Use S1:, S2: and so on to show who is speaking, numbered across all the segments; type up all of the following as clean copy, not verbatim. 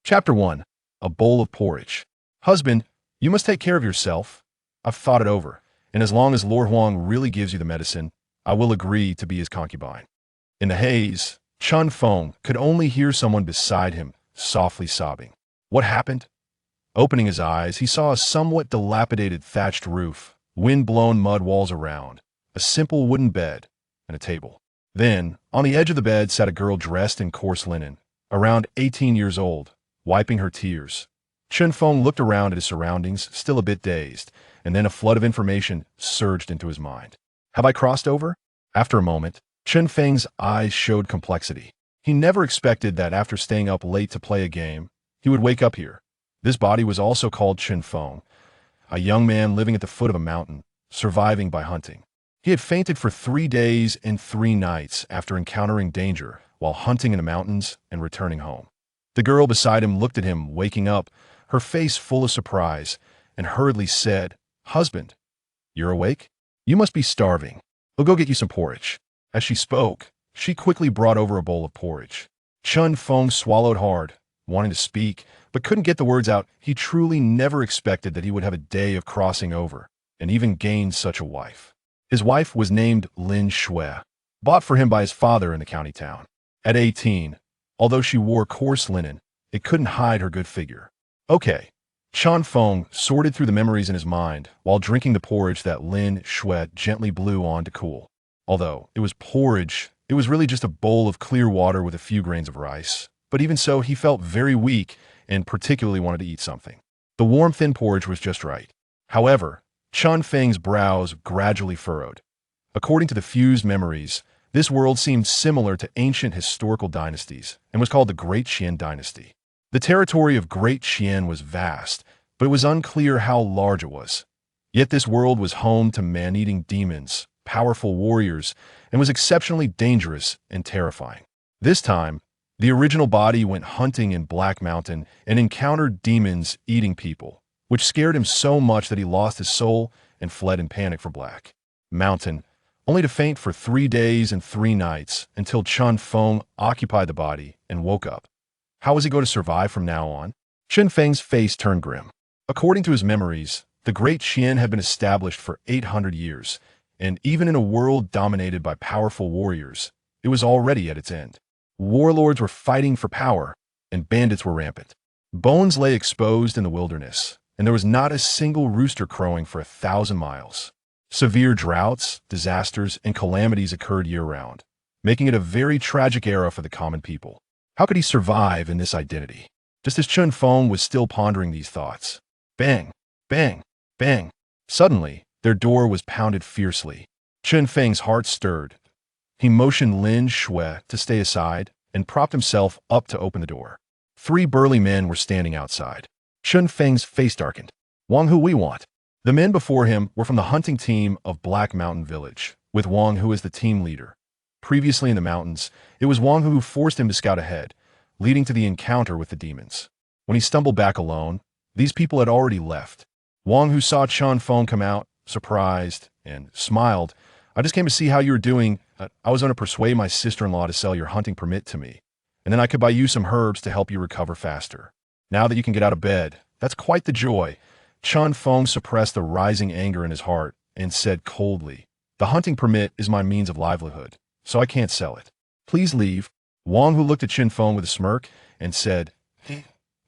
S1: Chapter 1. A Bowl of Porridge. Husband, you must take care of yourself. I've thought it over, and as long as Lord Huang really gives you the medicine, I will agree to be his concubine. In the haze, Chen Feng could only hear someone beside him, softly sobbing. What happened? Opening his eyes, he saw a somewhat dilapidated thatched roof, wind-blown mud walls around, a simple wooden bed, and a table. Then, on the edge of the bed sat a girl dressed in coarse linen, around 18 years old, wiping her tears. Chen Feng looked around at his surroundings, still a bit dazed, and then a flood of information surged into his mind. Have I crossed over? After a moment, Chen Feng's eyes showed complexity. He never expected that after staying up late to play a game, he would wake up here. This body was also called Chen Feng, a young man living at the foot of a mountain, surviving by hunting. He had fainted for 3 days and 3 nights after encountering danger while hunting in the mountains and returning home. The girl beside him looked at him, waking up, her face full of surprise, and hurriedly said, "Husband, you're awake? You must be starving. I'll go get you some porridge." As she spoke, she quickly brought over a bowl of porridge. Chen Feng swallowed hard, wanting to speak, but couldn't get the words out. He truly never expected that he would have a day of crossing over, and even gained such a wife. His wife was named Lin Shui, bought for him by his father in the county town. At 18, although she wore coarse linen, it couldn't hide her good figure. Okay. Chen Feng sorted through the memories in his mind while drinking the porridge that Lin Shui gently blew on to cool. Although it was porridge, it was really just a bowl of clear water with a few grains of rice. But even so, he felt very weak and particularly wanted to eat something. The warm, thin porridge was just right. However, Chen Feng's brows gradually furrowed. According to the fused memories, this world seemed similar to ancient historical dynasties and was called the Great Qian Dynasty. The territory of Great Qian was vast, but it was unclear how large it was. Yet this world was home to man-eating demons, powerful warriors, and was exceptionally dangerous and terrifying. This time, the original body went hunting in Black Mountain and encountered demons eating people, which scared him so much that he lost his soul and fled in panic for Black Mountain, only to faint for 3 days and 3 nights until Chen Feng occupied the body and woke up. How was he going to survive from now on? Chen Feng's face turned grim. According to his memories, the Great Qian had been established for 800 years, and even in a world dominated by powerful warriors, it was already at its end. Warlords were fighting for power, and bandits were rampant. Bones lay exposed in the wilderness, and there was not a single rooster crowing for 1,000 miles. Severe droughts, disasters, and calamities occurred year-round, making it a very tragic era for the common people. How could he survive in this identity? Just as Chen Feng was still pondering these thoughts. Bang, bang, bang. Suddenly, their door was pounded fiercely. Chen Feng's heart stirred. He motioned Lin Shui to stay aside and propped himself up to open the door. 3 burly men were standing outside. Chen Feng's face darkened. Wang Hu we want. The men before him were from the hunting team of Black Mountain Village, with Wang Hu as the team leader. Previously in the mountains, it was Wang Hu who forced him to scout ahead, leading to the encounter with the demons. When he stumbled back alone, these people had already left. Wang Hu saw Chen Feng come out, surprised, and smiled. "I just came to see how you were doing. I was going to persuade my sister-in-law to sell your hunting permit to me, and then I could buy you some herbs to help you recover faster. Now that you can get out of bed, that's quite the joy." Chen Feng suppressed the rising anger in his heart and said coldly, "The hunting permit is my means of livelihood, so I can't sell it. Please leave." Wang Hu looked at Chen Feng with a smirk and said,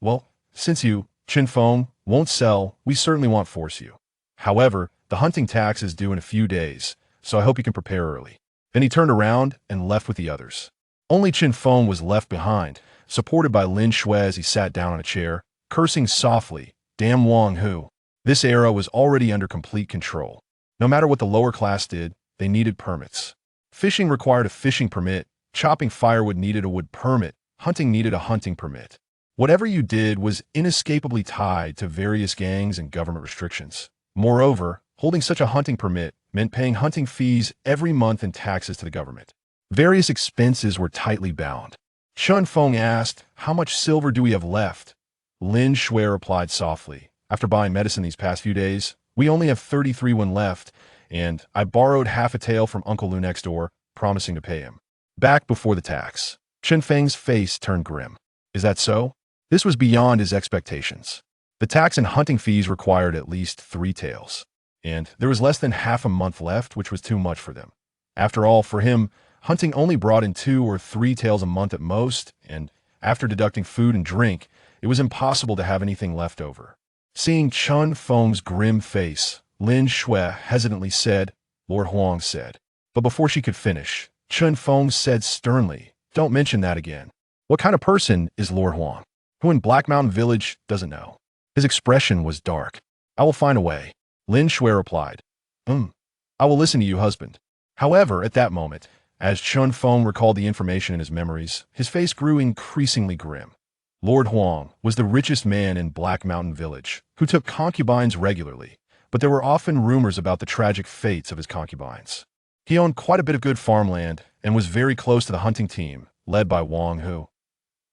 S1: "Well, since you, Chen Feng, won't sell, we certainly won't force you. However, the hunting tax is due in a few days, so I hope you can prepare early." Then he turned around and left with the others. Only Chen Feng was left behind, supported by Lin Shui as he sat down on a chair, cursing softly, "Damn Wang Hu." This era was already under complete control. No matter what the lower class did, they needed permits. Fishing required a fishing permit, chopping firewood needed a wood permit, hunting needed a hunting permit. Whatever you did was inescapably tied to various gangs and government restrictions. Moreover, holding such a hunting permit meant paying hunting fees every month and taxes to the government. Various expenses were tightly bound. Chen Feng asked, "How much silver do we have left?" Lin Shui replied softly, "After buying medicine these past few days, we only have 33 when left, and I borrowed half a tael from Uncle Lu next door, promising to pay him back before the tax." Chen Feng's face turned grim. "Is that so?" This was beyond his expectations. The tax and hunting fees required at least 3 tails, and there was less than half a month left, which was too much for them. After all, for him, hunting only brought in 2 or 3 tails a month at most, and after deducting food and drink, it was impossible to have anything left over. Seeing Chen Feng's grim face, Lin Shui hesitantly said, Lord Huang said. But before she could finish, Chen Feng said sternly, "Don't mention that again. What kind of person is Lord Huang? Who in Black Mountain Village doesn't know?" His expression was dark. "I will find a way," Lin Shui replied. I will listen to you, husband." However, at that moment, as Chen Feng recalled the information in his memories, his face grew increasingly grim. Lord Huang was the richest man in Black Mountain Village, who took concubines regularly, but there were often rumors about the tragic fates of his concubines. He owned quite a bit of good farmland and was very close to the hunting team, led by Wang Hu.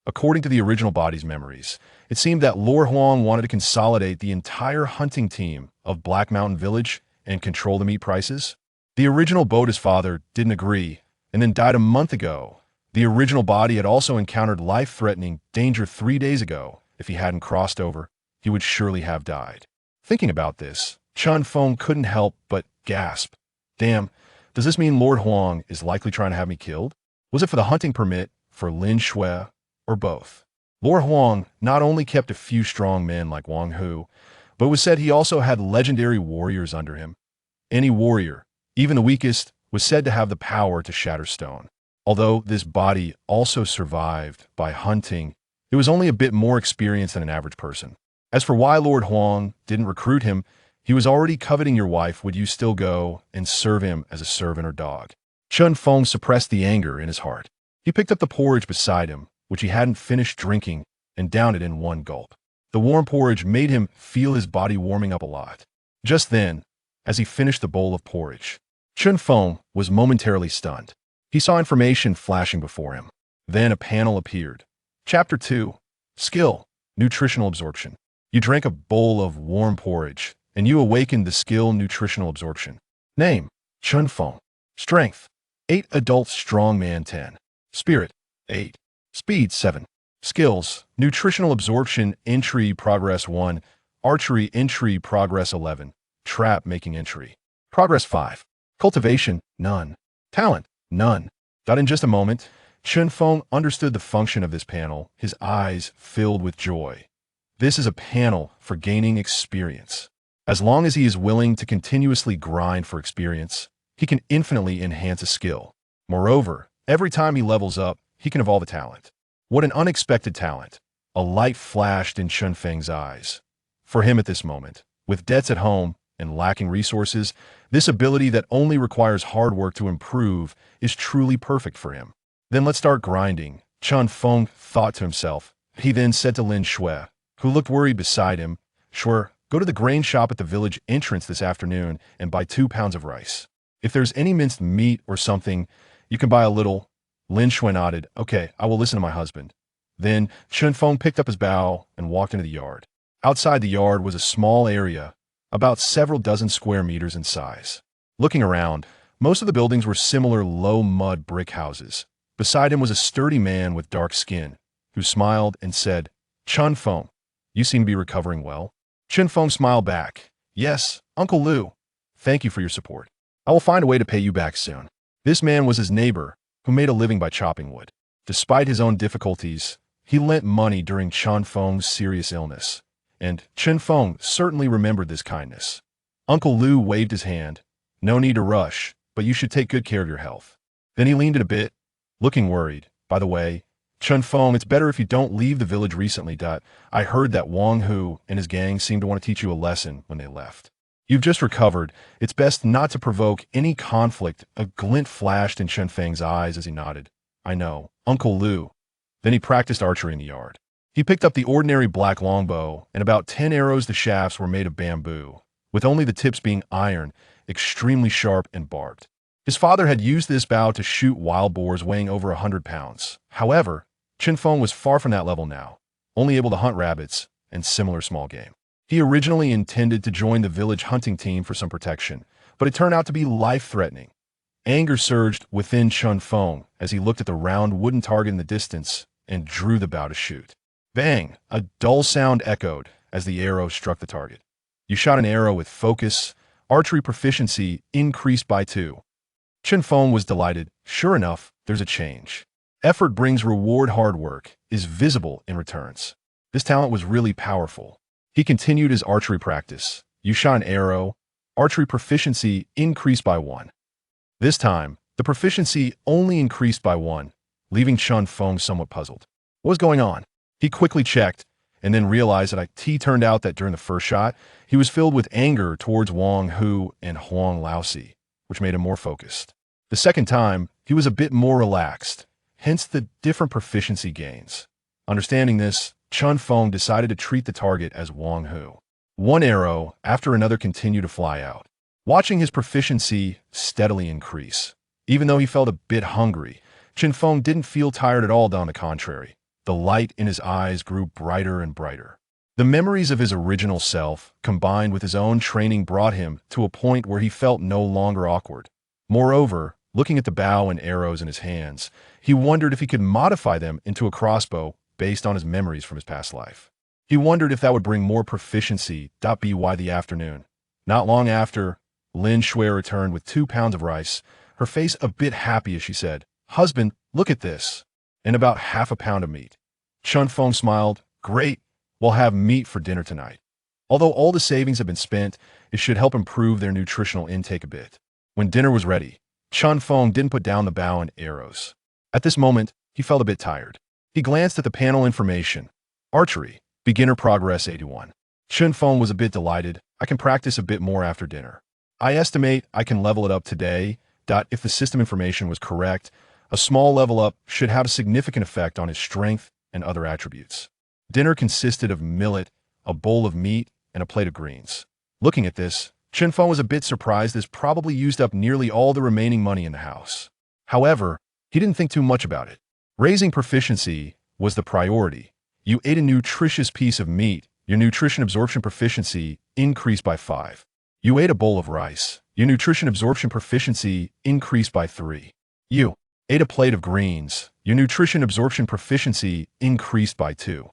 S1: According to the original body's memories, it seemed that Lord Huang wanted to consolidate the entire hunting team of Black Mountain Village and control the meat prices. The original Boda's father didn't agree and then died a month ago. The original body had also encountered life-threatening danger 3 days ago. If he hadn't crossed over, he would surely have died. Thinking about this, Chen Feng couldn't help but gasp. Damn, does this mean Lord Huang is likely trying to have me killed? Was it for the hunting permit, for Lin Shui, or both? Lord Huang not only kept a few strong men like Wang Hu, but it was said he also had legendary warriors under him. Any warrior, even the weakest, was said to have the power to shatter stone. Although this body also survived by hunting, it was only a bit more experienced than an average person. As for why Lord Huang didn't recruit him, he was already coveting your wife. Would you still go and serve him as a servant or dog? Chen Feng suppressed the anger in his heart. He picked up the porridge beside him, which he hadn't finished drinking, and downed it in one gulp. The warm porridge made him feel his body warming up a lot. Just then, as he finished the bowl of porridge, Chen Feng was momentarily stunned. He saw information flashing before him. Then a panel appeared. Chapter 2. Skill. Nutritional Absorption. You drank a bowl of warm porridge, and you awakened the skill Nutritional Absorption. Name. Chen Feng. Strength. 8. Adult Strongman 10. Spirit. 8. Speed 7. Skills. Nutritional Absorption Entry Progress 1. Archery Entry Progress 11. Trap Making Entry. Progress 5. Cultivation. None. Talent. None. In just a moment, Chen Feng understood the function of this panel, his eyes filled with joy. This is a panel for gaining experience. As long as he is willing to continuously grind for experience, he can infinitely enhance a skill. Moreover, every time he levels up, he can evolve a talent. What an unexpected talent! A light flashed in Chen Feng's eyes. For him at this moment, with debts at home and lacking resources, this ability that only requires hard work to improve is truly perfect for him. Then let's start grinding, Chen Feng thought to himself. He then said to Lin Shui, who looked worried beside him, "Sure, go to the grain shop at the village entrance this afternoon and buy 2 pounds of rice. If there's any minced meat or something, you can buy a little." Lin Shui nodded. "Okay, I will listen to my husband." Then Chen Feng picked up his bow and walked into the yard. Outside the yard was a small area, about several dozen square meters in size. Looking around, most of the buildings were similar low mud brick houses. Beside him was a sturdy man with dark skin, who smiled and said, "Chen Feng, you seem to be recovering well." Chen Feng smiled back. "Yes, Uncle Lu. Thank you for your support. I will find a way to pay you back soon." This man was his neighbor, who made a living by chopping wood. Despite his own difficulties, he lent money during Chen Feng's serious illness, and Chen Feng certainly remembered this kindness. Uncle Lu waved his hand. "No need to rush, but you should take good care of your health." Then he leaned in a bit, looking worried. "By the way, Chen Feng, it's better if you don't leave the village recently. I heard that Wang Hu and his gang seemed to want to teach you a lesson when they left. You've just recovered. It's best not to provoke any conflict." A glint flashed in Chen Feng's eyes as he nodded. "I know, Uncle Lu." Then he practiced archery in the yard. He picked up the ordinary black longbow, and about 10 arrows. The shafts were made of bamboo, with only the tips being iron, extremely sharp and barbed. His father had used this bow to shoot wild boars weighing over 100 pounds. However, Chen Feng was far from that level now, only able to hunt rabbits and similar small game. He originally intended to join the village hunting team for some protection, but it turned out to be life-threatening. Anger surged within Chen Feng as he looked at the round wooden target in the distance and drew the bow to shoot. Bang! A dull sound echoed as the arrow struck the target. You shot an arrow with focus. Archery proficiency increased by 2. Chen Feng was delighted. Sure enough, there's a change. Effort brings reward. Hard work is visible in returns. This talent was really powerful. He continued his archery practice. You shot an arrow. Archery proficiency increased by 1. This time, the proficiency only increased by 1, leaving Chen Feng somewhat puzzled. What was going on? He quickly checked and then realized that it turned out that during the first shot, he was filled with anger towards Wang Hu and Huang Laosi, which made him more focused. The second time, he was a bit more relaxed, hence the different proficiency gains. Understanding this, Chen Feng decided to treat the target as Wang Hu. One arrow after another continued to fly out, watching his proficiency steadily increase. Even though he felt a bit hungry, Chen Feng didn't feel tired at all. On the contrary, the light in his eyes grew brighter and brighter. The memories of his original self, combined with his own training, brought him to a point where he felt no longer awkward. Moreover, looking at the bow and arrows in his hands, he wondered if he could modify them into a crossbow based on his memories from his past life. He wondered if that would bring more proficiency. By the afternoon, not long after, Lin Shui returned with 2 pounds of rice, her face a bit happy as she said, "Husband, look at this," and about half a pound of meat. Chen Feng smiled. "Great, we'll have meat for dinner tonight." Although all the savings have been spent, it should help improve their nutritional intake a bit. When dinner was ready, Chen Feng didn't put down the bow and arrows. At this moment, he felt a bit tired. He glanced at the panel information. Archery, beginner progress 81. Chen Feng was a bit delighted. "I can practice a bit more after dinner. I estimate I can level it up today." If the system information was correct, a small level up should have a significant effect on his strength and other attributes. Dinner consisted of millet, a bowl of meat, and a plate of greens. Looking at this, Chen Feng was a bit surprised as probably used up nearly all the remaining money in the house. However, he didn't think too much about it. Raising proficiency was the priority. You ate a nutritious piece of meat, your nutrition absorption proficiency increased by 5. You ate a bowl of rice, your nutrition absorption proficiency increased by 3. You ate a plate of greens, your nutrition absorption proficiency increased by 2.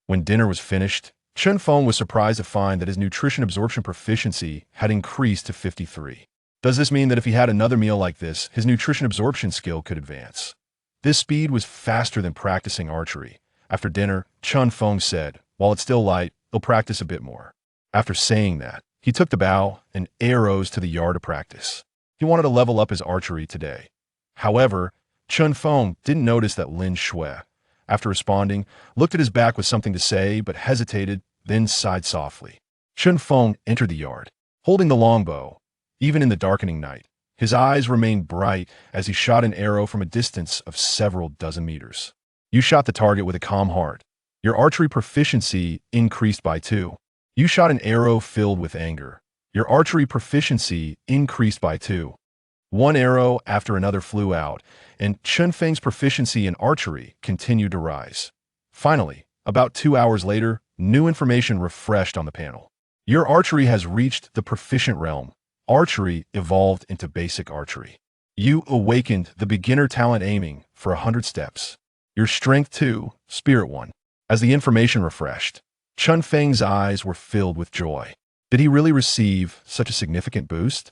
S1: When dinner was finished, Chen Feng was surprised to find that his nutrition absorption proficiency had increased to 53. Does this mean that if he had another meal like this, his nutrition absorption skill could advance? This speed was faster than practicing archery. After dinner, Chen Feng said, "While it's still light, he'll practice a bit more." After saying that, he took the bow and arrows to the yard to practice. He wanted to level up his archery today. However, Chen Feng didn't notice that Lin Shui, after responding, looked at his back with something to say but hesitated, then sighed softly. Chen Feng entered the yard, holding the longbow. Even in the darkening night, his eyes remained bright as he shot an arrow from a distance of several dozen meters. You shot the target with a calm heart. Your archery proficiency increased by 2. You shot an arrow filled with anger. Your archery proficiency increased by 2. One arrow after another flew out, and Chen Feng's proficiency in archery continued to rise. Finally, about 2 hours later, new information refreshed on the panel. Your archery has reached the proficient realm. Archery evolved into basic archery. You awakened the beginner talent aiming for 100 steps. Your strength 2, spirit 1. As the information refreshed, Chen Feng's eyes were filled with joy. Did he really receive such a significant boost?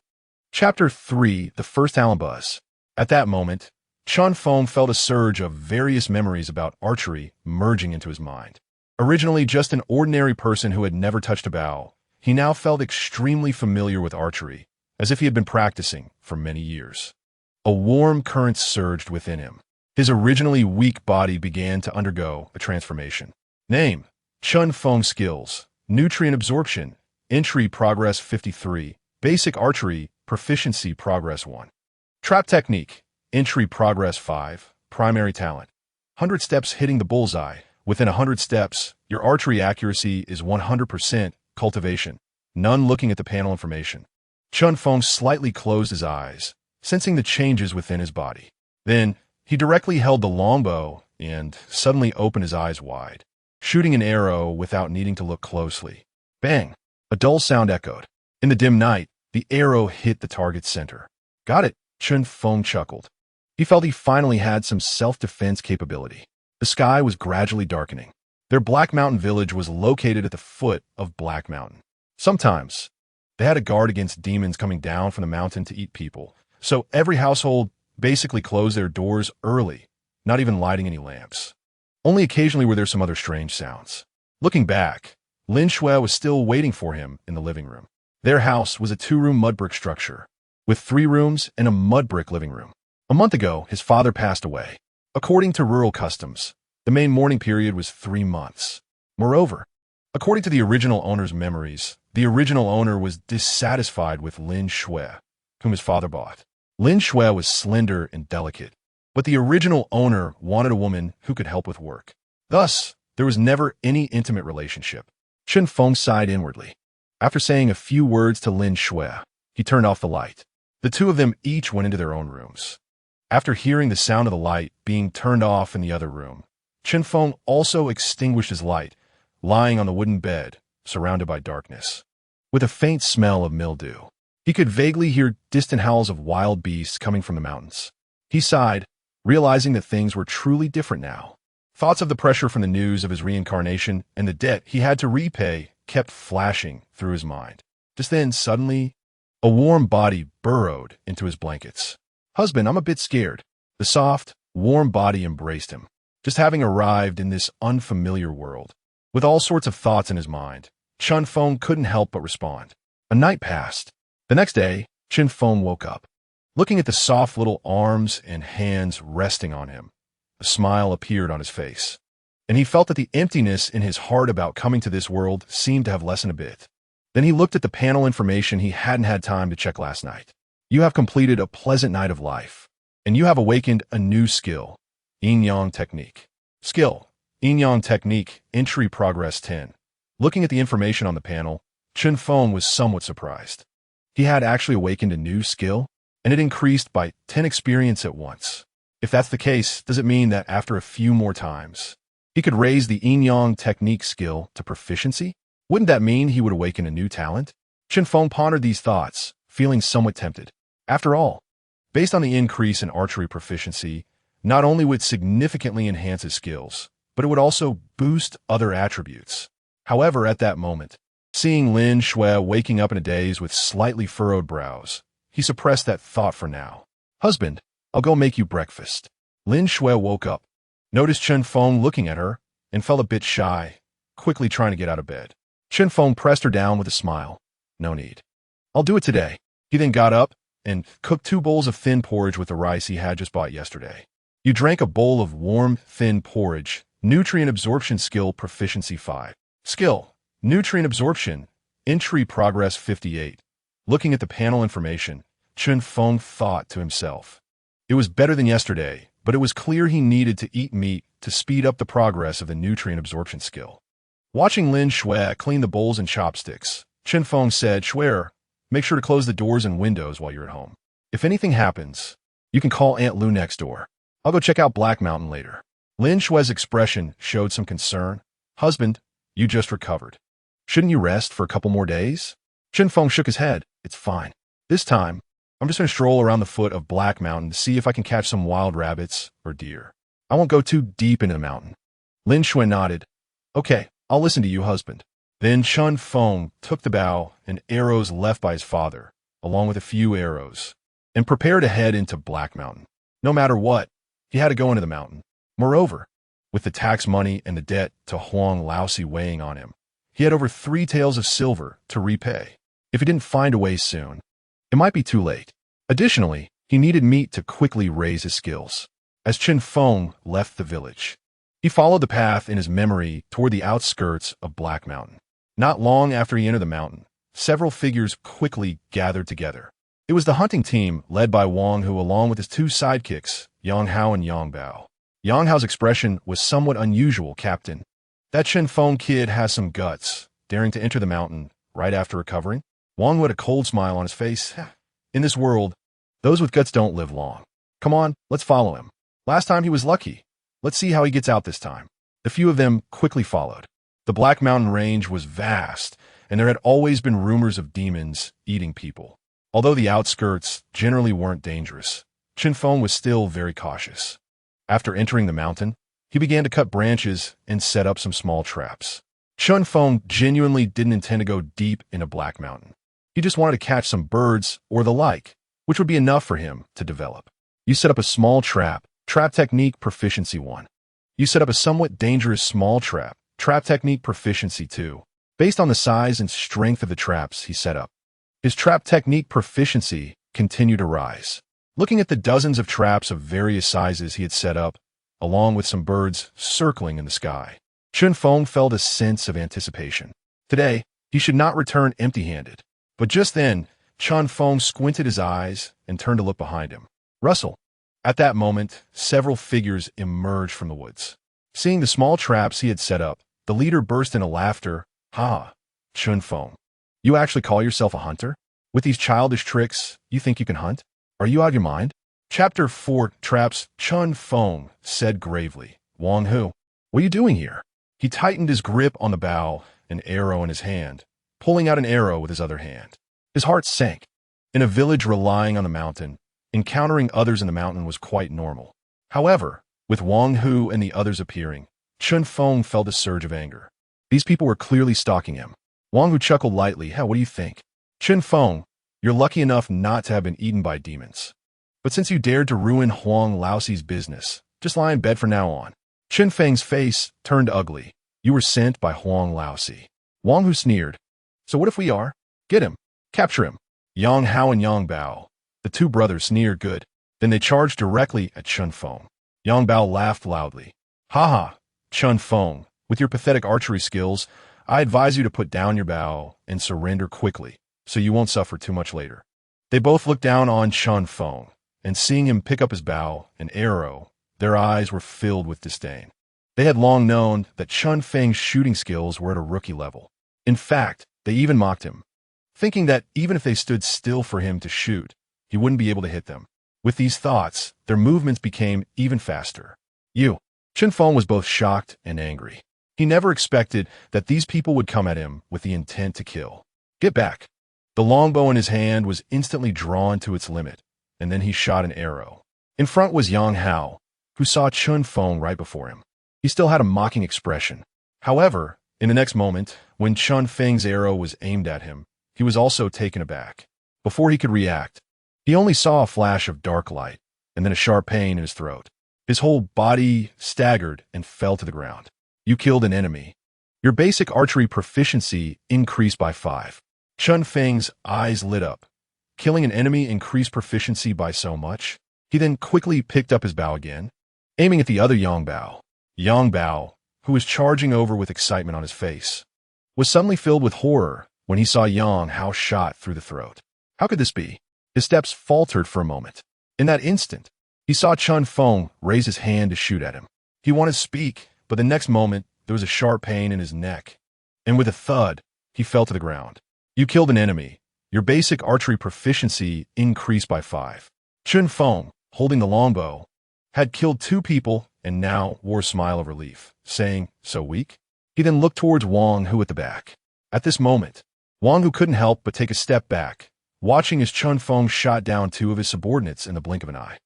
S1: Chapter 3, The First Talent Buzz. At that moment, Chen Feng felt a surge of various memories about archery merging into his mind. Originally just an ordinary person who had never touched a bow, he now felt extremely familiar with archery, as if he had been practicing for many years. A warm current surged within him. His originally weak body began to undergo a transformation. Name: Chen Feng. Skills: nutrient absorption, entry progress 53, basic archery, proficiency progress 1. Trap technique, entry progress 5, primary talent. 100 steps hitting the bullseye. Within 100 steps, your archery accuracy is 100%. Cultivation, none. Looking at the panel information, Chen Feng slightly closed his eyes, sensing the changes within his body. Then, he directly held the longbow and suddenly opened his eyes wide, shooting an arrow without needing to look closely. Bang! A dull sound echoed. In the dim night, the arrow hit the target's center. Got it, Chen Feng chuckled. He felt he finally had some self-defense capability. The sky was gradually darkening. Their Black Mountain village was located at the foot of Black Mountain. Sometimes, they had a guard against demons coming down from the mountain to eat people, so every household basically closed their doors early, not even lighting any lamps. Only occasionally were there some other strange sounds. Looking back, Lin Shui was still waiting for him in the living room. Their house was a 2-room mud brick structure, with 3 rooms and a mud brick living room. A month ago, his father passed away. According to rural customs, the main mourning period was 3 months. Moreover, according to the original owner's memories, the original owner was dissatisfied with Lin Shui, whom his father bought. Lin Shui was slender and delicate, but the original owner wanted a woman who could help with work. Thus, there was never any intimate relationship. Chen Feng sighed inwardly. After saying a few words to Lin Shui, he turned off the light. The two of them each went into their own rooms. After hearing the sound of the light being turned off in the other room, Chen Feng also extinguished his light, lying on the wooden bed, surrounded by darkness. With a faint smell of mildew, he could vaguely hear distant howls of wild beasts coming from the mountains. He sighed, realizing that things were truly different now. Thoughts of the pressure from the news of his reincarnation and the debt he had to repay kept flashing through his mind. Just then, suddenly, a warm body burrowed into his blankets. "Husband, I'm a bit scared." The soft, warm body embraced him. Just having arrived in this unfamiliar world, with all sorts of thoughts in his mind, Chen Feng couldn't help but respond. A night passed. The next day, Chen Feng woke up. Looking at the soft little arms and hands resting on him, a smile appeared on his face, and he felt that the emptiness in his heart about coming to this world seemed to have lessened a bit. Then he looked at the panel information he hadn't had time to check last night. You have completed a pleasant night of life, and you have awakened a new skill. Yin-Yang Technique. Skill. Yin-Yang Technique, Entry Progress 10. Looking at the information on the panel, Chen Feng was somewhat surprised. He had actually awakened a new skill, and it increased by 10 experience at once. If that's the case, does it mean that after a few more times, he could raise the Yin-Yang Technique skill to proficiency? Wouldn't that mean he would awaken a new talent? Chen Feng pondered these thoughts, feeling somewhat tempted. After all, based on the increase in archery proficiency, not only would it significantly enhance his skills, but it would also boost other attributes. However, at that moment, seeing Lin Shui waking up in a daze with slightly furrowed brows, he suppressed that thought for now. "Husband, I'll go make you breakfast." Lin Shui woke up, noticed Chen Feng looking at her, and felt a bit shy, quickly trying to get out of bed. Chen Feng pressed her down with a smile. "No need. I'll do it today." He then got up and cooked 2 bowls of thin porridge with the rice he had just bought yesterday. You drank a bowl of warm, thin porridge. Nutrient absorption skill proficiency 5. Skill, nutrient absorption, entry progress 58. Looking at the panel information, Chen Feng thought to himself. It was better than yesterday, but it was clear he needed to eat meat to speed up the progress of the nutrient absorption skill. Watching Lin Shui clean the bowls and chopsticks, Chen Feng said, "Shui, make sure to close the doors and windows while you're at home. If anything happens, you can call Aunt Lu next door. I'll go check out Black Mountain later." Lin Shui's expression showed some concern. "Husband, you just recovered. Shouldn't you rest for a couple more days?" Chen Feng shook his head. "It's fine. This time, I'm just going to stroll around the foot of Black Mountain to see if I can catch some wild rabbits or deer. I won't go too deep into the mountain." Lin Shui nodded. "Okay, I'll listen to you, husband." Then Chen Feng took the bow and arrows left by his father, along with a few arrows, and prepared to head into Black Mountain. No matter what, he had to go into the mountain. Moreover, with the tax money and the debt to Huang Laosi weighing on him, he had over 3 taels of silver to repay. If he didn't find a way soon, it might be too late. Additionally, he needed meat to quickly raise his skills. As Chen Feng left the village, he followed the path in his memory toward the outskirts of Black Mountain. Not long after he entered the mountain, several figures quickly gathered together. It was the hunting team led by Wang, who, along with his 2 sidekicks, Yang Hao and Yang Bao. Yang Hao's expression was somewhat unusual. "Captain, that Chen Feng kid has some guts, daring to enter the mountain right after recovering." Wang had a cold smile on his face. "In this world, those with guts don't live long. Come on, let's follow him. Last time he was lucky. Let's see how he gets out this time." The few of them quickly followed. The Black Mountain range was vast, and there had always been rumors of demons eating people. Although the outskirts generally weren't dangerous, Chen Feng was still very cautious. After entering the mountain, He began to cut branches and set up some small traps. Chen Feng genuinely didn't intend to go deep in a black mountain. He just wanted to catch some birds or the like, which would be enough for him to develop. You set up a small trap, trap technique proficiency 1. You set up a somewhat dangerous small trap, trap technique proficiency 2. Based on the size and strength of the traps he set up, his trap technique proficiency continued to rise. Looking at the dozens of traps of various sizes he had set up, along with some birds circling in the sky, Chen Feng felt a sense of anticipation. Today, he should not return empty-handed. But just then, Chen Feng squinted his eyes and turned to look behind him. Russell. At that moment, several figures emerged from the woods. Seeing the small traps he had set up, the leader burst into laughter. Ha! Chen Feng. You actually call yourself a hunter? With these childish tricks, you think you can hunt? Are you out of your mind? Chapter 4 Traps. Chen Feng said gravely. Wang Hu, what are you doing here? He tightened his grip on the bow, an arrow in his hand, pulling out an arrow with his other hand. His heart sank. In a village relying on the mountain, encountering others in the mountain was quite normal. However, with Wang Hu and the others appearing, Chen Feng felt a surge of anger. These people were clearly stalking him. Wang Hu chuckled lightly. How, what do you think? Chen Feng, you're lucky enough not to have been eaten by demons. But since you dared to ruin Huang Laoxi's business, just lie in bed from now on. Chen Feng's face turned ugly. You were sent by Huang Laoxi. Wang Hu sneered. So what if we are? Get him. Capture him. Yang Hao and Yang Bao. The two brothers sneered good. Then they charged directly at Chen Feng. Yang Bao laughed loudly. Ha ha, Chen Feng, with your pathetic archery skills, I advise you to put down your bow and surrender quickly, so you won't suffer too much later. They both looked down on Chen Feng, and seeing him pick up his bow and arrow, their eyes were filled with disdain. They had long known that Chen Feng's shooting skills were at a rookie level. In fact, they even mocked him, thinking that even if they stood still for him to shoot, he wouldn't be able to hit them. With these thoughts, their movements became even faster. Chen Feng was both shocked and angry. He never expected that these people would come at him with the intent to kill. Get back. The longbow in his hand was instantly drawn to its limit, and then he shot an arrow. In front was Yang Hao, who saw Chen Feng right before him. He still had a mocking expression. However, in the next moment, when Chen Feng's arrow was aimed at him, he was also taken aback. Before he could react, he only saw a flash of dark light, and then a sharp pain in his throat. His whole body staggered and fell to the ground. You killed an enemy. Your basic archery proficiency increased by 5. Chen Feng's eyes lit up. Killing an enemy increased proficiency by so much. He then quickly picked up his bow again, aiming at the other Yang Bao. Yang Bao, who was charging over with excitement on his face, was suddenly filled with horror when he saw Yang Hao shot through the throat. How could this be? His steps faltered for a moment. In that instant, he saw Chen Feng raise his hand to shoot at him. He wanted to speak, but the next moment, there was a sharp pain in his neck, and with a thud, he fell to the ground. You killed an enemy. Your basic archery proficiency increased by 5. Chen Feng, holding the longbow, had killed 2 people and now wore a smile of relief, saying, so weak? He then looked towards Wang Hu at the back. At this moment, Wang Hu couldn't help but take a step back, watching as Chen Feng shot down 2 of his subordinates in the blink of an eye.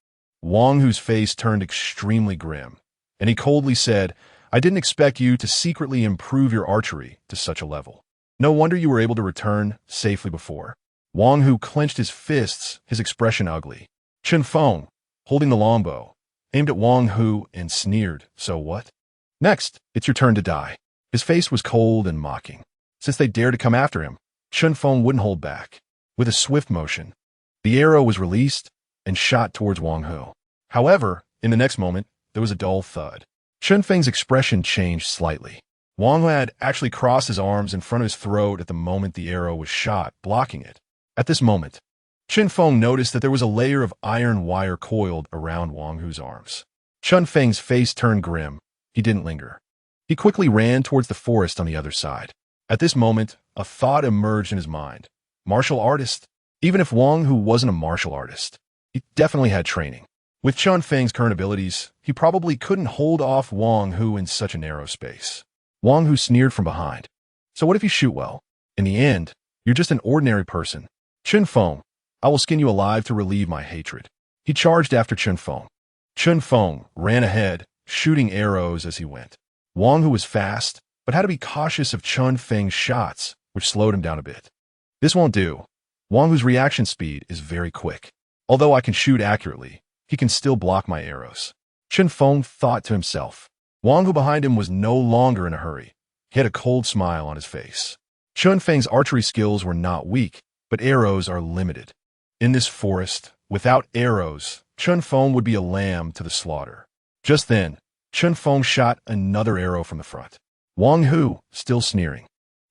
S1: Wang Hu's face turned extremely grim, and he coldly said, I didn't expect you to secretly improve your archery to such a level. No wonder you were able to return safely before. Wang Hu clenched his fists, his expression ugly. Chen Feng, holding the longbow, aimed at Wang Hu and sneered, so what? Next, it's your turn to die. His face was cold and mocking. Since they dared to come after him, Chen Feng wouldn't hold back. With a swift motion, the arrow was released and shot towards Wang Hu. However, in the next moment, there was a dull thud. Chen Feng's expression changed slightly. Wang Hu had actually crossed his arms in front of his throat at the moment the arrow was shot, blocking it. At this moment, Chen Feng noticed that there was a layer of iron wire coiled around Wang Hu's arms. Chen Feng's face turned grim. He didn't linger. He quickly ran towards the forest on the other side. At this moment, a thought emerged in his mind. Martial artist? Even if Wang Hu wasn't a martial artist, he definitely had training. With Chen Feng's current abilities, he probably couldn't hold off Wang Hu in such a narrow space. Wang Hu sneered from behind. So what if you shoot well? In the end, you're just an ordinary person. Chen Feng, I will skin you alive to relieve my hatred. He charged after Chen Feng. Chen Feng ran ahead shooting arrows as he went. Wang Hu was fast, but had to be cautious of Chen Feng's shots, which slowed him down a bit. This won't do. Wang Hu's reaction speed is very quick. Although I can shoot accurately, he can still block my arrows. Chen Feng thought to himself. Wang Hu behind him was no longer in a hurry. He had a cold smile on his face. Chen Feng's archery skills were not weak, but arrows are limited. In this forest, without arrows, Chen Feng would be a lamb to the slaughter. Just then, Chen Feng shot another arrow from the front. Wang Hu, still sneering,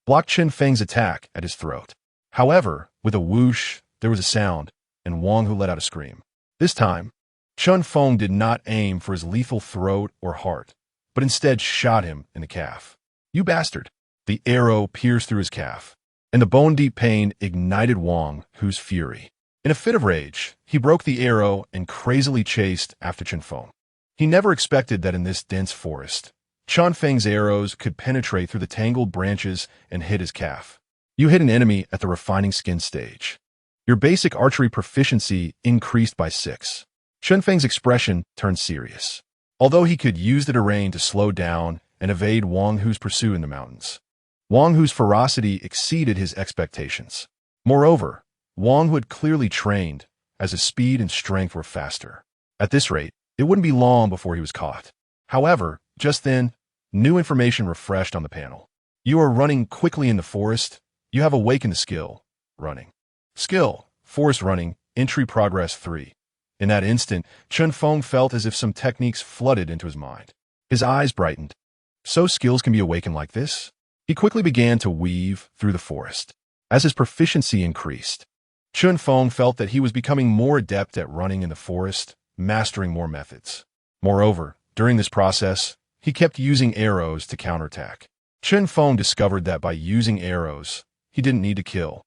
S1: blocked Chen Feng's attack at his throat. However, with a whoosh, there was a sound, and Wang Hu let out a scream. This time, Chen Feng did not aim for his lethal throat or heart, but instead shot him in the calf. "You bastard!" The arrow pierced through his calf, and the bone-deep pain ignited Wang Hu's fury. In a fit of rage, he broke the arrow and crazily chased after Chen Feng. He never expected that in this dense forest, Chen Feng's arrows could penetrate through the tangled branches and hit his calf. You hit an enemy at the refining skin stage. Your basic archery proficiency increased by 6. Chen Feng's expression turned serious. Although he could use the terrain to slow down and evade Wang Hu's pursuit in the mountains, Wang Hu's ferocity exceeded his expectations. Moreover, Wang Hu had clearly trained, as his speed and strength were faster. At this rate, it wouldn't be long before he was caught. However, just then, new information refreshed on the panel. You are running quickly in the forest. You have awakened the skill, running. Skill, forest running, entry progress 3. In that instant, Chen Feng felt as if some techniques flooded into his mind. His eyes brightened. So skills can be awakened like this? He quickly began to weave through the forest. As his proficiency increased, Chen Feng felt that he was becoming more adept at running in the forest, mastering more methods. Moreover, during this process, he kept using arrows to counterattack. Chen Feng discovered that by using arrows, he didn't need to kill.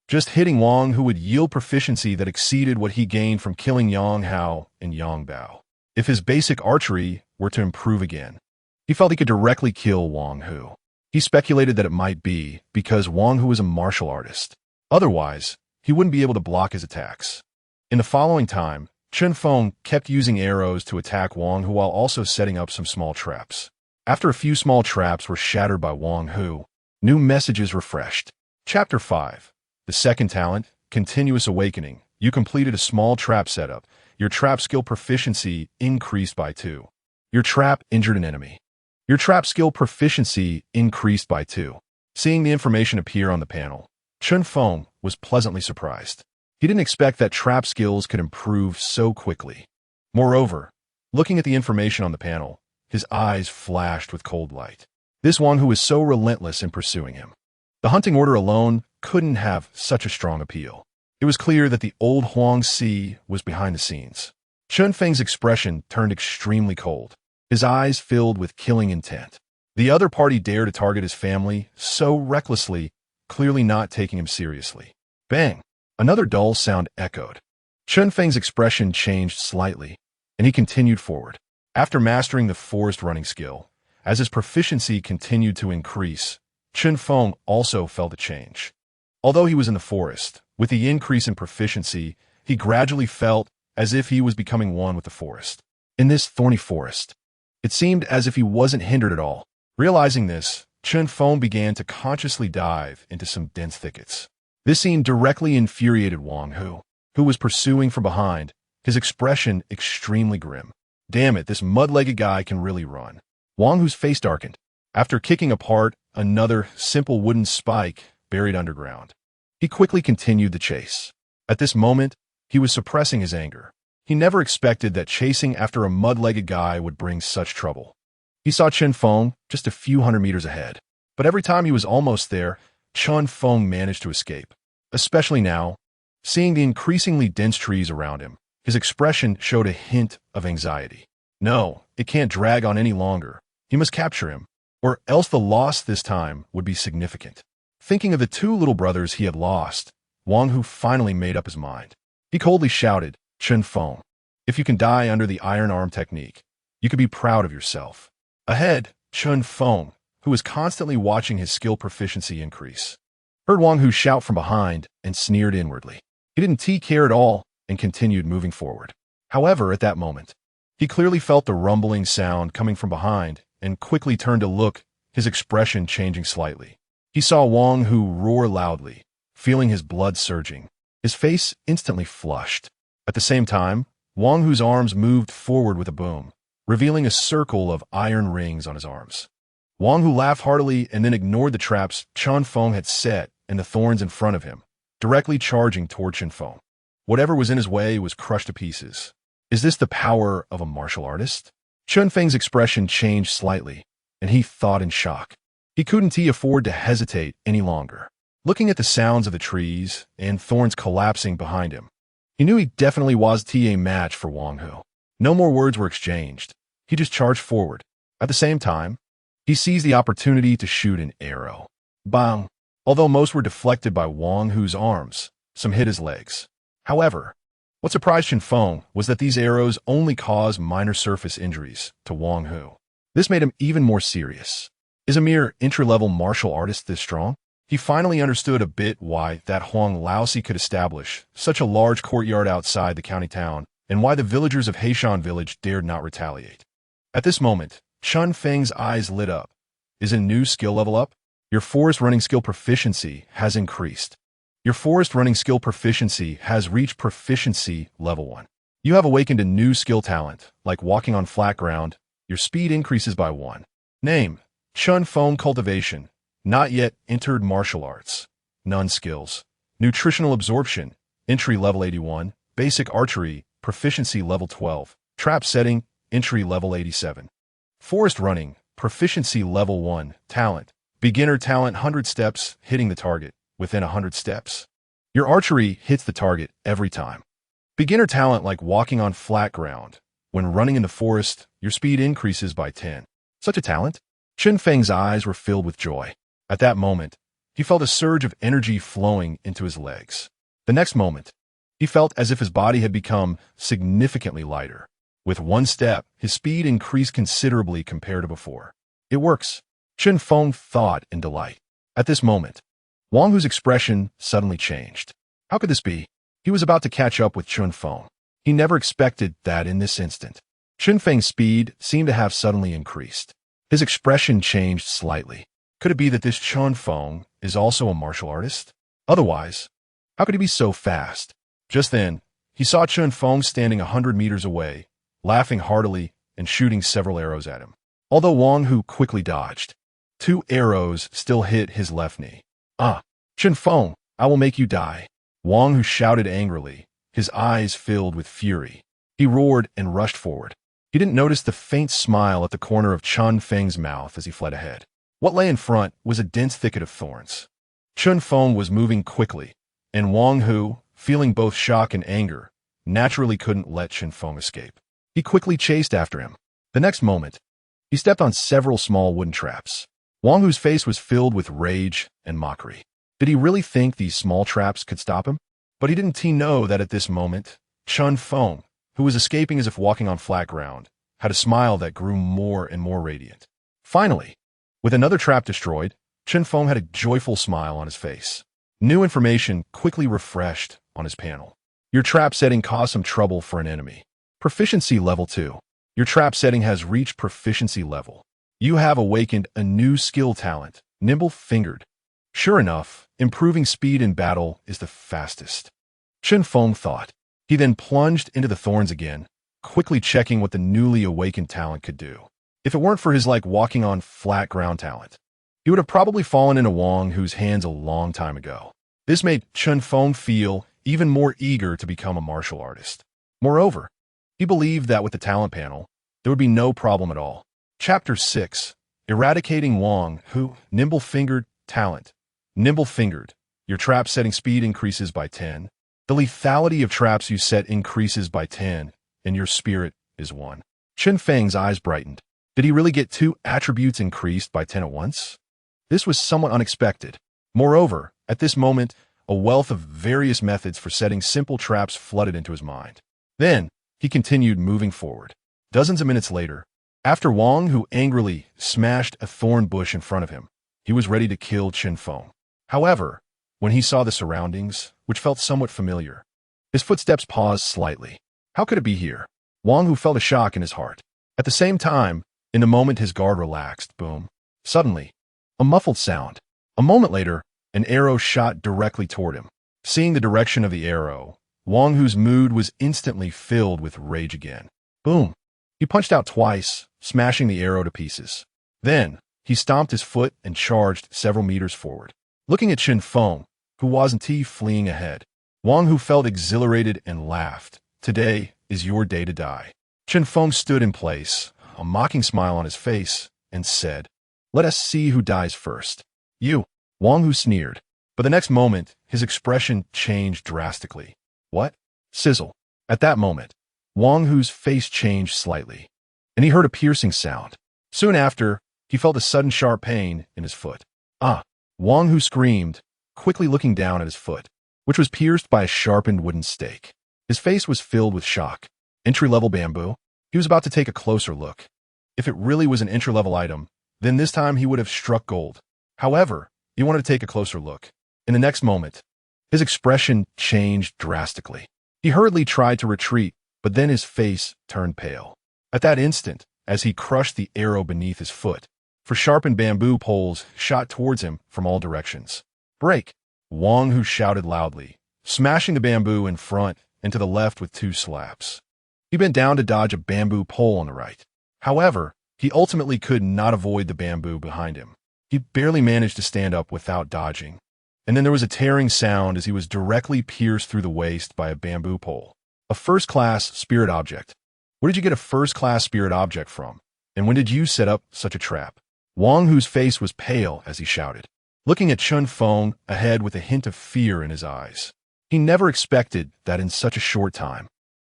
S1: Just hitting Wang Hu would yield proficiency that exceeded what he gained from killing Yang Hao and Yang Bao. If his basic archery were to improve again, he felt he could directly kill Wang Hu. He speculated that it might be because Wang Hu was a martial artist. Otherwise, he wouldn't be able to block his attacks. In the following time, Chen Feng kept using arrows to attack Wang Hu while also setting up some small traps. After a few small traps were shattered by Wang Hu, new messages refreshed. Chapter 5. The second talent, Continuous Awakening. You completed a small trap setup. Your trap skill proficiency increased by 2. Your trap injured an enemy. Your trap skill proficiency increased by 2. Seeing the information appear on the panel, Chen Feng was pleasantly surprised. He didn't expect that trap skills could improve so quickly. Moreover, looking at the information on the panel, his eyes flashed with cold light. This one who was so relentless in pursuing him. The hunting order alone couldn't have such a strong appeal. It was clear that the old Huang Si was behind the scenes. Chen Feng's expression turned extremely cold. His eyes filled with killing intent. The other party dared to target his family so recklessly, clearly not taking him seriously. Bang! Another dull sound echoed. Chen Feng's expression changed slightly, and he continued forward. After mastering the forest running skill, as his proficiency continued to increase, Chen Feng also felt a change. Although he was in the forest, with the increase in proficiency, he gradually felt as if he was becoming one with the forest. In this thorny forest, it seemed as if he wasn't hindered at all. Realizing this, Chen Feng began to consciously dive into some dense thickets. This scene directly infuriated Wang Hu, who was pursuing from behind, his expression extremely grim. Damn it, this mud-legged guy can really run. Wang Hu's face darkened. After kicking apart another simple wooden spike buried underground, he quickly continued the chase. At this moment, he was suppressing his anger. He never expected that chasing after a mud-legged guy would bring such trouble. He saw Chen Feng just a few hundred meters ahead, but every time he was almost there, Chen Feng managed to escape. Especially now, seeing the increasingly dense trees around him, his expression showed a hint of anxiety. No, it can't drag on any longer. He must capture him, or else the loss this time would be significant. Thinking of the 2 little brothers he had lost, Wang Hu finally made up his mind. He coldly shouted, "Chen Feng, if you can die under the iron arm technique, you could be proud of yourself." Ahead, Chen Feng, who was constantly watching his skill proficiency increase, heard Wang Hu shout from behind and sneered inwardly. He didn't care at all and continued moving forward. However, at that moment, He clearly felt the rumbling sound coming from behind and quickly turned to look, his expression changing slightly. He saw Wang Hu roar loudly, feeling his blood surging. His face instantly flushed. At the same time, Wang Hu's arms moved forward with a boom, revealing a circle of iron rings on his arms. Wang Hu laughed heartily and then ignored the traps Chen Feng had set and the thorns in front of him, directly charging toward Chen Feng. Whatever was in his way was crushed to pieces. Is this the power of a martial artist? Chen Feng's expression changed slightly, and he thought in shock. He couldn't afford to hesitate any longer. Looking at the sounds of the trees and thorns collapsing behind him, he knew he definitely wasn't a match for Wang Hu. No more words were exchanged. He just charged forward. At the same time, he seized the opportunity to shoot an arrow. Bang! Although most were deflected by Wang Hu's arms, some hit his legs. However, what surprised Chen Feng was that these arrows only caused minor surface injuries to Wang Hu. This made him even more serious. Is a mere entry-level martial artist this strong? He finally understood a bit why that Huang Laosi could establish such a large courtyard outside the county town and why the villagers of Heishan village dared not retaliate. At this moment, Chen Feng's eyes lit up. Is a new skill level up? Your forest running skill proficiency has increased. Your forest running skill proficiency has reached proficiency level 1. You have awakened a new skill talent, like walking on flat ground. Your speed increases by 1. Name: Chen Feng Cultivation. Not yet entered martial arts. None skills. Nutritional absorption. Entry level 81. Basic archery. Proficiency level 12. Trap setting. Entry level 87. Forest running. Proficiency level 1. Talent. Beginner talent 100 steps, hitting the target within 100 steps. Your archery hits the target every time. Beginner talent like walking on flat ground. When running in the forest, your speed increases by 10. Such a talent? Chen Feng's eyes were filled with joy. At that moment, he felt a surge of energy flowing into his legs. The next moment, he felt as if his body had become significantly lighter. With one step, his speed increased considerably compared to before. It works, Chen Feng thought in delight. At this moment, Wang Hu's expression suddenly changed. How could this be? He was about to catch up with Chen Feng. He never expected that in this instant. Chen Feng's speed seemed to have suddenly increased. His expression changed slightly. Could it be that this Chen Feng is also a martial artist? Otherwise, how could he be so fast? Just then, he saw Chen Feng standing 100 meters away, laughing heartily and shooting several arrows at him. Although Wang Hu quickly dodged, 2 arrows still hit his left knee. Chen Feng, I will make you die. Wang Hu shouted angrily, his eyes filled with fury. He roared and rushed forward. He didn't notice the faint smile at the corner of Chen Feng's mouth as he fled ahead. What lay in front was a dense thicket of thorns. Chen Feng was moving quickly, and Wang Hu, feeling both shock and anger, naturally couldn't let Chen Feng escape. He quickly chased after him. The next moment, he stepped on several small wooden traps. Wang Hu's face was filled with rage and mockery. Did he really think these small traps could stop him? But he didn't know that at this moment, Chen Feng, who was escaping as if walking on flat ground, had a smile that grew more and more radiant. Finally, with another trap destroyed, Chen Feng had a joyful smile on his face. New information quickly refreshed on his panel. Your trap setting caused some trouble for an enemy. Proficiency level 2. Your trap setting has reached proficiency level. You have awakened a new skill talent, nimble-fingered. Sure enough, improving speed in battle is the fastest. Chen Feng thought. He then plunged into the thorns again, quickly checking what the newly awakened talent could do. If it weren't for his walking on flat ground talent, he would have probably fallen into Wang Hu's hands a long time ago. This made Chen Feng feel even more eager to become a martial artist. Moreover, he believed that with the talent panel, there would be no problem at all. Chapter 6. Eradicating Wang Hu. Nimble-fingered talent. Nimble-fingered. Your trap setting speed increases by 10. The lethality of traps you set increases by 10, and your spirit is 1. Chen Feng's eyes brightened. Did he really get 2 attributes increased by 10 at once? This was somewhat unexpected. Moreover, at this moment, a wealth of various methods for setting simple traps flooded into his mind. Then, he continued moving forward. Dozens of minutes later, after Wang Hu angrily smashed a thorn bush in front of him, he was ready to kill Chen Feng. However, when he saw the surroundings, which felt somewhat familiar, his footsteps paused slightly. How could it be here? Wang Hu felt a shock in his heart. At the same time, in the moment his guard relaxed, boom. Suddenly, a muffled sound. A moment later, an arrow shot directly toward him. Seeing the direction of the arrow, Wang Hu's mood was instantly filled with rage again. Boom! He punched out twice, smashing the arrow to pieces. Then, he stomped his foot and charged several meters forward. Looking at Chen Feng, who wasn't fleeing ahead, Wang Hu felt exhilarated and laughed. Today is your day to die. Chen Feng stood in place, a mocking smile on his face, and said, "Let us see who dies first." "You." Wang Hu sneered. But the next moment, his expression changed drastically. "What?" Sizzle. At that moment, Wang Hu's face changed slightly, and he heard a piercing sound. Soon after, he felt a sudden sharp pain in his foot. "Ah!" Wang Hu screamed, quickly looking down at his foot, which was pierced by a sharpened wooden stake. His face was filled with shock. Entry-level bamboo? He was about to take a closer look. If it really was an entry-level item, then this time he would have struck gold. However, he wanted to take a closer look. In the next moment, his expression changed drastically. He hurriedly tried to retreat, but then his face turned pale. At that instant, as he crushed the arrow beneath his foot, for sharpened bamboo poles shot towards him from all directions. "Break!" Wang Hu shouted loudly, smashing the bamboo in front and to the left with 2 slaps. He bent down to dodge a bamboo pole on the right. However, he ultimately could not avoid the bamboo behind him. He barely managed to stand up without dodging. And then there was a tearing sound as he was directly pierced through the waist by a bamboo pole. A first-class spirit object. Where did you get a first-class spirit object from? And when did you set up such a trap? Wang Hu's face was pale as he shouted, looking at Chen Feng ahead with a hint of fear in his eyes. He never expected that in such a short time,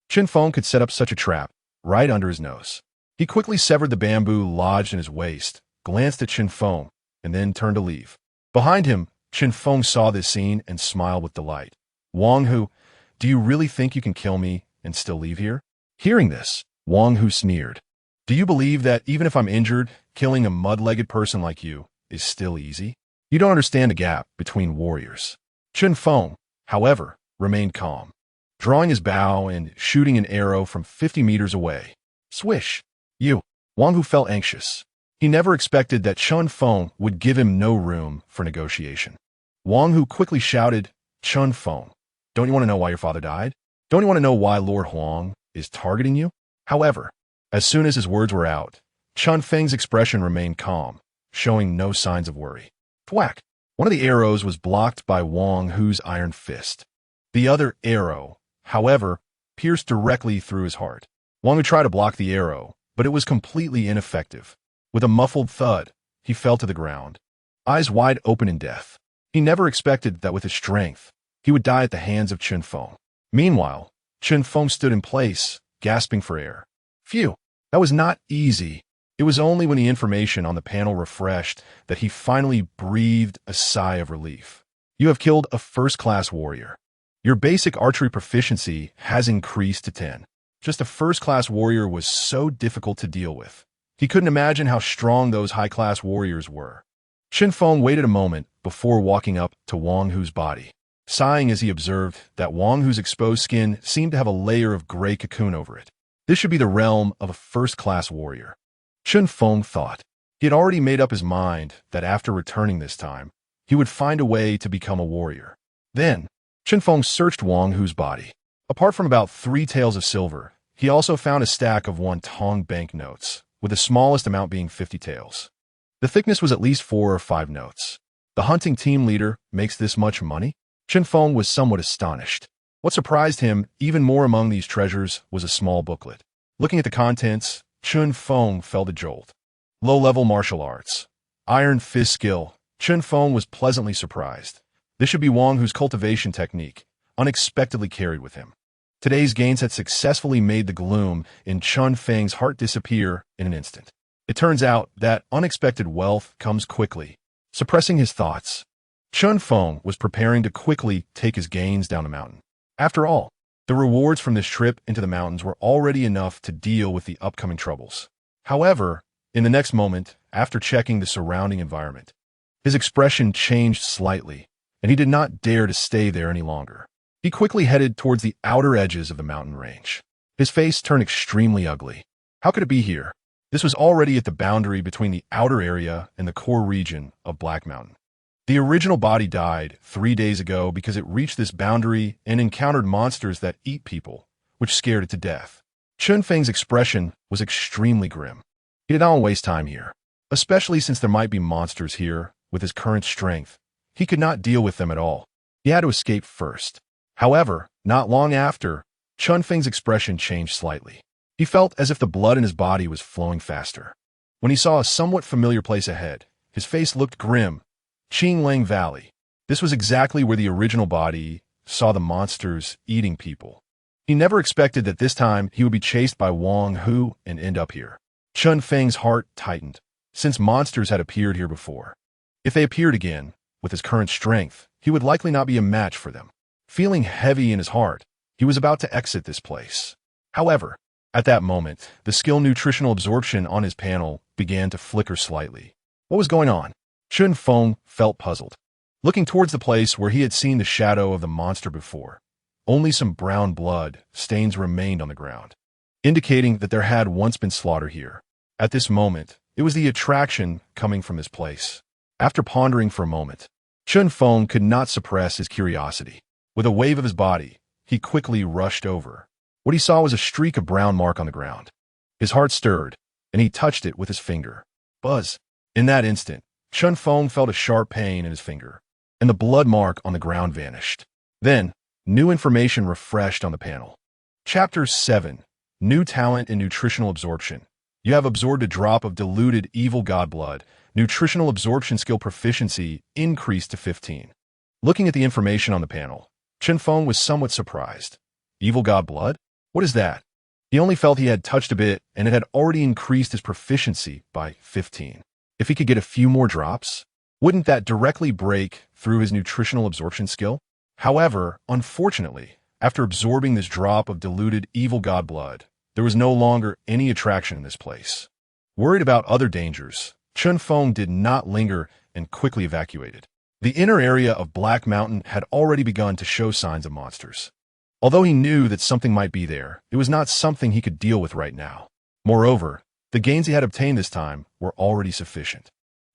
S1: Chen Feng could set up such a trap right under his nose. He quickly severed the bamboo lodged in his waist, glanced at Chen Feng, and then turned to leave. Behind him, Chen Feng saw this scene and smiled with delight. "Wang Hu, do you really think you can kill me and still leave here?" Hearing this, Wang Hu sneered. "Do you believe that even if I'm injured, killing a mud-legged person like you is still easy? You don't understand the gap between warriors." Chen Feng, however, remained calm, drawing his bow and shooting an arrow from 50 meters away. Swish! "You." Wang Hu felt anxious. He never expected that Chen Feng would give him no room for negotiation. Wang Hu quickly shouted, "Chen Feng, don't you want to know why your father died? Don't you want to know why Lord Huang is targeting you?" However, as soon as his words were out, Chen Feng's expression remained calm, showing no signs of worry. Thwack! One of the arrows was blocked by Wang Hu's iron fist. The other arrow, however, pierced directly through his heart. Wang Hu tried to block the arrow, but it was completely ineffective. With a muffled thud, he fell to the ground, eyes wide open in death. He never expected that with his strength, he would die at the hands of Chen Feng. Meanwhile, Chen Feng stood in place, gasping for air. Phew, that was not easy. It was only when the information on the panel refreshed that he finally breathed a sigh of relief. You have killed a first-class warrior. Your basic archery proficiency has increased to 10. Just a first-class warrior was so difficult to deal with. He couldn't imagine how strong those high-class warriors were. Chen Feng waited a moment before walking up to Wang Hu's body, sighing as he observed that Wang Hu's exposed skin seemed to have a layer of gray cocoon over it. This should be the realm of a first-class warrior. Chen Feng thought. He had already made up his mind that after returning this time, he would find a way to become a warrior. Then, Chen Feng searched Wang Hu's body. Apart from about 3 taels of silver, he also found a stack of 1 tong banknotes, with the smallest amount being 50 taels. The thickness was at least 4 or 5 notes. The hunting team leader makes this much money? Chen Feng was somewhat astonished. What surprised him even more among these treasures was a small booklet. Looking at the contents, Chen Feng felt a jolt. Low-level martial arts. Iron fist skill. Chen Feng was pleasantly surprised. This should be Wang Hu's cultivation technique, unexpectedly carried with him. Today's gains had successfully made the gloom in Chen Feng's heart disappear in an instant. It turns out that unexpected wealth comes quickly. Suppressing his thoughts, Chen Feng was preparing to quickly take his gains down the mountain. After all, the rewards from this trip into the mountains were already enough to deal with the upcoming troubles. However, in the next moment, after checking the surrounding environment, his expression changed slightly, and he did not dare to stay there any longer. He quickly headed towards the outer edges of the mountain range. His face turned extremely ugly. How could it be here? This was already at the boundary between the outer area and the core region of Black Mountain. The original body died 3 days ago because it reached this boundary and encountered monsters that eat people, which scared it to death. Chen Feng's expression was extremely grim. He did not want to waste time here, especially since there might be monsters here. With his current strength, he could not deal with them at all. He had to escape first. However, not long after, Chen Feng's expression changed slightly. He felt as if the blood in his body was flowing faster. When he saw a somewhat familiar place ahead, his face looked grim. Qinglang Valley. This was exactly where the original body saw the monsters eating people. He never expected that this time he would be chased by Wang Hu and end up here. Chen Feng's heart tightened, since monsters had appeared here before. If they appeared again, with his current strength, he would likely not be a match for them. Feeling heavy in his heart, he was about to exit this place. However, at that moment, the skill nutritional absorption on his panel began to flicker slightly. What was going on? Chen Feng felt puzzled. Looking towards the place where he had seen the shadow of the monster before, only some brown blood stains remained on the ground, indicating that there had once been slaughter here. At this moment, it was the attraction coming from this place. After pondering for a moment, Chen Feng could not suppress his curiosity. With a wave of his body, he quickly rushed over. What he saw was a streak of brown mark on the ground. His heart stirred, and he touched it with his finger. Buzz! In that instant, Chen Feng felt a sharp pain in his finger, and the blood mark on the ground vanished. Then, new information refreshed on the panel. Chapter 7. New Talent in Nutritional Absorption. You have absorbed a drop of diluted evil god blood. Nutritional absorption skill proficiency increased to 15. Looking at the information on the panel, Chen Feng was somewhat surprised. Evil god blood? What is that? He only felt he had touched a bit, and it had already increased his proficiency by 15. If he could get a few more drops, wouldn't that directly break through his nutritional absorption skill? However, unfortunately, after absorbing this drop of diluted evil god blood, there was no longer any attraction in this place. Worried about other dangers, Chen Feng did not linger and quickly evacuated. The inner area of Black Mountain had already begun to show signs of monsters. Although he knew that something might be there, it was not something he could deal with right now. Moreover, the gains he had obtained this time were already sufficient.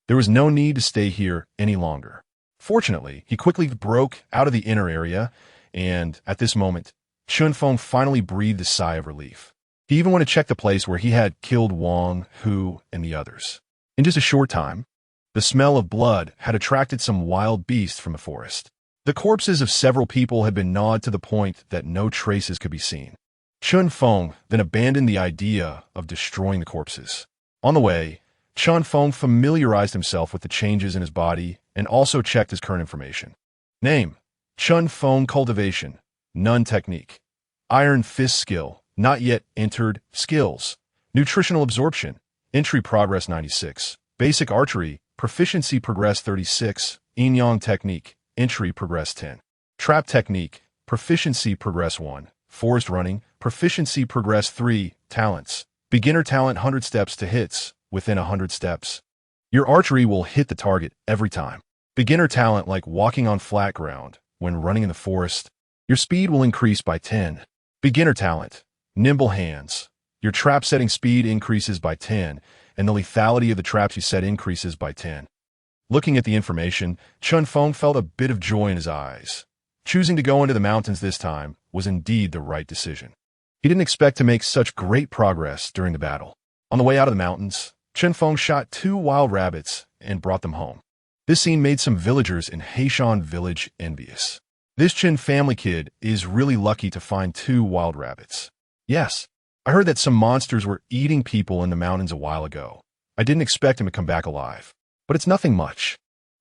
S1: There was no need to stay here any longer. Fortunately, he quickly broke out of the inner area, and at this moment, Chen Feng finally breathed a sigh of relief. He even went to check the place where he had killed Wang Hu and the others. In just a short time, the smell of blood had attracted some wild beasts from the forest. The corpses of several people had been gnawed to the point that no traces could be seen. Chen Feng then abandoned the idea of destroying the corpses. On the way, Chen Feng familiarized himself with the changes in his body and also checked his current information. Name: Chen Feng Cultivation, None Technique. Iron Fist Skill, not yet entered. Skills: Nutritional Absorption, Entry Progress 96. Basic Archery, Proficiency Progress 36. Yin-Yang Technique, Entry Progress 10. Trap Technique, Proficiency Progress 1. Forest Running, Proficiency Progress 3. Talents: Beginner Talent 100 steps to hits, within 100 steps. Your archery will hit the target every time. Beginner Talent like walking on flat ground, when running in the forest. Your speed will increase by 10. Beginner Talent: Nimble Hands. Your trap setting speed increases by 10, and the lethality of the traps you set increases by 10. Looking at the information, Chen Feng felt a bit of joy in his eyes. Choosing to go into the mountains this time was indeed the right decision. He didn't expect to make such great progress during the battle. On the way out of the mountains, Chen Feng shot 2 wild rabbits and brought them home. This scene made some villagers in Heishan village envious. This Chen family kid is really lucky to find 2 wild rabbits. Yes, I heard that some monsters were eating people in the mountains a while ago. I didn't expect him to come back alive. But it's nothing much.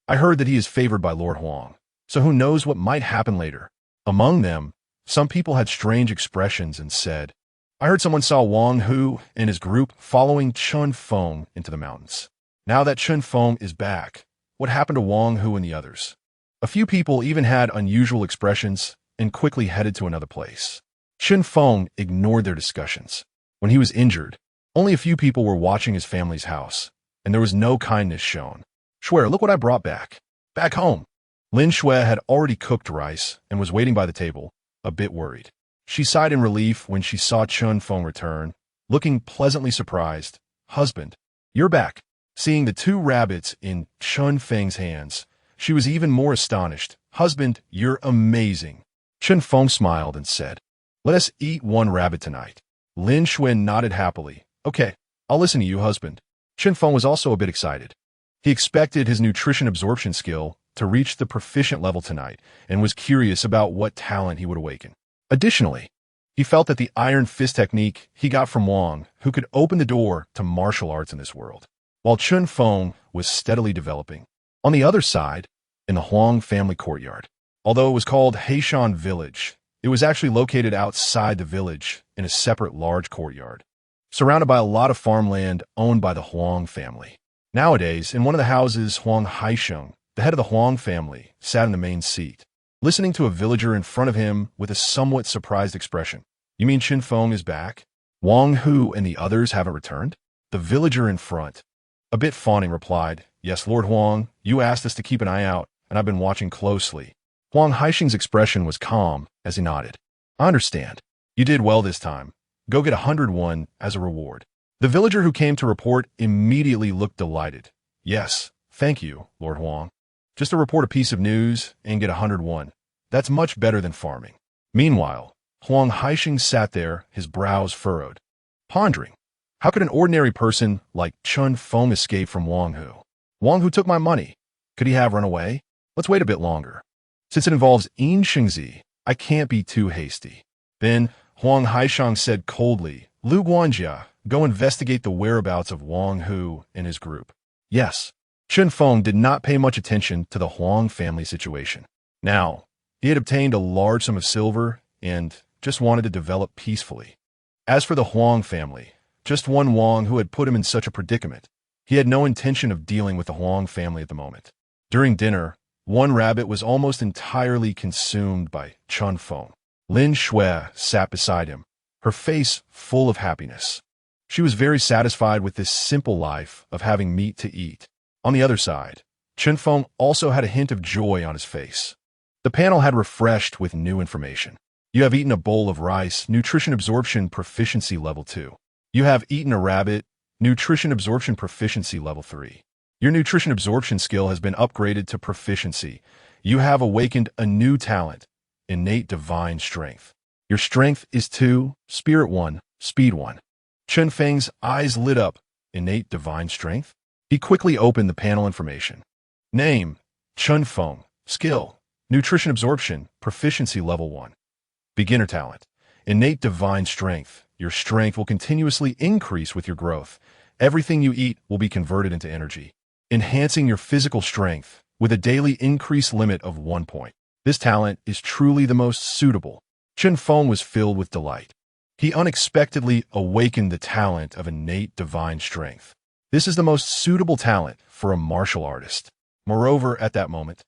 S1: I heard that he is favored by Lord Huang, so who knows what might happen later. Among them, some people had strange expressions and said, I heard someone saw Wang Hu and his group following Chen Feng into the mountains. Now that Chen Feng is back, what happened to Wang Hu and the others? A few people even had unusual expressions and quickly headed to another place. Chen Feng ignored their discussions. When he was injured, only a few people were watching his family's house, and there was no kindness shown. Shuai, look what I brought back. Back home. Lin Shui had already cooked rice and was waiting by the table, a bit worried. She sighed in relief when she saw Chen Feng return, looking pleasantly surprised. "Husband, you're back." Seeing the two rabbits in Chen Feng's hands, she was even more astonished. "Husband, you're amazing." Chen Feng smiled and said, "Let us eat one rabbit tonight." Lin Xuan nodded happily. "Okay, I'll listen to you, husband." Chen Feng was also a bit excited. He expected his nutrition absorption skill to reach the proficient level tonight and was curious about what talent he would awaken. Additionally, he felt that the iron fist technique he got from Wang, who could open the door to martial arts in this world, while Chen Feng was steadily developing. On the other side, in the Huang family courtyard, although it was called Heishan Village, it was actually located outside the village in a separate large courtyard, surrounded by a lot of farmland owned by the Huang family. Nowadays, in one of the houses, Huang Haisheng, the head of the Huang family, sat in the main seat, listening to a villager in front of him with a somewhat surprised expression. "You mean Chen Feng is back? Wang Hu and the others haven't returned?" The villager in front, a bit fawning, replied, "Yes, Lord Huang, you asked us to keep an eye out, and I've been watching closely." Huang Haisheng's expression was calm as he nodded. "I understand. You did well this time. Go get 101 as a reward." The villager who came to report immediately looked delighted. "Yes, thank you, Lord Huang. Just to report a piece of news and get 101. That's much better than farming." Meanwhile, Huang Haisheng sat there, his brows furrowed, pondering. How could an ordinary person like Chen Feng escape from Wang Hu? Wang Hu took my money. Could he have run away? Let's wait a bit longer. Since it involves Yin Xingzi, I can't be too hasty. Then Huang Haisheng said coldly, "Lu Guanjia, go investigate the whereabouts of Wang Hu and his group." Yes. Chen Feng did not pay much attention to the Huang family situation. Now, he had obtained a large sum of silver and just wanted to develop peacefully. As for the Huang family, just one Wang who had put him in such a predicament. He had no intention of dealing with the Huang family at the moment. During dinner, one rabbit was almost entirely consumed by Chen Feng. Lin Shui sat beside him, her face full of happiness. She was very satisfied with this simple life of having meat to eat. On the other side, Chen Feng also had a hint of joy on his face. The panel had refreshed with new information. You have eaten a bowl of rice, nutrition absorption proficiency level 2. You have eaten a rabbit, nutrition absorption proficiency level 3. Your nutrition absorption skill has been upgraded to proficiency. You have awakened a new talent, innate divine strength. Your strength is 2, spirit 1, speed 1. Chen Feng's eyes lit up. Innate divine strength? He quickly opened the panel information. Name, Chen Feng. Skill, nutrition absorption, proficiency level 1. Beginner talent, innate divine strength. Your strength will continuously increase with your growth. Everything you eat will be converted into energy, enhancing your physical strength with a daily increase limit of 1 point. This talent is truly the most suitable. Chen Feng was filled with delight. He unexpectedly awakened the talent of innate divine strength. This is the most suitable talent for a martial artist. Moreover, at that moment,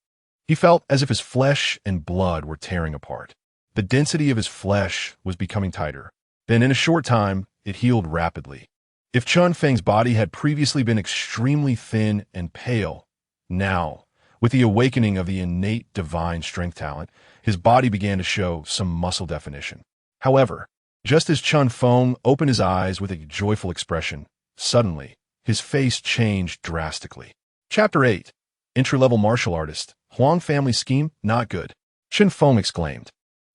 S1: he felt as if his flesh and blood were tearing apart. The density of his flesh was becoming tighter. Then in a short time, it healed rapidly. If Chen Feng's body had previously been extremely thin and pale, now, with the awakening of the innate divine strength talent, his body began to show some muscle definition. However, just as Chen Feng opened his eyes with a joyful expression, suddenly, his face changed drastically. Chapter 8. Entry-level martial artist. Huang family scheme, not good. Chen Feng exclaimed.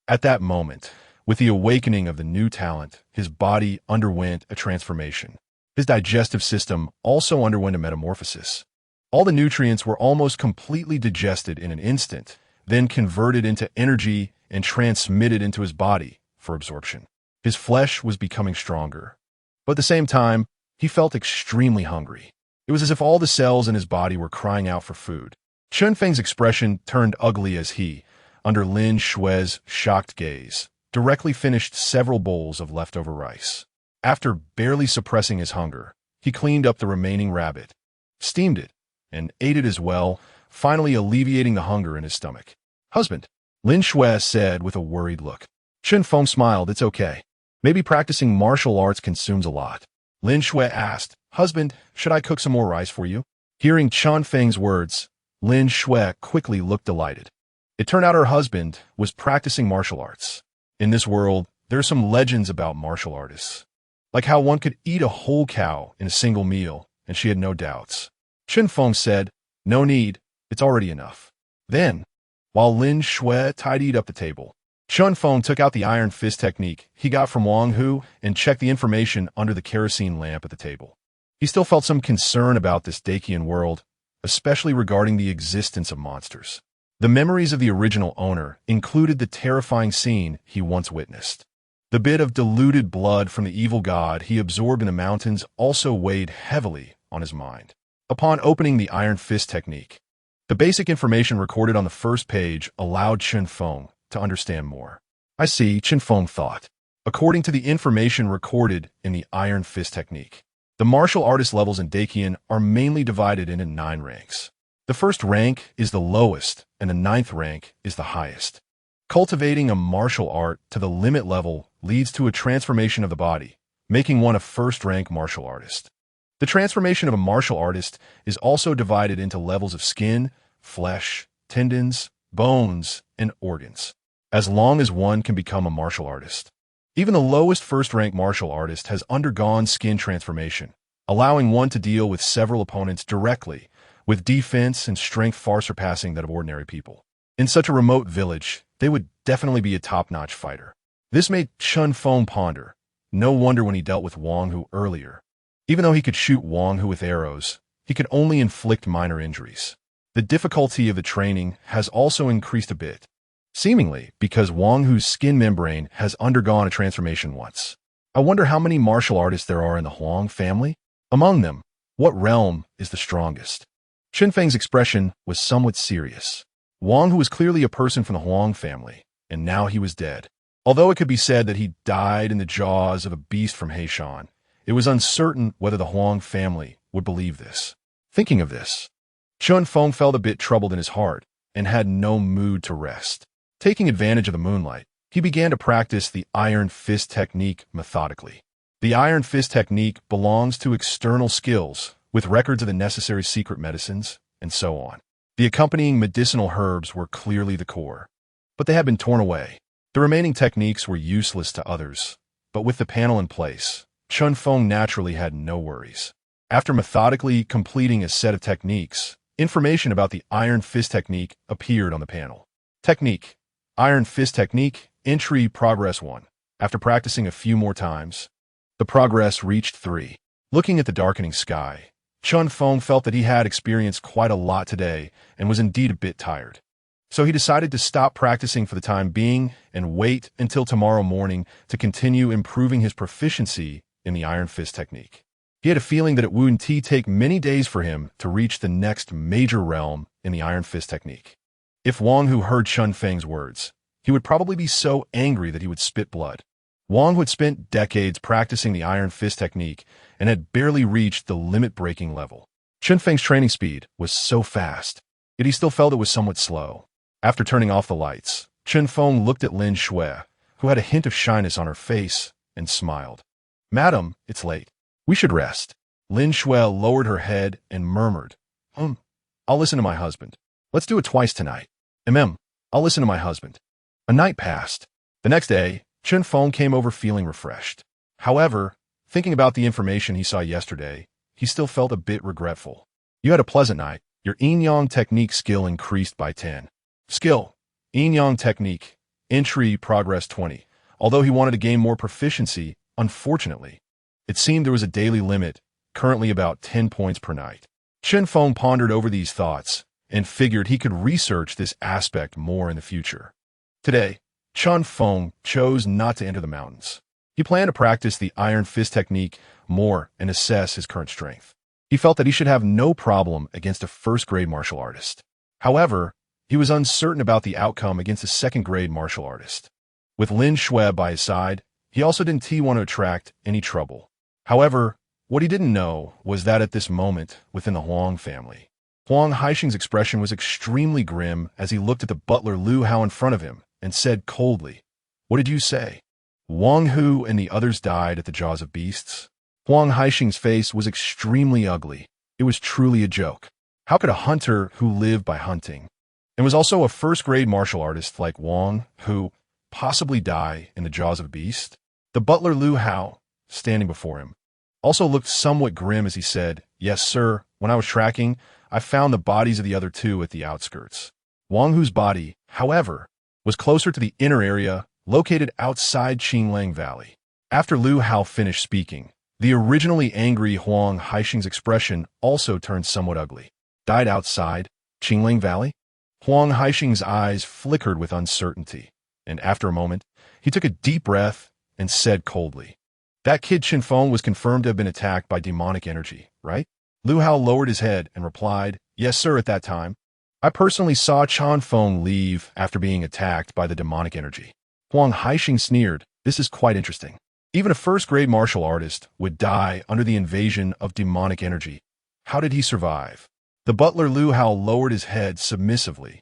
S1: At that moment, with the awakening of the new talent, his body underwent a transformation. His digestive system also underwent a metamorphosis. All the nutrients were almost completely digested in an instant, then converted into energy and transmitted into his body for absorption. His flesh was becoming stronger, but at the same time, he felt extremely hungry. It was as if all the cells in his body were crying out for food. Chen Feng's expression turned ugly as he, under Lin Shui's shocked gaze, directly finished several bowls of leftover rice. After barely suppressing his hunger, he cleaned up the remaining rabbit, steamed it, and ate it as well, finally alleviating the hunger in his stomach. Husband, Lin Shui said with a worried look. Chen Feng smiled. It's okay. Maybe practicing martial arts consumes a lot. Lin Shui asked, Husband, should I cook some more rice for you? Hearing Chen Feng's words, Lin Shui quickly looked delighted. It turned out her husband was practicing martial arts. In this world, there are some legends about martial artists, like how one could eat a whole cow in a single meal, and she had no doubts. Chen Feng said, "No need, it's already enough." Then, while Lin Shui tidied up the table, Chen Feng took out the iron fist technique he got from Wang Hu and checked the information under the kerosene lamp at the table. He still felt some concern about this Dacian world, especially regarding the existence of monsters. The memories of the original owner included the terrifying scene he once witnessed. The bit of diluted blood from the evil god he absorbed in the mountains also weighed heavily on his mind. Upon opening the iron fist technique, the basic information recorded on the first page allowed Chen Feng to understand more. "I see," Chen Feng thought. According to the information recorded in the iron fist technique, the martial artist levels in Dacian are mainly divided into 9 ranks. The first rank is the lowest, and the 9th rank is the highest. Cultivating a martial art to the limit level leads to a transformation of the body, making one a first-rank martial artist. The transformation of a martial artist is also divided into levels of skin, flesh, tendons, bones, and organs, as long as one can become a martial artist. Even the lowest first-rank martial artist has undergone skin transformation, allowing one to deal with several opponents directly, with defense and strength far surpassing that of ordinary people. In such a remote village, they would definitely be a top-notch fighter. This made Chen Feng ponder. No wonder when he dealt with Wang Hu earlier. Even though he could shoot Wang Hu with arrows, he could only inflict minor injuries. The difficulty of the training has also increased a bit, seemingly because Wang Hu's skin membrane has undergone a transformation once. I wonder how many martial artists there are in the Huang family? Among them, what realm is the strongest? Chen Feng's expression was somewhat serious. Wang Hu was clearly a person from the Huang family, and now he was dead. Although it could be said that he died in the jaws of a beast from Heishan, it was uncertain whether the Huang family would believe this. Thinking of this, Chen Feng felt a bit troubled in his heart and had no mood to rest. Taking advantage of the moonlight, he began to practice the iron fist technique methodically. The iron fist technique belongs to external skills, with records of the necessary secret medicines, and so on. The accompanying medicinal herbs were clearly the core, but they had been torn away. The remaining techniques were useless to others, but with the panel in place, Chen Feng naturally had no worries. After methodically completing a set of techniques, information about the iron fist technique appeared on the panel. Technique: Iron fist technique, entry progress 1. After practicing a few more times, the progress reached 3. Looking at the darkening sky, Chen Feng felt that he had experienced quite a lot today and was indeed a bit tired. So he decided to stop practicing for the time being and wait until tomorrow morning to continue improving his proficiency in the iron fist technique. He had a feeling that it wouldn't take many days for him to reach the next major realm in the iron fist technique. If Wang Hu heard Chen Feng's words, he would probably be so angry that he would spit blood. Wang Hu had spent decades practicing the iron fist technique and had barely reached the limit-breaking level. Chen Feng's training speed was so fast, yet he still felt it was somewhat slow. After turning off the lights, Chen Feng looked at Lin Shui, who had a hint of shyness on her face, and smiled. "Madam, it's late. We should rest." Lin Shui lowered her head and murmured, I'll listen to my husband. Let's do it twice tonight." I'll listen to my husband." A night passed. The next day, Chen Feng came over feeling refreshed. However, thinking about the information he saw yesterday, he still felt a bit regretful. "You had a pleasant night. Your yin-yang technique skill increased by 10. Skill: Yin-yang technique, entry progress 20. Although he wanted to gain more proficiency, unfortunately, it seemed there was a daily limit, currently about 10 points per night. Chen Feng pondered over these thoughts and figured he could research this aspect more in the future. Today, Chen Feng chose not to enter the mountains. He planned to practice the iron fist technique more and assess his current strength. He felt that he should have no problem against a first-grade martial artist. However, he was uncertain about the outcome against a second-grade martial artist. With Lin Shui by his side, he also didn't want to attract any trouble. However, what he didn't know was that at this moment, within the Huang family, Huang Haixing's expression was extremely grim as he looked at the butler Lu Hao in front of him and said coldly, "What did you say? Wang Hu and the others died at the jaws of beasts?" Huang Haixing's face was extremely ugly. It was truly a joke. How could a hunter who lived by hunting and was also a first-grade martial artist like Wang Hu possibly die in the jaws of a beast? The butler Lu Hao, standing before him, also looked somewhat grim as he said, "Yes, sir. When I was tracking, I found the bodies of the other two at the outskirts. Wang Hu's body, however, was closer to the inner area, located outside Qinglang Valley." After Lu Hao finished speaking, the originally angry Huang Haixing's expression also turned somewhat ugly. "Died outside Qinglang Valley?" Huang Haixing's eyes flickered with uncertainty, and after a moment, he took a deep breath and said coldly, "That kid Chen Feng was confirmed to have been attacked by demonic energy, right?" Lu Hao lowered his head and replied, "Yes, sir, at that time. I personally saw Chen Feng leave after being attacked by the demonic energy." Huang Haixing sneered, "This is quite interesting. Even a first-grade martial artist would die under the invasion of demonic energy. How did he survive?" The butler Lu Hao lowered his head submissively,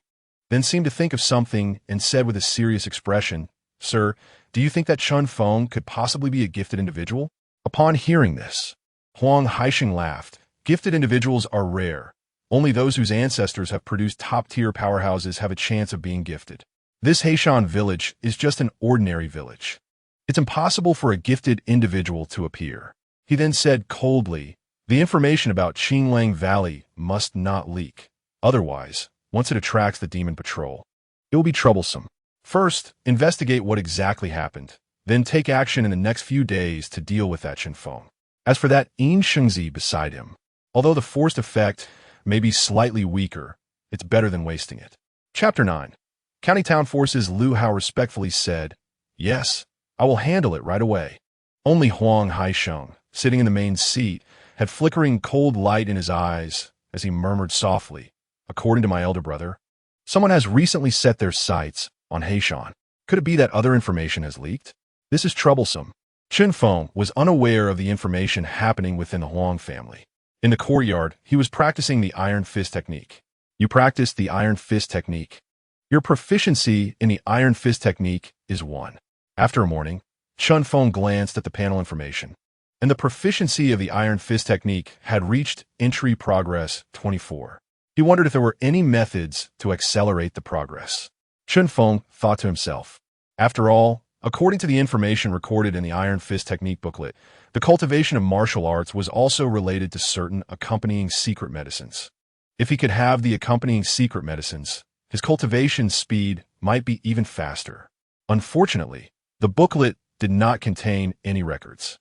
S1: then seemed to think of something and said with a serious expression, "Sir, do you think that Chen Feng could possibly be a gifted individual?" Upon hearing this, Huang Haixing laughed. "Gifted individuals are rare. Only those whose ancestors have produced top-tier powerhouses have a chance of being gifted. This Heishan village is just an ordinary village. It's impossible for a gifted individual to appear." He then said coldly, "The information about Qinglang Valley must not leak. Otherwise, once it attracts the demon patrol, it will be troublesome. First, investigate what exactly happened, then take action in the next few days to deal with that Chen Feng. As for that Yin Shengzi beside him, although the forced effect may be slightly weaker, it's better than wasting it." Chapter 9. County Town Forces. Lu Hao respectfully said, "Yes, I will handle it right away." Only Huang Haixing, sitting in the main seat, had flickering cold light in his eyes as he murmured softly, "According to my elder brother, someone has recently set their sights on Heishan. Could it be that other information has leaked? This is troublesome." Chen Feng was unaware of the information happening within the Huang family. In the courtyard, he was practicing the Iron Fist technique. "You practiced the Iron Fist technique. Your proficiency in the Iron Fist technique is 1. After a morning, Chen Feng glanced at the panel information, and the proficiency of the Iron Fist technique had reached entry progress 24. He wondered if there were any methods to accelerate the progress. Chen Feng thought to himself, after all, according to the information recorded in the Iron Fist technique booklet, the cultivation of martial arts was also related to certain accompanying secret medicines. If he could have the accompanying secret medicines, his cultivation speed might be even faster. Unfortunately, the booklet did not contain any records.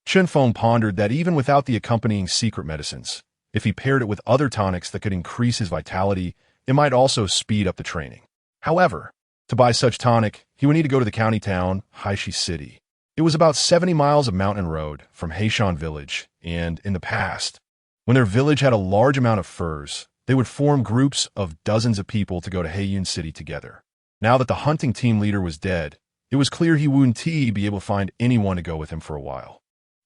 S1: Chen Feng pondered that even without the accompanying secret medicines, if he paired it with other tonics that could increase his vitality, it might also speed up the training. However, to buy such tonic, he would need to go to the county town, Haishi City. It was about 70 miles of mountain road from Heishan Village, and in the past, when their village had a large amount of furs, they would form groups of dozens of people to go to Heiyun City together. Now that the hunting team leader was dead, it was clear he wouldn't be able to find anyone to go with him for a while.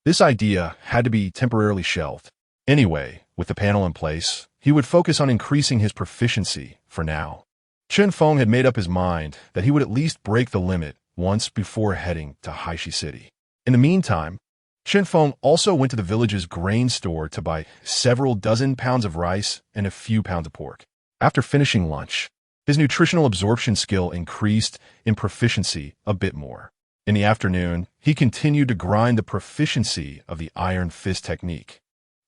S1: This idea had to be temporarily shelved. Anyway, with the panel in place, he would focus on increasing his proficiency for now. Chen Feng had made up his mind that he would at least break the limit once before heading to Haishi City. In the meantime, Chen Feng also went to the village's grain store to buy several dozen pounds of rice and a few pounds of pork. After finishing lunch, his nutritional absorption skill increased in proficiency a bit more. In the afternoon, he continued to grind the proficiency of the Iron Fist technique,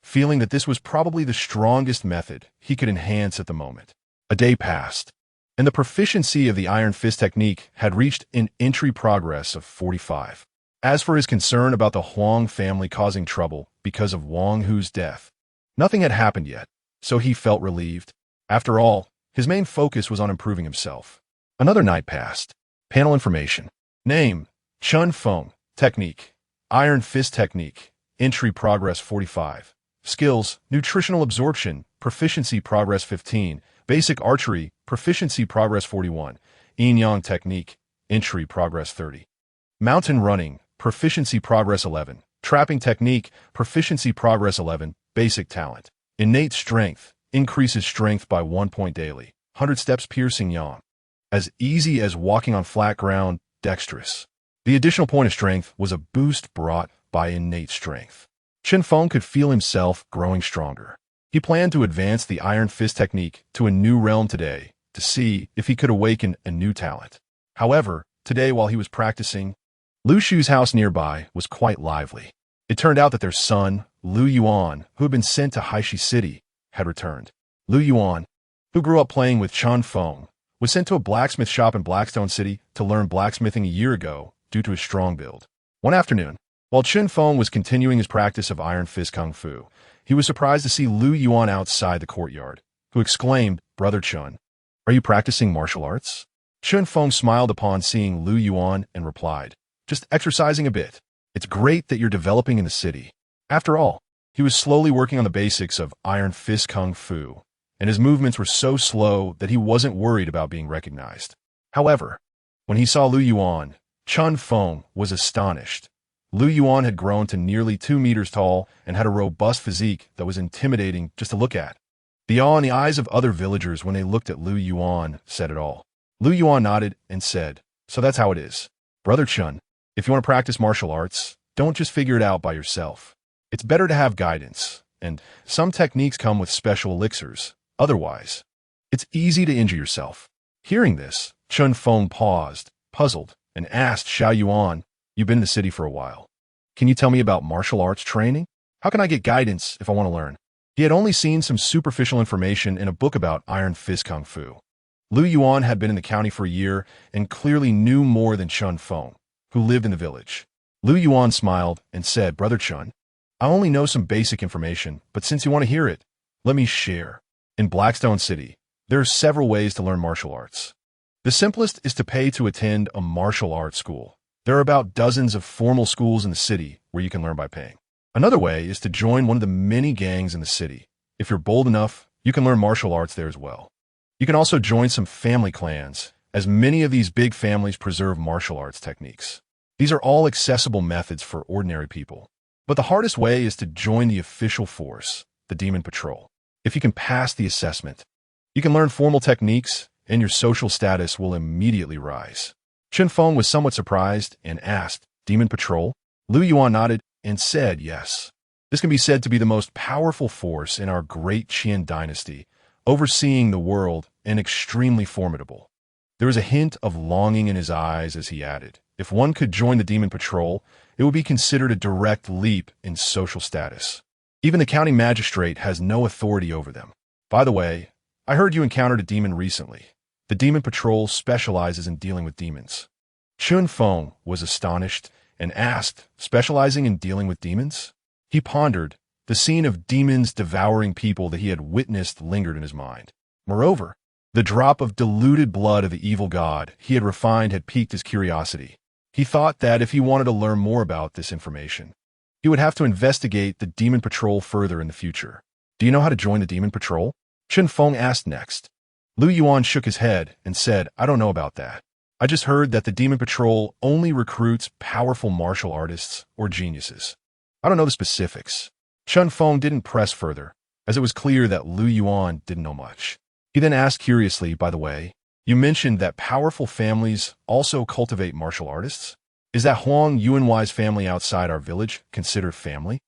S1: feeling that this was probably the strongest method he could enhance at the moment. A day passed, and the proficiency of the Iron Fist technique had reached an entry progress of 45. As for his concern about the Huang family causing trouble because of Wang Hu's death, nothing had happened yet, so he felt relieved. After all, his main focus was on improving himself. Another night passed. Panel information. Name, Chen Feng. Technique, Iron Fist technique. Entry progress 45. Skills, nutritional absorption. Proficiency progress 15. Basic archery. Proficiency progress 41. Yin Yang technique. Entry progress 30. Mountain running. Proficiency progress 11. Trapping technique. Proficiency progress 11. Basic talent. Innate strength. Increases strength by 1 point daily. 100 steps piercing yang. As easy as walking on flat ground. Dexterous. The additional point of strength was a boost brought by innate strength. Chen Feng could feel himself growing stronger. He planned to advance the Iron Fist technique to a new realm today to see if he could awaken a new talent. However, Today, while he was practicing, Lu Shu's house nearby was quite lively. It turned out that their son, Lu Yuan, who had been sent to Haishi City, had returned. Lu Yuan, who grew up playing with Chen Feng, was sent to a blacksmith shop in Blackstone City to learn blacksmithing a year ago due to his strong build. One afternoon, while Chen Feng was continuing his practice of Iron Fist Kung Fu, he was surprised to see Lu Yuan outside the courtyard, who exclaimed, "Brother Chen, are you practicing martial arts?" Chen Feng smiled upon seeing Lu Yuan and replied, "Just exercising a bit. It's great that you're developing in the city." After all, he was slowly working on the basics of Iron Fist Kung Fu, and his movements were so slow that he wasn't worried about being recognized. However, when he saw Lu Yuan, Chen Feng was astonished. Lu Yuan had grown to nearly 2 meters tall and had a robust physique that was intimidating just to look at. The awe in the eyes of other villagers when they looked at Lu Yuan said it all. Lu Yuan nodded and said, "So that's how it is. Brother Chen, if you want to practice martial arts, don't just figure it out by yourself. It's better to have guidance, and some techniques come with special elixirs. Otherwise, it's easy to injure yourself." Hearing this, Chen Feng paused, puzzled, and asked Xiao Yuan, "You've been in the city for a while. Can you tell me about martial arts training? How can I get guidance if I want to learn?" He had only seen some superficial information in a book about Iron Fist Kung Fu. Lu Yuan had been in the county for a year and clearly knew more than Chen Feng, who lived in the village. Lu Yuan smiled and said, "Brother Chen, I only know some basic information, but since you want to hear it, let me share. In Blackstone City, there are several ways to learn martial arts. The simplest is to pay to attend a martial arts school. There are about dozens of formal schools in the city where you can learn by paying. Another way is to join one of the many gangs in the city. If you're bold enough, you can learn martial arts there as well. You can also join some family clans, as many of these big families preserve martial arts techniques. These are all accessible methods for ordinary people. But the hardest way is to join the official force, the Demon Patrol. If you can pass the assessment, you can learn formal techniques, and your social status will immediately rise." Chen Feng was somewhat surprised and asked, "Demon Patrol?" Lu Yuan nodded and said, "Yes. This can be said to be the most powerful force in our great Qian dynasty, overseeing the world and extremely formidable." There was a hint of longing in his eyes as he added, "If one could join the Demon Patrol, it would be considered a direct leap in social status. Even the county magistrate has no authority over them. By the way, I heard you encountered a demon recently. The Demon Patrol specializes in dealing with demons." Chen Feng was astonished and asked, "Specializing in dealing with demons?" He pondered. The scene of demons devouring people that he had witnessed lingered in his mind. Moreover, the drop of diluted blood of the evil god he had refined had piqued his curiosity. He thought that if he wanted to learn more about this information, he would have to investigate the Demon Patrol further in the future. "Do you know how to join the Demon Patrol?" Chen Feng asked next. Lu Yuan shook his head and said, "I don't know about that. I just heard that the Demon Patrol only recruits powerful martial artists or geniuses. I don't know the specifics." Chen Feng didn't press further, as it was clear that Lu Yuan didn't know much. He then asked curiously, "By the way, you mentioned that powerful families also cultivate martial artists? Is that Huang Yuanwai's family outside our village considered family?"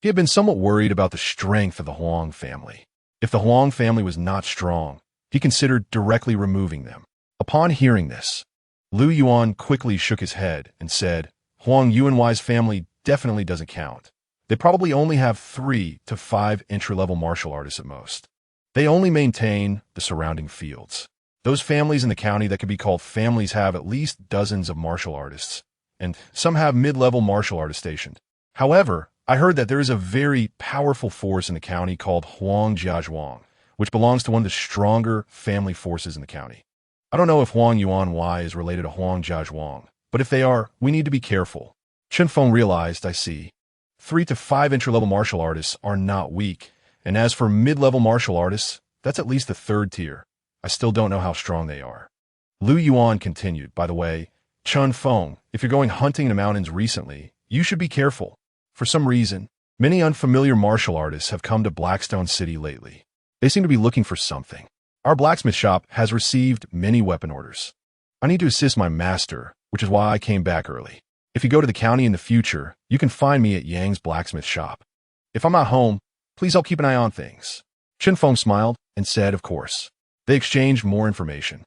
S1: He had been somewhat worried about the strength of the Huang family. If the Huang family was not strong, he considered directly removing them. Upon hearing this, Lu Yuan quickly shook his head and said, "Huang Yuanwai's family definitely doesn't count. They probably only have 3 to 5 entry-level martial artists at most. They only maintain the surrounding fields. Those families in the county that could be called families have at least dozens of martial artists, and some have mid-level martial artists stationed. However, I heard that there is a very powerful force in the county called Huang Jiazhuang, which belongs to one of the stronger family forces in the county. I don't know if Huang Yuanwai is related to Huang Jiazhuang, but if they are, we need to be careful." Chen Feng realized, "I see. 3 to 5 entry-level martial artists are not weak, and as for mid-level martial artists, that's at least the 3rd tier. I still don't know how strong they are." Lu Yuan continued, "By the way, Chen Feng, if you're going hunting in the mountains recently, you should be careful. For some reason, many unfamiliar martial artists have come to Blackstone City lately. They seem to be looking for something. Our blacksmith shop has received many weapon orders. I need to assist my master, which is why I came back early. If you go to the county in the future, you can find me at Yang's blacksmith shop. If I'm not home, please help keep an eye on things." Chen Feng smiled and said, "Of course." They exchanged more information.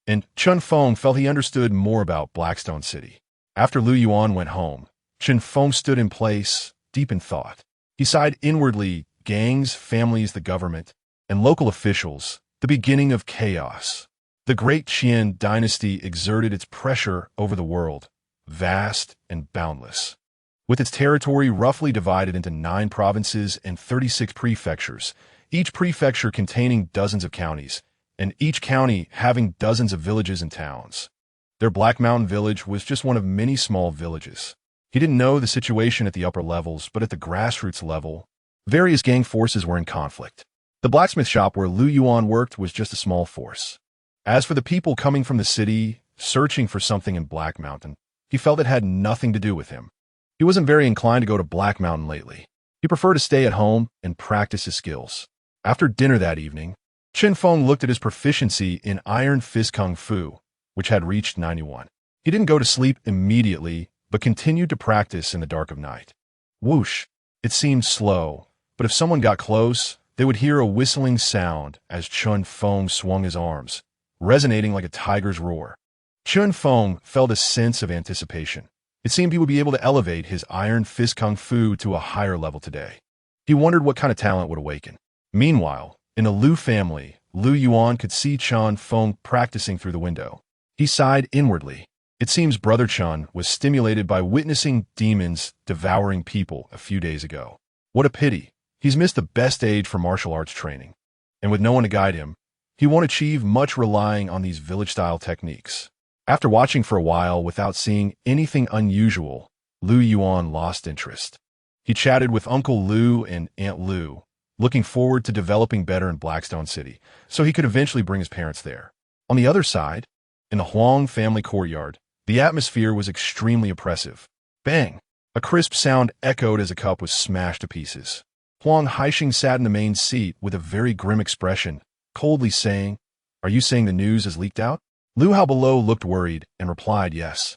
S1: and Chen Feng felt he understood more about Blackstone City. After Lu Yuan went home, Chen Feng stood in place, deep in thought. He sighed inwardly, gangs, families, the government, and local officials, the beginning of chaos. The great Qian dynasty exerted its pressure over the world, vast and boundless. With its territory roughly divided into 9 provinces and 36 prefectures, each prefecture containing dozens of counties, and each county having dozens of villages and towns. Their Black Mountain village was just one of many small villages. He didn't know the situation at the upper levels, but at the grassroots level, various gang forces were in conflict. The blacksmith shop where Lu Yuan worked was just a small force. As for the people coming from the city, searching for something in Black Mountain, he felt it had nothing to do with him. He wasn't very inclined to go to Black Mountain lately. He preferred to stay at home and practice his skills. After dinner that evening, Chen Feng looked at his proficiency in Iron Fist Kung Fu, which had reached 91. He didn't go to sleep immediately, but continued to practice in the dark of night. Whoosh! It seemed slow, but if someone got close, they would hear a whistling sound as Chen Feng swung his arms, resonating like a tiger's roar. Chen Feng felt a sense of anticipation. It seemed he would be able to elevate his Iron Fist Kung Fu to a higher level today. He wondered what kind of talent would awaken. Meanwhile, in the Lu family, Lu Yuan could see Chen Feng practicing through the window. He sighed inwardly. It seems Brother Chen was stimulated by witnessing demons devouring people a few days ago. What a pity. He's missed the best age for martial arts training. And with no one to guide him, he won't achieve much relying on these village-style techniques. After watching for a while without seeing anything unusual, Lu Yuan lost interest. He chatted with Uncle Lu and Aunt Lu, looking forward to developing better in Blackstone City, so he could eventually bring his parents there. On the other side, in the Huang family courtyard, the atmosphere was extremely oppressive. Bang! A crisp sound echoed as a cup was smashed to pieces. Huang Haixing sat in the main seat with a very grim expression, coldly saying, "Are you saying the news has leaked out?" Lu Hao below looked worried and replied, "Yes.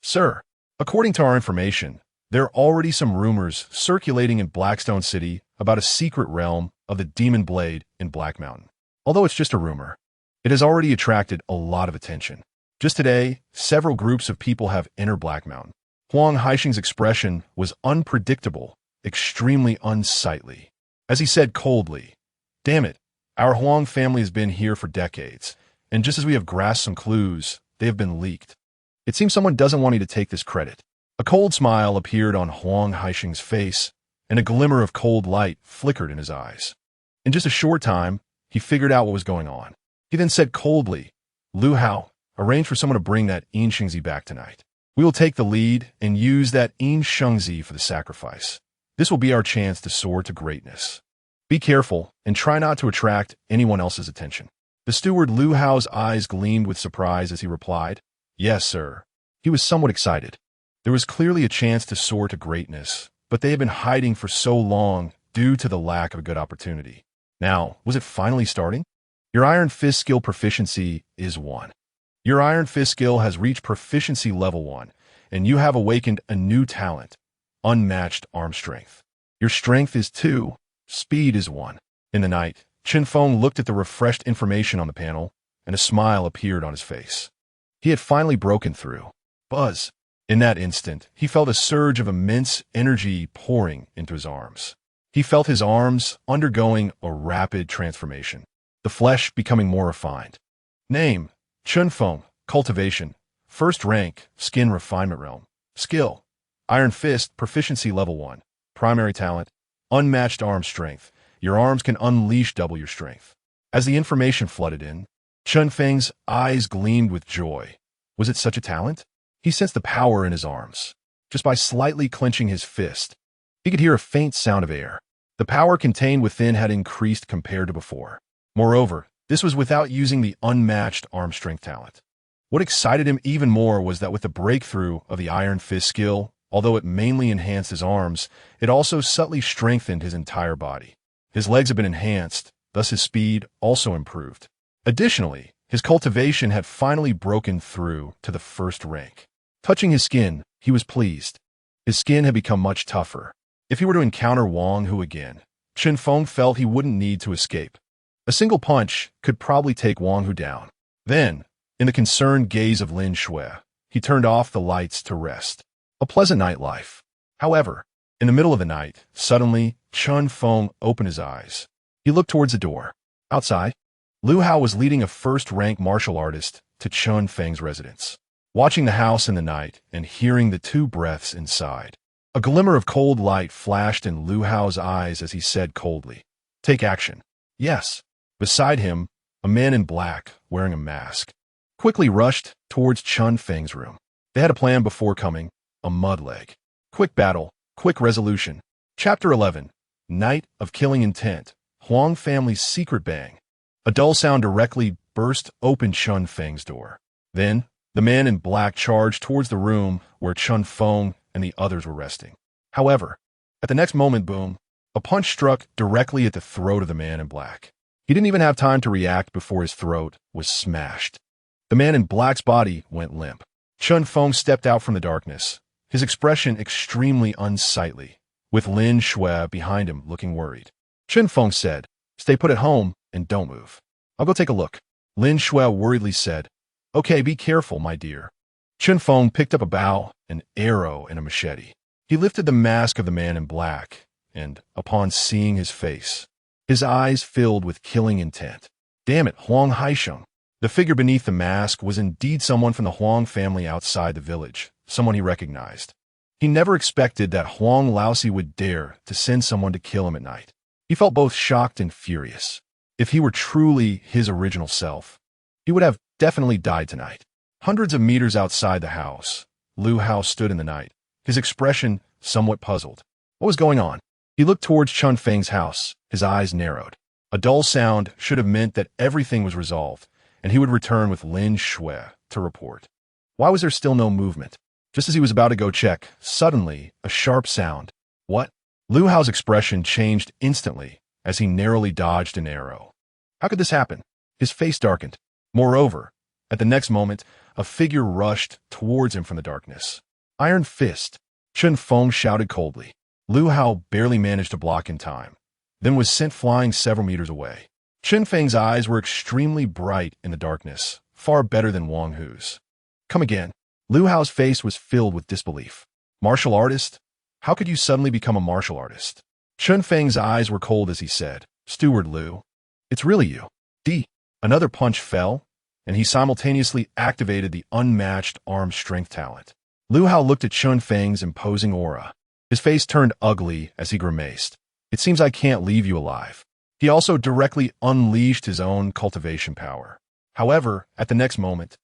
S1: Sir, according to our information, there are already some rumors circulating in Blackstone City about a secret realm of the Demon Blade in Black Mountain. Although it's just a rumor, it has already attracted a lot of attention. Just today, several groups of people have entered Black Mountain." Huang Haixing's expression was unpredictable, extremely unsightly. As he said coldly, "Damn it, our Huang family has been here for decades, and just as we have grasped some clues, they have been leaked. It seems someone doesn't want me to take this credit." A cold smile appeared on Huang Haixing's face, and a glimmer of cold light flickered in his eyes. In just a short time, he figured out what was going on. He then said coldly, "Lu Hao, arrange for someone to bring that Yin Shengzi back tonight. We will take the lead and use that Yin Shengzi for the sacrifice. This will be our chance to soar to greatness. Be careful and try not to attract anyone else's attention." The steward Lu Hao's eyes gleamed with surprise as he replied, "Yes, sir." He was somewhat excited. There was clearly a chance to soar to greatness, but they had been hiding for so long due to the lack of a good opportunity. Now, was it finally starting? Your Iron Fist skill proficiency is 1. Your Iron Fist skill has reached proficiency level 1, and you have awakened a new talent, unmatched arm strength. Your strength is 2, speed is 1. In the night, Chen Feng looked at the refreshed information on the panel, and a smile appeared on his face. He had finally broken through. Buzz! In that instant, he felt a surge of immense energy pouring into his arms. He felt his arms undergoing a rapid transformation, the flesh becoming more refined. Name: Chen Feng, cultivation, first rank, skin refinement realm. Skill: Iron Fist, proficiency level 1. Primary talent: unmatched arm strength. Your arms can unleash double your strength. As the information flooded in, Chen Feng's eyes gleamed with joy. Was it such a talent? He sensed the power in his arms. Just by slightly clenching his fist, he could hear a faint sound of air. The power contained within had increased compared to before. Moreover, this was without using the unmatched arm strength talent. What excited him even more was that with the breakthrough of the Iron Fist skill, although it mainly enhanced his arms, it also subtly strengthened his entire body. His legs had been enhanced, thus his speed also improved. Additionally, his cultivation had finally broken through to the first rank. Touching his skin, he was pleased. His skin had become much tougher. If he were to encounter Wang Hu again, Chen Feng felt he wouldn't need to escape. A single punch could probably take Wang Hu down. Then, In the concerned gaze of Lin Shui, he turned off the lights to rest. A pleasant night life. However, in the middle of the night, suddenly, Chen Feng opened his eyes. He looked towards the door. Outside, Lu Hao was leading a first-rank martial artist to Chen Feng's residence. Watching the house in the night and hearing the two breaths inside, a glimmer of cold light flashed in Lu Hao's eyes as he said coldly, "Take action." Yes. Beside him, a man in black, wearing a mask, quickly rushed towards Chen Feng's room. They had a plan before coming, a mudleg. Quick battle, quick resolution. Chapter 11. Night of Killing Intent. Huang family's secret bang. A dull sound directly burst open Chen Feng's door. Then, the man in black charged towards the room where Chen Feng and the others were resting. However, at the next moment, boom, a punch struck directly at the throat of the man in black. He didn't even have time to react before his throat was smashed. The man in black's body went limp. Chen Feng stepped out from the darkness, his expression extremely unsightly, with Lin Shui behind him looking worried. Chen Feng said, "Stay put at home and don't move. I'll go take a look." Lin Shui worriedly said, "Okay, be careful, my dear." Chen Feng picked up a bow, an arrow, and a machete. He lifted the mask of the man in black, and, upon seeing his face, his eyes filled with killing intent. Damn it, Huang Haisheng. The figure beneath the mask was indeed someone from the Huang family outside the village, someone he recognized. He never expected that Huang Laosi would dare to send someone to kill him at night. He felt both shocked and furious. If he were truly his original self, he would have definitely died tonight. Hundreds of meters outside the house, Lu Hao stood in the night, his expression somewhat puzzled. What was going on? He looked towards Chen Feng's house, his eyes narrowed. A dull sound should have meant that everything was resolved, and he would return with Lin Shui to report. Why was there still no movement? Just as he was about to go check, suddenly, a sharp sound. What? Lu Hao's expression changed instantly as he narrowly dodged an arrow. How could this happen? His face darkened. Moreover, at the next moment, a figure rushed towards him from the darkness. Iron Fist. Chen Feng shouted coldly. Lu Hao barely managed to block in time, then was sent flying several meters away. Chen Feng's eyes were extremely bright in the darkness, far better than Wang Hu's. Come again. Lu Hao's face was filled with disbelief. Martial artist? How could you suddenly become a martial artist? Chen Feng's eyes were cold as he said, "Steward Lu, it's really you." D. Another punch fell, and he simultaneously activated the unmatched arm strength talent. Lu Hao looked at Chen Feng's imposing aura. His face turned ugly as he grimaced. "It seems I can't leave you alive." He also directly unleashed his own cultivation power. However, at the next moment,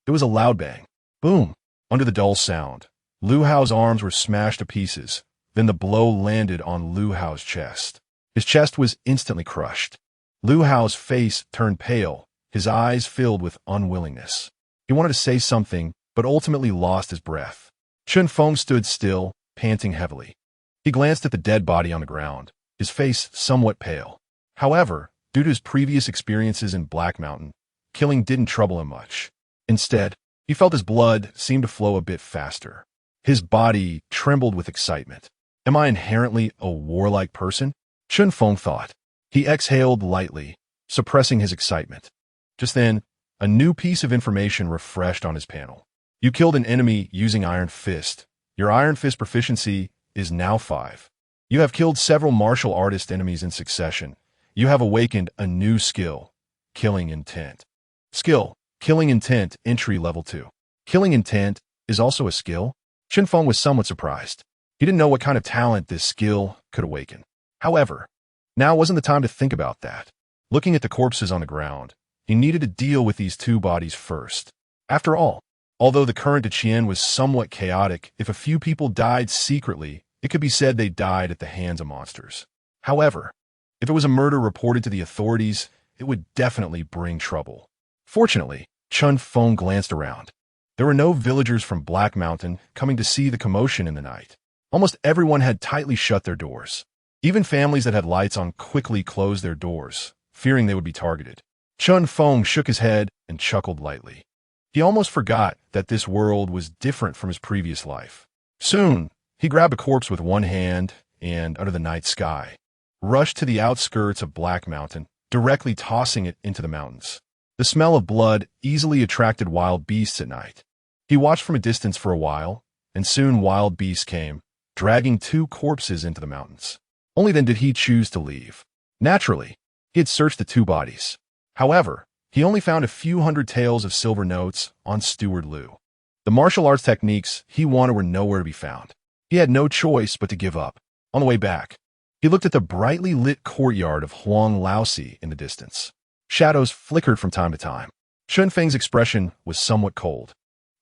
S1: it was a loud bang. Boom! Under the dull sound, Lu Hao's arms were smashed to pieces. Then the blow landed on Lu Hao's chest. His chest was instantly crushed. Lu Hao's face turned pale, his eyes filled with unwillingness. He wanted to say something, but ultimately lost his breath. Chen Feng stood still, panting heavily. He glanced at the dead body on the ground, his face somewhat pale. However, due to his previous experiences in Black Mountain, killing didn't trouble him much. Instead, he felt his blood seemed to flow a bit faster. His body trembled with excitement. Am I inherently a warlike person? Chen Feng thought. He exhaled lightly, suppressing his excitement. Just then, a new piece of information refreshed on his panel. You killed an enemy using Iron Fist. Your Iron Fist proficiency is now 5. You have killed several martial artist enemies in succession. You have awakened a new skill, Killing Intent. Skill, Killing Intent, entry level 2. Killing Intent is also a skill? Chen Feng was somewhat surprised. He didn't know what kind of talent this skill could awaken. However, now wasn't the time to think about that. Looking at the corpses on the ground, he needed to deal with these two bodies first. After all, although the current of Qian was somewhat chaotic, if a few people died secretly, it could be said they died at the hands of monsters. However, if it was a murder reported to the authorities, it would definitely bring trouble. Fortunately, Chen Feng glanced around. There were no villagers from Black Mountain coming to see the commotion in the night. Almost everyone had tightly shut their doors. Even families that had lights on quickly closed their doors, fearing they would be targeted. Chen Feng shook his head and chuckled lightly. He almost forgot that this world was different from his previous life. Soon, he grabbed a corpse with one hand and, under the night sky, rushed to the outskirts of Black Mountain, directly tossing it into the mountains. The smell of blood easily attracted wild beasts at night. He watched from a distance for a while, and soon wild beasts came, dragging 2 corpses into the mountains. Only then did he choose to leave. Naturally, he had searched the 2 bodies. However, he only found a few hundred taels of silver notes on Steward Liu. The martial arts techniques he wanted were nowhere to be found. He had no choice but to give up. On the way back, he looked at the brightly lit courtyard of Huang Laosi in the distance. Shadows flickered from time to time. Chen Feng's expression was somewhat cold,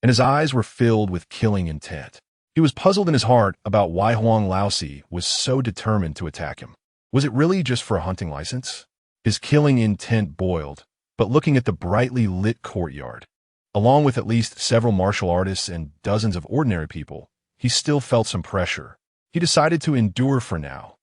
S1: and his eyes were filled with killing intent. He was puzzled in his heart about why Huang Laosi was so determined to attack him. Was it really just for a hunting license? His killing intent boiled, but looking at the brightly lit courtyard, along with at least several martial artists and dozens of ordinary people, he still felt some pressure. He decided to endure for now.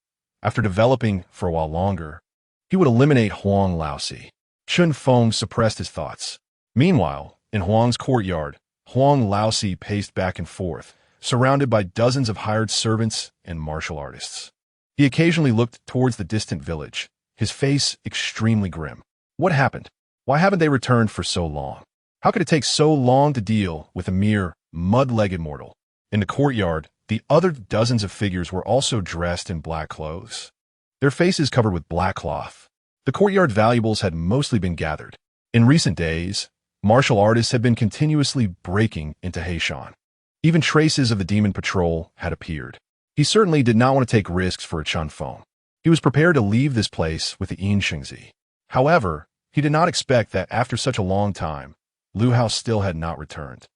S1: After developing for a while longer, he would eliminate Huang Laosi. Chen Feng suppressed his thoughts. Meanwhile, in Huang's courtyard, Huang Laosi paced back and forth, surrounded by dozens of hired servants and martial artists. He occasionally looked towards the distant village, his face extremely grim. What happened? Why haven't they returned for so long? How could it take so long to deal with a mere mud-legged mortal? In the courtyard, the other dozens of figures were also dressed in black clothes, their faces covered with black cloth. The courtyard valuables had mostly been gathered. In recent days, martial artists had been continuously breaking into Heishan. Even traces of the demon patrol had appeared. He certainly did not want to take risks for a Chen Feng. He was prepared to leave this place with the Yin Xingzi. However, he did not expect that after such a long time, Lu Hao still had not returned.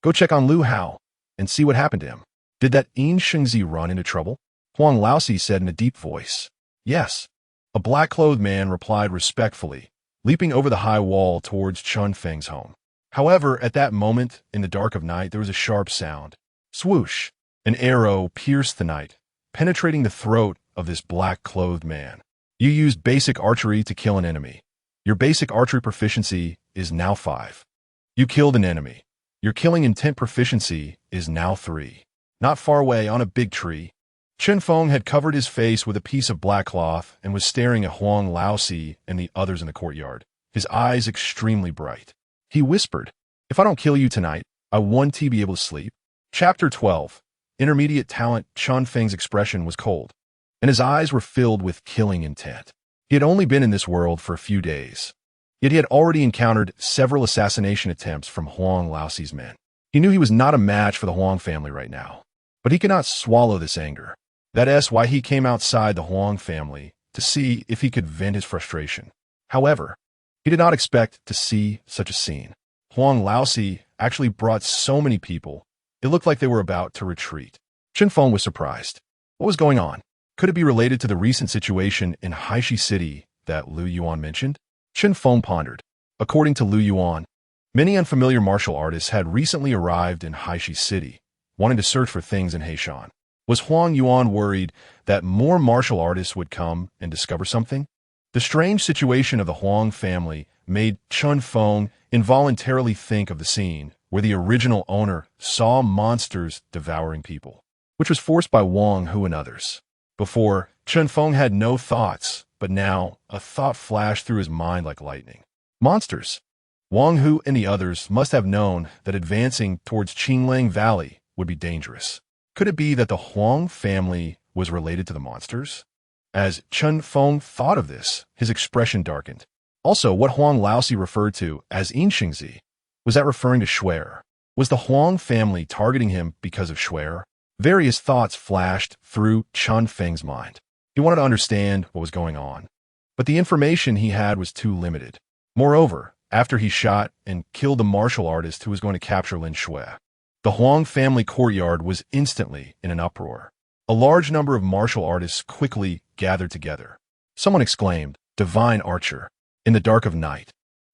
S1: Go check on Lu Hao and see what happened to him. Did that Yin Xingzi run into trouble? Huang Laosi said in a deep voice. Yes. A black-clothed man replied respectfully, leaping over the high wall towards Chen Feng's home. However, at that moment, in the dark of night, there was a sharp sound. Swoosh! An arrow pierced the night, penetrating the throat of this black-clothed man. You used basic archery to kill an enemy. Your basic archery proficiency is now 5. You killed an enemy. Your killing intent proficiency is now 3. Not far away, on a big tree, Chen Feng had covered his face with a piece of black cloth and was staring at Huang Laosi and the others in the courtyard, his eyes extremely bright. He whispered, "If I don't kill you tonight, I won't be able to sleep." Chapter 12. Intermediate talent. Chen Feng's expression was cold, and his eyes were filled with killing intent. He had only been in this world for a few days, yet he had already encountered several assassination attempts from Huang Laosi's men. He knew he was not a match for the Huang family right now, but he could not swallow this anger. That's why he came outside the Huang family to see if he could vent his frustration. However, he did not expect to see such a scene. Huang Laosi actually brought so many people, it looked like they were about to retreat. Chen Feng was surprised. What was going on? Could it be related to the recent situation in Haishi City that Lu Yuan mentioned? Chen Feng pondered. According to Lu Yuan, many unfamiliar martial artists had recently arrived in Haishi City, wanting to search for things in Heishan. Was Huang Yuan worried that more martial artists would come and discover something? The strange situation of the Huang family made Chen Feng involuntarily think of the scene where the original owner saw monsters devouring people, which was forced by Wang Hu and others. Before, Chen Feng had no thoughts, but now a thought flashed through his mind like lightning. Monsters. Wang Hu and the others must have known that advancing towards Qinglang Valley would be dangerous. Could it be that the Huang family was related to the monsters? As Chen Feng thought of this, his expression darkened. Also, what Huang Laosi referred to as Yin Xingzi, was that referring to Shuer? Was the Huang family targeting him because of Shuer? Various thoughts flashed through Chen Feng's mind. He wanted to understand what was going on, but the information he had was too limited. Moreover, after he shot and killed the martial artist who was going to capture Lin Shui, the Huang family courtyard was instantly in an uproar. A large number of martial artists quickly gathered together. Someone exclaimed, "Divine archer!" in the dark of night.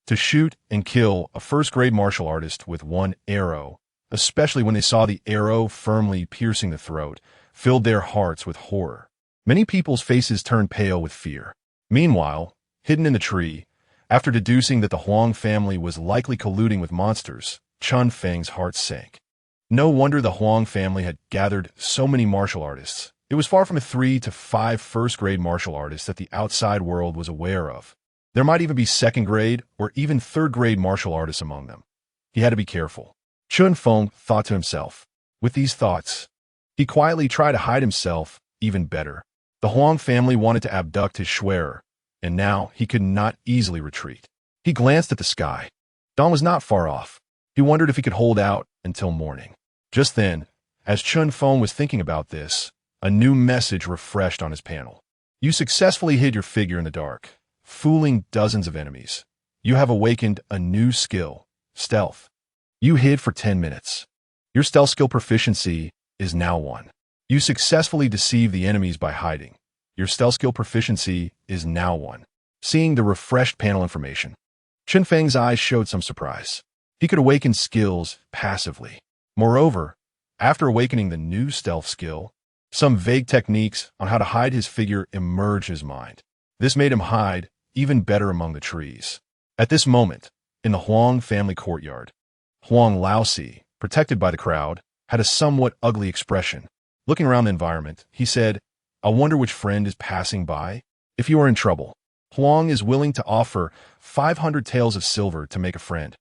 S1: To shoot and kill a first-grade martial artist with one arrow, especially when they saw the arrow firmly piercing the throat, filled their hearts with horror. Many people's faces turned pale with fear. Meanwhile, hidden in the tree, after deducing that the Huang family was likely colluding with monsters, Chen Feng's heart sank. No wonder the Huang family had gathered so many martial artists. It was far from the 3 to 5 first-grade martial artists that the outside world was aware of. There might even be second grade or even third grade martial artists among them. He had to be careful. Chen Feng thought to himself. With these thoughts, he quietly tried to hide himself even better. The Huang family wanted to abduct his Schwerer, and now he could not easily retreat. He glanced at the sky. Dawn was not far off. He wondered if he could hold out until morning. Just then, as Chen Feng was thinking about this, a new message refreshed on his panel. You successfully hid your figure in the dark, fooling dozens of enemies. You have awakened a new skill, stealth. You hid for 10 minutes. Your stealth skill proficiency is now 1. You successfully deceived the enemies by hiding. Your stealth skill proficiency is now 1. Seeing the refreshed panel information, Chen Feng's eyes showed some surprise. He could awaken skills passively. Moreover, after awakening the new stealth skill, some vague techniques on how to hide his figure emerged in his mind. This made him hide even better among the trees. At this moment, in the Huang family courtyard, Huang Laosi, protected by the crowd, had a somewhat ugly expression. Looking around the environment, he said, I wonder which friend is passing by. If you are in trouble, Huang is willing to offer 500 taels of silver to make a friend.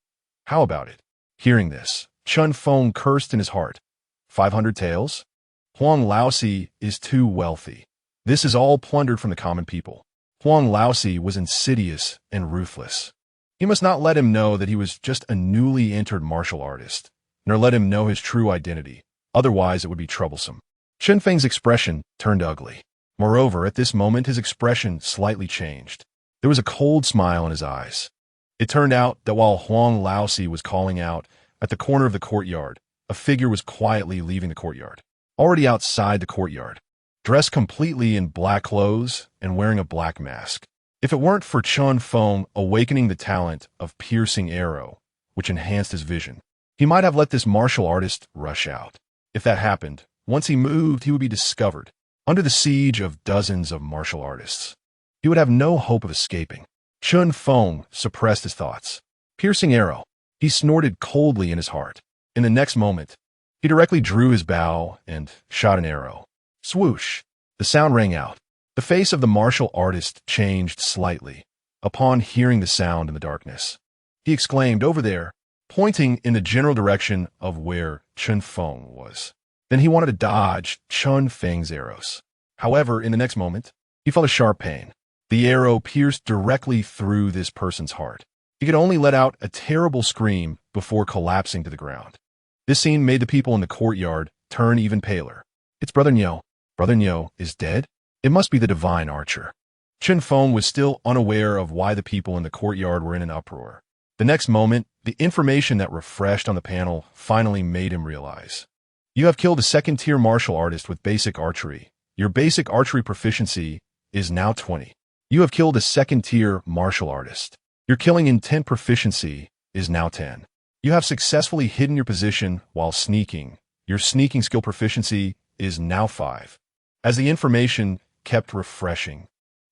S1: How about it? Hearing this, Chen Feng cursed in his heart. 500 taels? Huang Laosi is too wealthy. This is all plundered from the common people. Huang Laosi was insidious and ruthless. He must not let him know that he was just a newly entered martial artist, nor let him know his true identity. Otherwise, it would be troublesome. Chen Feng's expression turned ugly. Moreover, at this moment, his expression slightly changed. There was a cold smile in his eyes. It turned out that while Huang Laosi was calling out, at the corner of the courtyard, a figure was quietly leaving the courtyard. Already outside the courtyard, dressed completely in black clothes and wearing a black mask. If it weren't for Chen Feng awakening the talent of piercing arrow, which enhanced his vision, he might have let this martial artist rush out. If that happened, once he moved, he would be discovered, under the siege of dozens of martial artists. He would have no hope of escaping. Chen Feng suppressed his thoughts. Piercing arrow. He snorted coldly in his heart. In the next moment, he directly drew his bow and shot an arrow. Swoosh! The sound rang out. The face of the martial artist changed slightly upon hearing the sound in the darkness. He exclaimed, over there, pointing in the general direction of where Chen Feng was. Then he wanted to dodge Chen Feng's arrows. However, in the next moment, he felt a sharp pain. The arrow pierced directly through this person's heart. He could only let out a terrible scream before collapsing to the ground. This scene made the people in the courtyard turn even paler. It's Brother Niu. Brother Niu is dead? It must be the divine archer. Chen Feng was still unaware of why the people in the courtyard were in an uproar. The next moment, the information that refreshed on the panel finally made him realize. You have killed a second-tier martial artist with basic archery. Your basic archery proficiency is now 20. You have killed a second-tier martial artist. Your killing intent proficiency is now 10. You have successfully hidden your position while sneaking. Your sneaking skill proficiency is now 5. As the information kept refreshing,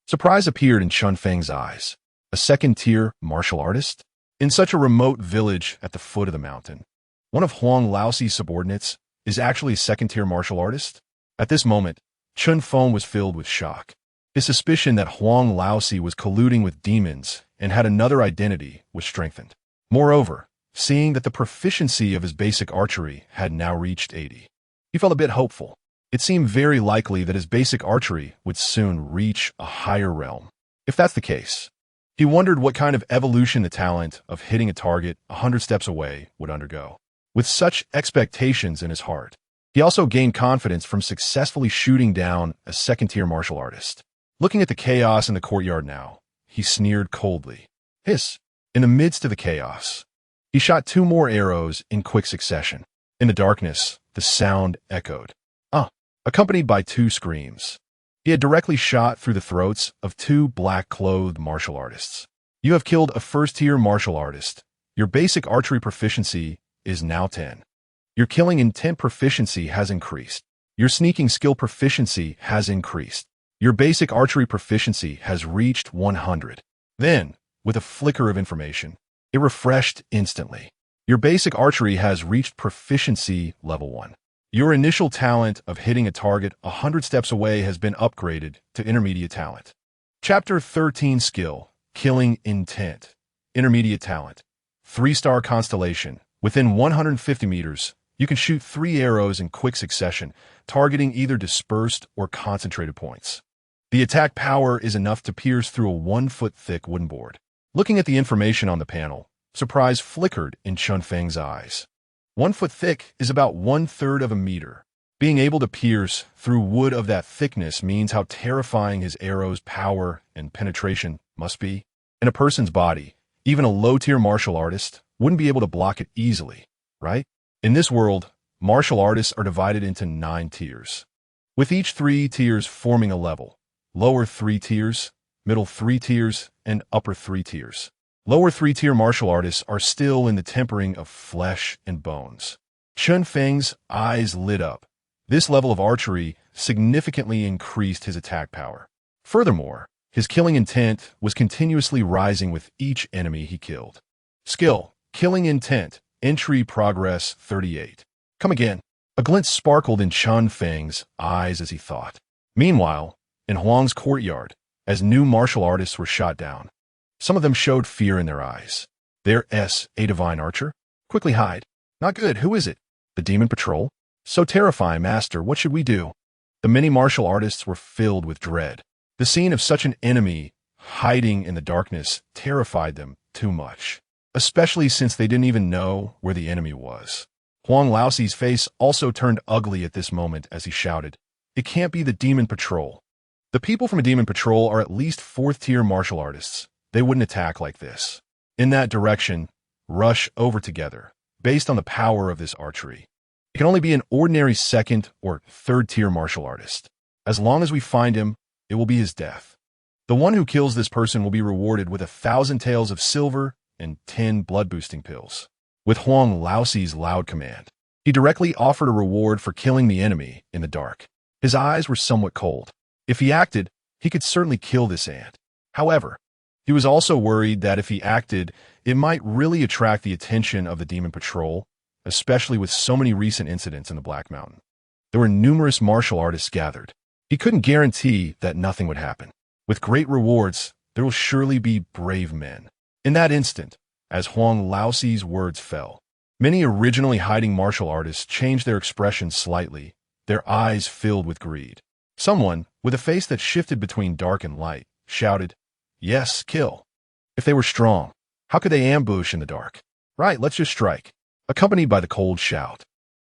S1: surprise appeared in Chen Feng's eyes. A second-tier martial artist? In such a remote village at the foot of the mountain. One of Huang Laosi's subordinates is actually a second-tier martial artist? At this moment, Chen Feng was filled with shock. His suspicion that Huang Laosi was colluding with demons and had another identity was strengthened. Moreover, seeing that the proficiency of his basic archery had now reached 80, he felt a bit hopeful. It seemed very likely that his basic archery would soon reach a higher realm. If that's the case, he wondered what kind of evolution the talent of hitting a target 100 steps away would undergo. With such expectations in his heart, he also gained confidence from successfully shooting down a second-tier martial artist. Looking at the chaos in the courtyard now, he sneered coldly. Hiss! In the midst of the chaos, he shot 2 more arrows in quick succession. In the darkness, the sound echoed. Accompanied by 2 screams. He had directly shot through the throats of 2 black-clothed martial artists. You have killed a first-tier martial artist. Your basic archery proficiency is now 10. Your killing intent proficiency has increased. Your sneaking skill proficiency has increased. Your basic archery proficiency has reached 100. Then, with a flicker of information, it refreshed instantly. Your basic archery has reached proficiency level 1. Your initial talent of hitting a target 100 steps away has been upgraded to intermediate talent. Chapter 13 Skill, killing intent. Intermediate talent. 3-star constellation. Within 150 meters, you can shoot 3 arrows in quick succession, targeting either dispersed or concentrated points. The attack power is enough to pierce through a 1-foot-thick wooden board. Looking at the information on the panel, surprise flickered in Chen Feng's eyes. 1 foot thick is about 1/3 of a meter. Being able to pierce through wood of that thickness means how terrifying his arrow's power and penetration must be. In a person's body, even a low-tier martial artist wouldn't be able to block it easily, right? In this world, martial artists are divided into 9 tiers, with each 3 tiers forming a level: lower 3 tiers, middle 3 tiers, and upper 3 tiers. Lower 3-tier martial artists are still in the tempering of flesh and bones. Chen Feng's eyes lit up. This level of archery significantly increased his attack power. Furthermore, his killing intent was continuously rising with each enemy he killed. Skill: killing intent, entry progress 38. Come again. A glint sparkled in Chen Feng's eyes as he thought. Meanwhile, in Huang's courtyard, as new martial artists were shot down, some of them showed fear in their eyes. There's a divine archer? Quickly hide. Not good. Who is it? The demon patrol? So terrifying, master. What should we do? The many martial artists were filled with dread. The scene of such an enemy hiding in the darkness terrified them too much, especially since they didn't even know where the enemy was. Huang Laoxi's face also turned ugly at this moment as he shouted, "It can't be the demon patrol. The people from a demon patrol are at least 4th-tier martial artists. They wouldn't attack like this. In that direction, rush over together, based on the power of this archery. It can only be an ordinary 2nd or 3rd-tier martial artist. As long as we find him, it will be his death. The one who kills this person will be rewarded with 1,000 taels of silver and 10 blood-boosting pills." With Huang Laoxi's loud command, he directly offered a reward for killing the enemy in the dark. His eyes were somewhat cold. If he acted, he could certainly kill this ant. However, he was also worried that if he acted, it might really attract the attention of the demon patrol, especially with so many recent incidents in the Black Mountain. There were numerous martial artists gathered. He couldn't guarantee that nothing would happen. With great rewards, there will surely be brave men. In that instant, as Huang Laoxi's words fell, many originally hiding martial artists changed their expression slightly, their eyes filled with greed. Someone, with a face that shifted between dark and light, shouted, "Yes, kill." If they were strong, how could they ambush in the dark? Right, let's just strike. Accompanied by the cold shout.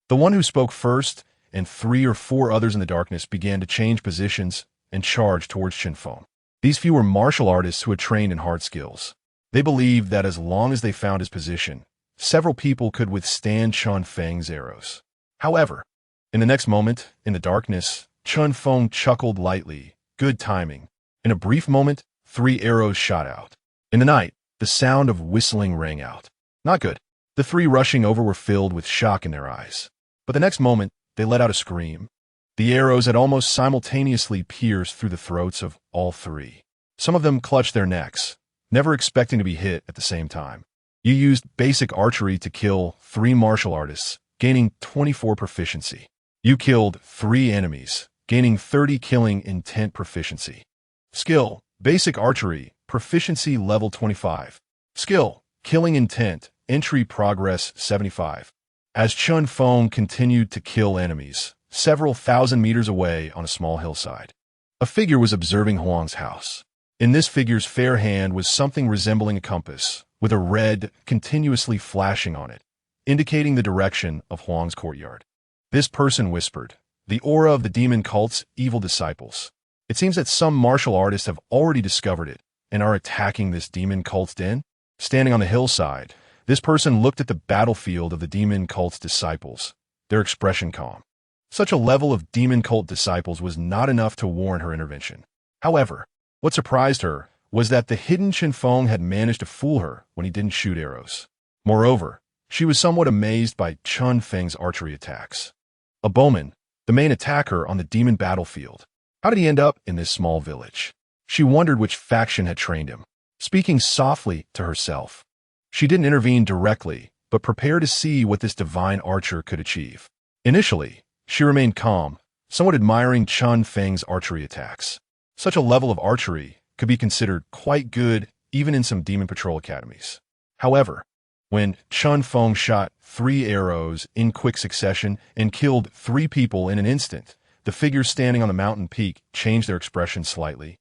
S1: The one who spoke first and 3 or 4 others in the darkness began to change positions and charge towards Chen Feng. These few were martial artists who had trained in hard skills. They believed that as long as they found his position, several people could withstand Chen Feng's arrows. However, in the next moment, in the darkness, Chen Feng chuckled lightly. Good timing. In a brief moment, 3 arrows shot out. In the night, the sound of whistling rang out. Not good. The 3 rushing over were filled with shock in their eyes. But the next moment, they let out a scream. The arrows had almost simultaneously pierced through the throats of all 3. Some of them clutched their necks, never expecting to be hit at the same time. You used basic archery to kill 3 martial artists, gaining 24 proficiency. You killed 3 enemies, gaining 30 killing intent proficiency. Skill: basic archery, proficiency level 25. Skill: killing intent, entry progress 75. As Chen Feng continued to kill enemies, several thousand meters away on a small hillside, a figure was observing Huang's house. In this figure's fair hand was something resembling a compass, with a red continuously flashing on it, indicating the direction of Huang's courtyard. This person whispered, "The aura of the demon cult's evil disciples. It seems that some martial artists have already discovered it and are attacking this demon cult's den." Standing on the hillside, this person looked at the battlefield of the demon cult's disciples, their expression calm. Such a level of demon cult disciples was not enough to warrant her intervention. However, what surprised her was that the hidden Chen Feng had managed to fool her when he didn't shoot arrows. Moreover, she was somewhat amazed by Chen Feng's archery attacks. A bowman, the main attacker on the demon battlefield. How did he end up in this small village? She wondered which faction had trained him. Speaking softly to herself, she didn't intervene directly, but prepared to see what this divine archer could achieve. Initially, she remained calm, somewhat admiring Chen Feng's archery attacks. Such a level of archery could be considered quite good even in some demon patrol academies. However, when Chen Feng shot 3 arrows in quick succession and killed 3 people in an instant, the figures standing on the mountain peak changed their expression slightly.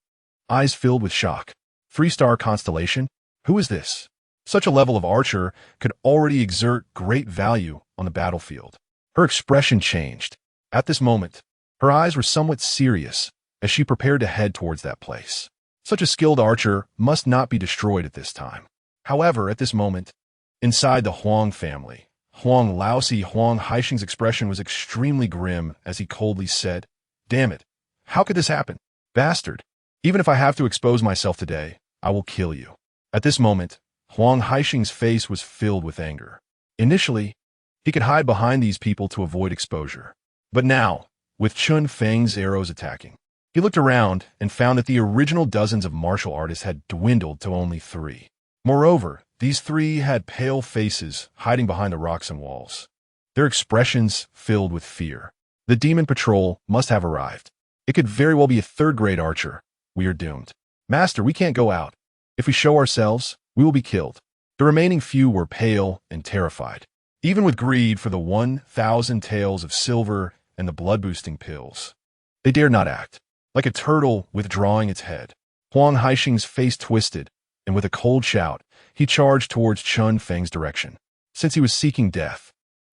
S1: Eyes filled with shock. 3-star constellation? Who is this? Such a level of archer could already exert great value on the battlefield. Her expression changed. At this moment, her eyes were somewhat serious as she prepared to head towards that place. Such a skilled archer must not be destroyed at this time. However, at this moment, inside the Huang family, Huang Haixing's expression was extremely grim as he coldly said, "Damn it, how could this happen? Bastard! Even if I have to expose myself today, I will kill you." At this moment, Huang Haixing's face was filled with anger. Initially, he could hide behind these people to avoid exposure. But now, with Chen Feng's arrows attacking, he looked around and found that the original dozens of martial artists had dwindled to only 3. Moreover, these 3 had pale faces hiding behind the rocks and walls, their expressions filled with fear. The demon patrol must have arrived. It could very well be a 3rd-grade archer. We are doomed. Master, we can't go out. If we show ourselves, we will be killed. The remaining few were pale and terrified. Even with greed for the 1,000 taels of silver and the blood-boosting pills, they dared not act. Like a turtle withdrawing its head, Huang Haixing's face twisted, and with a cold shout, he charged towards Chen Feng's direction. Since he was seeking death,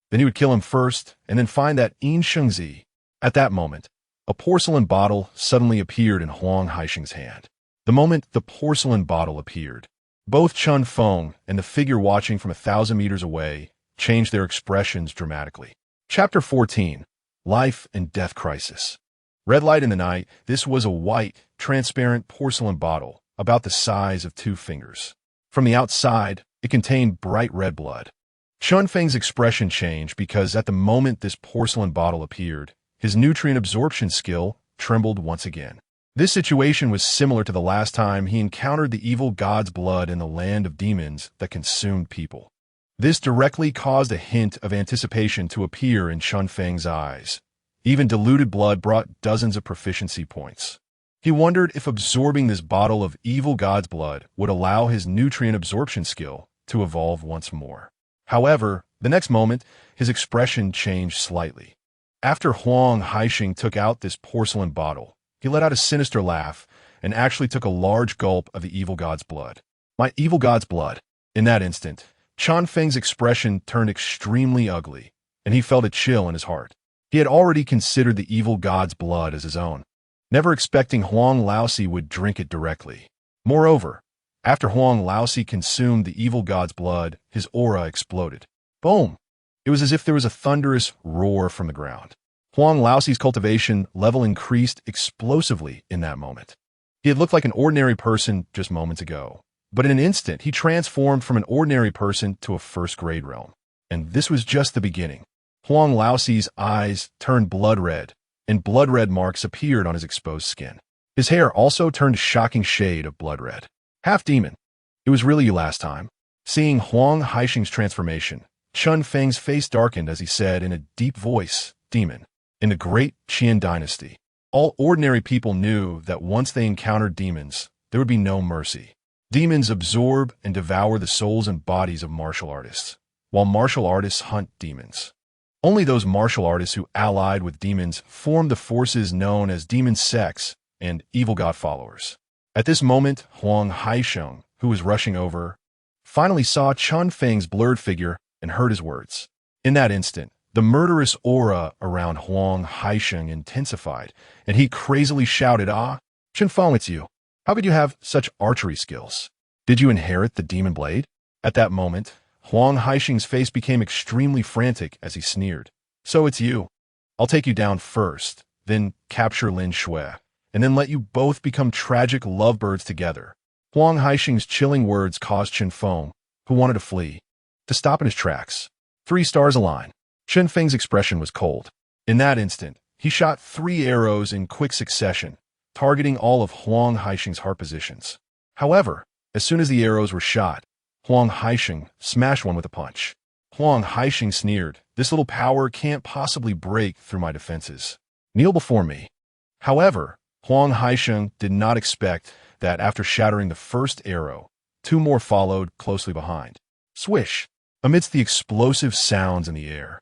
S1: then he would kill him first and then find that Yin Shengzi. At that moment, a porcelain bottle suddenly appeared in Huang Haixing's hand. The moment the porcelain bottle appeared, both Chen Feng and the figure watching from 1,000 meters away changed their expressions dramatically. Chapter 14. Life and Death Crisis. Red light in the night. This was a white, transparent porcelain bottle about the size of 2 fingers. From the outside, it contained bright red blood. Chen Feng's expression changed because at the moment this porcelain bottle appeared, his nutrient absorption skill trembled once again. This situation was similar to the last time he encountered the evil god's blood in the land of demons that consumed people. This directly caused a hint of anticipation to appear in Chen Feng's eyes. Even diluted blood brought dozens of proficiency points. He wondered if absorbing this bottle of evil god's blood would allow his nutrient absorption skill to evolve once more. However, the next moment, his expression changed slightly. After Huang Haixing took out this porcelain bottle, he let out a sinister laugh and actually took a large gulp of the evil god's blood. My evil god's blood. In that instant, Chen Feng's expression turned extremely ugly, and he felt a chill in his heart. He had already considered the evil god's blood as his own, never expecting Huang Laosi would drink it directly. Moreover, after Huang Laosi consumed the evil god's blood, his aura exploded. Boom! It was as if there was a thunderous roar from the ground. Huang Laosi's cultivation level increased explosively in that moment. He had looked like an ordinary person just moments ago, but in an instant he transformed from an ordinary person to a 1st-grade realm. And this was just the beginning. Huang Laosi's eyes turned blood red, and blood red marks appeared on his exposed skin. His hair also turned a shocking shade of blood red. Half demon. It was really you last time. Seeing Huang Haixing's transformation, Chen Feng's face darkened as he said in a deep voice, "Demon." In the great Qian dynasty, all ordinary people knew that once they encountered demons, there would be no mercy. Demons absorb and devour the souls and bodies of martial artists, while martial artists hunt demons. Only those martial artists who allied with demons formed the forces known as demon sects and evil god followers. At this moment, Huang Haixing, who was rushing over, finally saw Chen Feng's blurred figure and heard his words. In that instant, the murderous aura around Huang Haixing intensified, and he crazily shouted, "Ah, Chen Feng, it's you. How could you have such archery skills? Did you inherit the demon blade?" At that moment, Huang Haixing's face became extremely frantic as he sneered. "So it's you. I'll take you down first, then capture Lin Shui, and then let you both become tragic lovebirds together." Huang Haixing's chilling words caused Chen Feng, who wanted to flee, to stop in his tracks. 3 stars align. Chen Feng's expression was cold. In that instant, he shot 3 arrows in quick succession, targeting all of Huang Haixing's heart positions. However, as soon as the arrows were shot, Huang Haixing smashed one with a punch. Huang Haixing sneered, "This little power can't possibly break through my defenses. Kneel before me." However, Huang Haixing did not expect that after shattering the first arrow, two more followed closely behind. Swish! Amidst the explosive sounds in the air,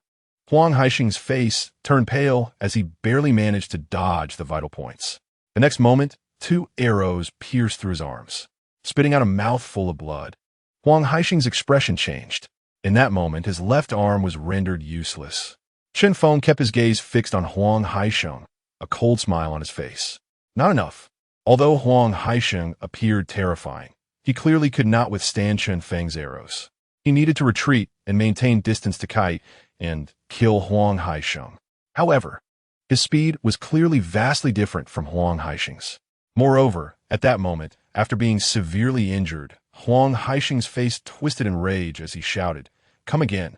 S1: Huang Haixing's face turned pale as he barely managed to dodge the vital points. The next moment, two arrows pierced through his arms, spitting out a mouthful of blood. Huang Haixing's expression changed. In that moment, his left arm was rendered useless. Chen Feng kept his gaze fixed on Huang Haixing, a cold smile on his face. Not enough. Although Huang Haixing appeared terrifying, he clearly could not withstand Chen Feng's arrows. He needed to retreat and maintain distance to kite and kill Huang Haixing. However, his speed was clearly vastly different from Huang Haixing's. Moreover, at that moment, after being severely injured, Huang Haixing's face twisted in rage as he shouted, "Come again."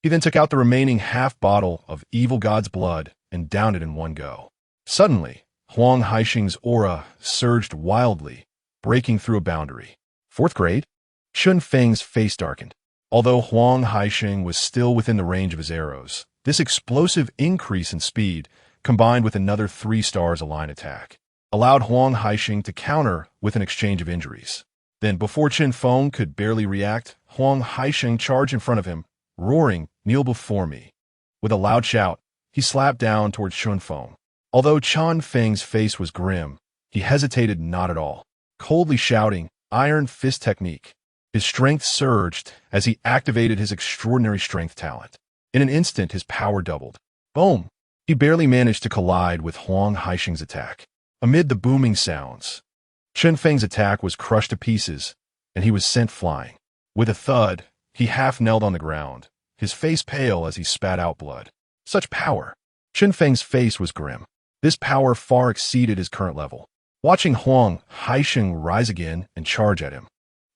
S1: He then took out the remaining half-bottle of evil god's blood and downed it in one go. Suddenly, Huang Haixing's aura surged wildly, breaking through a boundary. Fourth grade? Chen Feng's face darkened. Although Huang Haixing was still within the range of his arrows, this explosive increase in speed, combined with another 3 stars align attack, allowed Huang Haixing to counter with an exchange of injuries. Then, before Chen Feng could barely react, Huang Haixing charged in front of him, roaring, "Kneel before me." With a loud shout, he slapped down towards Chen Feng. Although Chen Feng's face was grim, he hesitated not at all, coldly shouting, "Iron Fist Technique." His strength surged as he activated his extraordinary strength talent. In an instant, his power doubled. Boom! He barely managed to collide with Huang Haixing's attack. Amid the booming sounds, Chen Feng's attack was crushed to pieces, and he was sent flying. With a thud, he half-knelt on the ground, his face pale as he spat out blood. Such power! Chen Feng's face was grim. This power far exceeded his current level. Watching Huang Haixing rise again and charge at him,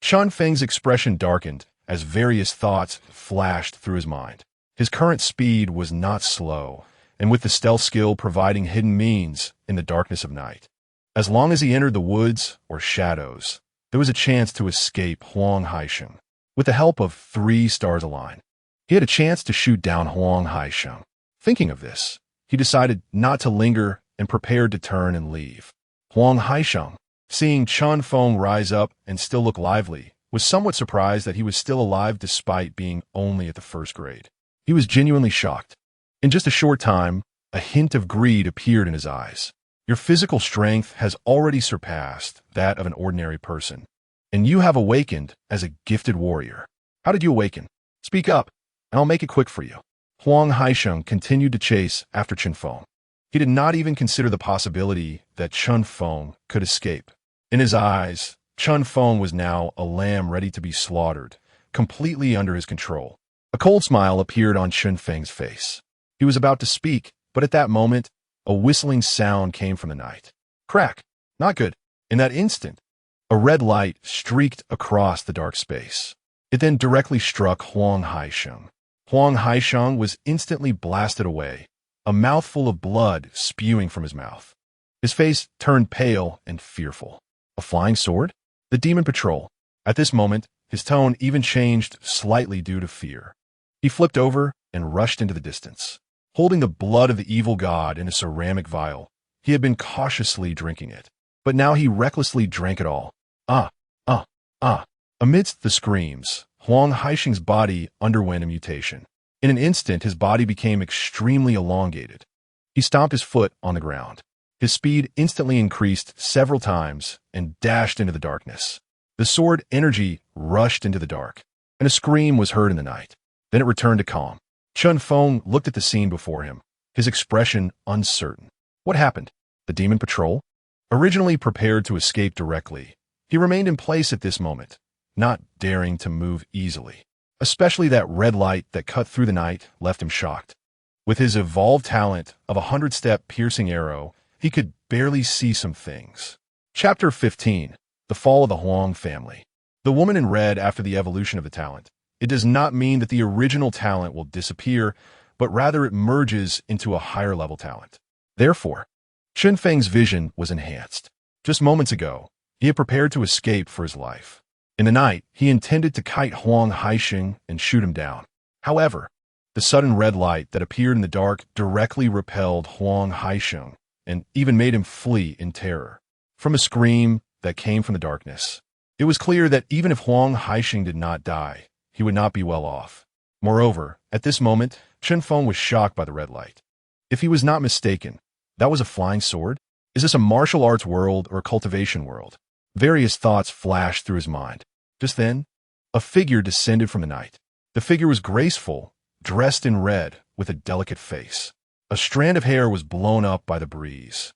S1: Chen Feng's expression darkened as various thoughts flashed through his mind. His current speed was not slow, and with the stealth skill providing hidden means in the darkness of night. As long as he entered the woods or shadows, there was a chance to escape Huang Haixing. With the help of 3 stars align, he had a chance to shoot down Huang Haixing. Thinking of this, he decided not to linger and prepared to turn and leave. Huang Haixing, seeing Chen Feng rise up and still look lively, was somewhat surprised that he was still alive despite being only at the 1st grade. He was genuinely shocked. In just a short time, a hint of greed appeared in his eyes. Your physical strength has already surpassed that of an ordinary person, and you have awakened as a gifted warrior. How did you awaken? Speak up, and I'll make it quick for you. Huang Haixing continued to chase after Chen Feng. He did not even consider the possibility that Chen Feng could escape. In his eyes, Chen Feng was now a lamb ready to be slaughtered, completely under his control. A cold smile appeared on Chen Feng's face. He was about to speak, but at that moment, a whistling sound came from the night. Crack! Not good. In that instant, a red light streaked across the dark space. It then directly struck Huang Haixing. Huang Haixing was instantly blasted away, a mouthful of blood spewing from his mouth. His face turned pale and fearful. A flying sword? The demon patrol. At this moment, his tone even changed slightly due to fear. He flipped over and rushed into the distance. Holding the blood of the evil god in a ceramic vial, he had been cautiously drinking it. But now he recklessly drank it all. Amidst the screams, Huang Haixing's body underwent a mutation. In an instant, his body became extremely elongated. He stomped his foot on the ground. His speed instantly increased several times and dashed into the darkness. The sword energy rushed into the dark, and a scream was heard in the night. Then it returned to calm. Chen Feng looked at the scene before him, his expression uncertain. What happened? The demon patrol? Originally prepared to escape directly, he remained in place at this moment, not daring to move easily. Especially that red light that cut through the night left him shocked. With his evolved talent of a 100-step piercing arrow, he could barely see some things. Chapter 15. The Fall of the Huang Family. The woman in red after the evolution of the talent. It does not mean that the original talent will disappear, but rather it merges into a higher level talent. Therefore, Chen Feng's vision was enhanced. Just moments ago, he had prepared to escape for his life. In the night, he intended to kite Huang Haixing and shoot him down. However, the sudden red light that appeared in the dark directly repelled Huang Haixing and even made him flee in terror. From a scream that came from the darkness, It was clear that even if Huang Haixing did not die, he would not be well off. Moreover, at this moment, Chen Feng was shocked by the red light. If he was not mistaken, that was a flying sword? Is this a martial arts world or a cultivation world? Various thoughts flashed through his mind. Just then, a figure descended from the night. The figure was graceful, dressed in red, with a delicate face. A strand of hair was blown up by the breeze,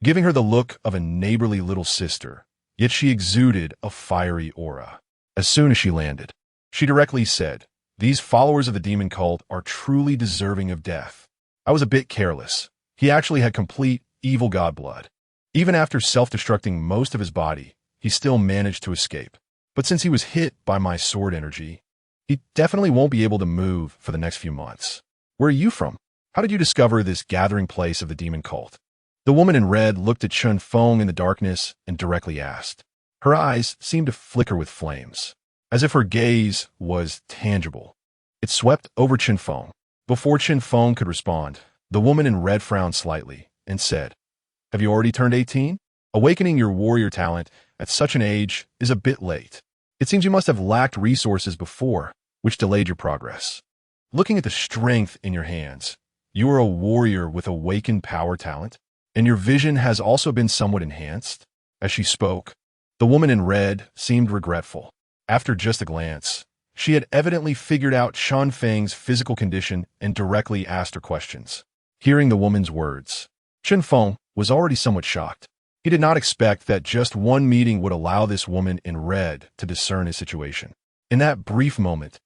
S1: giving her the look of a neighborly little sister, yet she exuded a fiery aura. As soon as she landed, she directly said, "These followers of the demon cult are truly deserving of death." I was a bit careless. He actually had complete evil god blood. Even after self-destructing most of his body, he still managed to escape. But since he was hit by my sword energy, he definitely won't be able to move for the next few months. Where are you from? How did you discover this gathering place of the demon cult? The woman in red looked at Chen Feng in the darkness and directly asked. Her eyes seemed to flicker with flames, as if her gaze was tangible. It swept over Chen Feng. Before Chen Feng could respond, the woman in red frowned slightly and said, "Have you already turned 18? Awakening your warrior talent at such an age is a bit late. It seems you must have lacked resources before, which delayed your progress. Looking at the strength in your hands, you are a warrior with awakened power talent, and your vision has also been somewhat enhanced." As she spoke, the woman in red seemed regretful. After just a glance, she had evidently figured out Chen Feng's physical condition and directly asked her questions. Hearing the woman's words, Chen Feng was already somewhat shocked. He did not expect that just one meeting would allow this woman in red to discern his situation. In that brief moment,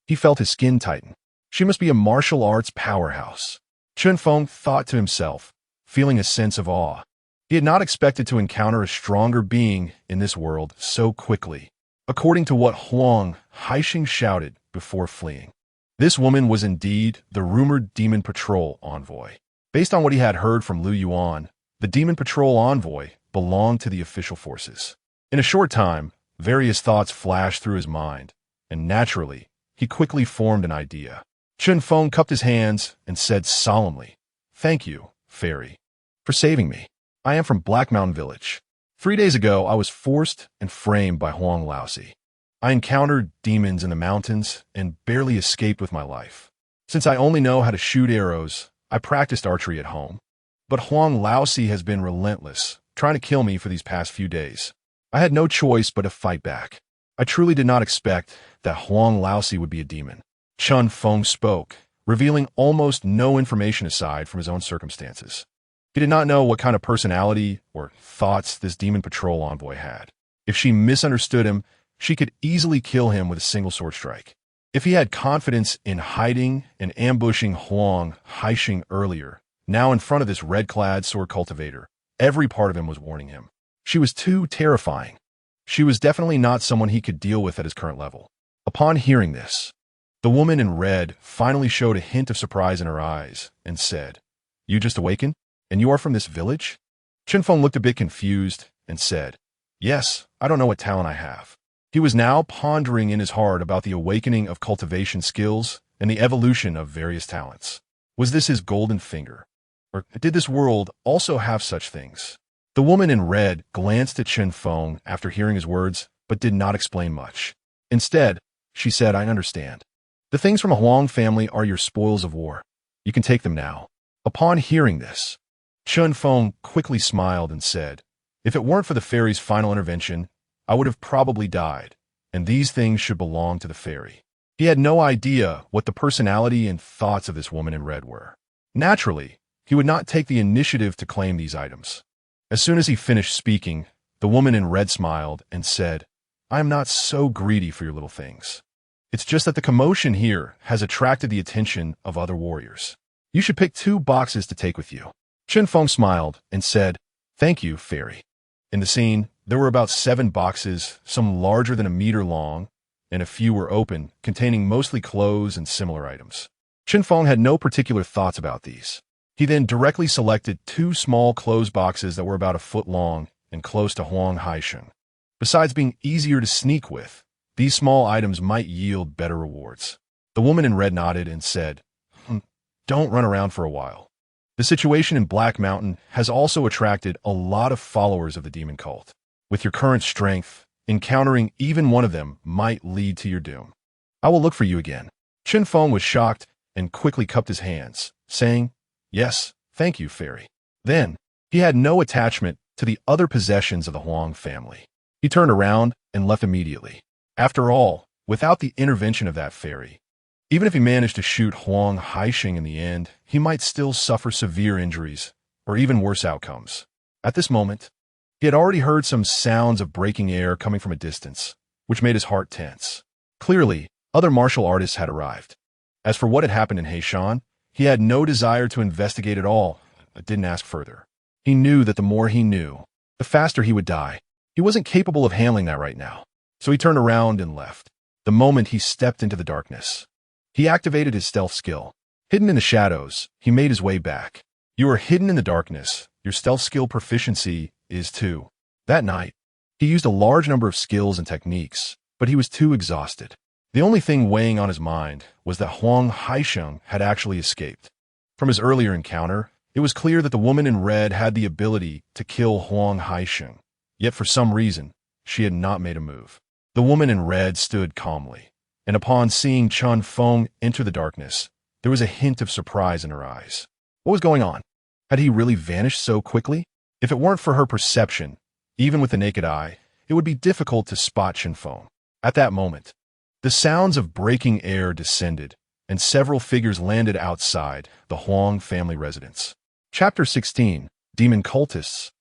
S1: he felt his skin tighten. She must be a martial arts powerhouse. Chen Feng thought to himself, feeling a sense of awe. He had not expected to encounter a stronger being in this world so quickly, according to what Huang Haixing shouted before fleeing. This woman was indeed the rumored Demon Patrol envoy. Based on what he had heard from Lu Yuan, the Demon Patrol envoy belonged to the official forces. In a short time, various thoughts flashed through his mind, and naturally, he quickly formed an idea. Chen Feng cupped his hands and said solemnly, "Thank you, fairy, for saving me. I am from Black Mountain Village. 3 days ago, I was forced and framed by Huang Laozi. I encountered demons in the mountains and barely escaped with my life. Since I only know how to shoot arrows, I practiced archery at home. But Huang Laozi has been relentless, trying to kill me for these past few days. I had no choice but to fight back. I truly did not expect that Huang Laozi would be a demon." Chen Feng spoke, revealing almost no information aside from his own circumstances. He did not know what kind of personality or thoughts this Demon Patrol envoy had. If she misunderstood him, she could easily kill him with a single sword strike. If he had confidence in hiding and ambushing Huang Haixing earlier, now in front of this red-clad sword cultivator, every part of him was warning him. She was too terrifying. She was definitely not someone he could deal with at his current level. Upon hearing this, the woman in red finally showed a hint of surprise in her eyes and said, "You just awakened? And you are from this village?" Chen Feng looked a bit confused and said, "Yes, I don't know what talent I have." He was now pondering in his heart about the awakening of cultivation skills and the evolution of various talents. Was this his golden finger? Or did this world also have such things? The woman in red glanced at Chen Feng after hearing his words, but did not explain much. Instead, she said, "I understand. The things from a Huang family are your spoils of war. You can take them now." Upon hearing this, Chen Feng quickly smiled and said, "If it weren't for the fairy's final intervention, I would have probably died, and these things should belong to the fairy." He had no idea what the personality and thoughts of this woman in red were. Naturally, he would not take the initiative to claim these items. As soon as he finished speaking, the woman in red smiled and said, "I am not so greedy for your little things. It's just that the commotion here has attracted the attention of other warriors. You should pick 2 boxes to take with you." Chen Feng smiled and said, "Thank you, fairy." In the scene, there were about 7 boxes, some larger than a meter long, and a few were open, containing mostly clothes and similar items. Chen Feng had no particular thoughts about these. He then directly selected 2 small closed boxes that were about a foot long and close to Huang Haixing. Besides being easier to sneak with, these small items might yield better rewards. The woman in red nodded and said, "Don't run around for a while. The situation in Black Mountain has also attracted a lot of followers of the demon cult. With your current strength, Encountering even one of them might lead to your doom. I will look for you again. Chen Feng was shocked and quickly cupped his hands, saying, "Yes, thank you, fairy." Then, he had no attachment to the other possessions of the Huang family. He turned around and left immediately. After all, without the intervention of that fairy, even if he managed to shoot Huang Haixing in the end, he might still suffer severe injuries or even worse outcomes. At this moment, he had already heard some sounds of breaking air coming from a distance, which made his heart tense. Clearly, other martial artists had arrived. As for what had happened in Heishan, he had no desire to investigate at all, but didn't ask further. He knew that the more he knew, the faster he would die. He wasn't capable of handling that right now, so he turned around and left. The moment he stepped into the darkness, he activated his stealth skill. Hidden in the shadows, he made his way back. You are hidden in the darkness. Your stealth skill proficiency is 2. That night, he used a large number of skills and techniques, but he was too exhausted. The only thing weighing on his mind was that Huang Haixing had actually escaped. From his earlier encounter, it was clear that the woman in red had the ability to kill Huang Haixing, yet for some reason, she had not made a move. The woman in red stood calmly, and upon seeing Chen Feng enter the darkness, there was a hint of surprise in her eyes. What was going on? Had he really vanished so quickly? If it weren't for her perception, even with the naked eye, it would be difficult to spot Chen Feng. At that moment, the sounds of breaking air descended, and several figures landed outside the Huang family residence. Chapter 16. Demon Cultists.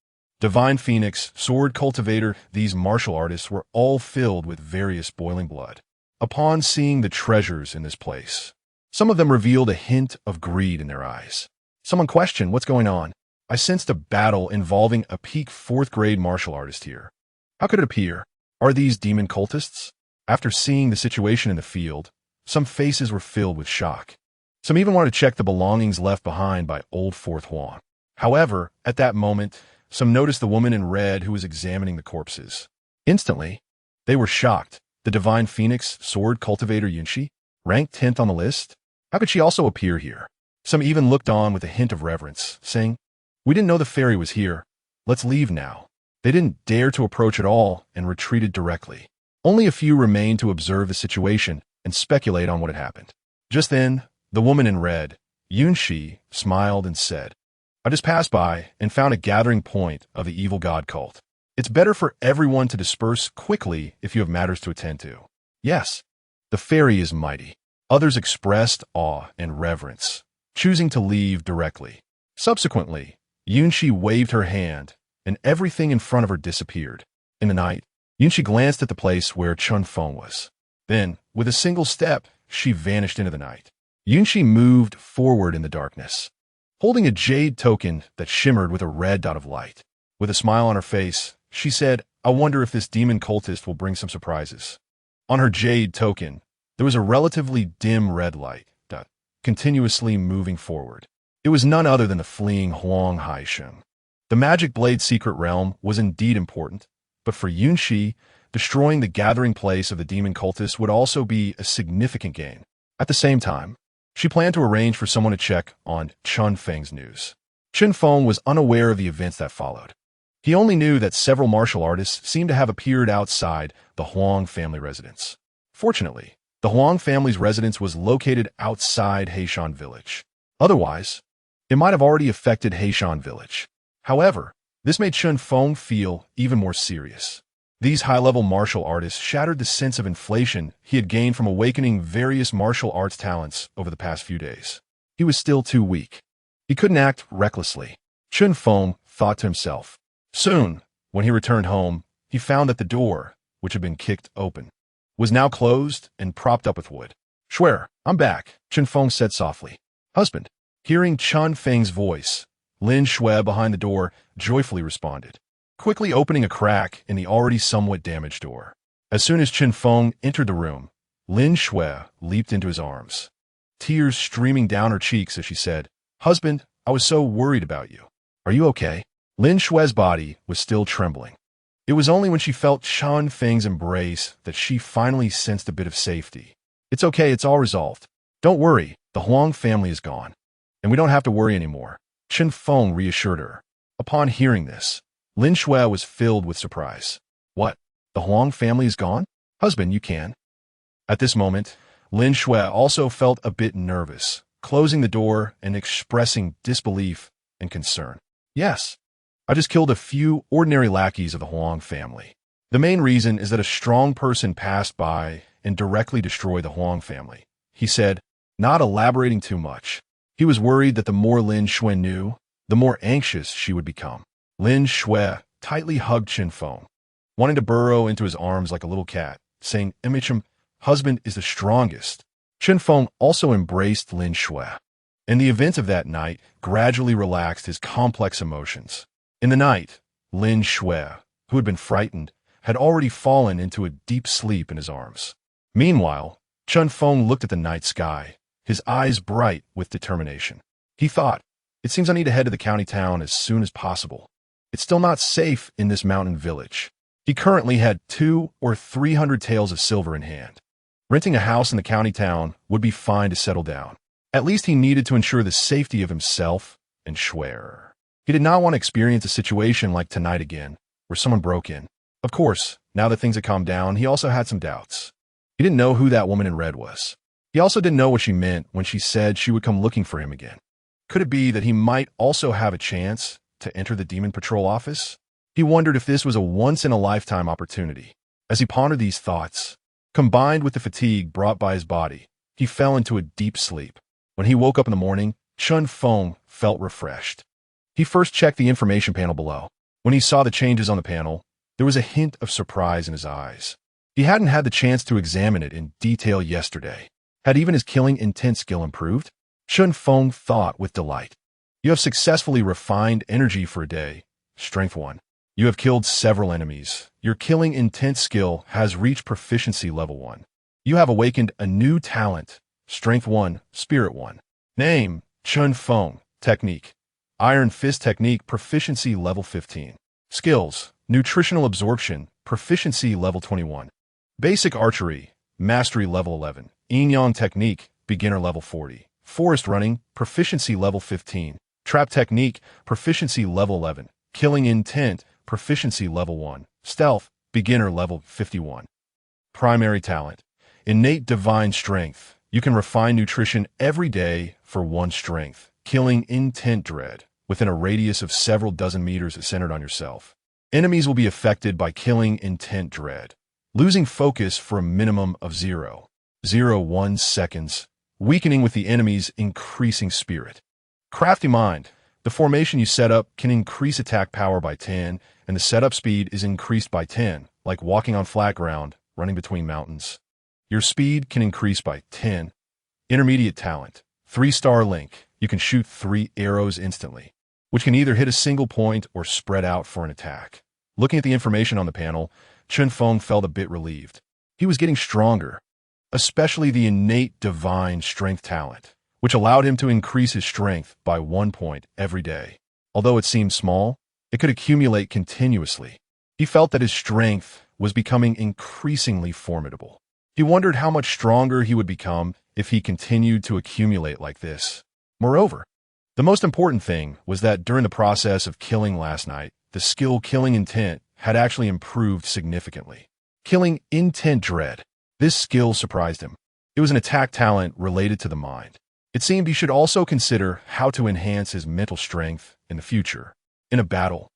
S1: Divine Phoenix, Sword Cultivator, these martial artists were all filled with various boiling blood. Upon seeing the treasures in this place, some of them revealed a hint of greed in their eyes. Someone questioned, "What's going on?" I sensed a battle involving a peak 4th grade martial artist here. How could it appear? Are these demon cultists? After seeing the situation in the field, some faces were filled with shock. Some even wanted to check the belongings left behind by old 4th Huang. However, at that moment, some noticed the woman in red who was examining the corpses. Instantly, they were shocked. The Divine Phoenix, Sword Cultivator Yunshi, ranked 10th on the list? How could she also appear here? Some even looked on with a hint of reverence, saying, "We didn't know the fairy was here. Let's leave now." They didn't dare to approach at all and retreated directly. Only a few remained to observe the situation and speculate on what had happened. Just then, the woman in red, Yunshi, smiled and said, "I just passed by and found a gathering point of the evil god cult. It's better for everyone to disperse quickly if you have matters to attend to." Yes, the fairy is mighty. Others expressed awe and reverence, choosing to leave directly. Subsequently, Yunshi waved her hand, and everything in front of her disappeared. In the night, Yunshi glanced at the place where Chen Feng was. Then, with a single step, she vanished into the night. Yunshi moved forward in the darkness, holding a jade token that shimmered with a red dot of light. With a smile on her face, she said, "I wonder if this demon cultist will bring some surprises." On her jade token, there was a relatively dim red light dot, continuously moving forward. It was none other than the fleeing Huang Haixing. The magic blade secret realm was indeed important, but for Yunshi, destroying the gathering place of the demon cultists would also be a significant gain. At the same time, she planned to arrange for someone to check on Chen Feng's news. Chen Feng was unaware of the events that followed. He only knew that several martial artists seemed to have appeared outside the Huang family residence. Fortunately, the Huang family's residence was located outside Heishan village. Otherwise, it might have already affected Heishan village. However, this made Chen Feng feel even more serious. These high-level martial artists shattered the sense of inflation he had gained from awakening various martial arts talents over the past few days. He was still too weak. He couldn't act recklessly. Chen Feng thought to himself. Soon, when he returned home, he found that the door, which had been kicked open, was now closed and propped up with wood. "Swear, I'm back," Chen Feng said softly. "Husband." Hearing Chen Feng's voice, Lin Shui behind the door joyfully responded, quickly opening a crack in the already somewhat damaged door. As soon as Chen Feng entered the room, Lin Shui leaped into his arms, tears streaming down her cheeks as she said, "Husband, I was so worried about you. Are you okay?" Lin Shui's body was still trembling. It was only when she felt Chen Feng's embrace that she finally sensed a bit of safety. "It's okay, it's all resolved. Don't worry, the Huang family is gone, and we don't have to worry anymore," Chen Feng reassured her. Upon hearing this, Lin Shui was filled with surprise. "What? The Huang family is gone? Husband, you can. At this moment, Lin Shui also felt a bit nervous, closing the door and expressing disbelief and concern. Yes, I just killed a few ordinary lackeys of the Huang family. The main reason is that a strong person passed by and directly destroyed the Huang family, he said, not elaborating too much. He was worried that the more Lin Shui knew, the more anxious she would become. Lin Shui tightly hugged Chen Feng, wanting to burrow into his arms like a little cat, saying, Imichum, husband is the strongest. Chen Feng also embraced Lin Shui, and the events of that night gradually relaxed his complex emotions. In the night, Lin Shui, who had been frightened, had already fallen into a deep sleep in his arms. Meanwhile, Chen Feng looked at the night sky, his eyes bright with determination. He thought, it seems I need to head to the county town as soon as possible. It's still not safe in this mountain village. He currently had 200 or 300 taels of silver in hand. Renting a house in the county town would be fine to settle down. At least he needed to ensure the safety of himself and Shui. He did not want to experience a situation like tonight again, where someone broke in. Of course, now that things had calmed down, he also had some doubts. He didn't know who that woman in red was. He also didn't know what she meant when she said she would come looking for him again. Could it be that he might also have a chance to enter the Demon Patrol office? He wondered if this was a once-in-a-lifetime opportunity. As he pondered these thoughts, combined with the fatigue brought by his body, he fell into a deep sleep. When he woke up in the morning, Chen Feng felt refreshed. He first checked the information panel below. When he saw the changes on the panel, there was a hint of surprise in his eyes. He hadn't had the chance to examine it in detail yesterday. Had even his killing intent skill improved? Chen Feng thought with delight. You have successfully refined energy for a day. Strength 1. You have killed several enemies. Your killing intent skill has reached proficiency level 1. You have awakened a new talent. Strength 1, Spirit 1. Name, Chen Feng. Technique, Iron Fist Technique, proficiency level 15. Skills, Nutritional Absorption, proficiency level 21. Basic Archery, Mastery level 11. Yin Yang Technique, beginner level 40. Forest Running, proficiency level 15. Trap Technique, proficiency level 11. Killing Intent, proficiency level 1. Stealth, beginner level 51. Primary Talent, Innate Divine Strength. You can refine nutrition every day for 1 strength. Killing Intent Dread, within a radius of several dozen meters centered on yourself. Enemies will be affected by Killing Intent Dread. Losing focus for a minimum of 0.01 seconds, weakening with the enemy's increasing spirit. Crafty Mind. The formation you set up can increase attack power by 10, and the setup speed is increased by 10, like walking on flat ground, running between mountains. Your speed can increase by 10. Intermediate Talent. 3-star Link. You can shoot 3 arrows instantly, which can either hit a single point or spread out for an attack. Looking at the information on the panel, Chen Feng felt a bit relieved. He was getting stronger, especially the innate divine strength talent, which allowed him to increase his strength by 1 point every day. Although it seemed small, it could accumulate continuously. He felt that his strength was becoming increasingly formidable. He wondered how much stronger he would become if he continued to accumulate like this. Moreover, the most important thing was that during the process of killing last night, the skill Killing Intent had actually improved significantly. Killing Intent Dread. This skill surprised him. It was an attack talent related to the mind. It seemed he should also consider how to enhance his mental strength in the future. In a battle,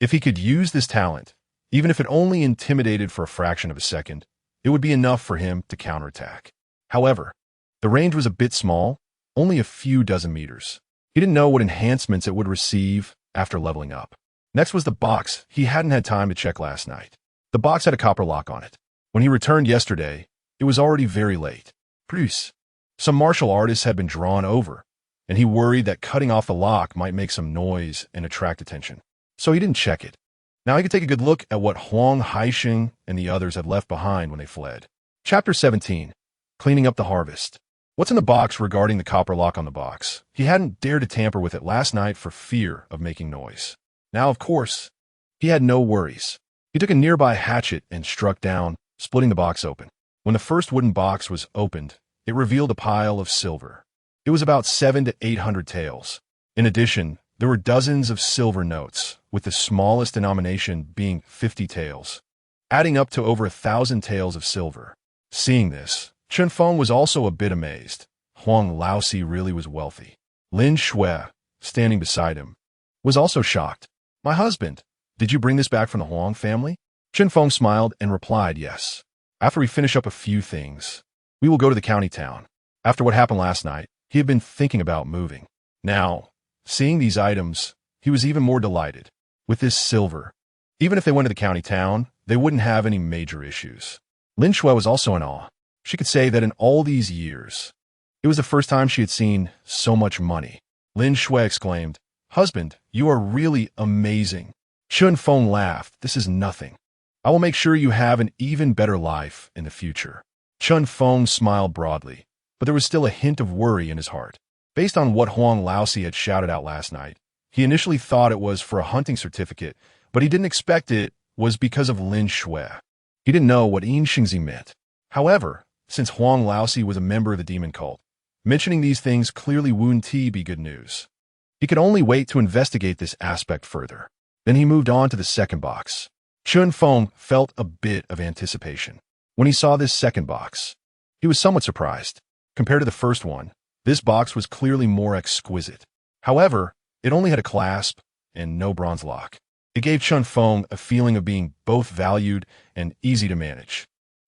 S1: if he could use this talent, even if it only intimidated for a fraction of a second, it would be enough for him to counterattack. However, the range was a bit small, only a few dozen meters. He didn't know what enhancements it would receive after leveling up. Next was the box he hadn't had time to check last night. The box had a copper lock on it. When he returned yesterday, it was already very late. Plus, some martial artists had been drawn over, and he worried that cutting off the lock might make some noise and attract attention. So he didn't check it. Now he could take a good look at what Huang Haixing and the others had left behind when they fled. Chapter 17. Cleaning up the Harvest. What's in the box regarding the copper lock on the box? He hadn't dared to tamper with it last night for fear of making noise. Now, of course, he had no worries. He took a nearby hatchet and struck down, splitting the box open. When the first wooden box was opened, it revealed a pile of silver. It was about 700 to 800 taels. In addition, there were dozens of silver notes, with the smallest denomination being 50 taels. adding up to over 1,000 taels of silver. Seeing this, Chen Feng was also a bit amazed. Huang Laosi really was wealthy. Lin Shui, standing beside him, was also shocked. My husband, did you bring this back from the Huang family? Chen Feng smiled and replied yes. After we finish up a few things, we will go to the county town. After what happened last night, he had been thinking about moving. Now, seeing these items, he was even more delighted. With this silver, even if they went to the county town, they wouldn't have any major issues. Lin Shui was also in awe. She could say that in all these years, it was the first time she had seen so much money. Lin Shui exclaimed, "Husband, you are really amazing." Chen Feng laughed. "This is nothing. I will make sure you have an even better life in the future." Chen Feng smiled broadly, but there was still a hint of worry in his heart. Based on what Huang Laosi had shouted out last night, he initially thought it was for a hunting certificate, but he didn't expect it was because of Lin Shui. He didn't know what Yin Xingzi meant. However, since Huang Laosi was a member of the demon cult, mentioning these things clearly wouldn't be good news. He could only wait to investigate this aspect further. Then he moved on to the second box. Chen Feng felt a bit of anticipation. When he saw this second box, he was somewhat surprised. Compared to the first one, this box was clearly more exquisite. However, it only had a clasp and no bronze lock. It gave Chen Feng a feeling of being both valued and easy to manage.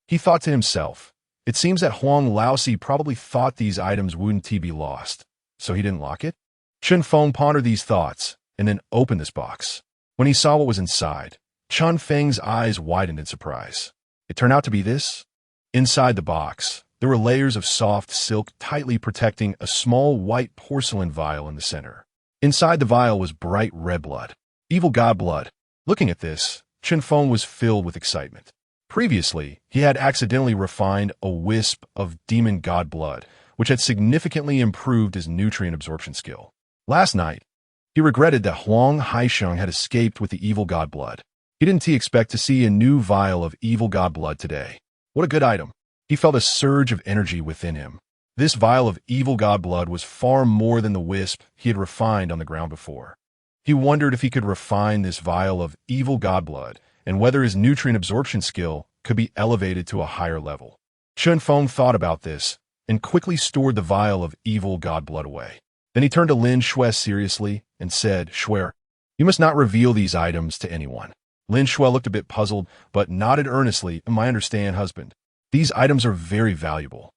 S1: He thought to himself, it seems that Huang Laosi probably thought these items wouldn't be lost, so he didn't lock it? Chen Feng pondered these thoughts and then opened this box. When he saw what was inside, Chen Feng's eyes widened in surprise. It turned out to be this. Inside the box, there were layers of soft silk tightly protecting a small white porcelain vial in the center. Inside the vial was bright red blood. Evil god blood. Looking at this, Chen Feng was filled with excitement. Previously, he had accidentally refined a wisp of demon god blood, which had significantly improved his nutrient absorption skill. Last night, he regretted that Huang Haisheng had escaped with the evil god blood. He didn't expect to see a new vial of evil god blood today. What a good item. He felt a surge of energy within him. This vial of evil god blood was far more than the wisp he had refined on the ground before. He wondered if he could refine this vial of evil god blood and whether his nutrient absorption skill could be elevated to a higher level. Chen Feng thought about this and quickly stored the vial of evil god blood away. Then he turned to Lin Shui seriously and said, "Shui, you must not reveal these items to anyone." Lin Shui looked a bit puzzled, but nodded earnestly. "I understand, husband. These items are very valuable,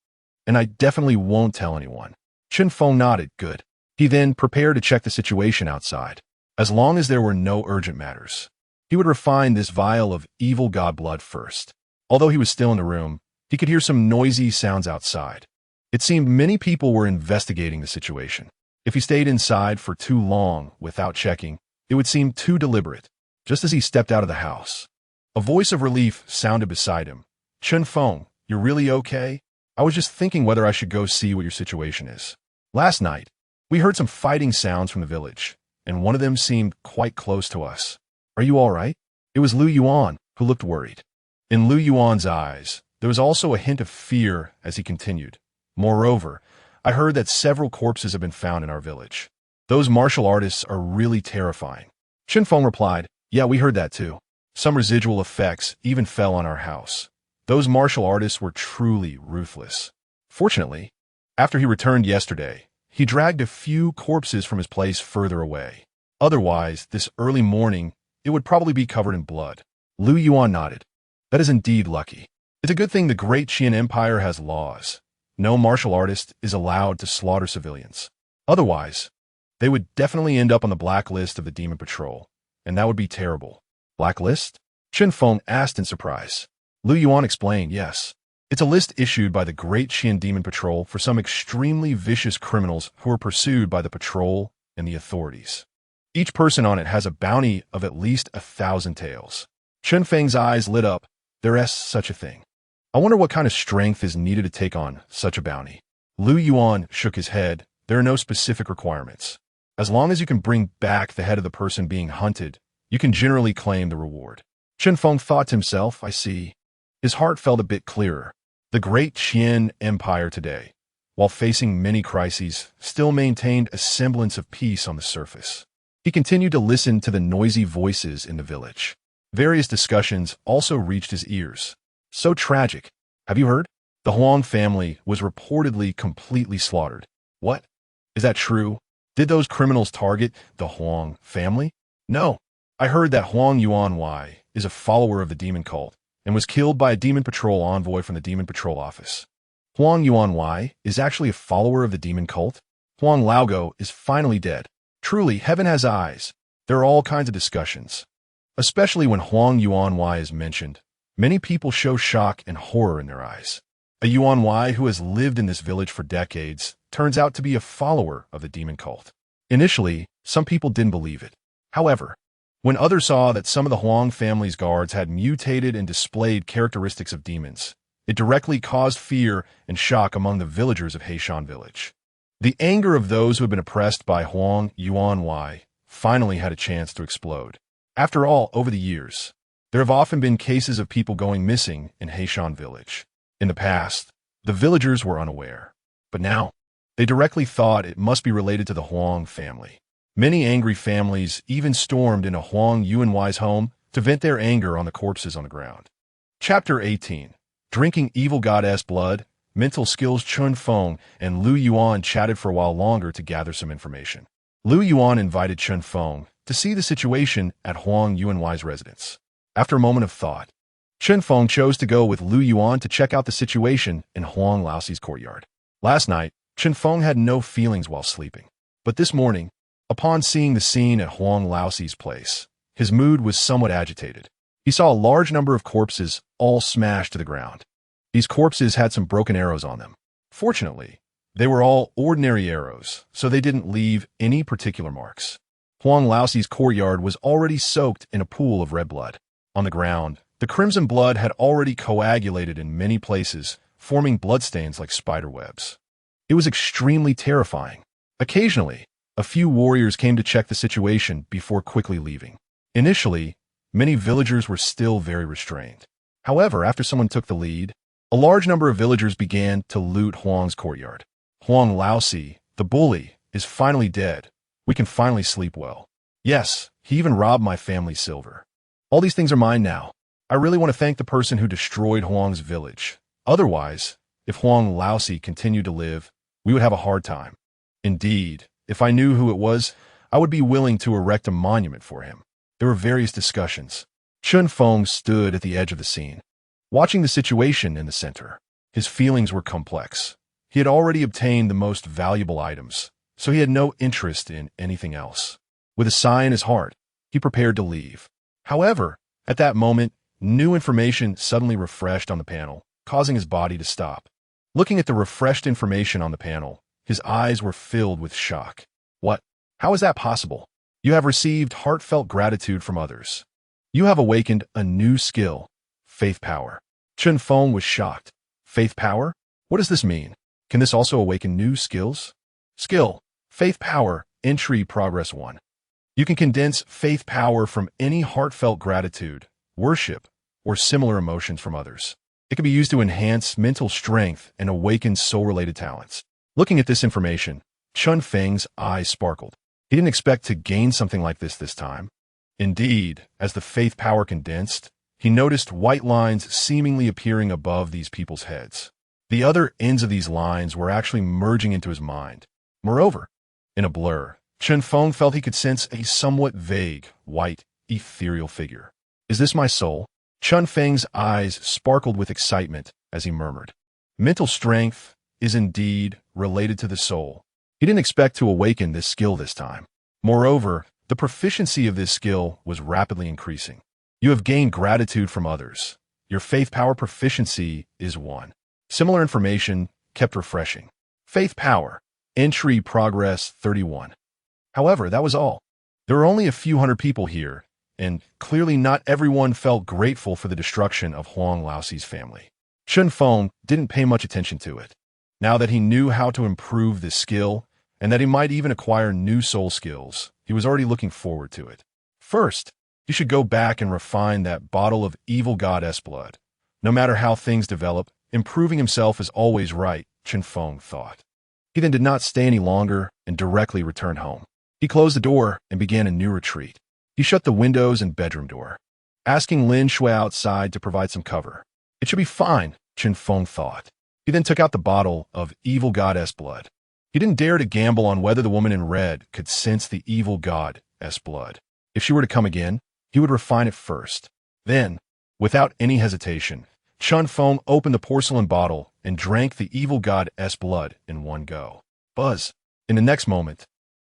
S1: and I definitely won't tell anyone." Chen Feng nodded. Good. He then prepared to check the situation outside. As long as there were no urgent matters, he would refine this vial of evil god blood first. Although he was still in the room, he could hear some noisy sounds outside. It seemed many people were investigating the situation. If he stayed inside for too long without checking, it would seem too deliberate. Just as he stepped out of the house, a voice of relief sounded beside him. "Chen Feng, you're really okay? I was just thinking whether I should go see what your situation is. Last night, we heard some fighting sounds from the village, and one of them seemed quite close to us. Are you all right?" It was Lu Yuan, who looked worried. In Lu Yuan's eyes, there was also a hint of fear as he continued. "Moreover, I heard that several corpses have been found in our village. Those martial artists are really terrifying." Chen Feng replied, "Yeah, we heard that too. Some residual effects even fell on our house. Those martial artists were truly ruthless. Fortunately, after he returned yesterday, he dragged a few corpses from his place further away. Otherwise, this early morning, it would probably be covered in blood." Lu Yuan nodded. "That is indeed lucky. It's a good thing the Great Qian Empire has laws. No martial artist is allowed to slaughter civilians. Otherwise, they would definitely end up on the blacklist of the Demon Patrol, and that would be terrible." "Blacklist?" Chen Feng asked in surprise. Lu Yuan explained, "Yes. It's a list issued by the Great Qian Demon Patrol for some extremely vicious criminals who are pursued by the patrol and the authorities. Each person on it has a bounty of at least 1,000 taels." Chen Feng's eyes lit up. "There is such a thing. I wonder what kind of strength is needed to take on such a bounty." Lu Yuan shook his head. "There are no specific requirements. As long as you can bring back the head of the person being hunted, you can generally claim the reward." Chen Feng thought to himself, "I see." His heart felt a bit clearer. The Great Qian Empire today, while facing many crises, still maintained a semblance of peace on the surface. He continued to listen to the noisy voices in the village. Various discussions also reached his ears. So tragic. Have you heard? The Huang family was reportedly completely slaughtered. What? Is that true? Did those criminals target the Huang family? No. I heard that Huang Yuanwei is a follower of the demon cult and was killed by a demon patrol envoy from the demon patrol office. Huang Yuanwei is actually a follower of the demon cult? Huang Laogo is finally dead. Truly, heaven has eyes. There are all kinds of discussions. Especially when Huang Yuanwei is mentioned, many people show shock and horror in their eyes. A Yuanwei who has lived in this village for decades turns out to be a follower of the demon cult. Initially, some people didn't believe it. However, when others saw that some of the Huang family's guards had mutated and displayed characteristics of demons, it directly caused fear and shock among the villagers of Heishan village. The anger of those who had been oppressed by Huang Yuanwei finally had a chance to explode. After all, over the years, there have often been cases of people going missing in Heishan village. In the past, the villagers were unaware, but now, they directly thought it must be related to the Huang family. Many angry families even stormed into Huang Yuanwei's home to vent their anger on the corpses on the ground. Chapter 18. Drinking Evil Goddess Blood, Mental Skills. Chen Feng and Lu Yuan chatted for a while longer to gather some information. Lu Yuan invited Chen Feng to see the situation at Huang Yuanwei's residence. After a moment of thought, Chen Feng chose to go with Lu Yuan to check out the situation in Huang Laoxi's courtyard. Last night, Chen Feng had no feelings while sleeping. But this morning, upon seeing the scene at Huang Laoxi's place, his mood was somewhat agitated. He saw a large number of corpses all smashed to the ground. These corpses had some broken arrows on them. Fortunately, they were all ordinary arrows, so they didn't leave any particular marks. Huang Laoxi's courtyard was already soaked in a pool of red blood. On the ground, the crimson blood had already coagulated in many places, forming bloodstains like spider webs. It was extremely terrifying. Occasionally, a few warriors came to check the situation before quickly leaving. Initially, many villagers were still very restrained. However, after someone took the lead, a large number of villagers began to loot Huang's courtyard. Huang Laoxi, the bully, is finally dead. We can finally sleep well. Yes, he even robbed my family's silver. All these things are mine now. I really want to thank the person who destroyed Huang's village. Otherwise, if Huang Laoxi continued to live, we would have a hard time. Indeed, if I knew who it was, I would be willing to erect a monument for him. There were various discussions. Chen Feng stood at the edge of the scene, watching the situation in the center. His feelings were complex. He had already obtained the most valuable items, so he had no interest in anything else. With a sigh in his heart, he prepared to leave. However, at that moment, new information suddenly refreshed on the panel, causing his body to stop. Looking at the refreshed information on the panel, his eyes were filled with shock. What? How is that possible? You have received heartfelt gratitude from others. You have awakened a new skill, faith power. Chen Feng was shocked. Faith power? What does this mean? Can this also awaken new skills? Skill, faith power, entry progress 1. You can condense faith power from any heartfelt gratitude, worship, or similar emotions from others. It can be used to enhance mental strength and awaken soul-related talents. Looking at this information, Chen Feng's eyes sparkled. He didn't expect to gain something like this time. Indeed, as the faith power condensed, he noticed white lines seemingly appearing above these people's heads. The other ends of these lines were actually merging into his mind. Moreover, in a blur, Chen Feng felt he could sense a somewhat vague, white, ethereal figure. Is this my soul? Chen Feng's eyes sparkled with excitement as he murmured. Mental strength is indeed related to the soul. He didn't expect to awaken this skill this time. Moreover, the proficiency of this skill was rapidly increasing. You have gained gratitude from others. Your faith power proficiency is 1. Similar information kept refreshing. Faith power, entry progress 31. However, that was all. There were only a few hundred people here, and clearly not everyone felt grateful for the destruction of Huang Laoxi's family. Chen Feng didn't pay much attention to it. Now that he knew how to improve this skill, and that he might even acquire new soul skills, he was already looking forward to it. First, he should go back and refine that bottle of evil goddess blood. No matter how things develop, improving himself is always right, Chen Feng thought. He then did not stay any longer and directly returned home. He closed the door and began a new retreat. He shut the windows and bedroom door. asking Lin Shui outside to provide some cover. It should be fine, Chen Feng thought. He then took out the bottle of evil goddess blood. He didn't dare to gamble on whether the woman in red could sense the evil goddess blood. If she were to come again, he would refine it first. Then, without any hesitation, Chen Feng opened the porcelain bottle and drank the evil goddess blood in one go. Buzz. In the next moment,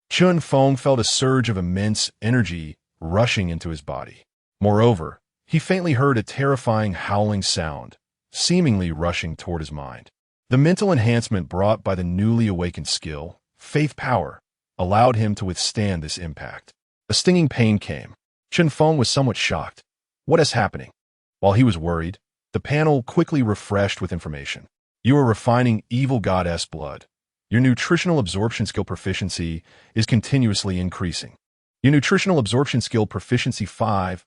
S1: Chen Feng felt a surge of immense energy rushing into his body. Moreover, he faintly heard a terrifying howling sound, seemingly rushing toward his mind. The mental enhancement brought by the newly awakened skill, faith power, allowed him to withstand this impact. A stinging pain came. Chen Feng was somewhat shocked. What is happening? While he was worried, the panel quickly refreshed with information. You are refining evil goddess blood. Your nutritional absorption skill proficiency is continuously increasing. Your nutritional absorption skill proficiency 5.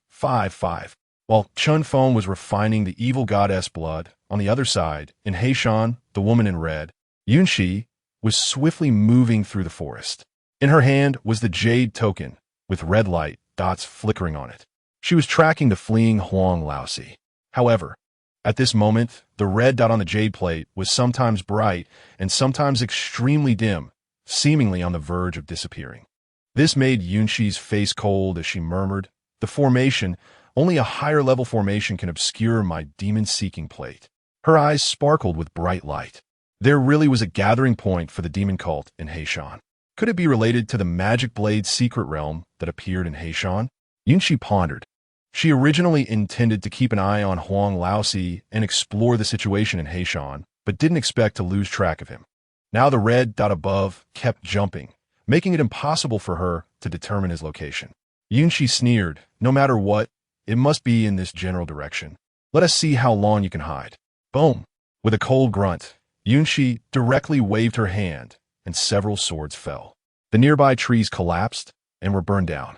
S1: While Chen Feng was refining the evil goddess blood, on the other side, in Heishan, the woman in red, Yunxi was swiftly moving through the forest. In her hand was the jade token, with red light dots flickering on it. She was tracking the fleeing Huang Laosi. However, at this moment, the red dot on the jade plate was sometimes bright and sometimes extremely dim, seemingly on the verge of disappearing. This made Yunxi's face cold as she murmured, "The formation, only a higher-level formation can obscure my demon-seeking plate." Her eyes sparkled with bright light. There really was a gathering point for the demon cult in Heishan. Could it be related to the magic blade secret realm that appeared in Heishan? Yunxi pondered. She originally intended to keep an eye on Huang Laosi and explore the situation in Heishan, but didn't expect to lose track of him. Now the red dot above kept jumping, making it impossible for her to determine his location. Yunxi sneered, "No matter what, it must be in this general direction. Let us see how long you can hide." Boom! With a cold grunt, Yunxi directly waved her hand, and several swords fell. The nearby trees collapsed and were burned down.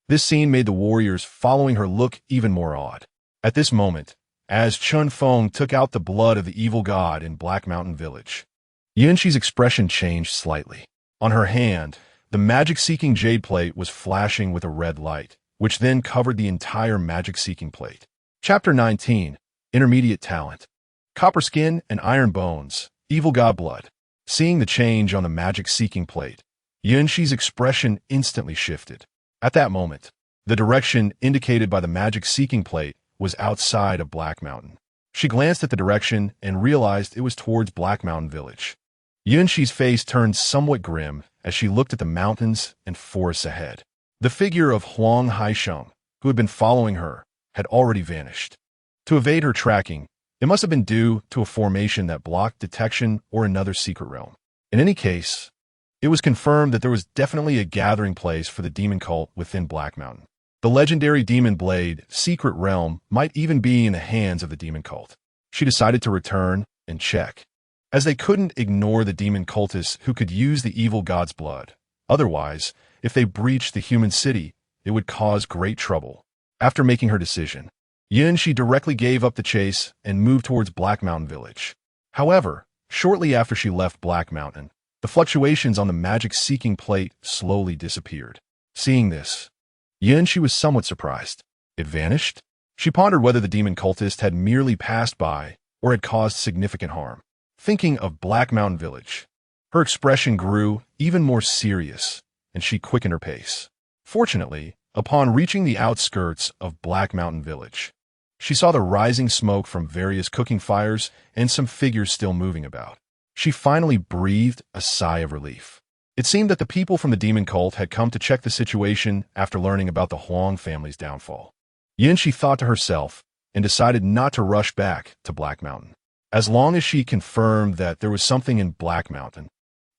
S1: This scene made the warriors following her look even more awed. At this moment, as Chen Feng took out the blood of the evil god in Black Mountain Village, Yunxi's expression changed slightly. On her hand, the magic-seeking jade plate was flashing with a red light, which then covered the entire magic-seeking plate. Chapter 19, Intermediate Talent. Copper Skin and Iron Bones, Evil God Blood. Seeing the change on the magic-seeking plate, Yunxi's expression instantly shifted. At that moment, the direction indicated by the magic-seeking plate was outside of Black Mountain. She glanced at the direction and realized it was towards Black Mountain Village. Yunxi's face turned somewhat grim as she looked at the mountains and forests ahead. The figure of Huang Haisheng, who had been following her, had already vanished. To evade her tracking, it must have been due to a formation that blocked detection or another secret realm. In any case, it was confirmed that there was definitely a gathering place for the demon cult within Black Mountain. The legendary demon blade, secret realm, might even be in the hands of the demon cult. She decided to return and check, as they couldn't ignore the demon cultists who could use the evil god's blood. Otherwise, if they breached the human city, it would cause great trouble. After making her decision, Yunxi directly gave up the chase and moved towards Black Mountain Village. However, shortly after she left Black Mountain, the fluctuations on the magic-seeking plate slowly disappeared. Seeing this, Yunxi was somewhat surprised. It vanished? She pondered whether the demon cultist had merely passed by or had caused significant harm. Thinking of Black Mountain Village, her expression grew even more serious, and she quickened her pace. Fortunately, upon reaching the outskirts of Black Mountain Village, she saw the rising smoke from various cooking fires and some figures still moving about. She finally breathed a sigh of relief. It seemed that the people from the demon cult had come to check the situation after learning about the Huang family's downfall. Yunxi thought to herself and decided not to rush back to Black Mountain. As long as she confirmed that there was something in Black Mountain,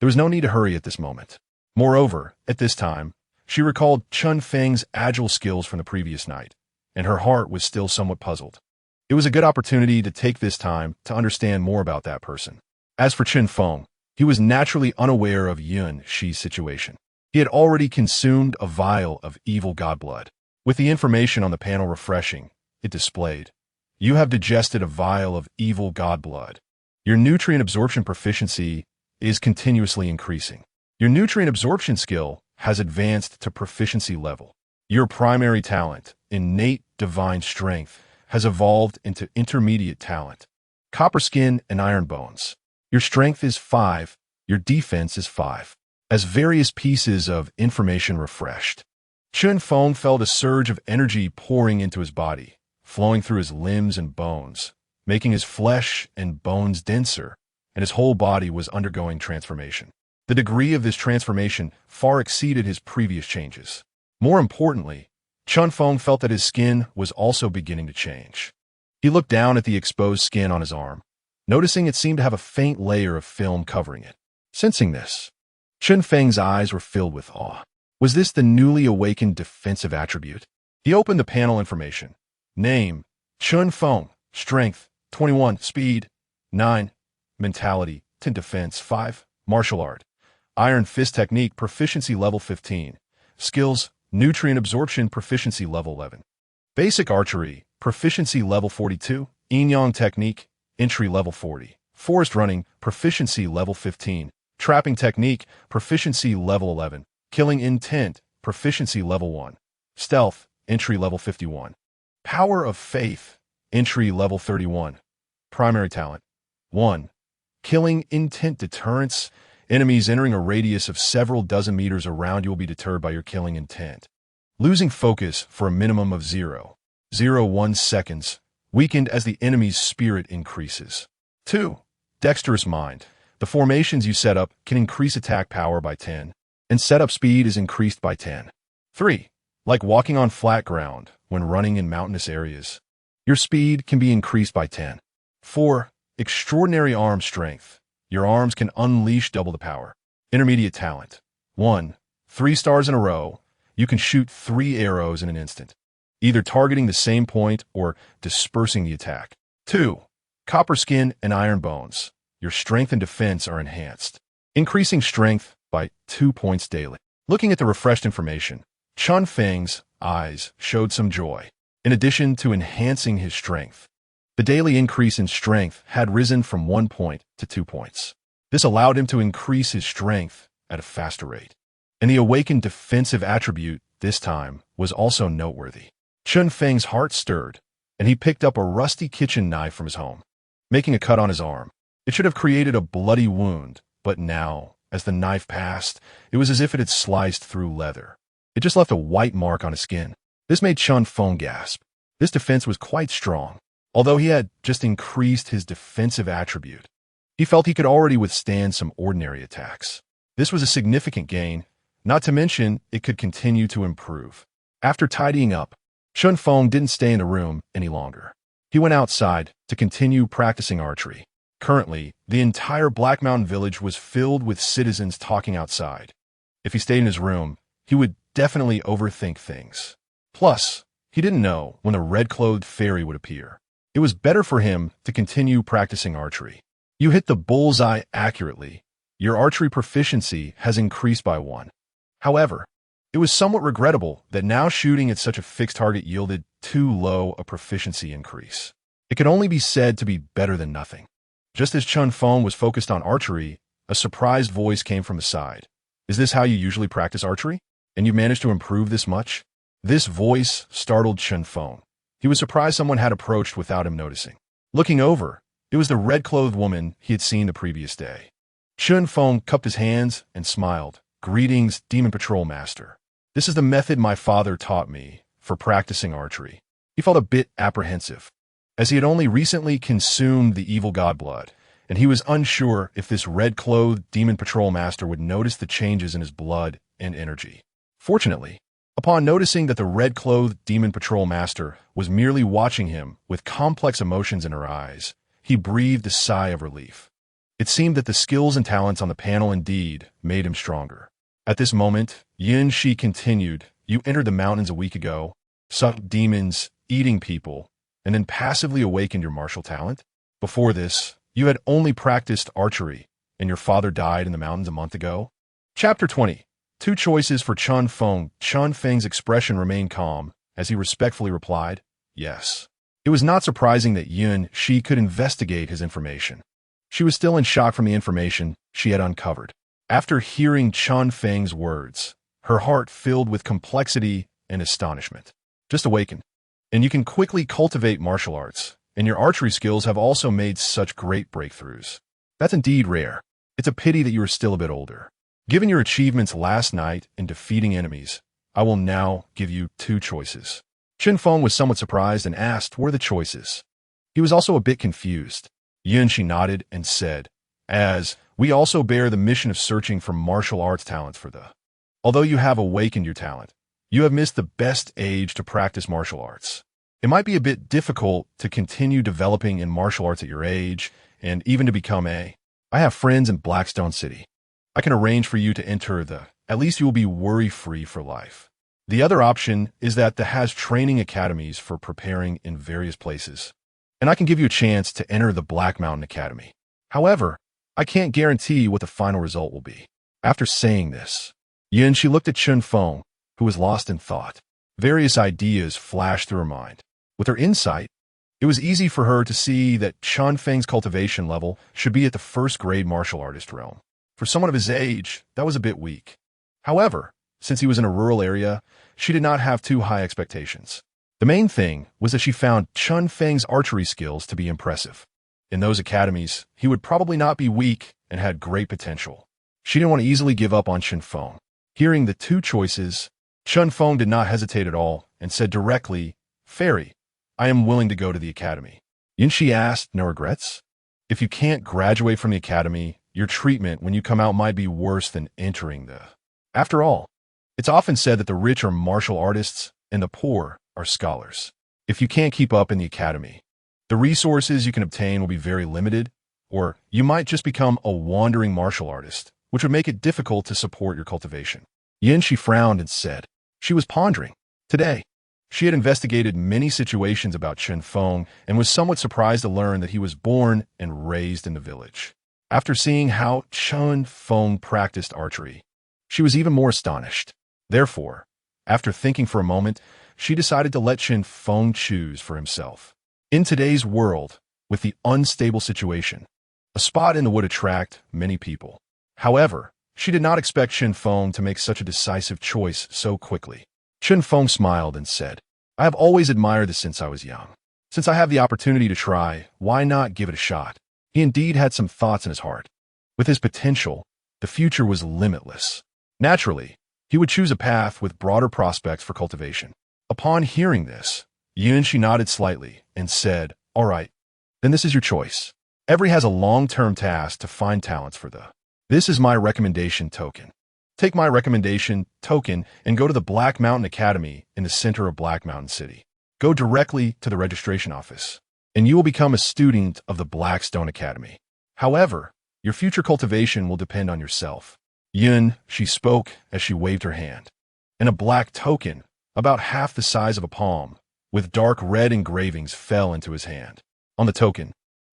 S1: there was no need to hurry at this moment. Moreover, at this time, she recalled Chen Feng's agile skills from the previous night, and her heart was still somewhat puzzled. It was a good opportunity to take this time to understand more about that person. As for Chen Feng, he was naturally unaware of Yunxi's situation. He had already consumed a vial of evil god blood. With the information on the panel refreshing, it displayed, "You have digested a vial of evil god blood. Your nutrient absorption proficiency is continuously increasing. Your nutrient absorption skill has advanced to proficiency level. Your primary talent, innate divine strength, has evolved into intermediate talent, copper skin and iron bones. Your strength is 5, your defense is 5. As various pieces of information refreshed, Chen Feng felt a surge of energy pouring into his body, flowing through his limbs and bones, making his flesh and bones denser, and his whole body was undergoing transformation. The degree of this transformation far exceeded his previous changes. More importantly, Chen Feng felt that his skin was also beginning to change. He looked down at the exposed skin on his arm, noticing it seemed to have a faint layer of film covering it. Sensing this, Chen Feng's eyes were filled with awe. Was this the newly awakened defensive attribute? He opened the panel information. Name, Chen Feng. Strength, 21. Speed, 9. Mentality, 10. Defense, 5. Martial art. Iron fist technique, proficiency level 15. Skills, nutrient absorption, proficiency level 11. Basic archery, proficiency level 42. Yin-yang technique, entry level 40. Forest running, proficiency level 15. Trapping technique, proficiency level 11. Killing intent, proficiency level 1. Stealth, entry level 51. Power of faith, entry level 31. Primary talent, 1. Killing intent deterrence. Enemies entering a radius of several dozen meters around you will be deterred by your killing intent. Losing focus for a minimum of 0.01 seconds, weakened as the enemy's spirit increases. 2. Dexterous mind. The formations you set up can increase attack power by 10, and setup speed is increased by 10. 3. Like walking on flat ground when running in mountainous areas, your speed can be increased by 10. 4. Extraordinary arm strength. Your arms can unleash double the power. Intermediate talent. 1. 3 stars in a row. You can shoot 3 arrows in an instant, either targeting the same point or dispersing the attack. 2. Copper skin and iron bones. Your strength and defense are enhanced, increasing strength by 2 points daily. Looking at the refreshed information, Chen Feng's eyes showed some joy. In addition to enhancing his strength, the daily increase in strength had risen from 1 point to 2 points. This allowed him to increase his strength at a faster rate. And the awakened defensive attribute, this time, was also noteworthy. Chen Feng's heart stirred, and he picked up a rusty kitchen knife from his home, making a cut on his arm. It should have created a bloody wound, but now, as the knife passed, it was as if it had sliced through leather. It just left a white mark on his skin. This made Chen Feng gasp. This defense was quite strong. Although he had just increased his defensive attribute, he felt he could already withstand some ordinary attacks. This was a significant gain, not to mention it could continue to improve. After tidying up, Chen Feng didn't stay in the room any longer. He went outside to continue practicing archery. Currently, the entire Black Mountain village was filled with citizens talking outside. If he stayed in his room, he would definitely overthink things. Plus, he didn't know when the red-clothed fairy would appear. It was better for him to continue practicing archery. You hit the bullseye accurately. Your archery proficiency has increased by 1. However, it was somewhat regrettable that now shooting at such a fixed target yielded too low a proficiency increase. It could only be said to be better than nothing. Just as Chen Feng was focused on archery, a surprised voice came from the side. Is this how you usually practice archery? And you managed to improve this much? This voice startled Chen Feng. He was surprised someone had approached without him noticing. Looking over, it was the red-clothed woman he had seen the previous day. Chen Feng cupped his hands and smiled. Greetings, Demon Patrol Master. This is the method my father taught me for practicing archery. He felt a bit apprehensive, as he had only recently consumed the evil god blood, and he was unsure if this red-clothed Demon Patrol Master would notice the changes in his blood and energy. Fortunately, upon noticing that the red-clothed Demon Patrol Master was merely watching him with complex emotions in her eyes, he breathed a sigh of relief. It seemed that the skills and talents on the panel indeed made him stronger. At this moment, Yin Shi continued, "You entered the mountains a week ago, sucked demons, eating people, and then passively awakened your martial talent? Before this, you had only practiced archery, and your father died in the mountains a month ago?" Chapter 20. 2 choices for Chen Feng. Chen Feng's expression remained calm as he respectfully replied, "Yes." It was not surprising that Yin Shi could investigate his information. She was still in shock from the information she had uncovered. After hearing Chen Feng's words, her heart filled with complexity and astonishment. Just awakened. And you can quickly cultivate martial arts, and your archery skills have also made such great breakthroughs. That's indeed rare. It's a pity that you are still a bit older. Given your achievements last night in defeating enemies, I will now give you 2 choices. Chen Feng was somewhat surprised and asked what are the choices. He was also a bit confused. She nodded and said, as we also bear the mission of searching for martial arts talents for the. Although you have awakened your talent, you have missed the best age to practice martial arts. It might be a bit difficult to continue developing in martial arts at your age and even to become a. I have friends in Blackstone City. I can arrange for you to enter the. At least you will be worry-free for life. The other option is that the has training academies for preparing in various places. And I can give you a chance to enter the Black Mountain Academy. However, I can't guarantee what the final result will be. After saying this, she looked at Chen Feng, who was lost in thought. Various ideas flashed through her mind. With her insight, it was easy for her to see that Chen Feng's cultivation level should be at the first-grade martial artist realm. For someone of his age, that was a bit weak. However, since he was in a rural area, she did not have too high expectations. The main thing was that she found Chen Feng's archery skills to be impressive. In those academies, he would probably not be weak and had great potential. She didn't want to easily give up on Chen Feng. Hearing the 2 choices, Chen Feng did not hesitate at all and said directly, Fairy, I am willing to go to the academy. She asked, no regrets? If you can't graduate from the academy, your treatment when you come out might be worse than entering the. After all, it's often said that the rich are martial artists and the poor are scholars. If you can't keep up in the academy, the resources you can obtain will be very limited, or you might just become a wandering martial artist, which would make it difficult to support your cultivation. She frowned and said, she was pondering. Today, she had investigated many situations about Chen Feng and was somewhat surprised to learn that he was born and raised in the village. After seeing how Chen Feng practiced archery, she was even more astonished. Therefore, after thinking for a moment, she decided to let Chen Feng choose for himself. In today's world, with the unstable situation, a spot in the would attract many people. However, she did not expect Chen Feng to make such a decisive choice so quickly. Chen Feng smiled and said, I have always admired this since I was young. Since I have the opportunity to try, why not give it a shot? He indeed had some thoughts in his heart. With his potential, the future was limitless. Naturally, he would choose a path with broader prospects for cultivation. Upon hearing this, she nodded slightly and said, all right, then this is your choice. Every has a long-term task to find talents for the. This is my recommendation token. Take my recommendation token and go to the Black Mountain Academy in the center of Black Mountain City. Go directly to the registration office, and you will become a student of the Blackstone Academy. However, your future cultivation will depend on yourself. She spoke as she waved her hand. And a black token, about half the size of a palm, with dark red engravings fell into his hand. On the token,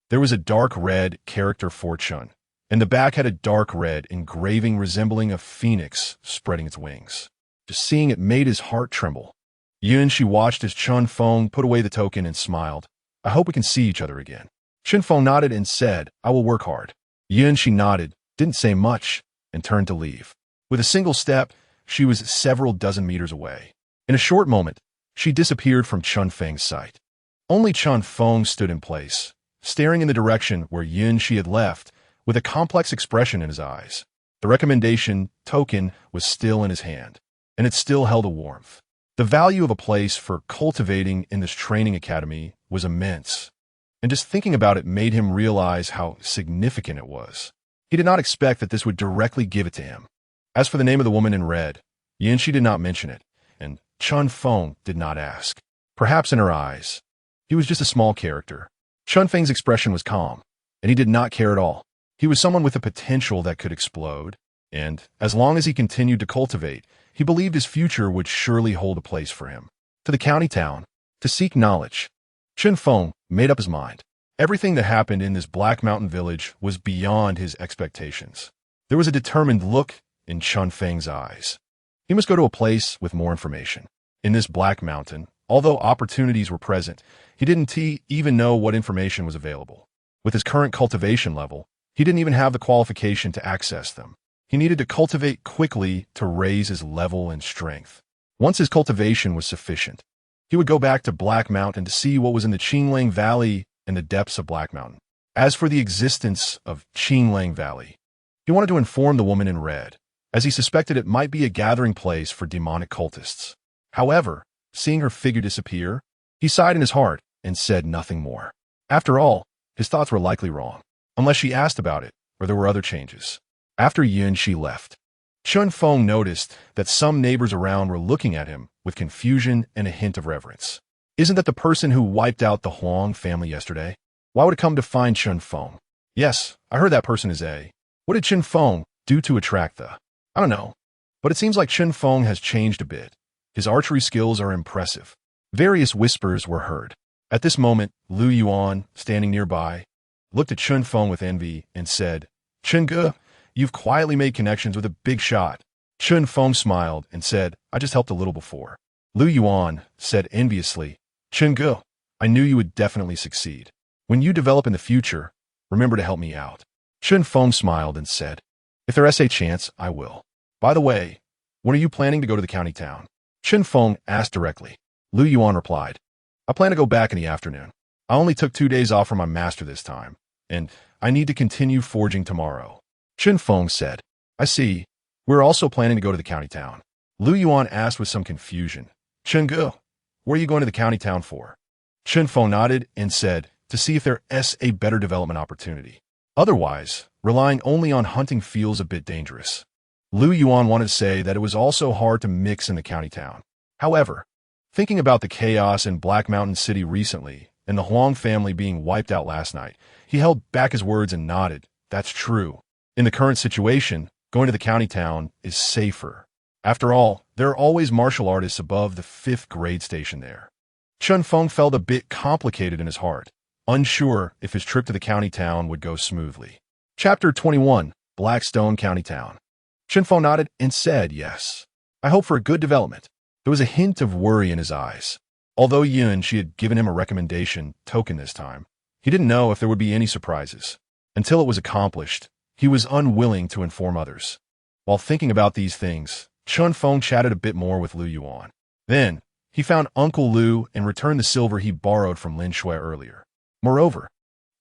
S1: there was a dark red character for Chen, and the back had a dark red engraving resembling a phoenix spreading its wings. Just seeing it made his heart tremble. She watched as Chen Feng put away the token and smiled. I hope we can see each other again. Chen Feng nodded and said, I will work hard. She nodded, didn't say much, and turned to leave. With a single step, she was several dozen meters away. In a short moment, she disappeared from Chen Feng's sight. Only Chen Feng stood in place, staring in the direction where she had left, with a complex expression in his eyes. The recommendation token was still in his hand, and it still held a warmth. The value of a place for cultivating in this training academy was immense, and just thinking about it made him realize how significant it was. He did not expect that this would directly give it to him. As for the name of the woman in red, she did not mention it, and Chen Feng did not ask. Perhaps in her eyes, he was just a small character. Chen Feng's expression was calm, and he did not care at all. He was someone with a potential that could explode, and as long as he continued to cultivate, he believed his future would surely hold a place for him. To the county town, to seek knowledge. Chen Feng made up his mind. Everything that happened in this Black Mountain village was beyond his expectations. There was a determined look in Chen Feng's eyes. He must go to a place with more information. In this Black Mountain, although opportunities were present, he didn't even know what information was available. With his current cultivation level, he didn't even have the qualification to access them. He needed to cultivate quickly to raise his level and strength. Once his cultivation was sufficient, he would go back to Black Mountain to see what was in the Qinglang Valley and the depths of Black Mountain. As for the existence of Qinglang Valley, he wanted to inform the woman in red, as he suspected it might be a gathering place for demonic cultists. However, seeing her figure disappear, he sighed in his heart and said nothing more. After all, his thoughts were likely wrong, unless she asked about it or there were other changes. After She left, Chen Feng noticed that some neighbors around were looking at him with confusion and a hint of reverence. Isn't that the person who wiped out the Huang family yesterday? Why would it come to find Chen Feng? Yes, I heard that person is a. What did Chen Feng do to attract the? I don't know, but it seems like Chen Feng has changed a bit. His archery skills are impressive. Various whispers were heard. At this moment, Lu Yuan, standing nearby, looked at Chen Feng with envy and said, Chen Ge, you've quietly made connections with a big shot. Chen Feng smiled and said, I just helped a little before. Lu Yuan said enviously, Chen Ge, I knew you would definitely succeed. When you develop in the future, remember to help me out. Chen Feng smiled and said, if there's a chance, I will. By the way, when are you planning to go to the county town? Chen Feng asked directly. Lu Yuan replied, I plan to go back in the afternoon. I only took 2 days off from my master this time, and I need to continue forging tomorrow. Chen Feng said, I see. We're also planning to go to the county town. Lu Yuan asked with some confusion, Chen Ge, where are you going to the county town for? Chen Feng nodded and said, to see if there's a better development opportunity. Otherwise, relying only on hunting feels a bit dangerous. Lu Yuan wanted to say that it was also hard to mix in the county town. However, thinking about the chaos in Black Mountain City recently and the Huang family being wiped out last night, he held back his words and nodded. That's true. In the current situation, going to the county town is safer. After all, there are always martial artists above the 5th grade station there. Chen Feng felt a bit complicated in his heart, unsure if his trip to the county town would go smoothly. Chapter 21, Blackstone County Town. Chen Feng nodded and said yes. I hope for a good development. There was a hint of worry in his eyes. Although she had given him a recommendation token this time, he didn't know if there would be any surprises. Until it was accomplished, he was unwilling to inform others. While thinking about these things, Chen Feng chatted a bit more with Lu Yuan. Then, he found Uncle Lu and returned the silver he borrowed from Lin Shui earlier. Moreover,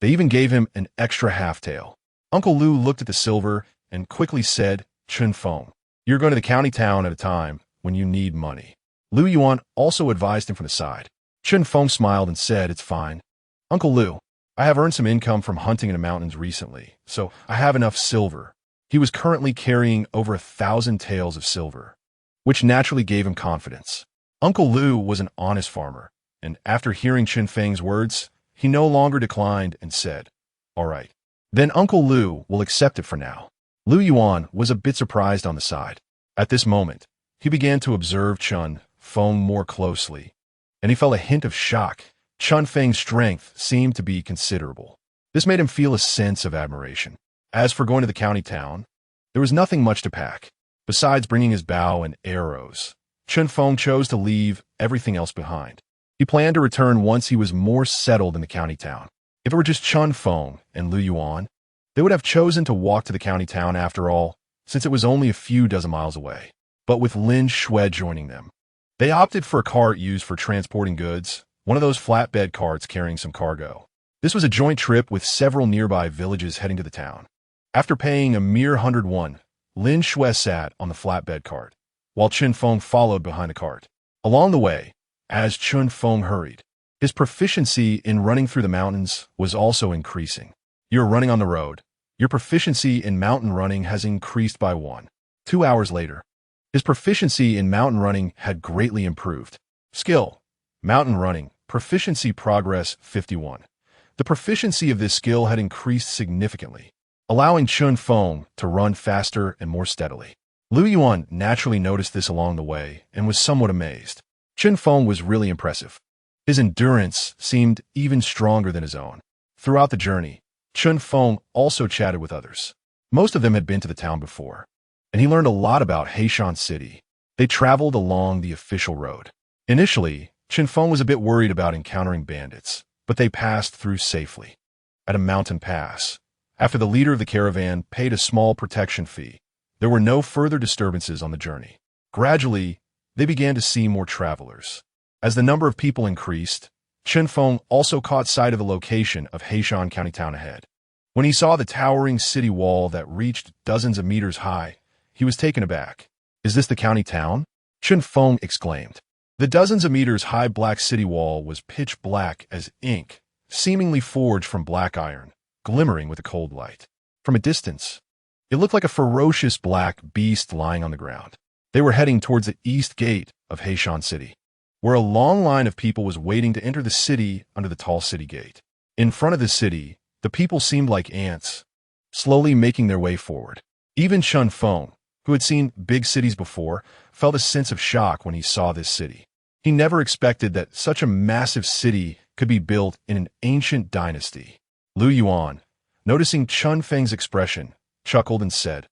S1: they even gave him an extra half-tail. Uncle Lu looked at the silver and quickly said, Chen Feng, you're going to the county town at a time when you need money. Lu Yuan also advised him from the side. Chen Feng smiled and said, it's fine. Uncle Lu, I have earned some income from hunting in the mountains recently, so I have enough silver. He was currently carrying over 1,000 taels of silver, which naturally gave him confidence. Uncle Lu was an honest farmer, and after hearing Chen Feng's words, he no longer declined and said, all right. Then Uncle Lu will accept it for now. Lu Yuan was a bit surprised on the side. At this moment, he began to observe Chen Feng more closely, and he felt a hint of shock. Chen Feng's strength seemed to be considerable. This made him feel a sense of admiration. As for going to the county town, there was nothing much to pack. Besides bringing his bow and arrows, Chen Feng chose to leave everything else behind. He planned to return once he was more settled in the county town. If it were just Chen Feng and Lu Yuan, they would have chosen to walk to the county town after all, since it was only a few dozen miles away. But with Lin Shui joining them, they opted for a cart used for transporting goods, one of those flatbed carts carrying some cargo. This was a joint trip with several nearby villages heading to the town. After paying a mere 101, Lin Shui sat on the flatbed cart, while Chen Feng followed behind the cart. Along the way, as Chen Feng hurried, his proficiency in running through the mountains was also increasing. You're running on the road. Your proficiency in mountain running has increased by 1. 2 hours later, his proficiency in mountain running had greatly improved. Skill: mountain running, proficiency progress 51. The proficiency of this skill had increased significantly, allowing Chen Feng to run faster and more steadily. Lu Yuan naturally noticed this along the way and was somewhat amazed. Chen Feng was really impressive. His endurance seemed even stronger than his own. Throughout the journey, Chen Feng also chatted with others. Most of them had been to the town before, and he learned a lot about Heishan City. They traveled along the official road. Initially, Chen Feng was a bit worried about encountering bandits, but they passed through safely. At a mountain pass, after the leader of the caravan paid a small protection fee, there were no further disturbances on the journey. Gradually, they began to see more travelers. As the number of people increased, Chen Feng also caught sight of the location of Heishan County Town ahead. When he saw the towering city wall that reached dozens of meters high, he was taken aback. "Is this the county town?" Chen Feng exclaimed. The dozens of meters high black city wall was pitch black as ink, seemingly forged from black iron, glimmering with a cold light. From a distance, it looked like a ferocious black beast lying on the ground. They were heading towards the east gate of Heishan City, where a long line of people was waiting to enter the city under the tall city gate. In front of the city, the people seemed like ants, slowly making their way forward. Even Chen Feng, who had seen big cities before, felt a sense of shock when he saw this city. He never expected that such a massive city could be built in an ancient dynasty. Lu Yuan, noticing Chen Feng's expression, chuckled and said,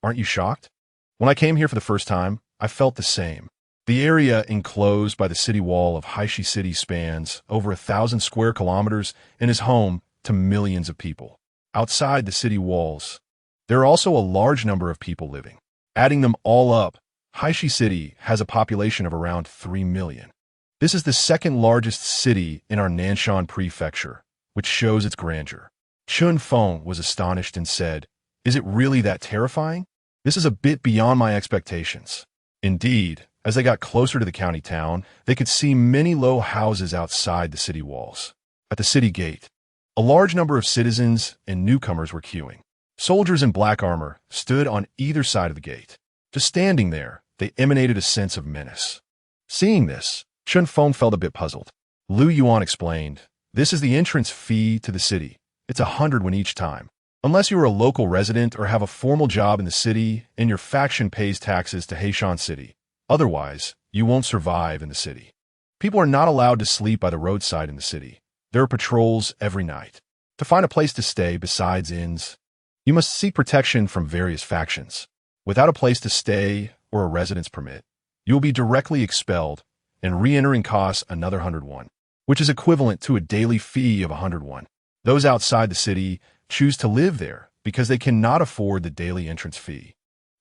S1: "Aren't you shocked? When I came here for the first time, I felt the same. The area enclosed by the city wall of Haishi City spans over 1,000 square kilometers and is home to millions of people. Outside the city walls, there are also a large number of people living. Adding them all up, Haishi City has a population of around 3 million. This is the second largest city in our Nanshan prefecture, which shows its grandeur." Chen Feng was astonished and said, "Is it really that terrifying? This is a bit beyond my expectations." Indeed, as they got closer to the county town, they could see many low houses outside the city walls. At the city gate, a large number of citizens and newcomers were queuing. Soldiers in black armor stood on either side of the gate. Just standing there, they emanated a sense of menace. Seeing this, Chen Feng felt a bit puzzled. Lu Yuan explained, "This is the entrance fee to the city. It's 100 won each time. Unless you are a local resident or have a formal job in the city and your faction pays taxes to Heishan City. Otherwise, you won't survive in the city. People are not allowed to sleep by the roadside in the city. There are patrols every night. To find a place to stay besides inns, you must seek protection from various factions. Without a place to stay or a residence permit, you will be directly expelled, and re-entering costs another 100 won, which is equivalent to a daily fee of 100 won. Those outside the city choose to live there because they cannot afford the daily entrance fee."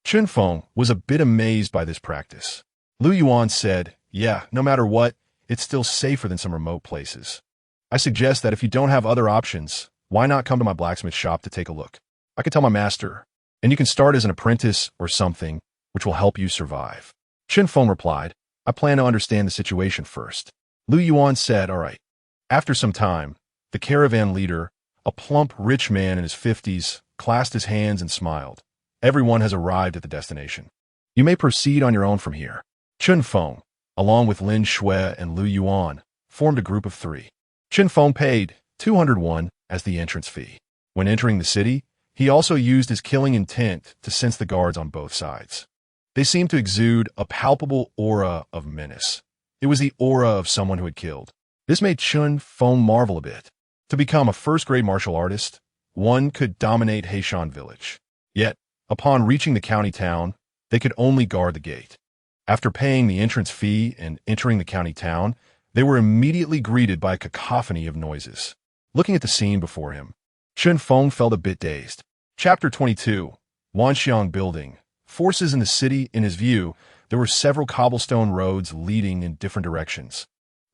S1: Chen Feng was a bit amazed by this practice. Lu Yuan said, "Yeah, no matter what, it's still safer than some remote places. I suggest that if you don't have other options, why not come to my blacksmith shop to take a look? I can tell my master, and you can start as an apprentice or something, which will help you survive." Chen Feng replied, "I plan to understand the situation first." Lu Yuan said, "All right." After some time, the caravan leader, a plump, rich man in his 50s, clasped his hands and smiled. "Everyone has arrived at the destination. You may proceed on your own from here." Chen Feng, along with Lin Shui and Lu Yuan, formed a group of 3. Chen Feng paid 200 won as the entrance fee. When entering the city, he also used his killing intent to sense the guards on both sides. They seemed to exude a palpable aura of menace. It was the aura of someone who had killed. This made Chen Feng marvel a bit. To become a first-grade martial artist, one could dominate Heishan village. Yet, upon reaching the county town, they could only guard the gate. After paying the entrance fee and entering the county town, they were immediately greeted by a cacophony of noises. Looking at the scene before him, Chen Feng felt a bit dazed. Chapter 22, Wanxiang Building. Forces in the city. In his view, there were several cobblestone roads leading in different directions,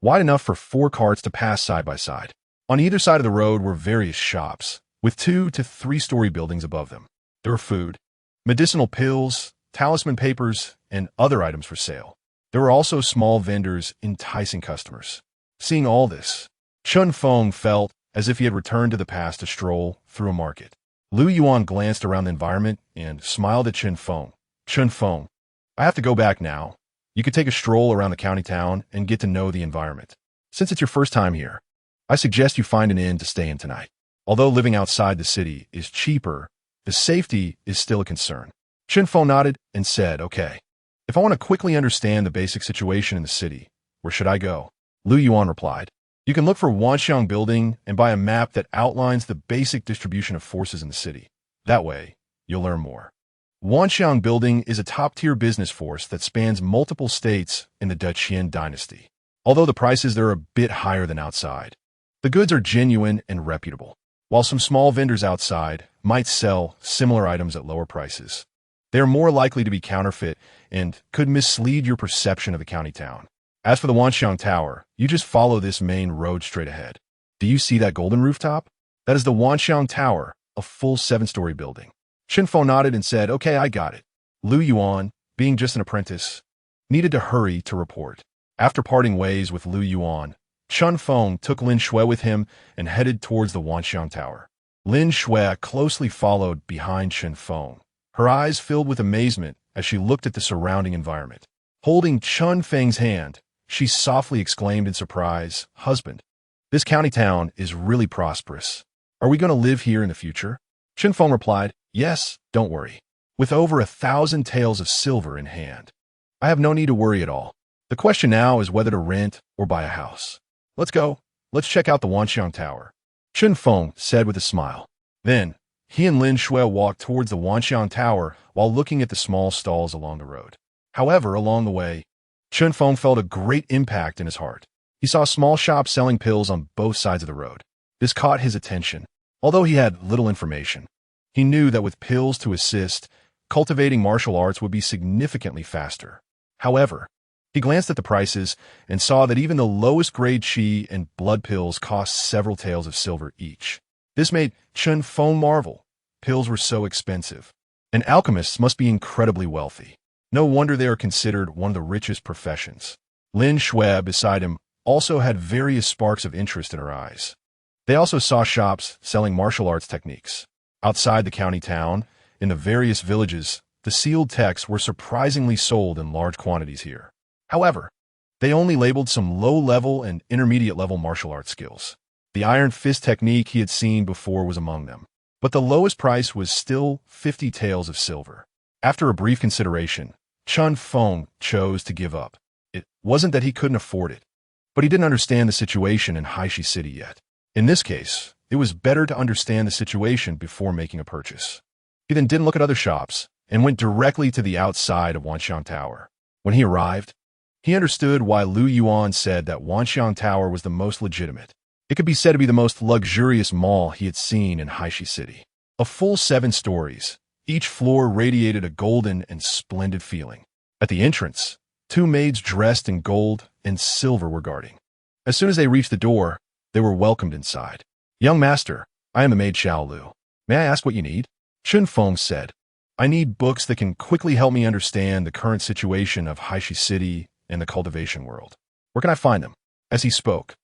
S1: wide enough for 4 carts to pass side by side. On either side of the road were various shops, with 2 to 3-story buildings above them. There were food, medicinal pills, talisman papers, and other items for sale. There were also small vendors enticing customers. Seeing all this, Chen Feng felt as if he had returned to the past to stroll through a market. Lu Yuan glanced around the environment and smiled at Chen Feng. "Chen Feng, I have to go back now. You could take a stroll around the county town and get to know the environment. Since it's your first time here, I suggest you find an inn to stay in tonight. Although living outside the city is cheaper, the safety is still a concern." Chen Feng nodded and said, "Okay. If I want to quickly understand the basic situation in the city, where should I go?" Lu Yuan replied, "You can look for Wanxiang Building and buy a map that outlines the basic distribution of forces in the city. That way, you'll learn more." Wanxiang Building is a top-tier business force that spans multiple states in the Qin dynasty. Although the prices there are a bit higher than outside, the goods are genuine and reputable, while some small vendors outside might sell similar items at lower prices. They are more likely to be counterfeit and could mislead your perception of the county town. As for the Wanxiang Tower, you just follow this main road straight ahead. Do you see that golden rooftop? That is the Wanxiang Tower, a full 7-story building. Chen Feng nodded and said, "Okay, I got it." Lu Yuan, being just an apprentice, needed to hurry to report. After parting ways with Lu Yuan, Chen Feng took Lin Shui with him and headed towards the Wanxiang Tower. Lin Shui closely followed behind Chen Feng, her eyes filled with amazement as she looked at the surrounding environment. Holding Chen Feng's hand, she softly exclaimed in surprise, "Husband, this county town is really prosperous. Are we going to live here in the future?" Chen Feng replied, "Yes, don't worry. With over 1,000 taels of silver in hand, I have no need to worry at all. The question now is whether to rent or buy a house. Let's go. Let's check out the Wanxiang Tower," Chen Feng said with a smile. Then, he and Lin Shui walked towards the Wanxiang Tower while looking at the small stalls along the road. However, along the way, Chen Feng felt a great impact in his heart. He saw small shops selling pills on both sides of the road. This caught his attention. Although he had little information, he knew that with pills to assist, cultivating martial arts would be significantly faster. However, he glanced at the prices and saw that even the lowest grade qi and blood pills cost several taels of silver each. This made Chen Feng marvel. Pills were so expensive, and alchemists must be incredibly wealthy. No wonder they are considered one of the richest professions. Lin Shui, beside him, also had various sparks of interest in her eyes. They also saw shops selling martial arts techniques. Outside the county town, in the various villages, the sealed texts were surprisingly sold in large quantities here. However, they only labeled some low-level and intermediate-level martial arts skills. The iron fist technique he had seen before was among them, but the lowest price was still 50 taels of silver. After a brief consideration, Chen Feng chose to give up. It wasn't that he couldn't afford it, but he didn't understand the situation in Haishi City yet. In this case, it was better to understand the situation before making a purchase. He then didn't look at other shops and went directly to the outside of Wanxiang Tower. When he arrived, he understood why Lu Yuan said that Wanxiang Tower was the most legitimate. It could be said to be the most luxurious mall he had seen in Haishi City. A full 7 stories, each floor radiated a golden and splendid feeling. At the entrance, 2 maids dressed in gold and silver were guarding. As soon as they reached the door, they were welcomed inside. "Young master, I am the maid Xiao Lu. May I ask what you need?" Chen Feng said, "I need books that can quickly help me understand the current situation of Haishi City and the cultivation world. Where can I find them?" As he spoke,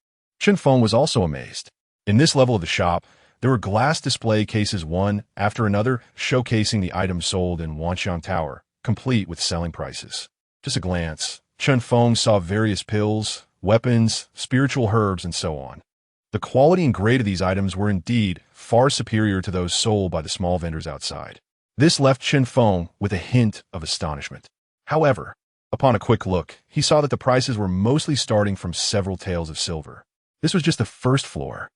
S1: Chen Feng was also amazed. In this level of the shop, there were glass display cases one after another showcasing the items sold in Wanxiang Tower, complete with selling prices. Just a glance, Chen Feng saw various pills, weapons, spiritual herbs, and so on. The quality and grade of these items were indeed far superior to those sold by the small vendors outside. This left Chen Feng with a hint of astonishment. However, upon a quick look, he saw that the prices were mostly starting from several taels of silver. This was just the first floor.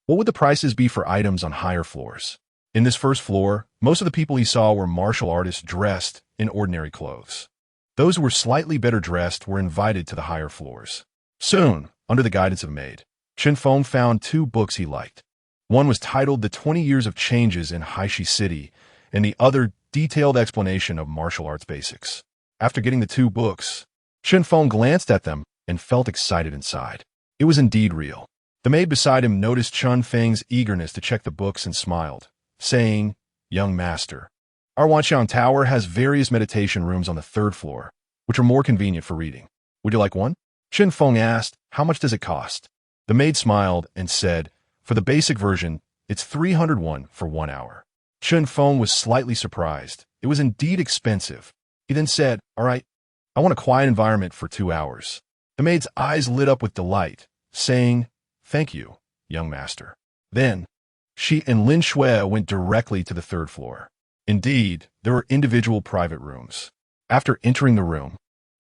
S1: What would the prices be for items on higher floors? In this first floor, most of the people he saw were martial artists dressed in ordinary clothes. Those who were slightly better dressed were invited to the higher floors. Soon, under the guidance of a maid, Chen Feng found 2 books he liked. One was titled The 20 Years of Changes in Haishi City, and the other Detailed Explanation of Martial Arts Basics. After getting the 2 books, Chen Feng glanced at them and felt excited inside. It was indeed real. The maid beside him noticed Chen Feng's eagerness to check the books and smiled, saying, "Young master, our Wanxiang Tower has various meditation rooms on the 3rd floor, which are more convenient for reading. Would you like one?" Chen Feng asked, "How much does it cost?" The maid smiled and said, "For the basic version, it's 301 for 1 hour." Chen Feng was slightly surprised. It was indeed expensive. He then said, "All right, I want a quiet environment for 2 hours." The maid's eyes lit up with delight, saying, "Thank you, young master." Then, she and Lin Shui went directly to the 3rd floor. Indeed, there were individual private rooms. After entering the room,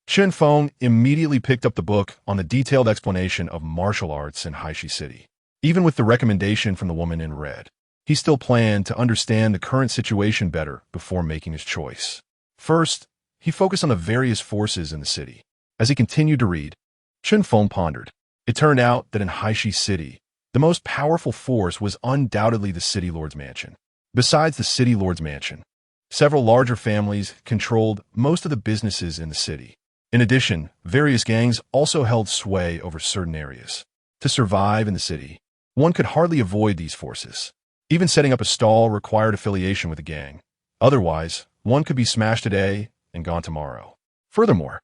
S1: Chen Feng immediately picked up the book on the detailed explanation of martial arts in Haishi City. Even with the recommendation from the woman in red, he still planned to understand the current situation better before making his choice. First, he focused on the various forces in the city. As he continued to read, Chen Feng pondered. It turned out that in Haishi City, the most powerful force was undoubtedly the City Lord's Mansion. Besides the City Lord's Mansion, Several larger families controlled most of the businesses in the city. In addition, various gangs also held sway over certain areas. To survive in the city, one could hardly avoid these forces. Even setting up a stall required affiliation with a gang. Otherwise, one could be smashed today and gone tomorrow. Furthermore,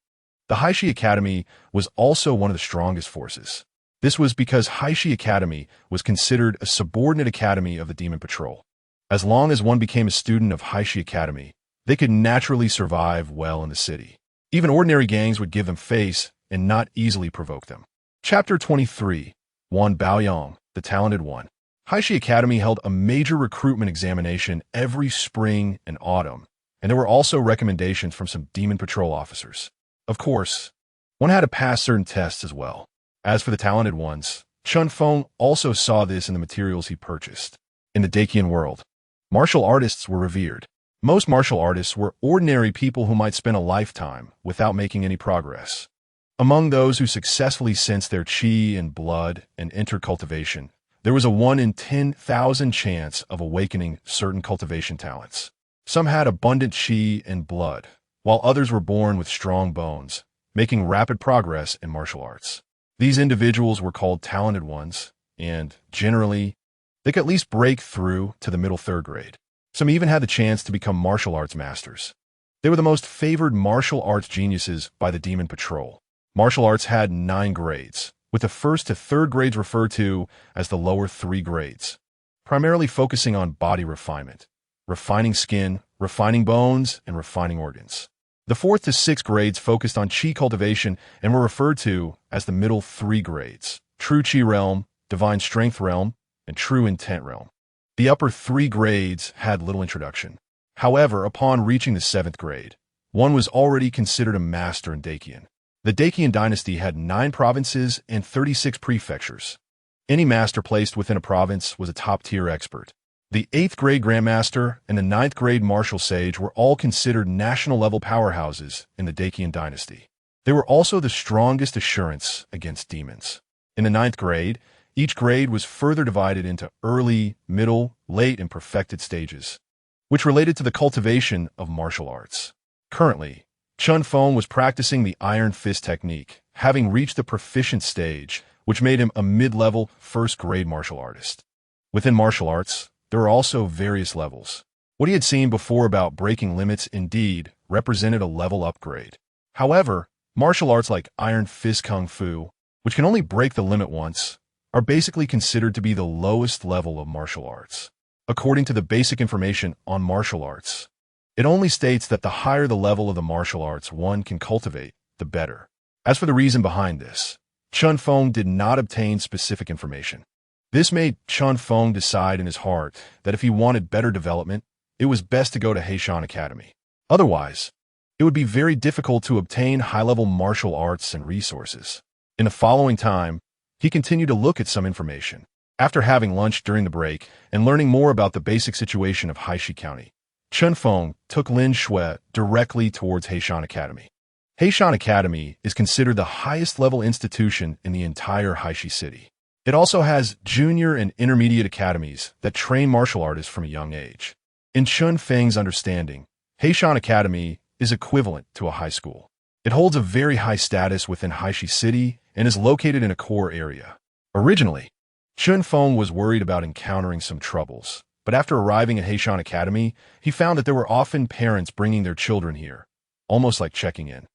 S1: the Haishi Academy was also one of the strongest forces. This was because Haishi Academy was considered a subordinate academy of the Demon Patrol. As long as one became a student of Haishi Academy, they could naturally survive well in the city. Even ordinary gangs would give them face and not easily provoke them. Chapter 23. Wan Baoyong, the Talented One. Haishi Academy held a major recruitment examination every spring and autumn, and there were also recommendations from some Demon Patrol officers. Of course, one had to pass certain tests as well. As for the talented ones, Chen Feng also saw this in the materials he purchased. In the Dacian world, martial artists were revered. Most martial artists were ordinary people who might spend a lifetime without making any progress. Among those who successfully sensed their chi and blood and entered cultivation, there was a 1 in 10,000 chance of awakening certain cultivation talents. Some had abundant chi and blood, while others were born with strong bones, making rapid progress in martial arts. These individuals were called talented ones, and, generally, they could at least break through to the middle third grade. Some even had the chance to become martial arts masters. They were the most favored martial arts geniuses by the Demon Patrol. Martial arts had 9 grades, with the first to third grades referred to as the lower 3 grades, primarily focusing on body refinement, refining skin, refining bones, and refining organs. The 4th to 6th grades focused on chi cultivation and were referred to as the middle 3 grades, true chi realm, divine strength realm, and true intent realm. The upper 3 grades had little introduction. However, upon reaching the 7th grade, one was already considered a master in Dacian. The Dacian dynasty had 9 provinces and 36 prefectures. Any master placed within a province was a top-tier expert. The 8th grade Grandmaster and the 9th grade Martial Sage were all considered national-level powerhouses in the Dacian dynasty. They were also the strongest assurance against demons. In the 9th grade, each grade was further divided into early, middle, late, and perfected stages, which related to the cultivation of martial arts. Currently, Chen Feng was practicing the Iron Fist technique, having reached the proficient stage, which made him a mid-level, first-grade martial artist. Within martial arts, there are also various levels. What he had seen before about breaking limits indeed represented a level upgrade. However, martial arts like Iron Fist Kung Fu, which can only break the limit once, are basically considered to be the lowest level of martial arts. According to the basic information on martial arts, it only states that the higher the level of the martial arts one can cultivate, the better. As for the reason behind this, Chen Feng did not obtain specific information. This made Chen Feng decide in his heart that if he wanted better development, it was best to go to Heishan Academy. Otherwise, it would be very difficult to obtain high-level martial arts and resources. In the following time, he continued to look at some information. After having lunch during the break and learning more about the basic situation of Haishi County, Chen Feng took Lin Shui directly towards Heishan Academy. Heishan Academy is considered the highest-level institution in the entire Haishi city. It also has junior and intermediate academies that train martial artists from a young age. In Chen Feng's understanding, Heishan Academy is equivalent to a high school. It holds a very high status within Haishi City and is located in a core area. Originally, Chen Feng was worried about encountering some troubles, but after arriving at Heishan Academy, he found that there were often parents bringing their children here, almost like checking in.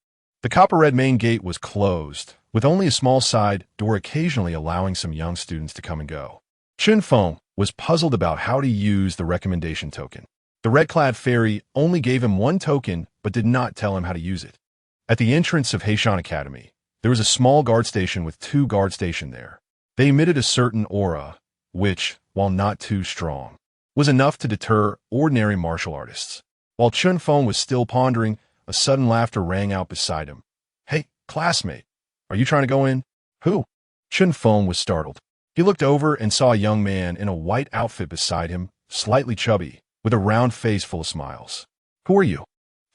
S1: The copper-red main gate was closed, with only a small side door occasionally allowing some young students to come and go. Chen Feng was puzzled about how to use the recommendation token. The red-clad fairy only gave him 1 token but did not tell him how to use it. At the entrance of Heishan Academy, there was a small guard station with 2 guards stationed there. They emitted a certain aura, which, while not too strong, was enough to deter ordinary martial artists. While Chen Feng was still pondering, a sudden laughter rang out beside him. "Hey, classmate, are you trying to go in?" "Who?" Chen Feng was startled. He looked over and saw a young man in a white outfit beside him, slightly chubby, with a round face full of smiles. "Who are you?"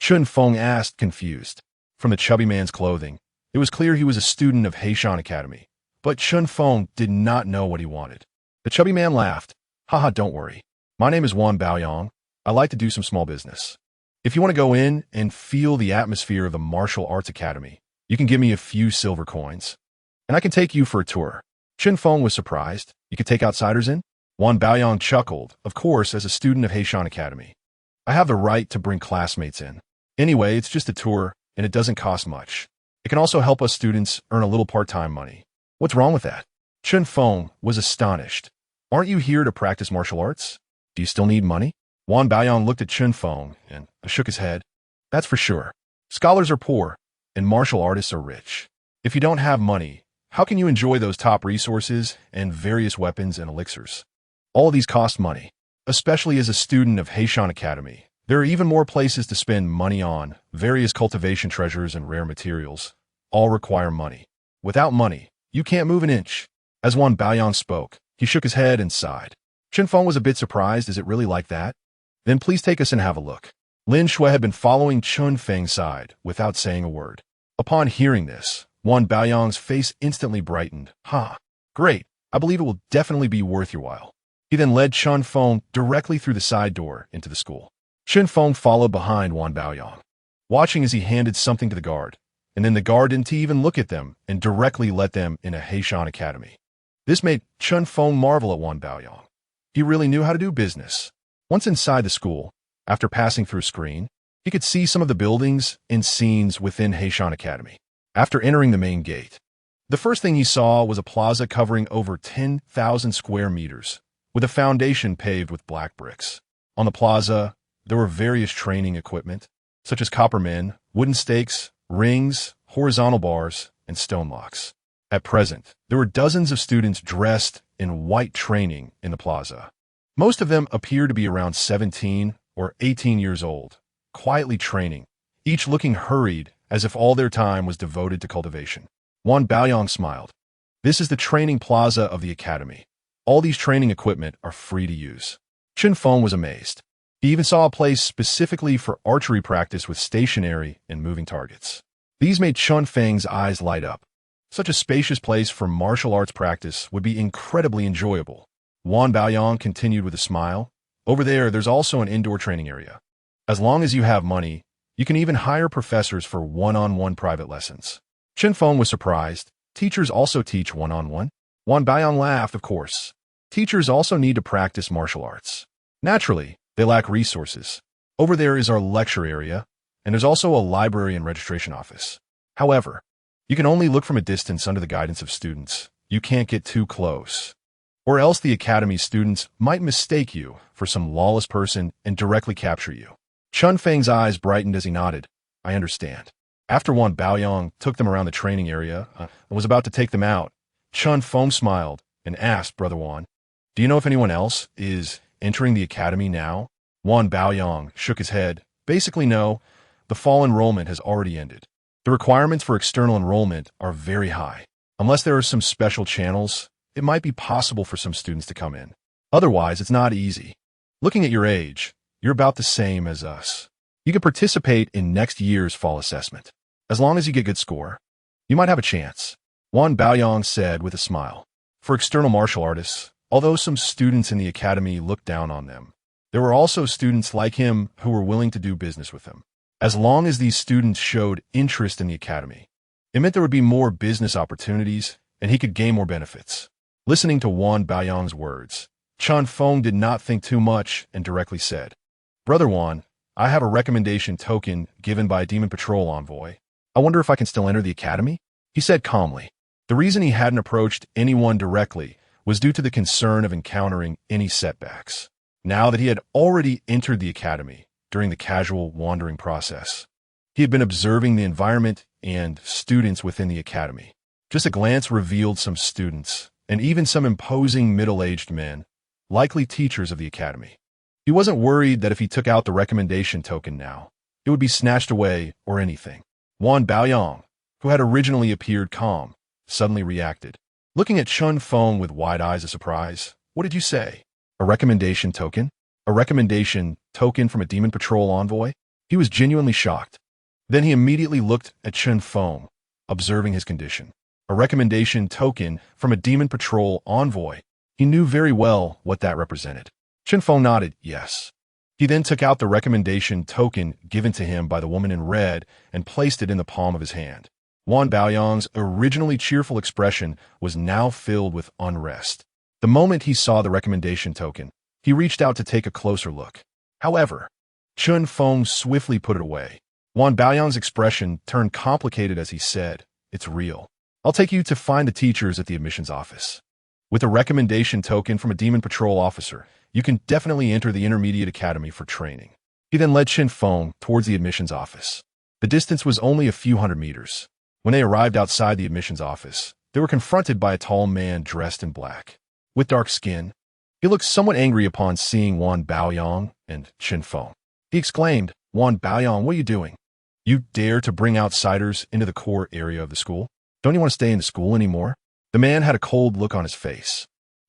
S1: Chen Feng asked, confused. From the chubby man's clothing, it was clear he was a student of Heishan Academy, but Chen Feng did not know what he wanted. The chubby man laughed. "Haha, don't worry. My name is Wan Baoyong. I like to do some small business. If you want to go in and feel the atmosphere of the martial arts academy, you can give me a few silver coins, and I can take you for a tour. Chen Feng was surprised. You could take outsiders in? Wan Baoyang chuckled. Of course, as a student of Heishan Academy, I have the right to bring classmates in. Anyway, it's just a tour, and it doesn't cost much. It can also help us students earn a little part-time money. What's wrong with that? Chen Feng was astonished. Aren't you here to practice martial arts? Do you still need money? Wan Baoyang looked at Chen Feng and shook his head. That's for sure. Scholars are poor, and martial artists are rich. If you don't have money, how can you enjoy those top resources and various weapons and elixirs? All of these cost money. Especially as a student of Heishan Academy, there are even more places to spend money on. Various cultivation treasures and rare materials all require money. Without money, you can't move an inch. As Wan Baoyang spoke, he shook his head and sighed. Chen Feng was a bit surprised. Is it really like that? Then please take us and have a look. Lin Shui had been following Chen Feng's side without saying a word. Upon hearing this, Wan Baoyang's face instantly brightened. Great. I believe it will definitely be worth your while. He then led Chen Feng directly through the side door into the school. Chen Feng followed behind Wan Baoyang, watching as he handed something to the guard, and then the guard didn't even look at them and directly let them in a Heishan Academy. This made Chen Feng marvel at Wan Baoyang. He really knew how to do business. Once inside the school, after passing through a screen, he could see some of the buildings and scenes within Heishan Academy. After entering the main gate, the first thing he saw was a plaza covering over 10,000 square meters, with a foundation paved with black bricks. On the plaza, there were various training equipment, such as copper men, wooden stakes, rings, horizontal bars, and stone locks. At present, there were dozens of students dressed in white training in the plaza. Most of them appeared to be around 17 or 18 years old, quietly training, each looking hurried as if all their time was devoted to cultivation. Wan Baoyang smiled. This is the training plaza of the academy. All these training equipment are free to use. Chen Feng was amazed. He even saw a place specifically for archery practice with stationary and moving targets. These made Chen Feng's eyes light up. Such a spacious place for martial arts practice would be incredibly enjoyable. Wan Baoyang continued with a smile. Over there's also an indoor training area. As long as you have money, you can even hire professors for one-on-one private lessons. Chen Feng was surprised. Teachers also teach one-on-one? Wan Baoyang laughed, of course. Teachers also need to practice martial arts. Naturally, they lack resources. Over there is our lecture area, and there's also a library and registration office. However, you can only look from a distance under the guidance of students. You can't get too close, or else the academy students might mistake you for some lawless person and directly capture you. Chen Feng's eyes brightened as he nodded. I understand. After Wan Baoyang took them around the training area and was about to take them out, Chen Feng smiled and asked, Brother Wan, do you know if anyone else is entering the academy now? Wan Baoyang shook his head. Basically, no. The fall enrollment has already ended. The requirements for external enrollment are very high. Unless there are some special channels, it might be possible for some students to come in. Otherwise, it's not easy. Looking at your age, you're about the same as us. You can participate in next year's fall assessment. As long as you get good score, you might have a chance. Wan Baoyang said with a smile. For external martial artists, although some students in the academy looked down on them, there were also students like him who were willing to do business with him. As long as these students showed interest in the academy, it meant there would be more business opportunities and he could gain more benefits. Listening to Wan Baoyang's words, Chen Feng did not think too much and directly said, Brother Wan, I have a recommendation token given by a Demon Patrol envoy. I wonder if I can still enter the academy? He said calmly. The reason he hadn't approached anyone directly was due to the concern of encountering any setbacks. Now that he had already entered the academy during the casual wandering process, he had been observing the environment and students within the academy. Just a glance revealed some students, and even some imposing middle-aged men, likely teachers of the academy. He wasn't worried that if he took out the recommendation token now, it would be snatched away or anything. Wan Baoyang, who had originally appeared calm, suddenly reacted. Looking at Chen Feng with wide eyes of surprise, what did you say? A recommendation token? A recommendation token from a Demon Patrol envoy? He was genuinely shocked. Then he immediately looked at Chen Feng, observing his condition. A recommendation token from a Demon Patrol envoy. He knew very well what that represented. Chen Feng nodded, yes. He then took out the recommendation token given to him by the woman in red and placed it in the palm of his hand. Wan Baoyang's originally cheerful expression was now filled with unrest. The moment he saw the recommendation token, he reached out to take a closer look. However, Chen Feng swiftly put it away. Wan Baoyang's expression turned complicated as he said, "It's real. I'll take you to find the teachers at the admissions office. With a recommendation token from a demon patrol officer, you can definitely enter the intermediate academy for training." He then led Chen Feng towards the admissions office. The distance was only a few hundred meters. When they arrived outside the admissions office, they were confronted by a tall man dressed in black. With dark skin, he looked somewhat angry upon seeing Wan Baoyang and Chen Feng. He exclaimed, "Wan Baoyang, what are you doing? You dare to bring outsiders into the core area of the school? Don't you want to stay in the school anymore?" The man had a cold look on his face.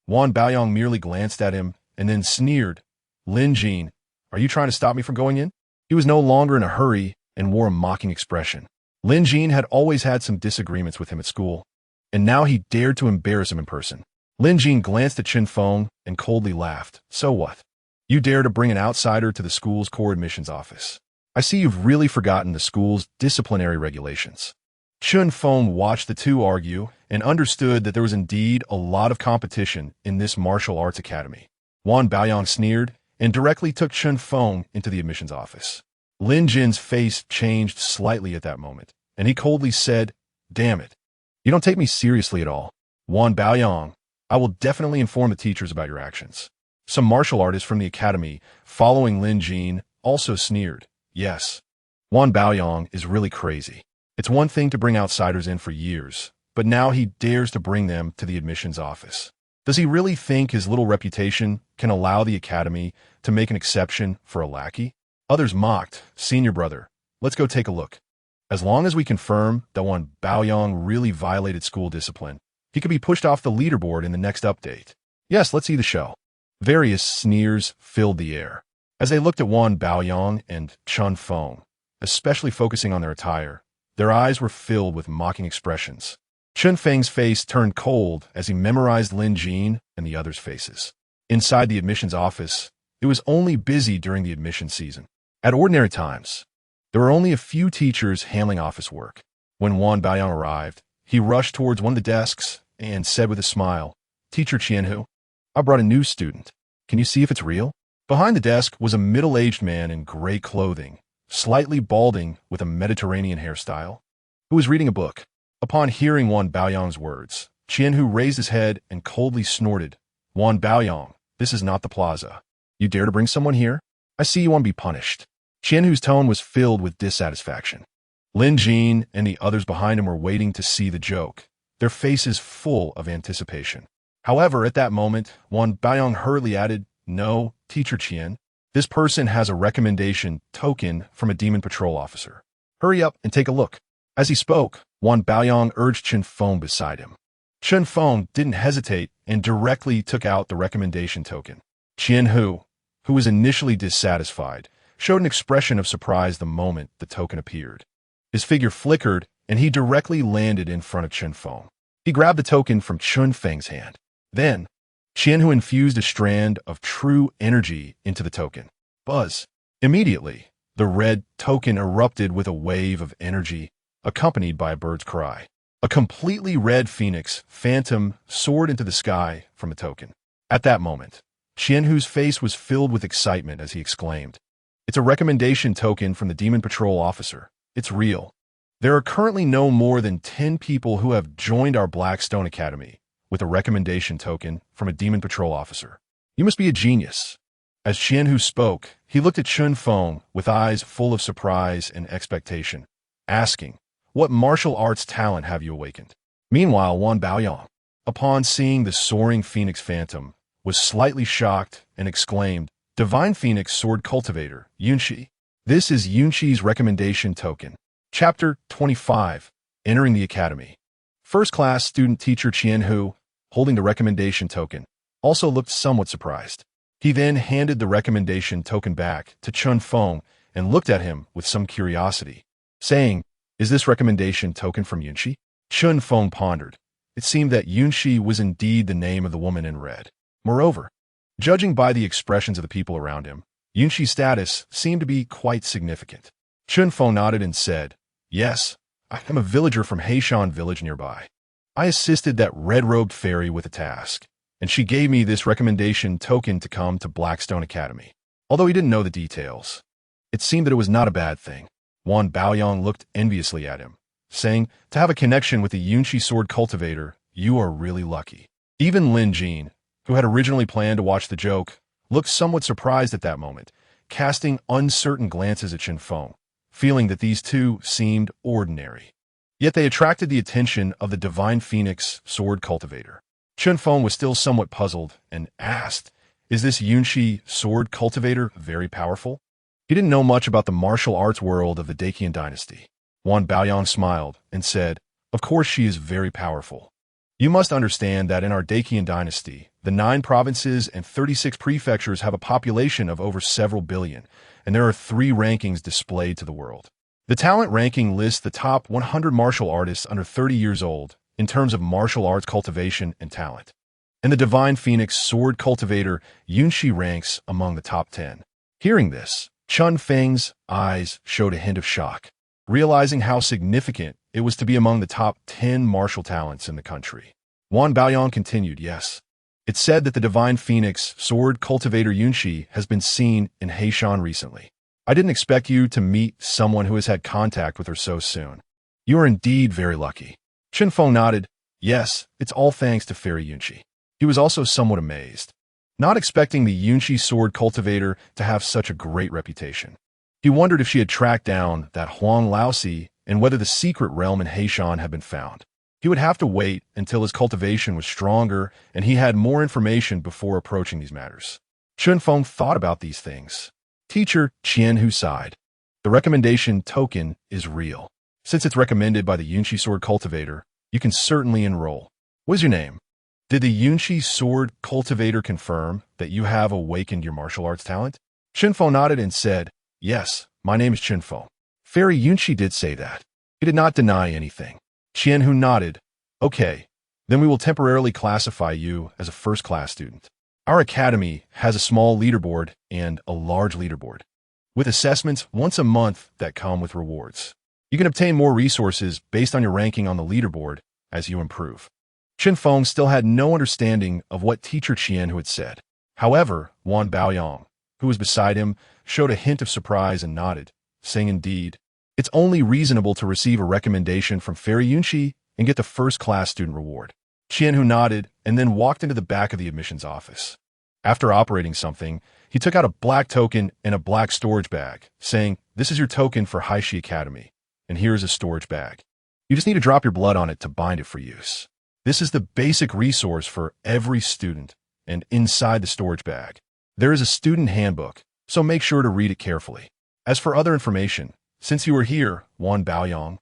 S1: Wan Baoyang merely glanced at him and then sneered, "Lin Jin, are you trying to stop me from going in?" He was no longer in a hurry and wore a mocking expression. Lin Jin had always had some disagreements with him at school, and now he dared to embarrass him in person. Lin Jin glanced at Chen Feng and coldly laughed. "So what? You dare to bring an outsider to the school's core admissions office? I see you've really forgotten the school's disciplinary regulations." Chen Feng watched the two argue and understood that there was indeed a lot of competition in this martial arts academy. Wan Baoyang sneered and directly took Chen Feng into the admissions office. Lin Jin's face changed slightly at that moment, and he coldly said, "Damn it. You don't take me seriously at all. Wan Baoyang, I will definitely inform the teachers about your actions." Some martial artists from the academy, following Lin Jin, also sneered. "Yes, Wan Baoyang is really crazy. It's one thing to bring outsiders in for years, but now he dares to bring them to the admissions office. Does he really think his little reputation can allow the academy to make an exception for a lackey?" Others mocked, "Senior brother, let's go take a look. As long as we confirm that Wan Baoyang really violated school discipline, he could be pushed off the leaderboard in the next update. Yes, let's see the show." Various sneers filled the air. As they looked at Wan Baoyang and Chen Feng, especially focusing on their attire, their eyes were filled with mocking expressions. Chen Feng's face turned cold as he memorized Lin Jin and the others' faces. Inside the admissions office, it was only busy during the admission season. At ordinary times, there were only a few teachers handling office work. When Wan Baoyang arrived, he rushed towards one of the desks and said with a smile, "Teacher Qianhu, I brought a new student. Can you see if it's real?" Behind the desk was a middle-aged man in gray clothing, slightly balding with a Mediterranean hairstyle, who was reading a book. Upon hearing Wan Baoyang's words, Qianhu raised his head and coldly snorted, "Wan Baoyang, this is not the plaza. You dare to bring someone here? I see you want to be punished." Qianhu's tone was filled with dissatisfaction. Lin Jin and the others behind him were waiting to see the joke, their faces full of anticipation. However, at that moment, Wan Baoyang hurriedly added, "No, Teacher Qian, this person has a recommendation token from a demon patrol officer. Hurry up and take a look." As he spoke, Wan Baoyang urged Chen Feng beside him. Chen Feng didn't hesitate and directly took out the recommendation token. Qianhu, who was initially dissatisfied, showed an expression of surprise the moment the token appeared. His figure flickered, and he directly landed in front of Chen Feng. He grabbed the token from Chen Feng's hand. Then, Qianhu infused a strand of true energy into the token. Buzz! Immediately, the red token erupted with a wave of energy, accompanied by a bird's cry. A completely red phoenix phantom soared into the sky from the token. At that moment, Qianhu's face was filled with excitement as he exclaimed, "It's a recommendation token from the Demon Patrol officer. It's real. There are currently no more than 10 people who have joined our Blackstone Academy with a recommendation token from a Demon Patrol officer. You must be a genius." As Qianhu spoke, he looked at Chen Feng with eyes full of surprise and expectation, asking, "What martial arts talent have you awakened?" Meanwhile, Wan Baoyang, upon seeing the soaring phoenix phantom, was slightly shocked and exclaimed, "Divine Phoenix Sword Cultivator, Yunshi. This is Yunshi's recommendation token." Chapter 25, Entering the Academy. First-class student teacher Qianhu, holding the recommendation token, also looked somewhat surprised. He then handed the recommendation token back to Chen Feng and looked at him with some curiosity, saying, "Is this recommendation token from Yunshi?" Chen Feng pondered. It seemed that Yunshi was indeed the name of the woman in red. Moreover, judging by the expressions of the people around him, Yunqi's status seemed to be quite significant. Chen Feng nodded and said, "Yes, I am a villager from Heishan village nearby. I assisted that red-robed fairy with a task, and she gave me this recommendation token to come to Blackstone Academy." Although he didn't know the details, it seemed that it was not a bad thing. Wan Baoyong looked enviously at him, saying, "To have a connection with the Yunqi sword cultivator, you are really lucky." Even Lin Jin, who had originally planned to watch the joke, looked somewhat surprised at that moment, casting uncertain glances at Chen Feng, feeling that these two seemed ordinary. Yet they attracted the attention of the Divine Phoenix sword cultivator. Chen Feng was still somewhat puzzled and asked, "Is this Yunqi sword cultivator very powerful?" He didn't know much about the martial arts world of the Dacian dynasty. Wan Baoyong smiled and said, "Of course she is very powerful. You must understand that in our Dacian dynasty, the 9 provinces and 36 prefectures have a population of over several billion, and there are 3 rankings displayed to the world. The talent ranking lists the top 100 martial artists under 30 years old in terms of martial arts cultivation and talent. And the Divine Phoenix sword cultivator Yunqi ranks among the top 10. Hearing this, Chen Feng's eyes showed a hint of shock, realizing how significant it was to be among the top 10 martial talents in the country. Wan Baoyong continued, "Yes. It's said that the Divine Phoenix sword cultivator Yunqi has been seen in Heishan recently. I didn't expect you to meet someone who has had contact with her so soon. You are indeed very lucky." Chen Feng nodded. "Yes, it's all thanks to Fairy Yunqi." He was also somewhat amazed, not expecting the Yunqi sword cultivator to have such a great reputation. He wondered if she had tracked down that Huang Laosi and whether the secret realm in Heishan had been found. He would have to wait until his cultivation was stronger and he had more information before approaching these matters. Chen Feng thought about these things. Teacher Qian Hu sighed. "The recommendation token is real. Since it's recommended by the Yunqi sword cultivator, you can certainly enroll. What is your name?" "Did the Yunqi sword cultivator confirm that you have awakened your martial arts talent?" Chen Feng nodded and said, "Yes, my name is Chen Feng." Fairy Yunqi did say that. He did not deny anything. Qian Hu nodded. "Okay, then we will temporarily classify you as a first-class student. Our academy has a small leaderboard and a large leaderboard, with assessments once a month that come with rewards. You can obtain more resources based on your ranking on the leaderboard as you improve." Chen Feng still had no understanding of what Teacher Qian Hu had said. However, Wan Baoyong, who was beside him, showed a hint of surprise and nodded, saying, "Indeed, it's only reasonable to receive a recommendation from Fairy Yunqi and get the first-class student reward." Qian Hu nodded and then walked into the back of the admissions office. After operating something, he took out a black token and a black storage bag, saying, "This is your token for Heishi Academy, and here is a storage bag. You just need to drop your blood on it to bind it for use. This is the basic resource for every student, and inside the storage bag, there is a student handbook, so make sure to read it carefully. As for other information, since you are here, Wan Baoyong,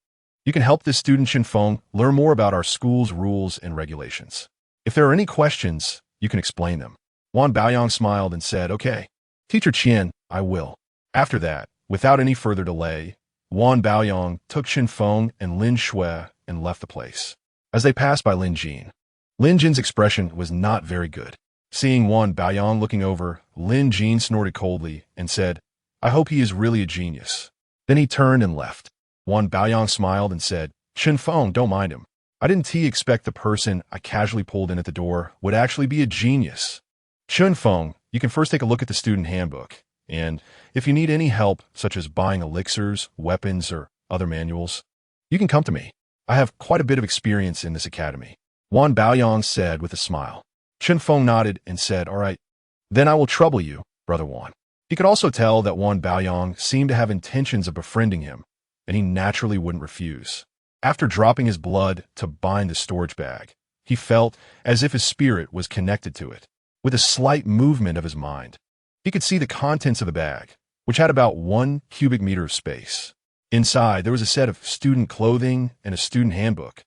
S1: you can help this student Chen Feng learn more about our school's rules and regulations. If there are any questions, you can explain them." Wan Baoyong smiled and said, "Okay, Teacher Qian, I will." After that, without any further delay, Wan Baoyong took Chen Feng and Lin Shui and left the place. As they passed by Lin Jin, Lin Jin's expression was not very good. Seeing Wan Baoyong looking over, Lin Jin snorted coldly and said, "I hope he is really a genius." Then he turned and left. Wan Baoyong smiled and said, "Chen Feng, don't mind him. I didn't expect the person I casually pulled in at the door would actually be a genius. Chen Feng, you can first take a look at the student handbook, and if you need any help, such as buying elixirs, weapons, or other manuals, you can come to me. I have quite a bit of experience in this academy," Wan Baoyong said with a smile. Chen Feng nodded and said, "All right, then I will trouble you, Brother Wan." He could also tell that Wan Baoyong seemed to have intentions of befriending him, and he naturally wouldn't refuse. After dropping his blood to bind the storage bag, he felt as if his spirit was connected to it. With a slight movement of his mind, he could see the contents of the bag, which had about 1 cubic meter of space. Inside, there was a set of student clothing and a student handbook,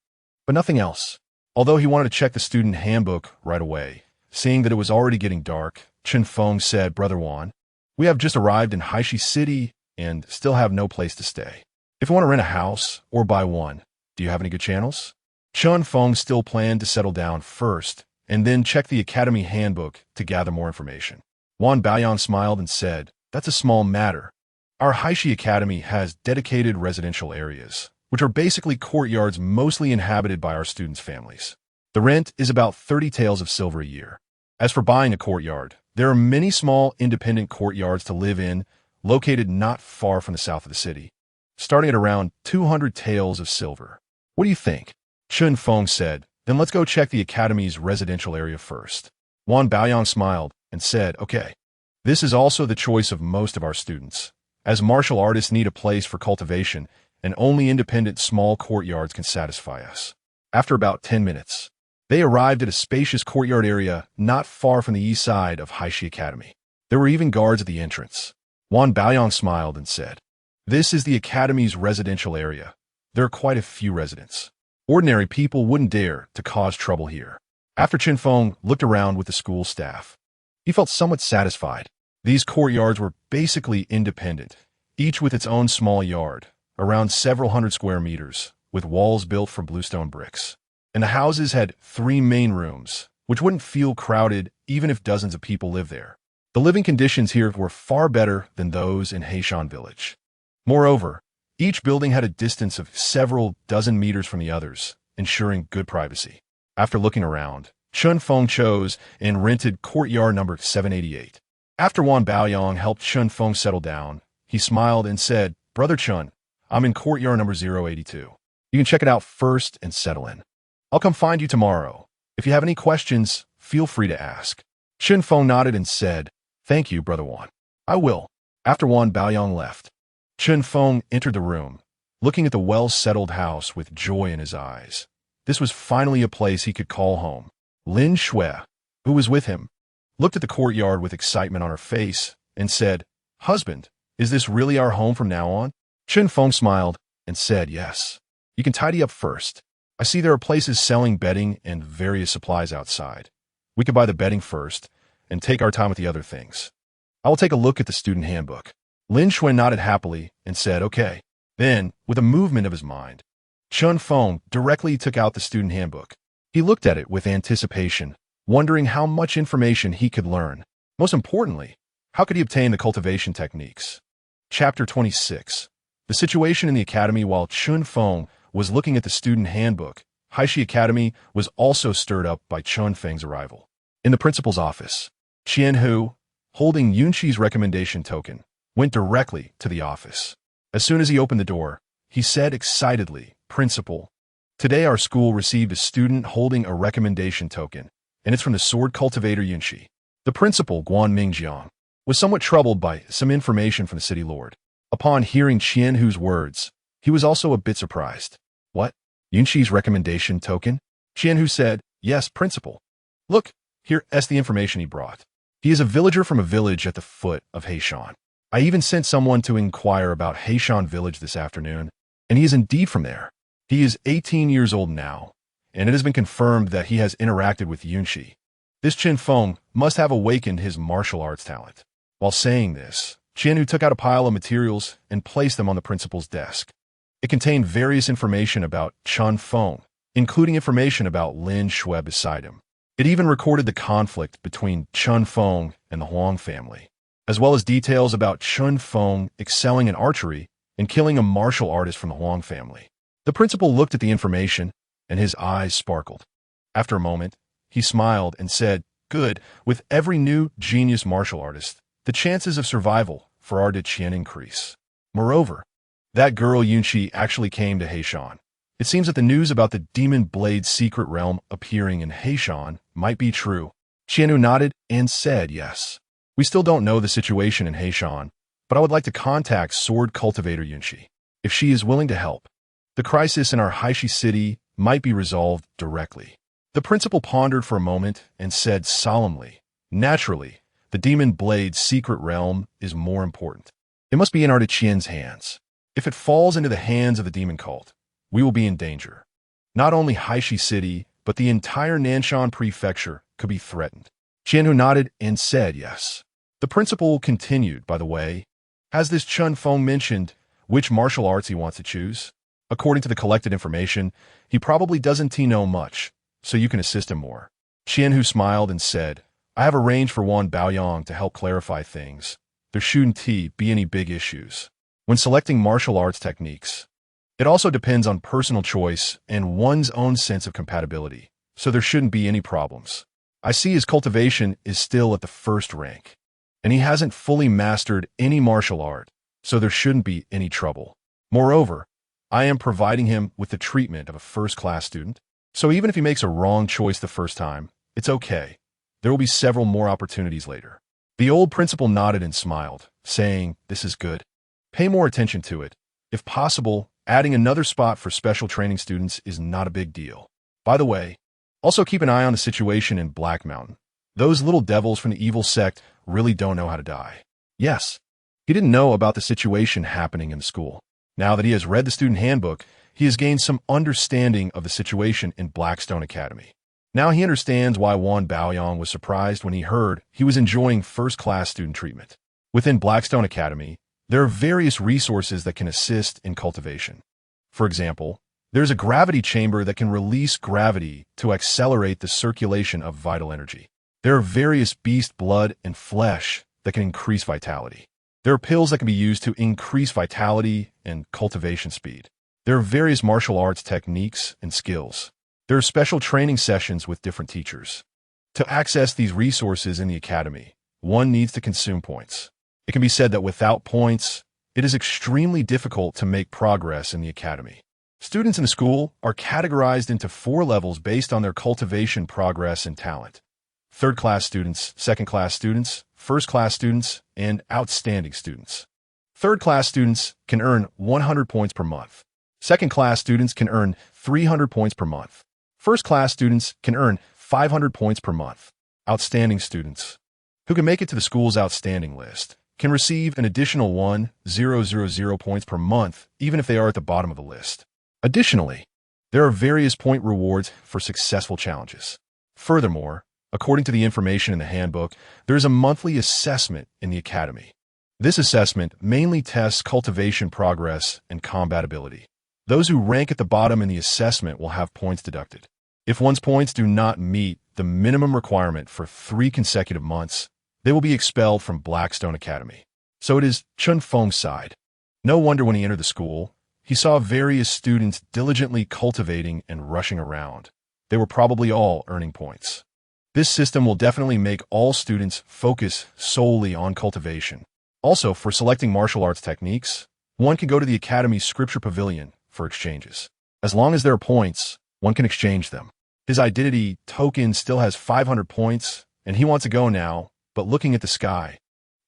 S1: but nothing else. Although he wanted to check the student handbook right away, seeing that it was already getting dark, Chen Feng said, "Brother Wan, we have just arrived in Heishi City and still have no place to stay. If you want to rent a house or buy one, do you have any good channels?" Chen Feng still planned to settle down first and then check the academy handbook to gather more information. Wan Baoyong smiled and said, That's a small matter. Our Haishi Academy has dedicated residential areas, which are basically courtyards mostly inhabited by our students' families. The rent is about 30 taels of silver a year. As for buying a courtyard, there are many small independent courtyards to live in, located not far from the south of the city, starting at around 200 taels of silver. What do you think? Chen Feng said, then let's go check the academy's residential area first. Wan Baoyang smiled and said, okay. This is also the choice of most of our students, as martial artists need a place for cultivation, and only independent small courtyards can satisfy us. After about 10 minutes, they arrived at a spacious courtyard area not far from the east side of Haishi Academy. There were even guards at the entrance. Wan Baoyang smiled and said, this is the academy's residential area. There are quite a few residents. Ordinary people wouldn't dare to cause trouble here. After Chen Feng looked around with the school staff, he felt somewhat satisfied. These courtyards were basically independent, each with its own small yard, around several hundred square meters, with walls built from bluestone bricks. And the houses had 3 main rooms, which wouldn't feel crowded even if dozens of people lived there. The living conditions here were far better than those in Heishan village. Moreover, each building had a distance of several dozen meters from the others, ensuring good privacy. After looking around, Chen Feng chose and rented courtyard number 788. After Wan Baoyang helped Chen Feng settle down, he smiled and said, Brother Chen, I'm in courtyard number 082. You can check it out first and settle in. I'll come find you tomorrow. If you have any questions, feel free to ask. Chen Feng nodded and said, thank you, Brother Wan. I will. After Wan Baoyang left, Chen Feng entered the room, looking at the well-settled house with joy in his eyes. This was finally a place he could call home. Lin Shui, who was with him, looked at the courtyard with excitement on her face and said, Husband, is this really our home from now on? Chen Feng smiled and said, yes. You can tidy up first. I see there are places selling bedding and various supplies outside. We could buy the bedding first and take our time with the other things. I will take a look at the student handbook. Lin Shui nodded happily and said, okay. Then, with a movement of his mind, Chen Feng directly took out the student handbook. He looked at it with anticipation, wondering how much information he could learn. Most importantly, how could he obtain the cultivation techniques? Chapter 26. The situation in the academy. While Chen Feng was looking at the student handbook, Haishi Academy was also stirred up by Chen Feng's arrival. In the principal's office, Qian Hu, holding Yunqi's recommendation token, went directly to the office. As soon as he opened the door, he said excitedly, Principal, today our school received a student holding a recommendation token, and it's from the sword cultivator Yunqi. The principal, Guan Mingjiang, was somewhat troubled by some information from the city lord. Upon hearing Qian Hu's words, he was also a bit surprised. What? Yunqi's recommendation token? Qian Hu said, yes, principal. Look, here's the information he brought. He is a villager from a village at the foot of Heishan. I even sent someone to inquire about Heishan village this afternoon, and he is indeed from there. He is 18 years old now, and it has been confirmed that he has interacted with Yunqi. This Chen Feng must have awakened his martial arts talent. While saying this, Qian Hu took out a pile of materials and placed them on the principal's desk. It contained various information about Chen Feng, including information about Lin Shui beside him. It even recorded the conflict between Chen Feng and the Huang family, as well as details about Chen Feng excelling in archery and killing a martial artist from the Huang family. The principal looked at the information, and his eyes sparkled. After a moment, he smiled and said, good, with every new genius martial artist, the chances of survival for our Qian increase. Moreover, that girl Yunqi actually came to Heishan. It seems that the news about the Demon Blade's secret realm appearing in Heishan might be true. Qian Hu nodded and said yes. We still don't know the situation in Heishan, but I would like to contact sword cultivator Yunqi. If she is willing to help, the crisis in our Haishi city might be resolved directly. The principal pondered for a moment and said solemnly, naturally, the Demon Blade's secret realm is more important. It must be in our Qian's hands. If it falls into the hands of the demon cult, we will be in danger. Not only Haishi city, but the entire Nanshan prefecture could be threatened. Qian Hu nodded and said yes. The principal continued, by the way, has this Chen Feng mentioned which martial arts he wants to choose? According to the collected information, he probably doesn't know much, so you can assist him more. Qian Hu smiled and said, I have arranged for Wan Baoyang to help clarify things. there shouldn't be any big issues. When selecting martial arts techniques, it also depends on personal choice and one's own sense of compatibility, so there shouldn't be any problems. I see his cultivation is still at the first rank, and he hasn't fully mastered any martial art, so there shouldn't be any trouble. Moreover, I am providing him with the treatment of a first-class student, so even if he makes a wrong choice the first time, it's okay. There will be several more opportunities later. The old principal nodded and smiled, saying, "This is good. Pay more attention to it. If possible, adding another spot for special training students is not a big deal. By the way, also keep an eye on the situation in Black Mountain. Those little devils from the evil sect really don't know how to die." Yes, he didn't know about the situation happening in the school. Now that he has read the student handbook, he has gained some understanding of the situation in Blackstone Academy. Now he understands why Wan Baoyong was surprised when he heard he was enjoying first-class student treatment. Within Blackstone Academy, there are various resources that can assist in cultivation. For example, there's a gravity chamber that can release gravity to accelerate the circulation of vital energy. There are various beast blood and flesh that can increase vitality. There are pills that can be used to increase vitality and cultivation speed. There are various martial arts techniques and skills. There are special training sessions with different teachers. To access these resources in the academy, one needs to consume points. It can be said that without points, it is extremely difficult to make progress in the academy. Students in the school are categorized into 4 levels based on their cultivation progress and talent: third-class students, second-class students, first-class students, and outstanding students. Third-class students can earn 100 points per month. Second-class students can earn 300 points per month. First-class students can earn 500 points per month. Outstanding students, who can make it to the school's outstanding list, can receive an additional 1,000 points per month, even if they are at the bottom of the list. Additionally, there are various point rewards for successful challenges. Furthermore, according to the information in the handbook, there is a monthly assessment in the academy. This assessment mainly tests cultivation progress and combat ability. Those who rank at the bottom in the assessment will have points deducted. If one's points do not meet the minimum requirement for 3 consecutive months, they will be expelled from Blackstone Academy. So it is Chen Feng's side. No wonder when he entered the school, he saw various students diligently cultivating and rushing around. They were probably all earning points. This system will definitely make all students focus solely on cultivation. Also, for selecting martial arts techniques, one can go to the Academy's Scripture Pavilion for exchanges. As long as there are points, one can exchange them. His identity token still has 500 points, and he wants to go now, but looking at the sky,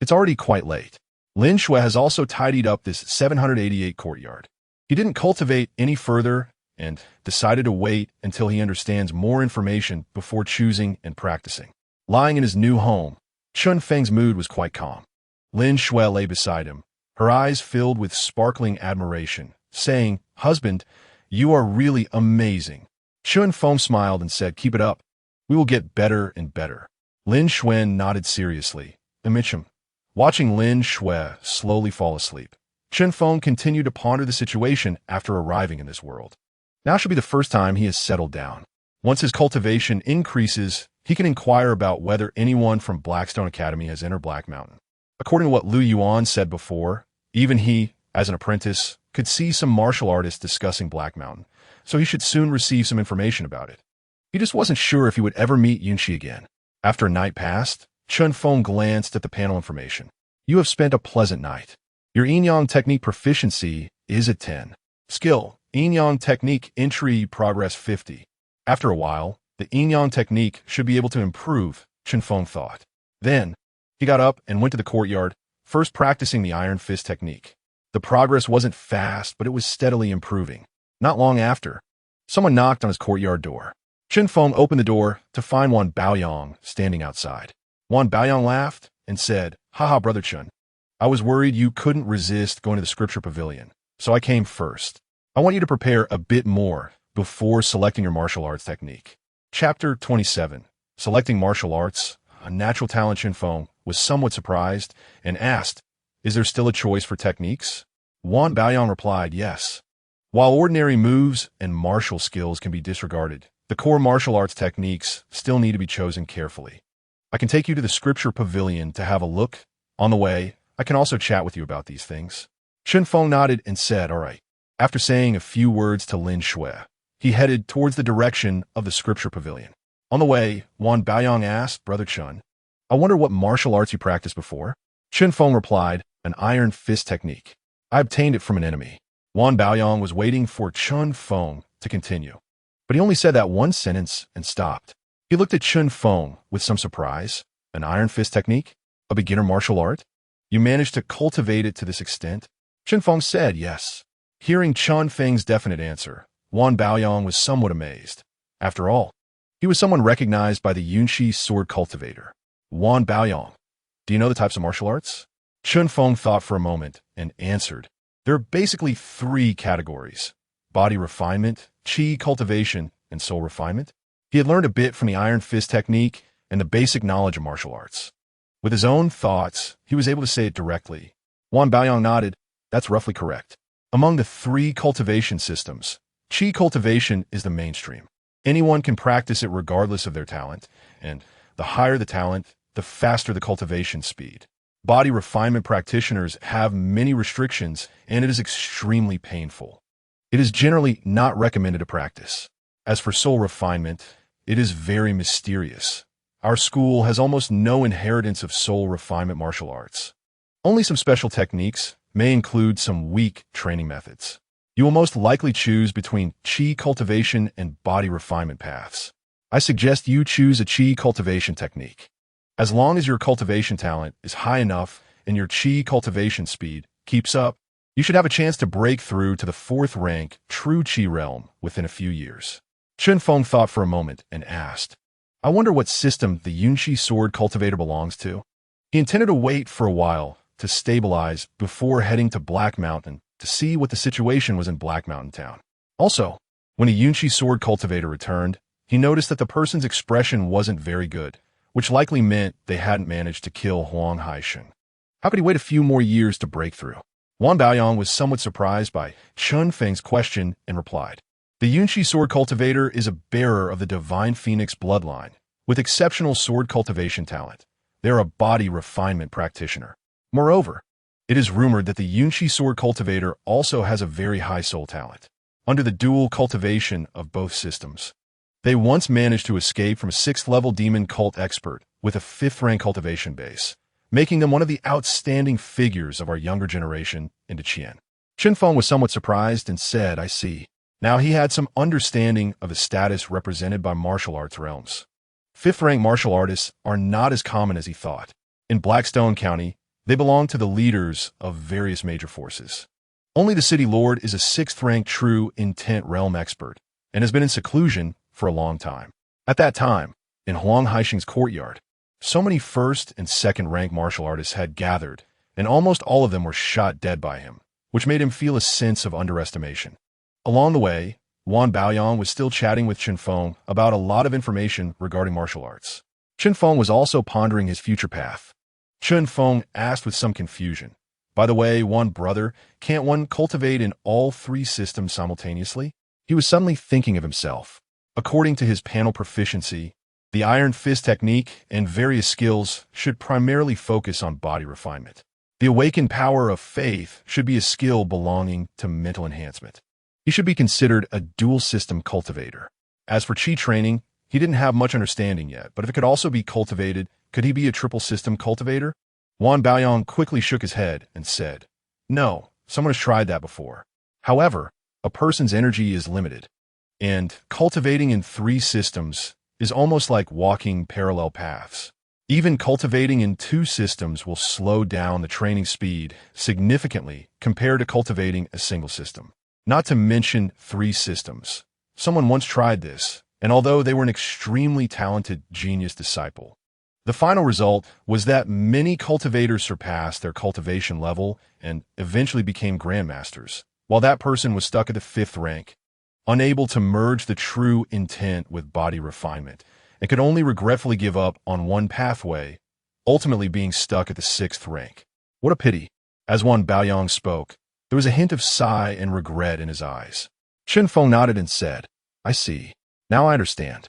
S1: it's already quite late. Lin Shui has also tidied up this 788 courtyard. He didn't cultivate any further and decided to wait until he understands more information before choosing and practicing. Lying in his new home, Chen Feng's mood was quite calm. Lin Shui lay beside him, her eyes filled with sparkling admiration, saying, "Husband, you are really amazing." Chen Feng smiled and said, "Keep it up. We will get better and better." Lin Shui nodded seriously, amidst him. Watching Lin Shui slowly fall asleep, Chen Feng continued to ponder the situation after arriving in this world. Now should be the first time he has settled down. Once his cultivation increases, he can inquire about whether anyone from Blackstone Academy has entered Black Mountain. According to what Lu Yuan said before, even he, as an apprentice, could see some martial artists discussing Black Mountain, so he should soon receive some information about it. He just wasn't sure if he would ever meet Yunxi again. After a night passed, Chen Feng glanced at the panel information. You have spent a pleasant night. Your yin-yang technique proficiency is at 10. Skill, yin-yang technique entry progress 50. After a while, the yin-yang technique should be able to improve, Chen Feng thought. Then, he got up and went to the courtyard, first practicing the iron fist technique. The progress wasn't fast, but it was steadily improving. Not long after, someone knocked on his courtyard door. Chen Feng opened the door to find Wan Baoyong standing outside. Wan Baoyong laughed and said, "Haha, Brother Chen. I was worried you couldn't resist going to the Scripture Pavilion, so I came first. I want you to prepare a bit more before selecting your martial arts technique." Chapter 27. Selecting martial arts. A natural talent Chen Feng was somewhat surprised and asked, "Is there still a choice for techniques?" Wan Baoyong replied, "Yes. While ordinary moves and martial skills can be disregarded, the core martial arts techniques still need to be chosen carefully. I can take you to the Scripture Pavilion to have a look. On the way, I can also chat with you about these things. Chen Feng nodded and said, all right. After saying a few words to Lin Shui, he headed towards the direction of the scripture pavilion. On the way, Wan Baoyang asked, Brother Chen, I wonder what martial arts you practiced before? Chen Feng replied, an iron fist technique. I obtained it from an enemy. Wan Baoyang was waiting for Chen Feng to continue, but he only said that one sentence and stopped. He looked at Chen Feng with some surprise. An iron fist technique? A beginner martial art? You managed to cultivate it to this extent? Chen Feng said yes. Hearing Chen Feng's definite answer, Wan Baoyang was somewhat amazed. After all, he was someone recognized by the Yunshi sword cultivator. Wan Baoyang, do you know the types of martial arts? Chen Feng thought for a moment and answered. There are basically three categories: body refinement, chi cultivation, and soul refinement. He had learned a bit from the iron fist technique and the basic knowledge of martial arts. With his own thoughts, he was able to say it directly. Wan Baoyang nodded. That's roughly correct. Among the three cultivation systems, chi cultivation is the mainstream. Anyone can practice it regardless of their talent, and the higher the talent, the faster the cultivation speed. Body refinement practitioners have many restrictions, and it is extremely painful. It is generally not recommended to practice. As for soul refinement, it is very mysterious. Our school has almost no inheritance of soul refinement martial arts. Only some special techniques may include some weak training methods. You will most likely choose between chi cultivation and body refinement paths. I suggest you choose a chi cultivation technique. As long as your cultivation talent is high enough and your chi cultivation speed keeps up, you should have a chance to break through to the 4th rank true chi realm within a few years. Chen Feng thought for a moment and asked, I wonder what system the Yunshi sword cultivator belongs to. He intended to wait for a while to stabilize before heading to Black Mountain to see what the situation was in Black Mountain Town. Also, when a Yunshi sword cultivator returned, he noticed that the person's expression wasn't very good, which likely meant they hadn't managed to kill Huang Haishan. How could he wait a few more years to break through? Wan Baoyang was somewhat surprised by Chen Feng's question and replied, the Yunshi sword cultivator is a bearer of the divine phoenix bloodline with exceptional sword cultivation talent. They are a body refinement practitioner. Moreover, it is rumored that the Yunshi sword cultivator also has a very high soul talent. Under the dual cultivation of both systems, they once managed to escape from a 6th-level demon cult expert with a 5th-rank cultivation base, making them one of the outstanding figures of our younger generation in Qian. Chen Feng was somewhat surprised and said, I see. Now he had some understanding of the status represented by martial arts realms. 5th-rank martial artists are not as common as he thought. In Blackstone County, they belong to the leaders of various major forces. Only the city lord is a 6th-rank true intent realm expert and has been in seclusion for a long time. At that time, in Huang Haisheng's courtyard, so many 1st and 2nd-rank martial artists had gathered, and almost all of them were shot dead by him, which made him feel a sense of underestimation. Along the way, Wan Baoyang was still chatting with Chen Feng about a lot of information regarding martial arts. Chen Feng was also pondering his future path. Chen Feng asked with some confusion, by the way, Wan brother, can't one cultivate in all 3 systems simultaneously? He was suddenly thinking of himself. According to his panel proficiency, the iron fist technique and various skills should primarily focus on body refinement. The awakened power of faith should be a skill belonging to mental enhancement. He should be considered a dual system cultivator. As for chi training, he didn't have much understanding yet, but if it could also be cultivated, could he be a triple system cultivator? Wan Baoyang quickly shook his head and said, no, someone has tried that before. However, a person's energy is limited, and cultivating in 3 systems is almost like walking parallel paths. Even cultivating in 2 systems will slow down the training speed significantly compared to cultivating a single system. Not to mention 3 systems. Someone once tried this, and although they were an extremely talented genius disciple, the final result was that many cultivators surpassed their cultivation level and eventually became grandmasters, while that person was stuck at the 5th rank, unable to merge the true intent with body refinement, and could only regretfully give up on one pathway, ultimately being stuck at the 6th rank. What a pity. As Wan Baoyang spoke, there was a hint of sigh and regret in his eyes. Chen Feng nodded and said, I see. Now I understand.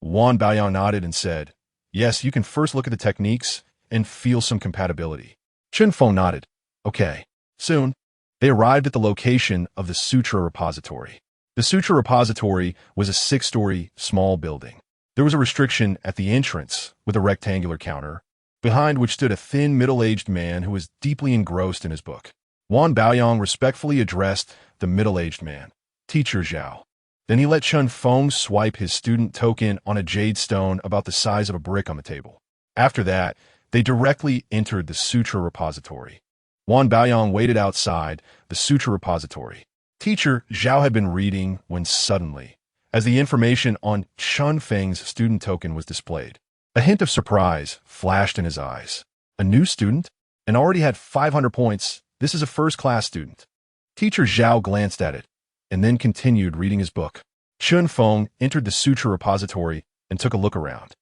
S1: Wan Baoyang nodded and said, yes, you can first look at the techniques and feel some compatibility. Chen Feng nodded. Okay. Soon, they arrived at the location of the Sutra Repository. The Sutra Repository was a 6-story, small building. There was a restriction at the entrance with a rectangular counter, behind which stood a thin, middle-aged man who was deeply engrossed in his book. Wan Baoyong respectfully addressed the middle-aged man, Teacher Zhao. Then he let Chen Feng swipe his student token on a jade stone about the size of a brick on the table. After that, they directly entered the Sutra Repository. Wan Baoyong waited outside the Sutra Repository. Teacher Zhao had been reading when suddenly, as the information on Chen Feng's student token was displayed, a hint of surprise flashed in his eyes. A new student? And already had 500 points. This is a first-class student. Teacher Zhao glanced at it, and then continued reading his book. Chen Feng entered the Sutra Repository and took a look around.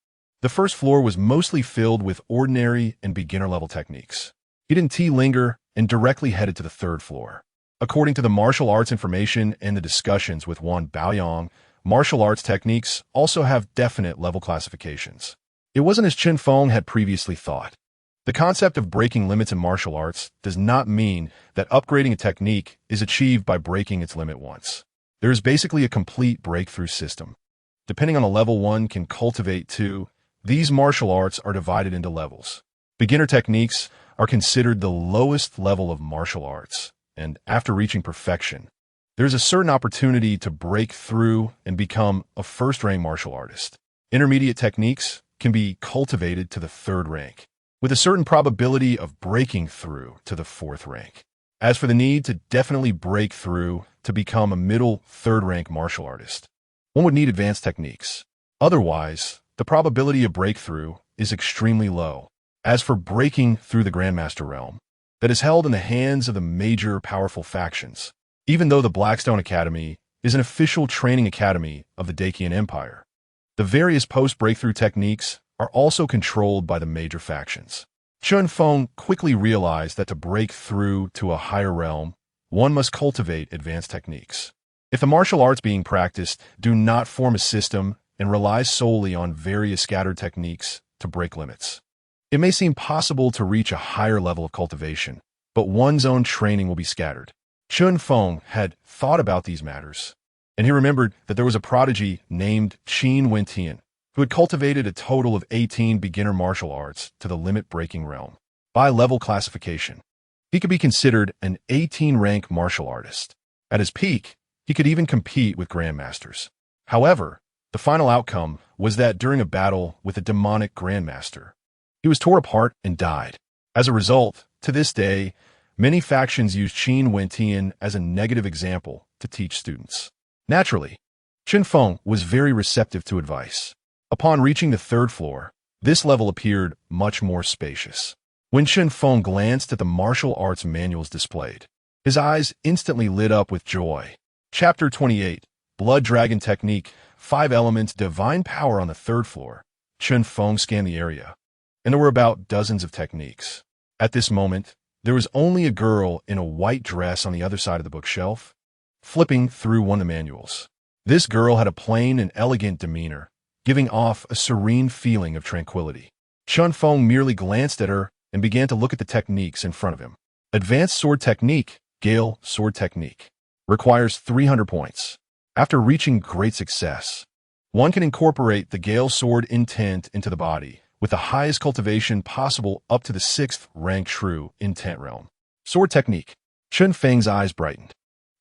S1: The first floor was mostly filled with ordinary and beginner-level techniques. He didn't linger and directly headed to the third floor. According to the martial arts information and the discussions with Wan Baoyong, martial arts techniques also have definite level classifications. It wasn't as Chen Feng had previously thought. The concept of breaking limits in martial arts does not mean that upgrading a technique is achieved by breaking its limit once. There is basically a complete breakthrough system. Depending on the level one can cultivate to, these martial arts are divided into levels. Beginner techniques are considered the lowest level of martial arts, and after reaching perfection, there's a certain opportunity to break through and become a first-rank martial artist. Intermediate techniques can be cultivated to the third rank, with a certain probability of breaking through to the fourth rank. As for the need to definitely break through to become a middle third-rank martial artist, one would need advanced techniques. Otherwise, the probability of breakthrough is extremely low. As for breaking through the Grandmaster realm, that is held in the hands of the major powerful factions, even though the Blackstone Academy is an official training academy of the Dacian Empire, the various post-breakthrough techniques are also controlled by the major factions. Chen Feng quickly realized that to break through to a higher realm, one must cultivate advanced techniques. If the martial arts being practiced do not form a system and rely solely on various scattered techniques to break limits, it may seem possible to reach a higher level of cultivation, but one's own training will be scattered. Chen Feng had thought about these matters, and he remembered that there was a prodigy named Qin Wentian, who had cultivated a total of 18 beginner martial arts to the limit-breaking realm. By level classification, he could be considered an 18-rank martial artist. At his peak, he could even compete with grandmasters. However, the final outcome was that during a battle with a demonic grandmaster, he was torn apart and died. As a result, to this day, many factions use Qin Wentian as a negative example to teach students. Naturally, Chen Feng was very receptive to advice. Upon reaching the third floor, this level appeared much more spacious. When Chen Feng glanced at the martial arts manuals displayed, his eyes instantly lit up with joy. Chapter 28, Blood Dragon Technique, 5 Elements, Divine Power on the third floor. Chen Feng scanned the area, and there were about dozens of techniques. At this moment, there was only a girl in a white dress on the other side of the bookshelf, flipping through one of the manuals. This girl had a plain and elegant demeanor, giving off a serene feeling of tranquility. Chen Feng merely glanced at her and began to look at the techniques in front of him. Advanced Sword Technique, Gale Sword Technique, requires 300 points. After reaching great success, one can incorporate the Gale Sword intent into the body, with the highest cultivation possible up to the 6th rank true intent realm. Sword Technique. Chen Feng's eyes brightened.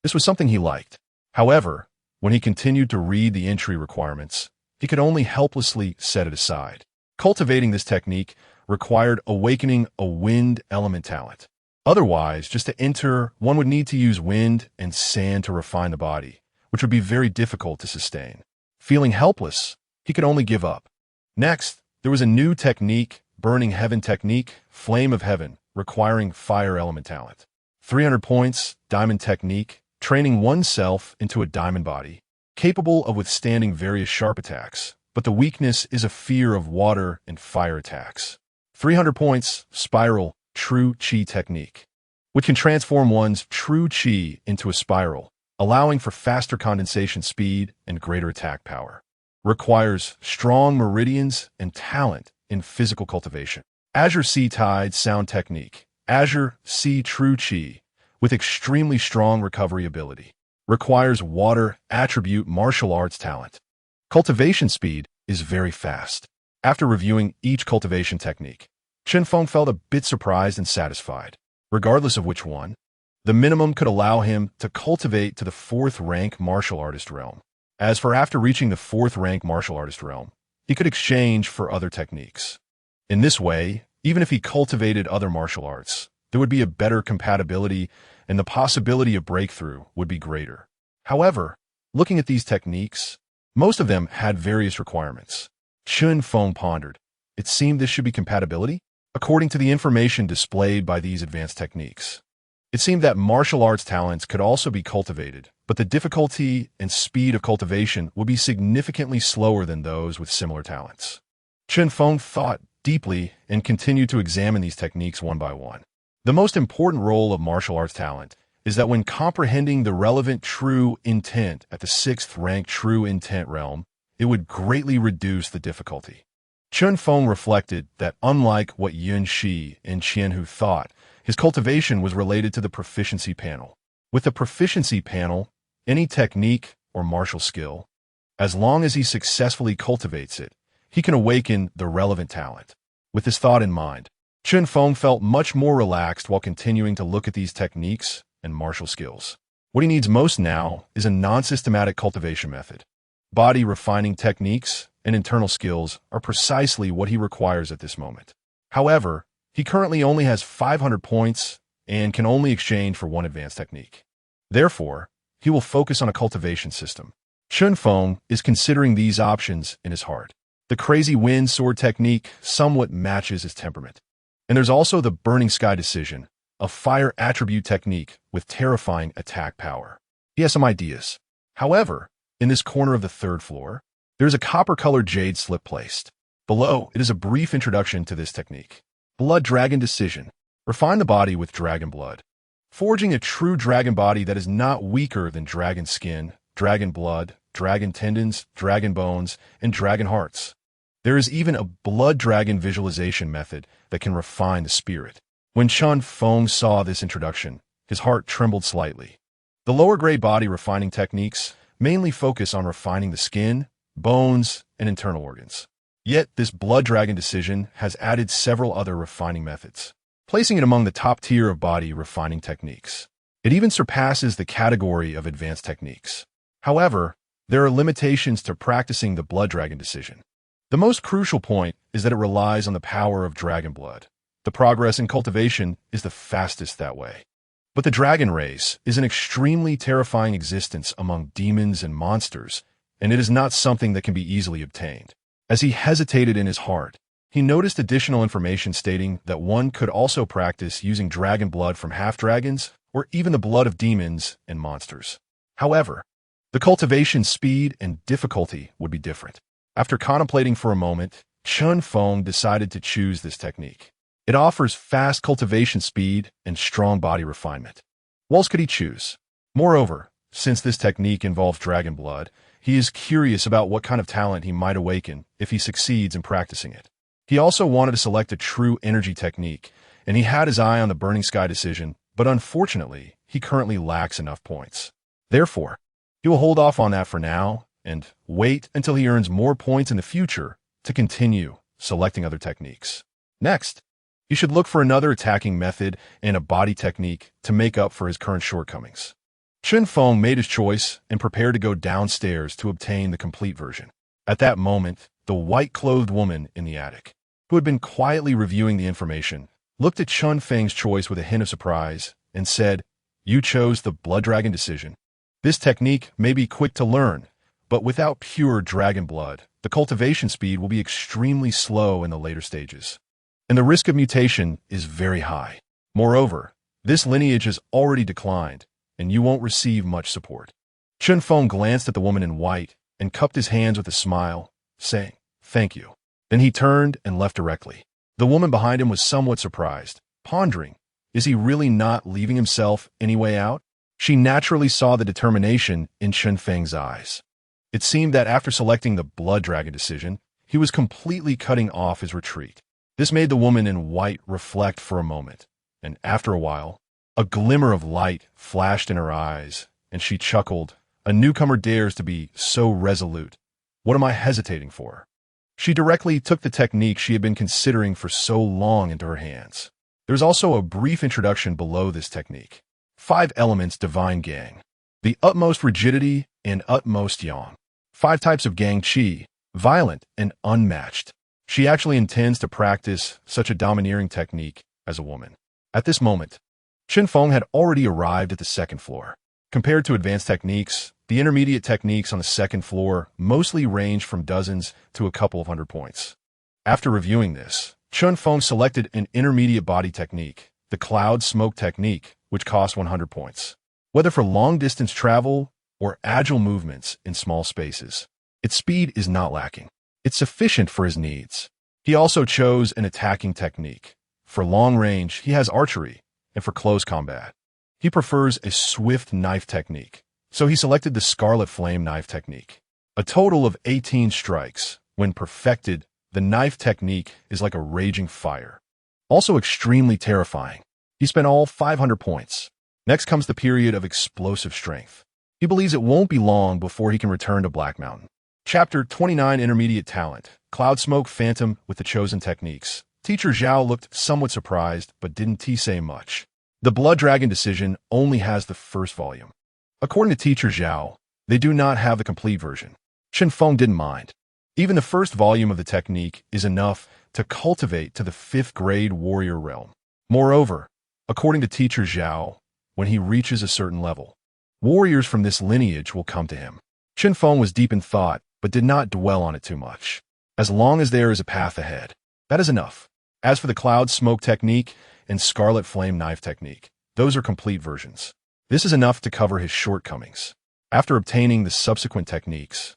S1: This was something he liked. However, when he continued to read the entry requirements, he could only helplessly set it aside. Cultivating this technique required awakening a wind element talent. Otherwise, just to enter, one would need to use wind and sand to refine the body, which would be very difficult to sustain. Feeling helpless, he could only give up. Next, there was a new technique, Burning Heaven Technique, Flame of Heaven, requiring fire element talent. 300 points, Diamond Technique, training oneself into a diamond body, capable of withstanding various sharp attacks, but the weakness is a fear of water and fire attacks. 300 points, Spiral, True Qi Technique, which can transform one's true Qi into a spiral, allowing for faster condensation speed and greater attack power. Requires strong meridians and talent in physical cultivation. Azure Sea Tide Sound Technique. Azure Sea True Chi, with extremely strong recovery ability. Requires water attribute martial arts talent. Cultivation speed is very fast. After reviewing each cultivation technique, Chen Feng felt a bit surprised and satisfied. Regardless of which one, the minimum could allow him to cultivate to the 4th rank martial artist realm. As for after reaching the 4th rank martial artist realm, he could exchange for other techniques. In this way, even if he cultivated other martial arts, there would be a better compatibility and the possibility of breakthrough would be greater. However, looking at these techniques, most of them had various requirements. Chen Feng pondered. It seemed this should be compatibility, according to the information displayed by these advanced techniques. It seemed that martial arts talents could also be cultivated, but the difficulty and speed of cultivation would be significantly slower than those with similar talents. Chen Feng thought deeply and continued to examine these techniques one by one. The most important role of martial arts talent is that when comprehending the relevant true intent at the 6th rank true intent realm, it would greatly reduce the difficulty. Chen Feng reflected that unlike what Yun Shi and Qian Hu thought, his cultivation was related to the proficiency panel. With the proficiency panel, any technique or martial skill, as long as he successfully cultivates it, he can awaken the relevant talent. With this thought in mind, Chen Feng felt much more relaxed while continuing to look at these techniques and martial skills. What he needs most now is a non-systematic cultivation method. Body refining techniques and internal skills are precisely what he requires at this moment. However, he currently only has 500 points and can only exchange for one advanced technique. Therefore, he will focus on a cultivation system. Chen Feng is considering these options in his heart. The crazy wind sword technique somewhat matches his temperament. And there's also the burning sky decision, a fire attribute technique with terrifying attack power. He has some ideas. However, in this corner of the 3rd floor, there's a copper-colored jade slip placed. Below, it is a brief introduction to this technique. Blood Dragon Decision. Refine the body with dragon blood. Forging a true dragon body that is not weaker than dragon skin, dragon blood, dragon tendons, dragon bones, and dragon hearts. There is even a blood dragon visualization method that can refine the spirit. When Chen Feng saw this introduction, his heart trembled slightly. The lower grade body refining techniques mainly focus on refining the skin, bones, and internal organs. Yet this blood dragon decision has added several other refining methods, placing it among the top tier of body refining techniques. It even surpasses the category of advanced techniques. However, there are limitations to practicing the blood dragon decision. The most crucial point is that it relies on the power of dragon blood. The progress in cultivation is the fastest that way. But the dragon race is an extremely terrifying existence among demons and monsters, and it is not something that can be easily obtained. As he hesitated in his heart, he noticed additional information stating that one could also practice using dragon blood from half-dragons or even the blood of demons and monsters. However, the cultivation speed and difficulty would be different. After contemplating for a moment, Chen Feng decided to choose this technique. It offers fast cultivation speed and strong body refinement. What else could he choose? Moreover, since this technique involves dragon blood, he is curious about what kind of talent he might awaken if he succeeds in practicing it. He also wanted to select a true energy technique, and he had his eye on the burning sky decision, but unfortunately, he currently lacks enough points. Therefore, he will hold off on that for now and wait until he earns more points in the future to continue selecting other techniques. Next, he should look for another attacking method and a body technique to make up for his current shortcomings. Chen Feng made his choice and prepared to go downstairs to obtain the complete version. At that moment, the white-clothed woman in the attic, who had been quietly reviewing the information, looked at Chen Feng's choice with a hint of surprise and said, "You chose the blood dragon decision. This technique may be quick to learn, but without pure dragon blood, the cultivation speed will be extremely slow in the later stages, and the risk of mutation is very high. Moreover, this lineage has already declined, and you won't receive much support." Chen Feng glanced at the woman in white and cupped his hands with a smile, saying, "Thank you." Then he turned and left directly. The woman behind him was somewhat surprised, pondering, is he really not leaving himself any way out? She naturally saw the determination in Chen Feng's eyes. It seemed that after selecting the blood dragon decision, he was completely cutting off his retreat. This made the woman in white reflect for a moment, And after a while, a glimmer of light flashed in her eyes, and she chuckled. A newcomer dares to be so resolute. What am I hesitating for? She directly took the technique she had been considering for so long into her hands. There's also a brief introduction below this technique. 5 elements divine gang. The utmost rigidity and utmost yang. 5 types of gang chi, violent and unmatched. She actually intends to practice such a domineering technique as a woman. At this moment, Chen Feng had already arrived at the second floor. Compared to advanced techniques, the intermediate techniques on the second floor mostly range from dozens to a couple of hundred points. After reviewing this, Chen Feng selected an intermediate body technique, the cloud smoke technique, which cost 100 points. Whether for long-distance travel or agile movements in small spaces, its speed is not lacking. It's sufficient for his needs. He also chose an attacking technique. For long range, he has archery, and for close combat, he prefers a swift knife technique, so he selected the Scarlet Flame knife technique. A total of 18 strikes. When perfected, the knife technique is like a raging fire. Also extremely terrifying. He spent all 500 points. Next comes the period of explosive strength. He believes it won't be long before he can return to Black Mountain. Chapter 29 Intermediate Talent. Cloud Smoke Phantom with the chosen techniques. Teacher Zhao looked somewhat surprised, but didn't say much. The Blood Dragon decision only has the first volume. According to Teacher Zhao, they do not have the complete version. Chen Feng didn't mind. Even the first volume of the technique is enough to cultivate to the 5th grade warrior realm. Moreover, according to Teacher Zhao, when he reaches a certain level, warriors from this lineage will come to him. Chen Feng was deep in thought, but did not dwell on it too much. As long as there is a path ahead, that is enough. As for the Cloud Smoke technique and Scarlet Flame knife technique, those are complete versions. This is enough to cover his shortcomings. After obtaining the subsequent techniques,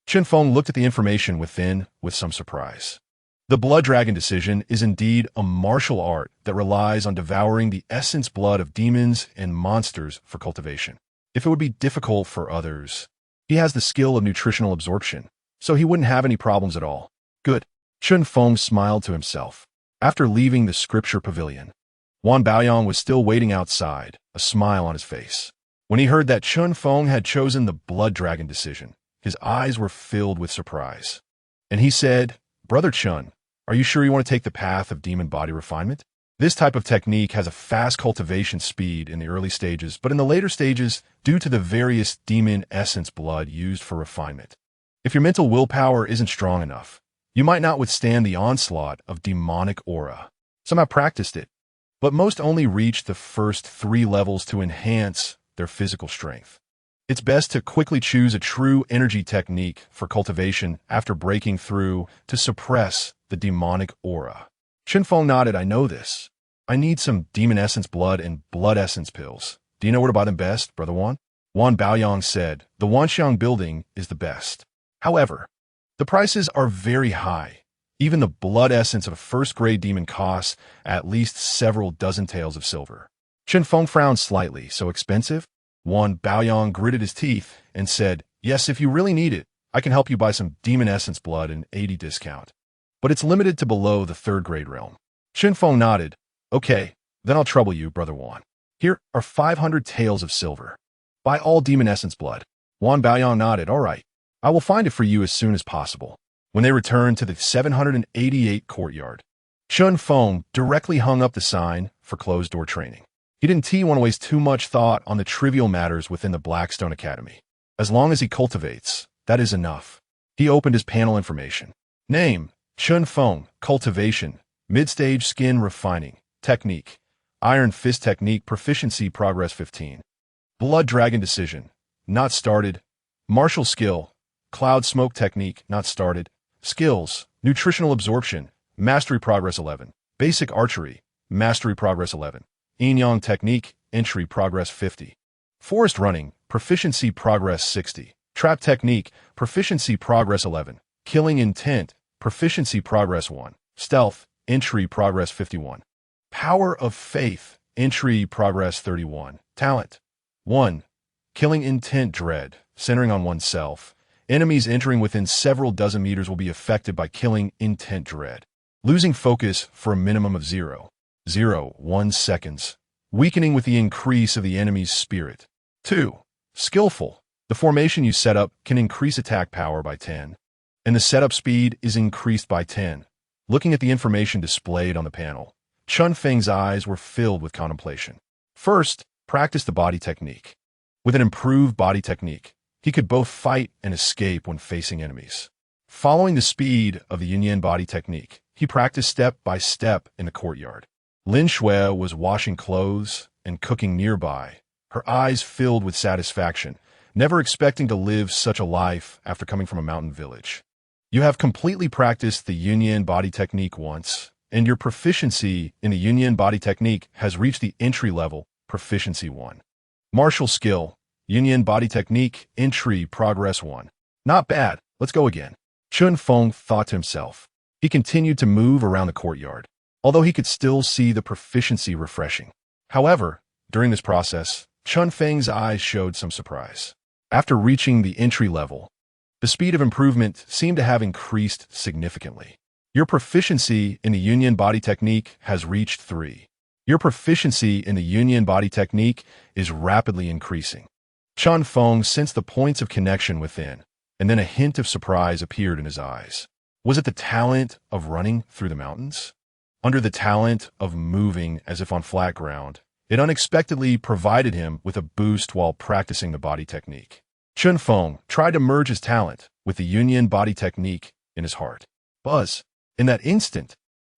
S1: Chen Feng looked at the information within with some surprise. The Blood Dragon decision is indeed a martial art that relies on devouring the essence blood of demons and monsters for cultivation. If it would be difficult for others, he has the skill of nutritional absorption, so he wouldn't have any problems at all. Good. Chen Feng smiled to himself. After leaving the scripture pavilion, Wan Baoyang was still waiting outside, a smile on his face. When he heard that Chen Feng had chosen the Blood Dragon decision, his eyes were filled with surprise. And he said, "Brother Chen, are you sure you want to take the path of demon body refinement? This type of technique has a fast cultivation speed in the early stages, but in the later stages, due to the various demon essence blood used for refinement, if your mental willpower isn't strong enough, you might not withstand the onslaught of demonic aura. Some have practiced it, but most only reach the first 3 levels to enhance their physical strength. It's best to quickly choose a true energy technique for cultivation after breaking through to suppress the demonic aura." Chen Feng nodded. "I know this. I need some demon essence blood and blood essence pills. Do you know where to buy them best, Brother Wan?" Wan Baoyang said, "The Wanxiang building is the best. However, the prices are very high. Even the blood essence of a first-grade demon costs at least several dozen taels of silver." Chen Feng frowned slightly. "So expensive?" Wan Baoyang gritted his teeth and said, "Yes, if you really need it, I can help you buy some demon essence blood at an 80 discount. But it's limited to below the 3rd grade realm." Chen Feng nodded. "Okay, then I'll trouble you, Brother Wan. Here are 500 taels of silver. Buy all demon essence blood." Wan Baoyang nodded. "All right. I will find it for you as soon as possible." When they returned to the 788 courtyard, Chen Feng directly hung up the sign for closed-door training. He didn't want to waste too much thought on the trivial matters within the Blackstone Academy. As long as he cultivates, that is enough. He opened his panel information. Name: Chen Feng. Cultivation: mid-stage skin refining. Technique: Iron Fist technique. Proficiency progress 15. Blood Dragon decision: not started. Martial skill: Cloud Smoke technique. Not started. Skills: Nutritional absorption. Mastery progress 11. Basic archery. Mastery progress 11. Yin Yang technique. Entry progress 50. Forest running. Proficiency progress 60. Trap technique. Proficiency progress 11. Killing intent. Proficiency progress 1. Stealth. Entry progress 51. Power of faith. Entry progress 31. Talent 1. Killing intent dread. Centering on oneself. Enemies entering within several dozen meters will be affected by killing intent dread. Losing focus for a minimum of 0. 0.01 seconds, weakening with the increase of the enemy's spirit. 2. Skillful. The formation you set up can increase attack power by 10, and the setup speed is increased by 10. Looking at the information displayed on the panel, Chen Feng's eyes were filled with contemplation. First, practice the body technique. With an improved body technique, he could both fight and escape when facing enemies. Following the speed of the Yin body technique, he practiced step by step in the courtyard. Lin Shui was washing clothes and cooking nearby, her eyes filled with satisfaction, never expecting to live such a life after coming from a mountain village. You have completely practiced the Yin body technique once, and your proficiency in the Yin body technique has reached the entry level, proficiency 1. Martial skill, Yin body technique, entry, progress 1. Not bad, let's go again. Chen Feng thought to himself. He continued to move around the courtyard, although he could still see the proficiency refreshing. However, during this process, Chen Feng's eyes showed some surprise. After reaching the entry level, the speed of improvement seemed to have increased significantly. Your proficiency in the Yin body technique has reached 3. Your proficiency in the Yin body technique is rapidly increasing. Chen Feng sensed the points of connection within, and then a hint of surprise appeared in his eyes. Was it the talent of running through the mountains? Under the talent of moving as if on flat ground, it unexpectedly provided him with a boost while practicing the body technique. Chen Feng tried to merge his talent with the Yin body technique in his heart. Buzz! In that instant,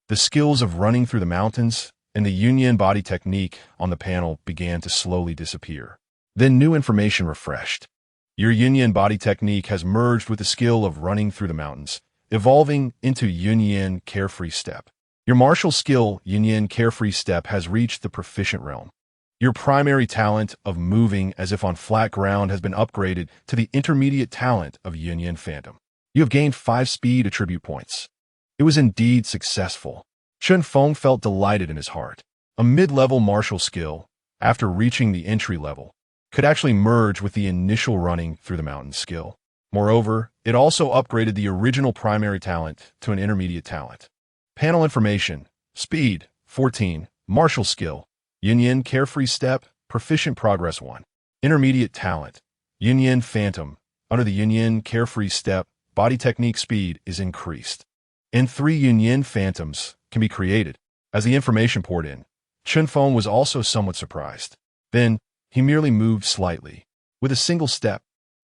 S1: the skills of running through the mountains and the Yin body technique on the panel began to slowly disappear. Then new information refreshed. Your Yin body technique has merged with the skill of running through the mountains, evolving into Yin carefree step. Your martial skill, Yin carefree step, has reached the proficient realm. Your primary talent of moving as if on flat ground has been upgraded to the intermediate talent of Yin phantom. You have gained 5 speed attribute points. It was indeed successful. Chen Feng felt delighted in his heart. A mid-level martial skill, after reaching the entry level, could actually merge with the initial running through the mountains skill. Moreover, it also upgraded the original primary talent to an intermediate talent. Panel information, speed, 14, martial skill, Yin carefree step, proficient progress 1. Intermediate talent, Yin phantom, under the Yin carefree step, body technique speed is increased. And 3 Yin phantoms can be created. As the information poured in, Chen Feng was also somewhat surprised. Then, he merely moved slightly. With a single step,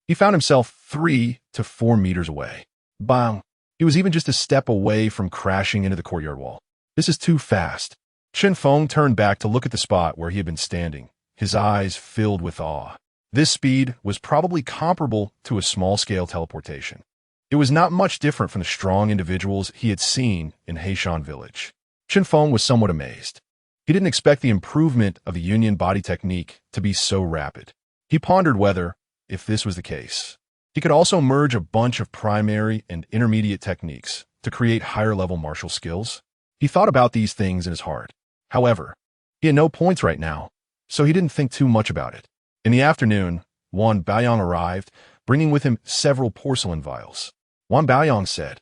S1: he found himself 3 to 4 meters away. Bang! He was even just a step away from crashing into the courtyard wall. This is too fast. Chen Feng turned back to look at the spot where he had been standing, his eyes filled with awe. This speed was probably comparable to a small-scale teleportation. It was not much different from the strong individuals he had seen in Heishan village. Chen Feng was somewhat amazed. He didn't expect the improvement of the Yin body technique to be so rapid. He pondered whether, if this was the case, he could also merge a bunch of primary and intermediate techniques to create higher-level martial skills. He thought about these things in his heart. However, he had no points right now, so he didn't think too much about it. In the afternoon, Wan Baoyang arrived, bringing with him several porcelain vials. Wan Baoyang said,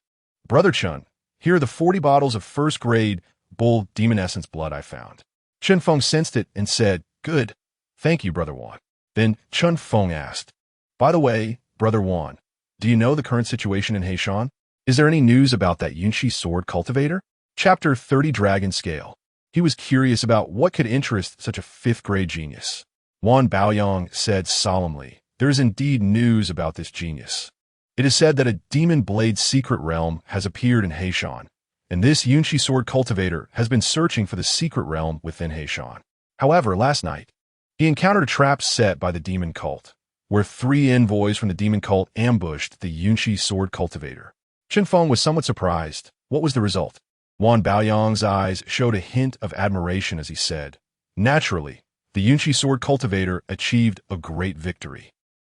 S1: "Brother Chen, here are the 40 bottles of first-grade bull demon essence blood I found." Chen Feng sensed it and said, "Good. Thank you, Brother Wan." Then Chen Feng asked, "By the way, Brother Wan, do you know the current situation in Heishan? Is there any news about that Yunshi sword cultivator?" Chapter 30 Dragon Scale. He was curious about what could interest such a 5th-grade genius. Wan Baoyang said solemnly, "There is indeed news about this genius. It is said that a demon blade secret realm has appeared in Heishan, and this Yunshi sword cultivator has been searching for the secret realm within Heishan. However, last night, he encountered a trap set by the demon cult, where 3 envoys from the demon cult ambushed the Yunshi sword cultivator." Chen Feng was somewhat surprised. What was the result? Wan Baoyang's eyes showed a hint of admiration as he said, "Naturally, the Yunshi sword cultivator achieved a great victory.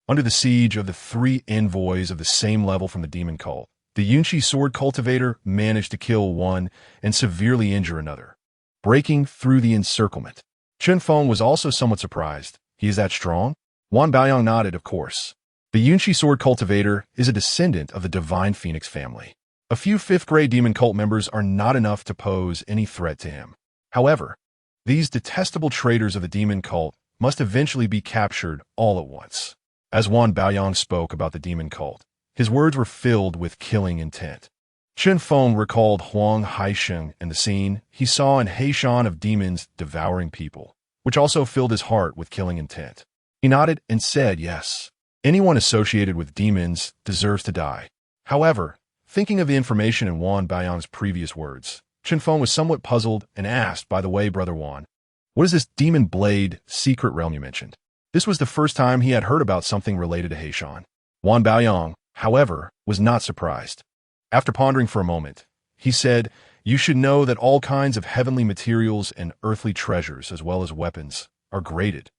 S1: Under the siege of the 3 envoys of the same level from the demon cult, the Yunshi sword cultivator managed to kill one and severely injure another, breaking through the encirclement." Chen Feng was also somewhat surprised. He is that strong? Wan Baoyang nodded, of course. The Yunshi sword cultivator is a descendant of the divine phoenix family. A few 5th-grade demon cult members are not enough to pose any threat to him. However, these detestable traitors of the demon cult must eventually be captured all at once. As Wan Baoyang spoke about the demon cult, his words were filled with killing intent. Chen Feng recalled Huang Haisheng and the scene he saw in Heishan of demons devouring people, which also filled his heart with killing intent. He nodded and said, yes, anyone associated with demons deserves to die. However, thinking of the information in Wan Baoyang's previous words, Chen Feng was somewhat puzzled and asked, by the way, Brother Wan, what is this demon blade secret realm you mentioned? This was the first time he had heard about something related to Heishan. Wan Baoyang, however, was not surprised. After pondering for a moment, he said, you should know that all kinds of heavenly materials and earthly treasures, as well as weapons, are graded,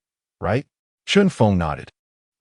S1: right? Chen Feng nodded.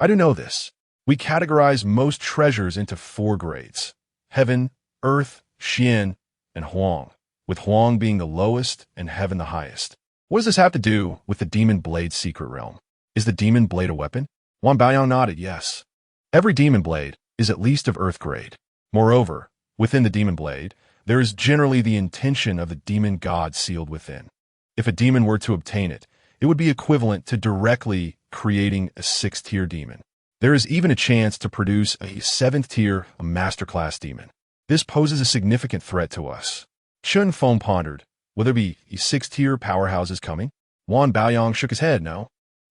S1: I do know this. We categorize most treasures into 4 grades: heaven, earth, Xian, and Huang, with Huang being the lowest and heaven the highest. What does this have to do with the demon blade secret realm? Is the demon blade a weapon? Wan Baoyang nodded, yes. Every demon blade is at least of earth grade. Moreover, within the demon blade, there is generally the intention of the demon god sealed within. If a demon were to obtain it, it would be equivalent to directly creating a 6th-tier demon. There is even a chance to produce a 7th-tier, a masterclass demon. This poses a significant threat to us. Chen Feng pondered, will there be 6th-tier powerhouses coming? Wan Baoyang shook his head, no.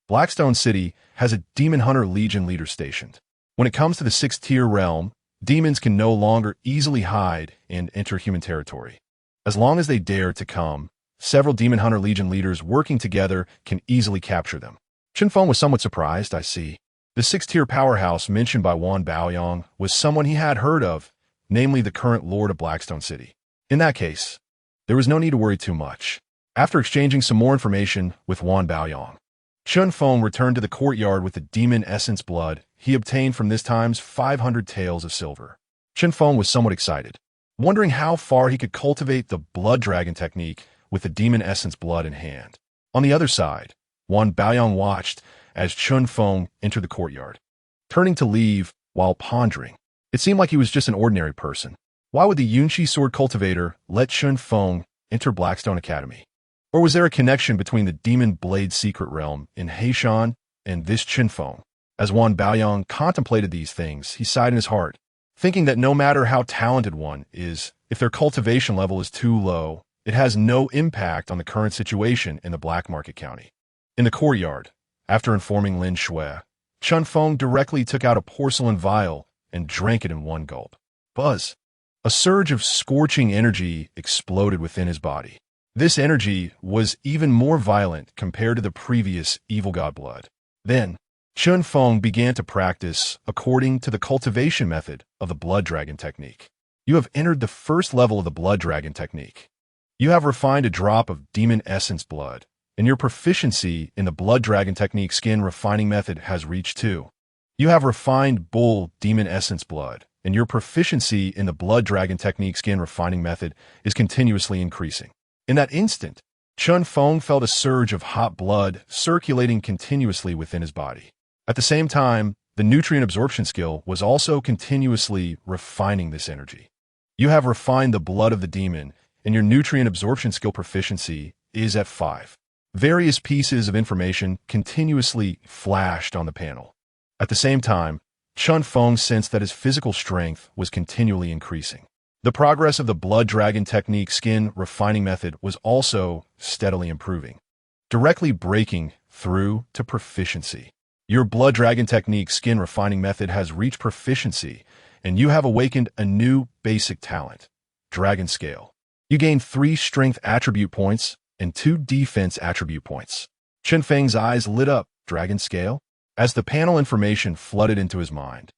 S1: Blackstone City has a Demon Hunter Legion leader stationed. When it comes to the 6th-tier realm, demons can no longer easily hide and enter human territory. As long as they dare to come, several Demon Hunter Legion leaders working together can easily capture them. Chen Feng was somewhat surprised, I see. The 6th-tier powerhouse mentioned by Wan Baoyang was someone he had heard of, namely the current Lord of Blackstone City. In that case, there was no need to worry too much. After exchanging some more information with Wan Baoyang, Chen Feng returned to the courtyard with the demon essence blood he obtained from this time's 500 taels of silver. Chen Feng was somewhat excited, wondering how far he could cultivate the blood dragon technique with the demon essence blood in hand. On the other side, Wan Baoyang watched as Chen Feng entered the courtyard, turning to leave while pondering. It seemed like he was just an ordinary person. Why would the Yunqi sword cultivator let Chen Feng enter Blackstone Academy? Or was there a connection between the demon blade secret realm in Heishan and this Chen Feng? As Wan Baoyang contemplated these things, he sighed in his heart, thinking that no matter how talented one is, if their cultivation level is too low, it has no impact on the current situation in the Black Market County. In the courtyard, after informing Lin Shui, Chen Feng directly took out a porcelain vial and drank it in one gulp. Buzz! A surge of scorching energy exploded within his body. This energy was even more violent compared to the previous evil god blood. Then, Chen Feng began to practice according to the cultivation method of the blood dragon technique. You have entered the first level of the blood dragon technique. You have refined a drop of demon essence blood, and your proficiency in the blood dragon technique skin refining method has reached 2. You have refined bull demon essence blood, and your proficiency in the blood dragon technique skin refining method is continuously increasing. In that instant, Chen Feng felt a surge of hot blood circulating continuously within his body. At the same time, the nutrient absorption skill was also continuously refining this energy. You have refined the blood of the demon, and your nutrient absorption skill proficiency is at 5. Various pieces of information continuously flashed on the panel. At the same time, Chen Feng sensed that his physical strength was continually increasing. The progress of the blood dragon technique skin refining method was also steadily improving, directly breaking through to proficiency. Your blood dragon technique skin refining method has reached proficiency, and you have awakened a new basic talent, Dragon Scale. You gain 3 strength attribute points and 2 defense attribute points. Chen Feng's eyes lit up. Dragon Scale? As the panel information flooded into his mind,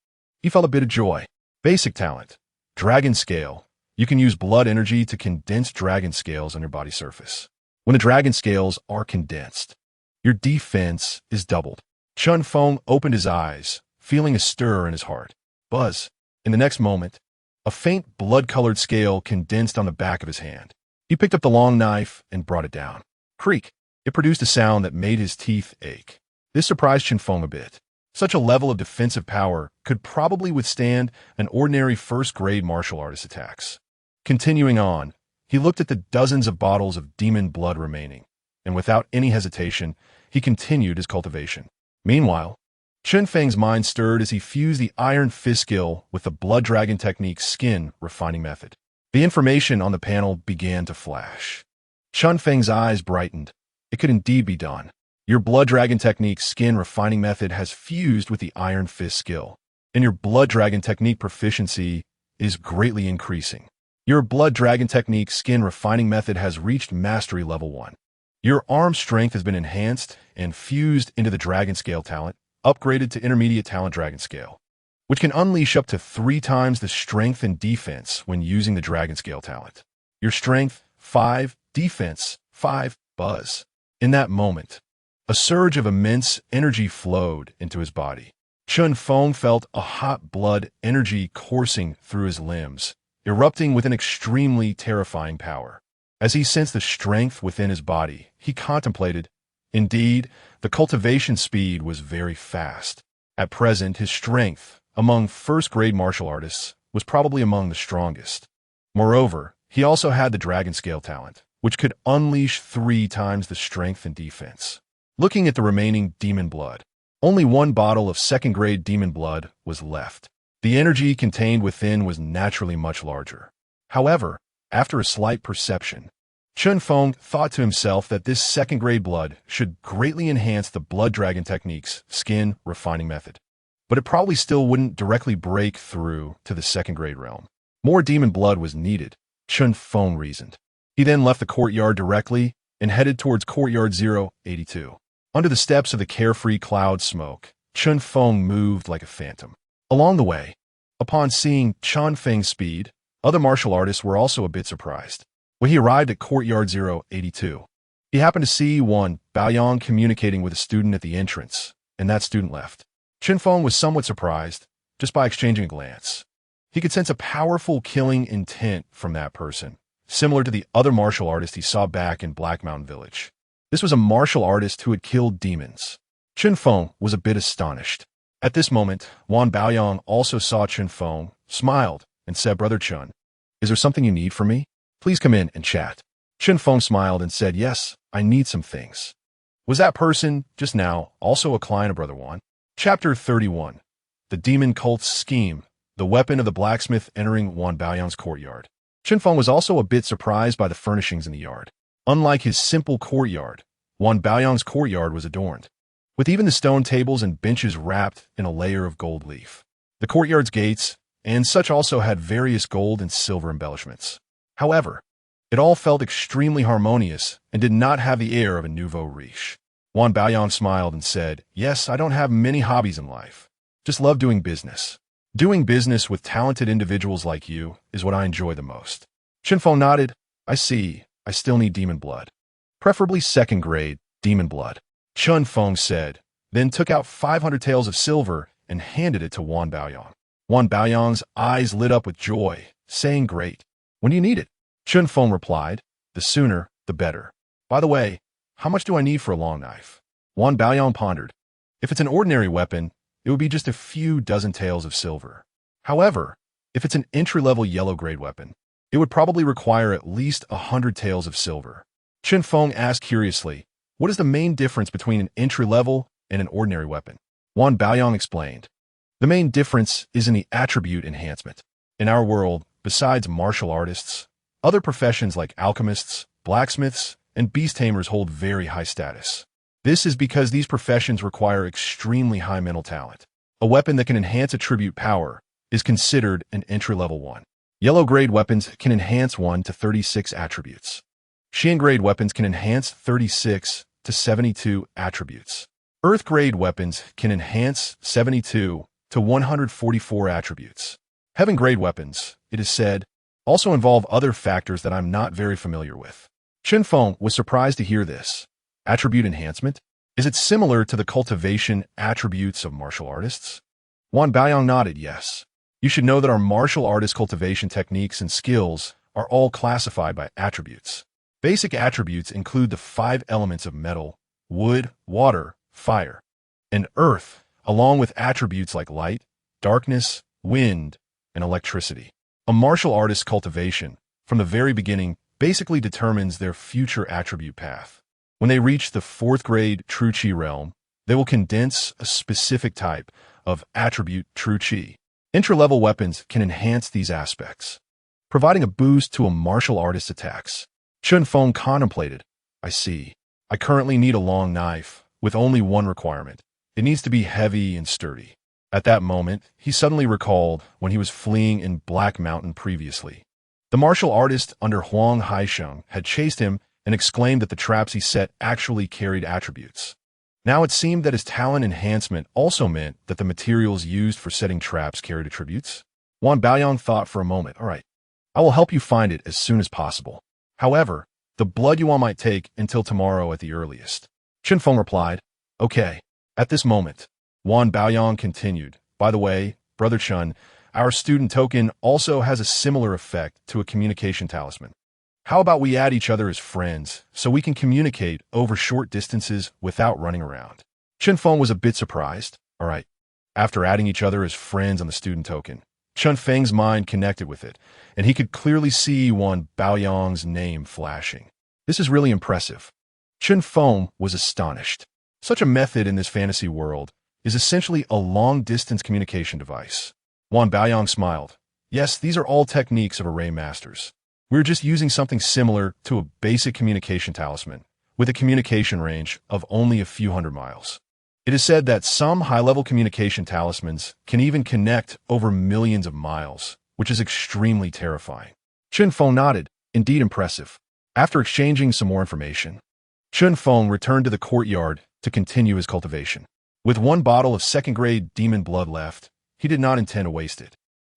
S1: he felt a bit of joy. Basic talent, Dragon Scale. You can use blood energy to condense dragon scales on your body surface. When the dragon scales are condensed, your defense is doubled. Chen Feng opened his eyes, feeling a stir in his heart. Buzz! In the next moment, a faint blood-colored scale condensed on the back of his hand. He picked up the long knife and brought it down. Creak! It produced a sound that made his teeth ache. This surprised Chen Feng a bit. Such a level of defensive power could probably withstand an ordinary first-grade martial artist attacks. Continuing on, He looked at the dozens of bottles of demon blood remaining, and without any hesitation, he continued his cultivation. Meanwhile, Chen Feng's mind stirred as he fused the Iron Fist skill with the Blood Dragon Technique's skin refining method. The information on the panel began to flash. Chen Feng's eyes brightened. It could indeed be done. Your Blood Dragon Technique's skin refining method has fused with the Iron Fist skill, and your Blood Dragon Technique proficiency is greatly increasing. Your Blood Dragon Technique skin refining method has reached Mastery Level 1. Your arm strength has been enhanced and fused into the Dragon Scale talent, upgraded to Intermediate Talent Dragon Scale, which can unleash up to 3 times the strength and defense when using the Dragon Scale talent. Your strength, 5, defense, 5, buzz. In that moment, a surge of immense energy flowed into his body. Chen Feng felt a hot blood energy coursing through his limbs, erupting with an extremely terrifying power. As he sensed the strength within his body, he contemplated. Indeed, the cultivation speed was very fast. At present, his strength, among first-grade martial artists, was probably among the strongest. Moreover, he also had the Dragon Scale talent, which could unleash 3 times the strength and defense. Looking at the remaining demon blood, only 1 bottle of second-grade demon blood was left. The energy contained within was naturally much larger. However, after a slight perception, Chen Feng thought to himself that this second-grade blood should greatly enhance the Blood Dragon Technique's skin refining method. But it probably still wouldn't directly break through to the second-grade realm. More demon blood was needed, Chen Feng reasoned. He then left the courtyard directly and headed towards Courtyard 082. Under the steps of the carefree cloud smoke, Chen Feng moved like a phantom. Along the way, upon seeing Chen Feng's speed, other martial artists were also a bit surprised. When he arrived at Courtyard 082, he happened to see Wan Baoyang communicating with a student at the entrance, and that student left. Chen Feng was somewhat surprised, just by exchanging a glance. He could sense a powerful killing intent from that person, similar to the other martial artist he saw back in Black Mountain Village. This was a martial artist who had killed demons. Chen Feng was a bit astonished. At this moment, Wan Baoyang also saw Chen Feng, smiled, and said, "Brother Chen, is there something you need from me? Please come in and chat." Chen Feng smiled and said, "Yes, I need some things." Was that person, just now, also a client of Brother Wan? Chapter 31. The Demon Cult's Scheme, the weapon of the blacksmith entering Wan Baoyang's courtyard. Chen Feng was also a bit surprised by the furnishings in the yard. Unlike his simple courtyard, Wan Baoyang's courtyard was adorned, with even the stone tables and benches wrapped in a layer of gold leaf. The courtyard's gates and such also had various gold and silver embellishments. However, it all felt extremely harmonious and did not have the air of a nouveau riche. Wan Baoyang smiled and said, "Yes, I don't have many hobbies in life. Just love doing business. Doing business with talented individuals like you is what I enjoy the most." Chen Feng nodded. "I see. I still need demon blood. Preferably second-grade demon blood," Chen Feng said, then took out 500 taels of silver and handed it to Wan Baoyang. Wan Baoyang's eyes lit up with joy, saying, "Great. When do you need it?" Chen Feng replied, "The sooner, the better. By the way, how much do I need for a long knife?" Wan Baoyang pondered. If it's an ordinary weapon, it would be just a few dozen taels of silver. However, if it's an entry-level yellow-grade weapon, it would probably require at least 100 taels of silver. Chen Feng asked curiously, "What is the main difference between an entry-level and an ordinary weapon?" Wan Baoyang explained, "The main difference is in the attribute enhancement. In our world, besides martial artists, other professions like alchemists, blacksmiths, and beast tamers hold very high status. This is because these professions require extremely high mental talent. A weapon that can enhance attribute power is considered an entry-level one. Yellow-grade weapons can enhance 1 to 36 attributes. Xian-grade weapons can enhance 36 to 72 attributes. Earth-grade weapons can enhance 72 to 144 attributes. Heaven-grade weapons, it is said, also involve other factors that I'm not very familiar with." Chen Feng was surprised to hear this. Attribute enhancement? Is it similar to the cultivation attributes of martial artists? Wan Baoyang nodded, "Yes. You should know that our martial artist cultivation techniques and skills are all classified by attributes. Basic attributes include the 5 elements of metal, wood, water, fire, and earth, along with attributes like light, darkness, wind, and electricity. A martial artist's cultivation, from the very beginning, basically determines their future attribute path. When they reach the 4th grade True Chi realm, they will condense a specific type of attribute True Chi. Intra-level weapons can enhance these aspects, providing a boost to a martial artist's attacks. Chen Feng contemplated. I see. I currently need a long knife, with only one requirement. It needs to be heavy and sturdy. At that moment, he suddenly recalled when he was fleeing in Black Mountain previously. The martial artist under Huang Haisheng had chased him and exclaimed that the traps he set actually carried attributes. Now it seemed that his talent enhancement also meant that the materials used for setting traps carried attributes. Wan Baoyang thought for a moment. All right, I will help you find it as soon as possible. However, the blood you all might take until tomorrow at the earliest. Chen Feng replied, Okay. At this moment, Wan Baoyang continued, By the way, Brother Chen, our student token also has a similar effect to a communication talisman. How about we add each other as friends so we can communicate over short distances without running around? Chen Feng was a bit surprised. All right. After adding each other as friends on the student token, Chen Feng's mind connected with it, and he could clearly see Wan Baoyang's name flashing. This is really impressive. Chen Feng was astonished. Such a method in this fantasy world is essentially a long-distance communication device. Wan Baoyang smiled. Yes, these are all techniques of array masters. We're just using something similar to a basic communication talisman, with a communication range of only a few hundred miles. It is said that some high-level communication talismans can even connect over millions of miles, which is extremely terrifying. Chen Feng nodded. Indeed impressive. After exchanging some more information, Chen Feng returned to the courtyard to continue his cultivation. With one bottle of 2nd-grade demon blood left, he did not intend to waste it.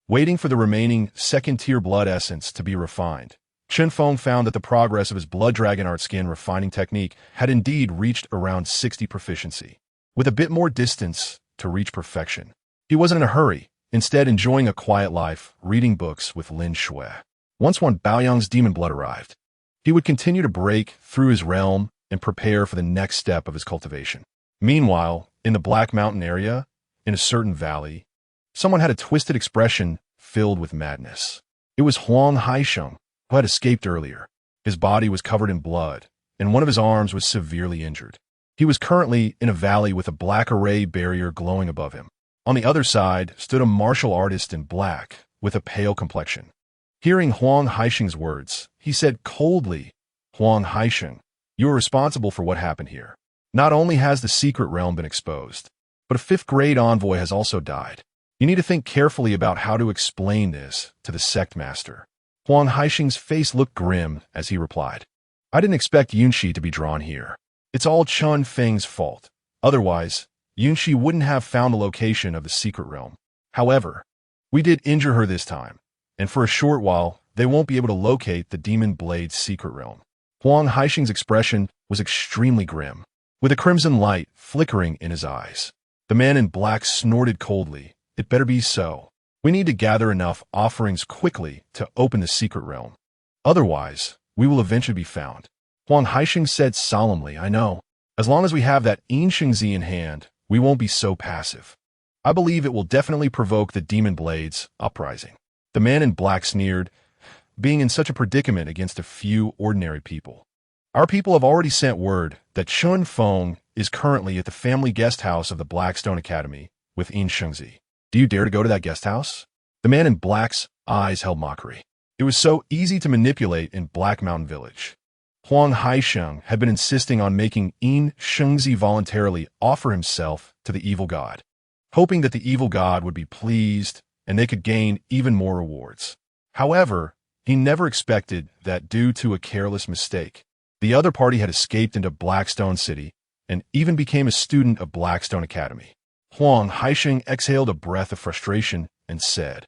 S1: Waiting for the remaining 2nd-tier blood essence to be refined, Chen Feng found that the progress of his blood dragon art skin refining technique had indeed reached around 60 proficiency, with a bit more distance to reach perfection. He wasn't in a hurry, instead enjoying a quiet life, reading books with Lin Shui. Once Wan Baoyang's demon blood arrived, he would continue to break through his realm and prepare for the next step of his cultivation. Meanwhile, in the Black Mountain area, in a certain valley, someone had a twisted expression filled with madness. It was Huang Haisheng, who had escaped earlier. His body was covered in blood, and one of his arms was severely injured. He was currently in a valley with a black array barrier glowing above him. On the other side stood a martial artist in black, with a pale complexion. Hearing Huang Haisheng's words, he said coldly, Huang Haisheng, you are responsible for what happened here. Not only has the secret realm been exposed, but a 5th-grade envoy has also died. You need to think carefully about how to explain this to the sect master. Huang Haisheng's face looked grim as he replied, I didn't expect Yunxi to be drawn here. It's all Chen Feng's fault. Otherwise, Yunxi wouldn't have found the location of the secret realm. However, we did injure her this time, and for a short while, they won't be able to locate the Demon Blade's secret realm. Huang Haisheng's expression was extremely grim, with a crimson light flickering in his eyes. The man in black snorted coldly. It better be so. We need to gather enough offerings quickly to open the secret realm. Otherwise, we will eventually be found. Huang Haisheng said solemnly, I know. As long as we have that Yinshengzi in hand, we won't be so passive. I believe it will definitely provoke the Demon Blade's uprising. The man in black sneered, being in such a predicament against a few ordinary people. Our people have already sent word that Chen Feng is currently at the family guest house of the Blackstone Academy with Yinshengzi. Do you dare to go to that guest house? The man in black's eyes held mockery. It was so easy to manipulate in Black Mountain Village. Huang Haisheng had been insisting on making Yinshengzi voluntarily offer himself to the evil god, hoping that the evil god would be pleased and they could gain even more rewards. However, he never expected that due to a careless mistake, the other party had escaped into Blackstone City and even became a student of Blackstone Academy. Huang Haisheng exhaled a breath of frustration and said,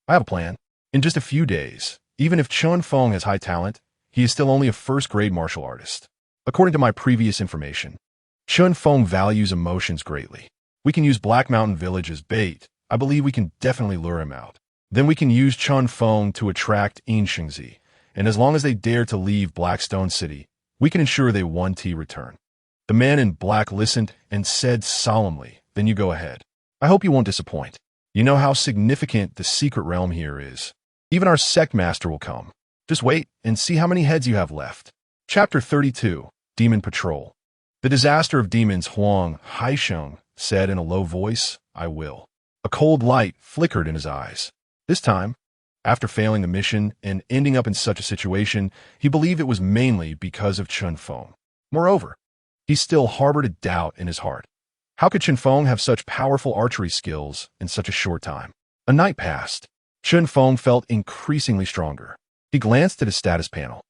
S1: I have a plan. In just a few days, even if Chen Feng has high talent, he is still only a 1st-grade martial artist. According to my previous information, Chen Feng values emotions greatly. We can use Black Mountain Village as bait. I believe we can definitely lure him out. Then we can use Chen Feng to attract Yinshengzi, and as long as they dare to leave Blackstone City, we can ensure they 1T return. The man in black listened and said solemnly, Then you go ahead. I hope you won't disappoint. You know how significant the secret realm here is. Even our sect master will come. Just wait and see how many heads you have left. Chapter 32, Demon Patrol. The disaster of demons, Huang Haisheng said in a low voice, I will. A cold light flickered in his eyes. This time, after failing the mission and ending up in such a situation, he believed it was mainly because of Chen Feng. Moreover, he still harbored a doubt in his heart. How could Chen Feng have such powerful archery skills in such a short time? A night passed. Chen Feng felt increasingly stronger. He glanced at his status panel.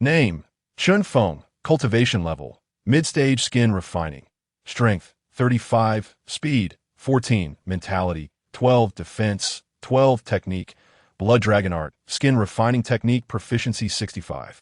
S1: Name, Chen Feng, cultivation level, mid-stage skin refining, strength, 35, speed, 14, mentality, 12, defense, 12, technique, blood dragon art, skin refining technique, proficiency 65.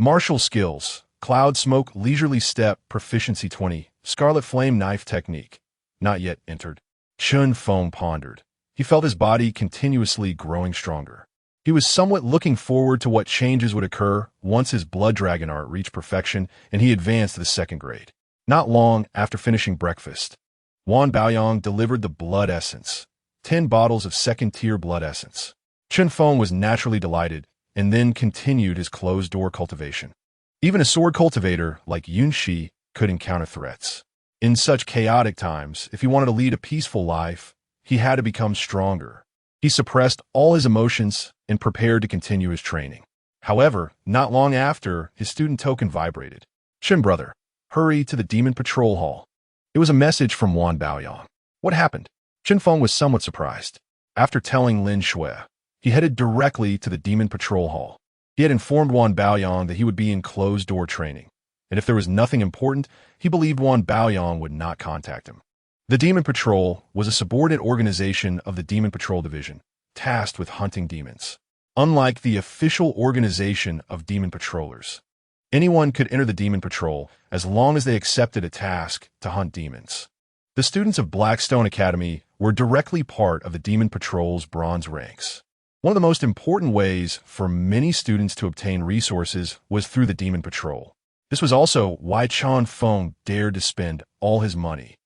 S1: Martial skills, cloud smoke, leisurely step, proficiency 20, scarlet flame knife technique. Not yet entered. Chen Feng pondered. He felt his body continuously growing stronger. He was somewhat looking forward to what changes would occur once his blood dragon art reached perfection and he advanced to the second grade. Not long after finishing breakfast, Wan Baoyang delivered the blood essence, 10 bottles of second-tier blood essence. Chen Feng was naturally delighted and then continued his closed-door cultivation. Even a sword cultivator like Yun Shi could encounter threats. In such chaotic times, if he wanted to lead a peaceful life, he had to become stronger. He suppressed all his emotions and prepared to continue his training. However, not long after, his student token vibrated. Chen brother, hurry to the Demon Patrol Hall. It was a message from Wan Baoyang. What happened? Chen Feng was somewhat surprised. After telling Lin Shui, he headed directly to the Demon Patrol Hall. He had informed Wan Baoyang that he would be in closed-door training, and if there was nothing important, he believed Wan Baoyang would not contact him. The Demon Patrol was a subordinate organization of the Demon Patrol Division, tasked with hunting demons. Unlike the official organization of demon patrollers, anyone could enter the Demon Patrol as long as they accepted a task to hunt demons. The students of Blackstone Academy were directly part of the Demon Patrol's bronze ranks. One of the most important ways for many students to obtain resources was through the Demon Patrol. This was also why Chen Feng dared to spend all his money,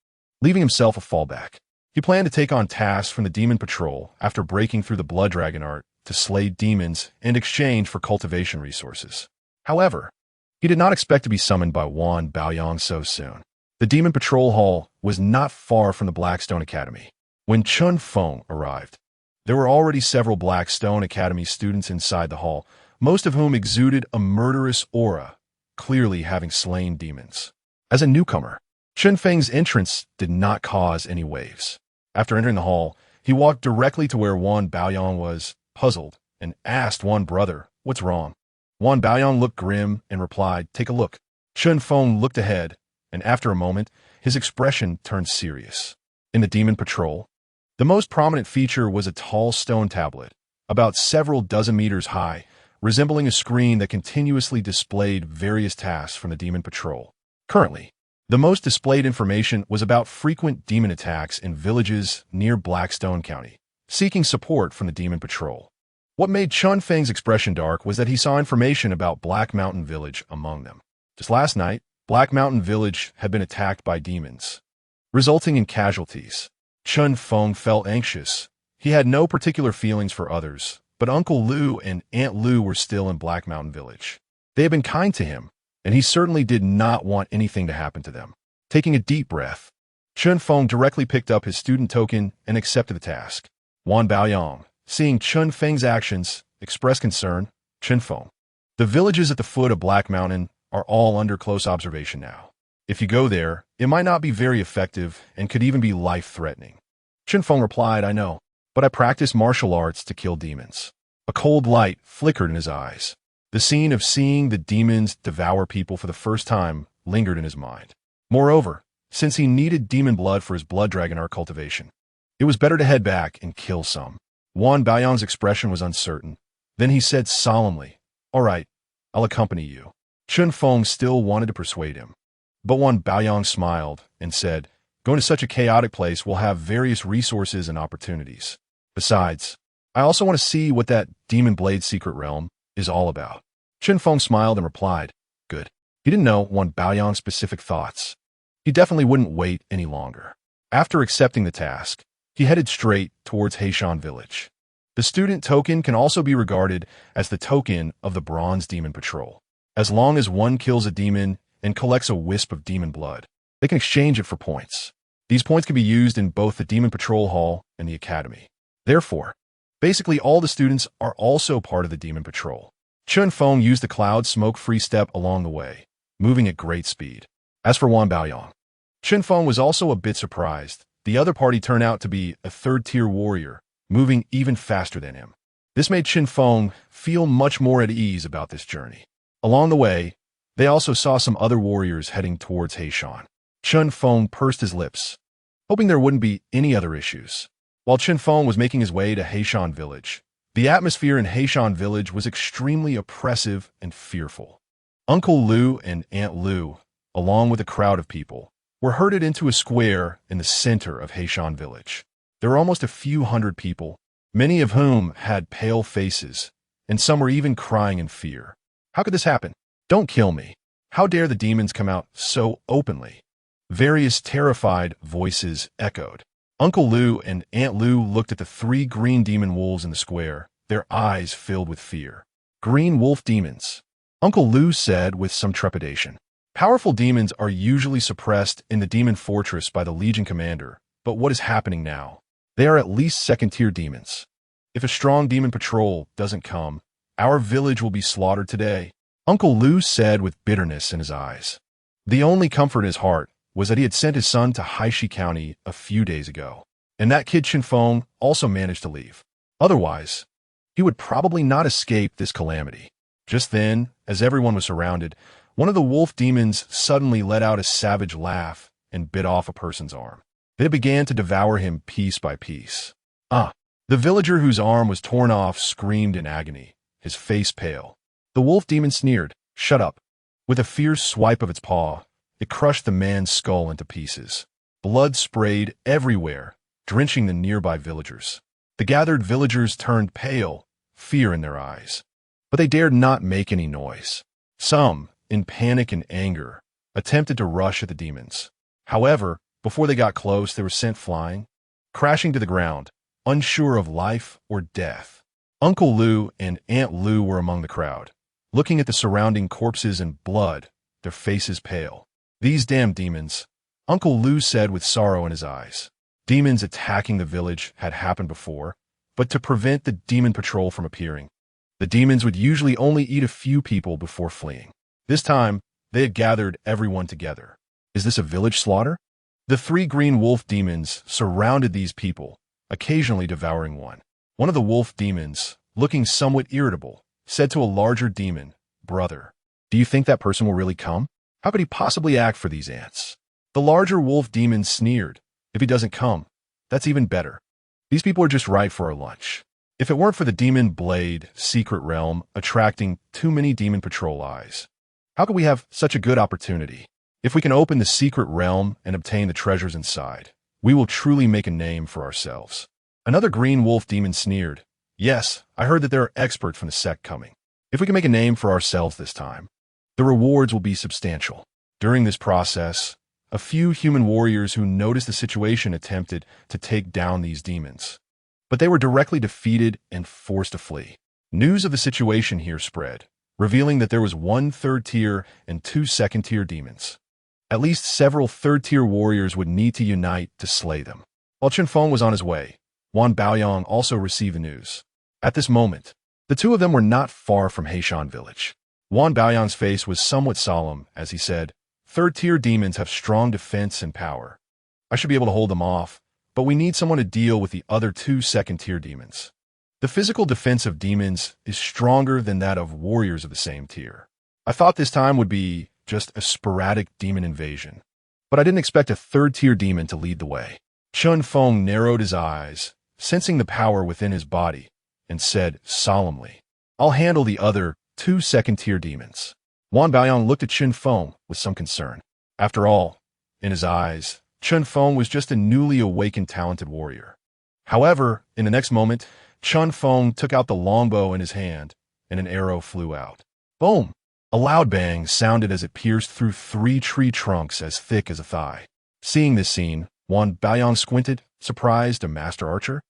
S1: leaving himself a fallback. He planned to take on tasks from the Demon Patrol after breaking through the blood dragon art to slay demons in exchange for cultivation resources. However, he did not expect to be summoned by Wan Baoyang so soon. The Demon Patrol Hall was not far from the Blackstone Academy. When Chen Feng arrived, there were already several Blackstone Academy students inside the hall, most of whom exuded a murderous aura, clearly having slain demons. As a newcomer, Chen Feng's entrance did not cause any waves. After entering the hall, he walked directly to where Wan Baoyang was, puzzled, and asked Wan brother, what's wrong? Wan Baoyang looked grim and replied, take a look. Chen Feng looked ahead, and after a moment, his expression turned serious. In the Demon Patrol, the most prominent feature was a tall stone tablet, about several dozen meters high, resembling a screen that continuously displayed various tasks from the Demon Patrol. Currently, the most displayed information was about frequent demon attacks in villages near Blackstone County, seeking support from the Demon Patrol. What made Chen Feng's expression dark was that he saw information about Black Mountain Village among them. Just last night, Black Mountain Village had been attacked by demons, resulting in casualties. Chen Feng felt anxious. He had no particular feelings for others, but Uncle Lu and Aunt Lu were still in Black Mountain Village. They had been kind to him, and he certainly did not want anything to happen to them. Taking a deep breath, Chen Feng directly picked up his student token and accepted the task. Wan Baoyang, seeing Chen Feng's actions, expressed concern. Chen Feng, the villages at the foot of Black Mountain are all under close observation now. If you go there, it might not be very effective and could even be life-threatening. Chen Feng replied, I know, but I practice martial arts to kill demons. A cold light flickered in his eyes. The scene of seeing the demons devour people for the first time lingered in his mind. Moreover, since he needed demon blood for his blood dragon art cultivation, it was better to head back and kill some. Wan Baoyang's expression was uncertain. Then he said solemnly, all right, I'll accompany you. Chen Feng still wanted to persuade him. But Wan Baoyang smiled and said, going to such a chaotic place will have various resources and opportunities. Besides, I also want to see what that Demon Blade secret realm is all about. Chen Feng smiled and replied, good. He didn't know Wan Baoyang's specific thoughts. He definitely wouldn't wait any longer. After accepting the task, he headed straight towards Heishan Village. The student token can also be regarded as the token of the Bronze Demon Patrol. As long as one kills a demon and collects a wisp of demon blood, they can exchange it for points. These points can be used in both the Demon Patrol Hall and the Academy. Therefore, basically all the students are also part of the Demon Patrol. Chen Feng used the cloud smoke-free step along the way, moving at great speed. As for Wan Baoyang, Chen Feng was also a bit surprised. The other party turned out to be a third-tier warrior, moving even faster than him. This made Chen Feng feel much more at ease about this journey. Along the way, they also saw some other warriors heading towards Heishan. Chen Feng pursed his lips, hoping there wouldn't be any other issues. While Chen Feng was making his way to Heishan Village, the atmosphere in Heishan Village was extremely oppressive and fearful. Uncle Lu and Aunt Lu, along with a crowd of people, were herded into a square in the center of Heishan Village. There were almost a few hundred people, many of whom had pale faces, and some were even crying in fear. How could this happen? Don't kill me. How dare the demons come out so openly? Various terrified voices echoed. Uncle Lu and Aunt Lu looked at the 3 green demon wolves in the square, their eyes filled with fear. Green wolf demons, Uncle Lu said with some trepidation. Powerful demons are usually suppressed in the demon fortress by the Legion commander, but what is happening now? They are at least second-tier demons. If a strong demon patrol doesn't come, our village will be slaughtered today, Uncle Lu said with bitterness in his eyes. The only comfort in his heart was that he had sent his son to Haishi County a few days ago, and that kid Chen Feng also managed to leave. Otherwise, he would probably not escape this calamity. Just then, as everyone was surrounded, one of the wolf demons suddenly let out a savage laugh and bit off a person's arm. They began to devour him piece by piece. The villager whose arm was torn off screamed in agony, his face pale. The wolf demon sneered, "Shut up." With a fierce swipe of its paw, it crushed the man's skull into pieces. Blood sprayed everywhere, drenching the nearby villagers. The gathered villagers turned pale, fear in their eyes. But they dared not make any noise. Some, in panic and anger, attempted to rush at the demons. However, before they got close, they were sent flying, crashing to the ground, unsure of life or death. Uncle Lu and Aunt Lu were among the crowd, looking at the surrounding corpses and blood, their faces pale. "These damn demons," Uncle Lu said with sorrow in his eyes. Demons attacking the village had happened before, but to prevent the demon patrol from appearing, the demons would usually only eat a few people before fleeing. This time, they had gathered everyone together. Is this a village slaughter? The 3 green wolf demons surrounded these people, occasionally devouring one. One of the wolf demons, looking somewhat irritable, said to a larger demon, "Brother, do you think that person will really come? How could he possibly act for these ants?" The larger wolf demon sneered, "If he doesn't come, that's even better. These people are just right for our lunch." If it weren't for the Demon Blade secret realm attracting too many demon patrol eyes, how could we have such a good opportunity? If we can open the secret realm and obtain the treasures inside, we will truly make a name for ourselves. Another green wolf demon sneered, "Yes, I heard that there are experts from the sect coming. If we can make a name for ourselves this time, the rewards will be substantial." During this process, a few human warriors who noticed the situation attempted to take down these demons, but they were directly defeated and forced to flee. News of the situation here spread, revealing that there was 1 third-tier and 2 second-tier demons. At least several third-tier warriors would need to unite to slay them. While Chen Feng was on his way, Wan Baoyang also received the news. At this moment, the two of them were not far from Heishan Village. Wan Baoyang's face was somewhat solemn as he said, "Third-tier demons have strong defense and power. I should be able to hold them off, but we need someone to deal with the other 2 second-tier demons. The physical defense of demons is stronger than that of warriors of the same tier. I thought this time would be just a sporadic demon invasion, but I didn't expect a third-tier demon to lead the way." Chen Feng narrowed his eyes, sensing the power within his body, and said solemnly, "I'll handle the other 2 second-tier demons." Wan Baoyang looked at Chen Feng with some concern. After all, in his eyes, Chen Feng was just a newly awakened talented warrior. However, in the next moment, Chen Feng took out the longbow in his hand, and an arrow flew out. Boom! A loud bang sounded as it pierced through 3 tree trunks as thick as a thigh. Seeing this scene, Wan Baoyang squinted, surprised a master archer.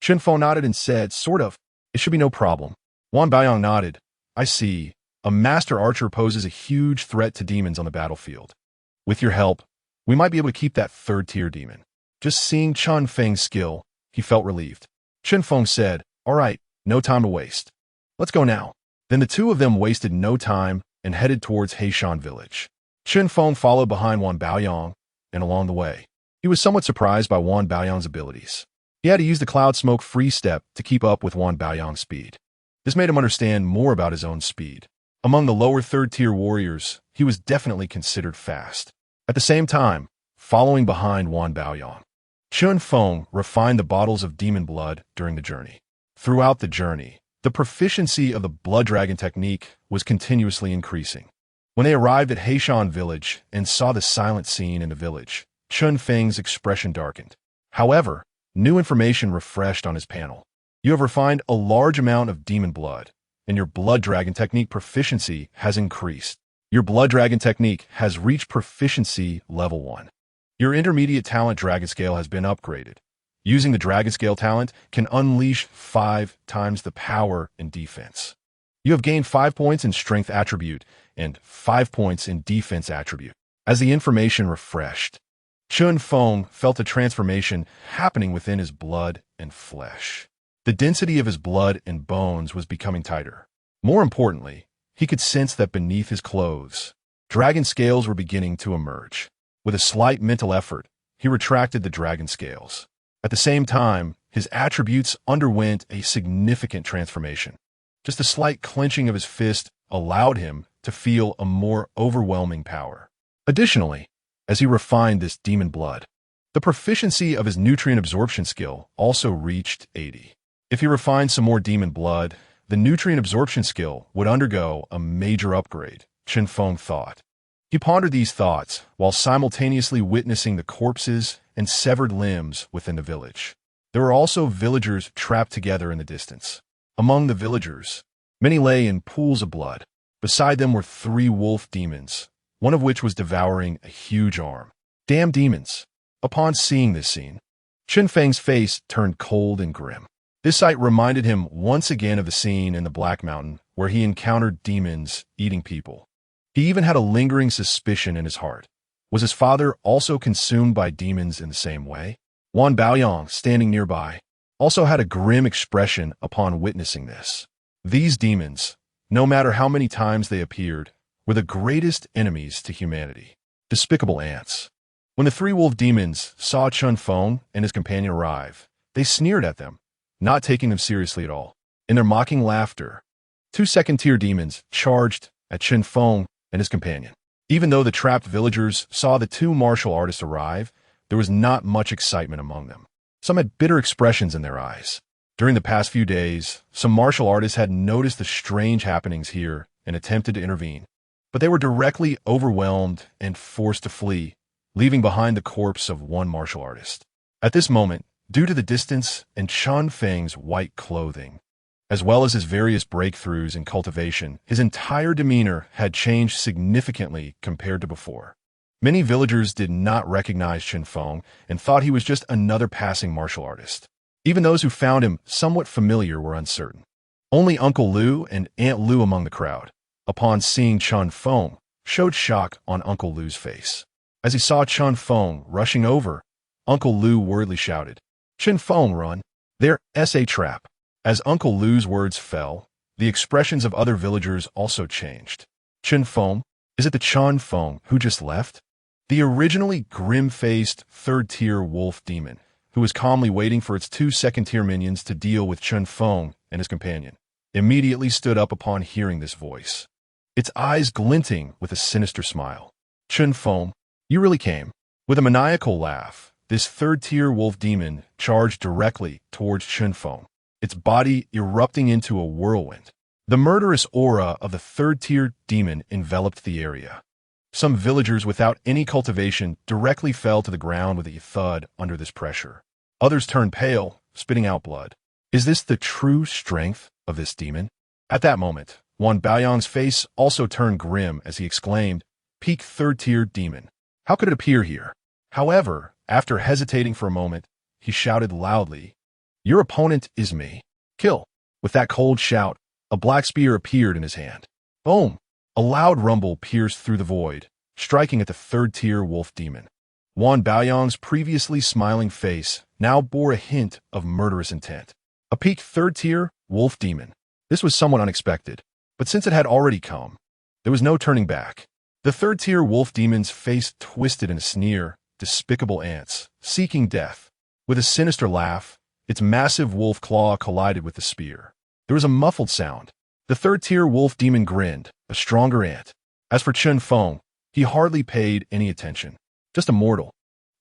S1: Chen Feng nodded and said, sort of. It should be no problem. Wan Baoyang nodded. I see. A master archer poses a huge threat to demons on the battlefield. With your help, we might be able to keep that third-tier demon. Just seeing Chen Feng's skill, he felt relieved. Chen Feng said, all right, no time to waste. Let's go now. Then the two of them wasted no time and headed towards Heishan village. Chen Feng followed behind Wan Baoyang, and along the way, he was somewhat surprised by Wan Baoyang's abilities. He had to use the cloud smoke free step to keep up with Wan Baoyang's speed. This made him understand more about his own speed. Among the lower third-tier warriors, he was definitely considered fast. At the same time, following behind Wan Baoyang, Chen Feng refined the bottles of demon blood during the journey. Throughout the journey, the proficiency of the blood dragon technique was continuously increasing. When they arrived at Heishan village and saw the silent scene in the village, Chen Feng's expression darkened. However, new information refreshed on his panel. You have refined a large amount of demon blood, and your blood dragon technique proficiency has increased. Your blood dragon technique has reached proficiency level 1. Your intermediate talent dragon scale has been upgraded. Using the dragon scale talent can unleash 5 times the power in defense. You have gained 5 points in strength attribute and 5 points in defense attribute. As the information refreshed, Chen Feng felt a transformation happening within his blood and flesh. The density of his blood and bones was becoming tighter. More importantly, he could sense that beneath his clothes, dragon scales were beginning to emerge. With a slight mental effort, he retracted the dragon scales. At the same time, his attributes underwent a significant transformation. Just a slight clenching of his fist allowed him to feel a more overwhelming power. Additionally, as he refined this demon blood, the proficiency of his nutrient absorption skill also reached 80. If he refined some more demon blood, the nutrient absorption skill would undergo a major upgrade, Chen Feng thought. He pondered these thoughts while simultaneously witnessing the corpses and severed limbs within the village. There were also villagers trapped together in the distance. Among the villagers, many lay in pools of blood. Beside them were 3 wolf demons, one of which was devouring a huge arm. Damn demons! Upon seeing this scene, Chen Feng's face turned cold and grim. This sight reminded him once again of the scene in the Black Mountain where he encountered demons eating people. He even had a lingering suspicion in his heart. Was his father also consumed by demons in the same way? Wan Baoyang, standing nearby, also had a grim expression upon witnessing this. These demons, no matter how many times they appeared, were the greatest enemies to humanity. Despicable ants. When the 3 wolf demons saw Chen Feng and his companion arrive, they sneered at them, not taking them seriously at all. In their mocking laughter, 2 second-tier demons charged at Chen Feng and his companion. Even though the trapped villagers saw the 2 martial artists arrive, there was not much excitement among them. Some had bitter expressions in their eyes. During the past few days, some martial artists had noticed the strange happenings here and attempted to intervene, but they were directly overwhelmed and forced to flee, leaving behind the corpse of 1 martial artist. At this moment, due to the distance and Chen Feng's white clothing, as well as his various breakthroughs in cultivation, his entire demeanor had changed significantly compared to before. Many villagers did not recognize Chen Feng and thought he was just another passing martial artist. Even those who found him somewhat familiar were uncertain. Only Uncle Lu and Aunt Lu among the crowd, upon seeing Chen Feng, showed shock on Uncle Lu's face. As he saw Chen Feng rushing over, Uncle Lu worriedly shouted, "Chen Feng, run! There's a trap." As Uncle Lu's words fell, the expressions of other villagers also changed. Chen Feng? Is it the Chen Feng who just left? The originally grim-faced third-tier wolf demon, who was calmly waiting for its 2 second-tier minions to deal with Chen Feng and his companion, immediately stood up upon hearing this voice, its eyes glinting with a sinister smile. "Chen Feng, you really came." With a maniacal laugh, this third-tier wolf demon charged directly towards Chen Feng, its body erupting into a whirlwind. The murderous aura of the third-tier demon enveloped the area. Some villagers without any cultivation directly fell to the ground with a thud under this pressure. Others turned pale, spitting out blood. Is this the true strength of this demon? At that moment, Wan Baoyang's face also turned grim as he exclaimed, "Peak third-tier demon. How could it appear here?" However, after hesitating for a moment, he shouted loudly, Your opponent is me. Kill. With that cold shout, a black spear appeared in his hand. Boom! A loud rumble pierced through the void, striking at the third-tier wolf demon. Wan Baoyang's previously smiling face now bore a hint of murderous intent. A peak third-tier wolf demon. This was somewhat unexpected, but since it had already come, there was no turning back. The third-tier wolf demon's face twisted in a sneer, despicable ants, seeking death. With a sinister laugh, its massive wolf claw collided with the spear. There was a muffled sound. The third-tier wolf demon grinned, a stronger ant. As for Chen Feng, he hardly paid any attention. Just a mortal.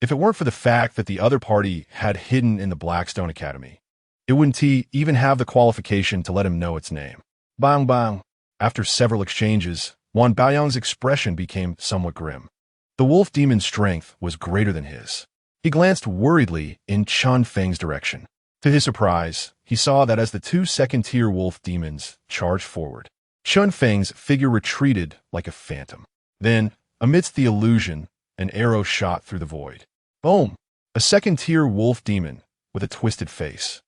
S1: If it weren't for the fact that the other party had hidden in the Blackstone Academy, it wouldn't even have the qualification to let him know its name. Bang bang. After several exchanges, Wan Baoyang's expression became somewhat grim. The wolf demon's strength was greater than his. He glanced worriedly in Chen Feng's direction. To his surprise, he saw that as the two second-tier wolf demons charged forward, Chen Feng's figure retreated like a phantom. Then, amidst the illusion, an arrow shot through the void. Boom! A second-tier wolf demon, with a twisted face,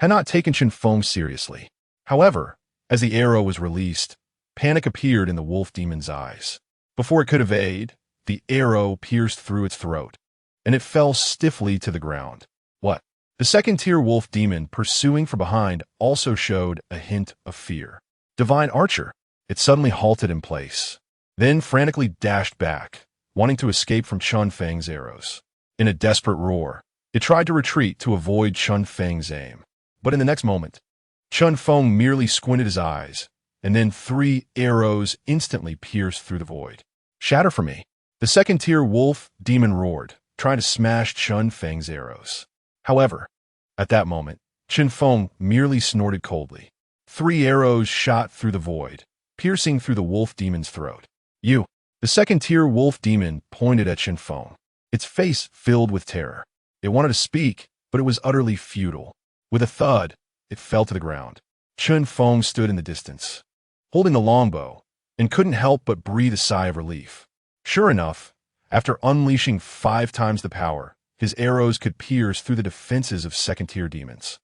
S1: had not taken Chen Feng seriously. However, as the arrow was released, panic appeared in the wolf demon's eyes. Before it could evade, the arrow pierced through its throat, and it fell stiffly to the ground. What? The second-tier wolf demon pursuing from behind also showed a hint of fear. Divine Archer! It suddenly halted in place, then frantically dashed back, wanting to escape from Chen Feng's arrows. In a desperate roar, it tried to retreat to avoid Chen Feng's aim. But in the next moment, Chen Feng merely squinted his eyes, and then 3 arrows instantly pierced through the void. Shatter for me! The second-tier wolf demon roared, trying to smash Chen Feng's arrows. However, at that moment, Chen Feng merely snorted coldly. 3 arrows shot through the void, piercing through the wolf demon's throat. You! The second-tier wolf demon pointed at Chen Feng, its face filled with terror. It wanted to speak, but it was utterly futile. With a thud, it fell to the ground. Chen Feng stood in the distance, holding the longbow, and couldn't help but breathe a sigh of relief. Sure enough, after unleashing 5 times the power, his arrows could pierce through the defenses of second-tier demons.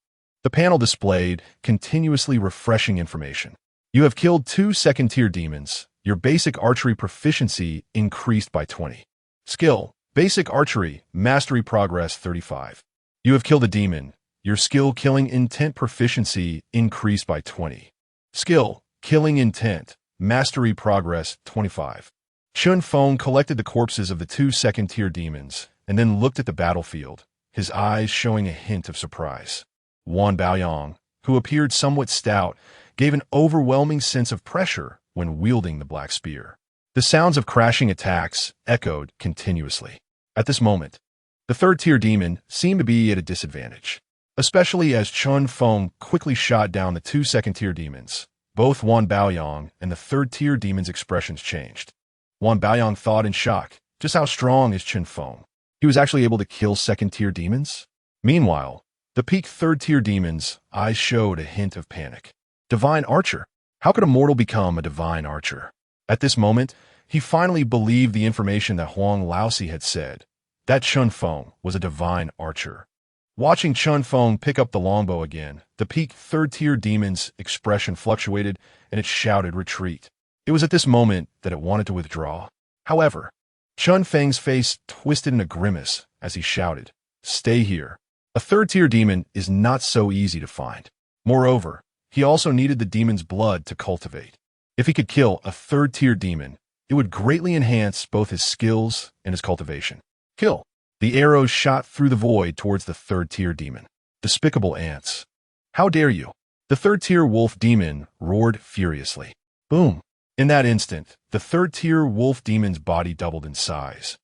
S1: The panel displayed continuously refreshing information. You have killed 2 second-tier demons. Your basic archery proficiency increased by 20. Skill: basic archery, mastery progress 35. You have killed a demon. Your skill killing intent proficiency increased by 20. Skill: killing intent, mastery progress 25. Chen Feng collected the corpses of the 2 second-tier demons and then looked at the battlefield, his eyes showing a hint of surprise. Wan Baoyang, who appeared somewhat stout, gave an overwhelming sense of pressure when wielding the black spear. The sounds of crashing attacks echoed continuously. At this moment, the third-tier demon seemed to be at a disadvantage, especially as Chen Feng quickly shot down the 2 second-tier demons. Both Wan Baoyang and the third-tier demon's expressions changed. Wan Baoyang thought in shock, just how strong is Chen Feng? He was actually able to kill second-tier demons? Meanwhile, the peak third-tier demon's eyes showed a hint of panic. Divine Archer? How could a mortal become a divine archer? At this moment, he finally believed the information that Huang Laosi had said, that Chen Feng was a divine archer. Watching Chen Feng pick up the longbow again, the peak third-tier demon's expression fluctuated and it shouted retreat. It was at this moment that it wanted to withdraw. However, Chen Feng's face twisted in a grimace as he shouted, "Stay here." A third-tier demon is not so easy to find. Moreover, he also needed the demon's blood to cultivate. If he could kill a third-tier demon, it would greatly enhance both his skills and his cultivation. Kill! The arrows shot through the void towards the third-tier demon. Despicable ants. How dare you? The third-tier wolf demon roared furiously. Boom! In that instant, the third-tier wolf demon's body doubled in size,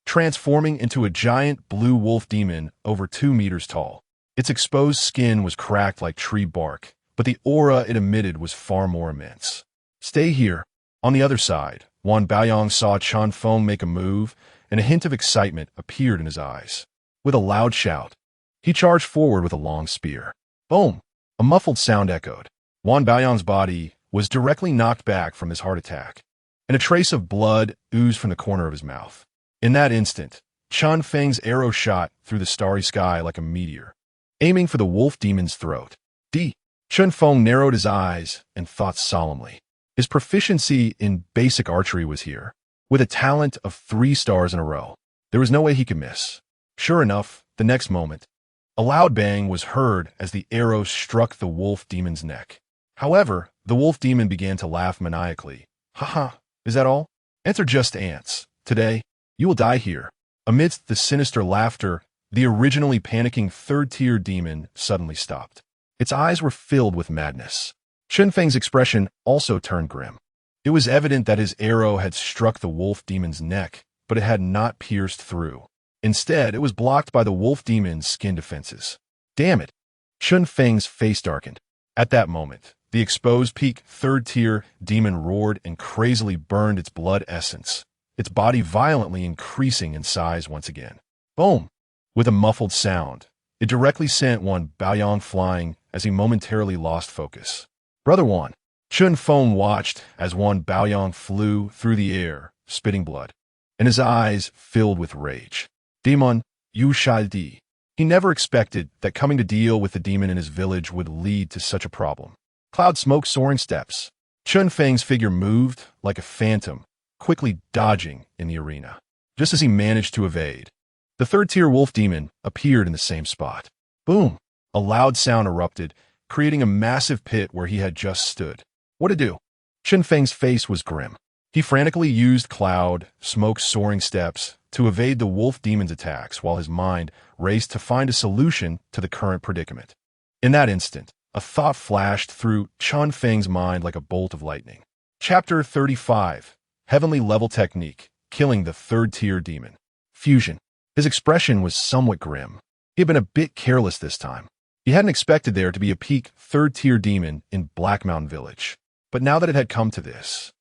S1: transforming into a giant blue wolf demon over 2 meters tall. Its exposed skin was cracked like tree bark, but the aura it emitted was far more immense. Stay here. On the other side, Wan Baoyang saw Chen Feng make a move, and a hint of excitement appeared in his eyes. With a loud shout, he charged forward with a long spear. Boom! A muffled sound echoed. Wan Baoyang's body was directly knocked back from his heart attack, and a trace of blood oozed from the corner of his mouth. In that instant, Chen Feng's arrow shot through the starry sky like a meteor. aiming for the wolf demon's throat. Chen Feng narrowed his eyes and thought solemnly. His proficiency in basic archery was here, with a talent of 3 stars in a row. There was no way he could miss. Sure enough, the next moment, a loud bang was heard as the arrow struck the wolf demon's neck. However, the wolf demon began to laugh maniacally. Haha, is that all? Ants are just ants. Today, you will die here. Amidst the sinister laughter, the originally panicking third-tier demon suddenly stopped. Its eyes were filled with madness. Chen Feng's expression also turned grim. It was evident that his arrow had struck the wolf demon's neck, but it had not pierced through. Instead, it was blocked by the wolf demon's skin defenses. Damn it! Chen Feng's face darkened. At that moment, the exposed peak third-tier demon roared and crazily burned its blood essence, its body violently increasing in size once again. Boom! With a muffled sound, it directly sent Baoyang flying as he momentarily lost focus. Brother Wan. Chen Feng watched as Baoyang flew through the air, spitting blood, and his eyes filled with rage. Demon, you shall die. He never expected that coming to deal with the demon in his village would lead to such a problem. Cloud smoke soaring steps. Chen Feng's figure moved like a phantom, quickly dodging in the arena. Just as he managed to evade, the third-tier wolf demon appeared in the same spot. Boom! A loud sound erupted, creating a massive pit where he had just stood. What to do? Chen Feng's face was grim. He frantically used cloud, smoke soaring steps to evade the wolf demon's attacks while his mind raced to find a solution to the current predicament. In that instant, a thought flashed through Chen Feng's mind like a bolt of lightning. Chapter 35. Heavenly Level Technique, Killing the Third-Tier Demon. Fusion. His expression was somewhat grim. He had been a bit careless this time. He hadn't expected there to be a peak third-tier demon in Black Mountain Village. But now that it had come to this,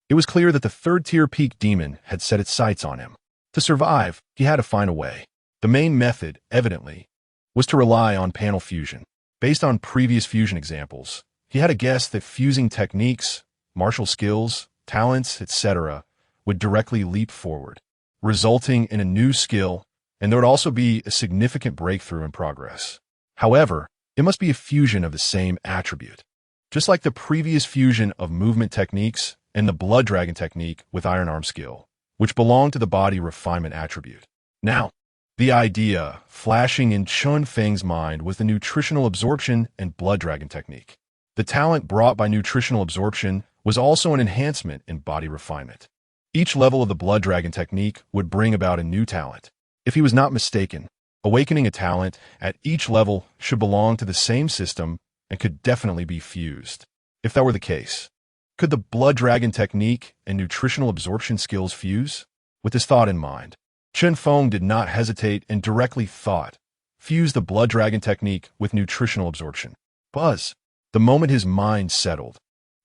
S1: it was clear that the third-tier peak demon had set its sights on him. To survive, he had to find a way. The main method, evidently, was to rely on panel fusion. Based on previous fusion examples, he had a guess that fusing techniques, martial skills, talents, etc. would directly leap forward, resulting in a new skill, and there would also be a significant breakthrough in progress. However, it must be a fusion of the same attribute. Just like the previous fusion of movement techniques and the blood dragon technique with iron arm skill, which belonged to the body refinement attribute. Now, the idea flashing in Chen Feng's mind was the nutritional absorption and blood dragon technique. The talent brought by nutritional absorption was also an enhancement in body refinement. Each level of the blood dragon technique would bring about a new talent. If he was not mistaken, awakening a talent at each level should belong to the same system and could definitely be fused. If that were the case, could the blood dragon technique and nutritional absorption skills fuse? With this thought in mind, Chen Feng did not hesitate and directly thought, fuse the blood dragon technique with nutritional absorption. Buzz! The moment his mind settled,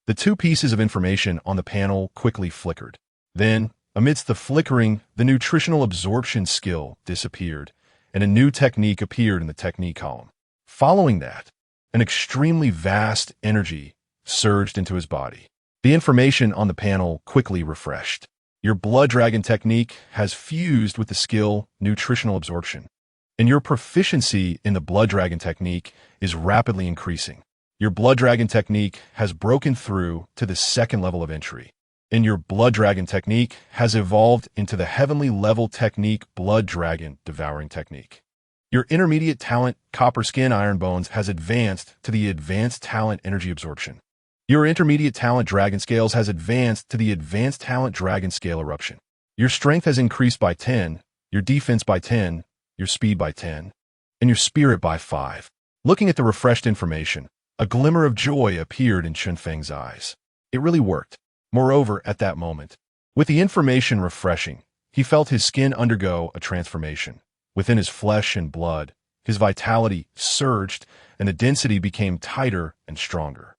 S1: the 2 pieces of information on the panel quickly flickered. Then, amidst the flickering, the nutritional absorption skill disappeared, and a new technique appeared in the technique column. Following that, an extremely vast energy surged into his body. The information on the panel quickly refreshed. Your blood dragon technique has fused with the skill nutritional absorption, and your proficiency in the blood dragon technique is rapidly increasing. Your blood dragon technique has broken through to the 2nd level of entry, and your blood dragon technique has evolved into the heavenly level technique blood dragon devouring technique. Your intermediate talent copper skin iron bones has advanced to the advanced talent energy absorption. Your intermediate talent dragon scales has advanced to the advanced talent dragon scale eruption. Your strength has increased by 10, your defense by 10, your speed by 10, and your spirit by 5. Looking at the refreshed information, a glimmer of joy appeared in Chen Feng's eyes. It really worked. Moreover, at that moment, with the information refreshing, he felt his skin undergo a transformation. Within his flesh and blood, his vitality surged and the density became tighter and stronger.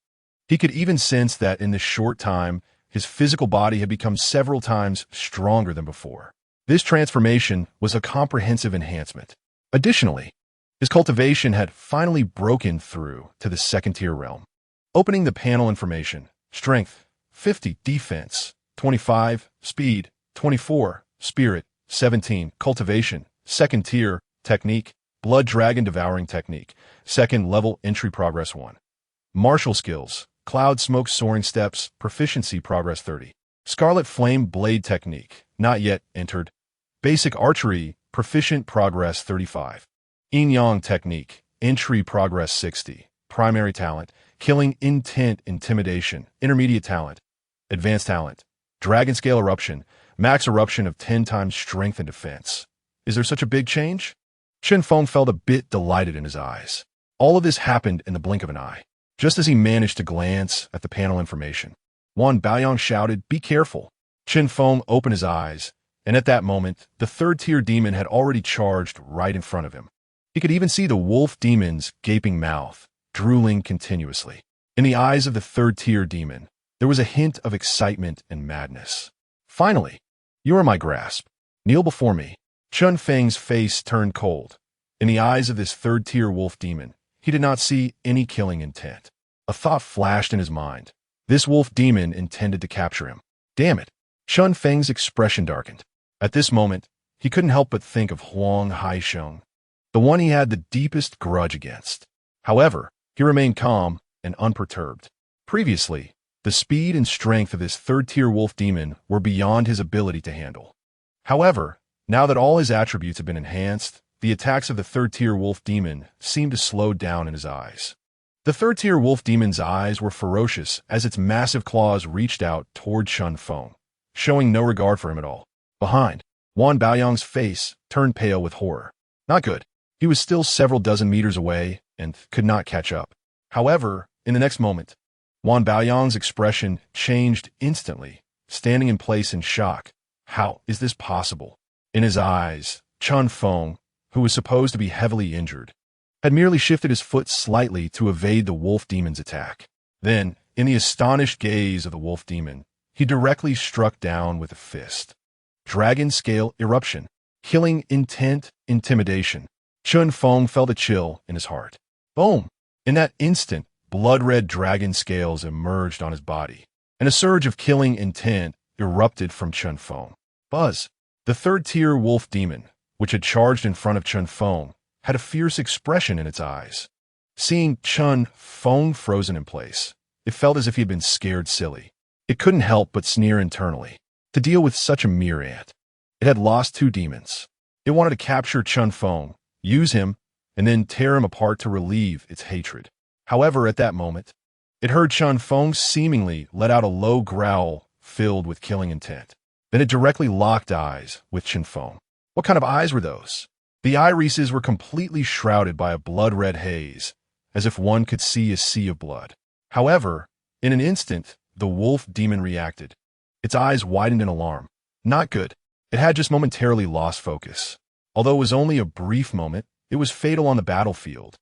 S1: He could even sense that in this short time, his physical body had become several times stronger than before. This transformation was a comprehensive enhancement. Additionally, his cultivation had finally broken through to the 2nd-tier realm. Opening the panel information, strength, 50, defense, 25, speed, 24, spirit, 17, cultivation, 2nd tier, technique, Blood Dragon Devouring Technique. Second level entry progress 1. Martial skills. Cloud Smoke Soaring Steps. Proficiency progress 30. Scarlet Flame Blade Technique. Not yet entered. Basic Archery. Proficient progress 35. Yin Yang Technique. Entry progress 60. Primary talent. Killing Intent Intimidation. Intermediate talent. Advanced talent. Dragon Scale Eruption. Max eruption of 10 times strength and defense. Is there such a big change? Chen Feng felt a bit delighted in his eyes. All of this happened in the blink of an eye, just as he managed to glance at the panel information. Wan Baoyang shouted, "Be careful." Chen Feng opened his eyes, and at that moment, the third-tier demon had already charged right in front of him. He could even see the wolf demon's gaping mouth, drooling continuously. In the eyes of the third-tier demon, there was a hint of excitement and madness. "Finally, you are in my grasp. Kneel before me." Chen Feng's face turned cold. In the eyes of this third-tier wolf demon, he did not see any killing intent. A thought flashed in his mind. This wolf demon intended to capture him. Damn it! Chen Feng's expression darkened. At this moment, he couldn't help but think of Huang Haisheng, the one he had the deepest grudge against. However, he remained calm and unperturbed. Previously, the speed and strength of this third-tier wolf demon were beyond his ability to handle. However, now that all his attributes have been enhanced, the attacks of the third-tier wolf demon seemed to slow down in his eyes. The third-tier wolf demon's eyes were ferocious as its massive claws reached out toward Chen Feng, showing no regard for him at all. Behind, Wan Baoyang's face turned pale with horror. Not good. He was still several dozen meters away and could not catch up. However, in the next moment, Wan Baoyang's expression changed instantly, standing in place in shock. How is this possible? In his eyes, Chen Feng, who was supposed to be heavily injured, had merely shifted his foot slightly to evade the wolf demon's attack. Then, in the astonished gaze of the wolf demon, he directly struck down with a fist. Dragon Scale Eruption. Killing Intent Intimidation. Chen Feng felt a chill in his heart. Boom! In that instant, blood-red dragon scales emerged on his body, and a surge of killing intent erupted from Chen Feng. Buzz! The third-tier wolf demon, which had charged in front of Chen Feng, had a fierce expression in its eyes. Seeing Chen Feng frozen in place, it felt as if he had been scared silly. It couldn't help but sneer internally. To deal with such a mere ant. It had lost 2 demons. It wanted to capture Chen Feng, use him, and then tear him apart to relieve its hatred. However, at that moment, it heard Chen Feng seemingly let out a low growl filled with killing intent. Then it directly locked eyes with Chen Feng. What kind of eyes were those? The irises were completely shrouded by a blood-red haze, as if one could see a sea of blood. However, in an instant, the wolf demon reacted. Its eyes widened in alarm. Not good. It had just momentarily lost focus. Although it was only a brief moment, it was fatal on the battlefield.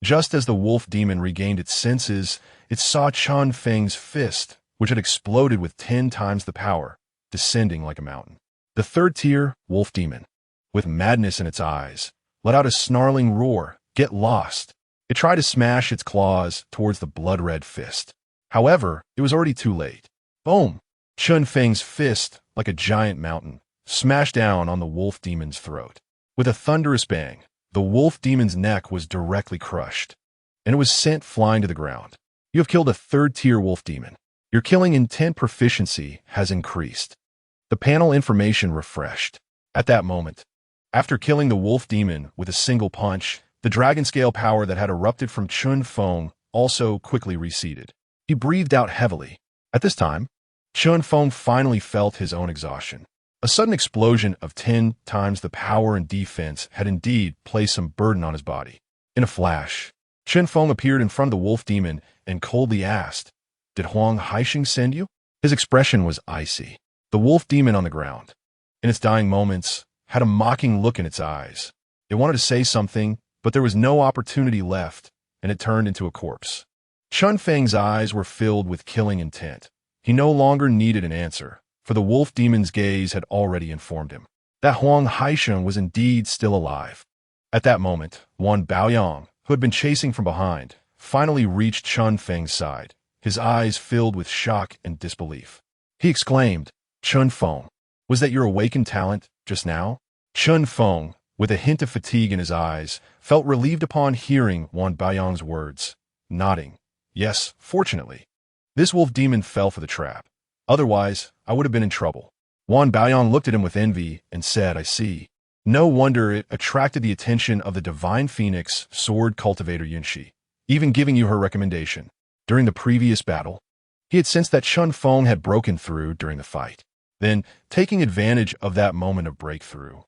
S1: Just as the wolf demon regained its senses, it saw Chen Feng's fist, which had exploded with 10 times the power, descending like a mountain. The third-tier wolf demon, with madness in its eyes, let out a snarling roar. Get lost. It tried to smash its claws towards the blood-red fist. However, it was already too late. Boom! Chen Feng's fist, like a giant mountain, smashed down on the wolf demon's throat. With a thunderous bang, the wolf demon's neck was directly crushed, and it was sent flying to the ground. You have killed a third-tier wolf demon. Your killing intent proficiency has increased. The panel information refreshed. At that moment, after killing the wolf demon with a single punch, the dragon scale power that had erupted from Chen Feng also quickly receded. He breathed out heavily. At this time, Chen Feng finally felt his own exhaustion. A sudden explosion of 10 times the power and defense had indeed placed some burden on his body. In a flash, Chen Feng appeared in front of the wolf demon and coldly asked, "Did Huang Haisheng send you?" His expression was icy. The wolf demon on the ground, in its dying moments, had a mocking look in its eyes. It wanted to say something, but there was no opportunity left, and it turned into a corpse. Chen Feng's eyes were filled with killing intent. He no longer needed an answer, for the wolf demon's gaze had already informed him that Huang Haisheng was indeed still alive. At that moment, Wan Baoyang, who had been chasing from behind, finally reached Chen Feng's side, his eyes filled with shock and disbelief. He exclaimed, "Chen Feng, was that your awakened talent just now?" Chen Feng, with a hint of fatigue in his eyes, felt relieved upon hearing Wan Baoyang's words, nodding. Yes, fortunately. This wolf demon fell for the trap. Otherwise, I would have been in trouble. Wan Baoyang looked at him with envy and said, I see. No wonder it attracted the attention of the divine phoenix sword cultivator Yunshi, even giving you her recommendation. During the previous battle, he had sensed that Chen Feng had broken through during the fight. Then, taking advantage of that moment of breakthrough,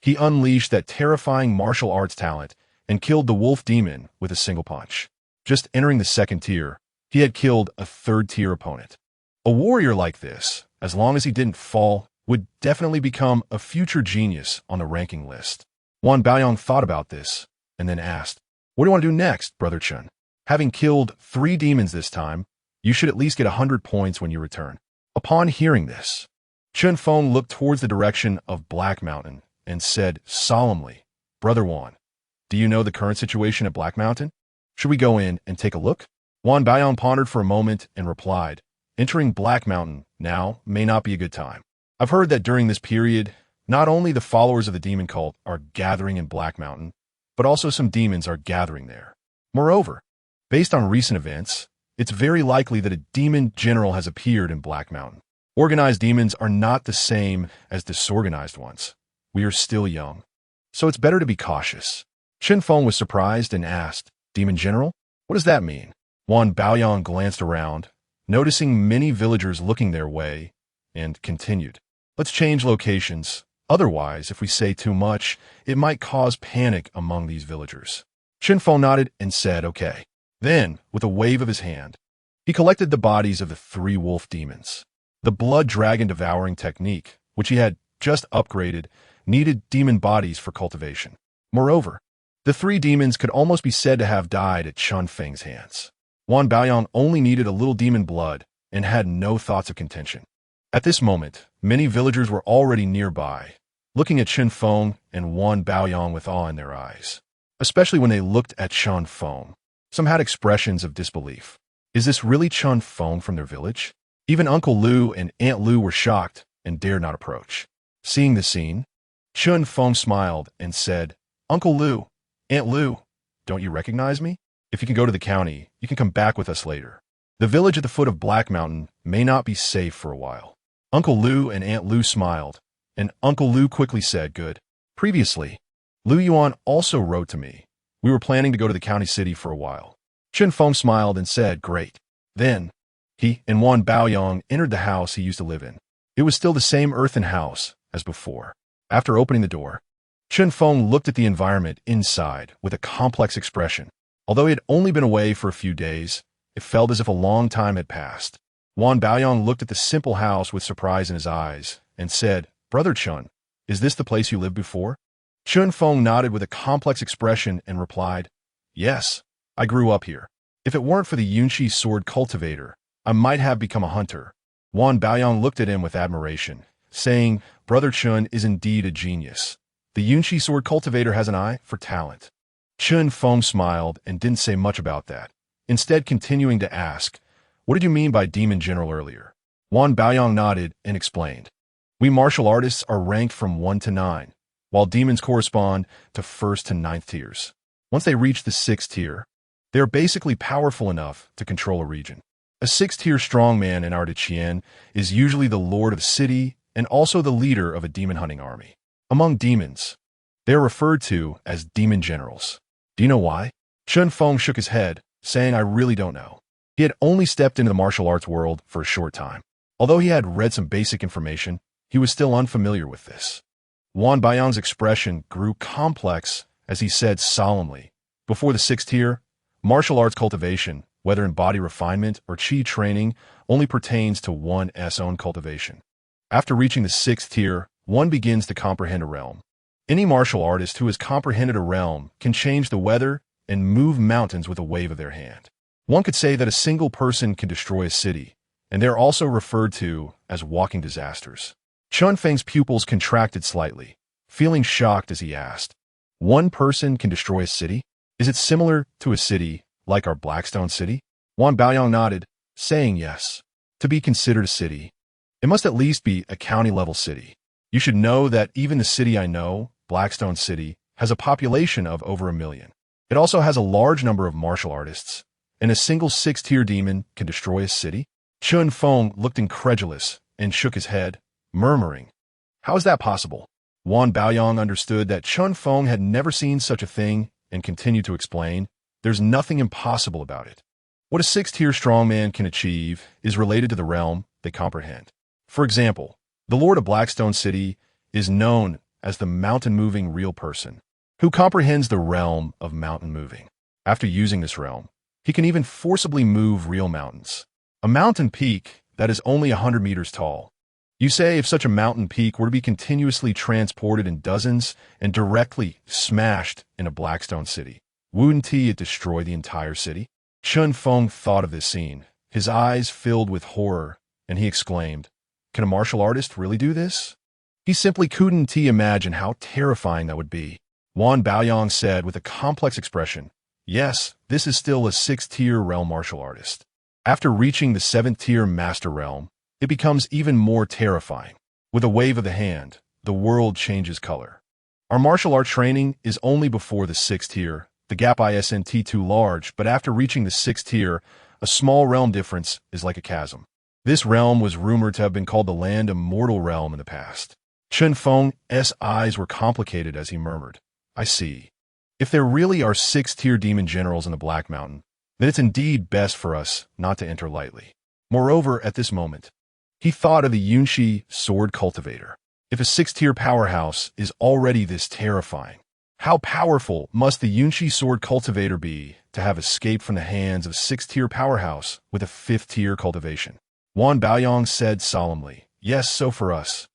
S1: he unleashed that terrifying martial arts talent and killed the wolf demon with a single punch. Just entering the second tier, he had killed a third-tier opponent. A warrior like this, as long as he didn't fall, would definitely become a future genius on the ranking list. Wan Baoyang thought about this and then asked, What do you want to do next, Brother Chen? Having killed 3 demons this time, you should at least get 100 points when you return. Upon hearing this, Chen Feng looked towards the direction of Black Mountain and said solemnly, Brother Wan, do you know the current situation at Black Mountain? Should we go in and take a look? Wan Baoyang pondered for a moment and replied, Entering Black Mountain now may not be a good time. I've heard that during this period, not only the followers of the demon cult are gathering in Black Mountain, but also some demons are gathering there. Moreover, based on recent events, it's very likely that a demon general has appeared in Black Mountain. Organized demons are not the same as disorganized ones. We are still young, so it's better to be cautious. Chen Feng was surprised and asked, Demon General? What does that mean? Wan Baoyang glanced around, noticing many villagers looking their way, and continued, Let's change locations. Otherwise, if we say too much, it might cause panic among these villagers. Chen Feng nodded and said, Okay. Then, with a wave of his hand, he collected the bodies of the 3 wolf demons. The blood dragon devouring technique, which he had just upgraded, needed demon bodies for cultivation. Moreover, the 3 demons could almost be said to have died at Chen Feng's hands. Wan Baoyang only needed a little demon blood and had no thoughts of contention. At this moment, many villagers were already nearby, looking at Chen Feng and Wan Baoyang with awe in their eyes, especially when they looked at Chen Feng. Some had expressions of disbelief. Is this really Chen Feng from their village? Even Uncle Lu and Aunt Lu were shocked and dared not approach. Seeing the scene, Chen Feng smiled and said, Uncle Lu, Aunt Lu, don't you recognize me? If you can go to the county, you can come back with us later. The village at the foot of Black Mountain may not be safe for a while. Uncle Lu and Aunt Lu smiled, and Uncle Lu quickly said, Good. Previously, Lu Yuan also wrote to me. We were planning to go to the county city for a while. Chen Feng smiled and said, Great. Then, he and Wan Baoyang entered the house he used to live in. It was still the same earthen house as before. After opening the door, Chen Feng looked at the environment inside with a complex expression. Although he had only been away for a few days, it felt as if a long time had passed. Wan Baoyang looked at the simple house with surprise in his eyes and said, Brother Chen, is this the place you lived before? Chen Feng nodded with a complex expression and replied, Yes, I grew up here. If it weren't for the Yunshi sword cultivator, I might have become a hunter. Wan Baoyang looked at him with admiration, saying, Brother Chen is indeed a genius. The Yunshi sword cultivator has an eye for talent. Chen Feng smiled and didn't say much about that, instead continuing to ask, What did you mean by demon general earlier? Wan Baoyang nodded and explained, We martial artists are ranked from 1 to 9, while demons correspond to 1st to 9th tiers. Once they reach the 6th tier, they are basically powerful enough to control a region. A 6th-tier strongman in Archery is usually the lord of the city and also the leader of a demon hunting army. Among demons, they are referred to as demon generals. Do you know why? Chen Feng shook his head, saying, I really don't know. He had only stepped into the martial arts world for a short time. Although he had read some basic information, he was still unfamiliar with this. Wan Baoyang's expression grew complex as he said solemnly, Before the 6th tier, martial arts cultivation, whether in body refinement or chi training, only pertains to one's own cultivation. After reaching the 6th tier, one begins to comprehend a realm. Any martial artist who has comprehended a realm can change the weather and move mountains with a wave of their hand. One could say that a single person can destroy a city, and they are also referred to as walking disasters. Chen Feng's pupils contracted slightly, feeling shocked as he asked, One person can destroy a city? Is it similar to a city like our Blackstone city? Wan Baoyang nodded, saying yes. To be considered a city, it must at least be a county-level city. You should know that even the city I know Blackstone City, has a population of over 1 million. It also has a large number of martial artists, and a single 6-tier demon can destroy a city? Chen Feng looked incredulous and shook his head, murmuring, "How is that possible?" Wan Baoyang understood that Chen Feng had never seen such a thing and continued to explain, "There's nothing impossible about it. What a 6-tier strongman can achieve is related to the realm they comprehend. For example, the Lord of Blackstone City is known as the mountain-moving real person, who comprehends the realm of mountain moving. After using this realm, he can even forcibly move real mountains. A mountain peak that is only 100 meters tall. You say if such a mountain peak were to be continuously transported in dozens and directly smashed in a Blackstone City, wouldn't it destroy the entire city?" Chen Feng thought of this scene. His eyes filled with horror, and he exclaimed, "Can a martial artist really do this?" He simply couldn't imagine how terrifying that would be. Wan Baoyang said with a complex expression, "Yes, this is still a 6-tier realm martial artist. After reaching the 7th-tier master realm, it becomes even more terrifying. With a wave of the hand, the world changes color. Our martial art training is only before the 6th tier. The gap isn't too large, but after reaching the 6th tier, a small realm difference is like a chasm. This realm was rumored to have been called the Land Immortal Realm in the past." Chen Feng's eyes were complicated as he murmured, "I see. If there really are 6-tier demon generals in the Black Mountain, then it's indeed best for us not to enter lightly." Moreover, at this moment, he thought of the Yunshi sword cultivator. If a 6-tier powerhouse is already this terrifying, how powerful must the Yunshi sword cultivator be to have escaped from the hands of a 6-tier powerhouse with a 5th-tier cultivation? Wan Baoyang said solemnly, "Yes, so for us,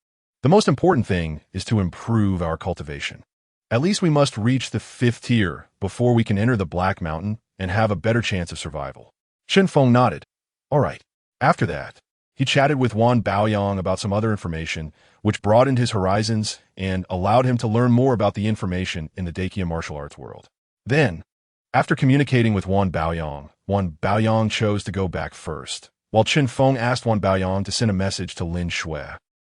S1: the most important thing is to improve our cultivation. At least we must reach the 5th tier before we can enter the Black Mountain and have a better chance of survival." Chen Feng nodded. "All right." After that, he chatted with Wan Baoyang about some other information, which broadened his horizons and allowed him to learn more about the information in the Dakia martial arts world. Then, after communicating with Wan Baoyang chose to go back first, while Chen Feng asked Wan Baoyang to send a message to Lin Shui,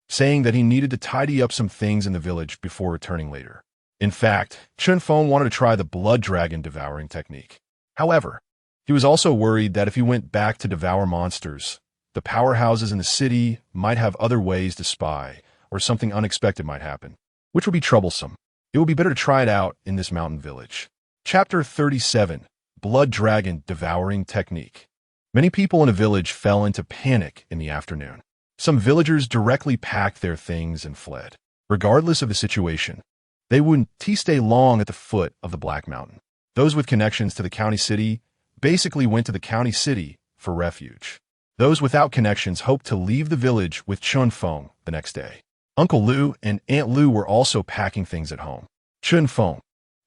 S1: saying that he needed to tidy up some things in the village before returning later. In fact, Chen Feng wanted to try the blood dragon devouring technique. However, he was also worried that if he went back to devour monsters, the powerhouses in the city might have other ways to spy, or something unexpected might happen, which would be troublesome. It would be better to try it out in this mountain village. Chapter 37, Blood Dragon Devouring Technique. Many people in a village fell into panic in the afternoon. Some villagers directly packed their things and fled. Regardless of the situation, they wouldn't stay long at the foot of the Black Mountain. Those with connections to the county city basically went to the county city for refuge. Those without connections hoped to leave the village with Chen Feng the next day. Uncle Lu and Aunt Lu were also packing things at home. Chen Feng,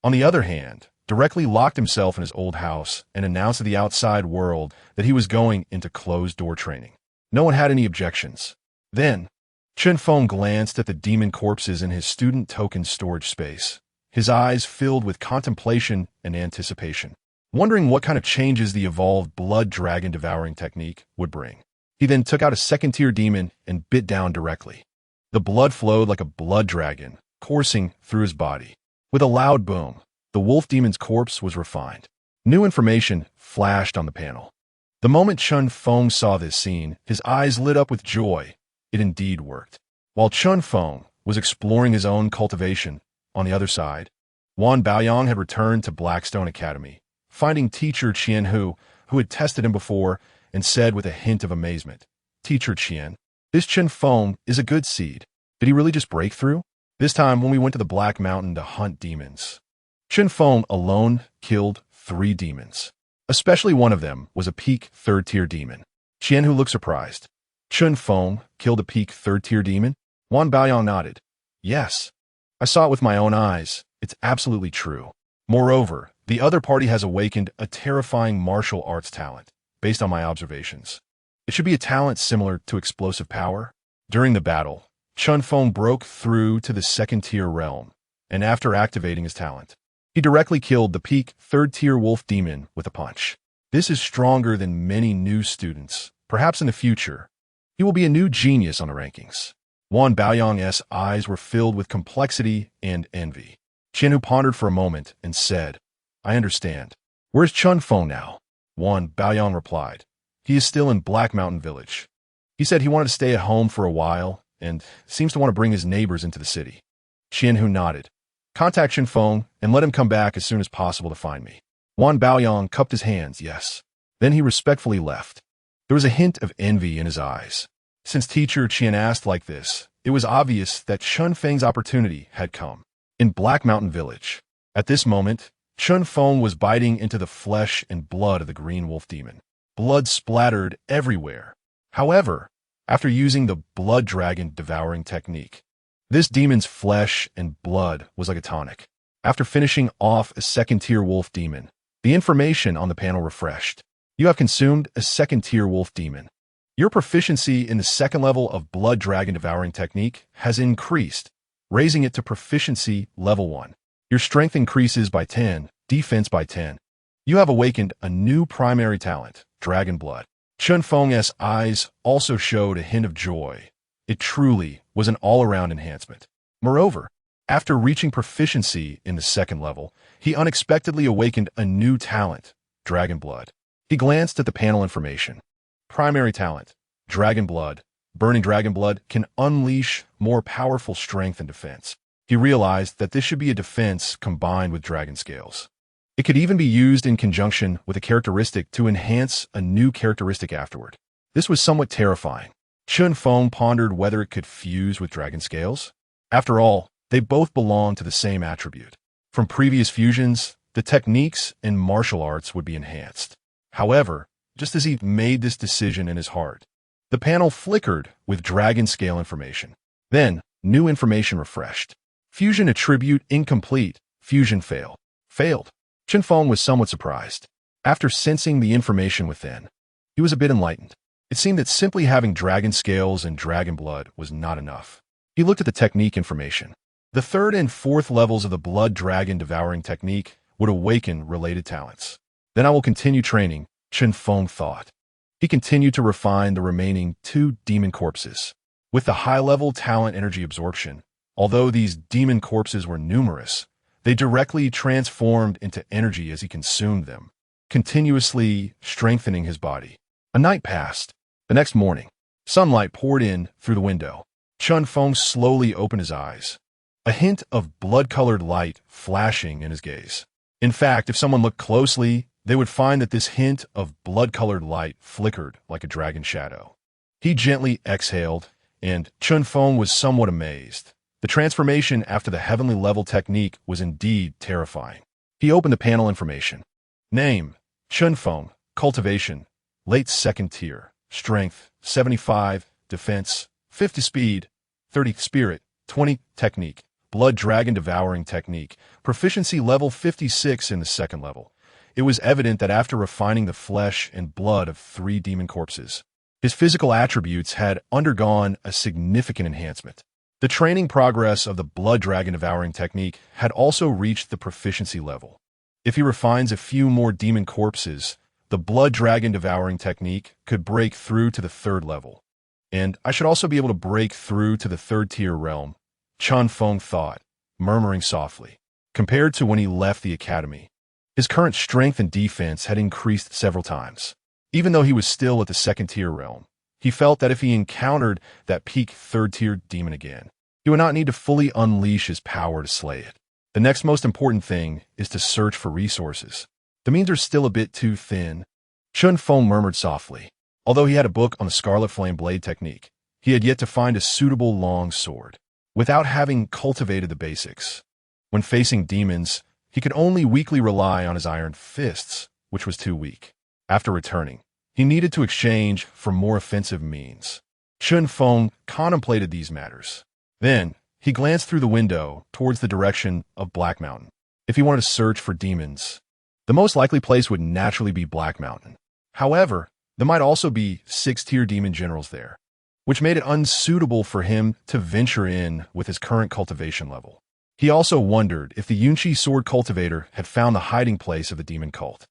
S1: on the other hand, directly locked himself in his old house and announced to the outside world that he was going into closed-door training. No one had any objections. Then, Chen Feng glanced at the demon corpses in his student token storage space, his eyes filled with contemplation and anticipation, wondering what kind of changes the evolved blood dragon devouring technique would bring. He then took out a 2nd-tier demon and bit down directly. The blood flowed like a blood dragon, coursing through his body. With a loud boom, the wolf demon's corpse was refined. New information flashed on the panel. The moment Chen Feng saw this scene, his eyes lit up with joy. It indeed worked. While Chen Feng was exploring his own cultivation, on the other side, Wan Baoyang had returned to Blackstone Academy, finding teacher Qian who had tested him before, and said with a hint of amazement, "Teacher Qian, this Chen Feng is a good seed. Did he really just break through? This time when we went to the Black Mountain to hunt demons, Chen Feng alone killed 3 demons. Especially one of them was a peak 3rd-tier demon." Qian who looked surprised. "Chen Feng killed a peak 3rd-tier demon?" Wan Baoyang nodded. "Yes. I saw it with my own eyes. It's absolutely true. Moreover, the other party has awakened a terrifying martial arts talent, based on my observations. It should be a talent similar to explosive power." During the battle, Chen Feng broke through to the 2nd-tier realm, and after activating his talent, he directly killed the peak 3rd-tier wolf demon with a punch. This is stronger than many new students. Perhaps in the future, he will be a new genius on the rankings. Wan Baoyang's eyes were filled with complexity and envy. Chen pondered for a moment and said, I understand. Where's Chen Feng now? Wan Baoyang replied, he is still in Black Mountain Village. He said he wanted to stay at home for a while and seems to want to bring his neighbors into the city. Chen nodded. Contact Chen Feng and let him come back as soon as possible to find me. Wan Baoyang cupped his hands, yes. Then he respectfully left. There was a hint of envy in his eyes. Since teacher Chen asked like this, it was obvious that Chen Feng's opportunity had come. In Black Mountain Village. At this moment, Chen Feng was biting into the flesh and blood of the green wolf demon. Blood splattered everywhere. However, after using the blood dragon devouring technique, this demon's flesh and blood was like a tonic. After finishing off a second-tier wolf demon, the information on the panel refreshed. You have consumed a second-tier wolf demon. Your proficiency in the second level of blood dragon devouring technique has increased, raising it to proficiency level 1. Your strength increases by 10, defense by 10. You have awakened a new primary talent, dragon blood. Chen Feng's eyes also showed a hint of joy. It truly was an all-around enhancement. Moreover, after reaching proficiency in the second level, he unexpectedly awakened a new talent, dragon blood. He glanced at the panel information. Primary talent, dragon blood. Burning dragon blood can unleash more powerful strength and defense. He realized that this should be a defense combined with dragon scales. It could even be used in conjunction with a characteristic to enhance a new characteristic afterward. This was somewhat terrifying. Chen Feng pondered whether it could fuse with dragon scales. After all, they both belonged to the same attribute. From previous fusions, the techniques and martial arts would be enhanced. However, just as he made this decision in his heart, the panel flickered with dragon scale information. Then, new information refreshed. Fusion attribute incomplete. Fusion failed. Failed. Chen Feng was somewhat surprised. After sensing the information within, he was a bit enlightened. It seemed that simply having dragon scales and dragon blood was not enough. He looked at the technique information. The third and fourth levels of the blood dragon devouring technique would awaken related talents. Then I will continue training, Chen Feng thought. He continued to refine the remaining 2 demon corpses. With the high-level talent energy absorption, although these demon corpses were numerous, they directly transformed into energy as he consumed them, continuously strengthening his body. A night passed. The next morning, sunlight poured in through the window. Chen Feng slowly opened his eyes, a hint of blood-colored light flashing in his gaze. In fact, if someone looked closely, they would find that this hint of blood-colored light flickered like a dragon shadow. He gently exhaled, and Chen Feng was somewhat amazed. The transformation after the heavenly level technique was indeed terrifying. He opened the panel information. Name, Chen Feng, cultivation, late second tier, strength, 75, defense, 50 speed, 30 spirit, 20 technique, blood dragon devouring technique, proficiency level 56 in the second level. It was evident that after refining the flesh and blood of 3 demon corpses, his physical attributes had undergone a significant enhancement. The training progress of the blood dragon devouring technique had also reached the proficiency level. If he refines a few more demon corpses, the blood dragon devouring technique could break through to the 3rd level. And I should also be able to break through to the 3rd tier realm, Chen Feng thought, murmuring softly. Compared to when he left the academy, his current strength and defense had increased several times. Even though he was still at the 2nd tier realm, he felt that if he encountered that peak 3rd tier demon again, he would not need to fully unleash his power to slay it. The next most important thing is to search for resources. The means are still a bit too thin. Chen Feng murmured softly. Although he had a book on the Scarlet Flame Blade technique, he had yet to find a suitable long sword. Without having cultivated the basics, when facing demons, he could only weakly rely on his iron fists, which was too weak. After returning, he needed to exchange for more offensive means. Chen Feng contemplated these matters. Then, he glanced through the window towards the direction of Black Mountain. If he wanted to search for demons, the most likely place would naturally be Black Mountain. However, there might also be 6-tier demon generals there, which made it unsuitable for him to venture in with his current cultivation level. He also wondered if the Yunqi sword cultivator had found the hiding place of the demon cult.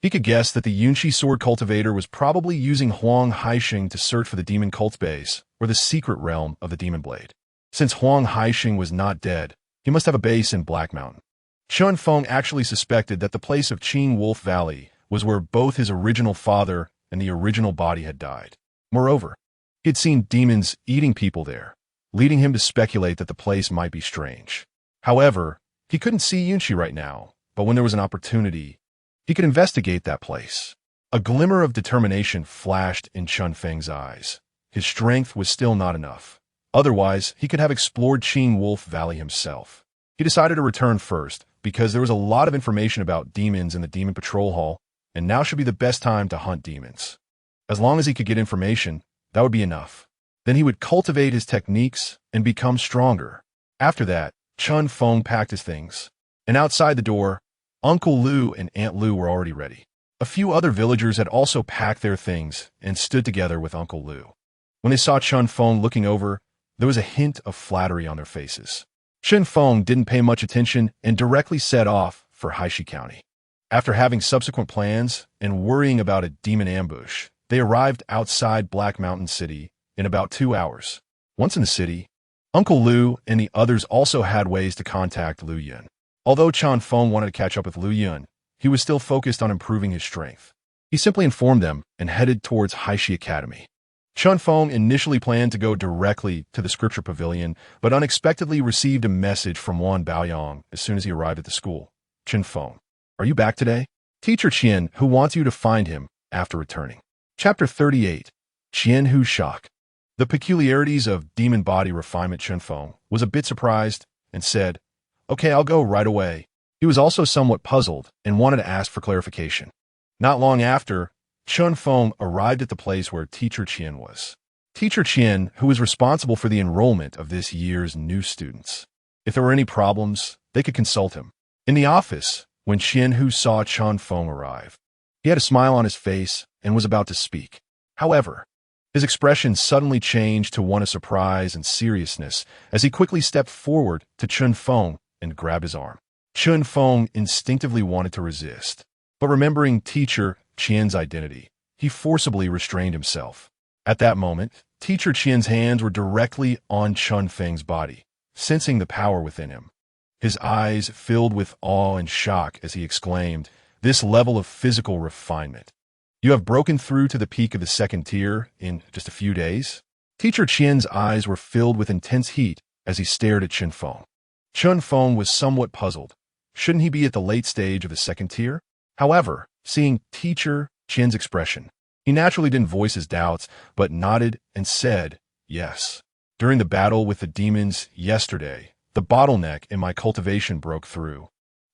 S1: He could guess that the Yunshi sword cultivator was probably using Huang Haixing to search for the demon cult base, or the secret realm of the demon blade. Since Huang Haixing was not dead, he must have a base in Black Mountain. Chen Feng actually suspected that the place of Qing Wolf Valley was where both his original father and the original body had died. Moreover, he had seen demons eating people there, leading him to speculate that the place might be strange. However, he couldn't see Yunshi right now, but when there was an opportunity, he could investigate that place. A glimmer of determination flashed in Chen Feng's eyes. His strength was still not enough. Otherwise, he could have explored Qing Wolf Valley himself. He decided to return first, because there was a lot of information about demons in the Demon Patrol Hall, and now should be the best time to hunt demons. As long as he could get information, that would be enough. Then he would cultivate his techniques and become stronger. After that, Chen Feng packed his things, and outside the door, Uncle Lu and Aunt Lu were already ready. A few other villagers had also packed their things and stood together with Uncle Lu. When they saw Chen Feng looking over, there was a hint of flattery on their faces. Chen Feng didn't pay much attention and directly set off for Haishi County. After having subsequent plans and worrying about a demon ambush, they arrived outside Black Mountain City in about 2 hours. Once in the city, Uncle Lu and the others also had ways to contact Lu Yun. Although Chen Feng wanted to catch up with Lu Yun, he was still focused on improving his strength. He simply informed them and headed towards Haishi Academy. Chen Feng initially planned to go directly to the Scripture Pavilion, but unexpectedly received a message from Wan Baoyong as soon as he arrived at the school. Chen Feng, are you back today? Teacher Qian, who wants you to find him after returning. Chapter 38. Qian Hu's Shock. The peculiarities of demon body refinement. Chen Feng was a bit surprised and said, "Okay, I'll go right away." He was also somewhat puzzled and wanted to ask for clarification. Not long after, Chen Feng arrived at the place where Teacher Qian was. Teacher Qian, who was responsible for the enrollment of this year's new students. If there were any problems, they could consult him. In the office, when Qian Hu saw Chen Feng arrive, he had a smile on his face and was about to speak. However, his expression suddenly changed to one of surprise and seriousness as he quickly stepped forward to Chen Feng and grabbed his arm. Chen Feng instinctively wanted to resist, but remembering Teacher Qian's identity, he forcibly restrained himself. At that moment, Teacher Qian's hands were directly on Chen Feng's body, sensing the power within him. His eyes filled with awe and shock as he exclaimed, "This level of physical refinement. You have broken through to the peak of the second tier in just a few days?" Teacher Qian's eyes were filled with intense heat as he stared at Chen Feng. Chen Feng was somewhat puzzled. Shouldn't he be at the late stage of the second tier? However, seeing Teacher Qian's expression, he naturally didn't voice his doubts, but nodded and said, "Yes. During the battle with the demons yesterday, the bottleneck in my cultivation broke through.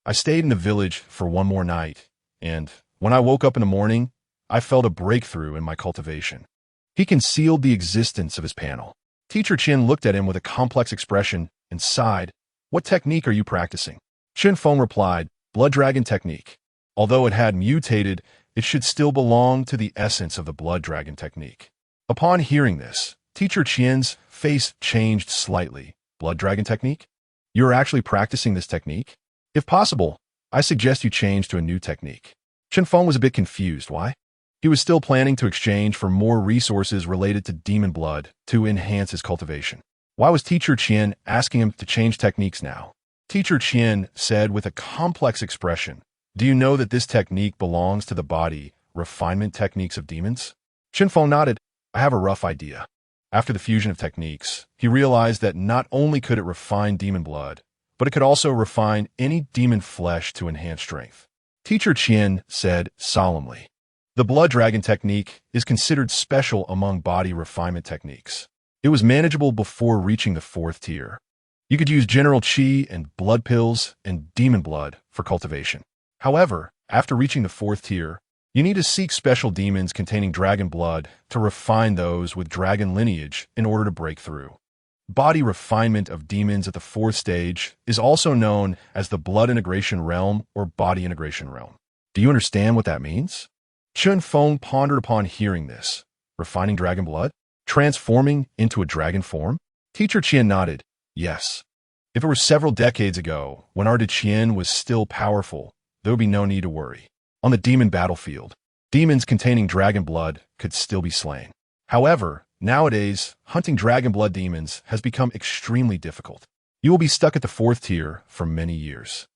S1: I stayed in the village for one more night, and when I woke up in the morning, I felt a breakthrough in my cultivation." He concealed the existence of his panel. Teacher Qian looked at him with a complex expression and sighed. "What technique are you practicing?" Chen Feng replied, "Blood Dragon technique. Although it had mutated, it should still belong to the essence of the Blood Dragon technique." Upon hearing this, Teacher Qian's face changed slightly. "Blood Dragon technique? You are actually practicing this technique? If possible, I suggest you change to a new technique." Chen Feng was a bit confused. Why? He was still planning to exchange for more resources related to demon blood to enhance his cultivation. Why was Teacher Qian asking him to change techniques now? Teacher Qian said with a complex expression, "Do you know that this technique belongs to the body refinement techniques of demons?" Chen Feng nodded. "I have a rough idea." After the fusion of techniques, he realized that not only could it refine demon blood, but it could also refine any demon flesh to enhance strength. Teacher Qian said solemnly, "The Blood Dragon technique is considered special among body refinement techniques. It was manageable before reaching the 4th tier. You could use general qi and blood pills and demon blood for cultivation. However, after reaching the 4th tier, you need to seek special demons containing dragon blood to refine those with dragon lineage in order to break through. Body refinement of demons at the 4th stage is also known as the blood integration realm or body integration realm. Do you understand what that means?" Chen Feng pondered upon hearing this. Refining dragon blood? Transforming into a dragon form? Teacher Qian nodded. "Yes. If it were several decades ago, when our Qian was still powerful, there would be no need to worry. On the demon battlefield, demons containing dragon blood could still be slain. However, nowadays, hunting dragon blood demons has become extremely difficult. You will be stuck at the 4th tier for many years.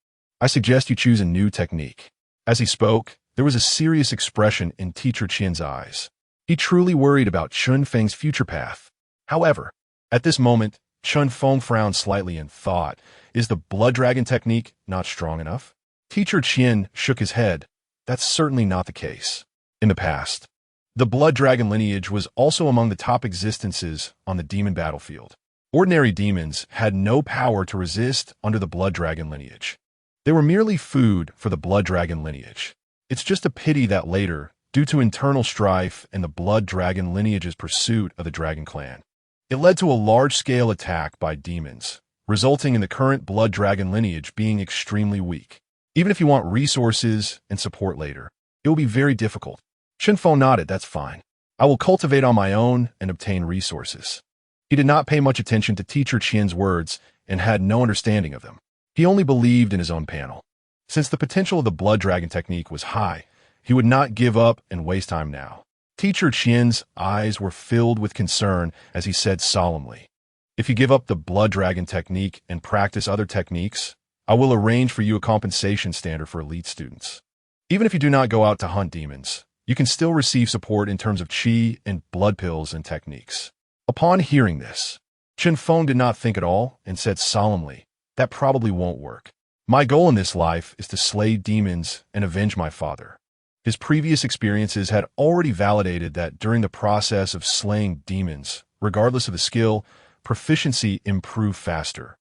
S1: I suggest you choose a new technique. As he spoke, there was a serious expression in Teacher Qian's eyes. He truly worried about Chen Feng's future path. However, at this moment, Chen Feng frowned slightly and thought, is the blood dragon technique not strong enough? Teacher Qian shook his head. That's certainly not the case. In the past, the blood dragon lineage was also among the top existences on the demon battlefield. Ordinary demons had no power to resist under the blood dragon lineage. They were merely food for the blood dragon lineage. It's just a pity that later, due to internal strife and the blood dragon lineage's pursuit of the dragon clan, it led to a large-scale attack by demons, resulting in the current blood dragon lineage being extremely weak. Even if you want resources and support later, it will be very difficult. Chen Feng nodded. That's fine. I will cultivate on my own and obtain resources. He did not pay much attention to Teacher Qian's words and had no understanding of them. He only believed in his own panel. Since the potential of the blood dragon technique was high, he would not give up and waste time now. Teacher Qian's eyes were filled with concern as he said solemnly, if you give up the blood dragon technique and practice other techniques, I will arrange for you a compensation standard for elite students. Even if you do not go out to hunt demons, you can still receive support in terms of qi and blood pills and techniques. Upon hearing this, Chen Feng did not think at all and said solemnly, that probably won't work. My goal in this life is to slay demons and avenge my father. His previous experiences had already validated that during the process of slaying demons, regardless of the skill, proficiency improved faster,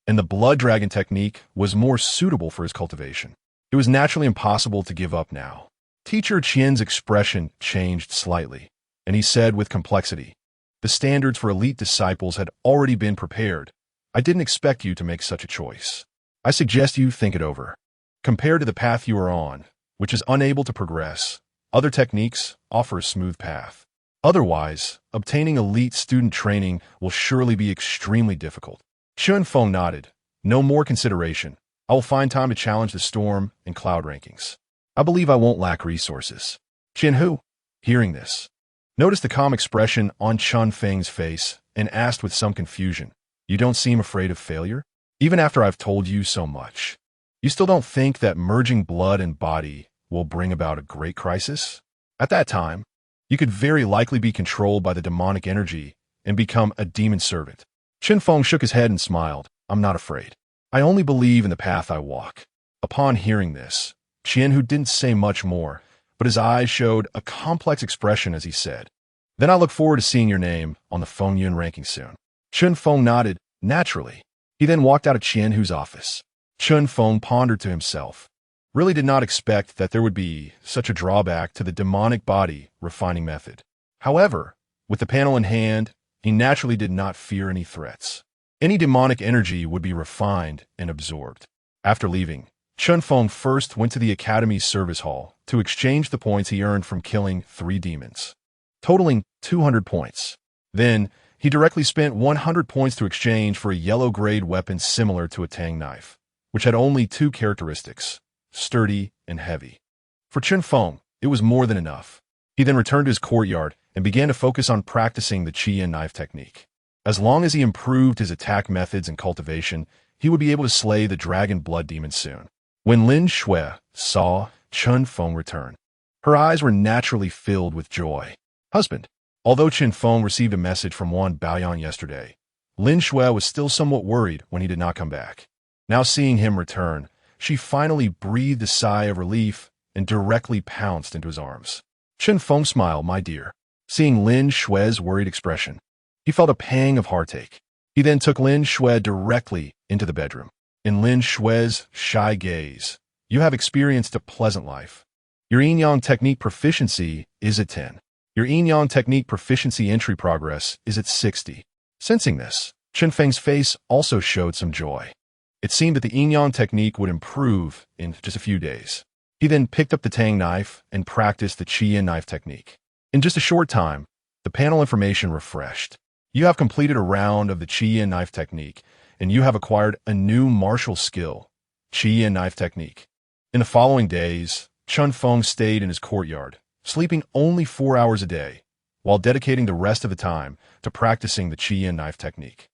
S1: and the blood dragon technique was more suitable for his cultivation. It was naturally impossible to give up now. Teacher Qian's expression changed slightly, and he said with complexity, the standards for elite disciples had already been prepared. I didn't expect you to make such a choice. I suggest you think it over. Compared to the path you are on, which is unable to progress, other techniques offer a smooth path. Otherwise, obtaining elite student training will surely be extremely difficult. Chen Feng nodded. No more consideration. I will find time to challenge the storm and cloud rankings. I believe I won't lack resources. Chen Hu, hearing this, noticed the calm expression on Chen Feng's face and asked with some confusion, you don't seem afraid of failure? Even after I've told you so much, you still don't think that merging blood and body will bring about a great crisis? At that time, you could very likely be controlled by the demonic energy and become a demon servant. Chen Feng shook his head and smiled. I'm not afraid. I only believe in the path I walk. Upon hearing this, Qian, who didn't say much more, but his eyes showed a complex expression as he said, then I look forward to seeing your name on the Fengyun ranking soon. Chen Feng nodded, naturally. He then walked out of Qian Hu's office. Chen Feng pondered to himself, really did not expect that there would be such a drawback to the demonic body refining method. However, with the panel in hand, he naturally did not fear any threats. Any demonic energy would be refined and absorbed. After leaving, Chen Feng first went to the Academy's service hall to exchange the points he earned from killing 3 demons, totaling 200 points. Then, he directly spent 100 points to exchange for a yellow-grade weapon similar to a tang knife, which had only 2 characteristics, sturdy and heavy. For Chen Feng, it was more than enough. He then returned to his courtyard and began to focus on practicing the qi and knife technique. As long as he improved his attack methods and cultivation, he would be able to slay the dragon blood demon soon. When Lin Shui saw Chen Feng return, her eyes were naturally filled with joy. Husband. Although Chen Feng received a message from Wan Baoyan yesterday, Lin Shui was still somewhat worried when he did not come back. Now seeing him return, she finally breathed a sigh of relief and directly pounced into his arms. Chen Feng smiled, my dear. Seeing Lin Shui's worried expression, he felt a pang of heartache. He then took Lin Shui directly into the bedroom. In Lin Shui's shy gaze, you have experienced a pleasant life. Your yin-yang technique proficiency is at 10. Your yin-yang technique proficiency entry progress is at 60. Sensing this, Chen Feng's face also showed some joy. It seemed that the yin-yang technique would improve in just a few days. He then picked up the tang knife and practiced the qi and knife technique. In just a short time, the panel information refreshed. You have completed a round of the qi and knife technique, and you have acquired a new martial skill, qi and knife technique. In the following days, Chen Feng stayed in his courtyard, sleeping only 4 hours a day, while dedicating the rest of the time to practicing the Qi-Yin knife technique.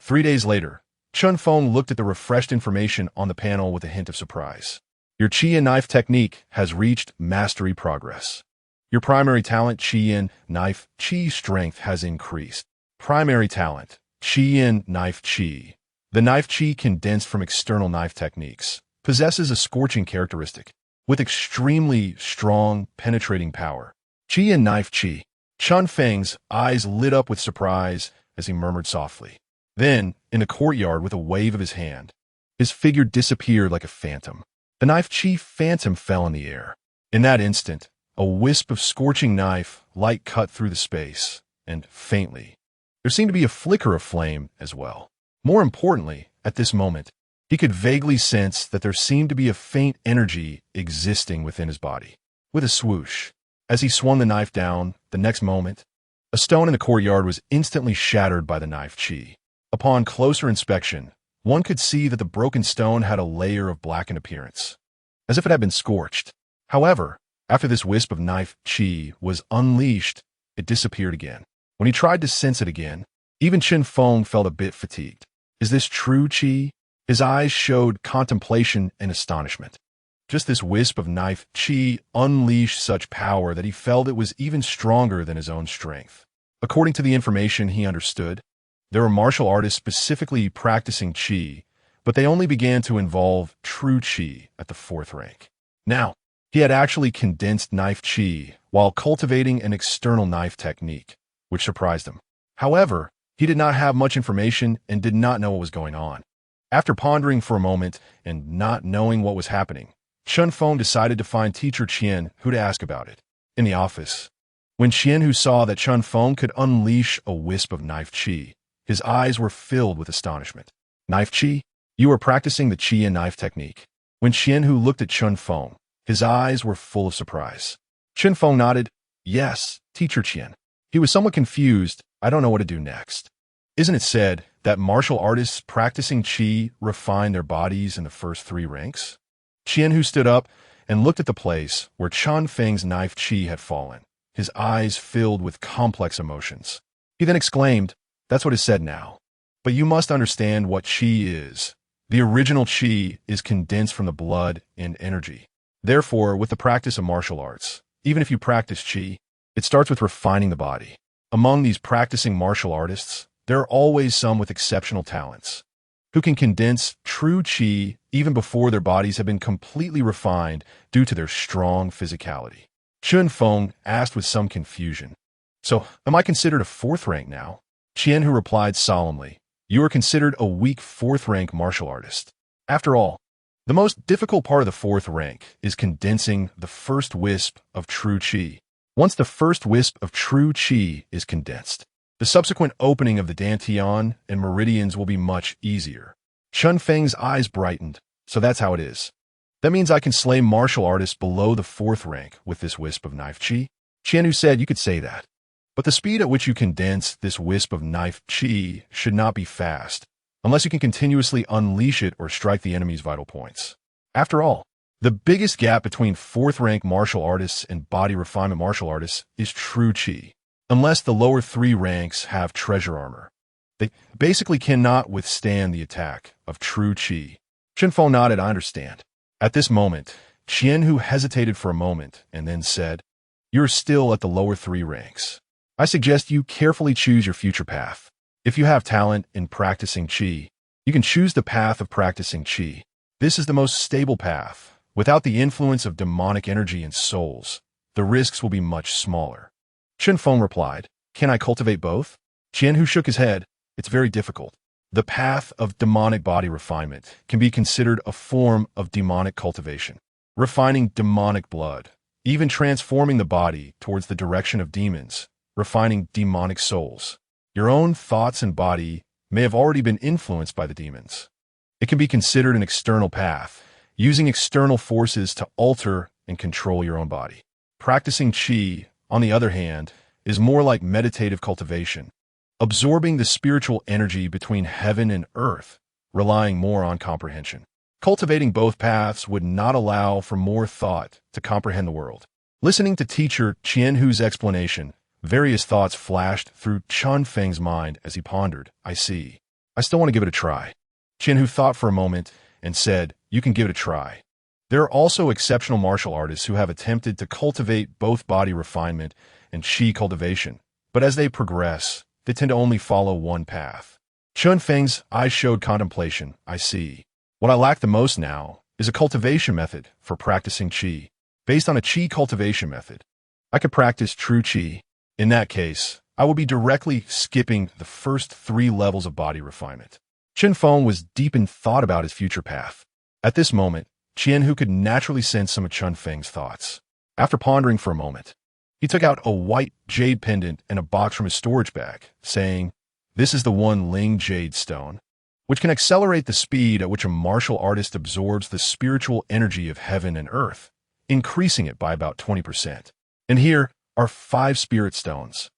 S1: 3 days later, Chen Feng looked at the refreshed information on the panel with a hint of surprise. Your Qi-Yin knife technique has reached mastery progress. Your primary talent, Qi-Yin knife Qi strength, has increased. Primary talent, Qi-Yin knife Qi. The knife Qi condensed from external knife techniques possesses a scorching characteristic with extremely strong, penetrating power. Qi-Yin knife Qi. Chen Feng's eyes lit up with surprise as he murmured softly. Then, in the courtyard, with a wave of his hand, his figure disappeared like a phantom. The knife Qi phantom fell in the air. In that instant, a wisp of scorching knife light cut through the space, and faintly, there seemed to be a flicker of flame as well. More importantly, at this moment, he could vaguely sense that there seemed to be a faint energy existing within his body. With a swoosh, as he swung the knife down, the next moment, a stone in the courtyard was instantly shattered by the knife Qi. Upon closer inspection, one could see that the broken stone had a layer of blackened appearance, as if it had been scorched. However, after this wisp of knife Qi was unleashed, it disappeared again. When he tried to sense it again, even Chen Feng felt a bit fatigued. Is this true Qi? His eyes showed contemplation and astonishment. Just this wisp of knife Qi unleashed such power that he felt it was even stronger than his own strength. According to the information he understood, there were martial artists specifically practicing Qi, but they only began to involve true Qi at the 4th rank. Now, he had actually condensed knife Qi while cultivating an external knife technique, which surprised him. However, he did not have much information and did not know what was going on. After pondering for a moment and not knowing what was happening, Chen Feng decided to find teacher Qian Hu to ask about it. In the office, when Qian Hu saw that Chen Feng could unleash a wisp of knife Qi, his eyes were filled with astonishment. Knife Qi? You are practicing the Qi-Yin knife technique. When Qian Hu looked at Chen Feng, his eyes were full of surprise. Chen Feng nodded. Yes, teacher Qian. He was somewhat confused. I don't know what to do next. Isn't it said that martial artists practicing Qi refine their bodies in the first 3 ranks? Qian Hu stood up and looked at the place where Chen Feng's knife Qi had fallen, his eyes filled with complex emotions. He then exclaimed, That's what is said now. But you must understand what Qi is. The original Qi is condensed from the blood and energy. Therefore, with the practice of martial arts, even if you practice Qi, it starts with refining the body. Among these practicing martial artists, there are always some with exceptional talents, who can condense true Qi even before their bodies have been completely refined due to their strong physicality. Chen Feng asked with some confusion, So, am I considered a 4th rank now? Qian Hu replied solemnly, You are considered a weak 4th rank martial artist. After all, the most difficult part of the 4th rank is condensing the first wisp of true Qi. Once the first wisp of true Qi is condensed, the subsequent opening of the dantian and meridians will be much easier. Chen Feng's eyes brightened. So that's how it is. That means I can slay martial artists below the 4th rank with this wisp of knife Qi? Qian Hu said you could say that. But the speed at which you condense this wisp of knife Qi should not be fast, unless you can continuously unleash it or strike the enemy's vital points. After all, the biggest gap between 4th rank martial artists and body refinement martial artists is true Qi. Unless the lower 3 ranks have treasure armor, they basically cannot withstand the attack of true Qi. Chen Feng nodded, I understand. At this moment, Qian Hu hesitated for a moment and then said, You're still at the lower 3 ranks. I suggest you carefully choose your future path. If you have talent in practicing Qi, you can choose the path of practicing Qi. This is the most stable path. Without the influence of demonic energy and souls, the risks will be much smaller. Chen Feng replied, Can I cultivate both? Qian Hu shook his head. It's very difficult. The path of demonic body refinement can be considered a form of demonic cultivation, refining demonic blood, even transforming the body towards the direction of demons, refining demonic souls. Your own thoughts and body may have already been influenced by the demons. It can be considered an external path, using external forces to alter and control your own body. Practicing Qi, on the other hand, is more like meditative cultivation, absorbing the spiritual energy between heaven and earth, relying more on comprehension. Cultivating both paths would not allow for more thought to comprehend the world. Listening to teacher Chen Hu's explanation, various thoughts flashed through Chen Feng's mind as he pondered. I see. I still want to give it a try. Chen Hu thought for a moment and said, you can give it a try. There are also exceptional martial artists who have attempted to cultivate both body refinement and qi cultivation, but as they progress, they tend to only follow one path. Chen Feng's eyes showed contemplation. I see. What I lack the most now is a cultivation method for practicing qi. Based on a qi cultivation method, I could practice true qi. In that case, I will be directly skipping the first 3 levels of body refinement. Chen Feng was deep in thought about his future path. At this moment, Chen Hu could naturally sense some of Chen Feng's thoughts. After pondering for a moment, he took out a white jade pendant and a box from his storage bag, saying, this is the one Ling jade stone, which can accelerate the speed at which a martial artist absorbs the spiritual energy of heaven and earth, increasing it by about 20%. And here are 5 spirit stones.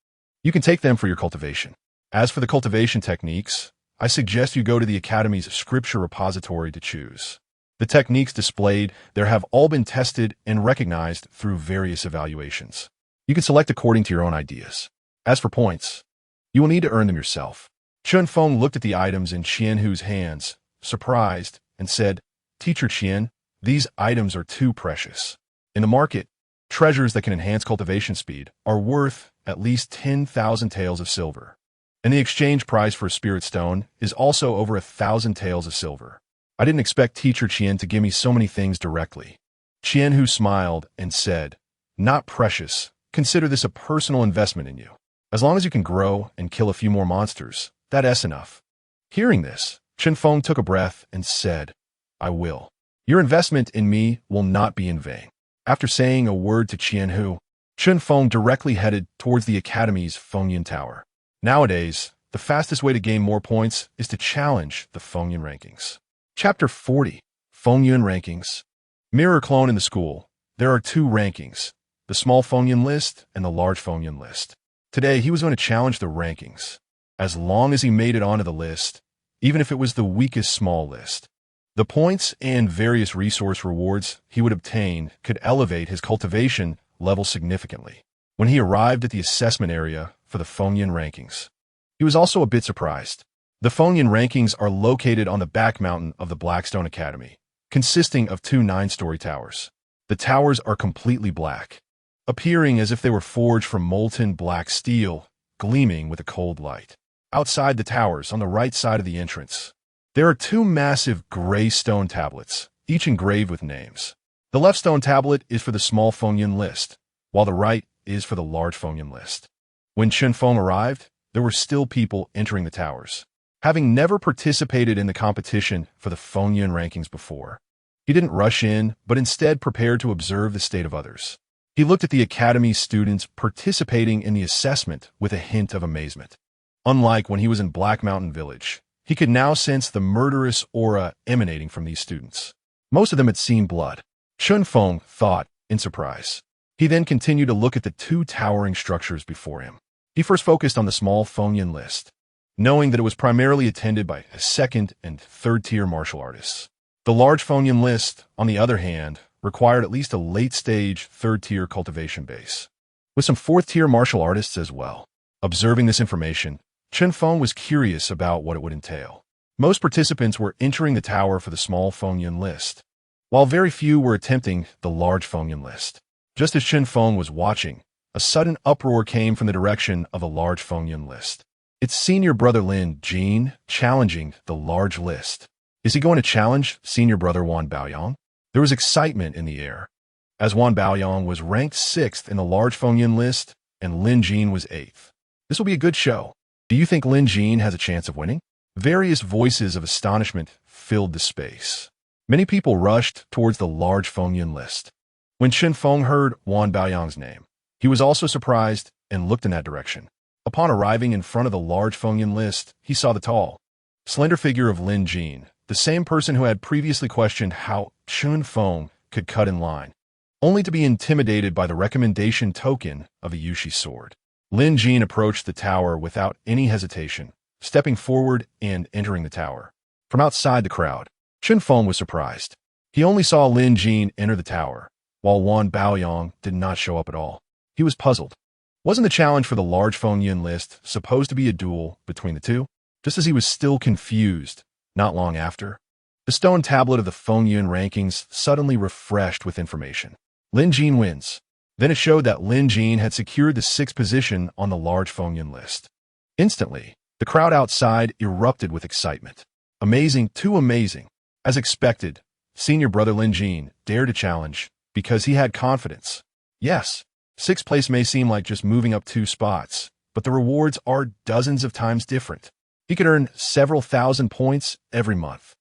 S1: You can take them for your cultivation. As for the cultivation techniques, I suggest you go to the Academy's scripture repository to choose. The techniques displayed there have all been tested and recognized through various evaluations. You can select according to your own ideas. As for points, you will need to earn them yourself. Chen Feng looked at the items in Chen Hu's hands, surprised, and said, Teacher Chen, these items are too precious. In the market, treasures that can enhance cultivation speed are worth at least 10,000 taels of silver. And the exchange price for a spirit stone is also over 1,000 taels of silver. I didn't expect Teacher Chen to give me so many things directly. Chen Hu smiled and said, not precious. Consider this a personal investment in you. As long as you can grow and kill a few more monsters, that's enough. Hearing this, Chen Feng took a breath and said, I will. Your investment in me will not be in vain. After saying a word to Chen Hu, Chen Feng directly headed towards the Academy's Fengyun Tower. Nowadays, the fastest way to gain more points is to challenge the Fengyun rankings. Chapter 40, Fengyun Rankings. Mirror clone in the school. There are 2 rankings, the small Fengyun list and the large Fengyun list. Today, he was going to challenge the rankings. As long as he made it onto the list, even if it was the weakest small list. The points and various resource rewards he would obtain could elevate his cultivation level significantly. When he arrived at the assessment area for the Fengyun rankings, he was also a bit surprised. The Fengyun rankings are located on the back mountain of the Blackstone Academy, consisting of 2 9-story towers. The towers are completely black, appearing as if they were forged from molten black steel, gleaming with a cold light. Outside the towers, on the right side of the entrance, there are 2 massive gray stone tablets, each engraved with names. The left stone tablet is for the small Fengyun list, while the right is for the large Fengyun list. When Chen Feng arrived, there were still people entering the towers. Having never participated in the competition for the Fengyun rankings before, he didn't rush in, but instead prepared to observe the state of others. He looked at the Academy's students participating in the assessment with a hint of amazement. Unlike when he was in Black Mountain Village, he could now sense the murderous aura emanating from these students. Most of them had seen blood. Chen Feng thought in surprise. He then continued to look at the 2 towering structures before him. He first focused on the small Fengyun list, knowing that it was primarily attended by 2nd and 3rd-tier martial artists. The large Fengyun list, on the other hand, required at least a late-stage 3rd-tier cultivation base, with some 4th-tier martial artists as well. Observing this information, Chen Feng was curious about what it would entail. Most participants were entering the tower for the small Fengyun list, while very few were attempting the large Fengyun list. Just as Chen Feng was watching, a sudden uproar came from the direction of the large Fengyun list. It's senior brother Lin Jin challenging the large list. Is he going to challenge senior brother Wan Baoyang? There was excitement in the air, as Wan Baoyang was ranked 6th in the large Fengyun list and Lin Jin was 8th. This will be a good show. Do you think Lin Jin has a chance of winning? Various voices of astonishment filled the space. Many people rushed towards the large Fengyun list. When Chen Feng heard Wan Baoyang's name, he was also surprised and looked in that direction. Upon arriving in front of the large Fengyun list, he saw the tall, slender figure of Lin Jin, the same person who had previously questioned how Chen Feng could cut in line, only to be intimidated by the recommendation token of a Yushi sword. Lin Jin approached the tower without any hesitation, stepping forward and entering the tower. From outside the crowd, Chen Feng was surprised. He only saw Lin Jin enter the tower, while Wan Baoyong did not show up at all. He was puzzled. Wasn't the challenge for the large Feng Yun list supposed to be a duel between the two? Just as he was still confused, not long after, the stone tablet of the Feng Yun rankings suddenly refreshed with information. Lin Jin wins. Then it showed that Lin Jin had secured the 6th position on the large Feng Yun list. Instantly, the crowd outside erupted with excitement. Amazing, too amazing. As expected, senior brother Lin Jin dared to challenge because he had confidence. Yes, 6th place may seem like just moving up 2 spots, but the rewards are dozens of times different. He could earn several thousand points every month.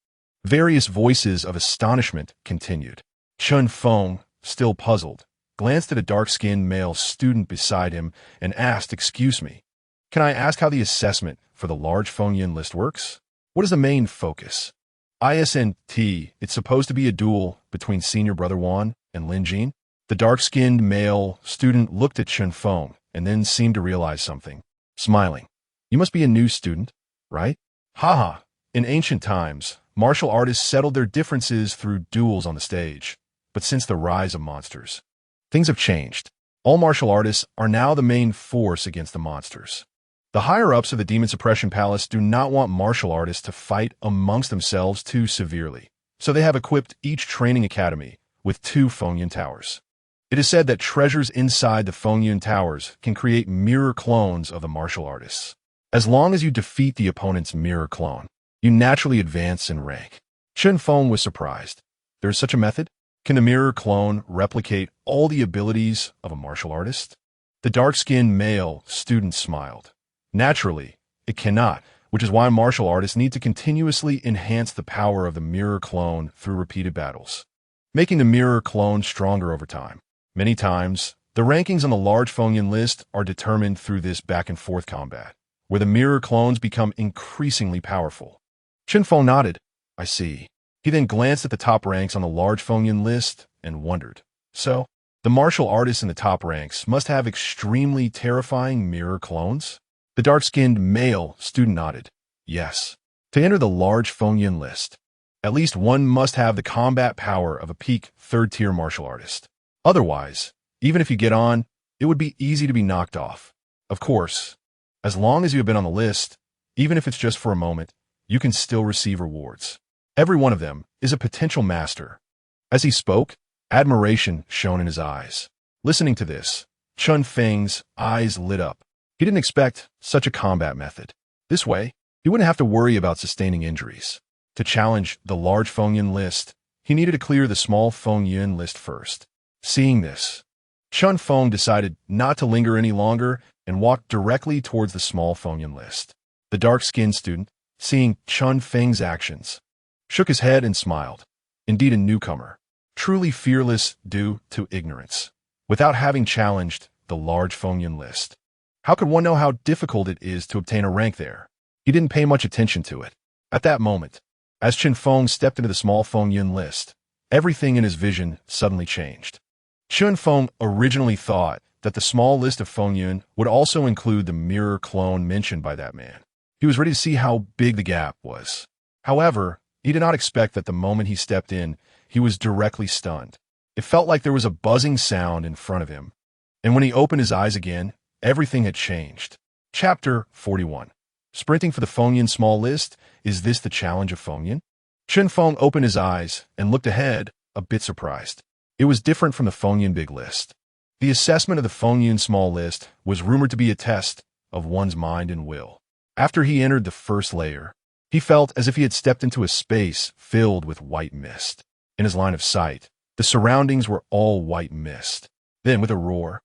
S1: Various voices of astonishment continued. Chen Feng, still puzzled, glanced at a dark-skinned male student beside him and asked, "Excuse me, can I ask how the assessment for the large Feng Yun list works? What is the main focus?" "ISNT, it's supposed to be a duel between senior brother Wan and Lin Jin." The dark-skinned male student looked at Chen Feng and then seemed to realize something, smiling. "You must be a new student, right?" "Haha, in ancient times, martial artists settled their differences through duels on the stage. But since the rise of monsters, things have changed. All martial artists are now the main force against the monsters. The higher-ups of the Demon Suppression Palace do not want martial artists to fight amongst themselves too severely, so they have equipped each training academy with 2 Feng Yun towers. It is said that treasures inside the Feng Yun towers can create mirror clones of the martial artists. As long as you defeat the opponent's mirror clone, you naturally advance in rank." Chen Feng was surprised. There is such a method? Can the mirror clone replicate all the abilities of a martial artist? The dark-skinned male student smiled. Naturally, it cannot, which is why martial artists need to continuously enhance the power of the mirror clone through repeated battles, making the mirror clone stronger over time. Many times, the rankings on the large Feng Yun list are determined through this back-and-forth combat, where the mirror clones become increasingly powerful. Chen Feng nodded. "I see." He then glanced at the top ranks on the large Feng Yun list and wondered. So, the martial artists in the top ranks must have extremely terrifying mirror clones? The dark-skinned male student nodded. "Yes. To enter the large Feng Yun list, at least one must have the combat power of a peak 3rd-tier martial artist. Otherwise, even if you get on, it would be easy to be knocked off. Of course, as long as you have been on the list, even if it's just for a moment, you can still receive rewards. Every one of them is a potential master." As he spoke, admiration shone in his eyes. Listening to this, Chen Feng's eyes lit up. He didn't expect such a combat method. This way, he wouldn't have to worry about sustaining injuries. To challenge the large Feng Yun list, he needed to clear the small Feng Yun list first. Seeing this, Chen Feng decided not to linger any longer and walked directly towards the small Feng Yun list. The dark-skinned student, seeing Chen Feng's actions, shook his head and smiled. Indeed a newcomer, truly fearless due to ignorance, without having challenged the large Feng Yun list. How could one know how difficult it is to obtain a rank there? He didn't pay much attention to it. At that moment, as Chen Feng stepped into the small Feng Yun list, everything in his vision suddenly changed. Chen Feng originally thought that the small list of Feng Yun would also include the mirror clone mentioned by that man. He was ready to see how big the gap was. However, he did not expect that the moment he stepped in, he was directly stunned. It felt like there was a buzzing sound in front of him, and when he opened his eyes again, everything had changed. Chapter 41. Sprinting for the Feng Yun small list, is this the challenge of Feng Yun? Chen Feng opened his eyes and looked ahead, a bit surprised. It was different from the Feng Yun big list. The assessment of the Feng Yun small list was rumored to be a test of one's mind and will. After he entered the first layer, he felt as if he had stepped into a space filled with white mist. In his line of sight, the surroundings were all white mist. Then, with a roar,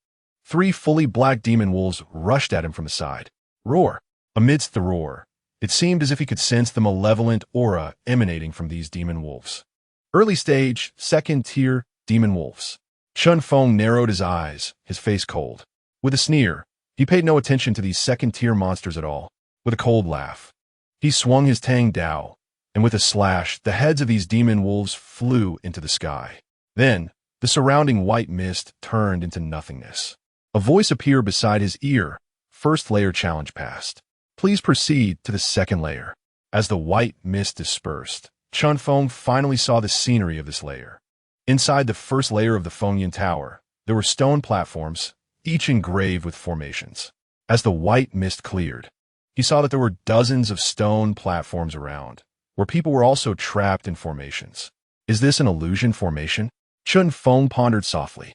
S1: 3 fully black demon wolves rushed at him from the side. Roar! Amidst the roar, it seemed as if he could sense the malevolent aura emanating from these demon wolves. Early stage, 2nd-tier demon wolves. Chen Feng narrowed his eyes, his face cold. With a sneer, he paid no attention to these 2nd-tier monsters at all. With a cold laugh, he swung his Tang Dao, and with a slash, the heads of these demon wolves flew into the sky. Then, the surrounding white mist turned into nothingness. A voice appeared beside his ear. First layer challenge passed. Please proceed to the 2nd layer. As the white mist dispersed, Chen Feng finally saw the scenery of this layer. Inside the first layer of the Fengyan Tower, there were stone platforms, each engraved with formations. As the white mist cleared, he saw that there were dozens of stone platforms around, where people were also trapped in formations. Is this an illusion formation? Chen Feng pondered softly.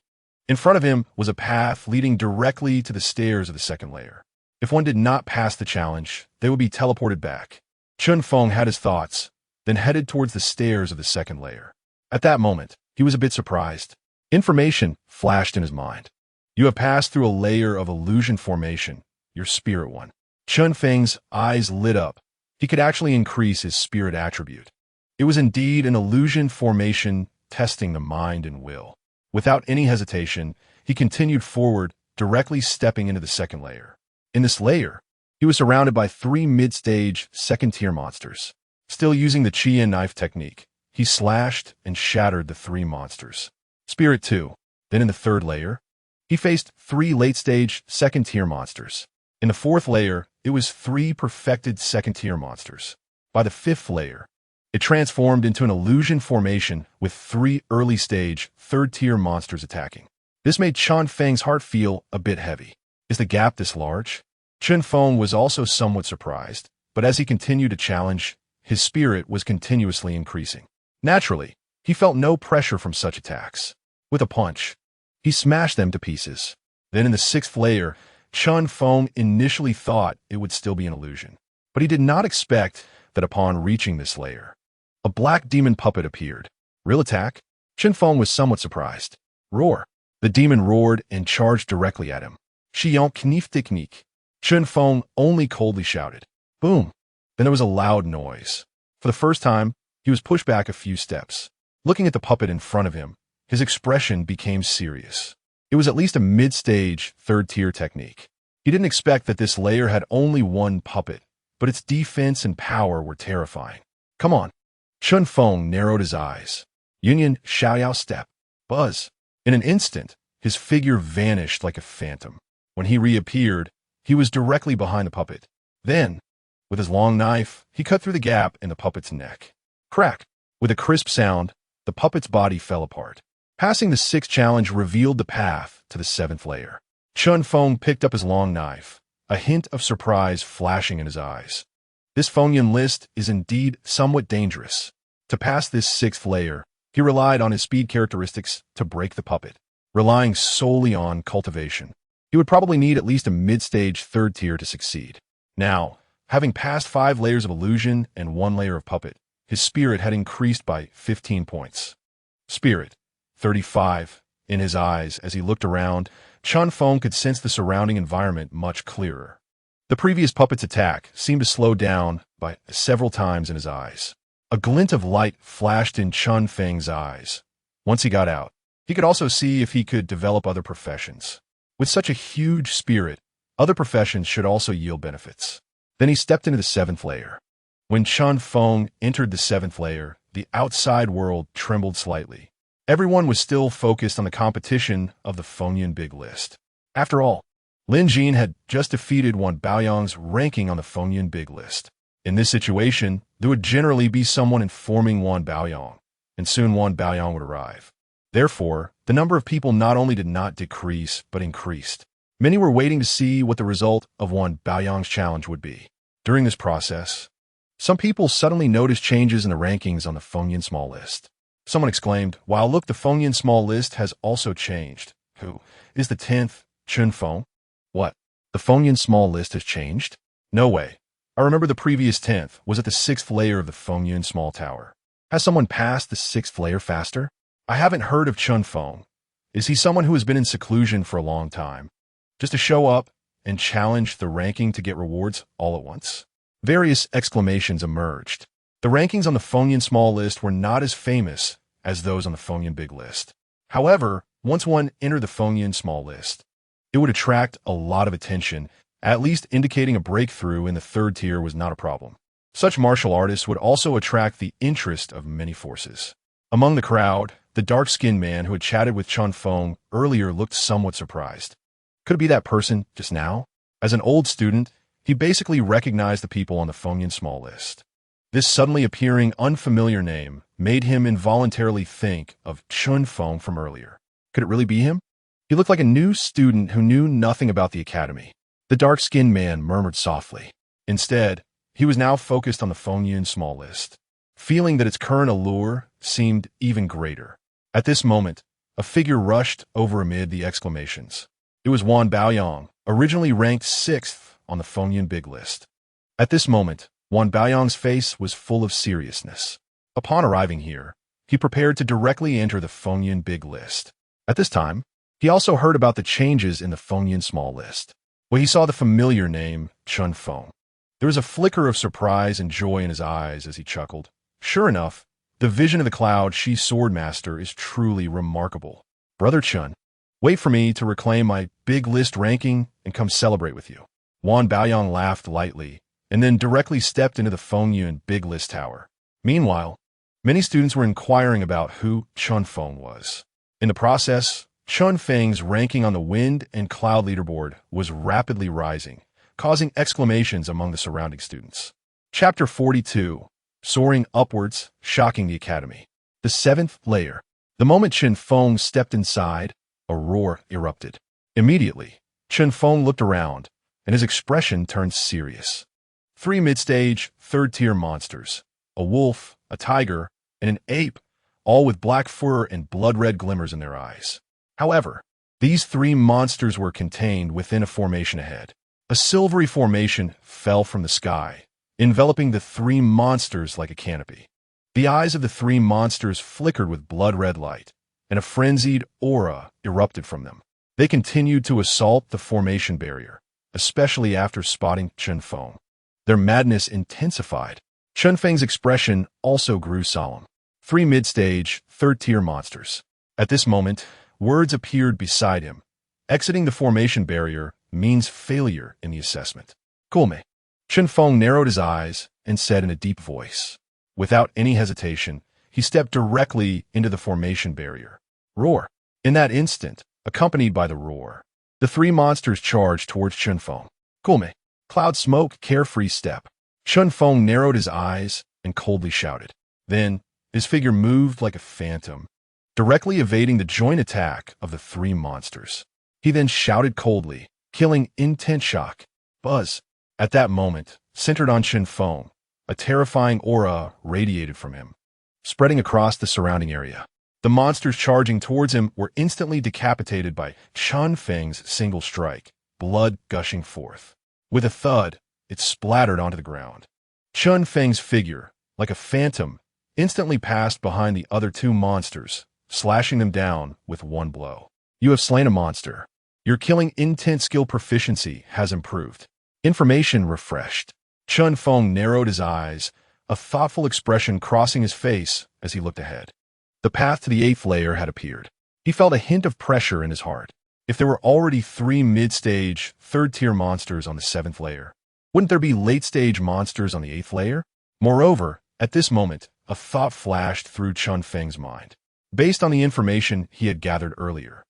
S1: In front of him was a path leading directly to the stairs of the second layer. If one did not pass the challenge, they would be teleported back. Chen Feng had his thoughts, then headed towards the stairs of the second layer. At that moment, he was a bit surprised. Information flashed in his mind. You have passed through a layer of illusion formation, your spirit one. Chen Feng's eyes lit up. He could actually increase his spirit attribute. It was indeed an illusion formation testing the mind and will. Without any hesitation, he continued forward, directly stepping into the second layer. In this layer, he was surrounded by 3 mid-stage, second-tier monsters. Still using the Qi and knife technique, he slashed and shattered the 3 monsters. Spirit 2. Then in the third layer, he faced 3 late-stage, second-tier monsters. In the fourth layer, it was 3 perfected second-tier monsters. By the fifth layer, it transformed into an illusion formation with 3 early-stage, third-tier monsters attacking. This made Chen Feng's heart feel a bit heavy. Is the gap this large? Chen Feng was also somewhat surprised, but as he continued to challenge, his spirit was continuously increasing. Naturally, he felt no pressure from such attacks. With a punch, he smashed them to pieces. Then in the 6th layer, Chen Feng initially thought it would still be an illusion, but he did not expect that upon reaching this layer, a black demon puppet appeared. Real attack? Chen Feng was somewhat surprised. Roar. The demon roared and charged directly at him. Xiong Knife Technique. Chen Feng only coldly shouted. Boom. Then there was a loud noise. For the first time, he was pushed back a few steps. Looking at the puppet in front of him, his expression became serious. It was at least a mid-stage, third-tier technique. He didn't expect that this layer had only 1 puppet, but its defense and power were terrifying. Come on. Chen Feng narrowed his eyes. Yunyan Xiaoyao step. Buzz. In an instant, his figure vanished like a phantom. When he reappeared, he was directly behind the puppet. Then, with his long knife, he cut through the gap in the puppet's neck. Crack! With a crisp sound, the puppet's body fell apart. Passing the 6th challenge revealed the path to the 7th layer. Chen Feng picked up his long knife, a hint of surprise flashing in his eyes. This Fengyan list is indeed somewhat dangerous. To pass this 6th layer, he relied on his speed characteristics to break the puppet. Relying solely on cultivation, he would probably need at least a mid-stage 3rd tier to succeed. Now, having passed 5 layers of illusion and 1 layer of puppet, his spirit had increased by 15 points. Spirit, 35. In his eyes, as he looked around, Chen Feng could sense the surrounding environment much clearer. The previous puppet's attack seemed to slow down by several times in his eyes. A glint of light flashed in Chen Feng's eyes. Once he got out, he could also see if he could develop other professions. With such a huge spirit, other professions should also yield benefits. Then he stepped into the 7th layer. When Chen Feng entered the 7th layer, the outside world trembled slightly. Everyone was still focused on the competition of the Fengyan Big List. After all, Lin Jin had just defeated Wan Baoyang's ranking on the Fengyan Big List. In this situation, there would generally be someone informing Wan Baoyang, and soon Wan Baoyang would arrive. Therefore, the number of people not only did not decrease, but increased. Many were waiting to see what the result of Wan Baoyang's challenge would be. During this process, some people suddenly noticed changes in the rankings on the Fengyan Small List. Someone exclaimed, "Wow, look, the Fengyan Small List has also changed. Who is the 10th? Chen Feng? What? The Fengyan Small List has changed? No way. I remember the previous 10th was at the 6th layer of the Fengyan Small Tower. Has someone passed the 6th layer faster? I haven't heard of Chen Feng. Is he someone who has been in seclusion for a long time, just to show up and challenge the ranking to get rewards all at once?" Various exclamations emerged. The rankings on the Fengyan Small List were not as famous as those on the Fengyan Big List. However, once one entered the Fengyan Small List, it would attract a lot of attention, at least indicating a breakthrough in the 3rd tier was not a problem. Such martial artists would also attract the interest of many forces. Among the crowd, the dark-skinned man who had chatted with Chen Feng earlier looked somewhat surprised. Could it be that person just now? As an old student, he basically recognized the people on the Fengyan Small List. This suddenly appearing unfamiliar name made him involuntarily think of Chen Feng from earlier. Could it really be him? He looked like a new student who knew nothing about the academy. The dark-skinned man murmured softly. Instead, he was now focused on the Fengyun small list, feeling that its current allure seemed even greater. At this moment, a figure rushed over amid the exclamations. It was Wan Baoyang, originally ranked 6th on the Fengyun big list. At this moment, Wan Baoyang's face was full of seriousness. Upon arriving here, he prepared to directly enter the Fengyun big list. At this time, he also heard about the changes in the Fengyun small list, where he saw the familiar name Chen Feng. There was a flicker of surprise and joy in his eyes as he chuckled. Sure enough, the vision of the Cloud Shi Swordmaster is truly remarkable. Brother Chen, wait for me to reclaim my big list ranking and come celebrate with you. Wan Baoyang laughed lightly and then directly stepped into the Fengyun big list tower. Meanwhile, many students were inquiring about who Chen Feng was. In the process, Chen Feng's ranking on the wind and cloud leaderboard was rapidly rising, causing exclamations among the surrounding students. Chapter 42. Soaring upwards, shocking the academy. The 7th layer. The moment Chen Feng stepped inside, a roar erupted. Immediately, Chen Feng looked around, and his expression turned serious. 3 mid-stage, 3rd-tier monsters, a wolf, a tiger, and an ape, all with black fur and blood-red glimmers in their eyes. However, these 3 monsters were contained within a formation ahead. A silvery formation fell from the sky, enveloping the 3 monsters like a canopy. The eyes of the 3 monsters flickered with blood-red light, and a frenzied aura erupted from them. They continued to assault the formation barrier, especially after spotting Chen Feng. Their madness intensified. Chen Feng's expression also grew solemn. 3 mid-stage, 3rd-tier monsters. At this moment, words appeared beside him. Exiting the formation barrier means failure in the assessment. Kulme. Chen Feng narrowed his eyes and said in a deep voice. Without any hesitation, he stepped directly into the formation barrier. Roar. In that instant, accompanied by the roar, the 3 monsters charged towards Chen Feng. Kulme. Cloud smoke, carefree step. Chen Feng narrowed his eyes and coldly shouted. Then, his figure moved like a phantom, directly evading the joint attack of the 3 monsters. He then shouted coldly, killing intense shock. Buzz. At that moment, centered on Chen Feng, a terrifying aura radiated from him, spreading across the surrounding area. The monsters charging towards him were instantly decapitated by Chen Feng's single strike, blood gushing forth. With a thud, it splattered onto the ground. Chen Feng's figure, like a phantom, instantly passed behind the other 2 monsters, slashing them down with one blow. You have slain a monster. Your killing intent skill proficiency has improved. Information refreshed. Chen Feng narrowed his eyes, a thoughtful expression crossing his face as he looked ahead. The path to the 8th layer had appeared. He felt a hint of pressure in his heart. If there were already 3 mid-stage, 3rd-tier monsters on the 7th layer, wouldn't there be late-stage monsters on the 8th layer? Moreover, at this moment, a thought flashed through Chen Feng's mind. Based on the information he had gathered earlier,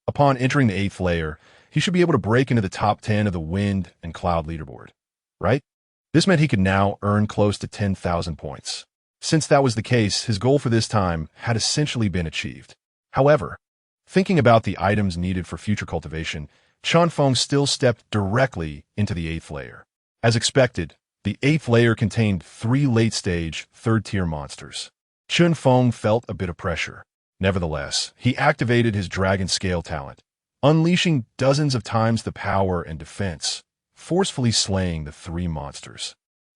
S1: upon entering the 8th layer, he should be able to break into the top 10 of the wind and cloud leaderboard, right? This meant he could now earn close to 10,000 points. Since that was the case, his goal for this time had essentially been achieved. However, thinking about the items needed for future cultivation, Chen Feng still stepped directly into the 8th layer. As expected, the 8th layer contained 3 late-stage, 3rd-tier monsters. Chen Feng felt a bit of pressure. Nevertheless, he activated his dragon scale talent, unleashing dozens of times the power and defense, forcefully slaying the 3 monsters.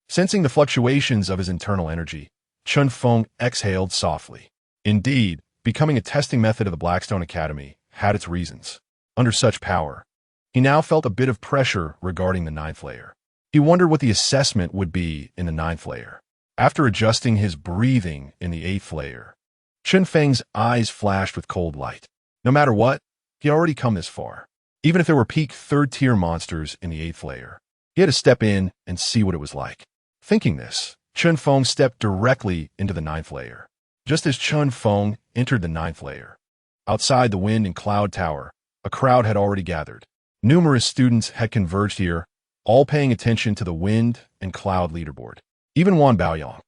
S1: Sensing the fluctuations of his internal energy, Chen Feng exhaled softly. Indeed, becoming a testing method of the Blackstone Academy had its reasons. Under such power, he now felt a bit of pressure regarding the 9th layer. He wondered what the assessment would be in the 9th layer. After adjusting his breathing in the 8th layer, Chen Feng's eyes flashed with cold light. No matter what, he had already come this far. Even if there were peak 3rd-tier monsters in the 8th layer, he had to step in and see what it was like. Thinking this, Chen Feng stepped directly into the 9th layer. Just as Chen Feng entered the 9th layer, outside the wind and cloud tower, a crowd had already gathered. Numerous students had converged here, all paying attention to the wind and cloud leaderboard. Even Wan Baoyang,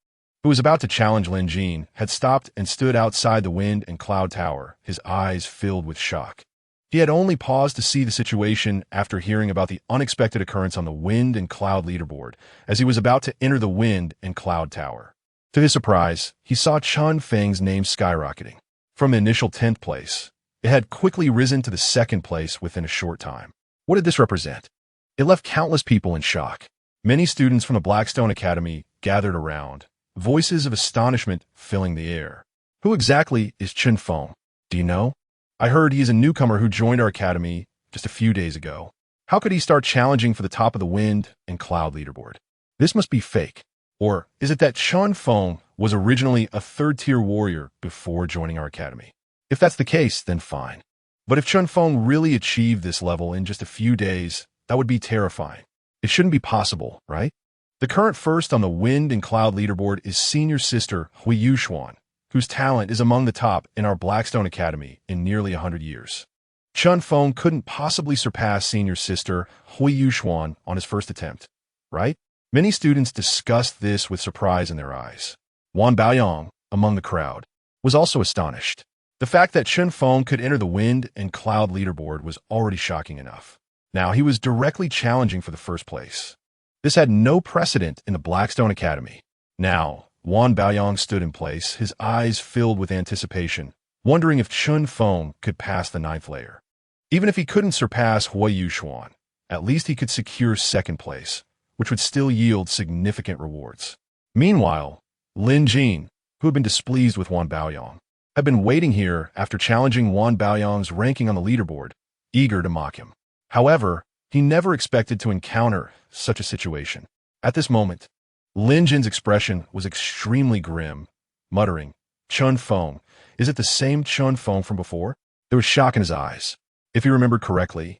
S1: who was about to challenge Lin Jin, had stopped and stood outside the Wind and Cloud Tower, his eyes filled with shock. He had only paused to see the situation after hearing about the unexpected occurrence on the Wind and Cloud leaderboard, as he was about to enter the Wind and Cloud Tower. To his surprise, he saw Chen Feng's name skyrocketing. From the initial 10th place, it had quickly risen to the 2nd place within a short time. What did this represent? It left countless people in shock. Many students from the Blackstone Academy gathered around, voices of astonishment filling the air. Who exactly is Chen Feng? Do you know? I heard he is a newcomer who joined our academy just a few days ago. How could he start challenging for the top of the Wind and Cloud leaderboard? This must be fake. Or is it that Chen Feng was originally a 3rd-tier warrior before joining our academy? If that's the case, then fine. But if Chen Feng really achieved this level in just a few days, that would be terrifying. It shouldn't be possible, right? The current first on the Wind and Cloud leaderboard is senior sister Hui Yuxuan, whose talent is among the top in our Blackstone Academy in nearly 100 years. Chen Feng couldn't possibly surpass senior sister Hui Yuxuan on his first attempt, right? Many students discussed this with surprise in their eyes. Wan Baoyong, among the crowd, was also astonished. The fact that Chen Feng could enter the Wind and Cloud leaderboard was already shocking enough. Now he was directly challenging for the first place. This had no precedent in the Blackstone Academy. Now, Wan Baoyong stood in place, his eyes filled with anticipation, wondering if Chen Feng could pass the 9th layer. Even if he couldn't surpass Hui Yuxuan, at least he could secure 2nd place, which would still yield significant rewards. Meanwhile, Lin Jin, who had been displeased with Wan Baoyong, had been waiting here after challenging Wan Baoyong's ranking on the leaderboard, eager to mock him. However, he never expected to encounter such a situation. At this moment, Lin Jin's expression was extremely grim, muttering, "Chen Feng, is it the same Chen Feng from before?" There was shock in his eyes. If he remembered correctly,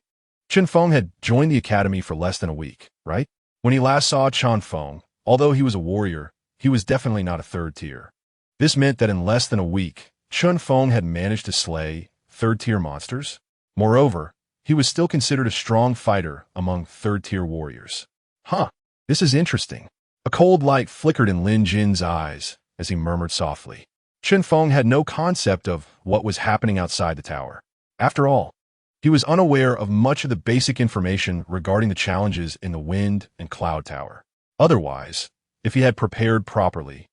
S1: Chen Feng had joined the academy for less than a week, right? When he last saw Chen Feng, although he was a warrior, he was definitely not a 3rd tier. This meant that in less than a week, Chen Feng had managed to slay 3rd-tier monsters. Moreover, he was still considered a strong fighter among 3rd-tier warriors. This is interesting. A cold light flickered in Lin Jin's eyes as he murmured softly. Chen Feng had no concept of what was happening outside the tower. After all, he was unaware of much of the basic information regarding the challenges in the Wind and Cloud Tower. Otherwise, if he had prepared properly,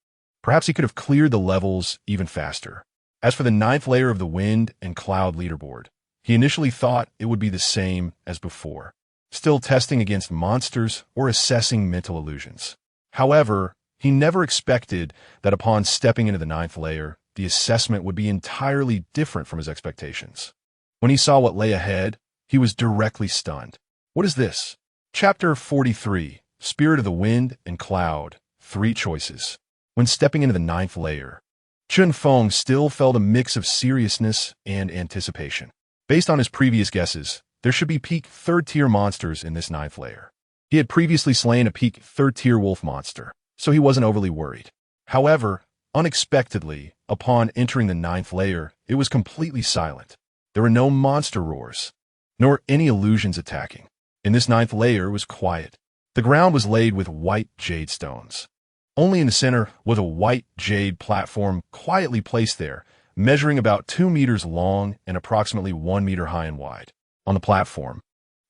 S1: perhaps he could have cleared the levels even faster. As for the 9th layer of the Wind and Cloud leaderboard, he initially thought it would be the same as before, still testing against monsters or assessing mental illusions. However, he never expected that upon stepping into the 9th layer, the assessment would be entirely different from his expectations. When he saw what lay ahead, he was directly stunned. What is this? Chapter 43, Spirit of the Wind and Cloud, 3 choices. When stepping into the 9th layer, Chen Feng still felt a mix of seriousness and anticipation. Based on his previous guesses, there should be peak 3rd-tier monsters in this 9th layer. He had previously slain a peak 3rd-tier wolf monster, so he wasn't overly worried. However, unexpectedly, upon entering the 9th layer, it was completely silent. There were no monster roars, nor any illusions attacking. In this 9th layer, it was quiet. The ground was laid with white jade stones. Only in the center was a white jade platform quietly placed there, measuring about 2 meters long and approximately 1 meter high and wide. On the platform,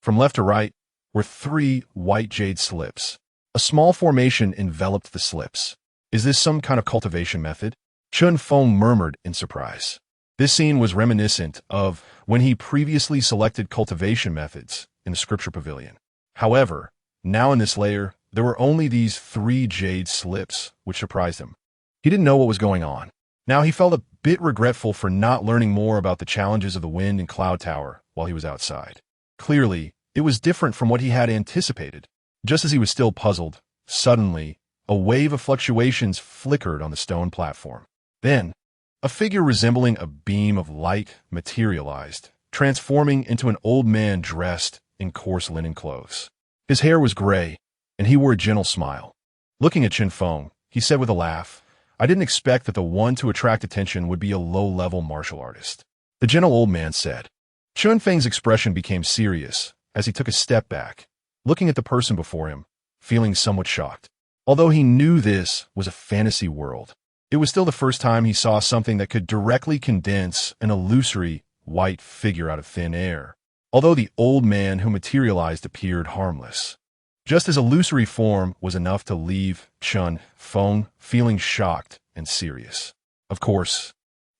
S1: from left to right, were 3 white jade slips. A small formation enveloped the slips. Is this some kind of cultivation method? Chen Feng murmured in surprise. This scene was reminiscent of when he previously selected cultivation methods in the scripture pavilion. However, now in this layer, there were only these 3 jade slips, which surprised him. He didn't know what was going on. Now he felt a bit regretful for not learning more about the challenges of the Wind and Cloud Tower while he was outside. Clearly, it was different from what he had anticipated. Just as he was still puzzled, suddenly, a wave of fluctuations flickered on the stone platform. Then, a figure resembling a beam of light materialized, transforming into an old man dressed in coarse linen clothes. His hair was gray, and he wore a gentle smile. Looking at Chen Feng, he said with a laugh, "I didn't expect that the one to attract attention would be a low-level martial artist." The gentle old man said. Chen Feng's expression became serious as he took a step back, looking at the person before him, feeling somewhat shocked. Although he knew this was a fantasy world, it was still the first time he saw something that could directly condense an illusory white figure out of thin air. Although the old man who materialized appeared harmless, just his illusory form was enough to leave Chen Feng feeling shocked and serious. Of course,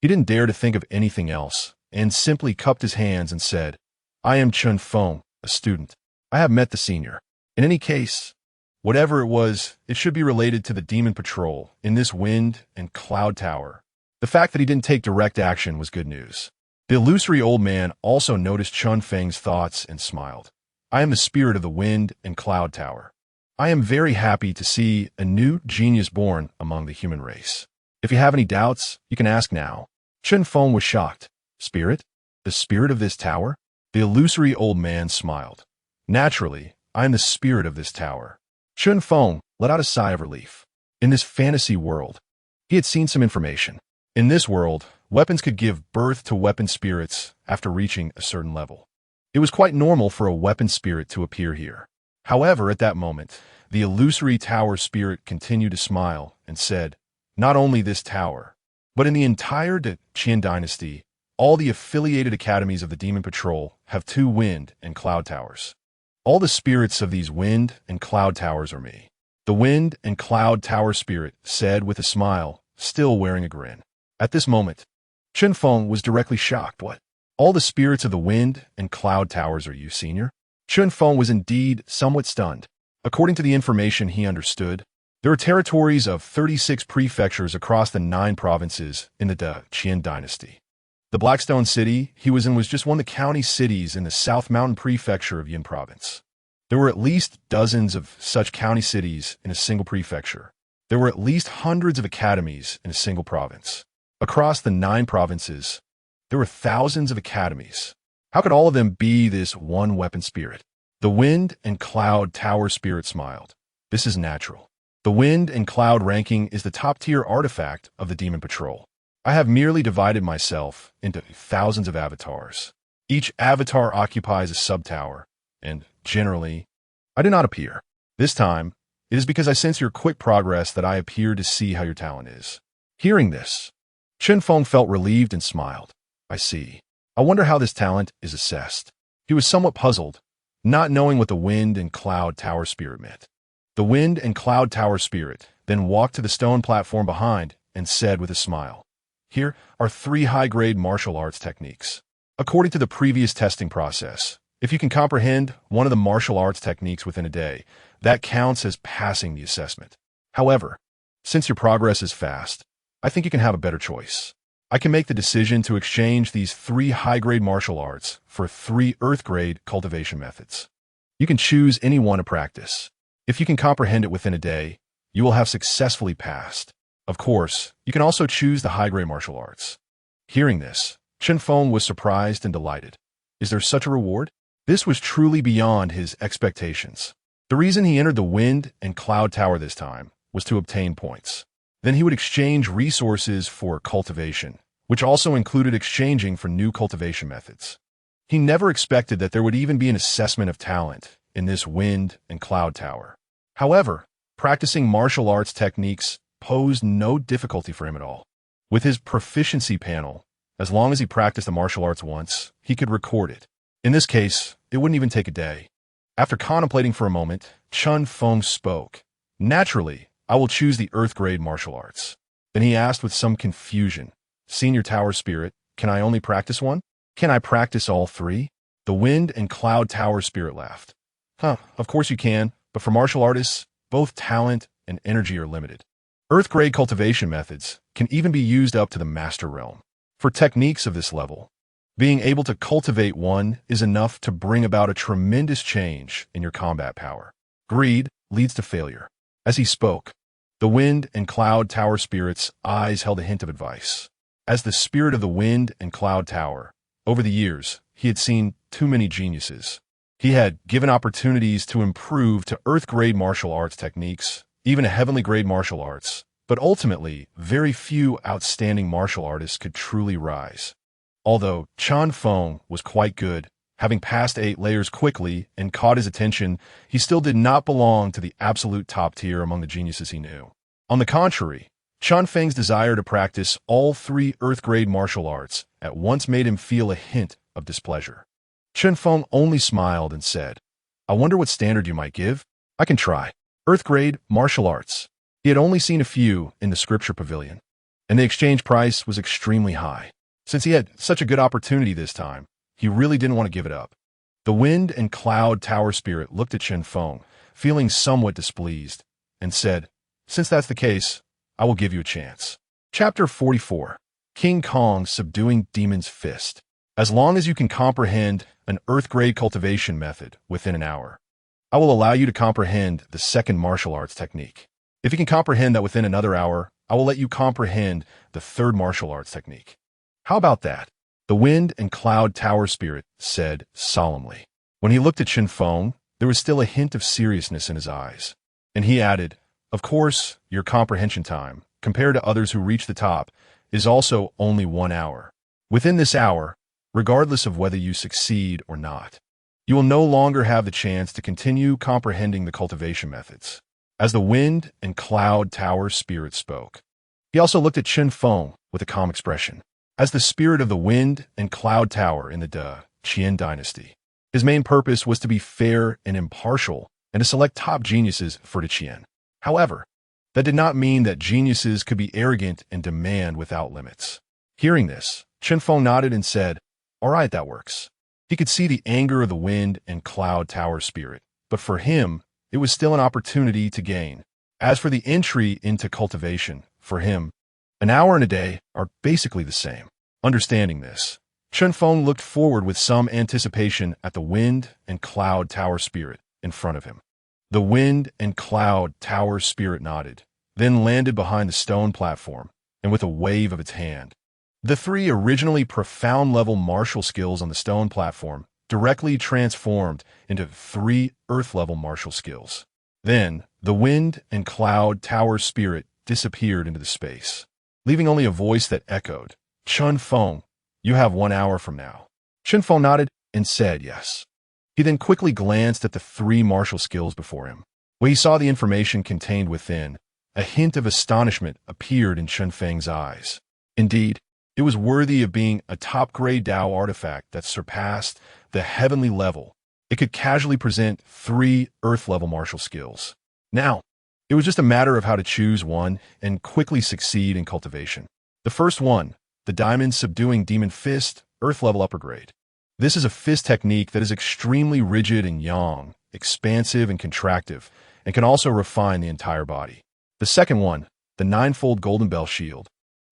S1: he didn't dare to think of anything else, and simply cupped his hands and said, "I am Chen Feng, a student. I have met the senior. In any case, whatever it was, it should be related to the demon patrol in this wind and cloud tower." The fact that he didn't take direct action was good news. The illusory old man also noticed Chen Feng's thoughts and smiled. "I am the spirit of the wind and cloud tower. I am very happy to see a new genius born among the human race. If you have any doubts, you can ask now." Chen Feng was shocked. "Spirit? The spirit of this tower?" The illusory old man smiled. "Naturally, I am the spirit of this tower." Chen Feng let out a sigh of relief. In this fantasy world, he had seen some information. In this world, weapons could give birth to weapon spirits after reaching a certain level. It was quite normal for a weapon spirit to appear here. However, at that moment, the illusory tower spirit continued to smile and said, "Not only this tower, but in the entire Qian dynasty, all the affiliated academies of the Demon Patrol have 2 wind and cloud towers. All the spirits of these wind and cloud towers are me." The wind and cloud tower spirit said with a smile, still wearing a grin. At this moment, Chen Feng was directly shocked. "What? All the spirits of the wind and cloud towers are you, senior?" Chen Feng was indeed somewhat stunned. According to the information he understood, there are territories of 36 prefectures across the 9 provinces in the Qian dynasty. The Blackstone city he was in was just one of the county cities in the South Mountain prefecture of Yin province. There were at least dozens of such county cities in a single prefecture. There were at least hundreds of academies in a single province. Across the 9 provinces, there were thousands of academies. How could all of them be this one weapon spirit? The wind and cloud tower spirit smiled. "This is natural. The wind and cloud ranking is the top-tier artifact of the Demon Patrol. I have merely divided myself into thousands of avatars. Each avatar occupies a sub-tower, and, generally, I do not appear. This time, it is because I sense your quick progress that I appear to see how your talent is." Hearing this, Chen Feng felt relieved and smiled. "I see. I wonder how this talent is assessed." He was somewhat puzzled, not knowing what the wind and cloud tower spirit meant. The wind and cloud tower spirit then walked to the stone platform behind and said with a smile, "Here are 3 high-grade martial arts techniques. According to the previous testing process, if you can comprehend one of the martial arts techniques within a day, that counts as passing the assessment. However, since your progress is fast, I think you can have a better choice. I can make the decision to exchange these 3 high-grade martial arts for 3 earth-grade cultivation methods. You can choose any one to practice. If you can comprehend it within a day, you will have successfully passed. Of course, you can also choose the high-grade martial arts." Hearing this, Chen Feng was surprised and delighted. Is there such a reward? This was truly beyond his expectations. The reason he entered the wind and cloud tower this time was to obtain points. Then he would exchange resources for cultivation, which also included exchanging for new cultivation methods. He never expected that there would even be an assessment of talent in this wind and cloud tower. However, practicing martial arts techniques posed no difficulty for him at all. With his proficiency panel, as long as he practiced the martial arts once, he could record it. In this case, it wouldn't even take a day. After contemplating for a moment, Chen Feng spoke. "Naturally, I will choose the earth-grade martial arts." Then he asked with some confusion, "Senior Tower Spirit, can I only practice one? Can I practice all 3? The wind and cloud tower spirit laughed. Of course you can, but for martial artists, both talent and energy are limited. Earth-grade cultivation methods can even be used up to the master realm. For techniques of this level, being able to cultivate one is enough to bring about a tremendous change in your combat power. Greed leads to failure." As he spoke, the wind and cloud tower spirit's eyes held a hint of advice. As the spirit of the wind and cloud tower, over the years, he had seen too many geniuses. He had given opportunities to improve to earth-grade martial arts techniques, even a heavenly-grade martial arts, but ultimately, very few outstanding martial artists could truly rise. Although Chen Feng was quite good, Having passed 8 layers quickly and caught his attention, he still did not belong to the absolute top tier among the geniuses he knew. On the contrary, Chen Feng's desire to practice all 3 Earth-grade martial arts at once made him feel a hint of displeasure. Chen Feng only smiled and said, "I wonder what standard you might give? I can try. Earth-grade martial arts." He had only seen a few in the scripture pavilion, and the exchange price was extremely high. Since he had such a good opportunity this time, he really didn't want to give it up. The Wind and Cloud Tower Spirit looked at Chen Feng, feeling somewhat displeased, and said, "Since that's the case, I will give you a chance." Chapter 44. King Kong Subduing Demon's Fist. As long as you can comprehend an Earth-grade cultivation method within an hour, I will allow you to comprehend the second martial arts technique. If you can comprehend that within another hour, I will let you comprehend the third martial arts technique. How about that? The Wind and Cloud Tower Spirit said solemnly. When he looked at Chen Feng, there was still a hint of seriousness in his eyes. And he added, "Of course, your comprehension time, compared to others who reach the top, is also only 1 hour. Within this hour, regardless of whether you succeed or not, you will no longer have the chance to continue comprehending the cultivation methods." As the Wind and Cloud Tower Spirit spoke, he also looked at Chen Feng with a calm expression. As the spirit of the Wind and Cloud Tower in the Qin dynasty, his main purpose was to be fair and impartial and to select top geniuses for the Qin. However, that did not mean that geniuses could be arrogant and demand without limits. Hearing this, Chen Feng nodded and said, "All right, that works." He could see the anger of the Wind and Cloud Tower Spirit, but for him, it was still an opportunity to gain. As for the entry into cultivation, for him, an hour and a day are basically the same. Understanding this, Chen Feng looked forward with some anticipation at the Wind and Cloud Tower Spirit in front of him. The Wind and Cloud Tower Spirit nodded, then landed behind the stone platform, and with a wave of its hand, the 3 originally profound-level martial skills on the stone platform directly transformed into 3 Earth-level martial skills. Then, the Wind and Cloud Tower Spirit disappeared into the space, leaving only a voice that echoed, "Chen Feng, you have 1 hour from now." Chen Feng nodded and said yes. He then quickly glanced at the 3 martial skills before him. When he saw the information contained within, a hint of astonishment appeared in Chen Feng's eyes. Indeed, it was worthy of being a top-grade Dao artifact that surpassed the heavenly level. It could casually present 3 Earth-level martial skills. Now, it was just a matter of how to choose one and quickly succeed in cultivation. The first one, the Diamond Subduing Demon Fist, Earth-level upper grade. This is a fist technique that is extremely rigid and yang, expansive and contractive, and can also refine the entire body. The second one, the Ninefold Golden Bell Shield,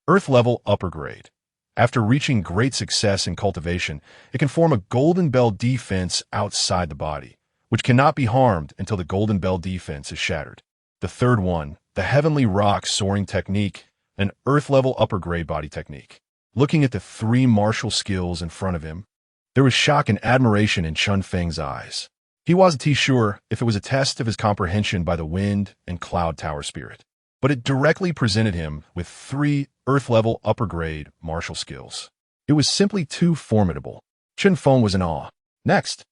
S1: Earth-level upper grade. After reaching great success in cultivation, it can form a Golden Bell defense outside the body, which cannot be harmed until the Golden Bell defense is shattered. The third one, the Heavenly Rock Soaring Technique, an Earth-level upper-grade body technique. Looking at the 3 martial skills in front of him, there was shock and admiration in Chen Feng's eyes. He wasn't too sure if it was a test of his comprehension by the Wind and Cloud Tower Spirit, but it directly presented him with 3 Earth-level upper-grade martial skills. It was simply too formidable. Chen Feng was in awe. Next,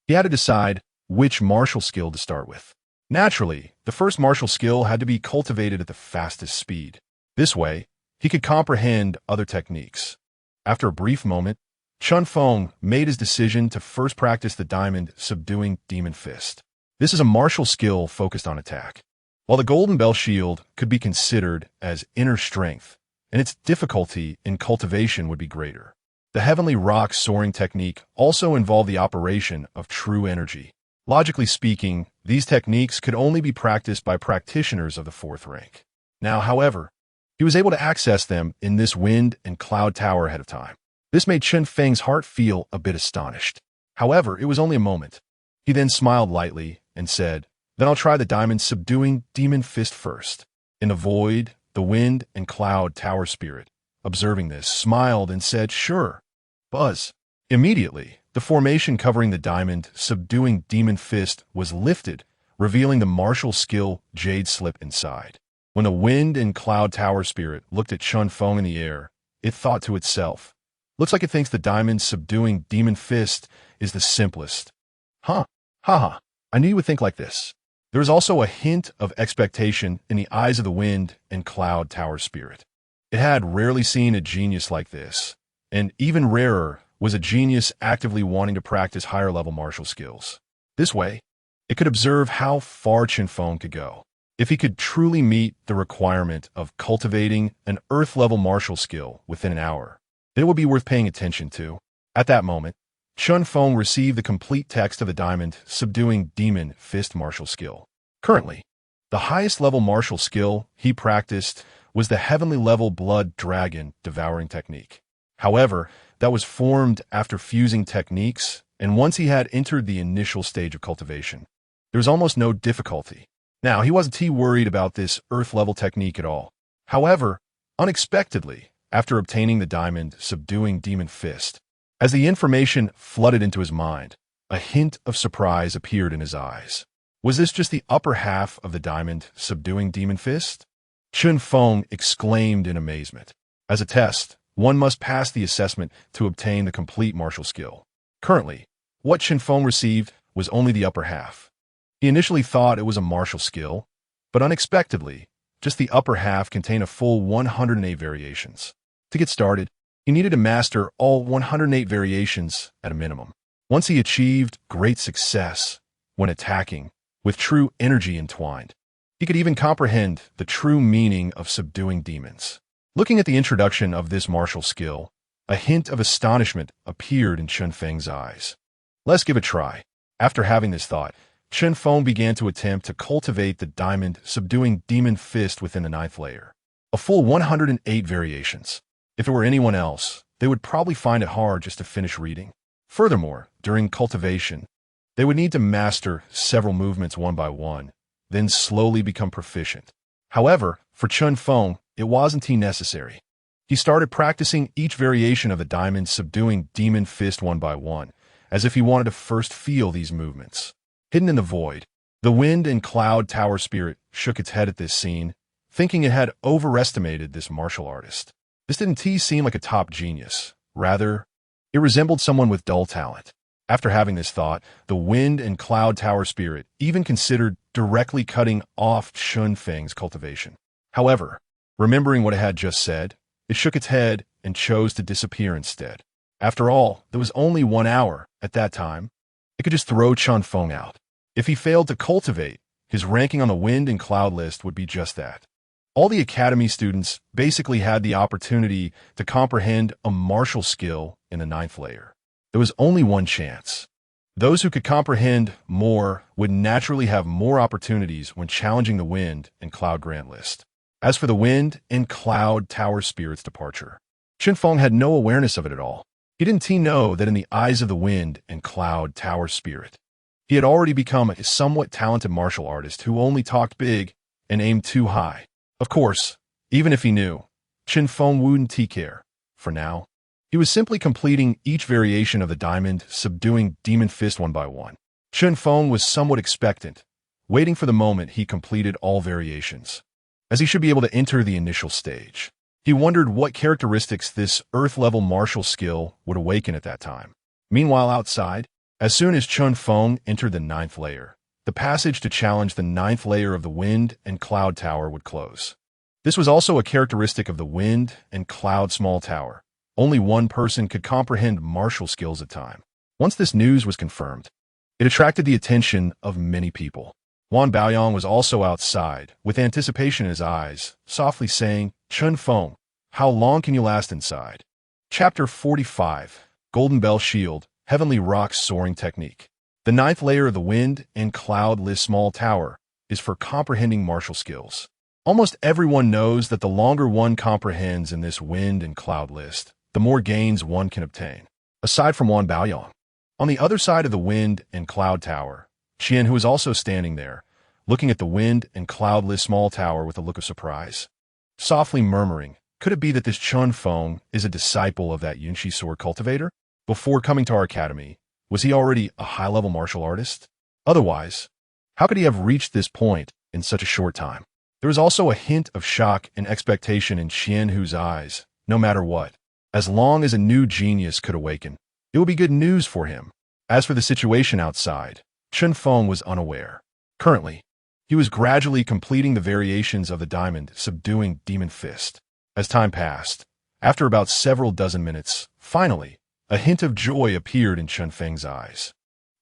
S1: he had to decide which martial skill to start with. Naturally, the first martial skill had to be cultivated at the fastest speed. This way, he could comprehend other techniques. After a brief moment, Chen Feng made his decision to first practice the Diamond Subduing Demon Fist. This is a martial skill focused on attack. While the Golden Bell Shield could be considered as inner strength, and its difficulty in cultivation would be greater, the Heavenly Rock Soaring Technique also involved the operation of true energy. Logically speaking, these techniques could only be practiced by practitioners of the 4th rank. Now, however, he was able to access them in this Wind and Cloud Tower ahead of time. This made Chen Feng's heart feel a bit astonished. However, it was only a moment. He then smiled lightly and said, "Then I'll try the Diamond Subduing Demon Fist first." In the void, the Wind and Cloud Tower Spirit, observing this, smiled and said, "Sure." Buzz. Immediately, the formation covering the Diamond Subduing Demon Fist was lifted, revealing the martial skill Jade Slip inside. When the Wind and Cloud Tower Spirit looked at Chen Feng in the air, it thought to itself, Looks like it thinks the diamond subduing demon fist is the simplest. Huh. Haha. I knew you would think like this. There is also a hint of expectation in the eyes of the wind and cloud tower spirit. It had rarely seen a genius like this, and even rarer was a genius actively wanting to practice higher-level martial skills. This way, it could observe how far Chen Feng could go. If he could truly meet the requirement of cultivating an earth-level martial skill within an hour, then it would be worth paying attention to. At that moment, Chen Feng received the complete text of the diamond subduing demon fist martial skill. Currently, the highest level martial skill he practiced was the heavenly level blood dragon devouring technique. However, that was formed after fusing techniques, and once he had entered the initial stage of cultivation, there was almost no difficulty. Now, he wasn't too worried about this earth-level technique at all. However, unexpectedly, after obtaining the diamond subduing demon fist, as the information flooded into his mind, a hint of surprise appeared in his eyes. Was this just the upper half of the diamond subduing demon fist? Chen Feng exclaimed in amazement. As a test, one must pass the assessment to obtain the complete martial skill. Currently, what Chen Feng received was only the upper half. He initially thought it was a martial skill, but unexpectedly, just the upper half contained a full 108 variations. To get started, he needed to master all 108 variations at a minimum. Once he achieved great success when attacking, with true energy entwined, he could even comprehend the true meaning of subduing demons. Looking at the introduction of this martial skill, a hint of astonishment appeared in Chen Feng's eyes. Let's give it a try. After having this thought, Chen Feng began to attempt to cultivate the diamond subduing demon fist within the 9th layer. A full 108 variations. If it were anyone else, they would probably find it hard just to finish reading. Furthermore, during cultivation, they would need to master several movements one by one, then slowly become proficient. However, for Chen Feng, it wasn't necessary. He started practicing each variation of the diamond subduing demon fist one by one, as if he wanted to first feel these movements. Hidden in the void, the wind and cloud tower spirit shook its head at this scene, thinking it had overestimated this martial artist. This didn't seem like a top genius. Rather, it resembled someone with dull talent. After having this thought, the wind and cloud tower spirit even considered directly cutting off Chen Feng's cultivation. However, remembering what it had just said, it shook its head and chose to disappear instead. After all, there was only 1 hour at that time. It could just throw Chen Feng out. If he failed to cultivate, his ranking on the wind and cloud list would be just that. All the academy students basically had the opportunity to comprehend a martial skill in the 9th layer. There was only one chance. Those who could comprehend more would naturally have more opportunities when challenging the wind and cloud grant list. As for the wind and cloud tower spirit's departure, Chen Feng had no awareness of it at all. He didn't know that in the eyes of the wind and cloud tower spirit, he had already become a somewhat talented martial artist who only talked big and aimed too high. Of course, even if he knew, Chen Feng wouldn't care. For now, he was simply completing each variation of the diamond subduing demon fist one by one. Chen Feng was somewhat expectant, waiting for the moment he completed all variations, as he should be able to enter the initial stage. He wondered what characteristics this earth-level martial skill would awaken at that time. Meanwhile, outside, as soon as Chen Feng entered the 9th layer, the passage to challenge the 9th layer of the wind and cloud tower would close. This was also a characteristic of the wind and cloud small tower. Only one person could comprehend martial skills at a time. Once this news was confirmed, it attracted the attention of many people. Wan Baoyong was also outside, with anticipation in his eyes, softly saying, "Chen Feng, how long can you last inside?" Chapter 45, Golden Bell Shield, Heavenly Rock's Soaring Technique. The 9th layer of the wind and cloud list small tower is for comprehending martial skills. Almost everyone knows that the longer one comprehends in this wind and cloud list, the more gains one can obtain. Aside from Wan Baoyong, on the other side of the wind and cloud tower, Qian, who was also standing there, looking at the wind and cloud list small tower with a look of surprise, softly murmuring, could it be that this Chen Feng is a disciple of that Yunshi sword cultivator? Before coming to our academy, was he already a high-level martial artist? Otherwise, how could he have reached this point in such a short time? There was also a hint of shock and expectation in Qian Hu's eyes. No matter what, As long as a new genius could awaken, it would be good news for him. As for the situation outside, Chen Feng was unaware. Currently, he was gradually completing the variations of the diamond, subduing demon fist. As time passed, after about several dozen minutes, finally, a hint of joy appeared in Chen Feng's eyes.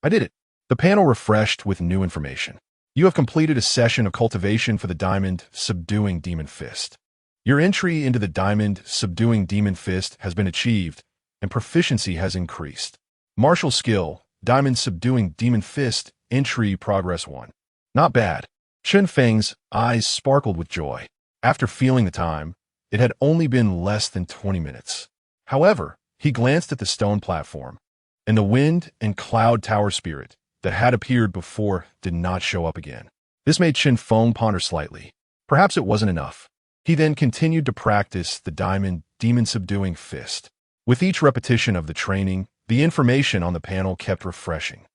S1: I did it. The panel refreshed with new information. You have completed a session of cultivation for the diamond, subduing demon fist. Your entry into the diamond, subduing demon fist has been achieved, and proficiency has increased. Martial skill, diamond subduing demon fist, entry progress 1. Not bad. Chen Feng's eyes sparkled with joy. After feeling the time, it had only been less than 20 minutes. However, he glanced at the stone platform, and the wind and cloud tower spirit that had appeared before did not show up again. This made Chen Feng ponder slightly. Perhaps it wasn't enough. He then continued to practice the diamond demon subduing fist. With each repetition of the training, the information on the panel kept refreshing.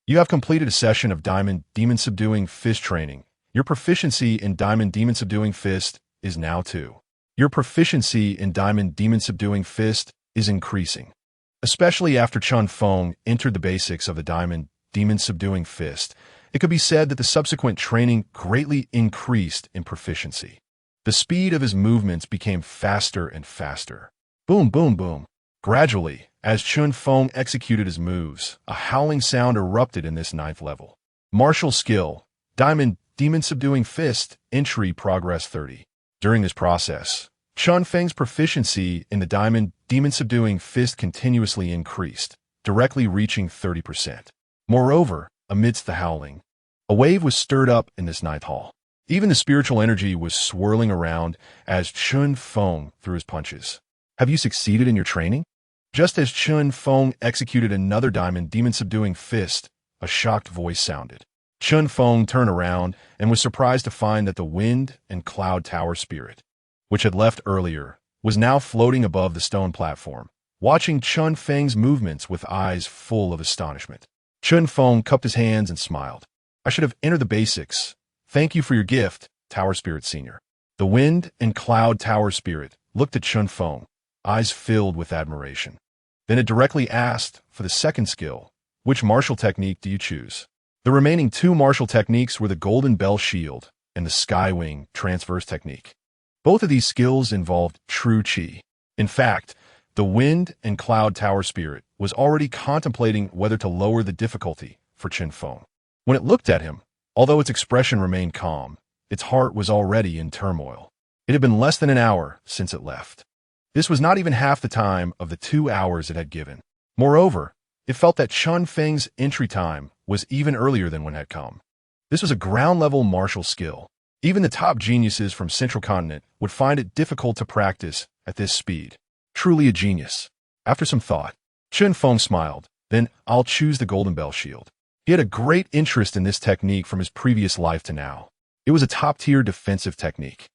S1: You have completed a session of diamond demon subduing fist training. Your proficiency in diamond demon subduing fist is now 2. Your proficiency in diamond demon subduing fist is increasing. Especially after Chen Feng entered the basics of the diamond demon subduing fist, it could be said that the subsequent training greatly increased in proficiency. The speed of his movements became faster and faster. Boom, boom, boom. Gradually, as Chen Feng executed his moves, a howling sound erupted in this 9th level. Martial skill, diamond demon subduing fist, entry progress 30. During this process, Chen Feng's proficiency in the diamond demon subduing fist continuously increased, directly reaching 30%. Moreover, amidst the howling, a wave was stirred up in this 9th hall. Even the spiritual energy was swirling around as Chen Feng threw his punches. Have you succeeded in your training? Just as Chen Feng executed another diamond demon subduing fist, a shocked voice sounded. Chen Feng turned around and was surprised to find that the wind and cloud tower spirit, which had left earlier, was now floating above the stone platform, watching Chen Feng's movements with eyes full of astonishment. Chen Feng cupped his hands and smiled. I should have entered the basics. Thank you for your gift, Tower Spirit Senior. The wind and cloud tower spirit looked at Chen Feng, eyes filled with admiration. Then it directly asked for the second skill. Which martial technique do you choose? The remaining 2 martial techniques were the Golden Bell Shield and the Skywing Transverse Technique. Both of these skills involved true chi. In fact, the wind and cloud tower spirit was already contemplating whether to lower the difficulty for Chen Feng. When it looked at him, although its expression remained calm, its heart was already in turmoil. It had been less than an hour since it left. This was not even half the time of the 2 hours it had given. Moreover, it felt that Chen Feng's entry time was even earlier than when it had come. This was a ground-level martial skill. Even the top geniuses from Central Continent would find it difficult to practice at this speed. Truly a genius. After some thought, Chen Feng smiled. Then I'll choose the Golden Bell Shield. He had a great interest in this technique from his previous life to now. It was a top-tier defensive technique.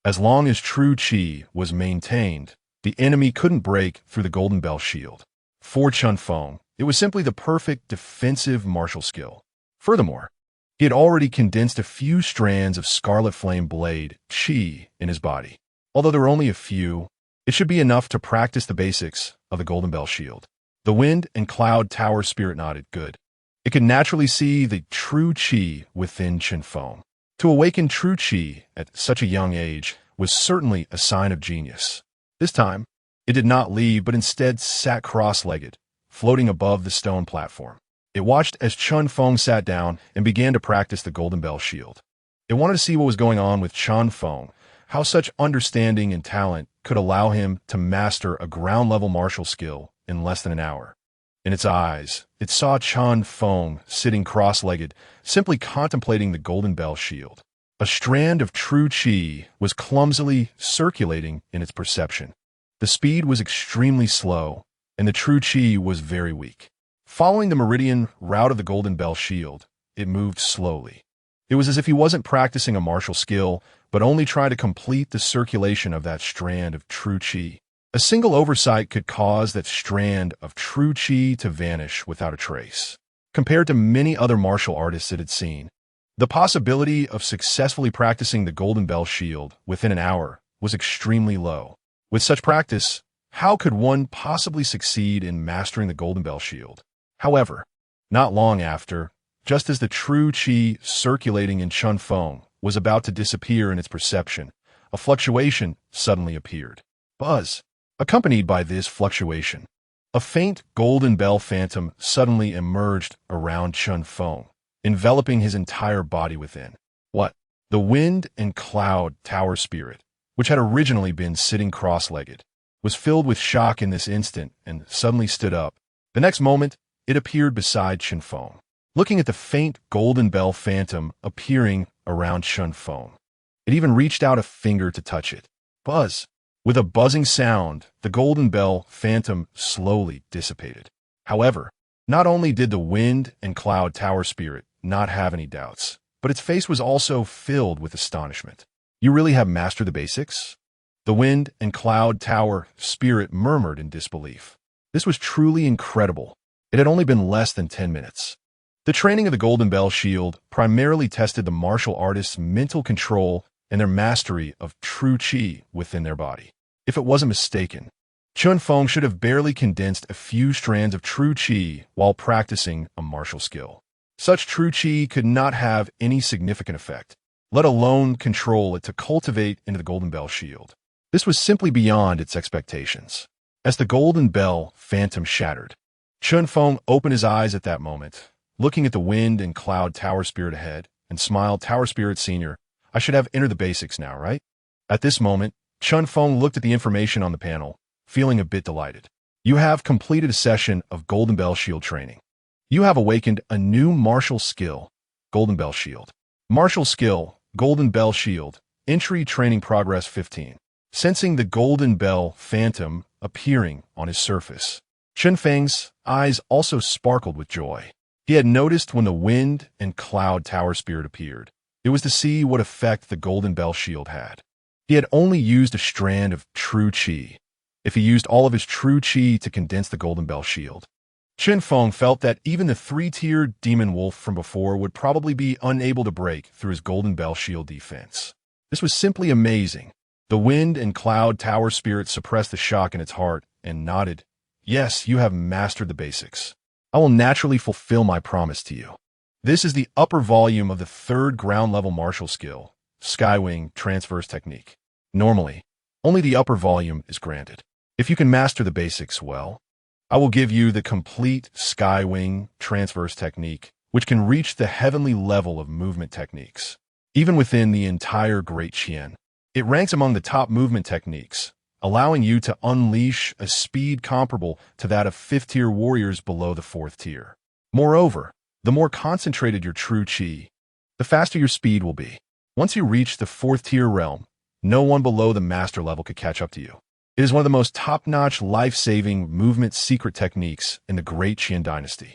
S1: As long as true chi was maintained, the enemy couldn't break through the Golden Bell Shield. For Chen Feng, it was simply the perfect defensive martial skill. Furthermore, he had already condensed a few strands of Scarlet Flame Blade chi in his body. Although there were only a few, it should be enough to practice the basics of the Golden Bell Shield. The wind and cloud tower spirit nodded. Good. It could naturally see the true chi within Chen Feng. To awaken true chi at such a young age was certainly a sign of genius. This time, it did not leave but instead sat cross-legged, floating above the stone platform. It watched as Chen Feng sat down and began to practice the Golden Bell Shield. It wanted to see what was going on with Chen Feng, how such understanding and talent could allow him to master a ground-level martial skill in less than an hour. In its eyes, it saw Chen Feng sitting cross-legged, simply contemplating the Golden Bell Shield. A strand of true chi was clumsily circulating in its perception. The speed was extremely slow, and the true chi was very weak. Following the meridian route of the Golden Bell Shield, it moved slowly. It was as if he wasn't practicing a martial skill, but only trying to complete the circulation of that strand of true chi. A single oversight could cause that strand of true chi to vanish without a trace. Compared to many other martial artists it had seen, the possibility of successfully practicing the Golden Bell Shield within an hour was extremely low. With such practice, How could one possibly succeed in mastering the Golden Bell Shield? However, not long after, just as the true qi circulating in Chen Feng was about to disappear in its perception, a fluctuation suddenly appeared. Buzz. Accompanied by this fluctuation, a faint golden bell phantom suddenly emerged around Chen Feng, enveloping his entire body within. What? The wind and cloud tower spirit, which had originally been sitting cross-legged, was filled with shock in this instant and suddenly stood up. The next moment, it appeared beside Chen Feng, looking at the faint golden bell phantom appearing around Chen Feng. It even reached out a finger to touch it. Buzz. With a buzzing sound, the golden bell phantom slowly dissipated. However, not only did the wind and cloud tower spirit not have any doubts, but its face was also filled with astonishment. You really have mastered the basics? The wind and cloud tower spirit murmured in disbelief. This was truly incredible. It had only been less than 10 minutes. The training of the Golden Bell Shield primarily tested the martial artist's mental control and their mastery of true qi within their body. If it wasn't mistaken, Chen Feng should have barely condensed a few strands of true qi while practicing a martial skill. Such true qi could not have any significant effect, let alone control it to cultivate into the Golden Bell Shield. This was simply beyond its expectations. As the Golden Bell phantom shattered, Chen Feng opened his eyes at that moment, looking at the wind and cloud tower spirit ahead, and smiled. Tower Spirit Senior, I should have entered the basics now, right? At this moment, Chen Feng looked at the information on the panel, feeling a bit delighted. You have completed a session of Golden Bell Shield training. You have awakened a new martial skill, Golden Bell Shield. Martial skill, Golden Bell Shield, entry training progress 15. Sensing the Golden Bell phantom appearing on his surface, Chen Feng's eyes also sparkled with joy. He had noticed when the wind and cloud tower spirit appeared. It was to see what effect the Golden Bell Shield had. He had only used a strand of true qi. If he used all of his true qi to condense the Golden Bell Shield, Chen Feng felt that even the three-tiered demon wolf from before would probably be unable to break through his Golden Bell Shield defense. This was simply amazing. The wind and cloud tower spirit suppressed the shock in its heart and nodded. Yes, you have mastered the basics. I will naturally fulfill my promise to you. This is the upper volume of the third ground-level martial skill, Skywing Transverse Technique. Normally, only the upper volume is granted. If you can master the basics well, I will give you the complete Skywing Transverse Technique, which can reach the heavenly level of movement techniques. Even within the entire Great Qian, it ranks among the top movement techniques, allowing you to unleash a speed comparable to that of fifth-tier warriors below the fourth tier. Moreover, the more concentrated your true qi, the faster your speed will be. Once you reach the fourth-tier realm, no one below the master level could catch up to you. It is one of the most top-notch life-saving movement secret techniques in the Great Qian Dynasty.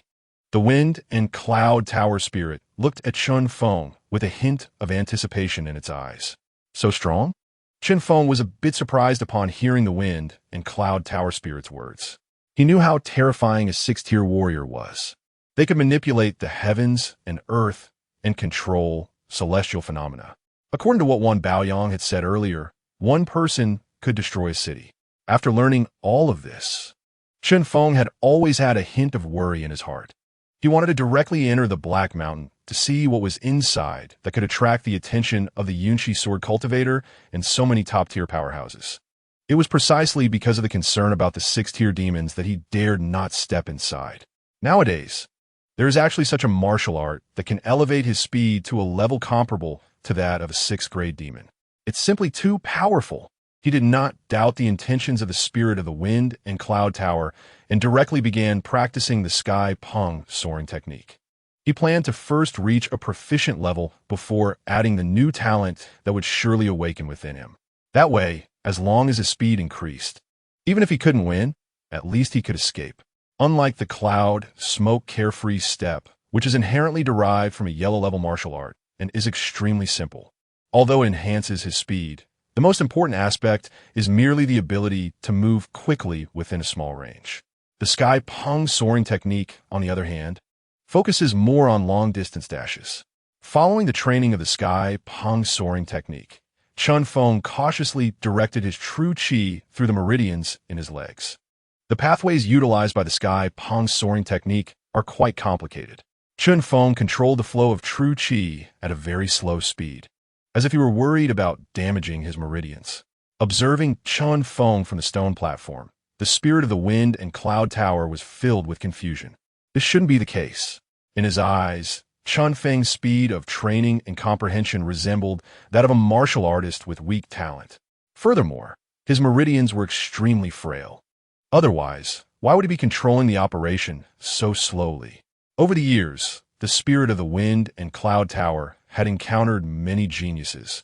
S1: The wind and cloud tower spirit looked at Chen Feng with a hint of anticipation in its eyes. So strong? Chen Feng was a bit surprised upon hearing the wind and cloud tower spirit's words. He knew how terrifying a sixth-tier warrior was. They could manipulate the heavens and earth and control celestial phenomena. According to what Wan Baoyang had said earlier, one person could destroy a city. After learning all of this, Chen Feng had always had a hint of worry in his heart. He wanted to directly enter the Black Mountain to see what was inside that could attract the attention of the Yunshi sword cultivator and so many top-tier powerhouses. It was precisely because of the concern about the sixth-tier demons that he dared not step inside. Nowadays, there is actually such a martial art that can elevate his speed to a level comparable to that of a sixth-grade demon. It's simply too powerful. He did not doubt the intentions of the spirit of the wind and cloud tower and directly began practicing the sky pung soaring technique. He planned to first reach a proficient level before adding the new talent that would surely awaken within him. That way, as long as his speed increased, even if he couldn't win, at least he could escape. Unlike the cloud, smoke carefree step, which is inherently derived from a yellow-level martial art and is extremely simple. Although it enhances his speed, the most important aspect is merely the ability to move quickly within a small range. The sky pung soaring technique, on the other hand, focuses more on long-distance dashes. Following the training of the sky pung soaring technique, Chen Feng cautiously directed his true qi through the meridians in his legs. The pathways utilized by the Sky Pong soaring technique are quite complicated. Chen Feng controlled the flow of true qi at a very slow speed, as if he were worried about damaging his meridians. Observing Chen Feng from the stone platform, the spirit of the wind and cloud tower was filled with confusion. This shouldn't be the case. In his eyes, Chen Feng's speed of training and comprehension resembled that of a martial artist with weak talent. Furthermore, his meridians were extremely frail. Otherwise, why would he be controlling the operation so slowly? Over the years, the spirit of the wind and cloud tower had encountered many geniuses,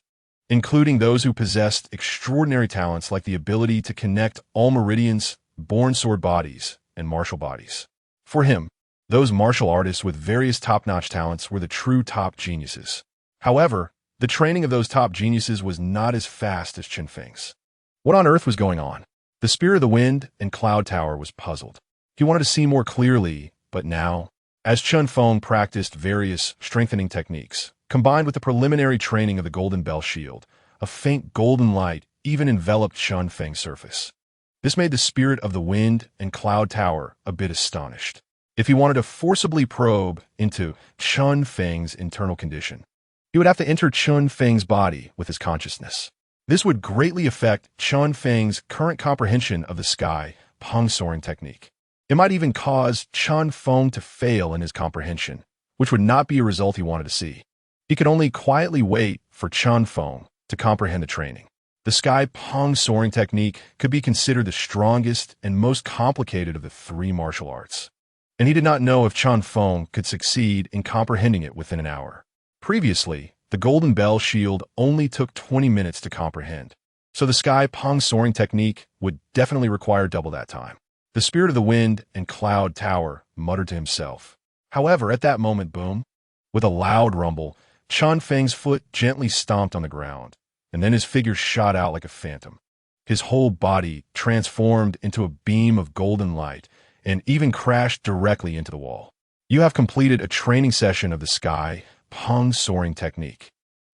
S1: including those who possessed extraordinary talents like the ability to connect all meridians, born sword bodies, and martial bodies. For him, those martial artists with various top-notch talents were the true top geniuses. However, the training of those top geniuses was not as fast as Chen Feng's. What on earth was going on? The spirit of the wind and cloud tower was puzzled. He wanted to see more clearly, but now, as Chen Feng practiced various strengthening techniques, combined with the preliminary training of the golden bell shield, a faint golden light even enveloped Chen Feng's surface. This made the spirit of the wind and cloud tower a bit astonished. If he wanted to forcibly probe into Chen Feng's internal condition, he would have to enter Chen Feng's body with his consciousness. This would greatly affect Chen Feng's current comprehension of the Sky Pong soaring technique. It might even cause Chen Feng to fail in his comprehension, which would not be a result he wanted to see. He could only quietly wait for Chen Feng to comprehend the training. The Sky Pong soaring technique could be considered the strongest and most complicated of the three martial arts, and he did not know if Chen Feng could succeed in comprehending it within an hour. Previously, the golden bell shield only took 20 minutes to comprehend, so the Sky Pong soaring technique would definitely require double that time. The spirit of the wind and cloud tower muttered to himself. However, at that moment, boom, with a loud rumble, Chen Feng's foot gently stomped on the ground, and then his figure shot out like a phantom. His whole body transformed into a beam of golden light and even crashed directly into the wall. You have completed a training session of the Sky Pong soaring technique,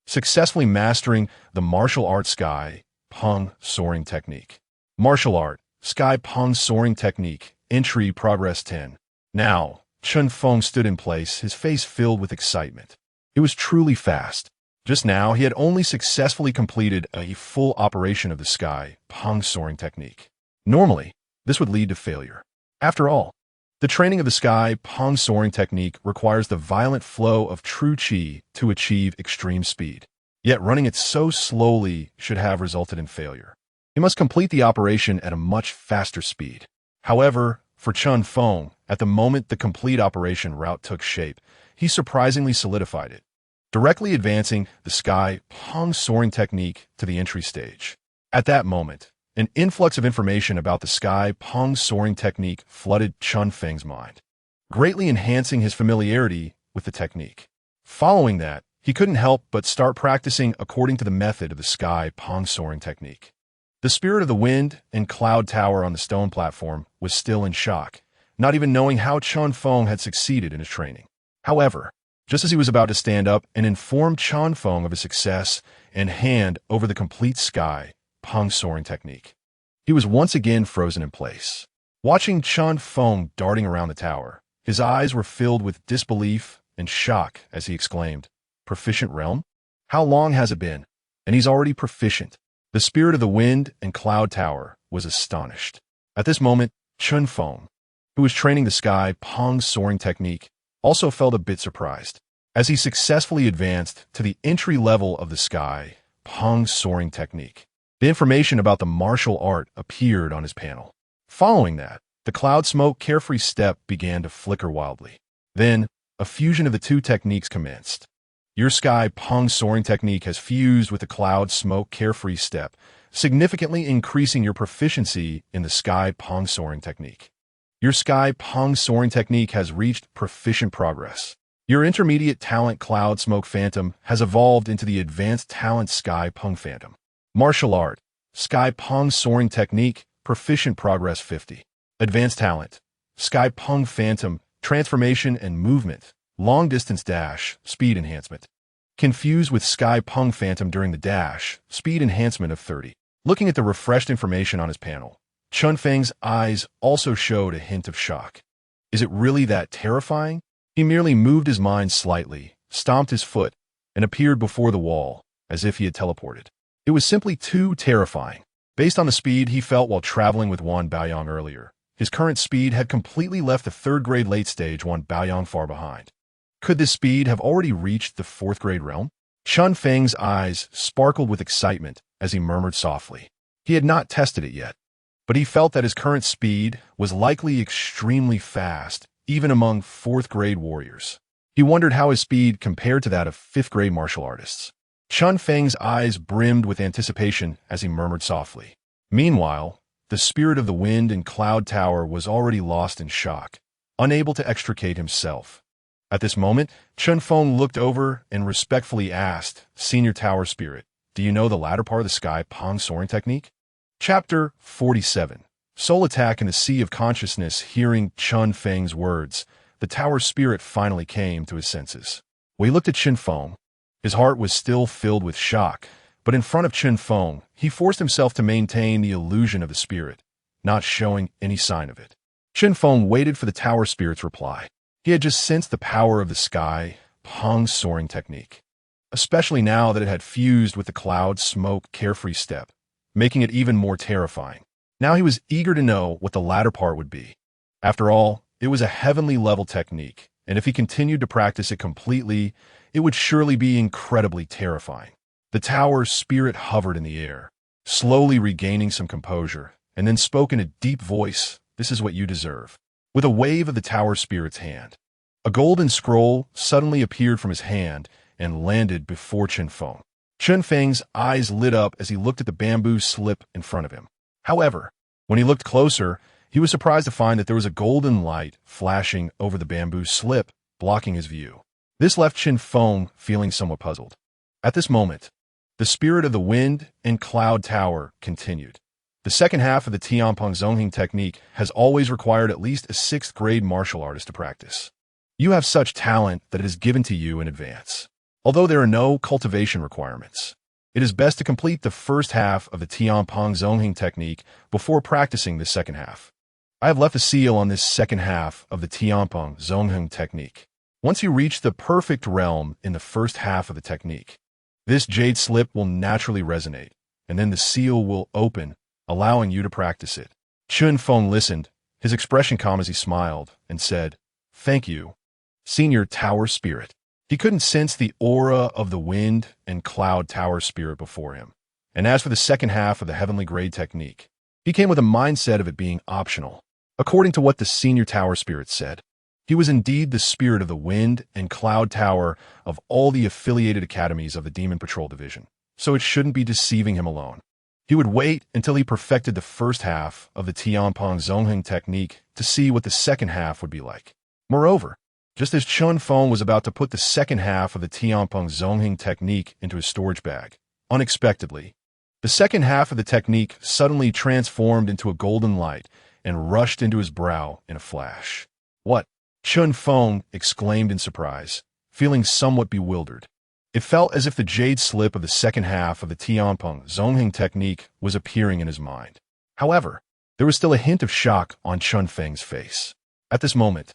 S1: successfully mastering the martial art Sky Pong soaring technique. Martial art, Sky Pong soaring technique, entry progress 10. Now, Chen Feng stood in place, his face filled with excitement. It was truly fast. Just now, he had only successfully completed a full operation of the Sky Pong soaring technique. Normally, this would lead to failure. After all, the training of the Sky Pong soaring technique requires the violent flow of true qi to achieve extreme speed. Yet running it so slowly should have resulted in failure. He must complete the operation at a much faster speed. However, for Chen Feng, at the moment the complete operation route took shape, he surprisingly solidified it, directly advancing the Sky Pong soaring technique to the entry stage. At that moment, an influx of information about the Sky Pong soaring technique flooded Chen Feng's mind, greatly enhancing his familiarity with the technique. Following that, he couldn't help but start practicing according to the method of the Sky Pong soaring technique. The spirit of the wind and cloud tower on the stone platform was still in shock, not even knowing how Chen Feng had succeeded in his training. However, just as he was about to stand up and inform Chen Feng of his success and hand over the complete Sky Pong soaring technique, he was once again frozen in place. Watching Chen Feng darting around the tower, his eyes were filled with disbelief and shock as he exclaimed, "Proficient realm? How long has it been? And he's already proficient." The spirit of the wind and cloud tower was astonished. At this moment, Chen Feng, who was training the Sky Pong soaring technique, also felt a bit surprised, as he successfully advanced to the entry level of the Sky Pong soaring technique. The information about the martial art appeared on his panel. Following that, the cloud smoke carefree step began to flicker wildly. Then, a fusion of the two techniques commenced. Your Sky Pong soaring technique has fused with the cloud smoke carefree step, significantly increasing your proficiency in the Sky Pong soaring technique. Your Sky Pong soaring technique has reached proficient progress. Your intermediate talent Cloud Smoke Phantom has evolved into the advanced talent Sky Pong Phantom. Martial art, Sky Pong soaring technique, proficient progress 50. Advanced talent, Sky Pong Phantom, transformation and movement, long distance dash, speed enhancement. confused with Sky Pung Phantom during the dash, speed enhancement of 30. Looking at the refreshed information on his panel, Chen Feng's eyes also showed a hint of shock. Is it really that terrifying? He merely moved his mind slightly, stomped his foot, and appeared before the wall, as if he had teleported. It was simply too terrifying. Based on the speed he felt while traveling with Wan Baoyang earlier, his current speed had completely left the third-grade late stage Wan Baoyang far behind. Could this speed have already reached the fourth-grade realm? Chen Feng's eyes sparkled with excitement as he murmured softly. He had not tested it yet, but he felt that his current speed was likely extremely fast, even among fourth-grade warriors. He wondered how his speed compared to that of fifth-grade martial artists. Chen Feng's eyes brimmed with anticipation as he murmured softly. Meanwhile, the spirit of the wind in Cloud Tower was already lost in shock, unable to extricate himself. At this moment, Chen Feng looked over and respectfully asked, Senior Tower Spirit, do you know the latter part of the Sky Pong soaring technique? Chapter 47. Soul Attack in the Sea of Consciousness. Hearing Chen Feng's words, the Tower Spirit finally came to his senses. When he looked at Chen Feng, his heart was still filled with shock, but in front of Chen Feng, he forced himself to maintain the illusion of the spirit, not showing any sign of it. Chen Feng waited for the Tower Spirit's reply. He had just sensed the power of the Sky Pong soaring technique, especially now that it had fused with the cloud smoke carefree step, making it even more terrifying. Now he was eager to know what the latter part would be. After all, it was a heavenly level technique, and if he continued to practice it completely, it would surely be incredibly terrifying. The Tower Spirit hovered in the air, slowly regaining some composure, and then spoke in a deep voice, This is what you deserve. With a wave of the Tower Spirit's hand, a golden scroll suddenly appeared from his hand and landed before Chen Feng. Chen Feng's eyes lit up as he looked at the bamboo slip in front of him. However, when he looked closer, he was surprised to find that there was a golden light flashing over the bamboo slip, blocking his view. This left Chen Feng feeling somewhat puzzled. At this moment, the spirit of the wind and Cloud Tower continued. The second half of the Tianpeng Zonghing technique has always required at least a 6th-grade martial artist to practice. You have such talent that it is given to you in advance. Although there are no cultivation requirements, it is best to complete the first half of the Tianpeng Zonghing technique before practicing the second half. I have left a seal on this second half of the Tianpeng Zonghing technique. Once you reach the perfect realm in the first half of the technique, this jade slip will naturally resonate, and then the seal will open, allowing you to practice it. Chen Feng listened, his expression calm as he smiled, and said, Thank you, Senior Tower Spirit. He couldn't sense the aura of the wind and Cloud Tower Spirit before him. And as for the second half of the Heavenly Grade technique, he came with a mindset of it being optional. According to what the Senior Tower Spirit said, he was indeed the spirit of the wind and Cloud Tower of all the affiliated academies of the Demon Patrol Division, so it shouldn't be deceiving him alone. He would wait until he perfected the first half of the Tianpeng Zonghing technique to see what the second half would be like. Moreover, just as Chen Feng was about to put the second half of the Tianpeng Zonghing technique into his storage bag, unexpectedly, the second half of the technique suddenly transformed into a golden light and rushed into his brow in a flash. What? Chen Feng exclaimed in surprise, feeling somewhat bewildered. It felt as if the jade slip of the second half of the Tianpeng Zonghing technique was appearing in his mind. However, there was still a hint of shock on Chen Feng's face. At this moment,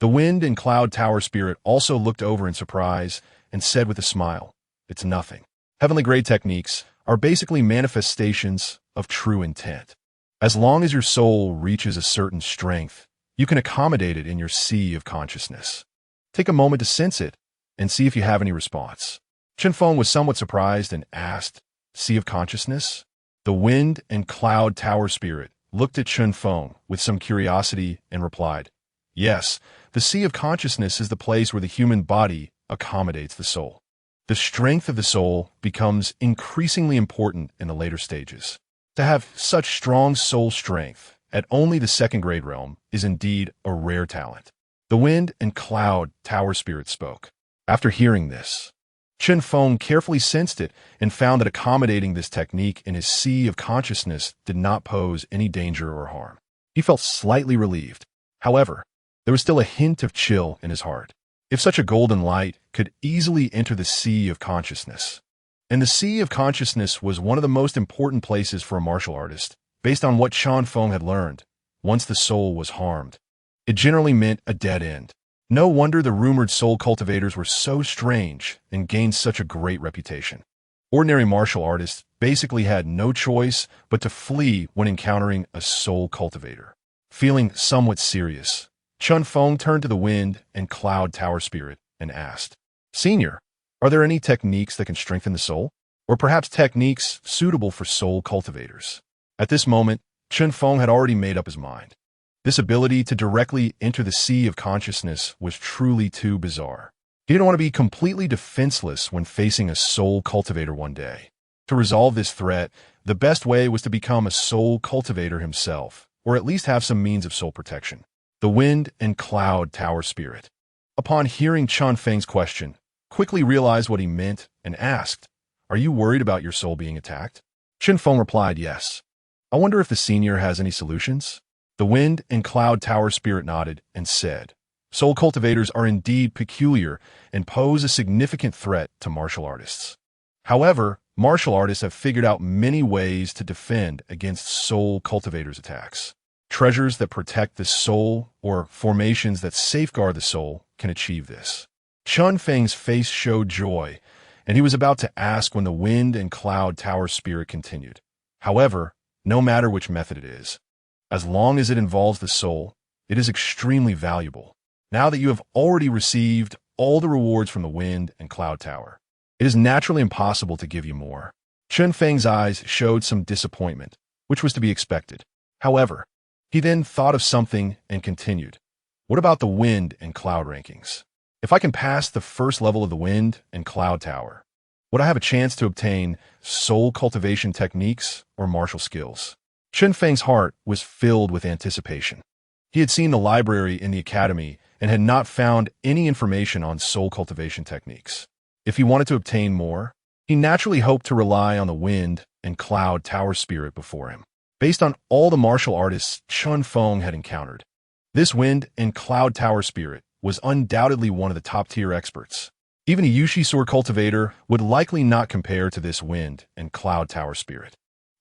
S1: the wind and Cloud Tower Spirit also looked over in surprise and said with a smile, It's nothing. Heavenly grade techniques are basically manifestations of true intent. As long as your soul reaches a certain strength, you can accommodate it in your sea of consciousness. Take a moment to sense it and see if you have any response. Chen Feng was somewhat surprised and asked, Sea of consciousness? The wind and Cloud Tower Spirit looked at Chen Feng with some curiosity and replied, Yes, the sea of consciousness is the place where the human body accommodates the soul. The strength of the soul becomes increasingly important in the later stages. To have such strong soul strength at only the 2nd grade realm is indeed a rare talent. The wind and Cloud Tower Spirit spoke. After hearing this, Chen Feng carefully sensed it and found that accommodating this technique in his sea of consciousness did not pose any danger or harm. He felt slightly relieved. However, there was still a hint of chill in his heart. if such a golden light could easily enter the sea of consciousness. And the sea of consciousness was one of the most important places for a martial artist, based on what Chen Feng had learned. Once the soul was harmed, it generally meant a dead end. No wonder the rumored soul cultivators were so strange and gained such a great reputation. Ordinary martial artists basically had no choice but to flee when encountering a soul cultivator. Feeling somewhat serious, Chen Feng turned to the wind and cloud tower spirit and asked, "Senior, are there any techniques that can strengthen the soul? Or perhaps techniques suitable for soul cultivators?" At this moment, Chen Feng had already made up his mind. This ability to directly enter the sea of consciousness was truly too bizarre. He didn't want to be completely defenseless when facing a soul cultivator one day. To resolve this threat, the best way was to become a soul cultivator himself, or at least have some means of soul protection. The wind and cloud tower spirit, upon hearing Chen Feng's question, quickly realized what he meant and asked, "Are you worried about your soul being attacked?" Chen Feng replied, "Yes. I wonder if the senior has any solutions?" The wind and cloud tower spirit nodded and said, "Soul cultivators are indeed peculiar and pose a significant threat to martial artists. However, martial artists have figured out many ways to defend against soul cultivators' attacks. Treasures that protect the soul or formations that safeguard the soul can achieve this." Chen Feng's face showed joy, and he was about to ask when the wind and cloud tower spirit continued. "However, no matter which method it is, as long as it involves the soul, it is extremely valuable. Now that you have already received all the rewards from the wind and cloud tower, it is naturally impossible to give you more." Chen Feng's eyes showed some disappointment, which was to be expected. However, he then thought of something and continued, "What about the wind and cloud rankings? If I can pass the first level of the wind and cloud tower, would I have a chance to obtain soul cultivation techniques or martial skills?" Chen Feng's heart was filled with anticipation. He had seen the library in the academy and had not found any information on soul cultivation techniques. If he wanted to obtain more, he naturally hoped to rely on the wind and cloud tower spirit before him. Based on all the martial artists Chen Feng had encountered, this wind and cloud tower spirit was undoubtedly one of the top-tier experts. Even a Yushi sword cultivator would likely not compare to this wind and cloud tower spirit.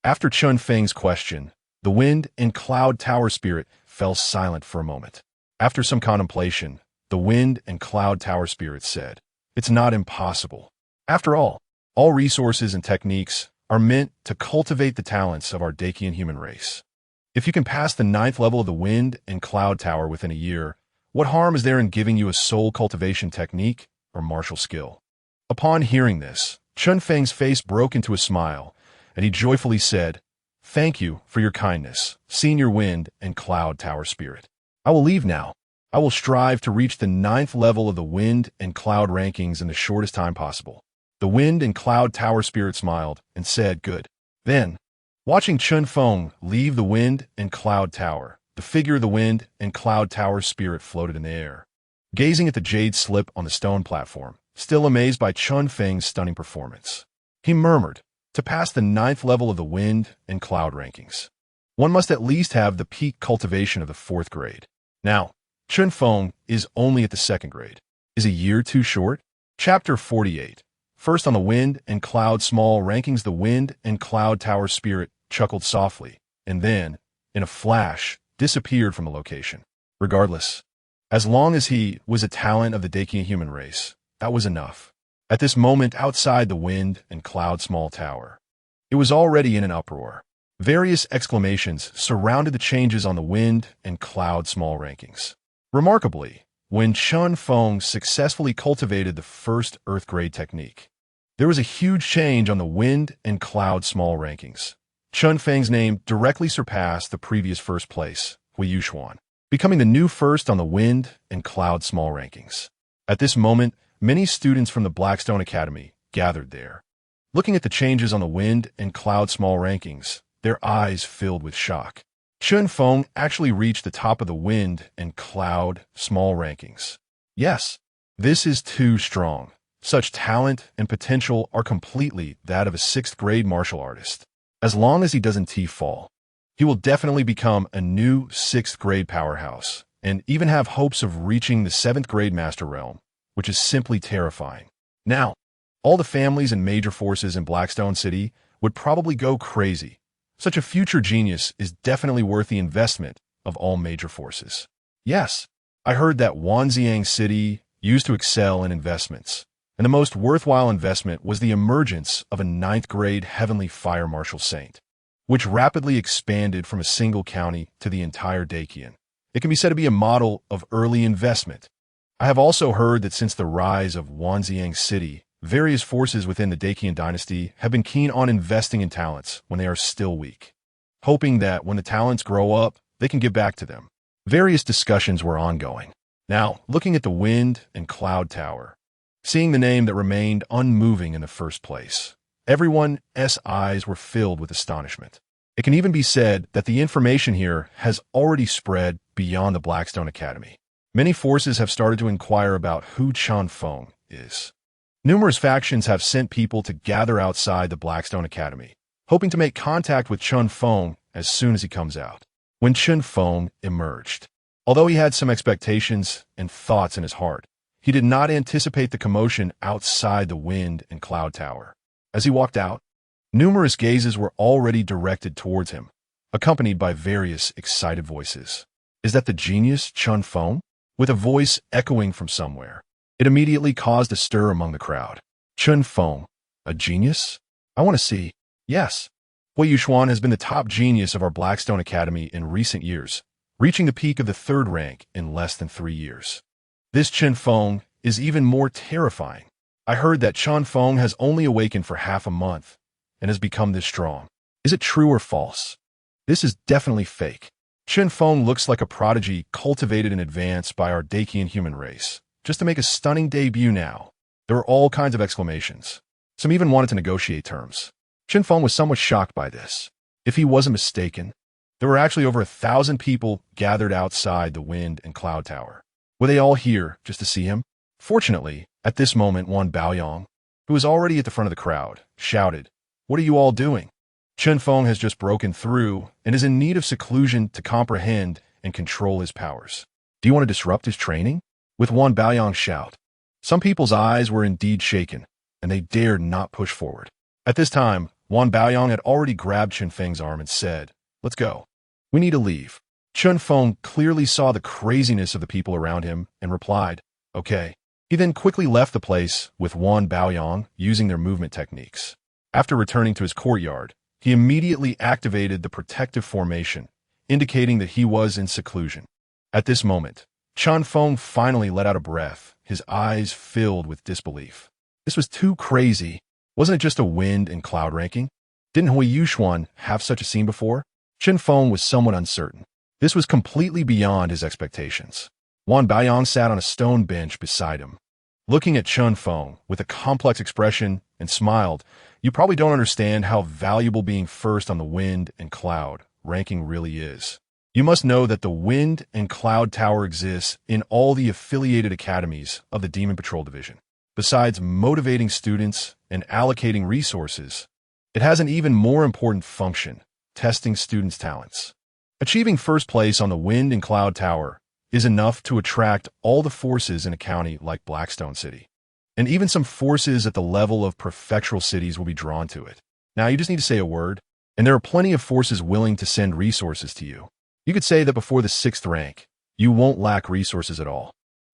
S1: After Chen Feng's question, the wind and cloud tower spirit fell silent for a moment. After some contemplation, the wind and cloud tower spirit said, "It's not impossible. After all resources and techniques are meant to cultivate the talents of our Dakian human race. If you can pass the 9th level of the wind and cloud tower within a year, what harm is there in giving you a soul cultivation technique or martial skill?" Upon hearing this, Chen Feng's face broke into a smile, and he joyfully said, "Thank you for your kindness, Senior Wind and Cloud Tower Spirit. I will leave now. I will strive to reach the 9th level of the wind and cloud rankings in the shortest time possible." The wind and cloud tower spirit smiled and said, "Good." Then, watching Chen Feng leave the wind and cloud tower, the figure of the wind and cloud tower spirit floated in the air. Gazing at the jade slip on the stone platform, still amazed by Chen Feng's stunning performance, he murmured, "To pass the 9th level of the wind and cloud rankings, one must at least have the peak cultivation of the 4th grade. Now, Chen Feng is only at the 2nd grade. Is a year too short?" Chapter 48. First on the wind and cloud small rankings, the wind and cloud tower spirit chuckled softly, and then, in a flash, disappeared from the location. Regardless, as long as he was a talent of the Dakian human race, that was enough. At this moment, outside the wind and cloud small tower, it was already in an uproar. Various exclamations surrounded the changes on the wind and cloud small rankings. Remarkably, when Chen Feng successfully cultivated the first Earth grade technique, there was a huge change on the wind and cloud small rankings. Chen Feng's name directly surpassed the previous first place, Hui Yuxuan, becoming the new first on the wind and cloud small rankings. At this moment, many students from the Blackstone Academy gathered there. Looking at the changes on the wind and cloud small rankings, their eyes filled with shock. Chen Feng actually reached the top of the wind and cloud small rankings. Yes, this is too strong. Such talent and potential are completely that of a 6th grade martial artist. As long as he doesn't fall, he will definitely become a new 6th grade powerhouse and even have hopes of reaching the 7th grade master realm. which is simply terrifying. Now, all the families and major forces in Blackstone City would probably go crazy. Such a future genius is definitely worth the investment of all major forces. Yes, I heard that Wanxiang City used to excel in investments, and the most worthwhile investment was the emergence of a 9th-grade Heavenly Fire Marshal Saint, which rapidly expanded from a single county to the entire Dacian. It can be said to be a model of early investment. I have also heard that since the rise of Wanxiang City, various forces within the Dacian dynasty have been keen on investing in talents when they are still weak, hoping that when the talents grow up, they can give back to them. Various discussions were ongoing. Now, looking at the Wind and Cloud Tower, seeing the name that remained unmoving in the first place, everyone's eyes were filled with astonishment. It can even be said that the information here has already spread beyond the Blackstone Academy. Many forces have started to inquire about who Chen Feng is. Numerous factions have sent people to gather outside the Blackstone Academy, hoping to make contact with Chen Feng as soon as he comes out. When Chen Feng emerged, although he had some expectations and thoughts in his heart, he did not anticipate the commotion outside the Wind and Cloud Tower. As he walked out, numerous gazes were already directed towards him, accompanied by various excited voices. Is that the genius Chen Feng? With a voice echoing from somewhere, it immediately caused a stir among the crowd. Chen Feng, a genius? I want to see. Yes. Hui Yuxuan has been the top genius of our Blackstone Academy in recent years, reaching the peak of the 3rd rank in less than 3 years. This Chen Feng is even more terrifying. I heard that Chen Feng has only awakened for half a month and has become this strong. Is it true or false? This is definitely fake. Chen Feng looks like a prodigy cultivated in advance by our Dacian human race, just to make a stunning debut now. There were all kinds of exclamations. Some even wanted to negotiate terms. Chen Feng was somewhat shocked by this. If he wasn't mistaken, there were actually over 1,000 people gathered outside the Wind and Cloud Tower. Were they all here just to see him? Fortunately, at this moment, Wan Baoyang, who was already at the front of the crowd, shouted, "What are you all doing?" Chen Feng has just broken through and is in need of seclusion to comprehend and control his powers. Do you want to disrupt his training? With Wan Baoyang's shout, some people's eyes were indeed shaken, and they dared not push forward. At this time, Wan Baoyang had already grabbed Chen Feng's arm and said, "Let's go. We need to leave." Chen Feng clearly saw the craziness of the people around him and replied, "Okay." He then quickly left the place with Wan Baoyang using their movement techniques. After returning to his courtyard, he immediately activated the protective formation, indicating that he was in seclusion. At this moment, Chen Feng finally let out a breath, his eyes filled with disbelief. This was too crazy. Wasn't it just a Wind and Cloud ranking? Didn't Hui Yuxuan have such a scene before? Chen Feng was somewhat uncertain. This was completely beyond his expectations. Wan Baoyang sat on a stone bench beside him, looking at Chen Feng with a complex expression and smiled. "You probably don't understand how valuable being first on the Wind and Cloud ranking really is. You must know that the Wind and Cloud Tower exists in all the affiliated academies of the Demon Patrol Division. Besides motivating students and allocating resources, it has an even more important function, testing students' talents. Achieving first place on the Wind and Cloud Tower is enough to attract all the forces in a county like Blackstone City. And even some forces at the level of prefectural cities will be drawn to it. Now you just need to say a word, and there are plenty of forces willing to send resources to you. You could say that before the 6th rank, you won't lack resources at all.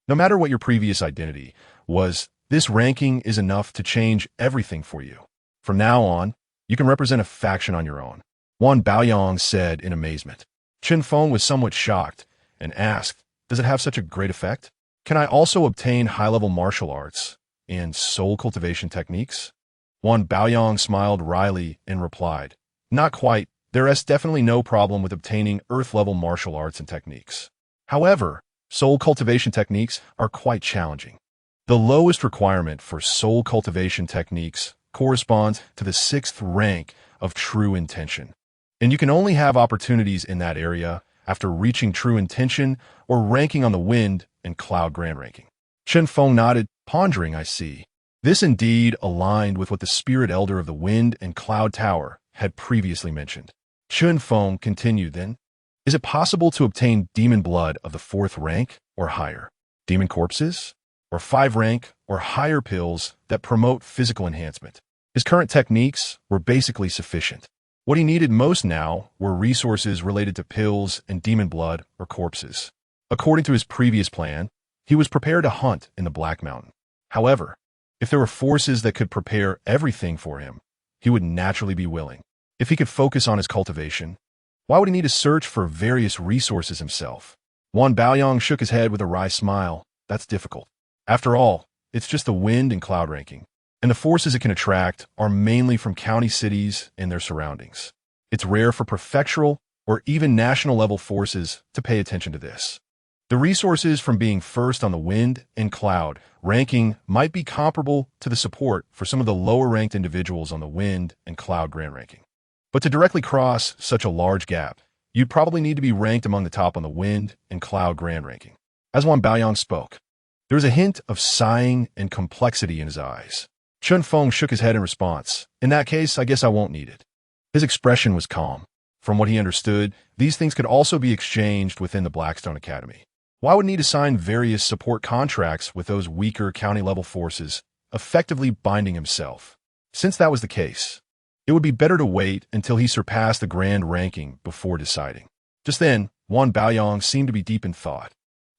S1: No matter what your previous identity was, this ranking is enough to change everything for you. From now on, you can represent a faction on your own." Wan Baoyang said in amazement. Chen Feng was somewhat shocked and asked, "Does it have such a great effect? Can I also obtain high-level martial arts and soul cultivation techniques?" Wan Baoyang smiled wryly and replied, "Not quite. There is definitely no problem with obtaining earth-level martial arts and techniques. However, soul cultivation techniques are quite challenging. The lowest requirement for soul cultivation techniques corresponds to the 6th rank of true intention, and you can only have opportunities in that area after reaching true intention or ranking on the Wind and Cloud Grand ranking." Chen Feng nodded, pondering. "I see." This indeed aligned with what the Spirit Elder of the Wind and Cloud Tower had previously mentioned. Chen Feng continued then, "Is it possible to obtain demon blood of the 4th rank or higher? Demon corpses? or 5 rank or higher pills that promote physical enhancement. His current techniques were basically sufficient. What he needed most now were resources related to pills and demon blood or corpses. According to his previous plan, he was prepared to hunt in the Black Mountain. However, if there were forces that could prepare everything for him, he would naturally be willing. If he could focus on his cultivation, why would he need to search for various resources himself? Wan Baoyang shook his head with a wry smile. That's difficult. After all, it's just the wind and cloud ranking, and the forces it can attract are mainly from county cities and their surroundings. It's rare for prefectural or even national-level forces to pay attention to this. The resources from being first on the wind and cloud ranking might be comparable to the support for some of the lower-ranked individuals on the wind and cloud grand ranking. But to directly cross such a large gap, you'd probably need to be ranked among the top on the wind and cloud grand ranking. As Wan Baoyang spoke, there was a hint of sighing and complexity in his eyes. Chen Feng shook his head in response. In that case, I guess I won't need it. His expression was calm. From what he understood, these things could also be exchanged within the Blackstone Academy. Why would he need to sign various support contracts with those weaker county-level forces, effectively binding himself? Since that was the case, it would be better to wait until he surpassed the grand ranking before deciding. Just then, Wan Baoyang seemed to be deep in thought.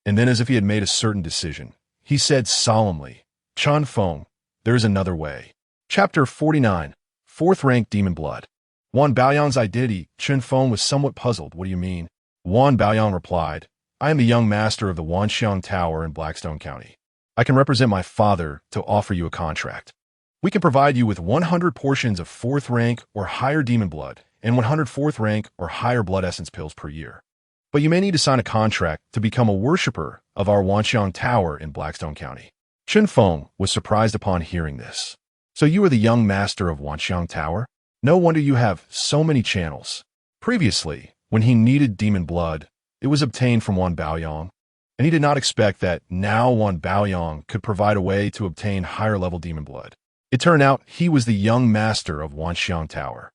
S1: And then, as if he had made a certain decision, he said solemnly, Chen Feng, there is another way. Chapter 49, 4th Rank Demon Blood. Wan Baoyang's identity. Chen Feng was somewhat puzzled. What do you mean? Wan Baoyang replied, I am the young master of the Wanxiang Tower in Blackstone County. I can represent my father to offer you a contract. We can provide you with 100 portions of 4th rank or higher demon blood and 100 4th rank or higher blood essence pills per year. But you may need to sign a contract to become a worshiper of our Wanxiang Tower in Blackstone County. Chen Feng was surprised upon hearing this. So you are the young master of Wanxiang Tower? No wonder you have so many channels. Previously, when he needed demon blood, it was obtained from Wan Baoyang, and he did not expect that now Wan Baoyang could provide a way to obtain higher-level demon blood. It turned out he was the young master of Wanxiang Tower.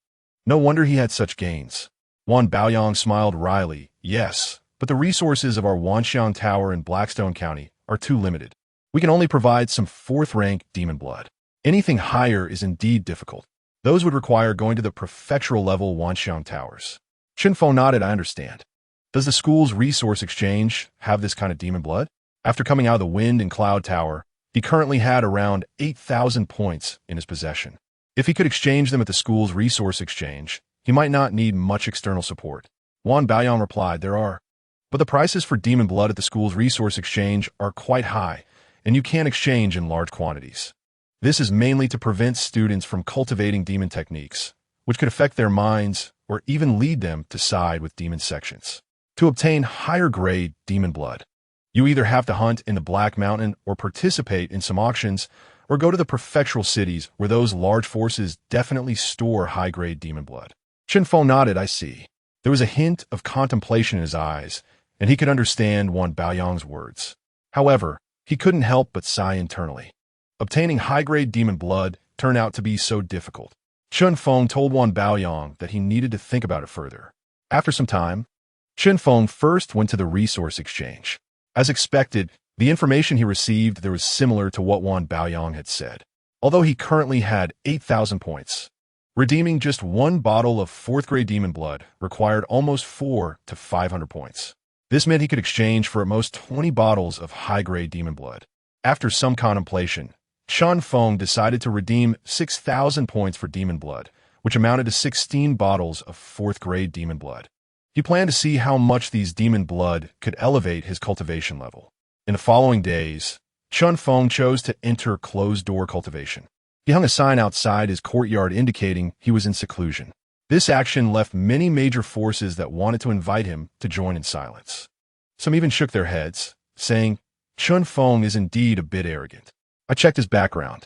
S1: No wonder he had such gains. Wan Baoyang smiled wryly. Yes, but the resources of our Wanxiang Tower in Blackstone County are too limited. We can only provide some 4th-rank demon blood. Anything higher is indeed difficult. Those would require going to the prefectural-level Wanxiang Towers. Chen Feng nodded. I understand. Does the school's resource exchange have this kind of demon blood? After coming out of the Wind and Cloud Tower, he currently had around 8,000 points in his possession. If he could exchange them at the school's resource exchange, he might not need much external support. Wan Baoyang replied, there are. But the prices for demon blood at the school's resource exchange are quite high, and you can't exchange in large quantities. This is mainly to prevent students from cultivating demon techniques, which could affect their minds or even lead them to side with demon sections. To obtain higher-grade demon blood, you either have to hunt in the Black Mountain or participate in some auctions, or go to the prefectural cities where those large forces definitely store high-grade demon blood. Chen Feng nodded. I see. There was a hint of contemplation in his eyes, and he could understand Wan Baoyang's words. However, he couldn't help but sigh internally. Obtaining high-grade demon blood turned out to be so difficult. Chen Feng told Wan Baoyang that he needed to think about it further. After some time, Chen Feng first went to the resource exchange. As expected, the information he received there was similar to what Wan Baoyang had said. Although he currently had 8,000 points, redeeming just one bottle of 4th-grade demon blood required almost 400 to 500 points. This meant he could exchange for at most 20 bottles of high-grade demon blood. After some contemplation, Chen Feng decided to redeem 6,000 points for demon blood, which amounted to 16 bottles of 4th-grade demon blood. He planned to see how much these demon blood could elevate his cultivation level. In the following days, Chen Feng chose to enter closed-door cultivation. He hung a sign outside his courtyard indicating he was in seclusion. This action left many major forces that wanted to invite him to join in silence. Some even shook their heads, saying, Chen Feng is indeed a bit arrogant. I checked his background.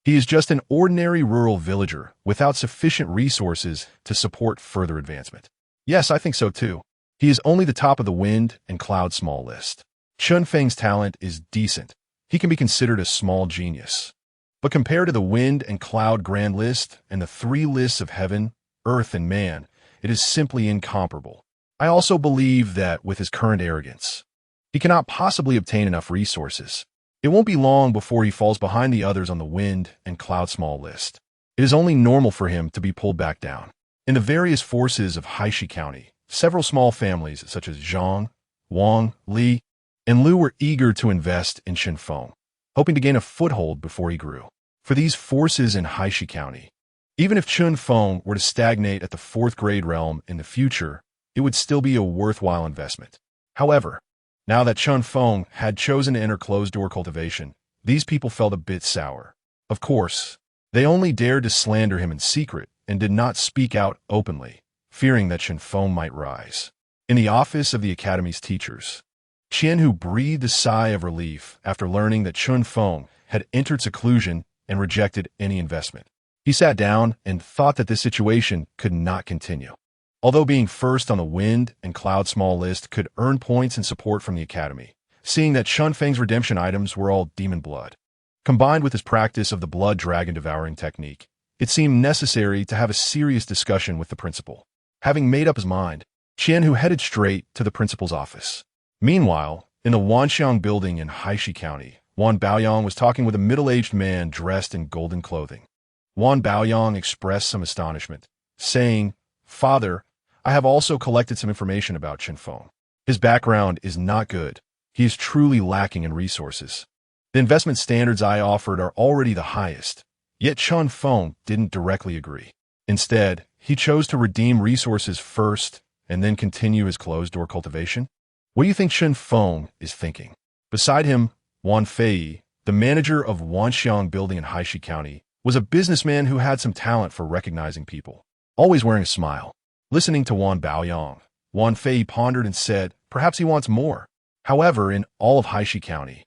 S1: He is just an ordinary rural villager without sufficient resources to support further advancement. Yes, I think so too. He is only the top of the Wind and Cloud small list. Chen Feng's talent is decent. He can be considered a small genius. But compared to the Wind and Cloud grand list and the 3 lists of heaven, earth, and man, it is simply incomparable. I also believe that with his current arrogance, he cannot possibly obtain enough resources. It won't be long before he falls behind the others on the wind and cloud small list. It is only normal for him to be pulled back down. In the various forces of Haishi County, several small families such as Zhang, Wang, Li, and Lu were eager to invest in Chen Feng, hoping to gain a foothold before he grew. For these forces in Haishi County, even if Chen Feng were to stagnate at the 4th grade realm in the future, it would still be a worthwhile investment. However, now that Chen Feng had chosen to enter closed-door cultivation, these people felt a bit sour. Of course, they only dared to slander him in secret and did not speak out openly, fearing that Chen Feng might rise. In the office of the academy's teachers, Qian Hu breathed a sigh of relief after learning that Chen Feng had entered seclusion and rejected any investment. He sat down and thought that this situation could not continue. Although being first on the wind and cloud small list could earn points and support from the academy, seeing that Chen Feng's redemption items were all demon blood, combined with his practice of the blood dragon devouring technique, it seemed necessary to have a serious discussion with the principal. Having made up his mind, Qian Hu headed straight to the principal's office. Meanwhile, in the Wanxiang building in Haishi County, Wan Baoyang was talking with a middle-aged man dressed in golden clothing. Wan Baoyang expressed some astonishment, saying, "Father, I have also collected some information about Chen Feng. His background is not good. He is truly lacking in resources. The investment standards I offered are already the highest, yet Chen Feng didn't directly agree. Instead, he chose to redeem resources first and then continue his closed-door cultivation. What do you think Chen Feng is thinking?" Beside him, Wan Fei, the manager of Wanxiang building in Haishi County, was a businessman who had some talent for recognizing people, always wearing a smile. Listening to Wan Baoyang, Wan Fei pondered and said, perhaps he wants more. However, in all of Haishi County,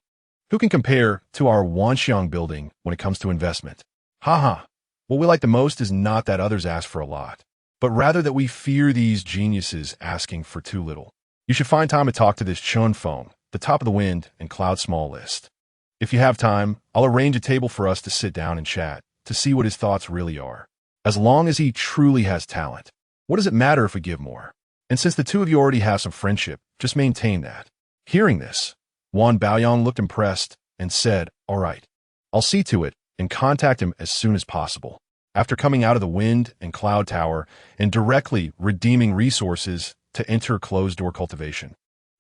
S1: who can compare to our Wanxiang building when it comes to investment? Haha, what we like the most is not that others ask for a lot, but rather that we fear these geniuses asking for too little. You should find time to talk to this Chen Feng, the top of the wind and cloud small list. If you have time, I'll arrange a table for us to sit down and chat, to see what his thoughts really are. As long as he truly has talent, what does it matter if we give more? And since the two of you already have some friendship, just maintain that. Hearing this, Wan Baoyang looked impressed and said, all right, I'll see to it and contact him as soon as possible. After coming out of the wind and cloud tower and directly redeeming resources to enter closed-door cultivation,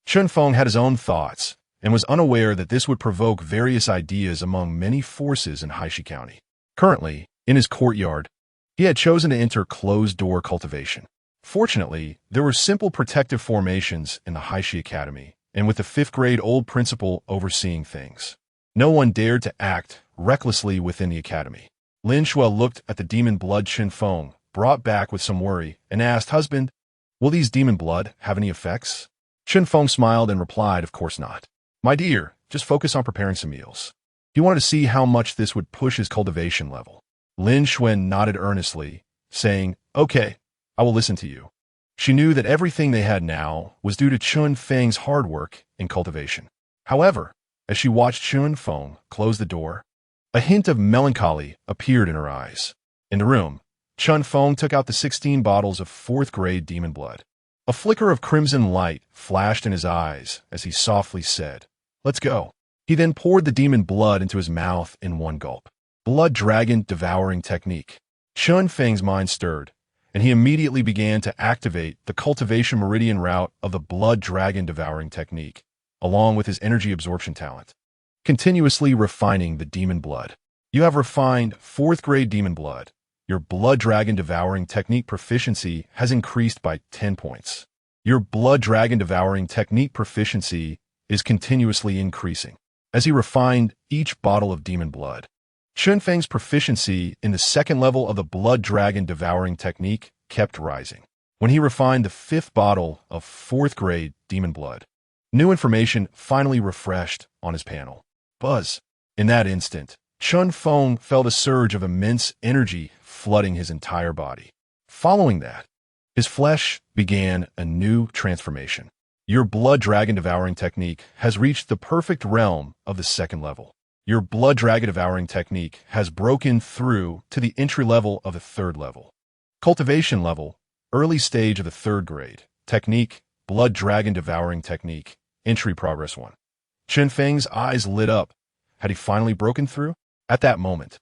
S1: Chen Feng had his own thoughts and was unaware that this would provoke various ideas among many forces in Haishi County. Currently, in his courtyard, he had chosen to enter closed-door cultivation. Fortunately, there were simple protective formations in the Haishi Academy, and with the 5th grade old principal overseeing things, no one dared to act recklessly within the academy. Lin Shuo looked at the demon blood Chen Feng, brought back with some worry, and asked, husband, will these demon blood have any effects? Chen Feng smiled and replied, of course not. My dear, just focus on preparing some meals. He wanted to see how much this would push his cultivation level. Lin Xuan nodded earnestly, saying, okay, I will listen to you. She knew that everything they had now was due to Chen Feng's hard work in cultivation. However, as she watched Chen Feng close the door, a hint of melancholy appeared in her eyes. In the room, Chen Feng took out the 16 bottles of 4th grade demon blood. A flicker of crimson light flashed in his eyes as he softly said, let's go. He then poured the demon blood into his mouth in one gulp. Blood dragon devouring technique. Chen Feng's mind stirred, and he immediately began to activate the cultivation meridian route of the blood dragon devouring technique, along with his energy absorption talent, continuously refining the demon blood. You have refined 4th grade demon blood. Your blood dragon devouring technique proficiency has increased by 10 points. Your blood dragon devouring technique proficiency is continuously increasing. As he refined each bottle of demon blood, Chen Feng's proficiency in the 2nd level of the blood dragon devouring technique kept rising. When he refined the 5th bottle of 4th grade demon blood, new information finally refreshed on his panel. Buzz. In that instant, Chen Feng felt a surge of immense energy flooding his entire body. Following that, his flesh began a new transformation. Your blood dragon devouring technique has reached the perfect realm of the 2nd level. Your blood dragon devouring technique has broken through to the entry level of the 3rd level. Cultivation level, early stage of the 3rd grade. Technique, blood dragon devouring technique, entry progress 1. Chen Feng's eyes lit up had he finally broken through? At that moment,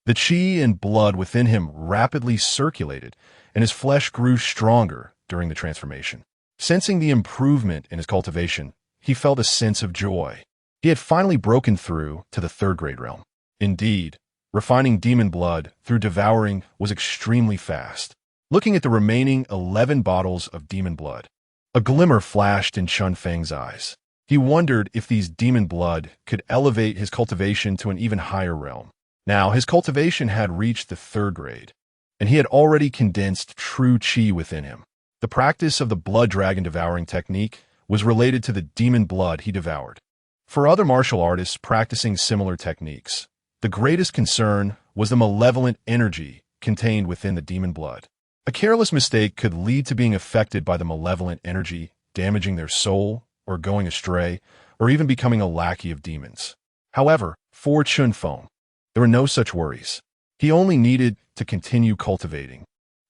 S1: the chi and blood within him rapidly circulated, and his flesh grew stronger during the transformation. Sensing the improvement in his cultivation, he felt a sense of joy. He had finally broken through to the third-grade realm. Indeed, refining demon blood through devouring was extremely fast. Looking at the remaining 11 bottles of demon blood, a glimmer flashed in Chen Feng's eyes. He wondered if these demon blood could elevate his cultivation to an even higher realm. Now, his cultivation had reached the third grade, and he had already condensed true chi within him. The practice of the blood dragon devouring technique was related to the demon blood he devoured. For other martial artists practicing similar techniques, the greatest concern was the malevolent energy contained within the demon blood. A careless mistake could lead to being affected by the malevolent energy, damaging their soul, or going astray, or even becoming a lackey of demons. However, for Chen Feng, there were no such worries. He only needed to continue cultivating,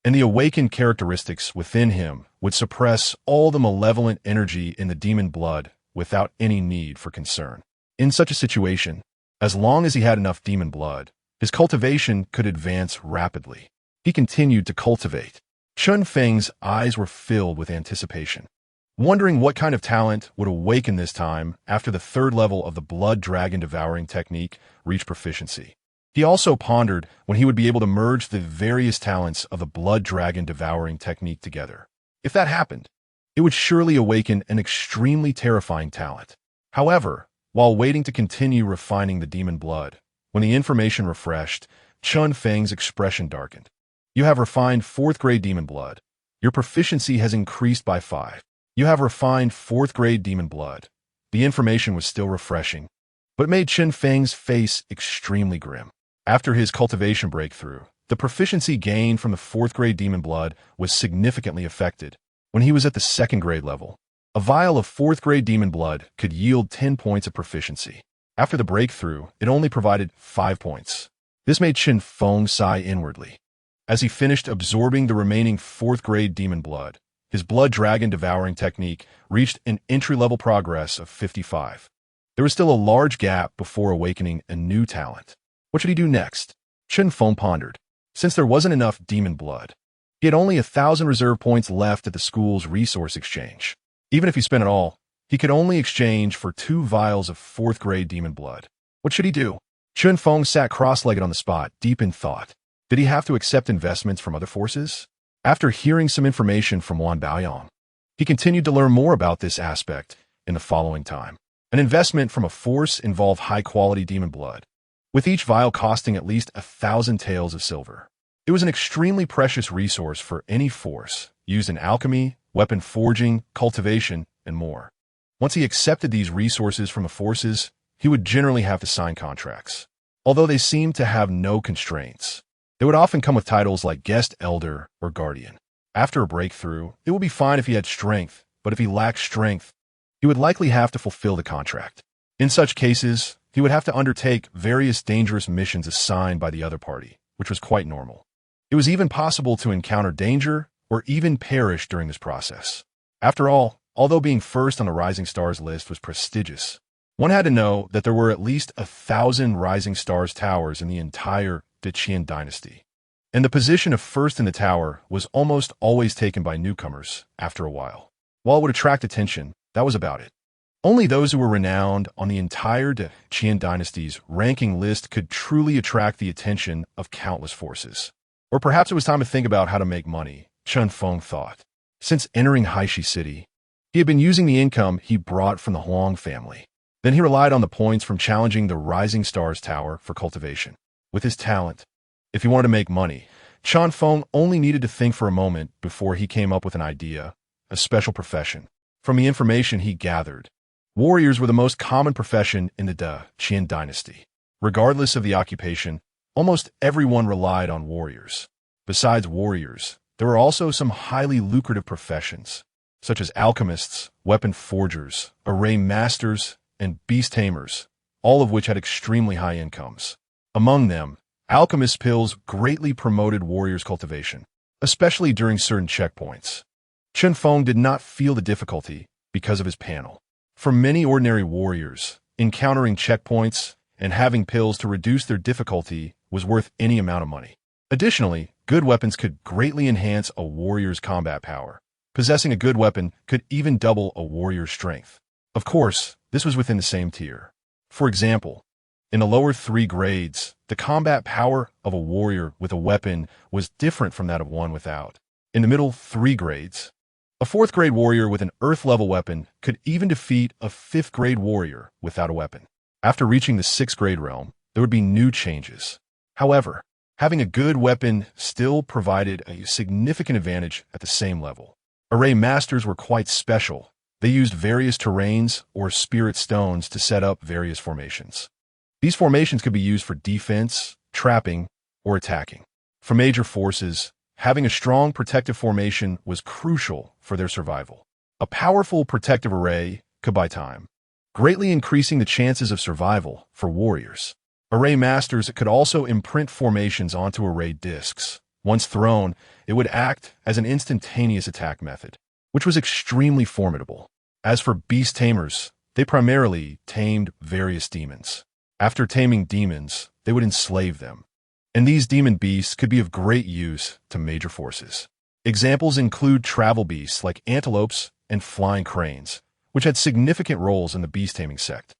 S1: and the awakened characteristics within him would suppress all the malevolent energy in the demon blood without any need for concern. In such a situation, as long as he had enough demon blood, his cultivation could advance rapidly. He continued to cultivate. Chen Feng's eyes were filled with anticipation, wondering what kind of talent would awaken this time after the third level of the blood dragon devouring technique reached proficiency. He also pondered when he would be able to merge the various talents of the blood dragon devouring technique together. If that happened, it would surely awaken an extremely terrifying talent. However, while waiting to continue refining the demon blood, when the information refreshed, Chen Feng's expression darkened. You have refined 4th grade demon blood. Your proficiency has increased by 5. You have refined 4th grade demon blood. The information was still refreshing, but made Chen Feng's face extremely grim. After his cultivation breakthrough, the proficiency gained from the 4th grade demon blood was significantly affected. When he was at the 2nd grade level, a vial of 4th grade demon blood could yield 10 points of proficiency. After the breakthrough, it only provided 5 points. This made Chen Feng sigh inwardly. As he finished absorbing the remaining 4th grade demon blood, his blood dragon devouring technique reached an entry-level progress of 55. There was still a large gap before awakening a new talent. What should he do next? Chen Feng pondered. Since there wasn't enough demon blood, he had only 1,000 reserve points left at the school's resource exchange. Even if he spent it all, he could only exchange for 2 vials of 4th grade demon blood. What should he do? Chen Feng sat cross-legged on the spot, deep in thought. Did he have to accept investments from other forces? After hearing some information from Wan Baoyong, he continued to learn more about this aspect in the following time. An investment from a force involved high-quality demon blood, with each vial costing at least 1,000 taels of silver. It was an extremely precious resource for any force, used in alchemy, weapon forging, cultivation, and more. Once he accepted these resources from the forces, he would generally have to sign contracts. Although they seemed to have no constraints, they would often come with titles like guest elder or guardian. After a breakthrough, it would be fine if he had strength, but if he lacked strength, he would likely have to fulfill the contract. In such cases, he would have to undertake various dangerous missions assigned by the other party, which was quite normal. It was even possible to encounter danger or even perish during this process. After all, although being first on the Rising Stars list was prestigious, one had to know that there were at least 1,000 Rising Stars towers in the entire Qian dynasty, and the position of first in the tower was almost always taken by newcomers after a while. While it would attract attention, that was about it. Only those who were renowned on the entire Qian dynasty's ranking list could truly attract the attention of countless forces. Or perhaps it was time to think about how to make money, Chen Feng thought. Since entering Haishi City, he had been using the income he brought from the Huang family. Then he relied on the points from challenging the Rising Stars Tower for cultivation. With his talent, if he wanted to make money, Chen Feng only needed to think for a moment before he came up with an idea, a special profession. From the information he gathered, warriors were the most common profession in the Qian dynasty. Regardless of the occupation, almost everyone relied on warriors. Besides warriors, there were also some highly lucrative professions, such as alchemists, weapon forgers, array masters, and beast tamers, all of which had extremely high incomes. Among them, alchemist pills greatly promoted warriors' cultivation, especially during certain checkpoints. Chen Feng did not feel the difficulty because of his panel. For many ordinary warriors, encountering checkpoints and having pills to reduce their difficulty was worth any amount of money. Additionally, good weapons could greatly enhance a warrior's combat power. Possessing a good weapon could even double a warrior's strength. Of course, this was within the same tier. For example, in the lower 3 grades, the combat power of a warrior with a weapon was different from that of one without. In the middle 3 grades, a 4th grade warrior with an earth-level weapon could even defeat a 5th grade warrior without a weapon. After reaching the 6th grade realm, there would be new changes. However, having a good weapon still provided a significant advantage at the same level. Array masters were quite special. They used various terrains or spirit stones to set up various formations. These formations could be used for defense, trapping, or attacking. For major forces, having a strong protective formation was crucial for their survival. A powerful protective array could buy time, greatly increasing the chances of survival for warriors. Array masters could also imprint formations onto array discs. Once thrown, it would act as an instantaneous attack method, which was extremely formidable. As for beast tamers, they primarily tamed various demons. After taming demons, they would enslave them, and these demon beasts could be of great use to major forces. Examples include travel beasts like antelopes and flying cranes, which had significant roles in the beast taming sect.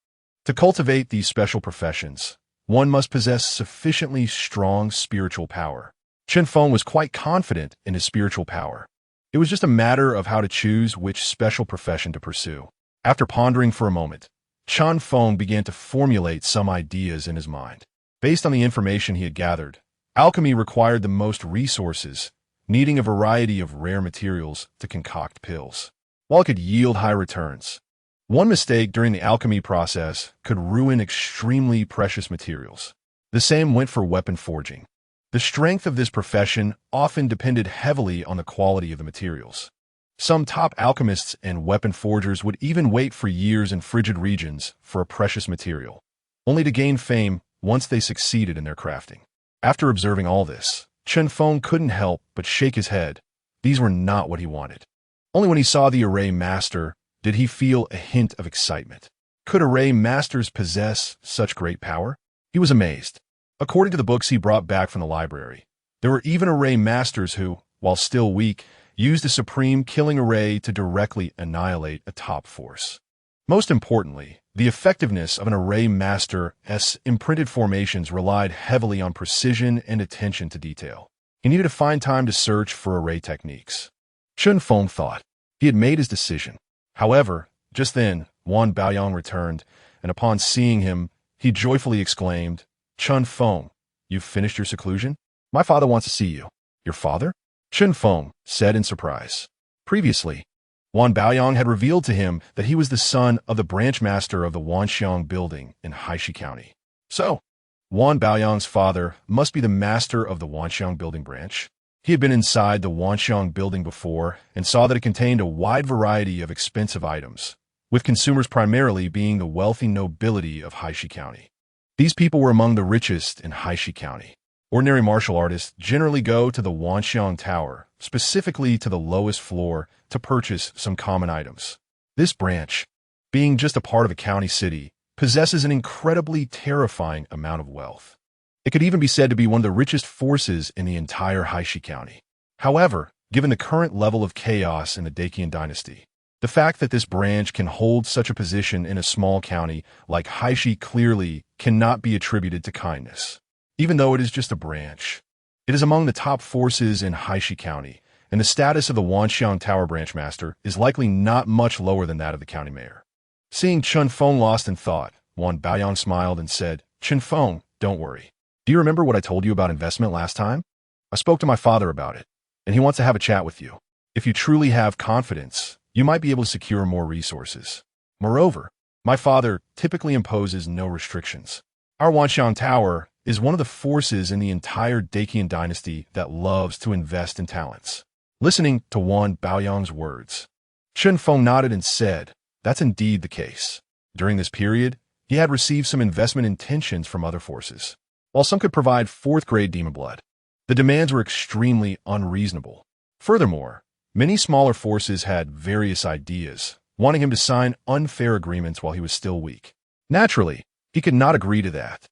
S1: To cultivate these special professions, one must possess sufficiently strong spiritual power. Chen Feng was quite confident in his spiritual power. It was just a matter of how to choose which special profession to pursue. After pondering for a moment, Chen Feng began to formulate some ideas in his mind. Based on the information he had gathered, alchemy required the most resources, needing a variety of rare materials to concoct pills. While it could yield high returns, one mistake during the alchemy process could ruin extremely precious materials. The same went for weapon forging. The strength of this profession often depended heavily on the quality of the materials. Some top alchemists and weapon forgers would even wait for years in frigid regions for a precious material, only to gain fame once they succeeded in their crafting. After observing all this, Chen Feng couldn't help but shake his head. These were not what he wanted. Only when he saw the array master did he feel a hint of excitement. Could array masters possess such great power? He was amazed. According to the books he brought back from the library, there were even array masters who, while still weak, used a supreme killing array to directly annihilate a top force. Most importantly, the effectiveness of an array master's imprinted formations relied heavily on precision and attention to detail. He needed to find time to search for array techniques. Chen Feng thought. He had made his decision. However, just then, Wan Baoyang returned, and upon seeing him, he joyfully exclaimed, "Chen Feng, you've finished your seclusion? My father wants to see you." "Your father?" Chen Feng said in surprise. Previously, Wan Baoyang had revealed to him that he was the son of the branch master of the Wanxiang building in Haishi County. So, Wan Baoyang's father must be the master of the Wanxiang building branch. He had been inside the Wanxiang building before and saw that it contained a wide variety of expensive items, with consumers primarily being the wealthy nobility of Haishi County. These people were among the richest in Haishi County. Ordinary martial artists generally go to the Wanxiang Tower, specifically to the lowest floor, to purchase some common items. This branch, being just a part of a county city, possesses an incredibly terrifying amount of wealth. It could even be said to be one of the richest forces in the entire Haishi County. However, given the current level of chaos in the Dacian dynasty, the fact that this branch can hold such a position in a small county like Haishi clearly cannot be attributed to kindness. Even though it is just a branch, it is among the top forces in Haishi County, and the status of the Wanxiang Tower branch master is likely not much lower than that of the county mayor. Seeing Chen Feng lost in thought, Wan Baoyang smiled and said, "Chen Feng, don't worry. Do you remember what I told you about investment last time? I spoke to my father about it, and he wants to have a chat with you. If you truly have confidence, you might be able to secure more resources. Moreover, my father typically imposes no restrictions. Our Wanxiang Tower is one of the forces in the entire Dacian dynasty that loves to invest in talents." Listening to Wan Baoyang's words, Chen Feng nodded and said, "That's indeed the case." During this period, he had received some investment intentions from other forces. While some could provide 4th grade demon blood, the demands were extremely unreasonable. Furthermore, many smaller forces had various ideas, wanting him to sign unfair agreements while he was still weak. Naturally, He could not agree to that.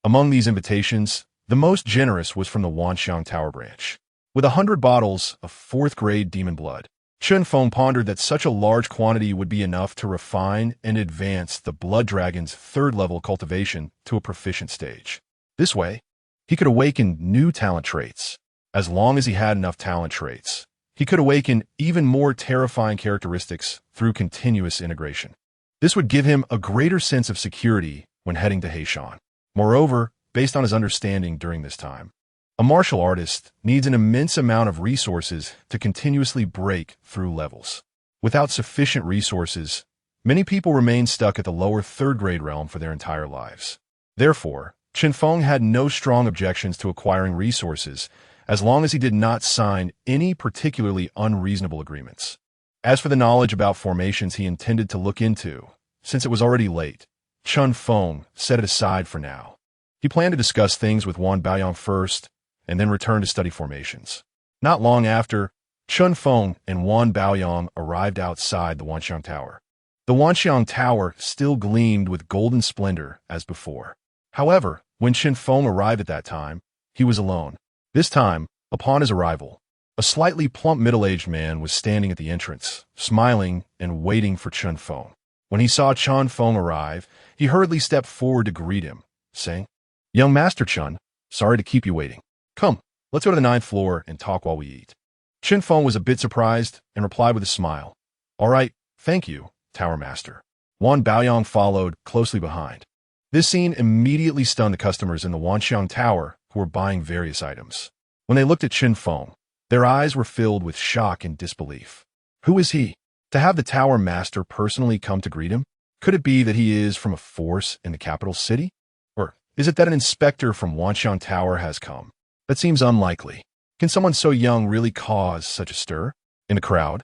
S1: Among these invitations, the most generous was from the Wanxiang Tower branch. With 100 bottles of 4th-grade demon blood, Chen Feng pondered that such a large quantity would be enough to refine and advance the blood dragon's 3rd-level cultivation to a proficient stage. This way, he could awaken new talent traits. As long as he had enough talent traits, he could awaken even more terrifying characteristics through continuous integration. This would give him a greater sense of security when heading to Heishan. Moreover, based on his understanding during this time, a martial artist needs an immense amount of resources to continuously break through levels. Without sufficient resources, many people remain stuck at the lower 3rd-grade realm for their entire lives. Therefore, Chen Feng had no strong objections to acquiring resources as long as he did not sign any particularly unreasonable agreements. As for the knowledge about formations he intended to look into, since it was already late, Chen Feng set it aside for now. He planned to discuss things with Wan Baoyang first, and then return to study formations. Not long after, Chen Feng and Wan Baoyang arrived outside the Wanxiang Tower. The Wanxiang Tower still gleamed with golden splendor as before. However, when Chen Feng arrived at that time, he was alone. This time, upon his arrival, a slightly plump middle-aged man was standing at the entrance, smiling and waiting for Chen Feng. When he saw Chen Feng arrive, he hurriedly stepped forward to greet him, saying, "Young Master Chen, sorry to keep you waiting. Come, let's go to the 9th floor and talk while we eat." Chen Feng was a bit surprised and replied with a smile, "All right, thank you, Tower Master." Wan Baoyang followed closely behind. This scene immediately stunned the customers in the Wanxiang Tower who were buying various items. When they looked at Chen Feng, their eyes were filled with shock and disbelief. Who is he? To have the Tower Master personally come to greet him? Could it be that he is from a force in the capital city? Or is it that an inspector from Wanxiang Tower has come? That seems unlikely. Can someone so young really cause such a stir? In the crowd,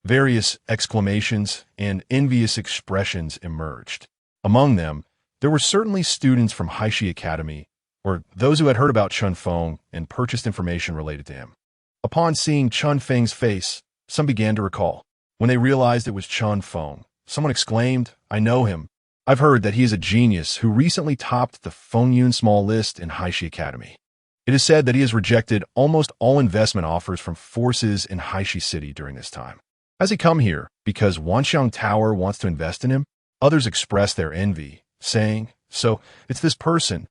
S1: various exclamations and envious expressions emerged. Among them, there were certainly students from Haishi Academy, or those who had heard about Chen Feng and purchased information related to him. Upon seeing Chen Feng's face, some began to recall. When they realized it was Chen Feng, someone exclaimed, "I know him. I've heard that he is a genius who recently topped the Fengyun small list in Haishi Academy. It is said that he has rejected almost all investment offers from forces in Haishi City during this time. Has he come here because Wanxiang Tower wants to invest in him?" Others expressed their envy, saying, "So, it's this person.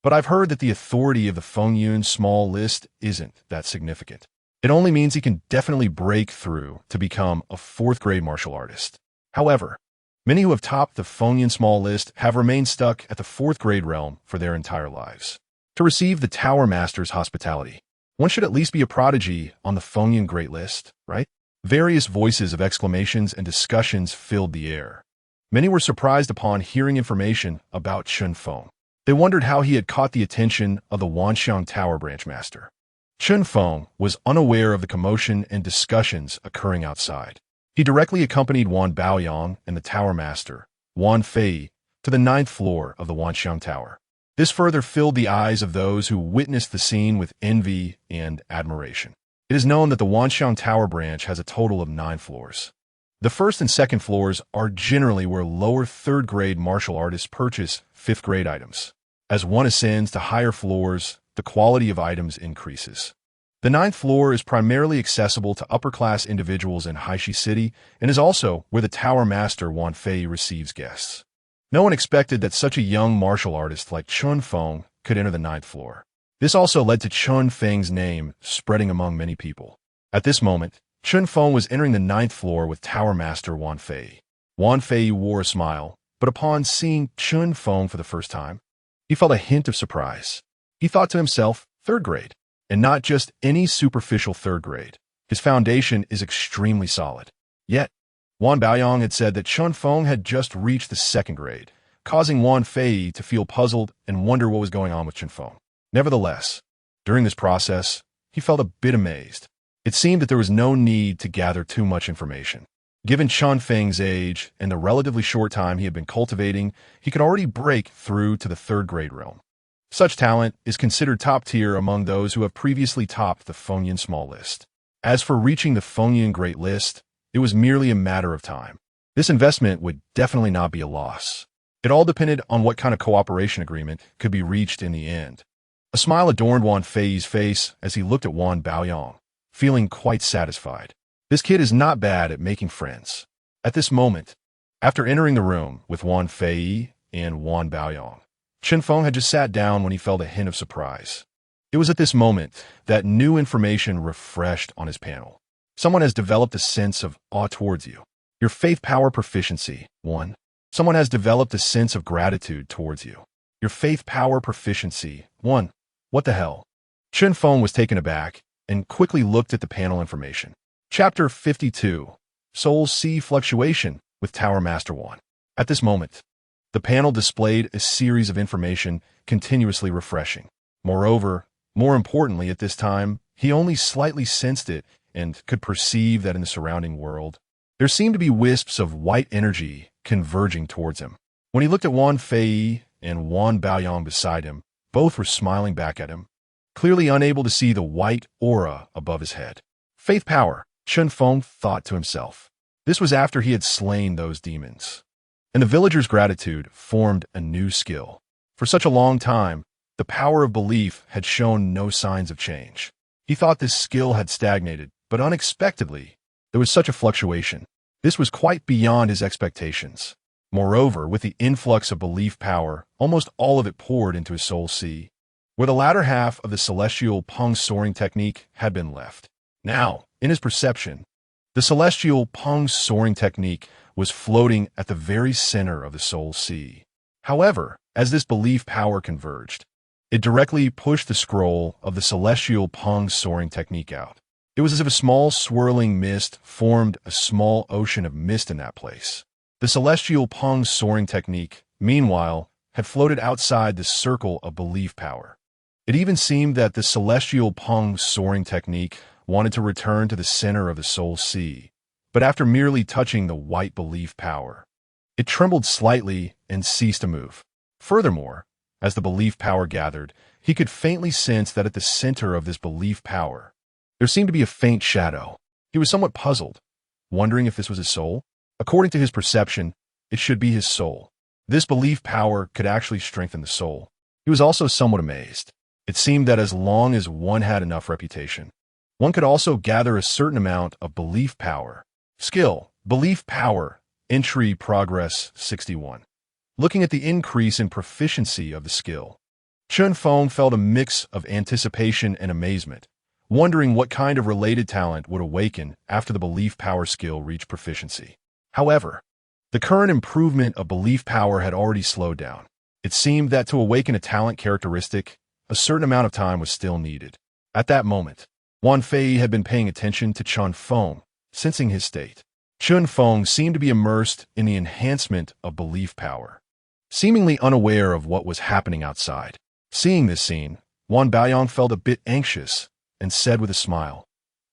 S1: But I've heard that the authority of the Fengyun small list isn't that significant. It only means he can definitely break through to become a 4th-grade martial artist." However, many who have topped the Fengyun small list have remained stuck at the 4th-grade realm for their entire lives. To receive the Tower Master's hospitality, one should at least be a prodigy on the Fengyun Great List, right? Various voices of exclamations and discussions filled the air. Many were surprised upon hearing information about Chen Feng. They wondered how he had caught the attention of the Wanxiang Tower branch master. Chen Feng was unaware of the commotion and discussions occurring outside. He directly accompanied Wan Baoyang and the Tower Master, Wan Fei, to the 9th floor of the Wanxiang Tower. This further filled the eyes of those who witnessed the scene with envy and admiration. It is known that the Wanxiang Tower branch has a total of 9 floors. The 1st and 2nd floors are generally where lower 3rd-grade martial artists purchase 5th-grade items. As one ascends to higher floors, the quality of items increases. The 9th floor is primarily accessible to upper-class individuals in Haishi City and is also where the Tower Master Wan Fei receives guests. No one expected that such a young martial artist like Chen Feng could enter the 9th floor. This also led to Chen Feng's name spreading among many people. At this moment, Chen Feng was entering the 9th floor with Tower Master Wan Fei. Wan Fei wore a smile, but upon seeing Chen Feng for the first time, he felt a hint of surprise. He thought to himself, 3rd grade, and not just any superficial 3rd grade. His foundation is extremely solid. Yet, Wan Baoyang had said that Chen Feng had just reached the 2nd grade, causing Wan Fei to feel puzzled and wonder what was going on with Chen Feng. Nevertheless, during this process, he felt a bit amazed. It seemed that there was no need to gather too much information. Given Chen Feng's age and the relatively short time he had been cultivating, he could already break through to the 3rd grade realm. Such talent is considered top tier among those who have previously topped the Fengyun small list. As for reaching the Fengyun great list, it was merely a matter of time. This investment would definitely not be a loss. It all depended on what kind of cooperation agreement could be reached in the end. A smile adorned Wan Fei's face as he looked at Wan Baoyong, feeling quite satisfied. This kid is not bad at making friends. At this moment, after entering the room with Wan Fei and Wan Baoyong, Chen Feng had just sat down when he felt a hint of surprise. It was at this moment that new information refreshed on his panel. Someone has developed a sense of awe towards you. Your faith power proficiency, 1. Someone has developed a sense of gratitude towards you. Your faith power proficiency, 1. What the hell? Chen Feng was taken aback and quickly looked at the panel information. Chapter 52, Soul C Fluctuation with Tower Master 1. At this moment, the panel displayed a series of information continuously refreshing. Moreover, more importantly at this time, he only slightly sensed it and could perceive that in the surrounding world, there seemed to be wisps of white energy converging towards him. When he looked at Wan Fei and Wan Baoyong beside him, both were smiling back at him, clearly unable to see the white aura above his head. Faith power, Chen Feng thought to himself. This was after he had slain those demons. And the villager's gratitude formed a new skill. For such a long time, the power of belief had shown no signs of change. He thought this skill had stagnated, but unexpectedly, there was such a fluctuation. This was quite beyond his expectations. Moreover, with the influx of belief power, almost all of it poured into his soul sea, where the latter half of the celestial Peng soaring technique had been left. Now, in his perception, the celestial Peng soaring technique was floating at the very center of the soul sea. However, as this belief power converged, it directly pushed the scroll of the celestial Peng soaring technique out. It was as if a small swirling mist formed a small ocean of mist in that place. The celestial Peng soaring technique, meanwhile, had floated outside the circle of belief power. It even seemed that the celestial Peng soaring technique wanted to return to the center of the soul sea, but after merely touching the white belief power, it trembled slightly and ceased to move. Furthermore, as the belief power gathered, he could faintly sense that at the center of this belief power, there seemed to be a faint shadow. He was somewhat puzzled, wondering if this was his soul. According to his perception, it should be his soul. This belief power could actually strengthen the soul. He was also somewhat amazed. It seemed that as long as one had enough reputation, one could also gather a certain amount of belief power. Skill, belief power, entry progress 61. Looking at the increase in proficiency of the skill, Chen Feng felt a mix of anticipation and amazement, wondering what kind of related talent would awaken after the belief power skill reached proficiency. However, the current improvement of belief power had already slowed down. It seemed that to awaken a talent characteristic, a certain amount of time was still needed. At that moment, Wan Fei had been paying attention to Chen Feng, sensing his state. Chen Feng seemed to be immersed in the enhancement of belief power, seemingly unaware of what was happening outside. Seeing this scene, Wan Baoyong felt a bit anxious and said with a smile,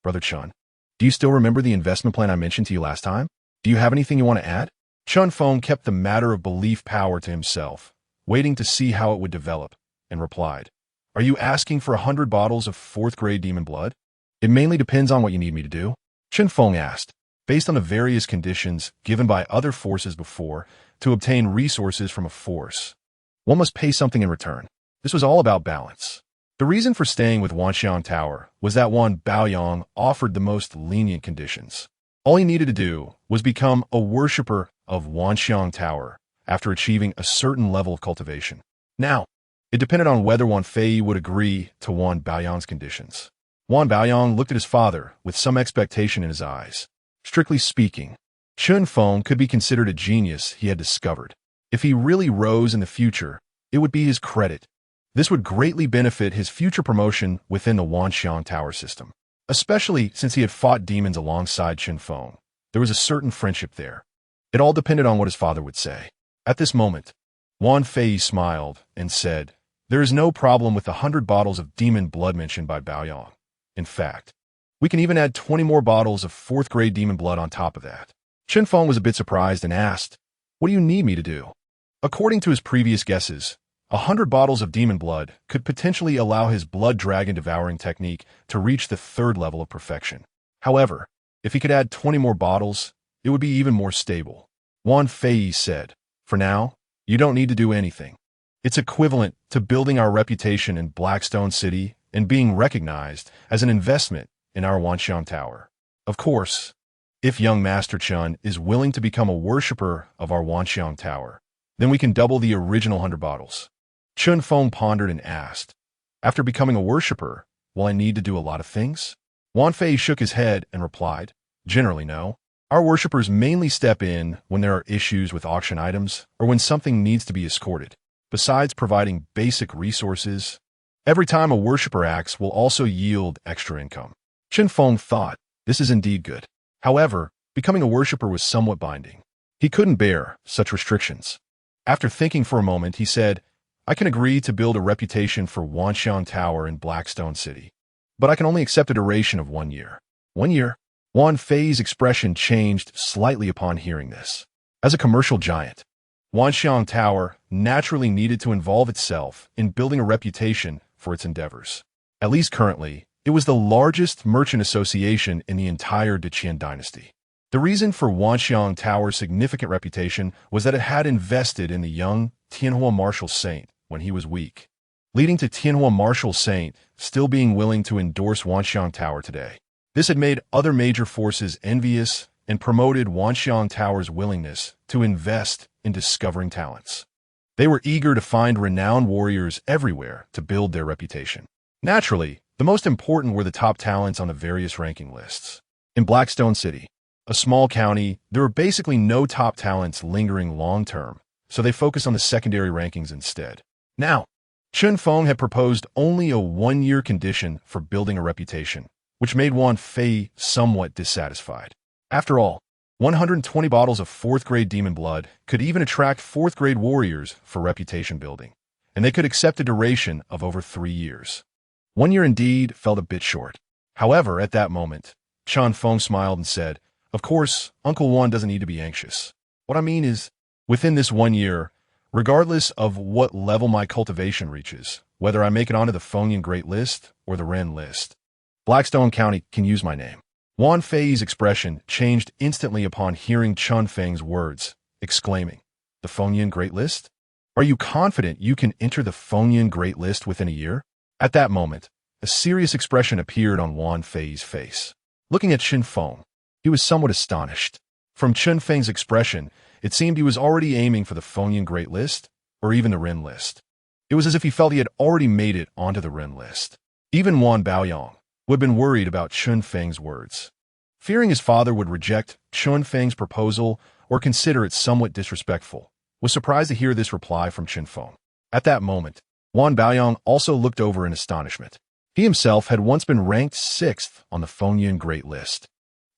S1: "Brother Chen, do you still remember the investment plan I mentioned to you last time? Do you have anything you want to add?" Chen Feng kept the matter of belief power to himself, waiting to see how it would develop, and replied, "Are you asking for 100 bottles of 4th grade demon blood? It mainly depends on what you need me to do." Chen Feng asked, based on the various conditions given by other forces before, to obtain resources from a force, one must pay something in return. This was all about balance. The reason for staying with Wanxiang Tower was that Wan Baoyong offered the most lenient conditions. All he needed to do was become a worshipper of Wanxiang Tower after achieving a certain level of cultivation. Now, it depended on whether Wan Fei would agree to Wan Baoyong's conditions. Wan Baoyong looked at his father with some expectation in his eyes. Strictly speaking, Chen Feng could be considered a genius he had discovered. If he really rose in the future, it would be his credit. This would greatly benefit his future promotion within the Wanxiang Tower system, especially since he had fought demons alongside Chen Feng. There was a certain friendship there. It all depended on what his father would say. At this moment, Wan Fei smiled and said, "There is no problem with the 100 bottles of demon blood mentioned by Baoyong. In fact, we can even add 20 more bottles of 4th grade demon blood on top of that." Chen Feng was a bit surprised and asked, "What do you need me to do?" According to his previous guesses, 100 bottles of demon blood could potentially allow his blood dragon devouring technique to reach the 3rd level of perfection. However, if he could add 20 more bottles, it would be even more stable. Wan Fei said, "For now, You don't need to do anything. It's equivalent to building our reputation in Blackstone City and being recognized as an investment in our Wanxiang Tower. Of course, if young Master Chen is willing to become a worshipper of our Wanxiang Tower, then we can double the original 100 bottles. Chen Feng pondered and asked, after becoming a worshipper, will I need to do a lot of things? Wan Fei shook his head and replied, generally no. Our worshippers mainly step in when there are issues with auction items or when something needs to be escorted. Besides providing basic resources, every time a worshipper acts will also yield extra income. Chen Feng thought, this is indeed good. However, becoming a worshipper was somewhat binding. He couldn't bear such restrictions. After thinking for a moment, he said, I can agree to build a reputation for Wanxiang Tower in Blackstone City, but I can only accept a duration of 1 year. 1 year? Wan Fei's expression changed slightly upon hearing this. As a commercial giant, Wanxiang Tower naturally needed to involve itself in building a reputation for its endeavors. At least currently, it was the largest merchant association in the entire Deqian dynasty. The reason for Wanxiang Tower's significant reputation was that it had invested in the young Tianhua martial saint when he was weak, leading to Tianhua martial saint still being willing to endorse Wanxiang Tower today. This had made other major forces envious and promoted Wanxiang Tower's willingness to invest in discovering talents. They were eager to find renowned warriors everywhere to build their reputation. Naturally, the most important were the top talents on the various ranking lists. In Blackstone City, a small county, there were basically no top talents lingering long-term, so they focused on the secondary rankings instead. Now, Chen Feng had proposed only a 1-year condition for building a reputation, which made Wan Fei somewhat dissatisfied. After all, 120 bottles of 4th-grade demon blood could even attract 4th-grade warriors for reputation building, and they could accept a duration of over 3 years. 1 year indeed felt a bit short. However, at that moment, Chen Feng smiled and said, of course, Uncle Wan doesn't need to be anxious. What I mean is, within this 1 year, regardless of what level my cultivation reaches, whether I make it onto the Fengyan Great List or the Ren List, Blackstone County can use my name. Wan Fei's expression changed instantly upon hearing Chen Feng's words, exclaiming, the Fengyan Great List? Are you confident you can enter the Fengyan Great List within a year? At that moment, a serious expression appeared on Wan Fei's face. Looking at Chen Feng, he was somewhat astonished. From Chen Feng's expression, it seemed he was already aiming for the Fengyan Great List, or even the Ren List. It was as if he felt he had already made it onto the Ren List. Even Wan Baoyong, who had been worried about Chen Feng's words, fearing his father would reject Chen Feng's proposal or consider it somewhat disrespectful, was surprised to hear this reply from Chen Feng. At that moment, Wan Baoyong also looked over in astonishment. He himself had once been ranked 6th on the Fengyan Great List,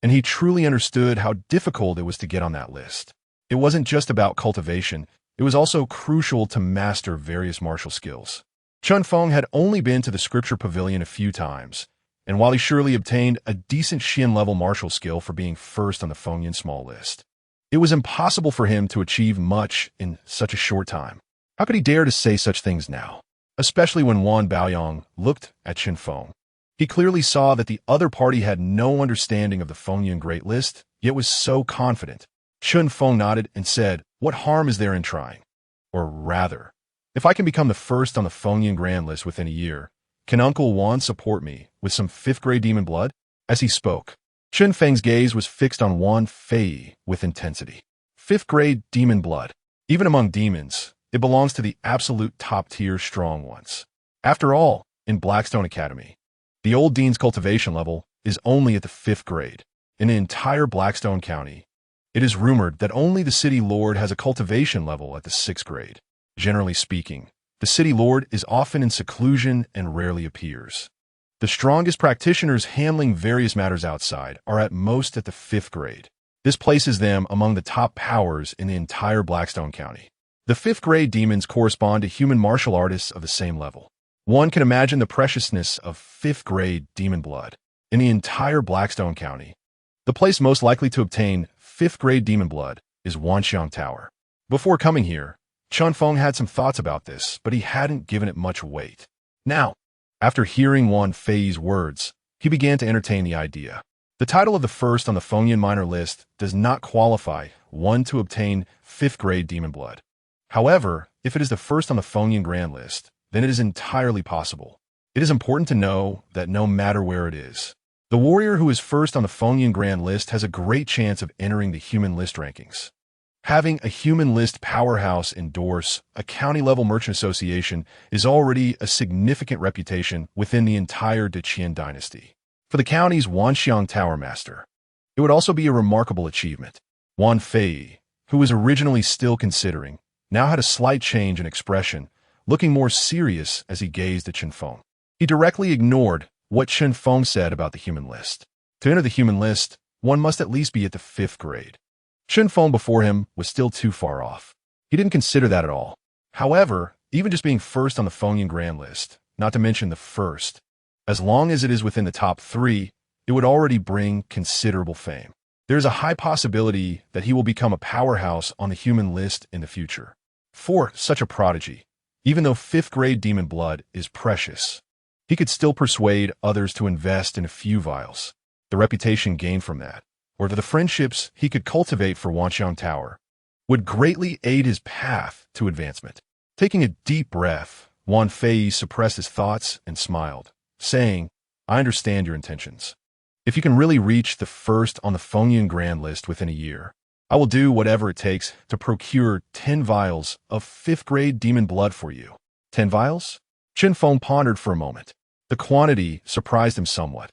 S1: and he truly understood how difficult it was to get on that list. It wasn't just about cultivation, it was also crucial to master various martial skills. Chen Feng had only been to the Scripture Pavilion a few times, and while he surely obtained a decent Xian-level martial skill for being first on the Fengyan small list, it was impossible for him to achieve much in such a short time. How could he dare to say such things now? Especially when Wan Baoyong looked at Chen Feng. He clearly saw that the other party had no understanding of the Fengyan Great List, yet was so confident. Chen Feng nodded and said, what harm is there in trying? Or rather, if I can become the first on the Fengyan Grand List within a year, can Uncle Wan support me with some 5th-grade demon blood? As he spoke, Chen Feng's gaze was fixed on Wan Fei with intensity. 5th-grade demon blood. Even among demons, it belongs to the absolute top-tier strong ones. After all, in Blackstone Academy, the old dean's cultivation level is only at the 5th grade. In the entire Blackstone County, it is rumored that only the city lord has a cultivation level at the 6th grade. Generally speaking, the city lord is often in seclusion and rarely appears. The strongest practitioners handling various matters outside are at most at the 5th grade. This places them among the top powers in the entire Blackstone County. The 5th grade demons correspond to human martial artists of the same level. One can imagine the preciousness of 5th grade demon blood. In the entire Blackstone County, the place most likely to obtain 5th grade demon blood is Wanxiang Tower. Before coming here, Chen Feng had some thoughts about this, but he hadn't given it much weight. Now, after hearing Wan Fei's words, he began to entertain the idea. The title of the first on the Fengyan minor list does not qualify one to obtain 5th grade demon blood. However, if it is the first on the Fengyan Grand list, then it is entirely possible. It is important to know that no matter where it is, the warrior who is first on the Fengyan Grand list has a great chance of entering the human list rankings. Having a human list powerhouse endorse a county-level merchant association is already a significant reputation within the entire Deqian dynasty. For the county's Wanxiang Tower Master, it would also be a remarkable achievement. Wan Fei, who was originally still considering, now had a slight change in expression, looking more serious as he gazed at Chen Feng. He directly ignored what Chen Feng said about the human list. To enter the human list, one must at least be at the 5th grade. Chen Feng before him was still too far off. He didn't consider that at all. However, even just being first on the Fengyan Grand list, not to mention the first, as long as it is within the top 3, it would already bring considerable fame. There is a high possibility that he will become a powerhouse on the human list in the future. For such a prodigy, even though 5th grade demon blood is precious, he could still persuade others to invest in a few vials. The reputation gained from that, or the friendships he could cultivate for Wanxiang Tower, would greatly aid his path to advancement. Taking a deep breath, Wan Fei suppressed his thoughts and smiled, saying, "I understand your intentions. If you can really reach the first on the Fengyan Grand list within a year, I will do whatever it takes to procure 10 vials of 5th grade demon blood for you." 10 vials? Chen Feng pondered for a moment. The quantity surprised him somewhat.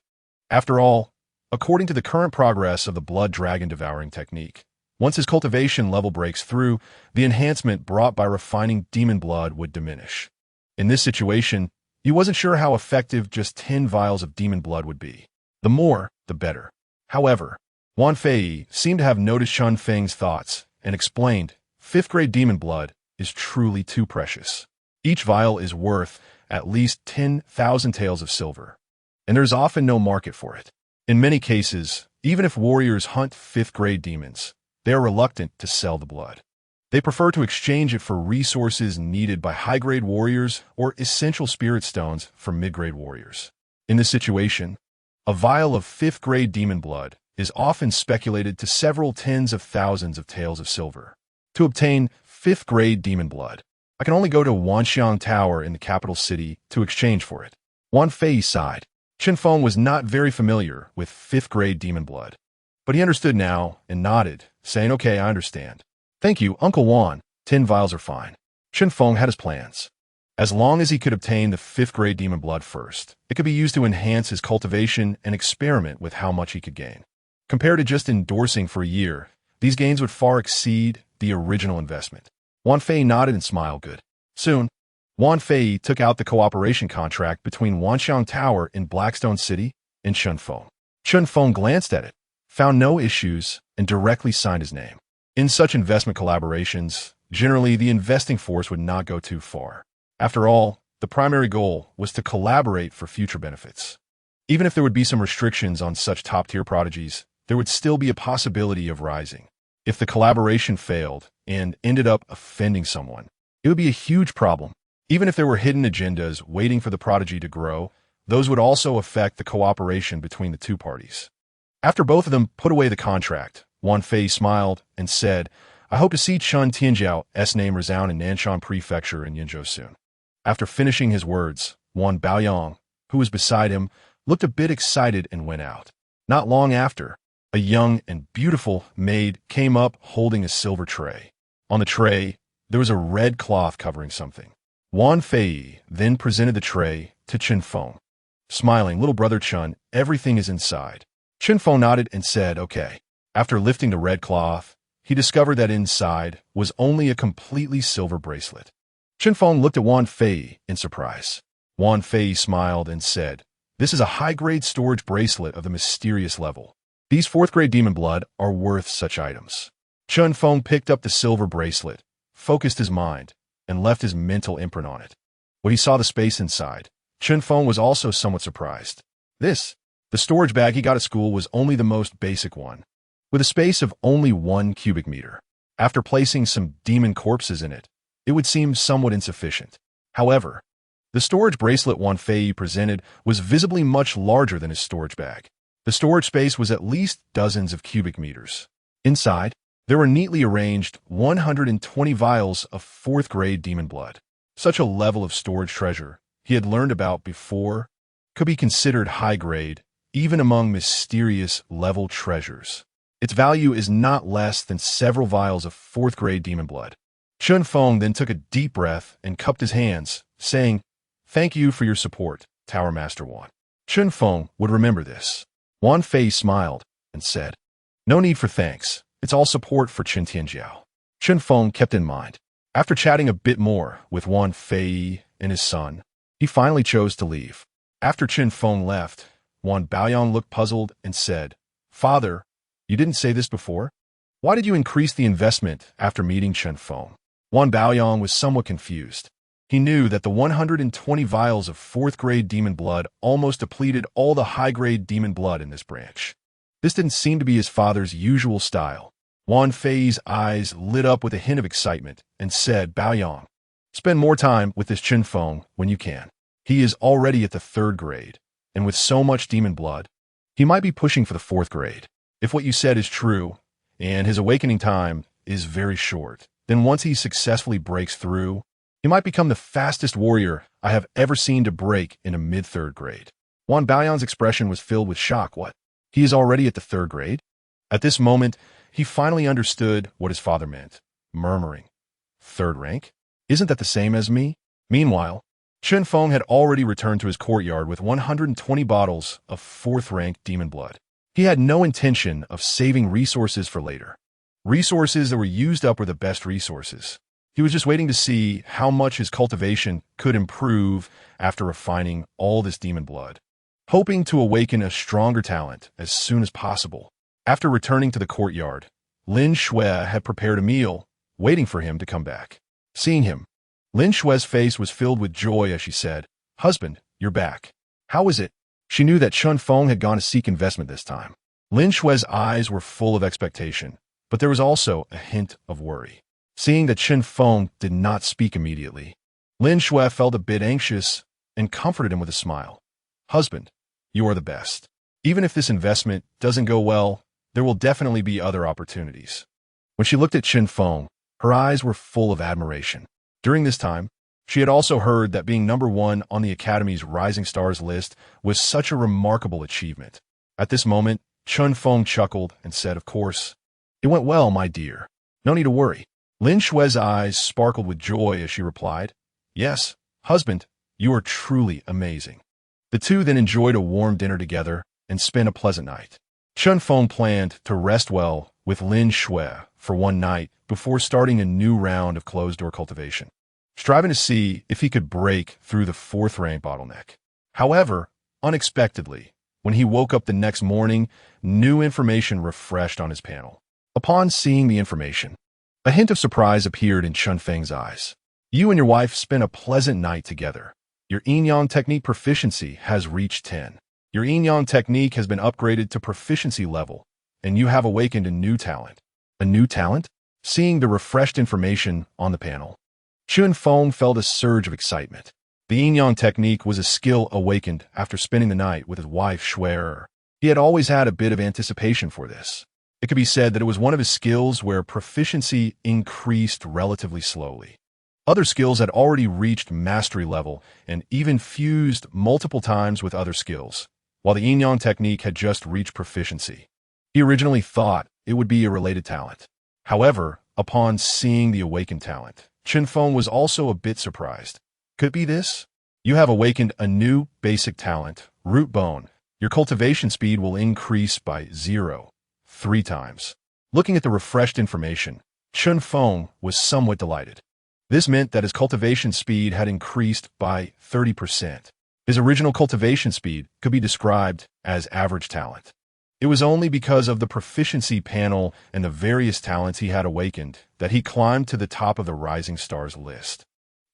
S1: After all, according to the current progress of the blood dragon devouring technique, once his cultivation level breaks through, the enhancement brought by refining demon blood would diminish. In this situation, he wasn't sure how effective just 10 vials of demon blood would be. The more, the better. However, Wan Fei seemed to have noticed Chen Feng's thoughts and explained, 5th grade demon blood is truly too precious. Each vial is worth at least 10,000 taels of silver, and there's often no market for it. In many cases, even if warriors hunt 5th grade demons, they are reluctant to sell the blood. They prefer to exchange it for resources needed by high-grade warriors or essential spirit stones for mid-grade warriors. In this situation, a vial of 5th grade demon blood is often speculated to several tens of thousands of taels of silver. To obtain 5th grade demon blood, I can only go to Wanxiang Tower in the capital city to exchange for it. Wan Fei sighed. Chen Feng was not very familiar with 5th grade demon blood, but he understood now and nodded, saying, "Okay, I understand. Thank you, Uncle Wan. 10 vials are fine." Chen Feng had his plans. As long as he could obtain the 5th grade demon blood first, it could be used to enhance his cultivation and experiment with how much he could gain. Compared to just endorsing for a year, these gains would far exceed the original investment. Wan Fei nodded and smiled good. Soon, Wan Fei took out the cooperation contract between Wanxiang Tower in Blackstone City and Chen Feng. Chen Feng glanced at it, found no issues, and directly signed his name. In such investment collaborations, generally the investing force would not go too far. After all, the primary goal was to collaborate for future benefits. Even if there would be some restrictions on such top-tier prodigies, there would still be a possibility of rising. If the collaboration failed and ended up offending someone, it would be a huge problem. Even if there were hidden agendas waiting for the prodigy to grow, those would also affect the cooperation between the two parties. After both of them put away the contract, Wan Fei smiled and said, "I hope to see Chen Tianjiao's name resound in Nanshan Prefecture in Yinzhou soon." After finishing his words, Wan Baoyang, who was beside him, looked a bit excited and went out. Not long after, a young and beautiful maid came up holding a silver tray. On the tray, there was a red cloth covering something. Wan Fei then presented the tray to Chen Feng. Smiling, "Little brother Chen, everything is inside." Chen Feng nodded and said, "Okay." After lifting the red cloth, he discovered that inside was only a completely silver bracelet. Chen Feng looked at Wan Fei in surprise. Wan Fei smiled and said, "This is a high-grade storage bracelet of the mysterious level. These 4th grade demon blood are worth such items." Chen Feng picked up the silver bracelet, focused his mind, and left his mental imprint on it. When he saw the space inside, Chen Feng was also somewhat surprised. The storage bag he got at school was only the most basic one, with a space of only 1 cubic meter. After placing some demon corpses in it, it would seem somewhat insufficient. However, the storage bracelet Wan Fei presented was visibly much larger than his storage bag. The storage space was at least dozens of cubic meters. Inside, There were neatly arranged 120 vials of 4th grade demon blood. Such a level of storage treasure he had learned about before could be considered high grade, even among mysterious level treasures. Its value is not less than several vials of 4th grade demon blood. Chen Feng then took a deep breath and cupped his hands, saying, "Thank you for your support, Tower Master Wan." Chen Feng would remember this. Wan Fei smiled and said, "No need for thanks. It's all support for Chen Tianjiao." Chen Feng kept in mind. After chatting a bit more with Wan Fei and his son, he finally chose to leave. After Chen Feng left, Wan Baoyang looked puzzled and said, "Father, you didn't say this before? Why did you increase the investment after meeting Chen Feng?" Wan Baoyang was somewhat confused. He knew that the 120 vials of 4th grade demon blood almost depleted all the high-grade demon blood in this branch. This didn't seem to be his father's usual style. Wan Fei's eyes lit up with a hint of excitement and said, "Baoyang, spend more time with this Chen Feng when you can. He is already at the 3rd grade, and with so much demon blood, he might be pushing for the 4th grade. If what you said is true, and his awakening time is very short, then once he successfully breaks through, he might become the fastest warrior I have ever seen to break in a mid-3rd grade." Wan Baoyang's expression was filled with shock. What? He is already at the 3rd grade? At this moment, he finally understood what his father meant, murmuring, "3rd rank? Isn't that the same as me?" Meanwhile, Chen Feng had already returned to his courtyard with 120 bottles of 4th rank demon blood. He had no intention of saving resources for later. Resources that were used up were the best resources. He was just waiting to see how much his cultivation could improve after refining all this demon blood, hoping to awaken a stronger talent as soon as possible. After returning to the courtyard, Lin Shui had prepared a meal, waiting for him to come back. Seeing him, Lin Shui's face was filled with joy as she said, "Husband, you're back. How is it?" She knew that Chen Feng had gone to seek investment this time. Lin Shui's eyes were full of expectation, but there was also a hint of worry. Seeing that Chen Feng did not speak immediately, Lin Shui felt a bit anxious and comforted him with a smile. "Husband, you are the best. Even if this investment doesn't go well, there will definitely be other opportunities." When she looked at Chen Feng, her eyes were full of admiration. During this time, she had also heard that being number 1 on the Academy's Rising Stars list was such a remarkable achievement. At this moment, Chen Feng chuckled and said, "Of course, it went well, my dear. No need to worry." Lin Shui's eyes sparkled with joy as she replied, "Yes, husband, you are truly amazing." The two then enjoyed a warm dinner together and spent a pleasant night. Chen Feng planned to rest well with Lin Shui for one night before starting a new round of closed-door cultivation, striving to see if he could break through the 4th rank bottleneck. However, unexpectedly, when he woke up the next morning, new information refreshed on his panel. Upon seeing the information, a hint of surprise appeared in Chen Feng's eyes. "You and your wife spent a pleasant night together. Your yin-yang technique proficiency has reached 10. Your yin-yang technique has been upgraded to proficiency level, and you have awakened a new talent." A new talent? Seeing the refreshed information on the panel, Chen Feng felt a surge of excitement. The yin-yang technique was a skill awakened after spending the night with his wife Shui. He had always had a bit of anticipation for this. It could be said that it was one of his skills where proficiency increased relatively slowly. Other skills had already reached mastery level and even fused multiple times with other skills, while the yin-yang technique had just reached proficiency. He originally thought it would be a related talent. However, upon seeing the awakened talent, Chen Feng was also a bit surprised. Could it be this? You have awakened a new basic talent, root bone. Your cultivation speed will increase by 0.3 times. Looking at the refreshed information, Chen Feng was somewhat delighted. This meant that his cultivation speed had increased by 30%. His original cultivation speed could be described as average talent. It was only because of the proficiency panel and the various talents he had awakened that he climbed to the top of the Rising Stars list,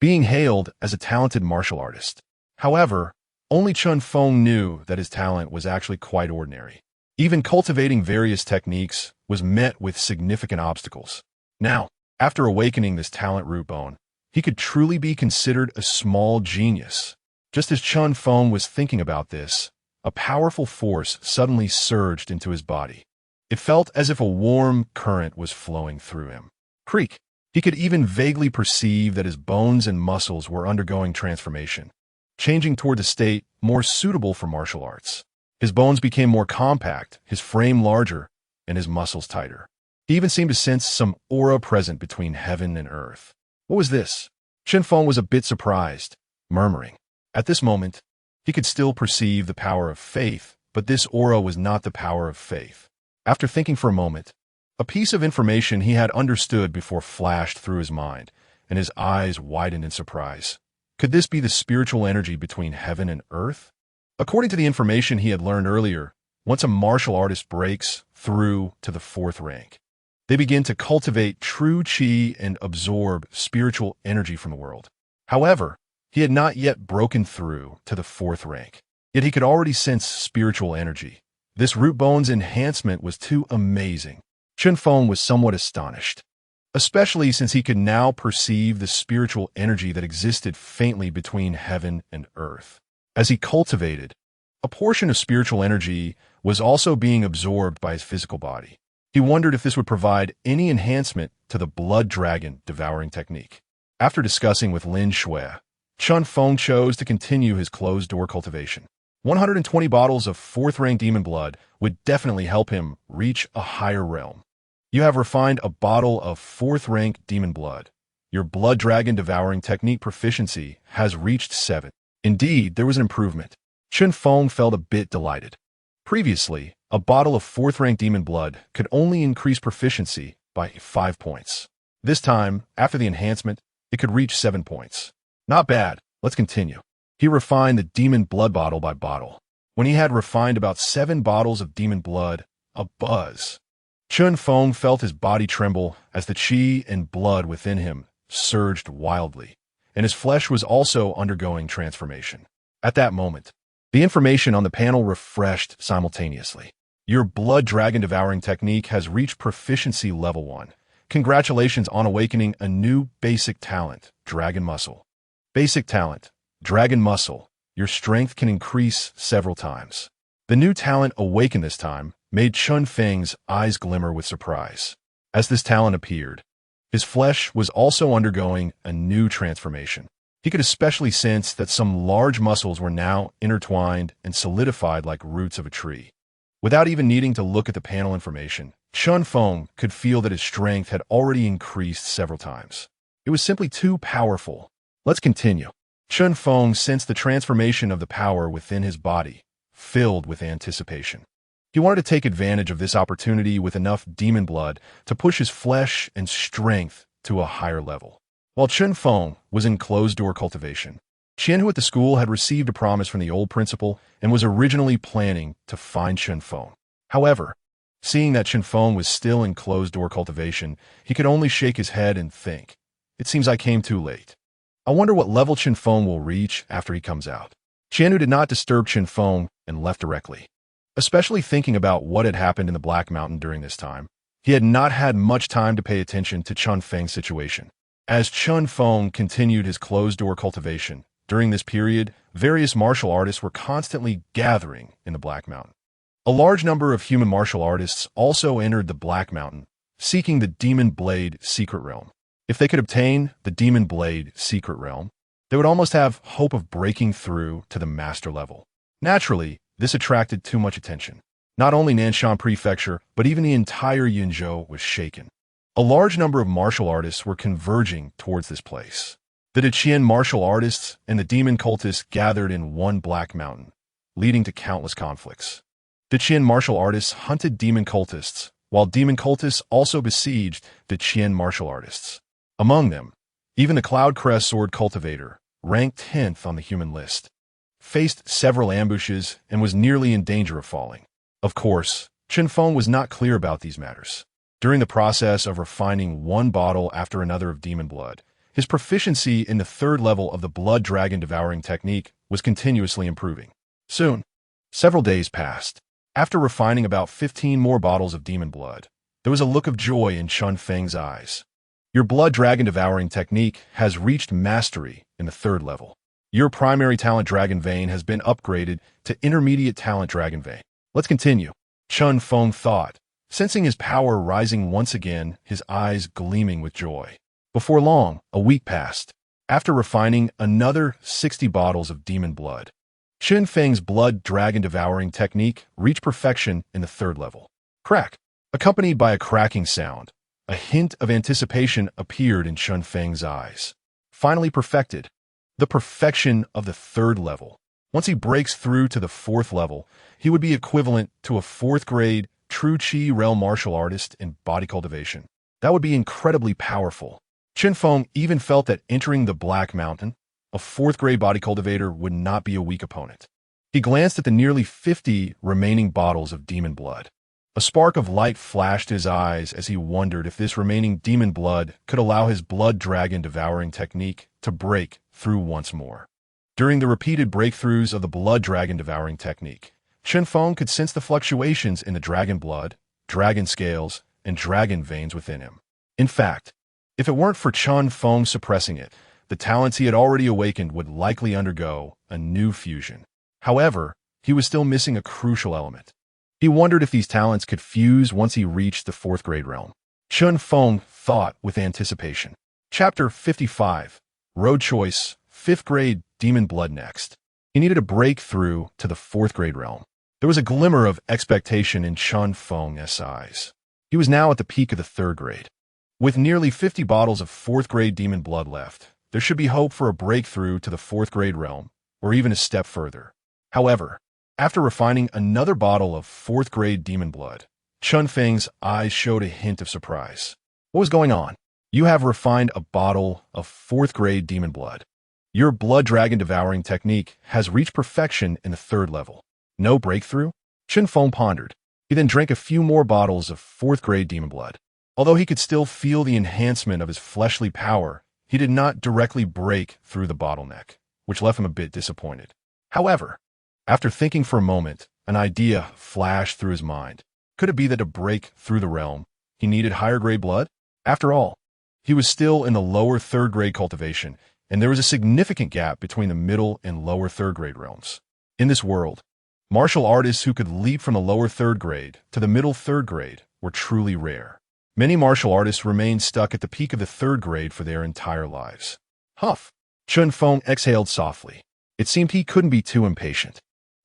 S1: being hailed as a talented martial artist. However, only Chen Feng knew that his talent was actually quite ordinary. Even cultivating various techniques was met with significant obstacles. Now, after awakening this talent root bone, he could truly be considered a small genius. Just as Chen Feng was thinking about this, a powerful force suddenly surged into his body. It felt as if a warm current was flowing through him. Creak. He could even vaguely perceive that his bones and muscles were undergoing transformation, changing toward a state more suitable for martial arts. His bones became more compact, his frame larger, and his muscles tighter. He even seemed to sense some aura present between heaven and earth. What was this? Chen Feng was a bit surprised, murmuring. At this moment, he could still perceive the power of faith, but this aura was not the power of faith. After thinking for a moment, a piece of information he had understood before flashed through his mind, and his eyes widened in surprise. Could this be the spiritual energy between heaven and earth? According to the information he had learned earlier, once a martial artist breaks through to the 4th rank, they begin to cultivate true qi and absorb spiritual energy from the world. However, he had not yet broken through to the 4th rank, yet he could already sense spiritual energy. This root bones enhancement was too amazing. Chen Feng was somewhat astonished, especially since he could now perceive the spiritual energy that existed faintly between heaven and earth. As he cultivated, a portion of spiritual energy was also being absorbed by his physical body. He wondered if this would provide any enhancement to the blood dragon devouring technique. After discussing with Lin Shui, Chen Feng chose to continue his closed-door cultivation. 120 bottles of 4th rank demon blood would definitely help him reach a higher realm. You have refined a bottle of 4th rank demon blood. Your blood dragon devouring technique proficiency has reached 7. Indeed, there was an improvement. Chen Feng felt a bit delighted. Previously, a bottle of 4th rank demon blood could only increase proficiency by 5 points. This time, after the enhancement, it could reach 7 points. Not bad. Let's continue. He refined the demon blood bottle by bottle. When he had refined about 7 bottles of demon blood, a buzz. Chen Feng felt his body tremble as the qi and blood within him surged wildly, and his flesh was also undergoing transformation. At that moment, the information on the panel refreshed simultaneously. Your blood dragon devouring technique has reached proficiency level 1. Congratulations on awakening a new basic talent, dragon muscle. Basic talent, dragon muscle. Your strength can increase several times. The new talent awakened this time made Chen Feng's eyes glimmer with surprise. As this talent appeared, his flesh was also undergoing a new transformation. He could especially sense that some large muscles were now intertwined and solidified like roots of a tree. Without even needing to look at the panel information, Chen Feng could feel that his strength had already increased several times. It was simply too powerful. Let's continue. Chen Feng sensed the transformation of the power within his body, filled with anticipation. He wanted to take advantage of this opportunity with enough demon blood to push his flesh and strength to a higher level. While Chen Feng was in closed-door cultivation, Qian, who at the school had received a promise from the old principal and was originally planning to find Chen Feng. However, seeing that Chen Feng was still in closed-door cultivation, he could only shake his head and think, "It seems I came too late. I wonder what level Chen Feng will reach after he comes out." Qian did not disturb Chen Feng and left directly. Especially thinking about what had happened in the Black Mountain during this time, he had not had much time to pay attention to Chen Feng's situation. As Chen Feng continued his closed-door cultivation, during this period, various martial artists were constantly gathering in the Black Mountain. A large number of human martial artists also entered the Black Mountain, seeking the Demon Blade Secret Realm. If they could obtain the Demon Blade Secret Realm, they would almost have hope of breaking through to the master level. Naturally, this attracted too much attention. Not only Nanshan Prefecture, but even the entire Yunzhou was shaken. A large number of martial artists were converging towards this place. The Deqian martial artists and the demon cultists gathered in one Black Mountain, leading to countless conflicts. Deqian martial artists hunted demon cultists, while demon cultists also besieged Deqian martial artists. Among them, even the Cloud Crest Sword Cultivator, ranked 10th on the human list, faced several ambushes and was nearly in danger of falling. Of course, Chen Feng was not clear about these matters. During the process of refining one bottle after another of demon blood, his proficiency in the 3rd level of the blood dragon devouring technique was continuously improving. Soon, several days passed. After refining about 15 more bottles of demon blood, there was a look of joy in Chen Feng's eyes. Your blood dragon devouring technique has reached mastery in the 3rd level. Your primary talent dragon vein has been upgraded to intermediate talent dragon vein. Let's continue. Chen Feng thought, sensing his power rising once again, his eyes gleaming with joy. Before long, a week passed. After refining another 60 bottles of demon blood, Chen Feng's blood dragon devouring technique reached perfection in the 3rd level. Crack! Accompanied by a cracking sound, a hint of anticipation appeared in Chen Feng's eyes. Finally perfected. The perfection of the 3rd level. Once he breaks through to the 4th level, he would be equivalent to a 4th grade true Qi realm martial artist in body cultivation. That would be incredibly powerful. Chen Feng even felt that entering the Black Mountain, a 4th grade body cultivator would not be a weak opponent. He glanced at the nearly 50 remaining bottles of demon blood. A spark of light flashed his eyes as he wondered if this remaining demon blood could allow his blood dragon devouring technique to break through once more. During the repeated breakthroughs of the blood dragon devouring technique, Chen Feng could sense the fluctuations in the dragon blood, dragon scales, and dragon veins within him. In fact, if it weren't for Chen Feng suppressing it, the talents he had already awakened would likely undergo a new fusion. However, he was still missing a crucial element. He wondered if these talents could fuse once he reached the 4th grade realm. Chen Feng thought with anticipation. Chapter 55. Road Choice, 5th grade demon blood next. He needed a breakthrough to the 4th grade realm. There was a glimmer of expectation in Chen Feng's eyes. He was now at the peak of the 3rd grade. With nearly 50 bottles of 4th grade demon blood left, there should be hope for a breakthrough to the 4th grade realm, or even a step further. However, after refining another bottle of 4th grade demon blood, Chen Feng's eyes showed a hint of surprise. What was going on? You have refined a bottle of 4th grade demon blood. Your blood dragon devouring technique has reached perfection in the 3rd level. No breakthrough? Chen Feng pondered. He then drank a few more bottles of 4th grade demon blood. Although he could still feel the enhancement of his fleshly power, he did not directly break through the bottleneck, which left him a bit disappointed. However, after thinking for a moment, an idea flashed through his mind. Could it be that to break through the realm, he needed higher grade blood? After all, he was still in the lower 3rd grade cultivation, and there was a significant gap between the middle and lower 3rd grade realms. In this world, martial artists who could leap from the lower 3rd grade to the middle 3rd grade were truly rare. Many martial artists remained stuck at the peak of the 3rd grade for their entire lives. Huff! Chen Feng exhaled softly. It seemed he couldn't be too impatient.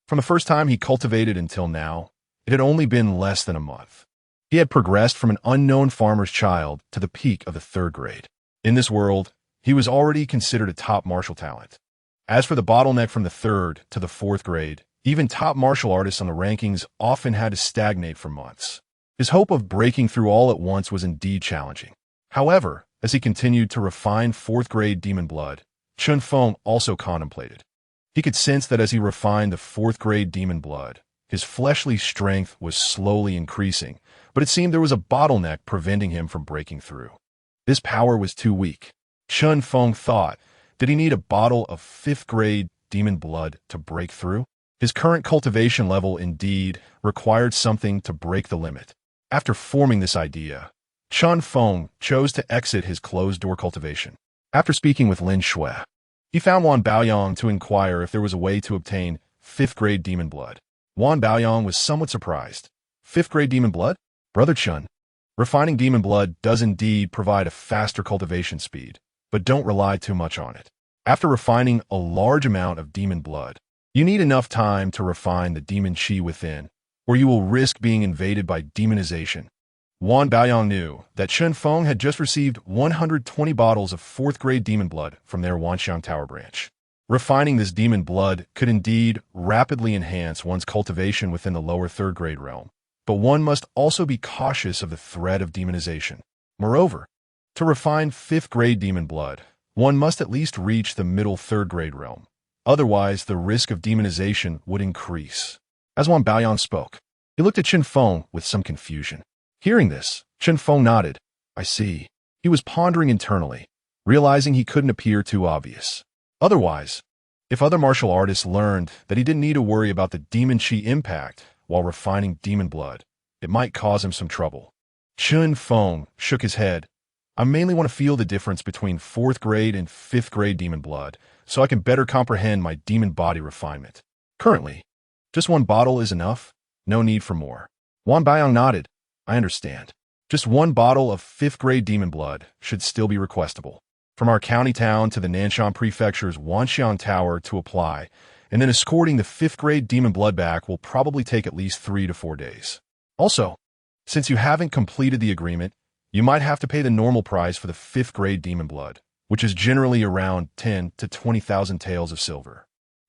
S1: From the first time he cultivated until now, it had only been less than a month. He had progressed from an unknown farmer's child to the peak of the 3rd grade. In this world, he was already considered a top martial talent. As for the bottleneck from the 3rd to the 4th grade, even top martial artists on the rankings often had to stagnate for months. His hope of breaking through all at once was indeed challenging. However, as he continued to refine 4th grade demon blood, Chen Feng also contemplated. He could sense that as he refined the 4th grade demon blood, his fleshly strength was slowly increasing, but it seemed there was a bottleneck preventing him from breaking through. This power was too weak. Chen Feng thought, did he need a bottle of 5th grade demon blood to break through? His current cultivation level indeed required something to break the limit. After forming this idea, Chen Feng chose to exit his closed-door cultivation. After speaking with Lin Shui, he found Wan Baoyang to inquire if there was a way to obtain 5th grade demon blood. Wan Baoyang was somewhat surprised. 5th grade demon blood? Brother Chen, refining demon blood does indeed provide a faster cultivation speed, but don't rely too much on it. After refining a large amount of demon blood, you need enough time to refine the demon qi within, or you will risk being invaded by demonization. Wan Baoyang knew that Chen Feng had just received 120 bottles of 4th grade demon blood from their Wanxiang Tower branch. Refining this demon blood could indeed rapidly enhance one's cultivation within the lower 3rd grade realm, but one must also be cautious of the threat of demonization. Moreover, to refine 5th grade demon blood, one must at least reach the middle 3rd grade realm. Otherwise, the risk of demonization would increase. As Wan Baoyang spoke, he looked at Chen Feng with some confusion. Hearing this, Chen Feng nodded. I see. He was pondering internally, realizing he couldn't appear too obvious. Otherwise, if other martial artists learned that he didn't need to worry about the demon qi impact while refining demon blood, it might cause him some trouble. Chen Feng shook his head. I mainly want to feel the difference between 4th grade and 5th grade demon blood, so I can better comprehend my demon body refinement. Currently, just one bottle is enough, no need for more. Wan Baoyang nodded. I understand. Just one bottle of 5th-grade demon blood should still be requestable. From our county town to the Nanshan Prefecture's Wanxian Tower to apply, and then escorting the 5th-grade demon blood back will probably take at least 3 to 4 days. Also, since you haven't completed the agreement, you might have to pay the normal price for the 5th-grade demon blood, which is generally around 10 to 20,000 taels of silver.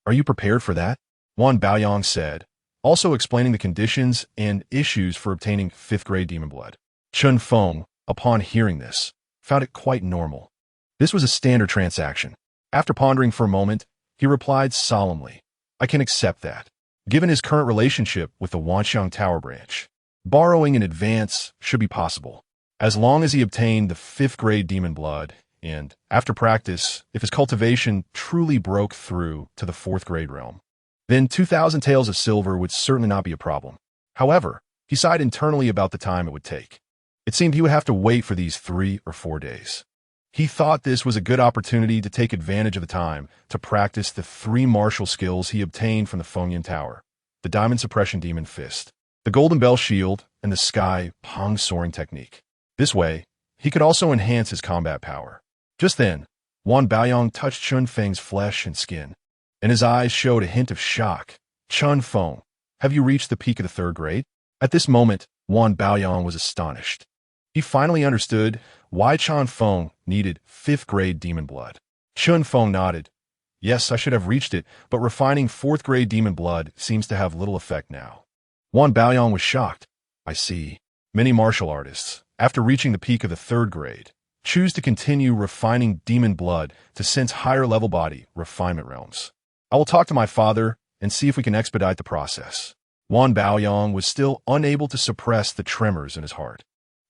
S1: Are you prepared for that? Wan Baoyong said, also explaining the conditions and issues for obtaining 5th-grade demon blood. Chen Feng, upon hearing this, found it quite normal. This was a standard transaction. After pondering for a moment, he replied solemnly, I can accept that. Given his current relationship with the Wanxiang Tower branch, borrowing in advance should be possible, as long as he obtained the 5th-grade demon blood, and, after practice, if his cultivation truly broke through to the 4th-grade realm. Then 2,000 taels of silver would certainly not be a problem. However, he sighed internally about the time it would take. It seemed he would have to wait for these 3 or 4 days. He thought this was a good opportunity to take advantage of the time to practice the 3 martial skills he obtained from the Fengyan Tower, the Diamond Suppression Demon Fist, the Golden Bell Shield, and the Sky Pong Soaring Technique. This way, he could also enhance his combat power. Just then, Wan Baoyong touched Chen Feng's flesh and skin, and his eyes showed a hint of shock. Chen Feng, have you reached the peak of the 3rd grade? At this moment, Wan Baoyong was astonished. He finally understood why Chen Feng needed 5th-grade demon blood. Chen Feng nodded. Yes, I should have reached it, but refining 4th-grade demon blood seems to have little effect now. Wan Baoyong was shocked. I see. Many martial artists, after reaching the peak of the 3rd grade, choose to continue refining demon blood to sense higher-level body refinement realms. I will talk to my father and see if we can expedite the process. Wan Baoyong was still unable to suppress the tremors in his heart.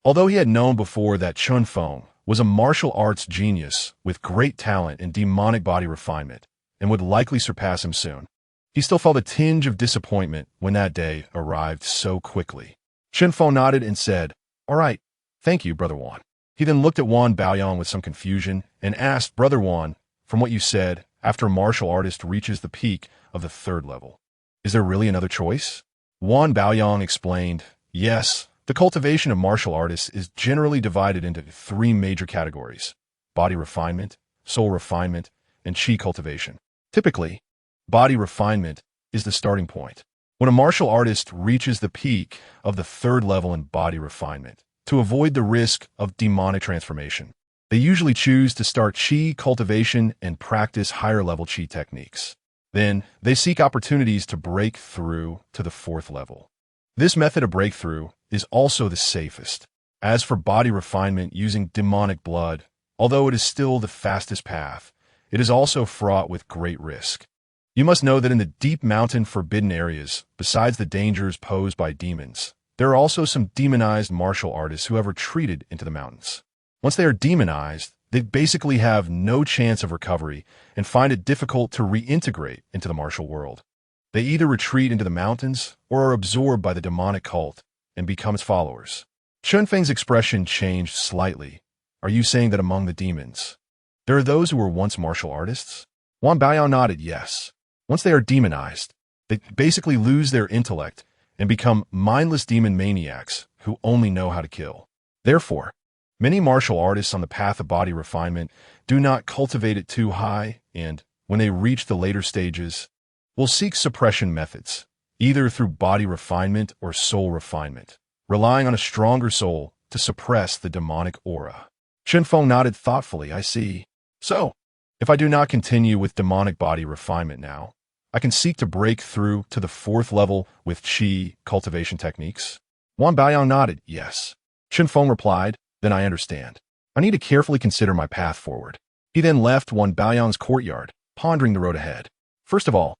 S1: Although he had known before that Chen Feng was a martial arts genius with great talent in demonic body refinement and would likely surpass him soon, he still felt a tinge of disappointment when that day arrived so quickly. Chen Feng nodded and said, All right, thank you, Brother Wan. He then looked at Wan Baoyong with some confusion and asked, Brother Wan, from what you said, after a martial artist reaches the peak of the 3rd level, is there really another choice? Wan Baoyong explained, Yes, the cultivation of martial artists is generally divided into 3 major categories: body refinement, soul refinement, and qi cultivation. Typically, body refinement is the starting point. When a martial artist reaches the peak of the 3rd level in body refinement, to avoid the risk of demonic transformation, they usually choose to start qi cultivation and practice higher-level qi techniques. Then, they seek opportunities to break through to the 4th level. This method of breakthrough is also the safest. As for body refinement using demonic blood, although it is still the fastest path, it is also fraught with great risk. You must know that in the deep mountain forbidden areas, besides the dangers posed by demons, there are also some demonized martial artists who have retreated into the mountains. Once they are demonized, they basically have no chance of recovery and find it difficult to reintegrate into the martial world. They either retreat into the mountains or are absorbed by the demonic cult and become its followers. Chen Feng's expression changed slightly. Are you saying that among the demons, there are those who were once martial artists? Wan Baoyong nodded yes. Once they are demonized, they basically lose their intellect and become mindless demon maniacs who only know how to kill. Therefore, many martial artists on the path of body refinement do not cultivate it too high and, when they reach the later stages, will seek suppression methods, either through body refinement or soul refinement, relying on a stronger soul to suppress the demonic aura. Chen Feng nodded thoughtfully. I see. So, if I do not continue with demonic body refinement now, I can seek to break through to the 4th level with qi cultivation techniques? Wan Baoyong nodded, yes. Chen Feng replied, then I understand. I need to carefully consider my path forward. He then left Wan Baoyong's courtyard, pondering the road ahead. First of all,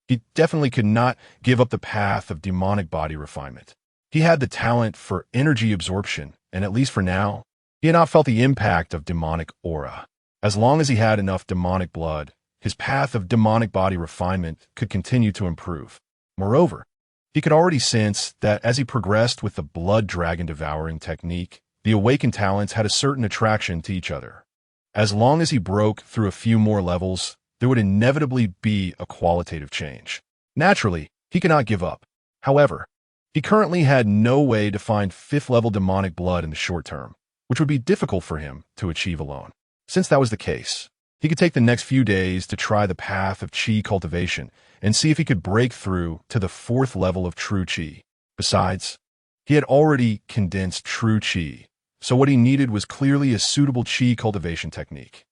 S1: he definitely could not give up the path of demonic body refinement. He had the talent for energy absorption, and at least for now, he had not felt the impact of demonic aura. As long as he had enough demonic blood, his path of demonic body refinement could continue to improve. Moreover, he could already sense that as he progressed with the blood dragon devouring technique, the awakened talents had a certain attraction to each other. As long as he broke through a few more levels, there would inevitably be a qualitative change. Naturally, he could not give up. However, He currently had no way to find 5th-level demonic blood in the short term, which would be difficult for him to achieve alone. Since that was the case, he could take the next few days to try the path of Qi cultivation and see if he could break through to the 4th level of true Qi. Besides, he had already condensed true Qi, so what he needed was clearly a suitable Qi cultivation technique.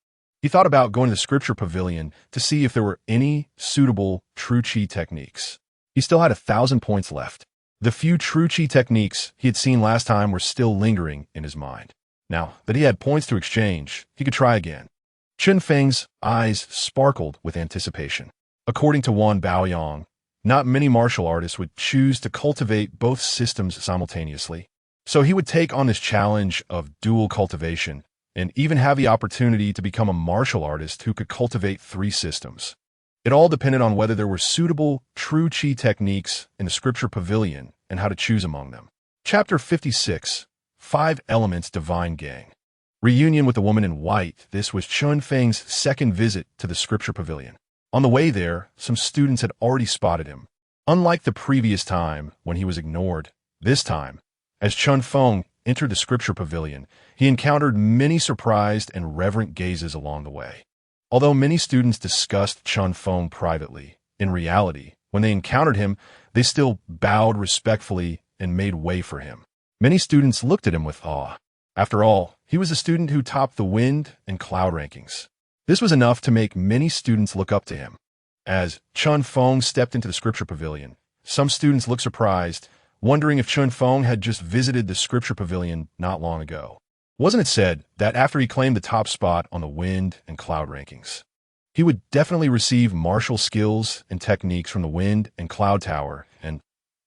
S1: He thought about going to the scripture pavilion to see if there were any suitable true Qi techniques. He still had 1,000 points left. The few true Qi techniques he had seen last time were still lingering in his mind. Now that he had points to exchange, he could try again. Chen Feng's eyes sparkled with anticipation. According to Wan Baoyong, not many martial artists would choose to cultivate both systems simultaneously. So he would take on this challenge of dual cultivation and even have the opportunity to become a martial artist who could cultivate 3 systems. It all depended on whether there were suitable true Qi techniques in the scripture pavilion and how to choose among them. Chapter 56, 5 Elements Divine Gang. Reunion with the woman in white. This was Chen Feng's second visit to the scripture pavilion. On the way there, some students had already spotted him. Unlike the previous time when he was ignored, this time, as Chen Feng entered the scripture pavilion, he encountered many surprised and reverent gazes along the way. Although many students discussed Chen Feng privately, in reality, when they encountered him, they still bowed respectfully and made way for him. Many students looked at him with awe. After all, he was a student who topped the wind and cloud rankings. This was enough to make many students look up to him. As Chen Feng stepped into the scripture pavilion, some students looked surprised, wondering if Chen Feng had just visited the scripture pavilion not long ago. Wasn't it said that after he claimed the top spot on the wind and cloud rankings, he would definitely receive martial skills and techniques from the wind and cloud tower, and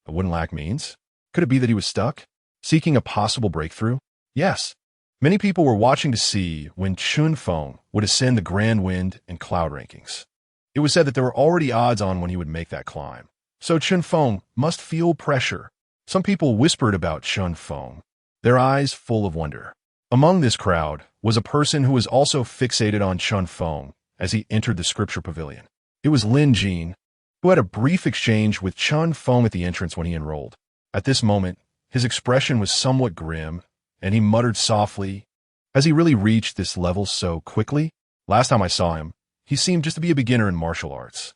S1: it wouldn't lack means? Could it be that he was stuck, seeking a possible breakthrough? Yes. Many people were watching to see when Chen Feng would ascend the grand wind and cloud rankings. It was said that there were already odds on when he would make that climb. So Chen Feng must feel pressure. Some people whispered about Chen Feng, their eyes full of wonder. Among this crowd was a person who was also fixated on Chen Feng as he entered the scripture pavilion. It was Lin Jin, who had a brief exchange with Chen Feng at the entrance when he enrolled. At this moment, his expression was somewhat grim, and he muttered softly, "Has he really reached this level so quickly? Last time I saw him, he seemed just to be a beginner in martial arts.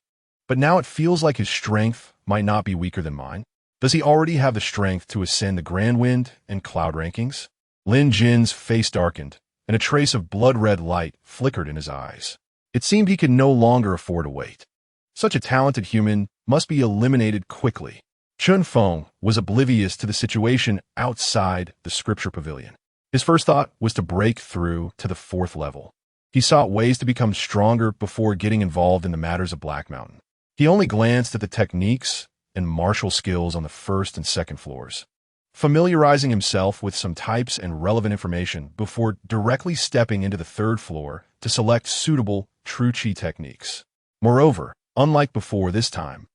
S1: But now it feels like his strength might not be weaker than mine. Does he already have the strength to ascend the grand wind and cloud rankings?" Lin Jin's face darkened, and a trace of blood-red light flickered in his eyes. It seemed he could no longer afford to wait. Such a talented human must be eliminated quickly. Chen Feng was oblivious to the situation outside the scripture pavilion. His first thought was to break through to the 4th level. He sought ways to become stronger before getting involved in the matters of Black Mountain. He only glanced at the techniques and martial skills on the 1st and 2nd floors, familiarizing himself with some types and relevant information before directly stepping into the 3rd floor to select suitable true Qi techniques. Moreover, unlike before this time,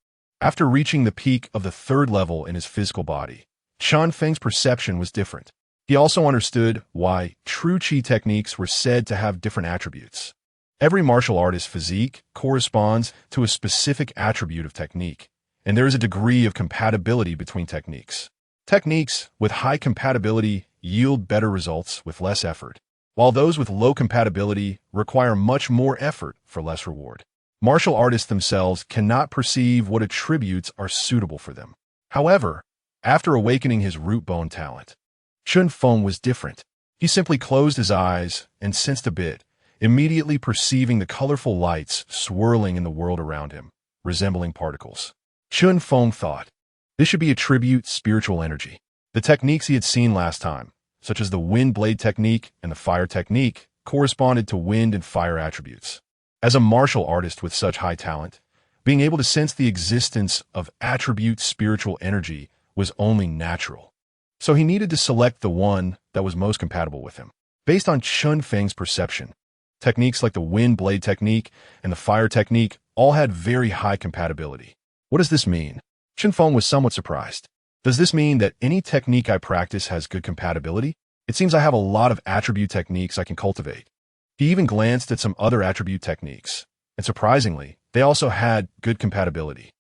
S1: after reaching the peak of the 3rd level in his physical body, Chen Feng's perception was different. He also understood why true Qi techniques were said to have different attributes. Every martial artist's physique corresponds to a specific attribute of technique, and there is a degree of compatibility between techniques. Techniques with high compatibility yield better results with less effort, while those with low compatibility require much more effort for less reward. Martial artists themselves cannot perceive what attributes are suitable for them. However, after awakening his root bone talent, Chen Feng was different. He simply closed his eyes and sensed a bit, immediately perceiving the colorful lights swirling in the world around him, resembling particles. Chen Feng thought, this should be attribute spiritual energy. The techniques he had seen last time, such as the wind blade technique and the fire technique, corresponded to wind and fire attributes. As a martial artist with such high talent, being able to sense the existence of attribute spiritual energy was only natural. So he needed to select the one that was most compatible with him. Based on Chen Feng's perception, techniques like the wind blade technique and the fire technique all had very high compatibility. What does this mean? Chen Feng was somewhat surprised. Does this mean that any technique I practice has good compatibility? It seems I have a lot of attribute techniques I can cultivate. He even glanced at some other attribute techniques, and surprisingly, they also had good compatibility.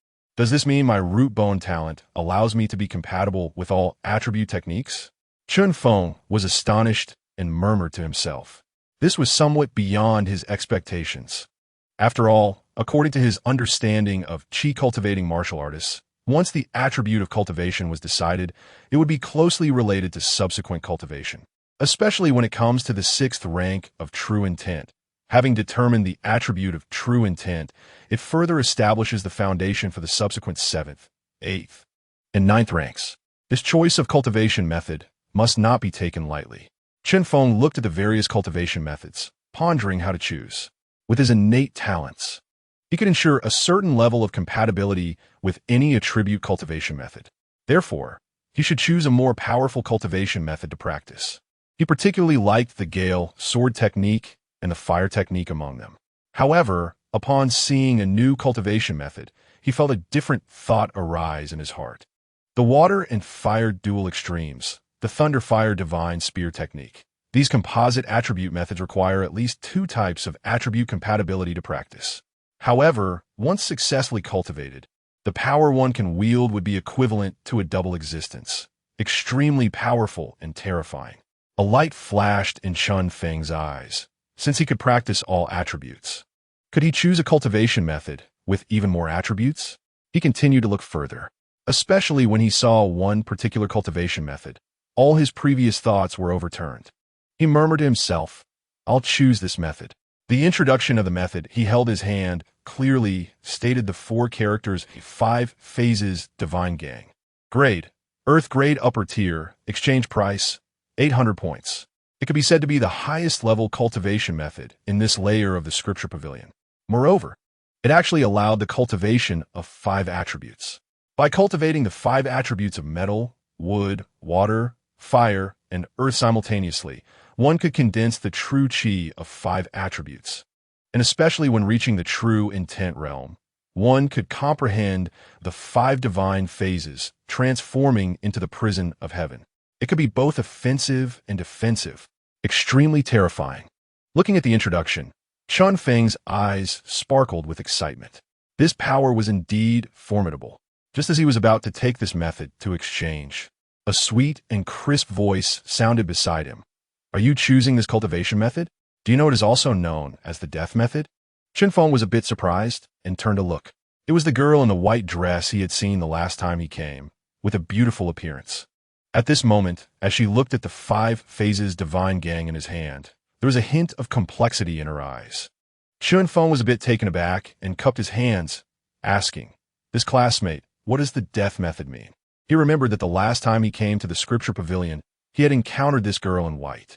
S1: Does this mean my root bone talent allows me to be compatible with all attribute techniques? Chen Feng was astonished and murmured to himself. This was somewhat beyond his expectations. After all, according to his understanding of qi cultivating martial artists, once the attribute of cultivation was decided, it would be closely related to subsequent cultivation, especially when it comes to the 6th rank of true intent. Having determined the attribute of true intent, it further establishes the foundation for the subsequent 7th, 8th, and 9th ranks. This choice of cultivation method must not be taken lightly. Chen Feng looked at the various cultivation methods, pondering how to choose. With his innate talents, he could ensure a certain level of compatibility with any attribute cultivation method. Therefore, he should choose a more powerful cultivation method to practice. He particularly liked the Gale sword technique and the fire technique among them. However, upon seeing a new cultivation method, he felt a different thought arise in his heart. The water and fire dual extremes, the thunder-fire divine spear technique. These composite attribute methods require at least 2 types of attribute compatibility to practice. However, once successfully cultivated, the power one can wield would be equivalent to a double existence, extremely powerful and terrifying. A light flashed in Chen Feng's eyes, since he could practice all attributes. Could he choose a cultivation method with even more attributes? He continued to look further, especially when he saw one particular cultivation method. All his previous thoughts were overturned. He murmured to himself, "I'll choose this method." The introduction of the method, he held his hand, clearly stated the 4 characters, 5 phases, divine gang. Grade, Earth grade upper tier, exchange price, 800 points. It could be said to be the highest level cultivation method in this layer of the scripture pavilion. Moreover, it actually allowed the cultivation of 5 attributes. By cultivating the 5 attributes of metal, wood, water, fire, and earth simultaneously, one could condense the true qi of 5 attributes. And especially when reaching the true intent realm, one could comprehend the 5 divine phases transforming into the prison of heaven. It could be both offensive and defensive, extremely terrifying. Looking at the introduction, Chen Feng's eyes sparkled with excitement. This power was indeed formidable. Just as he was about to take this method to exchange, a sweet and crisp voice sounded beside him. "Are you choosing this cultivation method? Do you know it is also known as the death method?" Chen Feng was a bit surprised and turned to look. It was the girl in the white dress he had seen the last time he came, with a beautiful appearance. At this moment, as she looked at the 5 phases divine gang in his hand, there was a hint of complexity in her eyes. Chen Feng was a bit taken aback and cupped his hands, asking, "This classmate, what does the death method mean?" He remembered that the last time he came to the scripture pavilion, he had encountered this girl in white.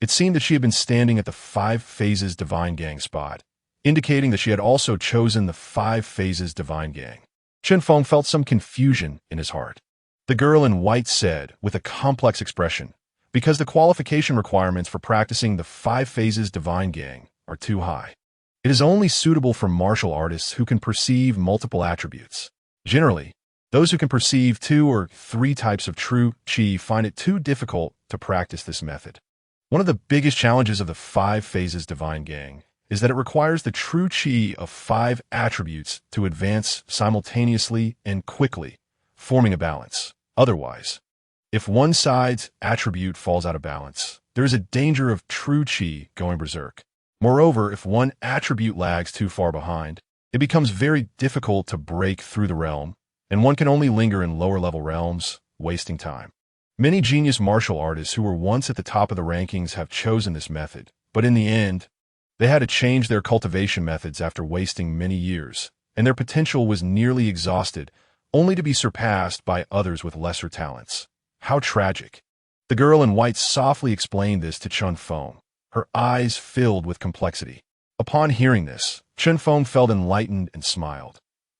S1: It seemed that she had been standing at the 5 phases divine gang spot, indicating that she had also chosen the 5 phases divine gang. Chen Feng felt some confusion in his heart. The girl in white said, with a complex expression, "Because the qualification requirements for practicing the 5 phases divine gang are too high. It is only suitable for martial artists who can perceive multiple attributes. Generally, those who can perceive 2 or 3 types of true qi find it too difficult to practice this method." One of the biggest challenges of the 5 phases divine gang is that it requires the true qi of 5 attributes to advance simultaneously and quickly, forming a balance. Otherwise, if one side's attribute falls out of balance, there is a danger of true qi going berserk. Moreover, if one attribute lags too far behind, it becomes very difficult to break through the realm, and one can only linger in lower-level realms, wasting time. Many genius martial artists who were once at the top of the rankings have chosen this method, but in the end, they had to change their cultivation methods after wasting many years, and their potential was nearly exhausted, only to be surpassed by others with lesser talents. How tragic. The girl in white softly explained this to Chen Feng, her eyes filled with complexity. Upon hearing this, Chen Feng felt enlightened and smiled.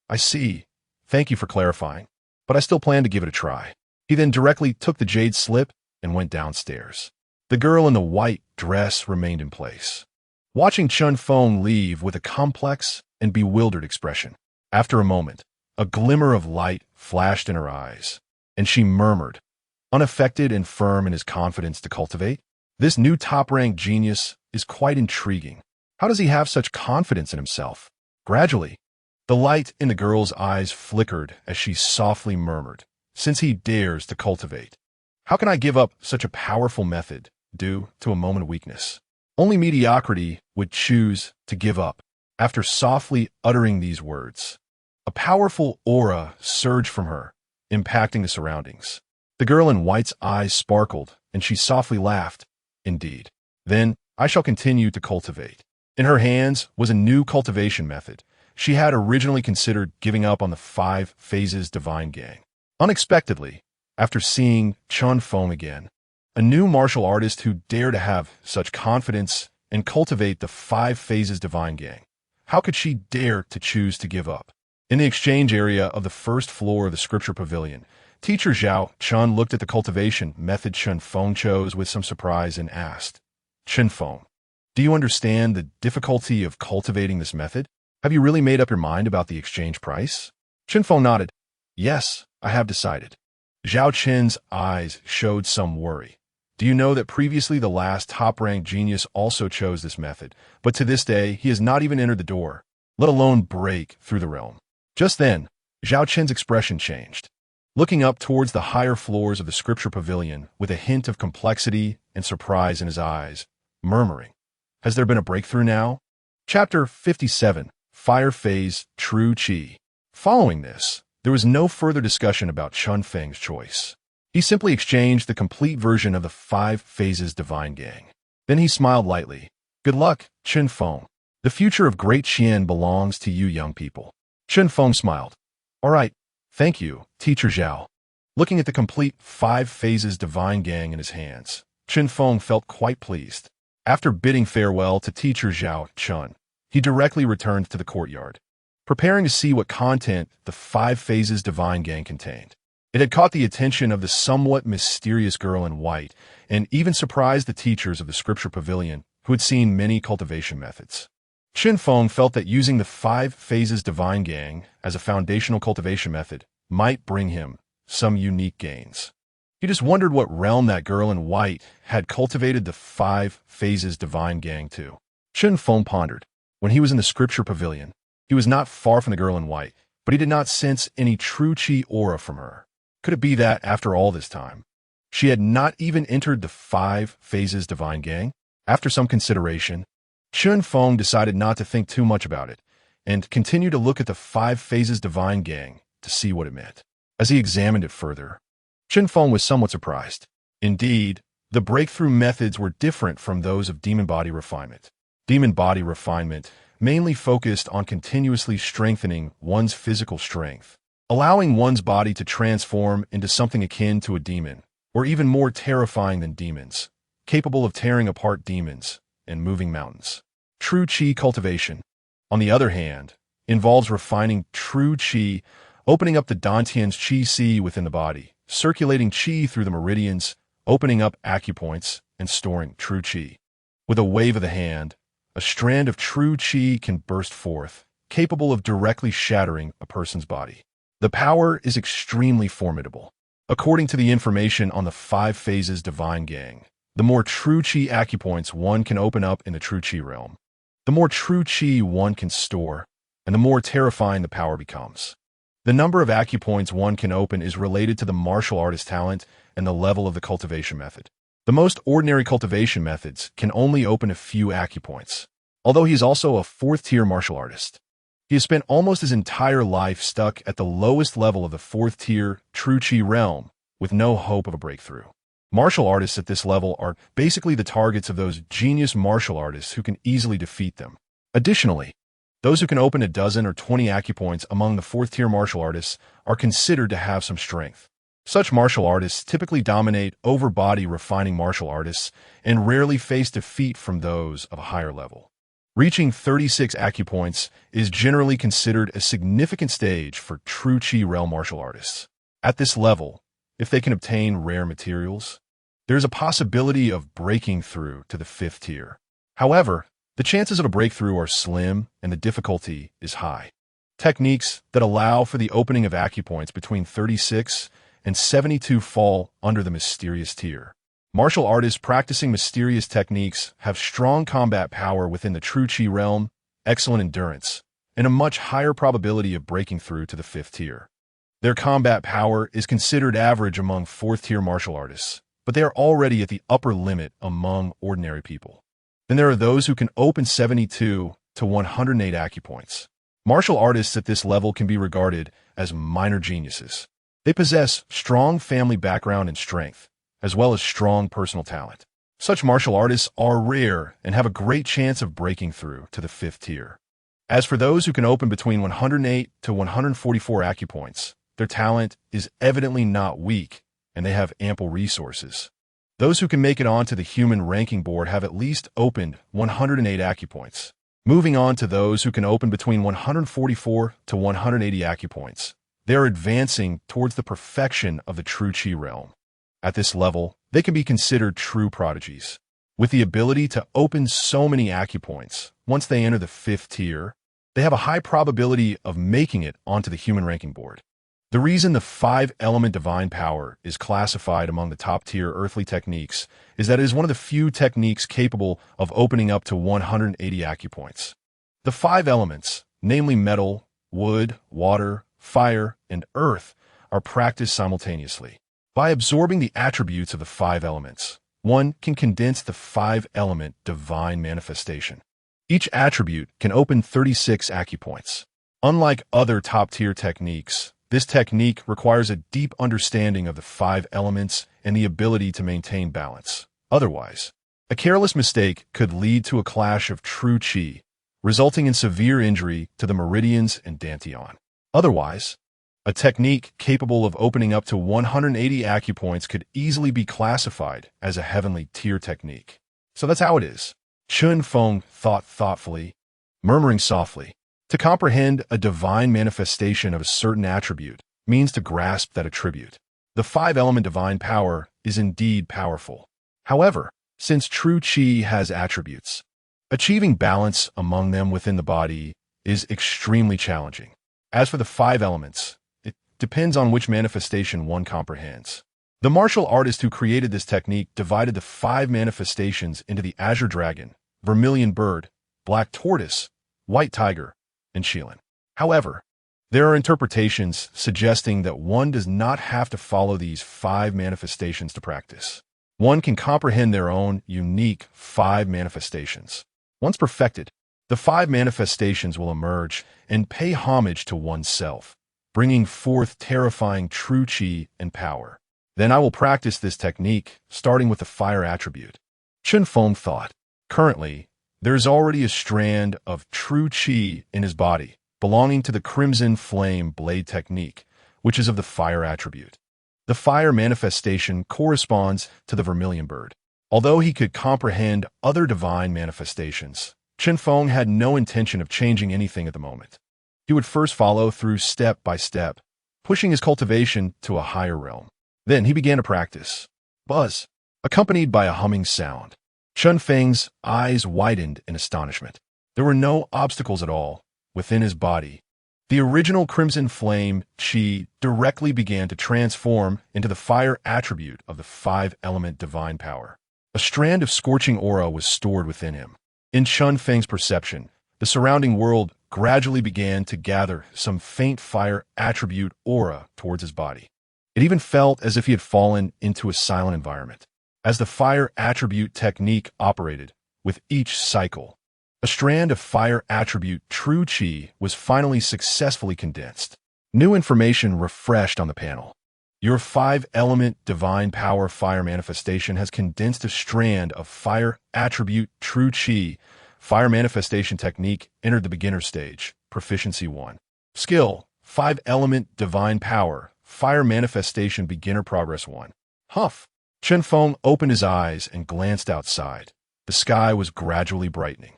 S1: "I see. Thank you for clarifying, but I still plan to give it a try." He then directly took the jade slip and went downstairs. The girl in the white dress remained in place, watching Chen Feng leave with a complex and bewildered expression. After a moment, a glimmer of light flashed in her eyes, and she murmured, unaffected and firm in his confidence to cultivate, "This new top-ranked genius is quite intriguing. How does he have such confidence in himself?" Gradually, The light in the girl's eyes flickered as she softly murmured, "Since he dares to cultivate, how can I give up such a powerful method due to a moment of weakness? Only mediocrity would choose to give up." After softly uttering these words, a powerful aura surged from her, impacting the surroundings. The girl in white's eyes sparkled, and she softly laughed. "Indeed. Then I shall continue to cultivate." In her hands was a new cultivation method. She had originally considered giving up on the 5 phases divine gang. Unexpectedly, after seeing Chen Feng again, a new martial artist who dared to have such confidence and cultivate the 5 phases divine gang, how could she dare to choose to give up? In the exchange area of the first floor of the scripture pavilion, teacher Zhao Chun looked at the cultivation method Chen Feng chose with some surprise and asked, "Chen Feng, do you understand the difficulty of cultivating this method? Have you really made up your mind about the exchange price?" Chen Feng nodded. "Yes, I have decided." Zhao Chen's eyes showed some worry. "Do you know that previously the last top-ranked genius also chose this method, but to this day he has not even entered the door, let alone break through the realm?" Just then, Zhao Chen's expression changed, looking up towards the higher floors of the scripture pavilion with a hint of complexity and surprise in his eyes, murmuring, "Has there been a breakthrough now?" Chapter 57, Fire Phase, True Qi. Following this, there was no further discussion about Chen Feng's choice. He simply exchanged the complete version of the 5 phases divine gang. Then he smiled lightly. "Good luck, Chen Feng. The future of Great Qian belongs to you young people." Chen Feng smiled. "All right, thank you, Teacher Zhao." Looking at the complete 5 phases divine gang in his hands, Chen Feng felt quite pleased. After bidding farewell to Teacher Zhao Chun, he directly returned to the courtyard, preparing to see what content the 5 phases divine gang contained. It had caught the attention of the somewhat mysterious girl in white and even surprised the teachers of the scripture pavilion who had seen many cultivation methods. Chen Feng felt that using the 5 phases divine gang as a foundational cultivation method might bring him some unique gains. He just wondered what realm that girl in white had cultivated the 5 phases divine gang to. Chen Feng pondered. When he was in the scripture pavilion, he was not far from the girl in white, but he did not sense any true Qi aura from her. Could it be that, after all this time, she had not even entered the 5 phases divine gang? After some consideration, Chen Feng decided not to think too much about it and continued to look at the 5 phases divine gang to see what it meant. As he examined it further, Chen Feng was somewhat surprised. Indeed, the breakthrough methods were different from those of demon body refinement. Demon body refinement mainly focused on continuously strengthening one's physical strength, allowing one's body to transform into something akin to a demon, or even more terrifying than demons, capable of tearing apart demons and moving mountains. True Qi cultivation, on the other hand, involves refining true Qi, opening up the Dantian's Qi Sea within the body, circulating Qi through the meridians, opening up acupoints, and storing true Qi. With a wave of the hand, a strand of true Qi can burst forth, capable of directly shattering a person's body. The power is extremely formidable. According to the information on the 5 phases divine gang, the more true Qi acupoints one can open up in the true Qi realm, the more true Qi one can store, and the more terrifying the power becomes. The number of acupoints one can open is related to the martial artist talent and the level of the cultivation method. The most ordinary cultivation methods can only open a few acupoints. Although he is also a 4th-tier martial artist, he has spent almost his entire life stuck at the lowest level of the 4th-tier true Qi realm with no hope of a breakthrough. Martial artists at this level are basically the targets of those genius martial artists who can easily defeat them. Additionally, those who can open a dozen or 20 acupoints among the 4th-tier martial artists are considered to have some strength. Such martial artists typically dominate over body refining martial artists and rarely face defeat from those of a higher level. Reaching 36 acupoints is generally considered a significant stage for true Qi realm martial artists. At this level, if they can obtain rare materials, there is a possibility of breaking through to the 5th tier. However, the chances of a breakthrough are slim and the difficulty is high. Techniques that allow for the opening of acupoints between 36 and 72 fall under the mysterious tier. Martial artists practicing mysterious techniques have strong combat power within the true Qi realm, excellent endurance, and a much higher probability of breaking through to the 5th tier. Their combat power is considered average among 4th-tier martial artists, but they are already at the upper limit among ordinary people. Then there are those who can open 72 to 108 acupoints. Martial artists at this level can be regarded as minor geniuses. They possess strong family background and strength, as well as strong personal talent. Such martial artists are rare and have a great chance of breaking through to the 5th tier. As for those who can open between 108 to 144 acupoints, their talent is evidently not weak, and they have ample resources. Those who can make it onto the human ranking board have at least opened 108 acupoints. Moving on to those who can open between 144 to 180 acupoints, they are advancing towards the perfection of the true Qi realm. At this level, they can be considered true prodigies. With the ability to open so many acupoints, once they enter the 5th tier, they have a high probability of making it onto the human ranking board. The reason the 5-element divine power is classified among the top-tier earthly techniques is that it is one of the few techniques capable of opening up to 180 acupoints. The 5 elements, namely metal, wood, water, fire, and earth, are practiced simultaneously. By absorbing the attributes of the 5 elements, one can condense the 5-element divine manifestation. Each attribute can open 36 acupoints. Unlike other top-tier techniques, this technique requires a deep understanding of the 5 elements and the ability to maintain balance. Otherwise, a careless mistake could lead to a clash of true Qi, resulting in severe injury to the meridians and dantian. Otherwise, a technique capable of opening up to 180 acupoints could easily be classified as a heavenly tier technique. So that's how it is. Chen Feng thought thoughtfully, murmuring softly. To comprehend a divine manifestation of a certain attribute means to grasp that attribute. The 5-element divine power is indeed powerful. However, since true Qi has attributes, achieving balance among them within the body is extremely challenging. As for the 5 elements, it depends on which manifestation one comprehends. The martial artist who created this technique divided the 5 manifestations into the azure dragon, vermilion bird, black tortoise, white tiger, and Shilin. However, there are interpretations suggesting that one does not have to follow these 5 manifestations to practice. One can comprehend their own unique 5 manifestations. Once perfected, the 5 manifestations will emerge and pay homage to oneself, bringing forth terrifying true Qi and power. Then I will practice this technique, starting with the fire attribute. Chen Feng thought. Currently, there is already a strand of true Qi in his body, belonging to the Crimson Flame Blade technique, which is of the fire attribute. The fire manifestation corresponds to the vermilion bird. Although he could comprehend other divine manifestations, Chen Feng had no intention of changing anything at the moment. He would first follow through step by step, pushing his cultivation to a higher realm. Then he began to practice. Buzz, accompanied by a humming sound. Chen Feng's eyes widened in astonishment. There were no obstacles at all within his body. The original Crimson Flame Qi directly began to transform into the fire attribute of the 5-element divine power. A strand of scorching aura was stored within him. In Chen Feng's perception, the surrounding world gradually began to gather some faint fire attribute aura towards his body. It even felt as if he had fallen into a silent environment. As the fire attribute technique operated, with each cycle, a strand of fire attribute true Qi was finally successfully condensed. New information refreshed on the panel. Your 5-element divine power fire manifestation has condensed a strand of fire attribute true Qi. Fire manifestation technique entered the beginner stage, proficiency 1. Skill, 5-element divine power, fire manifestation beginner progress 1. Huff. Chen Feng opened his eyes and glanced outside. The sky was gradually brightening.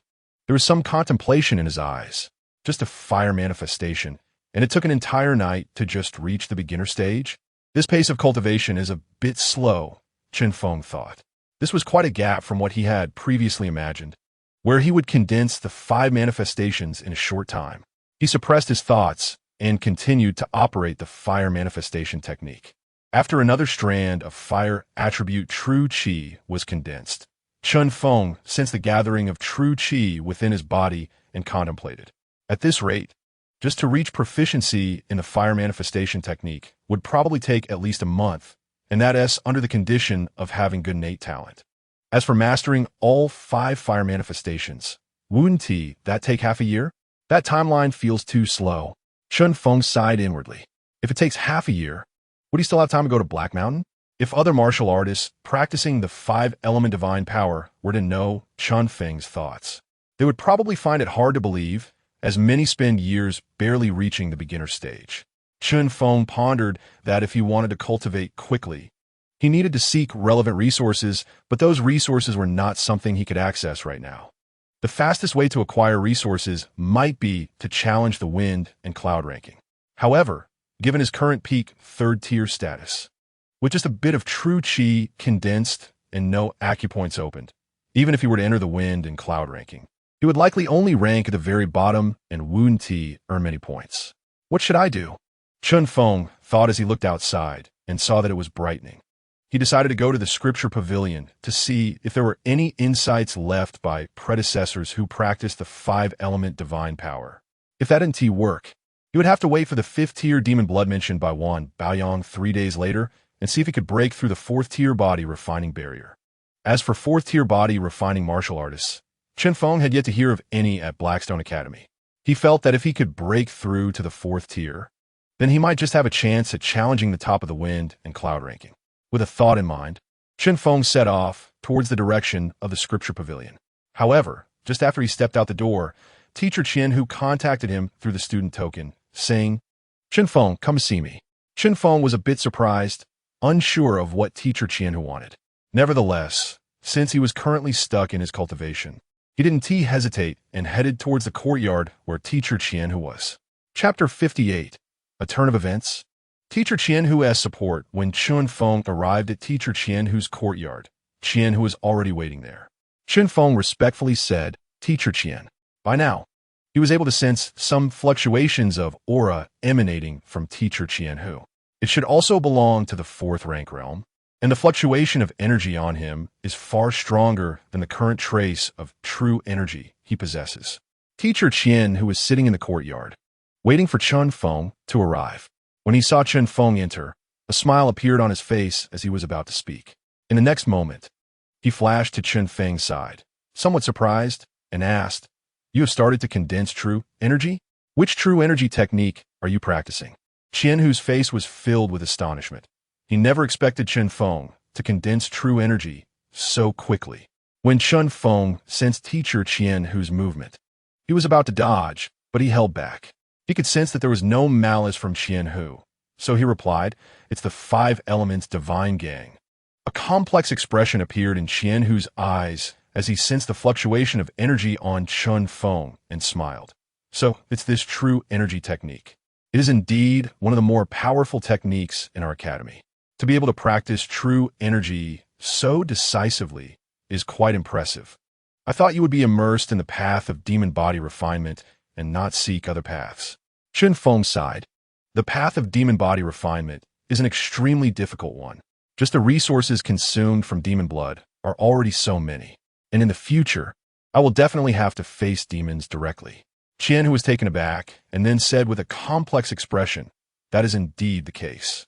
S1: There was some contemplation in his eyes, just a fire manifestation, and it took an entire night to just reach the beginner stage. This pace of cultivation is a bit slow, Chen Feng thought. This was quite a gap from what he had previously imagined, where he would condense the 5 manifestations in a short time. He suppressed his thoughts and continued to operate the fire manifestation technique. After another strand of fire attribute true Qi was condensed, Chen Feng sensed the gathering of true Qi within his body and contemplated. At this rate, just to reach proficiency in the fire manifestation technique would probably take at least a month, and that is under the condition of having good innate talent. As for mastering all 5 fire manifestations, wouldn't that take half a year? That timeline feels too slow. Chen Feng sighed inwardly. If it takes half a year, would he still have time to go to Black Mountain? If other martial artists practicing the 5-element divine power were to know Chen Feng's thoughts, they would probably find it hard to believe, as many spend years barely reaching the beginner stage. Chen Feng pondered that if he wanted to cultivate quickly, he needed to seek relevant resources, but those resources were not something he could access right now. The fastest way to acquire resources might be to challenge the wind and cloud ranking. However, given his current peak 3rd-tier status, with just a bit of true chi condensed and no acupoints opened, even if he were to enter the wind and cloud ranking, he would likely only rank at the very bottom and wouldn't earn many points. What should I do? Chen Feng thought as he looked outside and saw that it was brightening. He decided to go to the scripture pavilion to see if there were any insights left by predecessors who practiced the 5-element divine power. If that didn't work, he would have to wait for the 5th-tier demon blood mentioned by Wan Baoyang 3 days later and see if he could break through the 4th-tier body refining barrier. As for 4th-tier body refining martial artists, Chen Feng had yet to hear of any at Blackstone Academy. He felt that if he could break through to the 4th tier, then he might just have a chance at challenging the top of the wind and cloud ranking. With a thought in mind, Chen Feng set off towards the direction of the scripture pavilion. However, just after he stepped out the door, Teacher Chen Hu contacted him through the student token, saying, "Chen Feng, come see me." Chen Feng was a bit surprised, unsure of what Teacher Chen Hu wanted. Nevertheless, since he was currently stuck in his cultivation, he didn't hesitate and headed towards the courtyard where Teacher Chen Hu was. Chapter 58. A Turn of Events. Teacher Chen Hu asked support when Chen Feng arrived at Teacher Chen Hu's courtyard. Chen Hu was already waiting there. Chen Feng respectfully said, "Teacher Chen." By now, he was able to sense some fluctuations of aura emanating from Teacher Chen Hu. It should also belong to the 4th rank realm, and the fluctuation of energy on him is far stronger than the current trace of true energy he possesses. Teacher Chen Hu was sitting in the courtyard, waiting for Chen Feng to arrive. When he saw Chen Feng enter, a smile appeared on his face as he was about to speak. In the next moment, he flashed to Chen Feng's side, somewhat surprised, and asked, "You have started to condense true energy? Which true energy technique are you practicing?" Chen Hu's face was filled with astonishment. He never expected Chen Feng to condense true energy so quickly. When Chen Feng sensed Teacher Chen Hu's movement, he was about to dodge, but he held back. He could sense that there was no malice from Chen Hu, so he replied, "It's the 5 elements divine gang." A complex expression appeared in Chen Hu's eyes as he sensed the fluctuation of energy on Chen Feng and smiled. "So, it's this true energy technique. It is indeed one of the more powerful techniques in our academy. To be able to practice true energy so decisively is quite impressive. I thought you would be immersed in the path of demon body refinement and not seek other paths." Chen Feng sighed. The path of demon body refinement is an extremely difficult one. Just the resources consumed from demon blood are already so many. And in the future, I will definitely have to face demons directly. Chen Hu was taken aback and then said with a complex expression, "That is indeed the case.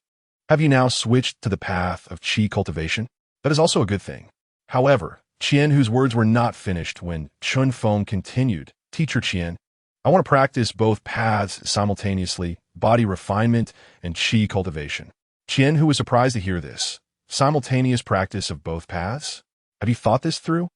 S1: Have you now switched to the path of chi cultivation? That is also a good thing." However, Chen Hu's words were not finished when Chen Feng continued, "Teacher Chen, I want to practice both paths simultaneously, body refinement and chi cultivation." Chen Hu was surprised to hear this. Simultaneous practice of both paths? Have you thought this through?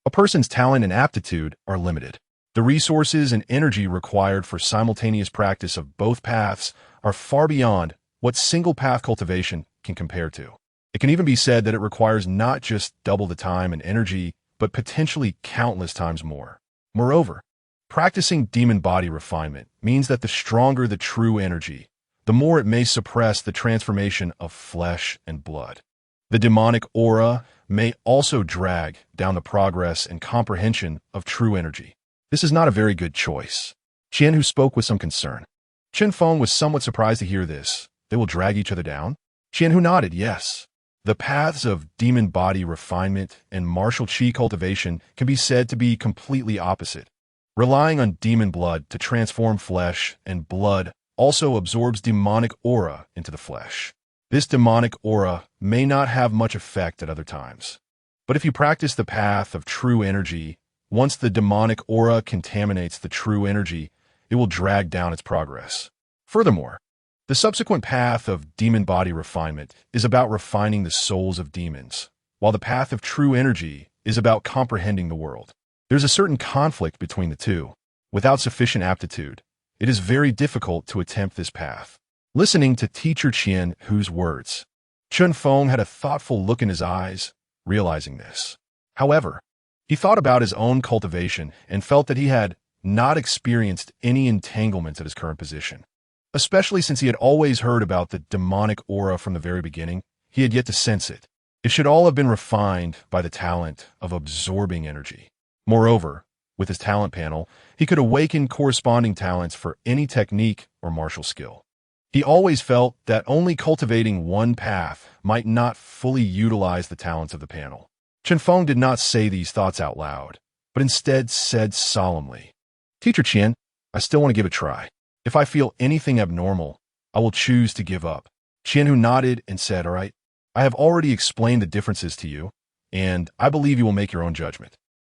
S1: A person's talent and aptitude are limited. The resources and energy required for simultaneous practice of both paths are far beyond what single path cultivation can compare to. It can even be said that it requires not just double the time and energy, but potentially countless times more. Moreover, practicing demon body refinement means that the stronger the true energy, the more it may suppress the transformation of flesh and blood. The demonic aura may also drag down the progress and comprehension of true energy. This is not a very good choice. Chen Hu spoke with some concern. Chen Feng was somewhat surprised to hear this. They will drag each other down? Chen Hu nodded, yes. The paths of demon body refinement and martial chi cultivation can be said to be completely opposite. Relying on demon blood to transform flesh and blood also absorbs demonic aura into the flesh. This demonic aura may not have much effect at other times. But if you practice the path of true energy, once the demonic aura contaminates the true energy, it will drag down its progress. Furthermore, the subsequent path of demon body refinement is about refining the souls of demons, while the path of true energy is about comprehending the world. There's a certain conflict between the two. Without sufficient aptitude, it is very difficult to attempt this path. Listening to teacher Chen Hu's words, Chen Feng had a thoughtful look in his eyes, realizing this. However, he thought about his own cultivation and felt that he had not experienced any entanglement at his current position. Especially since he had always heard about the demonic aura from the very beginning, he had yet to sense it. It should all have been refined by the talent of absorbing energy. Moreover, with his talent panel, he could awaken corresponding talents for any technique or martial skill. He always felt that only cultivating one path might not fully utilize the talents of the panel. Chen Feng did not say these thoughts out loud, but instead said solemnly, "Teacher Chen, I still want to give it a try. If I feel anything abnormal, I will choose to give up." Chen Hu nodded and said, "All right, I have already explained the differences to you, and I believe you will make your own judgment.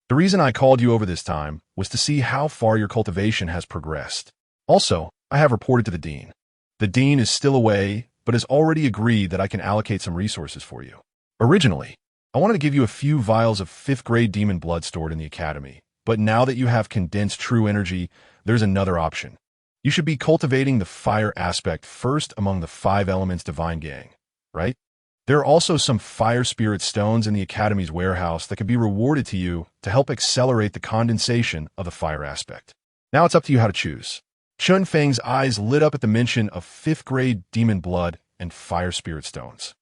S1: The reason I called you over this time was to see how far your cultivation has progressed. Also, I have reported to the dean. The dean is still away, but has already agreed that I can allocate some resources for you. Originally, I wanted to give you a few vials of 5th grade demon blood stored in the academy, but now that you have condensed true energy, there's another option. You should be cultivating the fire aspect first among the 5 elements divine gang, right? There are also some fire spirit stones in the Academy's warehouse that can be rewarded to you to help accelerate the condensation of the fire aspect. Now it's up to you how to choose." Chen Feng's eyes lit up at the mention of 5th grade demon blood and fire spirit stones.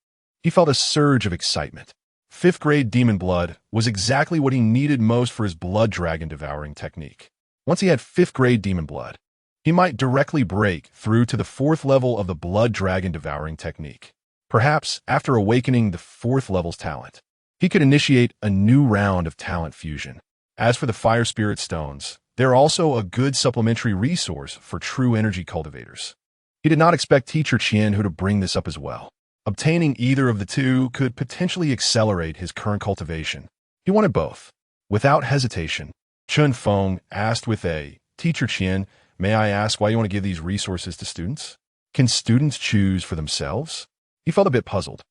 S1: He felt a surge of excitement. 5th grade demon blood was exactly what he needed most for his blood dragon devouring technique. Once he had 5th grade demon blood, he might directly break through to the 4th level of the blood dragon devouring technique. Perhaps, after awakening the 4th level's talent, he could initiate a new round of talent fusion. As for the fire spirit stones, they're also a good supplementary resource for true energy cultivators. He did not expect teacher Chen Hu to bring this up as well. Obtaining either of the two could potentially accelerate his current cultivation. He wanted both. Without hesitation, Chen Feng asked with a, "Teacher Chen, may I ask why you want to give these resources to students? Can students choose for themselves?" He felt a bit puzzled.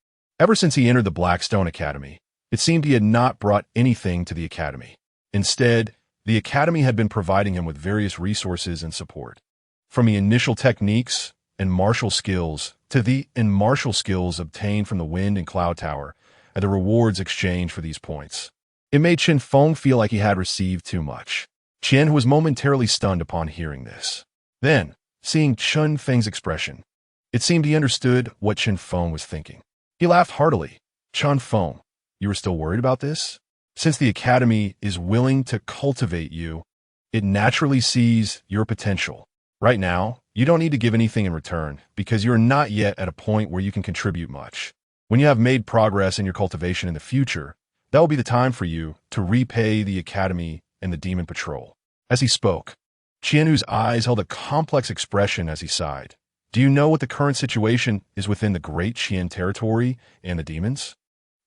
S1: Ever since he entered the Blackstone Academy, it seemed he had not brought anything to the Academy. Instead, the Academy had been providing him with various resources and support. From the initial techniques and martial skills to the martial skills obtained from the Wind and Cloud Tower and the rewards exchanged for these points. It made Chen Feng feel like he had received too much. Chen was momentarily stunned upon hearing this. Then, seeing Chen Feng's expression, it seemed he understood what Chen Feng was thinking. He laughed heartily. "Chen Feng, you were still worried about this? Since the Academy is willing to cultivate you, it naturally sees your potential. Right now, you don't need to give anything in return because you're not yet at a point where you can contribute much. When you have made progress in your cultivation in the future, that will be the time for you to repay the Academy and the Demon Patrol." As he spoke, Chen Hu's eyes held a complex expression as he sighed. "Do you know what the current situation is within the Great Qian territory and the demons?"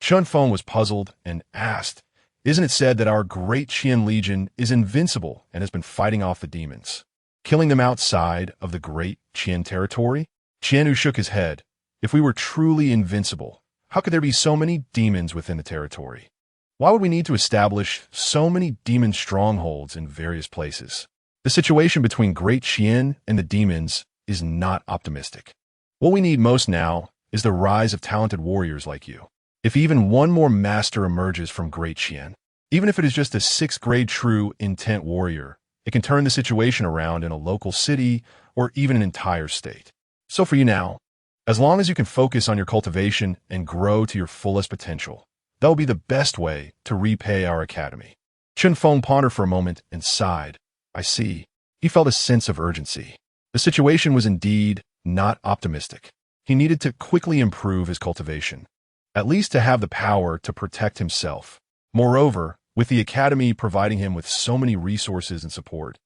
S1: Chen Feng was puzzled and asked, "Isn't it said that our Great Qian Legion is invincible and has been fighting off the demons, killing them outside of the Great Qian territory?" Chen Hu shook his head. "If we were truly invincible, how could there be so many demons within the territory? Why would we need to establish so many demon strongholds in various places? The situation between Great Qian and the demons is not optimistic. What we need most now is the rise of talented warriors like you. If even one more master emerges from Great Qian, even if it is just a 6th grade true intent warrior, it can turn the situation around in a local city or even an entire state. So for you now, as long as you can focus on your cultivation and grow to your fullest potential, that will be the best way to repay our Academy." Chen Feng pondered for a moment and sighed. "I see." He felt a sense of urgency. The situation was indeed not optimistic. He needed to quickly improve his cultivation, at least to have the power to protect himself. Moreover, With the academy providing him with so many resources and support,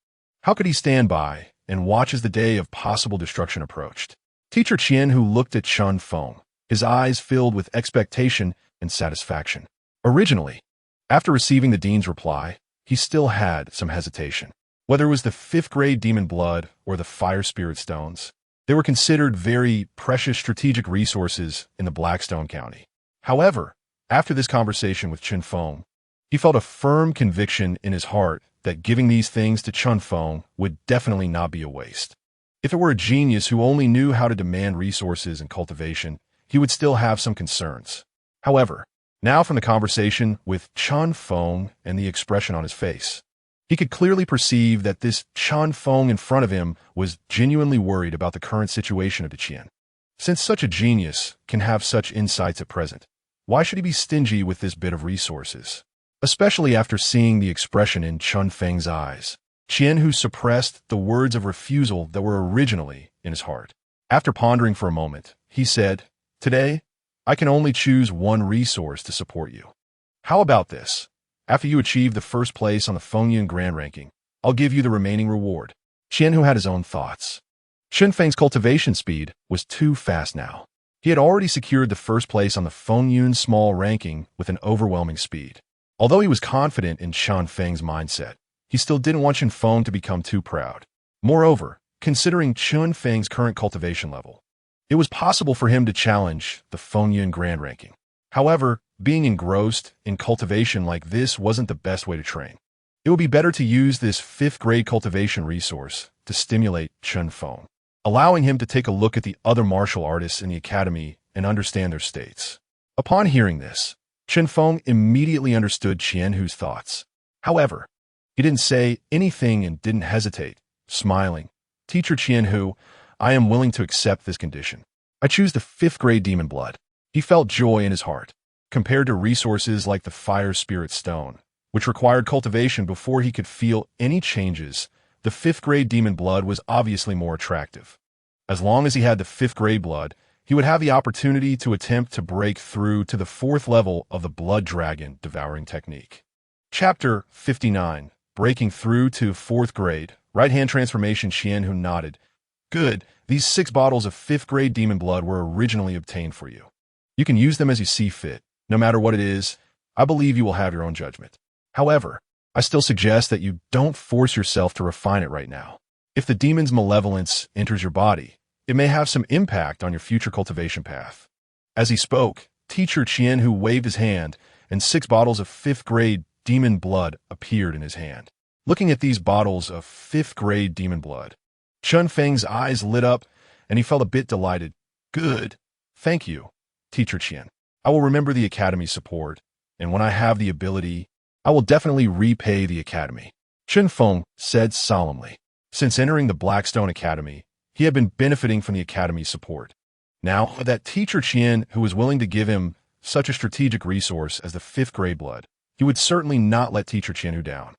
S1: how could he stand by and watch as the day of possible destruction approached? Teacher Chen, who looked at Chen Feng, his eyes filled with expectation and satisfaction. Originally, after receiving the dean's reply, he still had some hesitation. Whether it was the 5th grade demon blood or the fire spirit stones, they were considered very precious strategic resources in the Blackstone County. However, after this conversation with Chen Feng, he felt a firm conviction in his heart that giving these things to Chen Feng would definitely not be a waste. If it were a genius who only knew how to demand resources and cultivation, he would still have some concerns. However, now from the conversation with Chen Feng and the expression on his face, he could clearly perceive that this Chen Feng in front of him was genuinely worried about the current situation of the Qian. Since such a genius can have such insights at present, why should he be stingy with this bit of resources? Especially after seeing the expression in Chen Feng's eyes, Qian, who suppressed the words of refusal that were originally in his heart. After pondering for a moment, he said, "Today, I can only choose one resource to support you. How about this? After you achieve the first place on the Fengyun Grand Ranking, I'll give you the remaining reward." Qian, who had his own thoughts. Chen Feng's cultivation speed was too fast now. He had already secured the first place on the Fengyun Small Ranking with an overwhelming speed. Although he was confident in Chen Feng's mindset, he still didn't want Chen Feng to become too proud. Moreover, considering Chen Feng's current cultivation level, it was possible for him to challenge the Fengyun Grand Ranking. However, being engrossed in cultivation like this wasn't the best way to train. It would be better to use this 5th grade cultivation resource to stimulate Chen Feng, allowing him to take a look at the other martial artists in the academy and understand their states. Upon hearing this, Chen Feng immediately understood Qian Hu's thoughts. However, he didn't say anything and didn't hesitate, smiling. "Teacher Qian Hu, I am willing to accept this condition. I choose the 5th grade demon blood." He felt joy in his heart. Compared to resources like the fire spirit stone, which required cultivation before he could feel any changes, the 5th grade demon blood was obviously more attractive. As long as he had the 5th grade blood, he would have the opportunity to attempt to break through to the 4th level of the Blood Dragon Devouring technique. Chapter 59. Breaking through to 4th grade. Right-hand transformation. Qian Hu nodded. "Good. These 6 bottles of 5th grade demon blood were originally obtained for you. You can use them as you see fit. No matter what it is, I believe you will have your own judgment. However, I still suggest that you don't force yourself to refine it right now. If the demon's malevolence enters your body, it may have some impact on your future cultivation path." As he spoke, Teacher Qian Hu waved his hand, and 6 bottles of 5th grade demon blood appeared in his hand. Looking at these bottles of 5th grade demon blood, Chen Feng's eyes lit up, and he felt a bit delighted. "Good. Thank you, Teacher Qian. I will remember the academy's support, and when I have the ability, I will definitely repay the academy." Chen Feng said solemnly. Since entering the Blackstone Academy, he had been benefiting from the academy's support. Now that Teacher Qian, who was willing to give him such a strategic resource as the 5th grade blood, he would certainly not let Teacher Qian Hu down.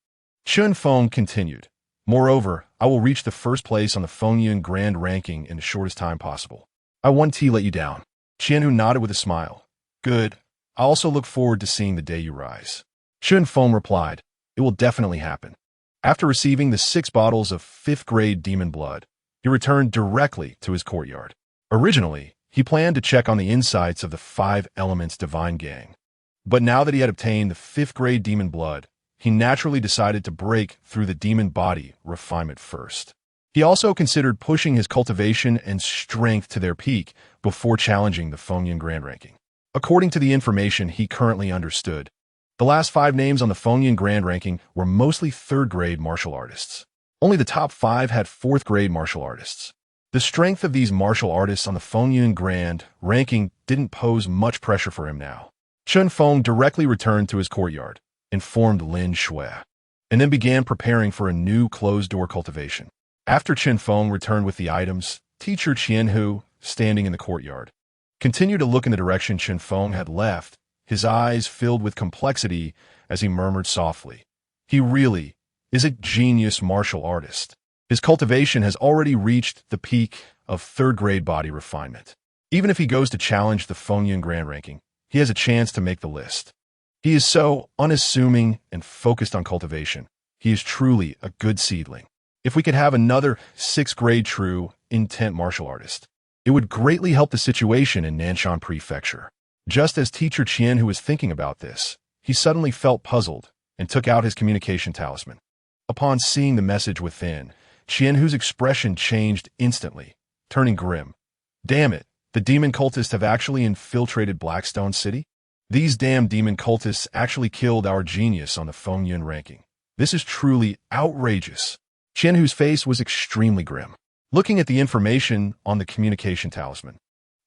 S1: Chen Feng continued. "Moreover, I will reach the first place on the Fengyun Grand Ranking in the shortest time possible. I won't let you down." Qian Hu nodded with a smile. "Good. I also look forward to seeing the day you rise." Chen Feng replied, "It will definitely happen." After receiving the 6 bottles of 5th grade demon blood, he returned directly to his courtyard. Originally, he planned to check on the insights of the 5 Elements Divine Gang. But now that he had obtained the 5th grade demon blood, he naturally decided to break through the demon body refinement first. He also considered pushing his cultivation and strength to their peak before challenging the Fengyun Grand Ranking. According to the information he currently understood, the last 5 names on the Fengyun Grand Ranking were mostly 3rd grade martial artists. Only the top 5 had 4th grade martial artists. The strength of these martial artists on the Fengyun Grand Ranking didn't pose much pressure for him now. Chen Feng directly returned to his courtyard, informed Lin Shui, and then began preparing for a new closed-door cultivation. After Chen Feng returned with the items, Teacher Qian Hu, standing in the courtyard, continued to look in the direction Chen Feng had left, his eyes filled with complexity as he murmured softly, "He really is a genius martial artist. His cultivation has already reached the peak of 3rd grade body refinement. Even if he goes to challenge the Fengyun Grand Ranking, he has a chance to make the list." He is so unassuming and focused on cultivation. He is truly a good seedling. If we could have another 6th grade true intent martial artist, it would greatly help the situation in Nanshan Prefecture. Just as Teacher Qian, who was thinking about this, he suddenly felt puzzled and took out his communication talisman. Upon seeing the message within, Qian Hu's expression changed instantly, turning grim. Damn it, the demon cultists have actually infiltrated Blackstone City? These damn demon cultists actually killed our genius on the Fengyun ranking. This is truly outrageous. Qian Hu's face was extremely grim. Looking at the information on the communication talisman,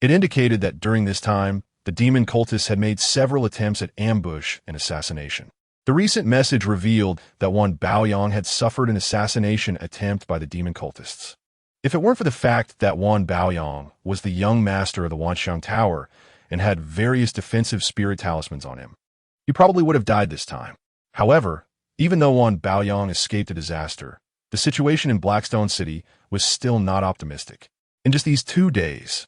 S1: it indicated that during this time, the demon cultists had made several attempts at ambush and assassination. The recent message revealed that one Baoyang had suffered an assassination attempt by the demon cultists. If it weren't for the fact that Wan Baoyang was the young master of the Wanxiang Tower and had various defensive spirit talismans on him, he probably would have died this time. However, even though Wan Baoyang escaped a disaster, the situation in Blackstone City was still not optimistic. In just these 2 days,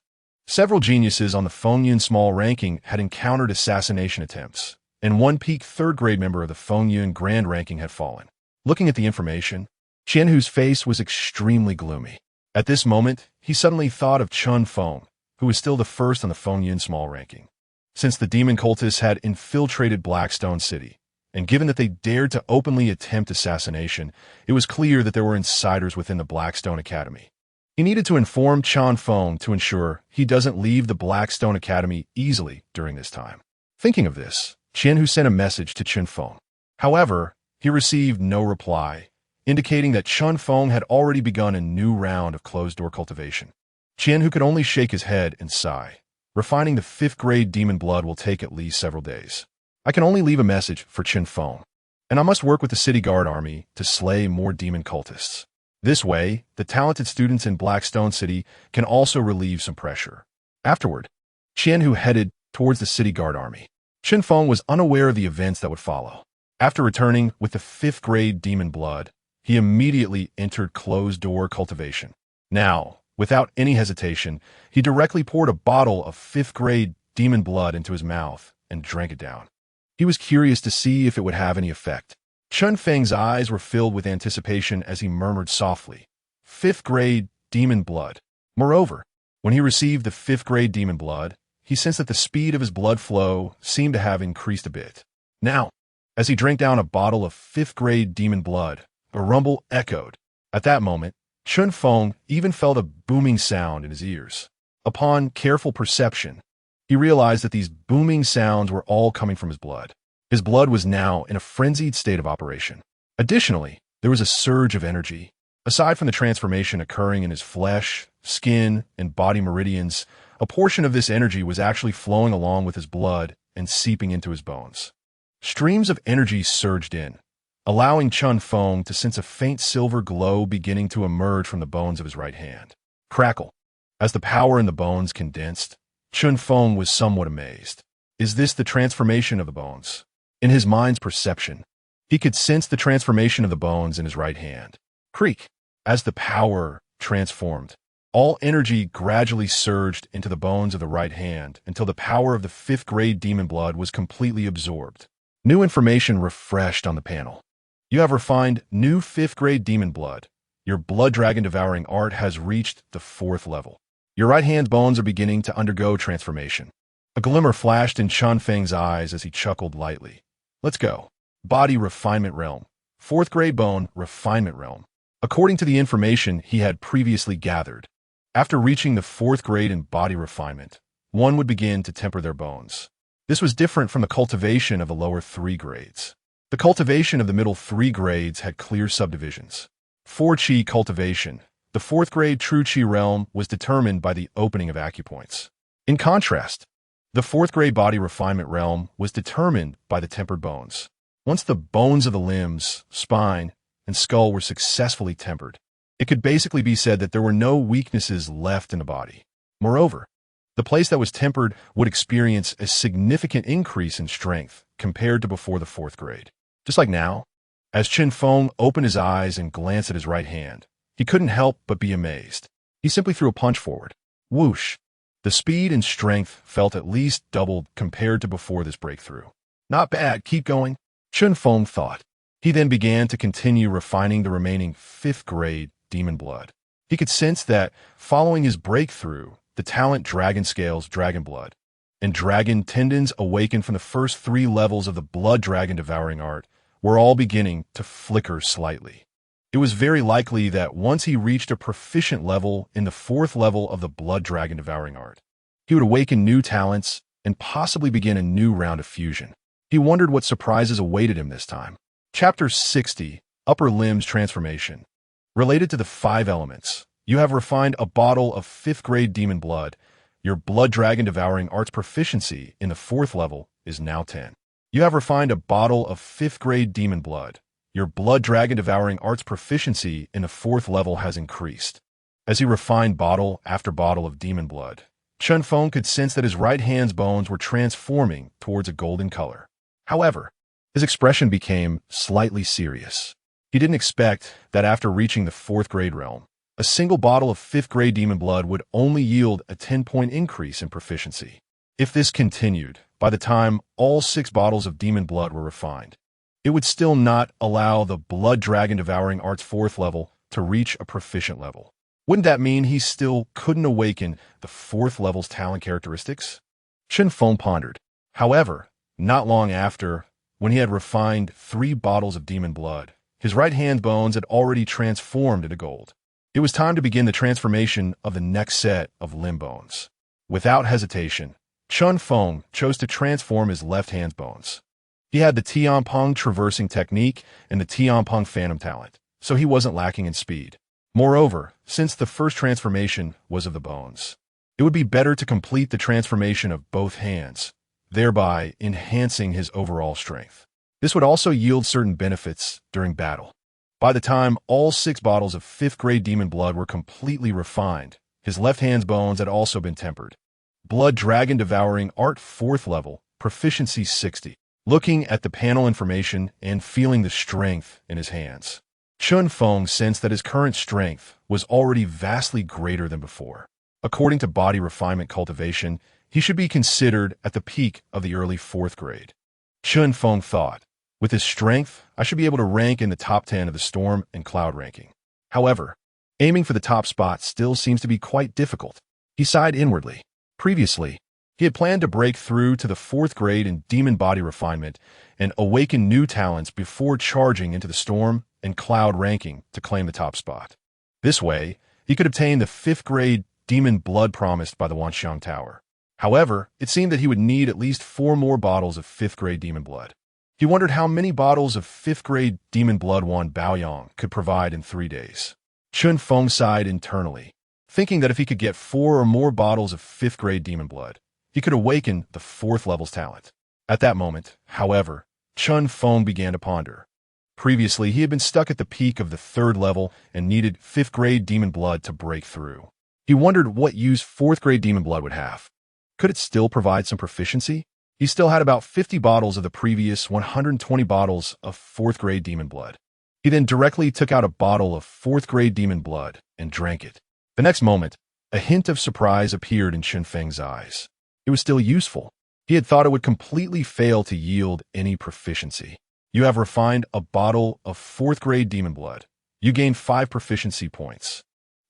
S1: several geniuses on the Fengyun small ranking had encountered assassination attempts, and one peak 3rd grade member of the Fengyun grand ranking had fallen. Looking at the information, Chen Hu's face was extremely gloomy. At this moment, he suddenly thought of Chen Feng, who was still the first on the Fengyun small ranking. Since the demon cultists had infiltrated Blackstone City, and given that they dared to openly attempt assassination, it was clear that there were insiders within the Blackstone Academy. He needed to inform Chen Feng to ensure he doesn't leave the Blackstone Academy easily during this time. Thinking of this, Chen Hu sent a message to Chen Feng. However, he received no reply, indicating that Chen Feng had already begun a new round of closed-door cultivation. Chen Hu could only shake his head and sigh. Refining the 5th grade demon blood will take at least several days. I can only leave a message for Chen Feng, and I must work with the city guard army to slay more demon cultists. This way, the talented students in Blackstone City can also relieve some pressure. Afterward, Chen Hu headed towards the city guard army. Chen Feng was unaware of the events that would follow. After returning with the 5th grade demon blood, he immediately entered closed-door cultivation. Now, without any hesitation, he directly poured a bottle of 5th grade demon blood into his mouth and drank it down. He was curious to see if it would have any effect. Chen Feng's eyes were filled with anticipation as he murmured softly, 5th grade demon blood. Moreover, when he received the 5th grade demon blood, he sensed that the speed of his blood flow seemed to have increased a bit. Now, as he drank down a bottle of 5th grade demon blood, a rumble echoed. At that moment, Chen Feng even felt a booming sound in his ears. Upon careful perception, he realized that these booming sounds were all coming from his blood. His blood was now in a frenzied state of operation. Additionally, there was a surge of energy. Aside from the transformation occurring in his flesh, skin, and body meridians, a portion of this energy was actually flowing along with his blood and seeping into his bones. Streams of energy surged in, allowing Chen Feng to sense a faint silver glow beginning to emerge from the bones of his right hand. Crackle. As the power in the bones condensed, Chen Feng was somewhat amazed. Is this the transformation of the bones? In his mind's perception, he could sense the transformation of the bones in his right hand. Creak. As the power transformed, all energy gradually surged into the bones of the right hand until the power of the 5th grade demon blood was completely absorbed. New information refreshed on the panel. You have refined new 5th grade demon blood. Your blood dragon devouring art has reached the 4th level. Your right hand's bones are beginning to undergo transformation. A glimmer flashed in Chen Feng's eyes as he chuckled lightly. Let's go. Body refinement realm. 4th grade bone refinement realm. According to the information he had previously gathered, after reaching the 4th grade in body refinement, one would begin to temper their bones. This was different from the cultivation of the lower 3 grades. The cultivation of the middle 3 grades had clear subdivisions. 4 Qi cultivation. The 4th grade true Qi realm was determined by the opening of acupoints. In contrast, the 4th grade body refinement realm was determined by the tempered bones. Once the bones of the limbs, spine, and skull were successfully tempered, it could basically be said that there were no weaknesses left in the body. Moreover, the place that was tempered would experience a significant increase in strength compared to before the 4th grade. Just like now, as Chen Feng opened his eyes and glanced at his right hand, he couldn't help but be amazed. He simply threw a punch forward. Whoosh! The speed and strength felt at least doubled compared to before this breakthrough. Not bad, keep going, Chen Feng thought. He then began to continue refining the remaining 5th grade demon blood. He could sense that, following his breakthrough, the talent Dragon Scales Dragon Blood and Dragon Tendons awakened from the first 3 levels of the Blood Dragon Devouring art were all beginning to flicker slightly. It was very likely that once he reached a proficient level in the 4th level of the Blood Dragon Devouring art, he would awaken new talents and possibly begin a new round of fusion. He wondered what surprises awaited him this time. Chapter 60, Upper Limbs Transformation. Related to the 5 elements, you have refined a bottle of 5th grade demon blood. Your Blood Dragon Devouring art's proficiency in the 4th level is now 10. You have refined a bottle of 5th grade demon blood. Your Blood Dragon Devouring art's proficiency in the 4th level has increased. As he refined bottle after bottle of demon blood, Chen Feng could sense that his right hand's bones were transforming towards a golden color. However, his expression became slightly serious. He didn't expect that after reaching the 4th grade realm, a single bottle of 5th grade demon blood would only yield a 10-point increase in proficiency. If this continued, by the time all 6 bottles of demon blood were refined, it would still not allow the Blood Dragon Devouring art's 4th level to reach a proficient level. Wouldn't that mean he still couldn't awaken the 4th level's talent characteristics? Chen Feng pondered. However, not long after, when he had refined 3 bottles of demon blood, his right hand bones had already transformed into gold. It was time to begin the transformation of the next set of limb bones. Without hesitation, Chen Feng chose to transform his left hand's bones. He had the Tianpeng traversing technique and the Tianpeng phantom talent, so he wasn't lacking in speed. Moreover, since the first transformation was of the bones, it would be better to complete the transformation of both hands, thereby enhancing his overall strength. This would also yield certain benefits during battle. By the time all 6 bottles of 5th grade demon blood were completely refined, his left hand's bones had also been tempered. Blood Dragon Devouring art 4th level, proficiency 60. Looking at the panel information and feeling the strength in his hands, Chen Feng sensed that his current strength was already vastly greater than before. According to body refinement cultivation, he should be considered at the peak of the early 4th grade. Chen Feng thought, with his strength, I should be able to rank in the top 10 of the Storm and Cloud ranking. However, aiming for the top spot still seems to be quite difficult. He sighed inwardly. Previously, he had planned to break through to the 4th grade in Demon Body Refinement and awaken new talents before charging into the Storm and Cloud ranking to claim the top spot. This way, he could obtain the 5th grade Demon Blood promised by the Wanxiang Tower. However, it seemed that he would need at least 4 more bottles of 5th grade Demon Blood. He wondered how many bottles of 5th grade Demon Blood Wan Baoyang could provide in 3 days. Chen Feng sighed internally, thinking that if he could get 4 or more bottles of 5th grade Demon Blood, he could awaken the 4th level's talent. At that moment, however, Chen Feng began to ponder. Previously, he had been stuck at the peak of the 3rd level and needed 5th grade Demon Blood to break through. He wondered what use 4th grade Demon Blood would have. Could it still provide some proficiency? He still had about 50 bottles of the previous 120 bottles of 4th grade Demon Blood. He then directly took out a bottle of 4th grade Demon Blood and drank it. The next moment, a hint of surprise appeared in Chen Feng's eyes. It was still useful. He had thought it would completely fail to yield any proficiency. You have refined a bottle of 4th grade Demon Blood. You gained 5 proficiency points.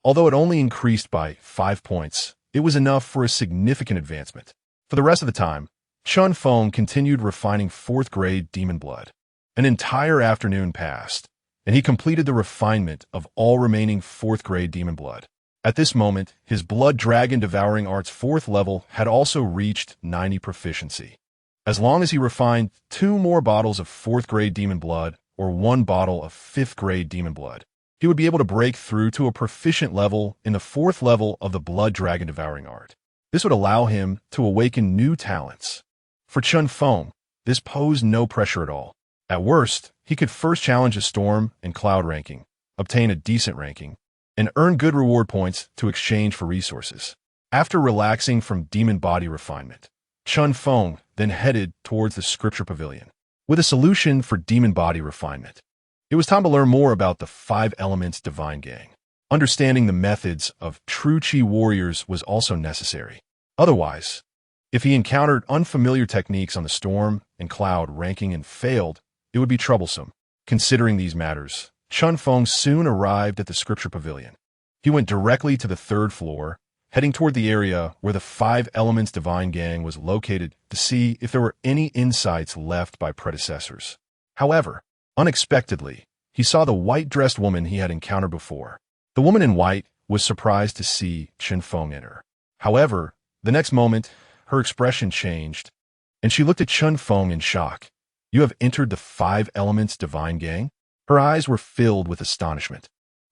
S1: Although it only increased by 5 points, it was enough for a significant advancement. For the rest of the time, Chen Feng continued refining 4th grade Demon Blood. An entire afternoon passed, and he completed the refinement of all remaining 4th grade Demon Blood. At this moment, his Blood Dragon Devouring art's 4th level had also reached 90 proficiency. As long as he refined 2 more bottles of 4th grade Demon Blood or 1 bottle of 5th grade Demon Blood, he would be able to break through to a proficient level in the 4th level of the Blood Dragon Devouring art. This would allow him to awaken new talents. For Chen Feng, this posed no pressure at all. At worst, he could first challenge a Storm and Cloud ranking, obtain a decent ranking, and earn good reward points to exchange for resources. After relaxing from Demon Body Refinement, Chen Feng then headed towards the Scripture Pavilion with a solution for Demon Body Refinement. It was time to learn more about the 5 Elements Divine Gang. Understanding the methods of true Qi warriors was also necessary. Otherwise, If he encountered unfamiliar techniques on the storm and cloud ranking and failed, it would be troublesome. Considering these matters, Chen Feng soon arrived at the scripture pavilion. He went directly to the third floor, heading toward the area where the Five Elements Divine Gang was located to see if there were any insights left by predecessors. However, unexpectedly, he saw the white-dressed woman he had encountered before. The woman in white was surprised to see Chen Feng enter. However, the next moment, her expression changed, and she looked at Chen Feng in shock. "You have entered the Five Elements Divine Gang?" Her eyes were filled with astonishment.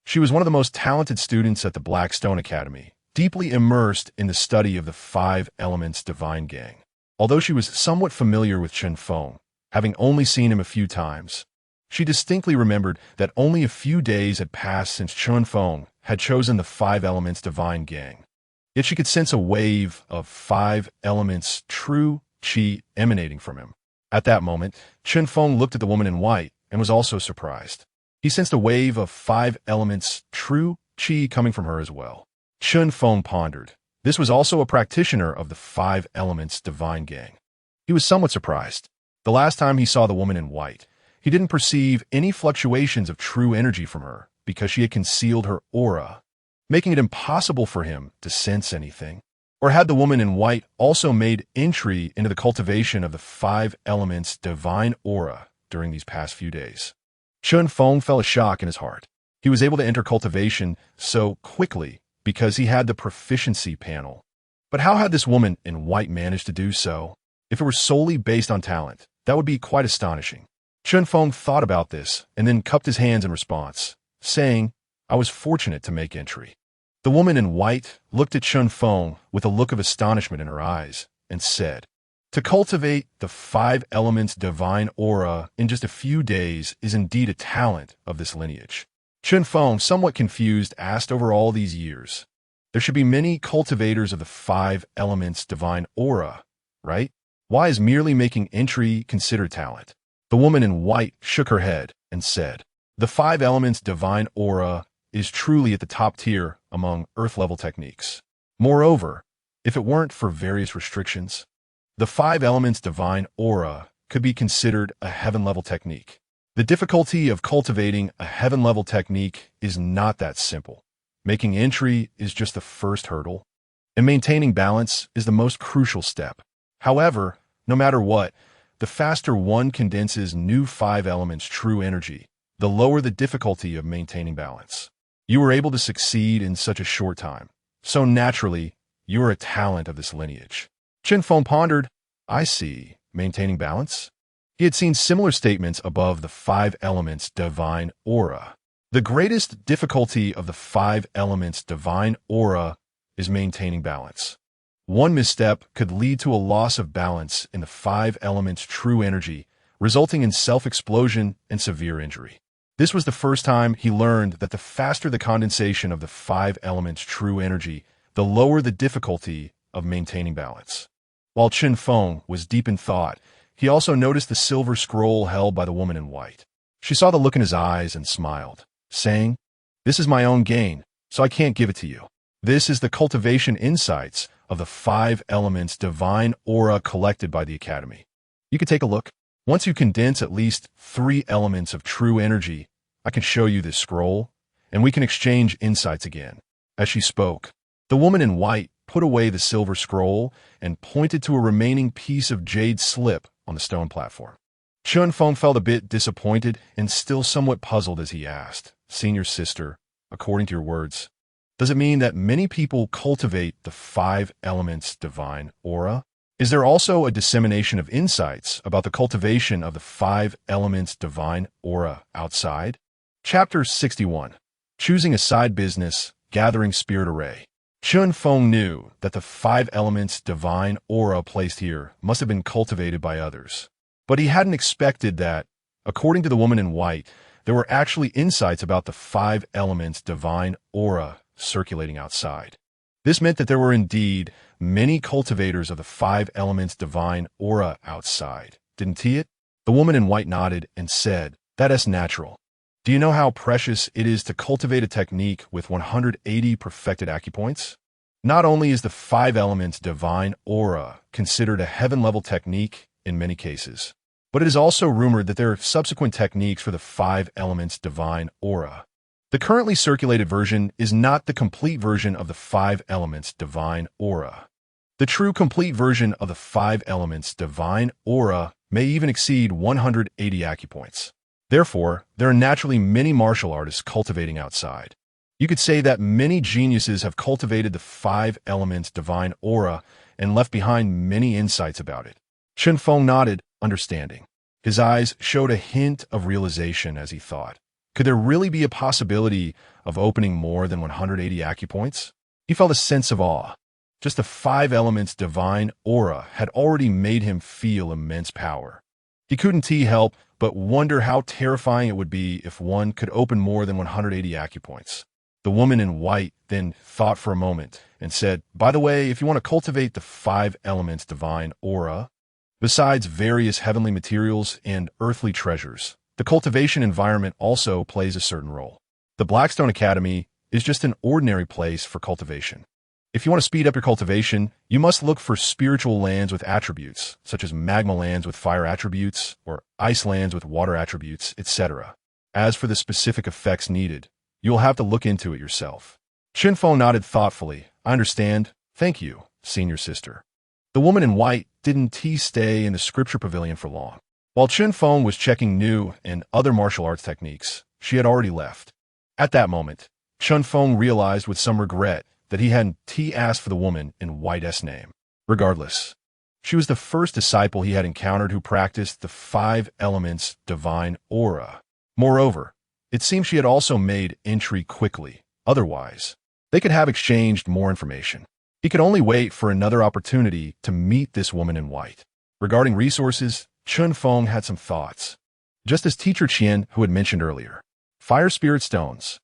S1: She was one of the most talented students at the Blackstone Academy, deeply immersed in the study of the Five Elements Divine Gang. Although she was somewhat familiar with Chen Feng, having only seen him a few times, she distinctly remembered that only a few days had passed since Chen Feng had chosen the Five Elements Divine Gang. Yet she could sense a wave of Five Elements true qi emanating from him. At that moment, Chen Feng looked at the woman in white and was also surprised. He sensed a wave of Five Elements true qi coming from her as well. Chen Feng pondered. This was also a practitioner of the Five Elements Divine Gang. He was somewhat surprised. The last time he saw the woman in white, he didn't perceive any fluctuations of true energy from her because she had concealed her aura, making it impossible for him to sense anything. Or had the woman in white also made entry into the cultivation of the Five Elements Divine Aura during these past few days? Chen Feng felt a shock in his heart. He was able to enter cultivation so quickly because he had the proficiency panel. But how had this woman in white managed to do so? If it were solely based on talent, that would be quite astonishing. Chen Feng thought about this and then cupped his hands in response, saying, "I was fortunate to make entry." The woman in white looked at Chen Feng with a look of astonishment in her eyes and said, "To cultivate the Five Elements Divine Aura in just a few days is indeed a talent of this lineage." Chen Feng, somewhat confused, asked, "Over all these years, there should be many cultivators of the Five Elements Divine Aura, right? Why is merely making entry considered talent?" The woman in white shook her head and said, "The Five Elements Divine Aura is truly at the top tier among Earth-level techniques. Moreover, if it weren't for various restrictions, the Five Elements Divine Aura could be considered a heaven-level technique. The difficulty of cultivating a heaven-level technique is not that simple. Making entry is just the first hurdle, and maintaining balance is the most crucial step. However, no matter what, the faster one condenses new Five Elements true energy, the lower the difficulty of maintaining balance. You were able to succeed in such a short time, so naturally, you are a talent of this lineage." Chen Feng pondered. "I see. Maintaining balance?" He had seen similar statements above the Five Elements Divine Aura. The greatest difficulty of the Five Elements Divine Aura is maintaining balance. One misstep could lead to a loss of balance in the Five Elements true energy, resulting in self-explosion and severe injury. This was the first time he learned that the faster the condensation of the Five Elements true energy, the lower the difficulty of maintaining balance. While Chen Feng was deep in thought, he also noticed the silver scroll held by the woman in white. She saw the look in his eyes and smiled, saying, "This is my own gain, so I can't give it to you. This is the cultivation insights of the Five Elements Divine Aura collected by the Academy. You can take a look. Once you condense at least 3 elements of true energy, I can show you this scroll, and we can exchange insights again." As she spoke, the woman in white put away the silver scroll and pointed to a remaining piece of jade slip on the stone platform. Chen Feng felt a bit disappointed and still somewhat puzzled as he asked, "Senior sister, according to your words, does it mean that many people cultivate the Five Elements Divine Aura? Is there also a dissemination of insights about the cultivation of the Five Elements Divine Aura outside?" Chapter 61. Choosing a Side Business, Gathering Spirit Array. Chen Feng knew that the Five Elements Divine Aura placed here must have been cultivated by others. But he hadn't expected that, according to the woman in white, there were actually insights about the Five Elements Divine Aura circulating outside. This meant that there were indeed many cultivators of the Five Elements Divine Aura outside. Didn't he? The woman in white nodded and said, "That is natural. Do you know how precious it is to cultivate a technique with 180 perfected acupoints? Not only is the five elements divine aura considered a heaven-level technique in many cases, but it is also rumored that there are subsequent techniques for the five elements divine aura. The currently circulated version is not the complete version of the five elements divine aura. The true complete version of the five elements divine aura may even exceed 180 acupoints. Therefore, there are naturally many martial artists cultivating outside. You could say that many geniuses have cultivated the five elements divine aura and left behind many insights about it. Chen Feng nodded, understanding. His eyes showed a hint of realization as he thought. Could there really be a possibility of opening more than 180 acupoints? He felt a sense of awe. Just the five elements divine aura had already made him feel immense power. He couldn't help but wonder how terrifying it would be if one could open more than 180 acupoints. The woman in white then thought for a moment and said, "By the way, if you want to cultivate the five elements divine aura, besides various heavenly materials and earthly treasures, the cultivation environment also plays a certain role. The Blackstone Academy is just an ordinary place for cultivation. If you want to speed up your cultivation, you must look for spiritual lands with attributes, such as magma lands with fire attributes or ice lands with water attributes, etc. As for the specific effects needed, you'll have to look into it yourself." Chen Feng nodded thoughtfully. "I understand. Thank you, senior sister." The woman in white didn't stay in the scripture pavilion for long. While Chen Feng was checking new and other martial arts techniques, she had already left. At that moment, Chen Feng realized with some regret that he hadn't asked for the woman in white's name. Regardless, she was the first disciple he had encountered who practiced the five elements divine aura. Moreover, it seemed she had also made entry quickly. Otherwise, they could have exchanged more information. He could only wait for another opportunity to meet this woman in white. Regarding resources, Chen Feng had some thoughts. Just as Teacher Qian, who had mentioned earlier, fire spirit stones.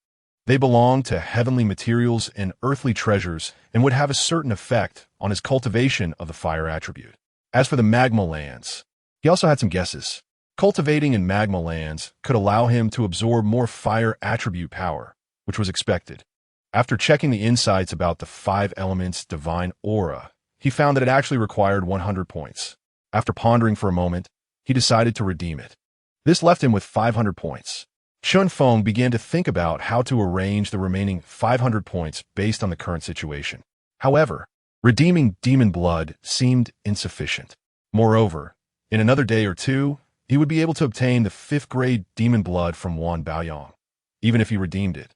S1: They belong to heavenly materials and earthly treasures and would have a certain effect on his cultivation of the fire attribute. As for the magma lands, he also had some guesses. Cultivating in magma lands could allow him to absorb more fire attribute power, which was expected. After checking the insights about the five elements divine aura, he found that it actually required 100 points. After pondering for a moment, he decided to redeem it. This left him with 500 points. Chen Feng began to think about how to arrange the remaining 500 points based on the current situation. However, redeeming demon blood seemed insufficient. Moreover, in another day or two, he would be able to obtain the 5th grade demon blood from Wan Baoyong. Even if he redeemed it,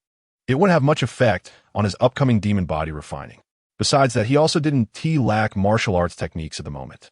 S1: it wouldn't have much effect on his upcoming demon body refining. Besides that, he also didn't lack martial arts techniques at the moment.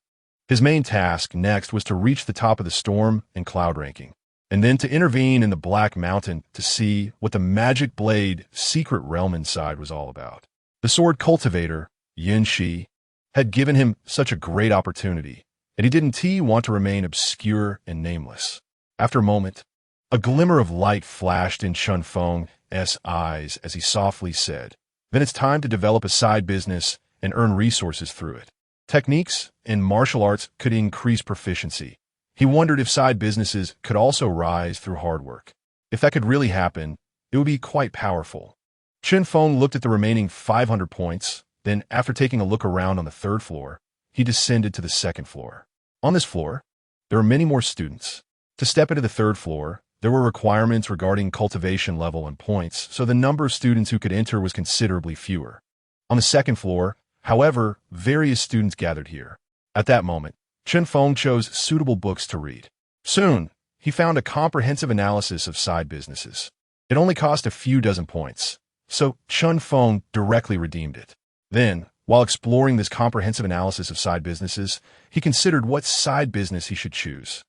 S1: His main task next was to reach the top of the storm and cloud ranking, and then to intervene in the Black Mountain to see what the magic blade secret realm inside was all about. The sword cultivator, Yin Shi, had given him such a great opportunity, and he didn't want to remain obscure and nameless. After a moment, a glimmer of light flashed in Chen Feng's eyes as he softly said, "Then it's time to develop a side business and earn resources through it. Techniques in martial arts could increase proficiency." He wondered if side businesses could also rise through hard work. If that could really happen, it would be quite powerful. Chen Feng looked at the remaining 500 points, then after taking a look around on the 3rd floor, he descended to the 2nd floor. On this floor, there were many more students. To step into the 3rd floor, there were requirements regarding cultivation level and points, so the number of students who could enter was considerably fewer. On the 2nd floor, however, various students gathered here. At that moment, Chen Feng chose suitable books to read. Soon, he found a comprehensive analysis of side businesses. It only cost a few dozen points, so Chen Feng directly redeemed it. Then, while exploring this comprehensive analysis of side businesses, he considered what side business he should choose.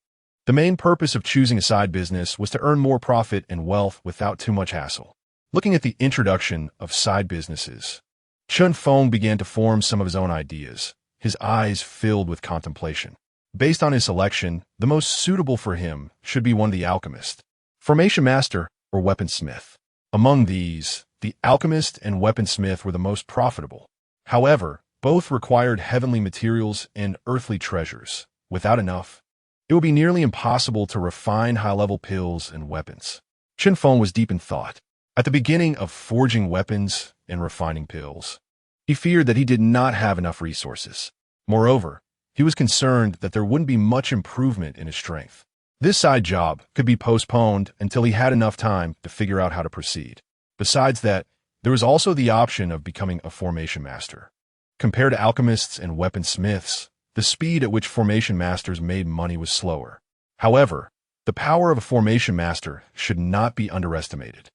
S1: The main purpose of choosing a side business was to earn more profit and wealth without too much hassle. Looking at the introduction of side businesses, Chen Feng began to form some of his own ideas, his eyes filled with contemplation. Based on his selection, the most suitable for him should be one of the alchemist, formation master, or weaponsmith. Among these, the alchemist and weaponsmith were the most profitable. However, both required heavenly materials and earthly treasures. Without enough, it would be nearly impossible to refine high-level pills and weapons. Chen Feng was deep in thought. At the beginning of forging weapons and refining pills, He feared that he did not have enough resources. Moreover, he was concerned that there wouldn't be much improvement in his strength. This side job could be postponed until he had enough time to figure out how to proceed. Besides that, there was also the option of becoming a formation master. Compared to alchemists and weaponsmiths, the speed at which formation masters made money was slower. However, the power of a formation master should not be underestimated.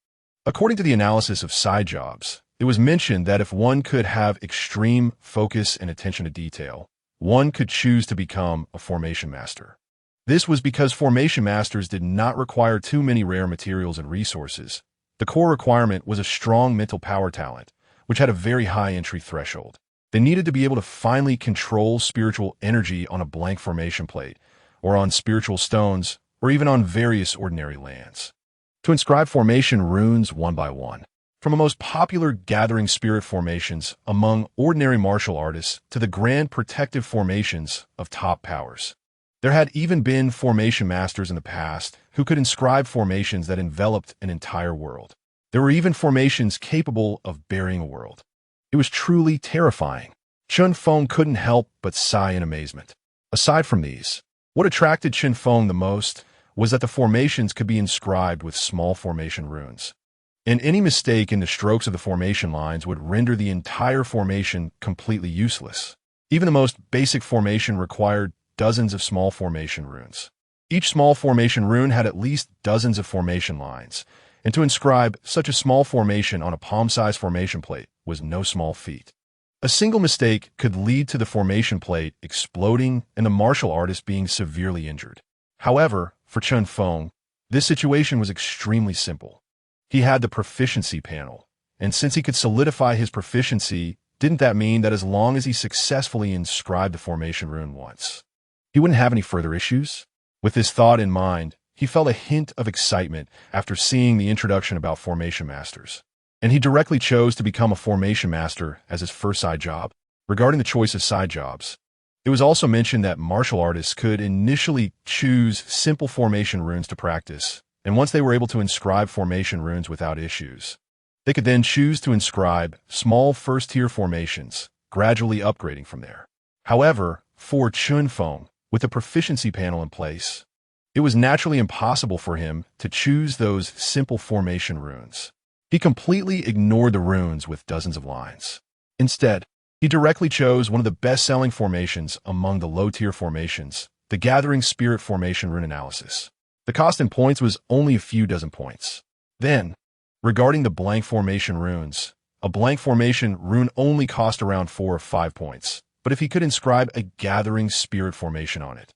S1: According to the analysis of side jobs, it was mentioned that if one could have extreme focus and attention to detail, one could choose to become a formation master. This was because formation masters did not require too many rare materials and resources. The core requirement was a strong mental power talent, which had a very high entry threshold. They needed to be able to finally control spiritual energy on a blank formation plate, or on spiritual stones, or even on various ordinary lands. To inscribe formation runes one by one. From the most popular gathering spirit formations among ordinary martial artists to the grand protective formations of top powers. There had even been formation masters in the past who could inscribe formations that enveloped an entire world. There were even formations capable of burying a world. It was truly terrifying. Chen Feng couldn't help but sigh in amazement. Aside from these, what attracted Chen Feng the most was that the formations could be inscribed with small formation runes. And any mistake in the strokes of the formation lines would render the entire formation completely useless. Even the most basic formation required dozens of small formation runes. Each small formation rune had at least dozens of formation lines, and to inscribe such a small formation on a palm-sized formation plate was no small feat. A single mistake could lead to the formation plate exploding and the martial artist being severely injured. However, for Chen Feng, this situation was extremely simple. He had the proficiency panel, and since he could solidify his proficiency, didn't that mean that as long as he successfully inscribed the formation rune once, he wouldn't have any further issues? With this thought in mind, he felt a hint of excitement after seeing the introduction about formation masters, and he directly chose to become a formation master as his first side job. Regarding the choice of side jobs, it was also mentioned that martial artists could initially choose simple formation runes to practice, and once they were able to inscribe formation runes without issues, they could then choose to inscribe small first-tier formations, gradually upgrading from there. However, for Chen Feng, with the proficiency panel in place, it was naturally impossible for him to choose those simple formation runes. He completely ignored the runes with dozens of lines. Instead, he directly chose one of the best-selling formations among the low-tier formations, the Gathering Spirit Formation Rune Analysis. The cost in points was only a few dozen points. Then, regarding the blank formation runes, a blank formation rune only cost around 4 or 5 points, but if he could inscribe a Gathering Spirit formation on it,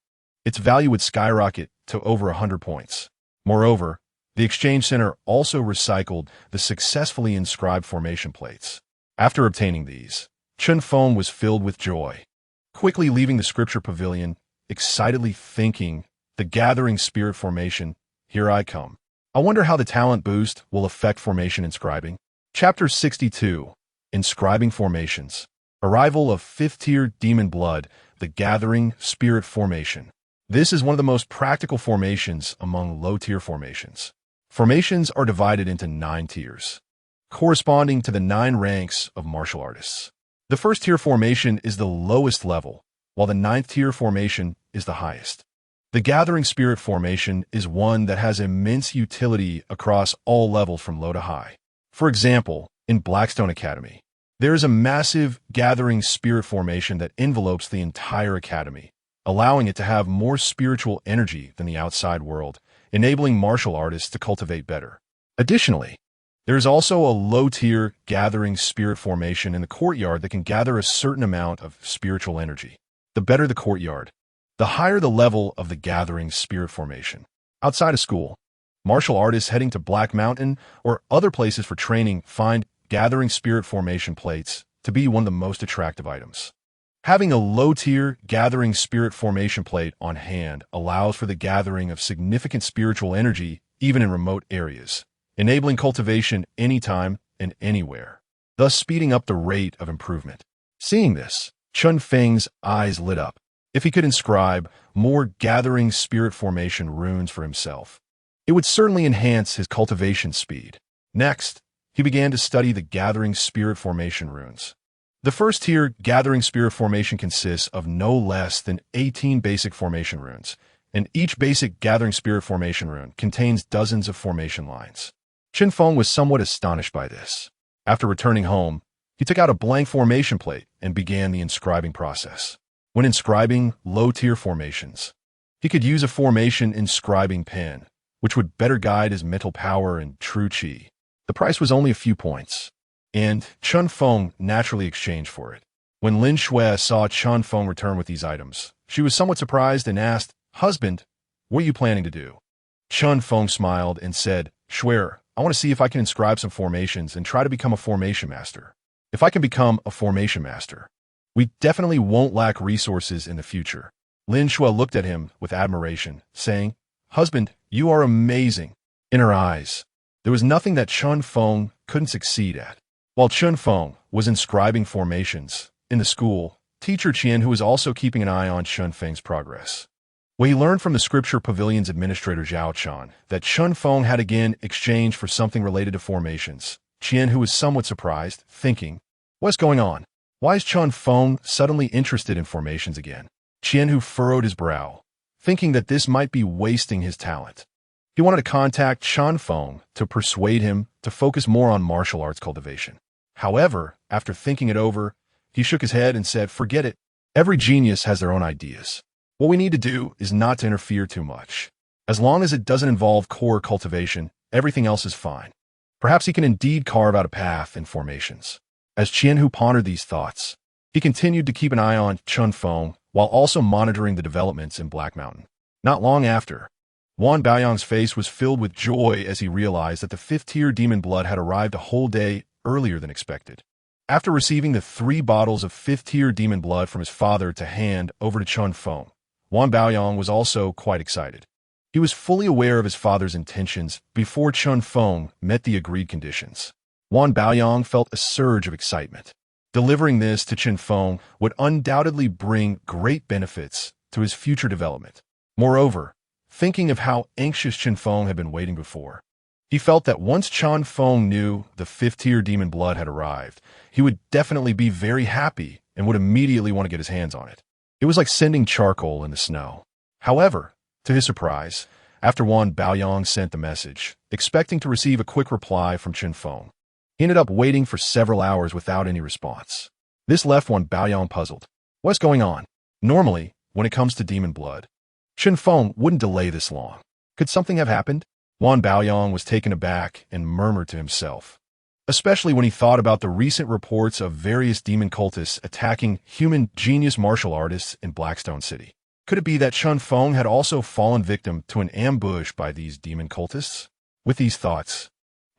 S1: its value would skyrocket to over 100 points. Moreover, the Exchange Center also recycled the successfully inscribed formation plates. After obtaining these, Chen Feng was filled with joy. Quickly leaving the scripture pavilion, excitedly thinking, the Gathering Spirit Formation, here I come. I wonder how the talent boost will affect formation inscribing. Chapter 62, Inscribing Formations. Arrival of 5th Tier Demon Blood, the Gathering Spirit Formation. This is one of the most practical formations among low-tier formations. Formations are divided into 9 tiers, corresponding to the 9 ranks of martial artists. The 1st tier formation is the lowest level, while the 9th tier formation is the highest. The Gathering Spirit Formation is one that has immense utility across all levels from low to high. For example, in Blackstone Academy, there is a massive Gathering Spirit Formation that envelopes the entire academy, allowing it to have more spiritual energy than the outside world, enabling martial artists to cultivate better. Additionally, there is also a low-tier Gathering Spirit Formation in the courtyard that can gather a certain amount of spiritual energy. The better the courtyard, the higher the level of the Gathering Spirit Formation. Outside of school, martial artists heading to Black Mountain or other places for training find Gathering Spirit Formation plates to be one of the most attractive items. Having a low-tier Gathering Spirit Formation plate on hand allows for the gathering of significant spiritual energy even in remote areas, enabling cultivation anytime and anywhere, thus speeding up the rate of improvement. Seeing this, Chen Feng's eyes lit up. If he could inscribe more Gathering Spirit Formation runes for himself, it would certainly enhance his cultivation speed. Next, he began to study the Gathering Spirit Formation runes. The first tier, Gathering Spirit Formation, consists of no less than 18 basic formation runes, and each basic Gathering Spirit Formation rune contains dozens of formation lines. Chen Feng was somewhat astonished by this. After returning home, he took out a blank formation plate and began the inscribing process. When inscribing low-tier formations, he could use a formation inscribing pen, which would better guide his mental power and true qi. The price was only a few points, and Chen Feng naturally exchanged for it. When Lin Shui saw Chen Feng return with these items, she was somewhat surprised and asked, "Husband, what are you planning to do?" Chen Feng smiled and said, "Shui, I want to see if I can inscribe some formations and try to become a formation master. If I can become a formation master, we definitely won't lack resources in the future." Lin Shui looked at him with admiration, saying, "Husband, you are amazing." In her eyes, there was nothing that Chen Feng couldn't succeed at. While Chen Feng was inscribing formations in the school, teacher Qian, who was also keeping an eye on Chen Feng's progress, he learned from the Scripture Pavilion's administrator Zhao Chan that Chen Feng had again exchanged for something related to formations. Qian, who was somewhat surprised, thinking, "What's going on? Why is Chen Feng suddenly interested in formations again?" Qian, who furrowed his brow, thinking that this might be wasting his talent. He wanted to contact Chen Feng to persuade him to focus more on martial arts cultivation. However, after thinking it over, he shook his head and said, "Forget it. Every genius has their own ideas. What we need to do is not to interfere too much. As long as it doesn't involve core cultivation, everything else is fine." Perhaps he can indeed carve out a path in formations. As Qianhu pondered these thoughts, he continued to keep an eye on Chen Feng while also monitoring the developments in Black Mountain. Not long after, Wan Baoyang's face was filled with joy as he realized that the 5th-tier demon blood had arrived a whole day earlier than expected. After receiving the 3 bottles of 5th-tier demon blood from his father to hand over to Chen Feng, Wan Baoyang was also quite excited. He was fully aware of his father's intentions before Chen Feng met the agreed conditions. Wan Baoyang felt a surge of excitement. Delivering this to Chen Feng would undoubtedly bring great benefits to his future development. Moreover, thinking of how anxious Chen Feng had been waiting before, he felt that once Chen Feng knew the 5th-tier demon blood had arrived, he would definitely be very happy and would immediately want to get his hands on it. It was like sending charcoal in the snow. However, to his surprise, after Wan Baoyang sent the message, expecting to receive a quick reply from Chen Feng, he ended up waiting for several hours without any response. This left Wan Baoyang puzzled. What's going on? Normally, when it comes to demon blood, Chen Feng wouldn't delay this long. Could something have happened? Wan Baoyang was taken aback and murmured to himself, especially when he thought about the recent reports of various demon cultists attacking human genius martial artists in Blackstone City. Could it be that Chen Feng had also fallen victim to an ambush by these demon cultists? With these thoughts,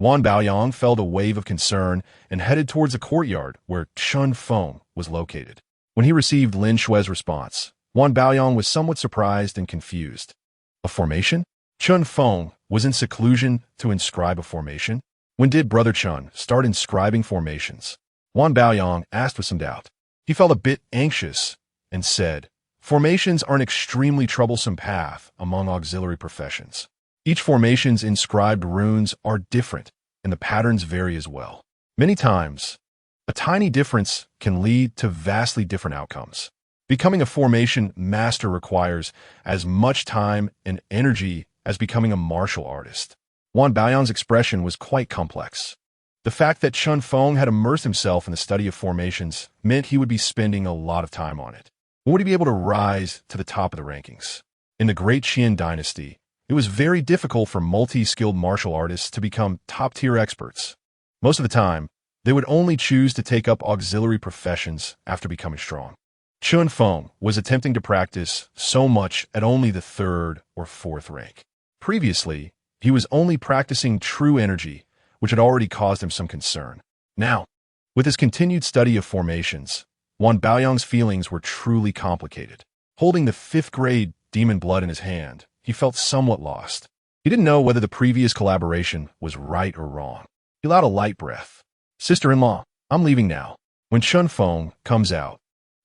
S1: Wan Baoyang felt a wave of concern and headed towards the courtyard where Chen Feng was located. When he received Lin Shui's response, Wan Baoyang was somewhat surprised and confused. A formation? Chen Feng was in seclusion to inscribe a formation? When did Brother Chen start inscribing formations? Wan Baoyang asked with some doubt. He felt a bit anxious and said, "Formations are an extremely troublesome path among auxiliary professions. Each formation's inscribed runes are different, and the patterns vary as well. Many times, a tiny difference can lead to vastly different outcomes. Becoming a formation master requires as much time and energy as becoming a martial artist." Wan Baoyang's expression was quite complex. The fact that Chen Feng had immersed himself in the study of formations meant he would be spending a lot of time on it. Would he be able to rise to the top of the rankings? In the Great Qian dynasty, it was very difficult for multi-skilled martial artists to become top-tier experts. Most of the time, they would only choose to take up auxiliary professions after becoming strong. Chen Feng was attempting to practice so much at only the 3rd or 4th rank. Previously, he was only practicing true energy, which had already caused him some concern. Now, with his continued study of formations, Wan Baoyang's feelings were truly complicated. Holding the 5th grade demon blood in his hand, he felt somewhat lost. He didn't know whether the previous collaboration was right or wrong. He allowed a light breath. "Sister-in-law, I'm leaving now. When Chen Feng comes out,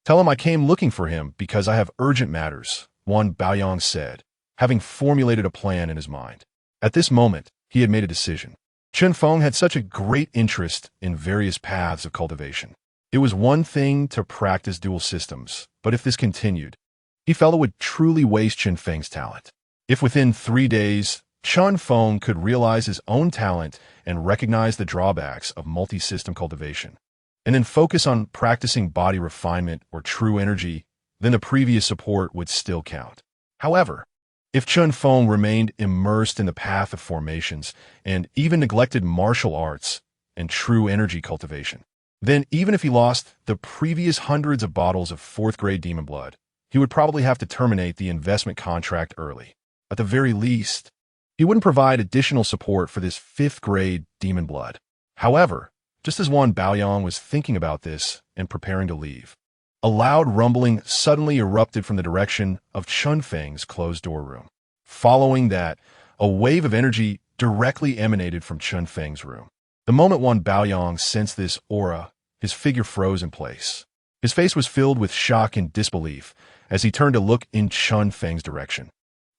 S1: tell him I came looking for him because I have urgent matters," Wan Baoyang said, having formulated a plan in his mind. At this moment, he had made a decision. Chen Feng had such a great interest in various paths of cultivation. It was one thing to practice dual systems, but if this continued, he felt it would truly waste Chen Feng's talent. If within 3 days, Chen Feng could realize his own talent and recognize the drawbacks of multi-system cultivation, and then focus on practicing body refinement or true energy, then the previous support would still count. However, if Chen Feng remained immersed in the path of formations and even neglected martial arts and true energy cultivation, then even if he lost the previous hundreds of bottles of 4th-grade demon blood, he would probably have to terminate the investment contract early. At the very least, he wouldn't provide additional support for this 5th-grade demon blood. However, just as Wan Baoyang was thinking about this and preparing to leave, a loud rumbling suddenly erupted from the direction of Chen Feng's closed-door room. Following that, a wave of energy directly emanated from Chen Feng's room. The moment Wan Baoyang sensed this aura, his figure froze in place. His face was filled with shock and disbelief as he turned to look in Chen Feng's direction.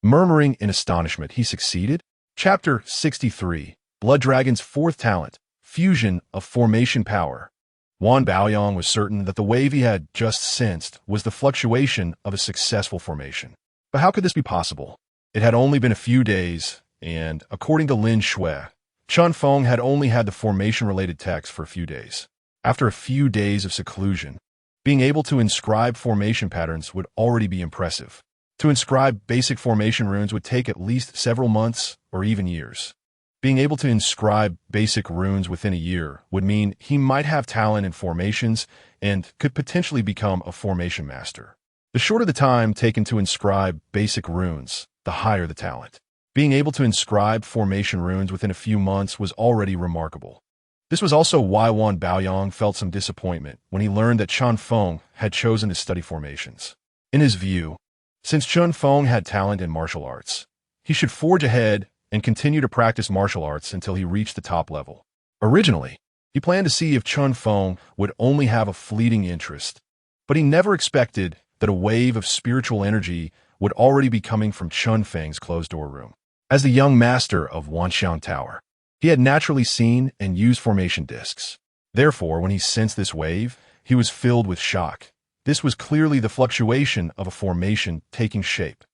S1: Murmuring in astonishment, he succeeded? Chapter 63, Blood Dragon's 4th Talent, Fusion of Formation Power. Wan Baoyang was certain that the wave he had just sensed was the fluctuation of a successful formation. But how could this be possible? It had only been a few days, and, according to Lin Shui, Chen Feng had only had the formation-related text for a few days. After a few days of seclusion, being able to inscribe formation patterns would already be impressive. To inscribe basic formation runes would take at least several months or even years. Being able to inscribe basic runes within a year would mean he might have talent in formations and could potentially become a formation master. The shorter the time taken to inscribe basic runes, the higher the talent. Being able to inscribe formation runes within a few months was already remarkable. This was also why Wan Baoyang felt some disappointment when he learned that Chen Feng had chosen to study formations. In his view, since Chen Feng had talent in martial arts, he should forge ahead and continue to practice martial arts until he reached the top level. Originally, he planned to see if Chen Feng would only have a fleeting interest, but he never expected that a wave of spiritual energy would already be coming from Chen Feng's closed-door room. As the young master of Wanxiang Tower, he had naturally seen and used formation discs. Therefore, when he sensed this wave, he was filled with shock. This was clearly the fluctuation of a formation taking shape,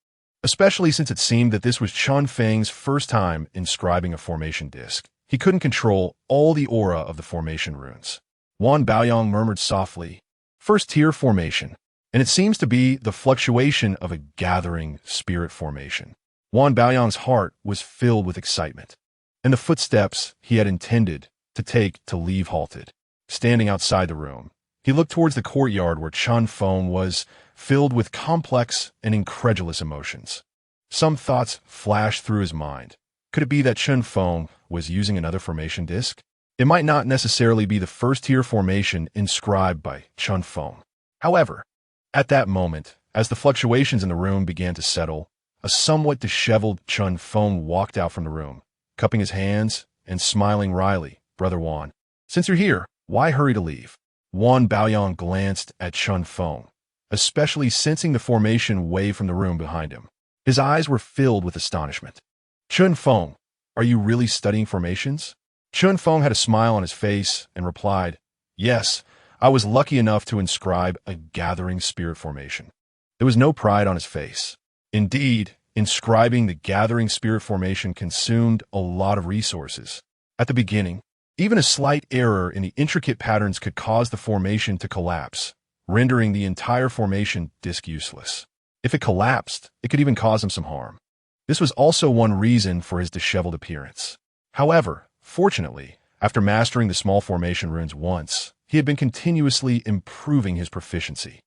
S1: especially since it seemed that this was Chen Feng's first time inscribing a formation disc. He couldn't control all the aura of the formation runes. Wan Baoyang murmured softly, "First tier formation," and it seems to be the fluctuation of a gathering spirit formation. Wan Baoyang's heart was filled with excitement, and the footsteps he had intended to take to leave halted. Standing outside the room, he looked towards the courtyard where Chen Feng was, filled with complex and incredulous emotions. Some thoughts flashed through his mind. Could it be that Chen Feng was using another formation disc? It might not necessarily be the first-tier formation inscribed by Chen Feng. However, at that moment, as the fluctuations in the room began to settle, a somewhat disheveled Chen Feng walked out from the room, cupping his hands and smiling wryly. "Brother Wan, since you're here, why hurry to leave?" Wan Baoyang glanced at Chen Feng, especially sensing the formation wave from the room behind him. His eyes were filled with astonishment. "Chen Feng, are you really studying formations?" Chen Feng had a smile on his face and replied, "Yes, I was lucky enough to inscribe a gathering spirit formation." There was no pride on his face. Indeed, inscribing the gathering spirit formation consumed a lot of resources. At the beginning, even a slight error in the intricate patterns could cause the formation to collapse, rendering the entire formation disc useless. If it collapsed, it could even cause him some harm. This was also one reason for his disheveled appearance. However, fortunately, after mastering the small formation runes once, he had been continuously improving his proficiency.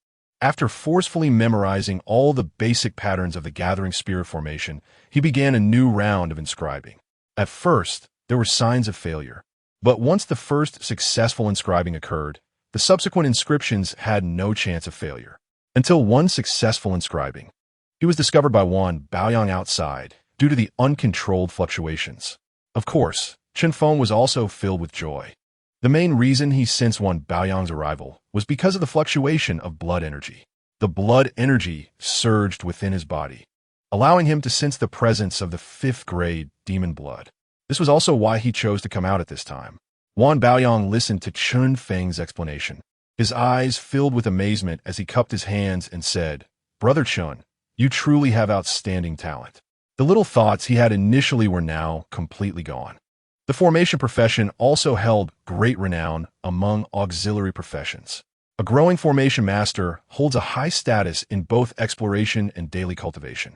S1: After forcefully memorizing all the basic patterns of the gathering spirit formation, he began a new round of inscribing. At first, there were signs of failure. But once the first successful inscribing occurred, the subsequent inscriptions had no chance of failure. Until one successful inscribing, he was discovered by Wan Baoyang outside due to the uncontrolled fluctuations. Of course, Chen Feng was also filled with joy. The main reason he sensed Wan Baoyang's arrival was because of the fluctuation of blood energy. The blood energy surged within his body, allowing him to sense the presence of the 5th-grade demon blood. This was also why he chose to come out at this time. Wan Baoyang listened to Chen Feng's explanation. His eyes filled with amazement as he cupped his hands and said, "Brother Chen, you truly have outstanding talent." The little thoughts he had initially were now completely gone. The formation profession also held great renown among auxiliary professions. A growing formation master holds a high status in both exploration and daily cultivation,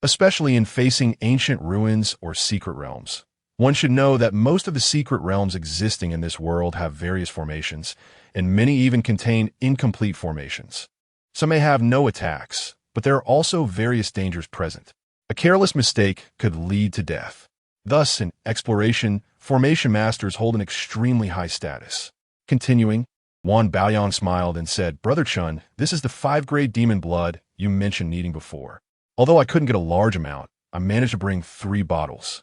S1: especially in facing ancient ruins or secret realms. One should know that most of the secret realms existing in this world have various formations, and many even contain incomplete formations. Some may have no attacks, but there are also various dangers present. A careless mistake could lead to death. Thus, in exploration, formation masters hold an extremely high status. Continuing, Wan Baoyang smiled and said, "Brother Chen, this is the 5-grade demon blood you mentioned needing before. Although I couldn't get a large amount, I managed to bring 3 bottles.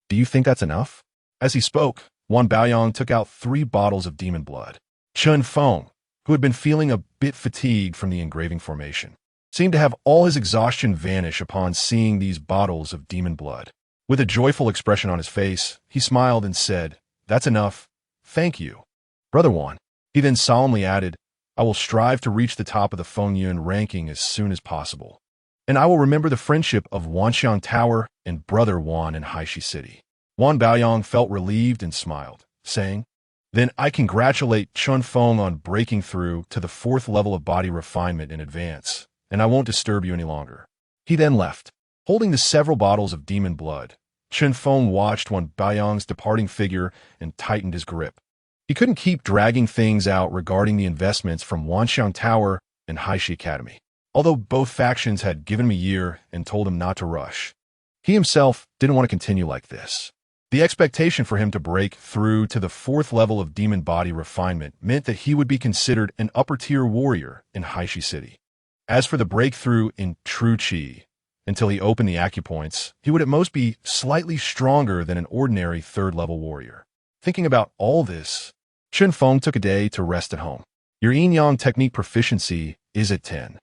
S1: Do you think that's enough?" As he spoke, Wan Baoyang took out 3 bottles of demon blood. Chen Feng, who had been feeling a bit fatigued from the engraving formation, seemed to have all his exhaustion vanish upon seeing these bottles of demon blood. With a joyful expression on his face, he smiled and said, "That's enough. Thank you, Brother Wan." He then solemnly added, "I will strive to reach the top of the Fengyun ranking as soon as possible. And I will remember the friendship of Wanxiang Tower and Brother Wan in Haishi City." Wan Baoyang felt relieved and smiled, saying, "Then I congratulate Chen Feng on breaking through to the 4th level of body refinement in advance, and I won't disturb you any longer." He then left. Holding the several bottles of demon blood, Chen Feng watched Wan Baoyang's departing figure and tightened his grip. He couldn't keep dragging things out regarding the investments from Wanxiang Tower and Haishi Academy. Although both factions had given him a year and told him not to rush, he himself didn't want to continue like this. The expectation for him to break through to the 4th level of demon body refinement meant that he would be considered an upper-tier warrior in Haishi City. As for the breakthrough in true Qi, until he opened the acupoints, he would at most be slightly stronger than an ordinary 3rd-level warrior. Thinking about all this, Chen Feng took a day to rest at home. Your yin-yang technique proficiency is at 10.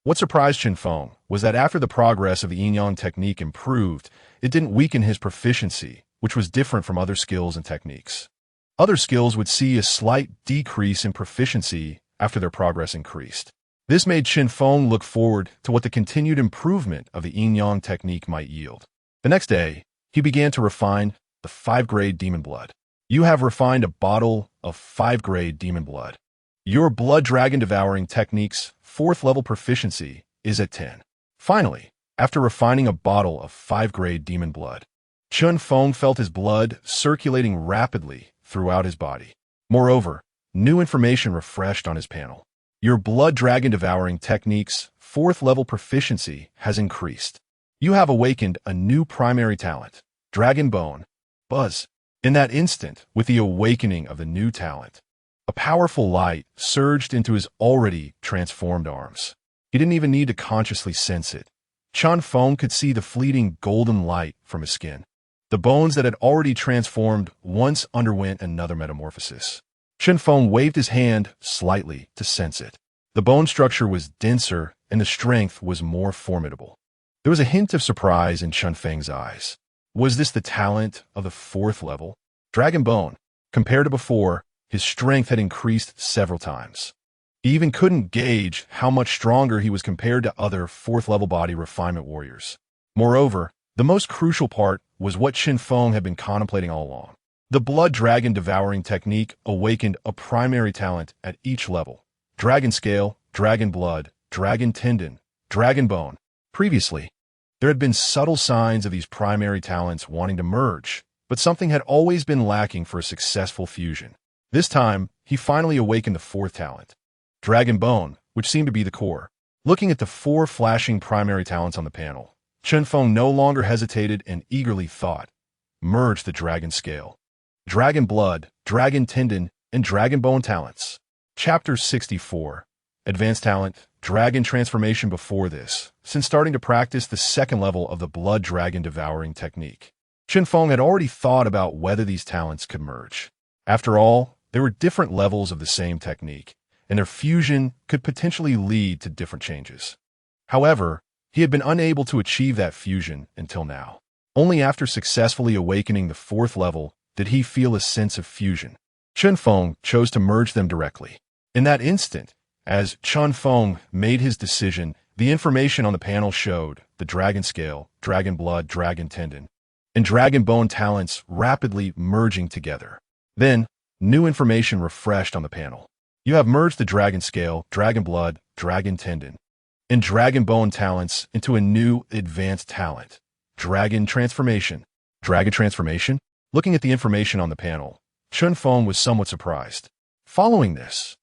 S1: What surprised Chen Feng was that after the progress of the yin-yang technique improved, it didn't weaken his proficiency, which was different from other skills and techniques. Other skills would see a slight decrease in proficiency after their progress increased. This made Chen Feng look forward to what the continued improvement of the yin-yang technique might yield. The next day, he began to refine the 5-grade demon blood. You have refined a bottle of 5-grade demon blood. Your blood dragon devouring technique's 4th level proficiency is at 10. Finally, after refining a bottle of 5-grade demon blood, Chen Feng felt his blood circulating rapidly throughout his body. Moreover, new information refreshed on his panel. Your blood dragon devouring technique's 4th level proficiency has increased. You have awakened a new primary talent, Dragon Bone, Buzz. In that instant, with the awakening of the new talent, a powerful light surged into his already transformed arms. He didn't even need to consciously sense it. Chen Feng could see the fleeting golden light from his skin. The bones that had already transformed once underwent another metamorphosis. Chen Feng waved his hand slightly to sense it. The bone structure was denser and the strength was more formidable. There was a hint of surprise in Chen Feng's eyes. Was this the talent of the 4th level? Dragon Bone. Compared to before, his strength had increased several times. He even couldn't gauge how much stronger he was compared to other 4th level body refinement warriors. Moreover, the most crucial part was what Chen Feng had been contemplating all along. The blood dragon devouring technique awakened a primary talent at each level. Dragon Scale, Dragon Blood, Dragon Tendon, Dragon Bone. Previously, there had been subtle signs of these primary talents wanting to merge, but something had always been lacking for a successful fusion. This time, he finally awakened the 4th talent, Dragon Bone, which seemed to be the core. Looking at the 4 flashing primary talents on the panel, Chen Feng no longer hesitated and eagerly thought, merge the Dragon Scale, Dragon Blood, Dragon Tendon, and Dragon Bone talents. Chapter 64. Advanced Talent, Dragon Transformation. Before this, since starting to practice the 2nd level of the blood dragon devouring technique, Chen Feng had already thought about whether these talents could merge. After all, there were different levels of the same technique, and their fusion could potentially lead to different changes. However, he had been unable to achieve that fusion until now. Only after successfully awakening the 4th level did he feel a sense of fusion. Chen Feng chose to merge them directly. In that instant, as Chen Feng made his decision, the information on the panel showed the dragon scale, dragon blood, dragon tendon, and dragon bone talents rapidly merging together. Then, new information refreshed on the panel. You have merged the dragon scale, dragon blood, dragon tendon, and dragon bone talents into a new advanced talent, dragon transformation. Dragon transformation? Looking at the information on the panel, Chen Feng was somewhat surprised. Following this,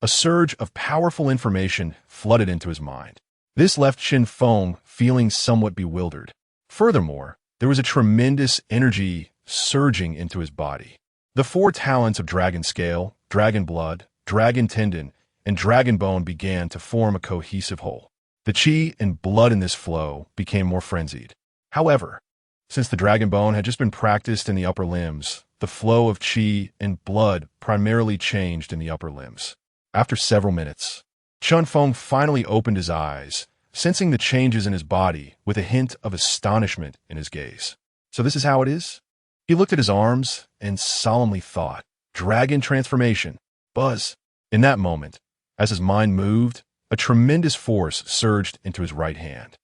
S1: a surge of powerful information flooded into his mind. This left Chen Feng feeling somewhat bewildered. Furthermore, there was a tremendous energy surging into his body. The 4 talents of dragon scale, dragon blood, dragon tendon, and dragon bone began to form a cohesive whole. The chi and blood in this flow became more frenzied. However, since the dragon bone had just been practiced in the upper limbs, the flow of chi and blood primarily changed in the upper limbs. After several minutes, Chen Feng finally opened his eyes, sensing the changes in his body with a hint of astonishment in his gaze. So this is how it is? He looked at his arms and solemnly thought, dragon transformation, buzz. In that moment, as his mind moved, a tremendous force surged into his right hand.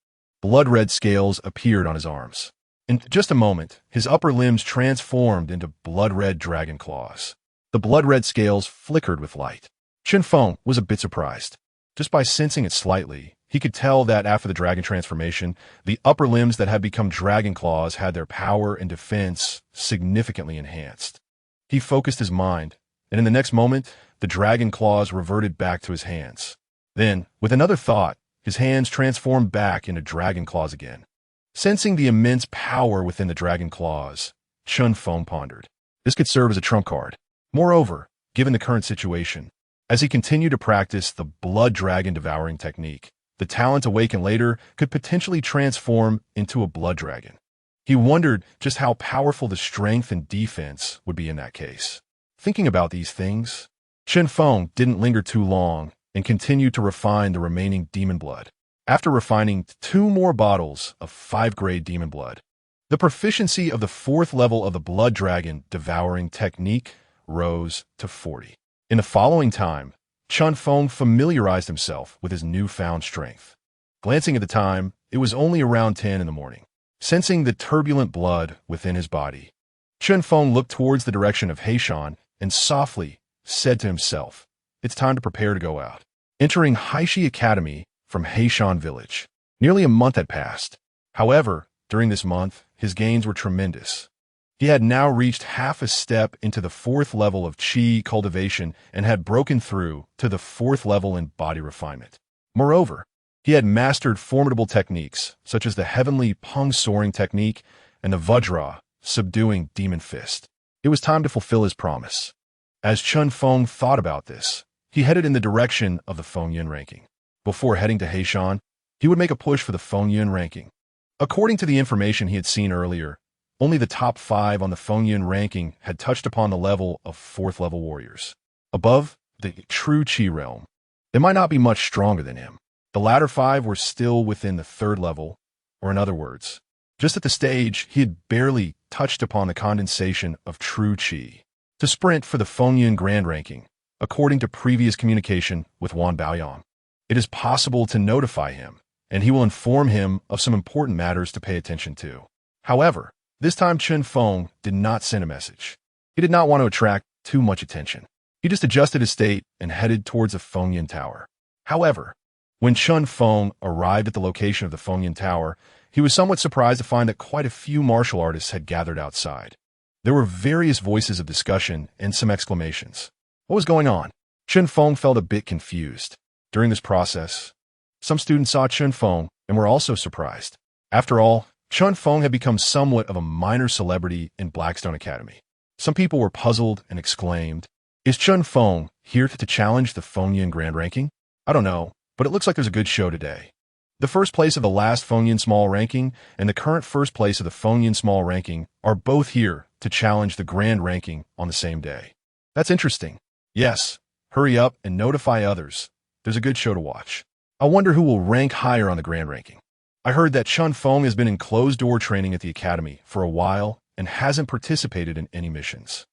S1: Blood-red scales appeared on his arms. In just a moment, his upper limbs transformed into blood-red dragon claws. The blood-red scales flickered with light. Chen Feng was a bit surprised. Just by sensing it slightly, he could tell that after the dragon transformation, the upper limbs that had become dragon claws had their power and defense significantly enhanced. He focused his mind, and in the next moment, the dragon claws reverted back to his hands. Then, with another thought, his hands transformed back into dragon claws again. Sensing the immense power within the dragon claws, Chen Feng pondered. This could serve as a trump card. Moreover, given the current situation, as he continued to practice the blood dragon devouring technique, the talent awakened later could potentially transform into a blood dragon. He wondered just how powerful the strength and defense would be in that case. Thinking about these things, Chen Feng didn't linger too long and continued to refine the remaining demon blood. After refining 2 more bottles of 5-grade demon blood, the proficiency of the 4th level of the blood dragon devouring technique rose to 40. In the following time, Chen Feng familiarized himself with his newfound strength. Glancing at the time, it was only around 10 in the morning. Sensing the turbulent blood within his body, Chen Feng looked towards the direction of Heishan and softly said to himself, "It's time to prepare to go out." Entering Haishi Academy from Heishan Village. Nearly a month had passed. However, during this month, his gains were tremendous. He had now reached half a step into the 4th level of Qi cultivation and had broken through to the 4th level in body refinement. Moreover, he had mastered formidable techniques such as the heavenly Peng soaring technique and the Vajra subduing demon fist. It was time to fulfill his promise. As Chen Feng thought about this, he headed in the direction of the Fengyun ranking. Before heading to Heishan, he would make a push for the Fengyun ranking. According to the information he had seen earlier, only the top 5 on the Fengyun ranking had touched upon the level of 4th level warriors. Above, the true Qi realm. They might not be much stronger than him. The latter 5 were still within the 3rd level, or in other words, just at the stage he had barely touched upon the condensation of true Qi. To sprint for the Fengyun grand ranking, according to previous communication with Wan Baoyang, it is possible to notify him, and he will inform him of some important matters to pay attention to. However, this time Chen Feng did not send a message. He did not want to attract too much attention. He just adjusted his state and headed towards the Fengyun Tower. However, when Chen Feng arrived at the location of the Fengyun Tower, he was somewhat surprised to find that quite a few martial artists had gathered outside. There were various voices of discussion and some exclamations. What was going on? Chen Feng felt a bit confused. During this process, some students saw Chen Feng and were also surprised. After all, Chen Feng had become somewhat of a minor celebrity in Blackstone Academy. Some people were puzzled and exclaimed, "Is Chen Feng here to challenge the Fengyun Grand Ranking? I don't know, but it looks like there's a good show today." The first place of the last Fengyun Small Ranking and the current first place of the Fengyun Small Ranking are both here to challenge the Grand Ranking on the same day. That's interesting. Yes, hurry up and notify others. There's a good show to watch. I wonder who will rank higher on the Grand Ranking. I heard that Chen Feng has been in closed-door training at the academy for a while and hasn't participated in any missions.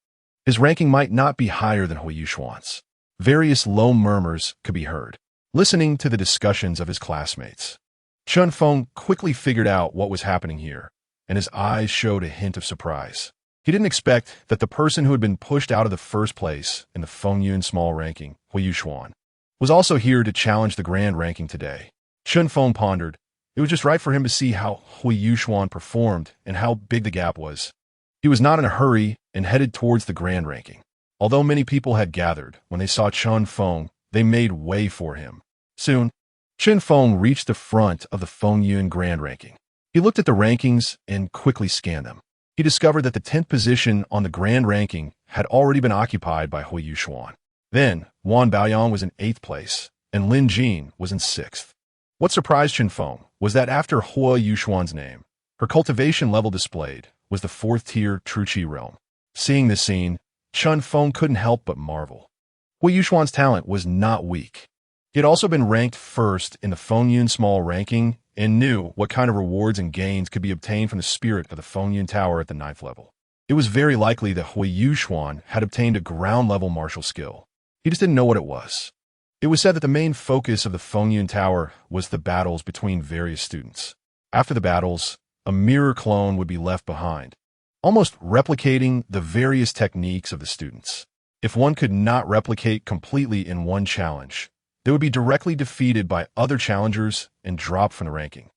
S1: His ranking might not be higher than Hui Yuxuan's. Various low murmurs could be heard, listening to the discussions of his classmates. Chen Feng quickly figured out what was happening here, and his eyes showed a hint of surprise. He didn't expect that the person who had been pushed out of the first place in the Fengyun small ranking, Hui Yuxuan, was also here to challenge the grand ranking today. Chen Feng pondered. It was just right for him to see how Hui Yuxuan performed and how big the gap was. He was not in a hurry and headed towards the grand ranking. Although many people had gathered, when they saw Chen Feng, they made way for him. Soon, Chen Feng reached the front of the Fengyun grand ranking. He looked at the rankings and quickly scanned them. He discovered that the 10th position on the grand ranking had already been occupied by Hui Yuxuan. Then, Wan Baoyang was in 8th place, and Lin Jin was in 6th. What surprised Chen Feng was that after Hui Yuxuan's name, her cultivation level displayed was the 4th tier True Qi realm. Seeing this scene, Chen Feng couldn't help but marvel. Hui Yuxuan's talent was not weak. He had also been ranked first in the Fengyun small ranking and knew what kind of rewards and gains could be obtained from the spirit of the Fengyun Tower at the 9th level. It was very likely that Hui Yuxuan had obtained a ground-level martial skill. He just didn't know what it was. It was said that the main focus of the Fengyun Tower was the battles between various students. After the battles, a mirror clone would be left behind, almost replicating the various techniques of the students. If one could not replicate completely in one challenge, they would be directly defeated by other challengers and drop from the ranking.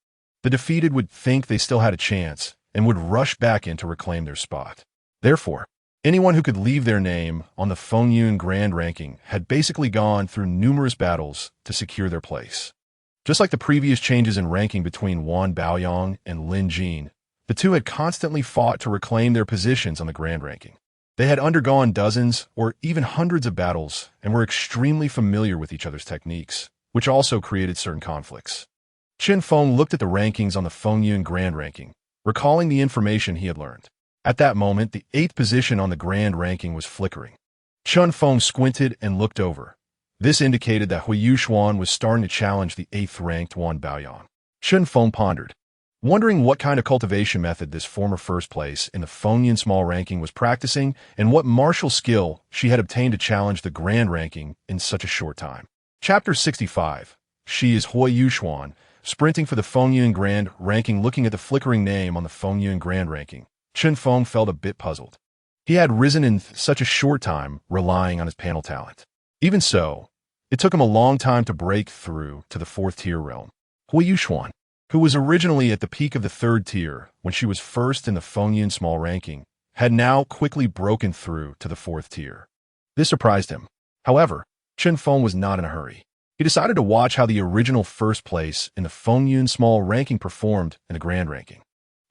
S1: The defeated would think they still had a chance and would rush back in to reclaim their spot. Therefore, anyone who could leave their name on the Fengyun Grand Ranking had basically gone through numerous battles to secure their place. Just like the previous changes in ranking between Wan Baoyang and Lin Jin, the two had constantly fought to reclaim their positions on the Grand Ranking. They had undergone dozens or even hundreds of battles and were extremely familiar with each other's techniques, which also created certain conflicts. Chen Feng looked at the rankings on the Fengyun Grand Ranking, recalling the information he had learned. At that moment, the 8th position on the Grand Ranking was flickering. Chen Feng squinted and looked over. This indicated that Hui Yuxuan was starting to challenge the 8th-ranked Wan Baoyang. Chen Feng pondered, wondering what kind of cultivation method this former first place in the Fengyun small ranking was practicing and what martial skill she had obtained to challenge the Grand Ranking in such a short time. Chapter 65. She is Hui Yuxuan, sprinting for the Fengyun Grand Ranking. Looking at the flickering name on the Fengyun Grand Ranking, Chen Feng felt a bit puzzled. He had risen in such a short time, relying on his panel talent. Even so, it took him a long time to break through to the 4th tier realm. Hui Yuxuan, who was originally at the peak of the 3rd tier when she was first in the Fengyun small ranking, had now quickly broken through to the 4th tier. This surprised him. However, Chen Feng was not in a hurry. He decided to watch how the original first place in the Fengyun small ranking performed in the Grand Ranking.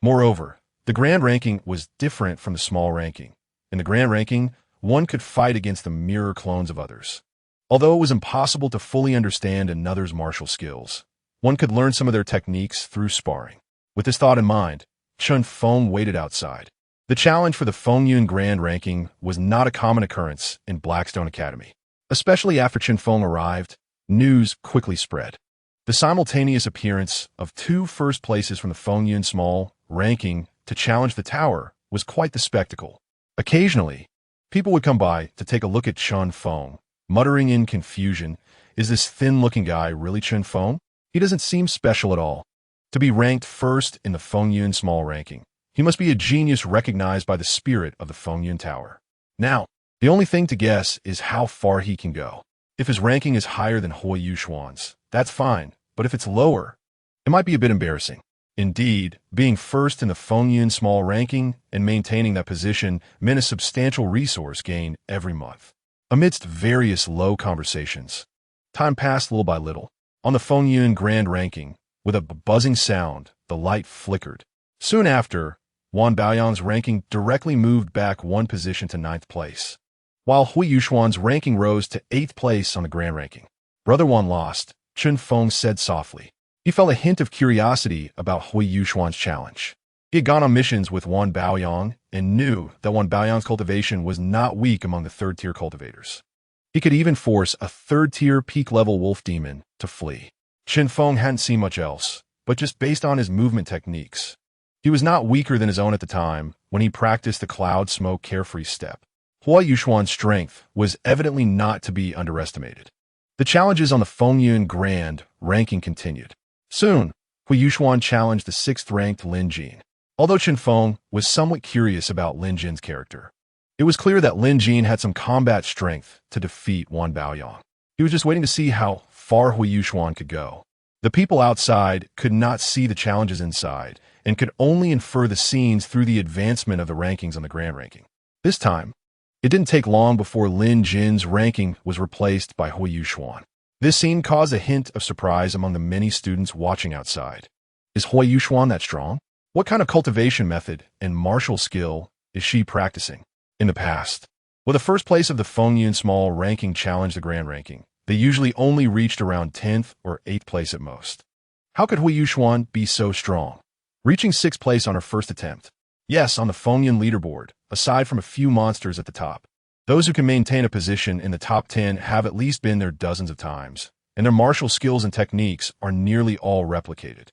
S1: Moreover, the Grand Ranking was different from the small ranking. In the Grand Ranking, one could fight against the mirror clones of others. Although it was impossible to fully understand another's martial skills, one could learn some of their techniques through sparring. With this thought in mind, Chen Feng waited outside. The challenge for the Fengyun Grand Ranking was not a common occurrence in Blackstone Academy. Especially after Chen Feng arrived, news quickly spread. The simultaneous appearance of 2 first places from the Fengyun small ranking to challenge the tower was quite the spectacle. Occasionally, people would come by to take a look at Chen Feng, muttering in confusion, "Is this thin-looking guy really Chen Feng? He doesn't seem special at all." To be ranked first in the Fengyun small ranking, he must be a genius recognized by the spirit of the Fengyun Tower. Now, the only thing to guess is how far he can go. If his ranking is higher than Hui Yuxuan's, that's fine, but if it's lower, it might be a bit embarrassing. Indeed, being first in the Fengyun small ranking and maintaining that position meant a substantial resource gain every month. Amidst various low conversations, time passed little by little. On the Fengyun Grand Ranking, with a buzzing sound, the light flickered. Soon after, Wan Baoyang's ranking directly moved back 1 position to 9th place, while Hui Yuxuan's ranking rose to 8th place on the Grand Ranking. "Brother Wan lost," Chen Feng said softly. He felt a hint of curiosity about Hui Yuxuan's challenge. He had gone on missions with Wan Baoyang and knew that Wan Baoyang's cultivation was not weak among the 3rd-tier cultivators. He could even force a 3rd-tier peak-level wolf demon to flee. Chen Feng hadn't seen much else, but just based on his movement techniques, he was not weaker than his own at the time when he practiced the cloud smoke carefree step. Hua Yuxuan's strength was evidently not to be underestimated. The challenges on the Fengyun Grand ranking continued. Soon, Hua Yuxuan challenged the 6th-ranked Lin Jin. Although Chen Feng was somewhat curious about Lin Jin's character, it was clear that Lin Jin had some combat strength to defeat Wan Baoyang. He was just waiting to see how far Hua Yuxuan could go. The people outside could not see the challenges inside and could only infer the scenes through the advancement of the rankings on the grand ranking. This time, it didn't take long before Lin Jin's ranking was replaced by Hua Yuxuan. This scene caused a hint of surprise among the many students watching outside. Is Hua Yuxuan that strong? What kind of cultivation method and martial skill is she practicing? In the past, when the first place of the Fengyun small ranking challenged the grand ranking, they usually only reached around 10th or 8th place at most. How could Hua Yuxuan be so strong, reaching 6th place on her first attempt? Yes, on the Fengyun leaderboard, aside from a few monsters at the top, those who can maintain a position in the top 10 have at least been there dozens of times, and their martial skills and techniques are nearly all replicated.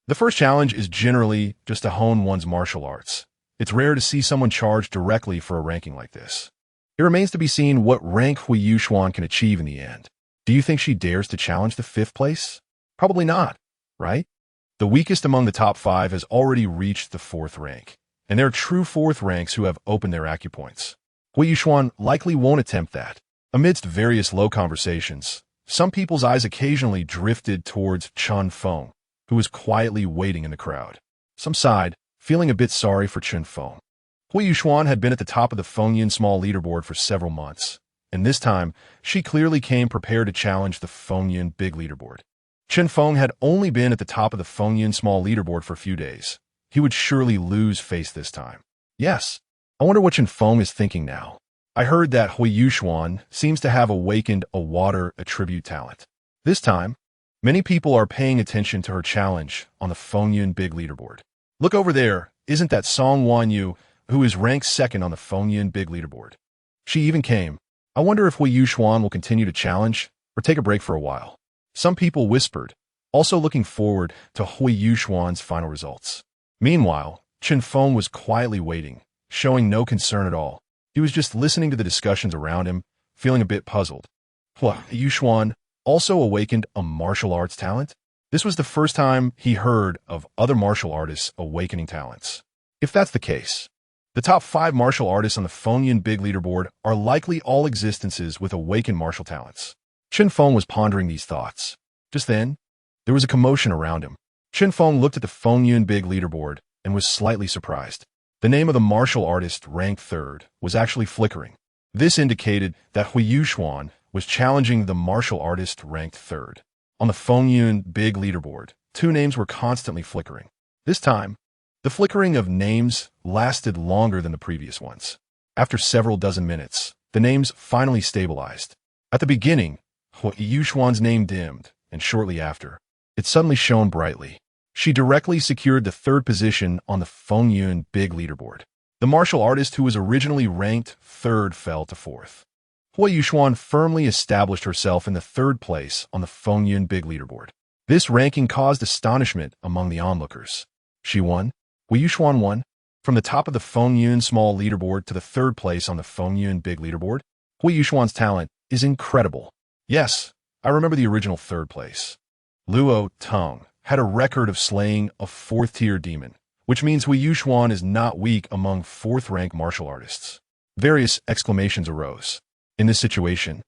S1: The first challenge is generally just to hone one's martial arts. It's rare to see someone charge directly for a ranking like this. It remains to be seen what rank Hua Yuxuan can achieve in the end. Do you think she dares to challenge the 5th place? Probably not, right? The weakest among the top 5 has already reached the 4th rank, and there are true 4th ranks who have opened their acupoints. Hua Yuxuan likely won't attempt that. Amidst various low conversations, some people's eyes occasionally drifted towards Chen Feng, who was quietly waiting in the crowd. Some sighed, feeling a bit sorry for Chen Feng. Hua Yuxuan had been at the top of the Fengyun small leaderboard for several months, and this time, she clearly came prepared to challenge the Fengyun big leaderboard. Chen Feng had only been at the top of the Fengyun small leaderboard for a few days. He would surely lose face this time. Yes, I wonder what Chen Feng is thinking now. I heard that Hua Yuxuan seems to have awakened a water attribute talent. This time, many people are paying attention to her challenge on the Fengyun big leaderboard. Look over there, isn't that Song Wanyu, who is ranked 2nd on the Fengyun big leaderboard? She even came. I wonder if Hua Yuxuan will continue to challenge or take a break for a while. Some people whispered, also looking forward to Hua Yuxuan's final results. Meanwhile, Chen Feng was quietly waiting, showing no concern at all. He was just listening to the discussions around him, feeling a bit puzzled. Hua Yuxuan also awakened a martial arts talent? This was the first time he heard of other martial artists awakening talents. If that's the case, the top 5 martial artists on the Fengyun big leaderboard are likely all existences with awakened martial talents. Chen Feng was pondering these thoughts. Just then, there was a commotion around him. Chen Feng looked at the Fengyun big leaderboard and was slightly surprised. The name of the martial artist ranked 3rd was actually flickering. This indicated that Hua Yuxuan was challenging the martial artist ranked 3rd. On the Fengyun big leaderboard, 2 names were constantly flickering. This time, the flickering of names lasted longer than the previous ones. After several dozen minutes, the names finally stabilized. At the beginning, Hua Yuxuan's name dimmed, and shortly after, it suddenly shone brightly. She directly secured the 3rd position on the Fengyun big leaderboard. The martial artist who was originally ranked 3rd fell to 4th. Hua Yuxuan firmly established herself in the 3rd place on the Fengyun big leaderboard. This ranking caused astonishment among the onlookers. She won. Hua Yuxuan won. From the top of the Fengyun small leaderboard to the 3rd place on the Fengyun big leaderboard, Hua Yuxuan's talent is incredible. Yes, I remember the original 3rd place. Luo Tong had a record of slaying a 4th-tier demon, which means Hua Yuxuan is not weak among 4th-rank martial artists. Various exclamations arose. In this situation,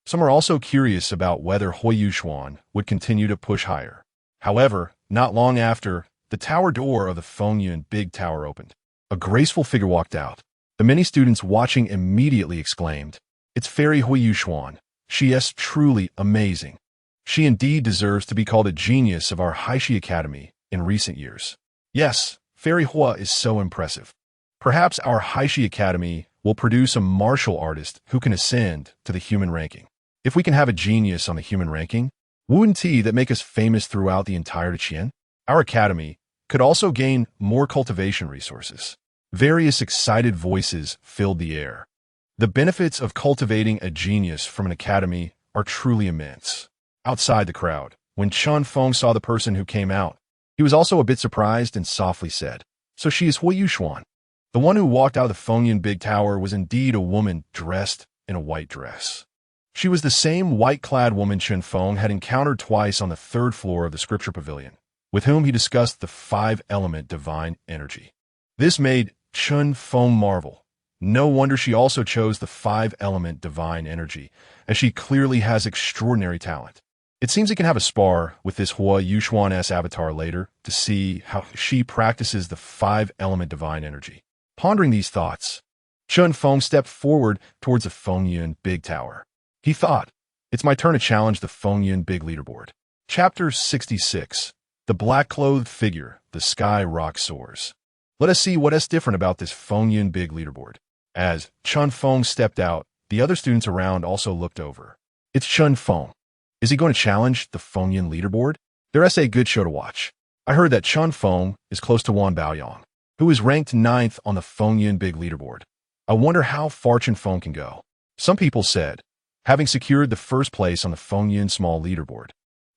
S1: some are also curious about whether Hua Yuxuan would continue to push higher. However, not long after, the tower door of the Fengyun big tower opened. A graceful figure walked out. The many students watching immediately exclaimed, "It's Fairy Hua Yuxuan. She is truly amazing. She indeed deserves to be called a genius of our Haishi Academy in recent years. Yes, Fairy Hua is so impressive. Perhaps our Haishi Academy will produce a martial artist who can ascend to the human ranking. If we can have a genius on the human ranking, wouldn't that make us famous throughout the entire Qian? Our academy could also gain more cultivation resources." Various excited voices filled the air. The benefits of cultivating a genius from an academy are truly immense. Outside the crowd, when Chen Feng saw the person who came out, he was also a bit surprised and softly said, "So she is Hua Yuxuan." The one who walked out of the Fengyun Big Tower was indeed a woman dressed in a white dress. She was the same white-clad woman Chen Feng had encountered twice on the third floor of the Scripture Pavilion, with whom he discussed the five-element divine energy. This made Chen Feng marvel. No wonder she also chose the five-element divine energy, as she clearly has extraordinary talent. It seems he can have a spar with this Hua Yuxuan-S avatar later to see how she practices the five-element divine energy. Pondering these thoughts, Chen Feng stepped forward towards the Fengyun Big Tower. He thought, it's my turn to challenge the Fengyun Big Leaderboard. Chapter 66. The Black-Clothed Figure, the Sky Rock Soars. Let us see what is different about this Fengyun Big Leaderboard. As Chen Feng stepped out, the other students around also looked over. It's Chen Feng. Is he going to challenge the Fengyun Leaderboard? There's a good show to watch. I heard that Chen Feng is close to Wan Baoyang, who is ranked 9th on the Fengyun Big Leaderboard. I wonder how far Chen Feng can go. Some people said, having secured the first place on the Fengyun Small Leaderboard,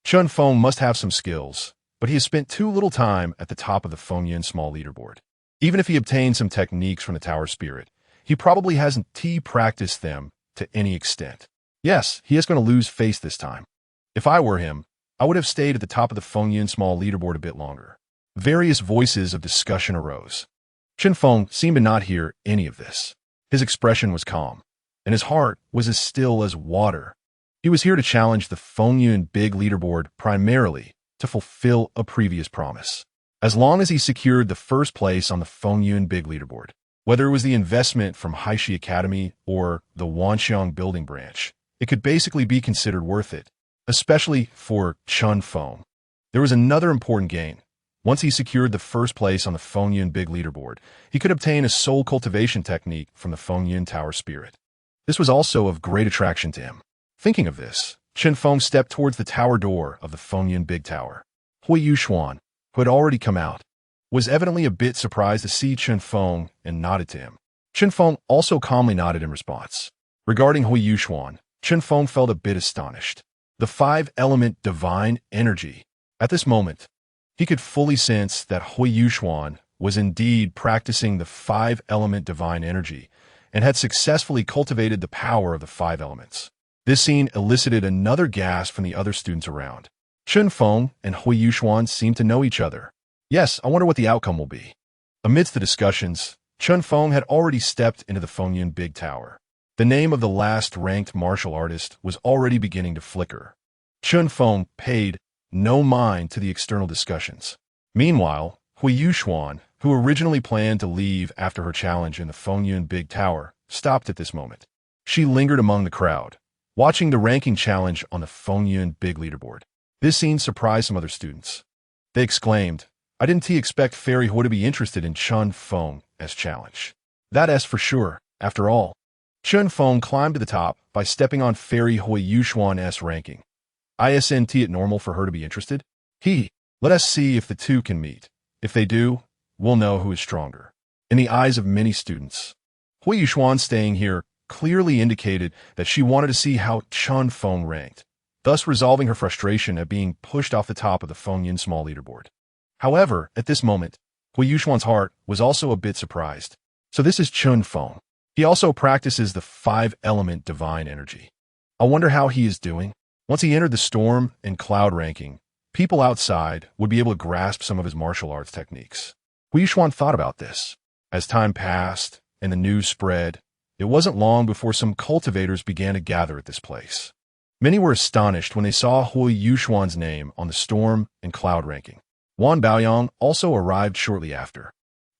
S1: Chen Feng must have some skills, but he has spent too little time at the top of the Fengyun Small Leaderboard. Even if he obtained some techniques from the Tower Spirit, he probably hasn't practiced them to any extent. Yes, he is going to lose face this time. If I were him, I would have stayed at the top of the Fengyun Small Leaderboard a bit longer. Various voices of discussion arose. Chen Feng seemed to not hear any of this. His expression was calm, and his heart was as still as water. He was here to challenge the Fengyun Big Leaderboard primarily to fulfill a previous promise. As long as he secured the first place on the Fengyun Big Leaderboard, whether it was the investment from Haishi Academy or the Wanxiang Building Branch, it could basically be considered worth it, especially for Chen Feng. There was another important gain. Once he secured the first place on the Fengyun Big Leaderboard, he could obtain a soul cultivation technique from the Fengyun Tower Spirit. This was also of great attraction to him. Thinking of this, Chen Feng stepped towards the tower door of the Fengyun Big Tower. Hui Yuxuan, who had already come out, was evidently a bit surprised to see Chen Feng and nodded to him. Chen Feng also calmly nodded in response. Regarding Hui Yuxuan, Chen Feng felt a bit astonished. The five-element divine energy. At this moment, he could fully sense that Hui Yuxuan was indeed practicing the five-element divine energy and had successfully cultivated the power of the five elements. This scene elicited another gasp from the other students around. Chen Feng and Hui Yuxuan seemed to know each other. Yes, I wonder what the outcome will be. Amidst the discussions, Chen Feng had already stepped into the Fengyun Big Tower. The name of the last-ranked martial artist was already beginning to flicker. Chen Feng paid no mind to the external discussions. Meanwhile, Hui Yuxuan, who originally planned to leave after her challenge in the Fengyun Big Tower, stopped at this moment. She lingered among the crowd, watching the ranking challenge on the Fengyun Big Leaderboard. This scene surprised some other students. They exclaimed, I didn't expect Fairy Hui to be interested in Chen Feng's challenge. That's for sure, after all. Chen Feng climbed to the top by stepping on Fairy Hui Yuxuan's ranking. Isn't it normal for her to be interested? Let us see if the two can meet. If they do, we'll know who is stronger. In the eyes of many students, Hui Yuxuan staying here clearly indicated that she wanted to see how Chen Feng ranked, thus resolving her frustration at being pushed off the top of the Fengyun Small Leaderboard. However, at this moment, Hui Yuxuan's heart was also a bit surprised. So this is Chen Feng. He also practices the five-element divine energy. I wonder how he is doing. Once he entered the storm and cloud ranking, people outside would be able to grasp some of his martial arts techniques. Hui Yuxuan thought about this. As time passed and the news spread, it wasn't long before some cultivators began to gather at this place. Many were astonished when they saw Hui Yuxuan's name on the storm and cloud ranking. Wan Baoyang also arrived shortly after.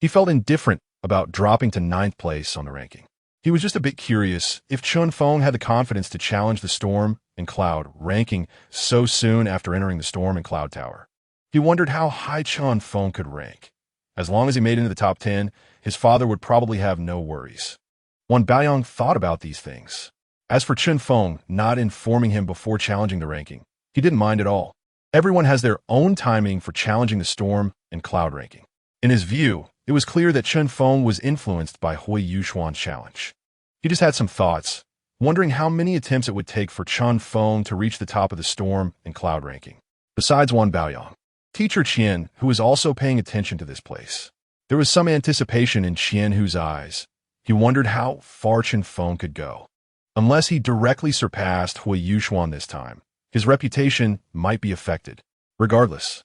S1: He felt indifferent about dropping to 9th place on the ranking. He was just a bit curious if Chen Feng had the confidence to challenge the Storm and Cloud ranking so soon after entering the Storm and Cloud Tower. He wondered how high Chen Feng could rank. As long as he made it into the top 10, his father would probably have no worries. Wan Baoyang thought about these things. As for Chen Feng not informing him before challenging the ranking, he didn't mind at all. Everyone has their own timing for challenging the Storm and Cloud ranking. In his view, it was clear that Chen Feng was influenced by Hui Yuxuan's challenge. He just had some thoughts, wondering how many attempts it would take for Chen Feng to reach the top of the Storm and Cloud ranking. Besides Wan Baoyang, Teacher Qian, who was also paying attention to this place. There was some anticipation in Qianhu's eyes. He wondered how far Chen Feng could go. Unless he directly surpassed Hui Yuxuan this time, his reputation might be affected. Regardless,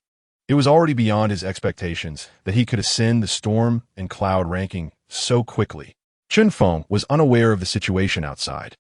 S1: it was already beyond his expectations that he could ascend the storm and cloud ranking so quickly. Chen Feng was unaware of the situation outside.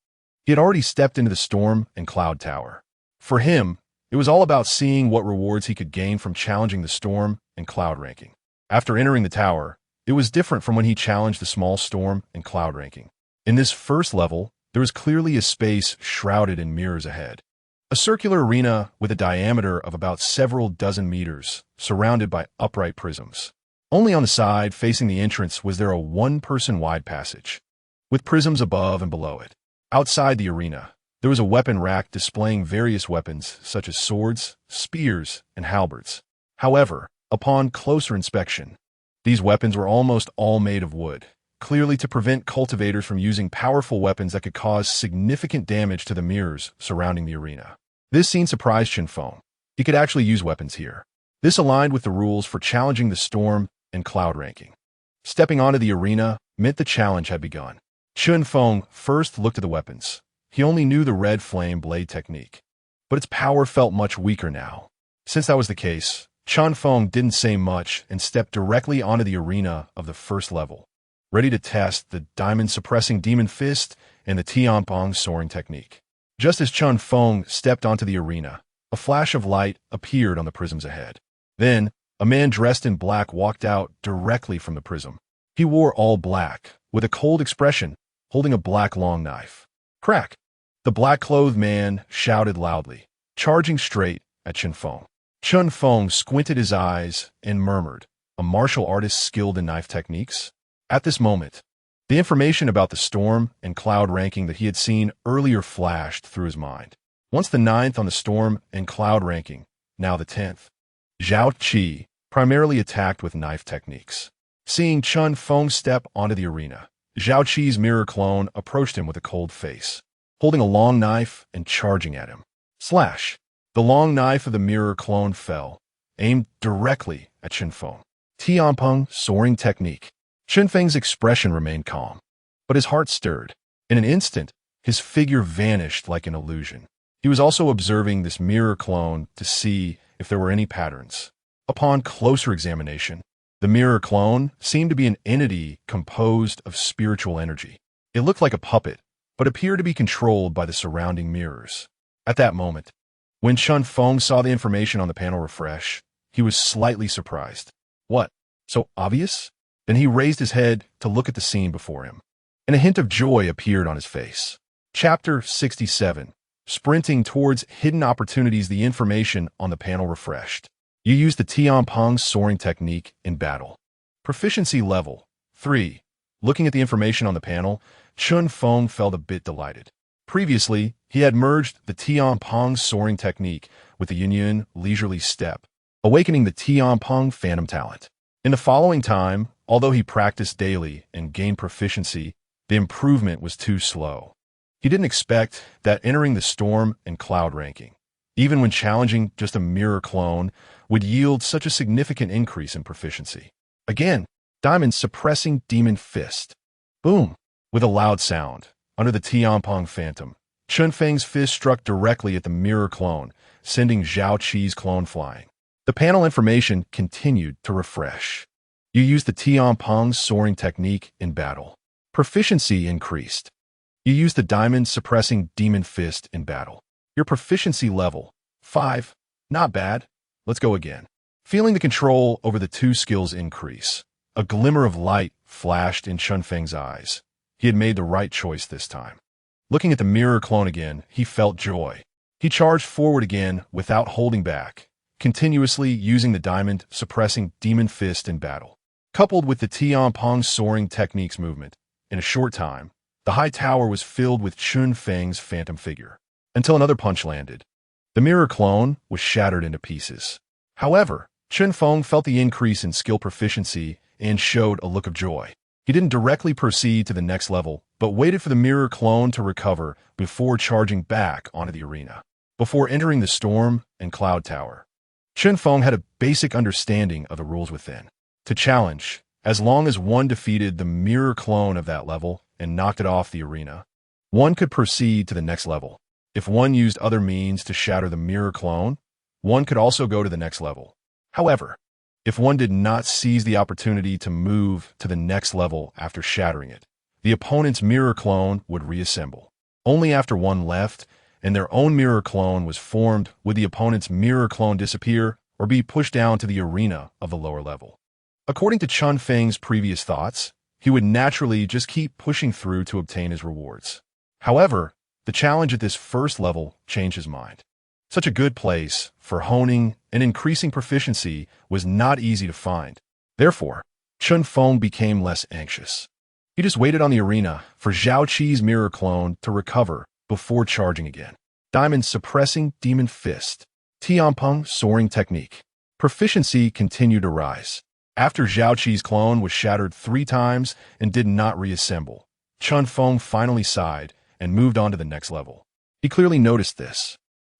S1: He had already stepped into the storm and cloud tower. For him, it was all about seeing what rewards he could gain from challenging the storm and cloud ranking. After entering the tower, it was different from when he challenged the small storm and cloud ranking. In this first level, there was clearly a space shrouded in mirrors ahead. A circular arena with a diameter of about several dozen meters, surrounded by upright prisms. Only on the side facing the entrance was there a one-person wide passage, with prisms above and below it. Outside the arena, there was a weapon rack displaying various weapons such as swords, spears, and halberds. However, upon closer inspection, these weapons were almost all made of wood, clearly to prevent cultivators from using powerful weapons that could cause significant damage to the mirrors surrounding the arena. This scene surprised Chen Feng. He could actually use weapons here. This aligned with the rules for challenging the storm and cloud ranking. Stepping onto the arena meant the challenge had begun. Chen Feng first looked at the weapons. He only knew the red flame blade technique, but its power felt much weaker now. Since that was the case, Chen Feng didn't say much and stepped directly onto the arena of the first level, ready to test the diamond-suppressing demon fist and the Tianpeng soaring technique. Just as Chen Feng stepped onto the arena, a flash of light appeared on the prisms ahead. Then, a man dressed in black walked out directly from the prism. He wore all black, with a cold expression, holding a black long knife. Crack! The black-clothed man shouted loudly, charging straight at Chen Feng. Chen Feng squinted his eyes and murmured, "A martial artist skilled in knife techniques?" At this moment, the information about the storm and cloud ranking that he had seen earlier flashed through his mind. Once the 9th on the storm and cloud ranking, now the 10th. Zhao Qi primarily attacked with knife techniques. Seeing Chen Feng step onto the arena, Zhao Qi's mirror clone approached him with a cold face, holding a long knife and charging at him. Slash! The long knife of the mirror clone fell, aimed directly at Chen Feng. Tianpeng soaring technique. Chen Feng's expression remained calm, but his heart stirred. In an instant, his figure vanished like an illusion. He was also observing this mirror clone to see if there were any patterns. Upon closer examination, the mirror clone seemed to be an entity composed of spiritual energy. It looked like a puppet, but appeared to be controlled by the surrounding mirrors. At that moment, when Chen Feng saw the information on the panel refresh, he was slightly surprised. What? So obvious? Then he raised his head to look at the scene before him, and a hint of joy appeared on his face. Chapter 67. Sprinting towards hidden opportunities. The information on the panel refreshed. You use the Tianpeng soaring technique in battle. Proficiency level 3. Looking at the information on the panel, Chen Feng felt a bit delighted. Previously, he had merged the Tianpeng soaring technique with the Yunyun leisurely step, awakening the Tianpeng phantom talent. In the following time, although he practiced daily and gained proficiency, the improvement was too slow. He didn't expect that entering the storm and cloud ranking, even when challenging just a mirror clone, would yield such a significant increase in proficiency. Again, Diamond's suppressing demon fist. Boom! With a loud sound, under the Tianpeng phantom, Chen Feng's fist struck directly at the mirror clone, sending Zhao Qi's clone flying. The panel information continued to refresh. You used the Tianpeng soaring technique in battle. Proficiency increased. You used the diamond suppressing demon fist in battle. Your proficiency level 5. Not bad. Let's go again. Feeling the control over the two skills increase, a glimmer of light flashed in Chen Feng's eyes. He had made the right choice this time. Looking at the mirror clone again, he felt joy. He charged forward again without holding back, continuously using the diamond suppressing demon fist in battle. Coupled with the Tianpeng soaring techniques movement, in a short time, the high tower was filled with Chen Feng's phantom figure, until another punch landed. The mirror clone was shattered into pieces. However, Chen Feng felt the increase in skill proficiency and showed a look of joy. He didn't directly proceed to the next level, but waited for the mirror clone to recover before charging back onto the arena. Before entering the storm and cloud tower, Chen Feng had a basic understanding of the rules within. To challenge, As long as one defeated the mirror clone of that level and knocked it off the arena, one could proceed to the next level. If one used other means to shatter the mirror clone, one could also go to the next level. However, if one did not seize the opportunity to move to the next level after shattering it, the opponent's mirror clone would reassemble. Only after one left and their own mirror clone was formed would the opponent's mirror clone disappear or be pushed down to the arena of the lower level. According to Chen Feng's previous thoughts, he would naturally just keep pushing through to obtain his rewards. However, the challenge at this first level changed his mind. Such a good place for honing and increasing proficiency was not easy to find. Therefore, Chen Feng became less anxious. He just waited on the arena for Zhao Qi's mirror clone to recover before charging again. Diamond suppressing demon fist. Tianpeng soaring technique. Proficiency continued to rise. After Zhao Qi's clone was shattered 3 times and did not reassemble, Chen Feng finally sighed and moved on to the next level. He clearly noticed this.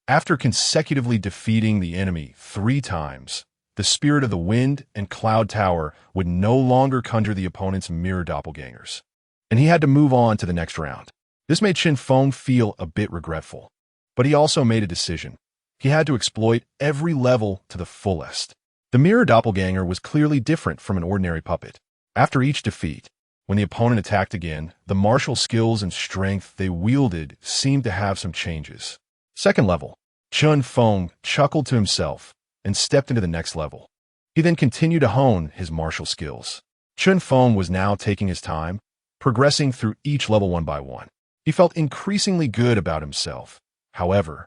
S1: After consecutively defeating the enemy 3 times, the spirit of the wind and cloud tower would no longer conjure the opponent's mirror doppelgangers, and he had to move on to the next round. This made Chen Feng feel a bit regretful, but he also made a decision. He had to exploit every level to the fullest. The mirror doppelganger was clearly different from an ordinary puppet. After each defeat, when the opponent attacked again, the martial skills and strength they wielded seemed to have some changes. Second level, Chen Feng chuckled to himself and stepped into the next level. He then continued to hone his martial skills. Chen Feng was now taking his time, progressing through each level one by one. He felt increasingly good about himself. However,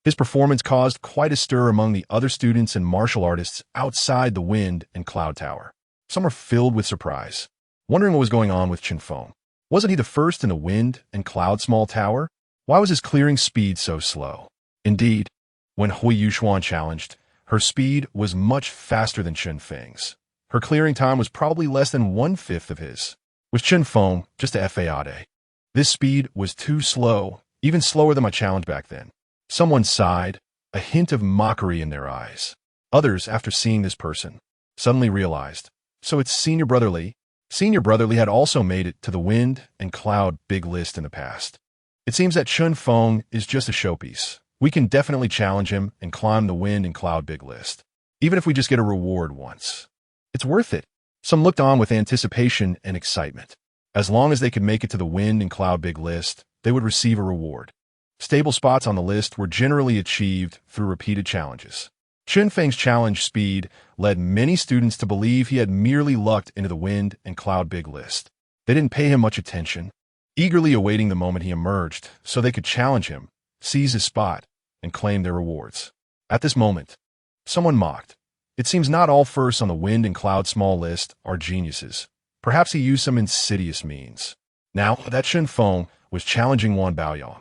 S1: his performance caused quite a stir among the other students and martial artists outside the Wind and Cloud Tower. Some were filled with surprise, wondering what was going on with Chen Feng. Wasn't he the first in the Wind and Cloud Small Tower? Why was his clearing speed so slow? Indeed, when Hui Yuxuan challenged, her speed was much faster than Chen Feng's. Her clearing time was probably less than 1/5 of his. Was Chen Feng just a FAAD? This speed was too slow, even slower than my challenge back then. Someone sighed, a hint of mockery in their eyes. Others, after seeing this person, suddenly realized, so it's Senior Brother Li? Senior Brother Li had also made it to the Wind and Cloud big list in the past. It seems that Chen Feng is just a showpiece. We can definitely challenge him and climb the Wind and Cloud big list, even if we just get a reward once. It's worth it. Some looked on with anticipation and excitement. As long as they could make it to the Wind and Cloud big list, they would receive a reward. Stable spots on the list were generally achieved through repeated challenges. Chen Feng's challenge speed led many students to believe he had merely lucked into the Wind and Cloud big list. They didn't pay him much attention, eagerly awaiting the moment he emerged so they could challenge him, seize his spot, and claim their rewards. At this moment, someone mocked. It seems not all firsts on the Wind and Cloud small list are geniuses. Perhaps he used some insidious means. Now, that Chen Feng was challenging Wan Baoyang,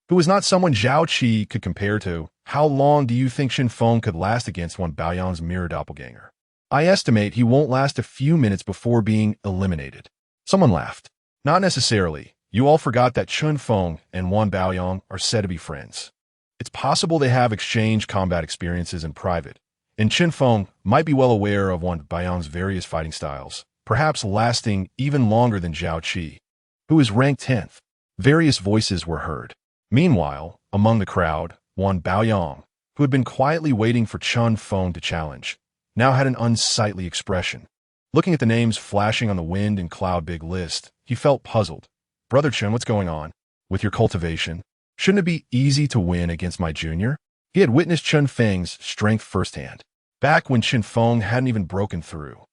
S1: who was not someone Zhao Qi could compare to. How long do you think Chen Feng could last against Wan Baoyang's mirror doppelganger? I estimate he won't last a few minutes before being eliminated. Someone laughed. Not necessarily. You all forgot that Chen Feng and Wan Baoyang are said to be friends. It's possible they have exchanged combat experiences in private, and Chen Feng might be well aware of Wan Baoyang's various fighting styles, perhaps lasting even longer than Zhao Qi, who is ranked 10th. Various voices were heard. Meanwhile, among the crowd, Wan Baoyang, who had been quietly waiting for Chen Feng to challenge, now had an unsightly expression. Looking at the names flashing on the Wind and Cloud big list, he felt puzzled. Brother Chen, what's going on? With your cultivation, shouldn't it be easy to win against my junior? He had witnessed Chen Feng's strength firsthand, back when Chen Feng hadn't even broken through.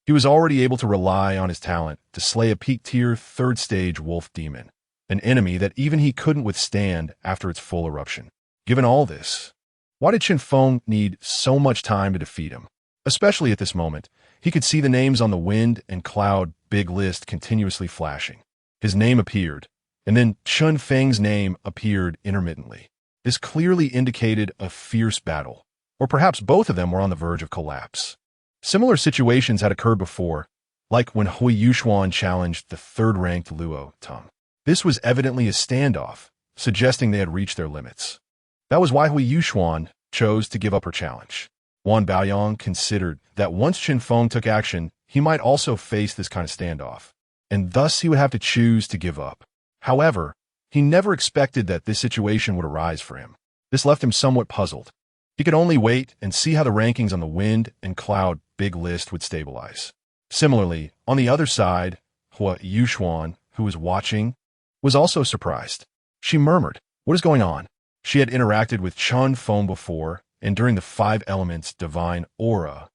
S1: He was already able to rely on his talent to slay a peak-tier 3rd stage wolf demon, an enemy that even he couldn't withstand after its full eruption. Given all this, why did Chen Feng need so much time to defeat him? Especially at this moment, he could see the names on the Wind and Cloud big list continuously flashing. His name appeared, and then Chen Feng's name appeared intermittently. This clearly indicated a fierce battle, or perhaps both of them were on the verge of collapse. Similar situations had occurred before, like when Hui Yuxuan challenged the 3rd-ranked Luo Teng. This was evidently a standoff, suggesting they had reached their limits. That was why Hui Yuxuan chose to give up her challenge. Wan Baoyang considered that once Chen Feng took action, he might also face this kind of standoff, and thus he would have to choose to give up. However, he never expected that this situation would arise for him. This left him somewhat puzzled. He could only wait and see how the rankings on the Wind and Cloud big list would stabilize. Similarly, on the other side, Hua Yuxuan, who was watching, was also surprised. She murmured, "What is going on?" She had interacted with Chen Feng before, and during the 5 elements divine aura,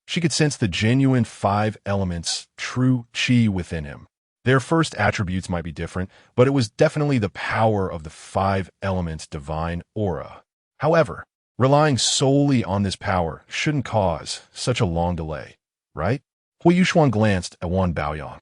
S1: she could sense the genuine 5 elements true qi within him. Their first attributes might be different, but it was definitely the power of the 5 elements divine aura. However, relying solely on this power shouldn't cause such a long delay, right? Hua Yuxuan glanced at Wan Baoyang,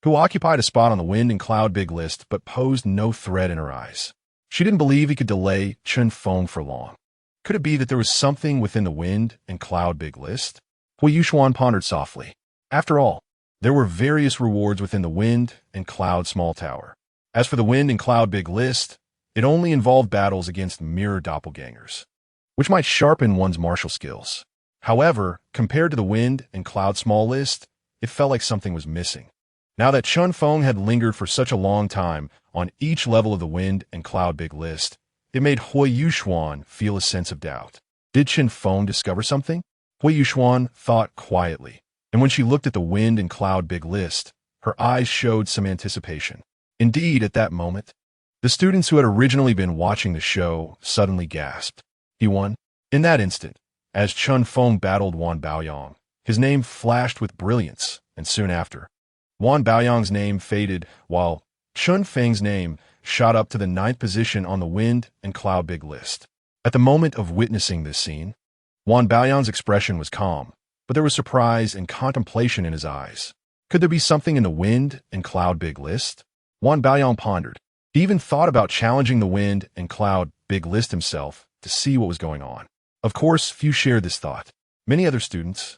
S1: who occupied a spot on the Wind and Cloud big list but posed no threat in her eyes. She didn't believe he could delay Chen Feng for long. Could it be that there was something within the Wind and Cloud big list? Hua Yuxuan pondered softly. After all, there were various rewards within the Wind and Cloud small tower. As for the Wind and Cloud big list, it only involved battles against mirror doppelgangers, which might sharpen one's martial skills. However, compared to the Wind and Cloud small list, it felt like something was missing. Now that Chen Feng had lingered for such a long time on each level of the Wind and Cloud big list, it made Hua Yuxuan feel a sense of doubt. Did Chen Feng discover something? Hua Yuxuan thought quietly, and when she looked at the Wind and Cloud big list, her eyes showed some anticipation. Indeed, at that moment, the students who had originally been watching the show suddenly gasped. He won. In that instant, as Chen Feng battled Wan Baoyang, his name flashed with brilliance, and soon after, Wan Baoyang's name faded while Chen Feng's name shot up to the 9th position on the Wind and Cloud big list. At the moment of witnessing this scene, Wan Baoyang's expression was calm, but there was surprise and contemplation in his eyes. Could there be something in the Wind and Cloud big list? Wan Baoyang pondered. He even thought about challenging the Wind and Cloud big list himself to see what was going on. Of course, few shared this thought. Many other students,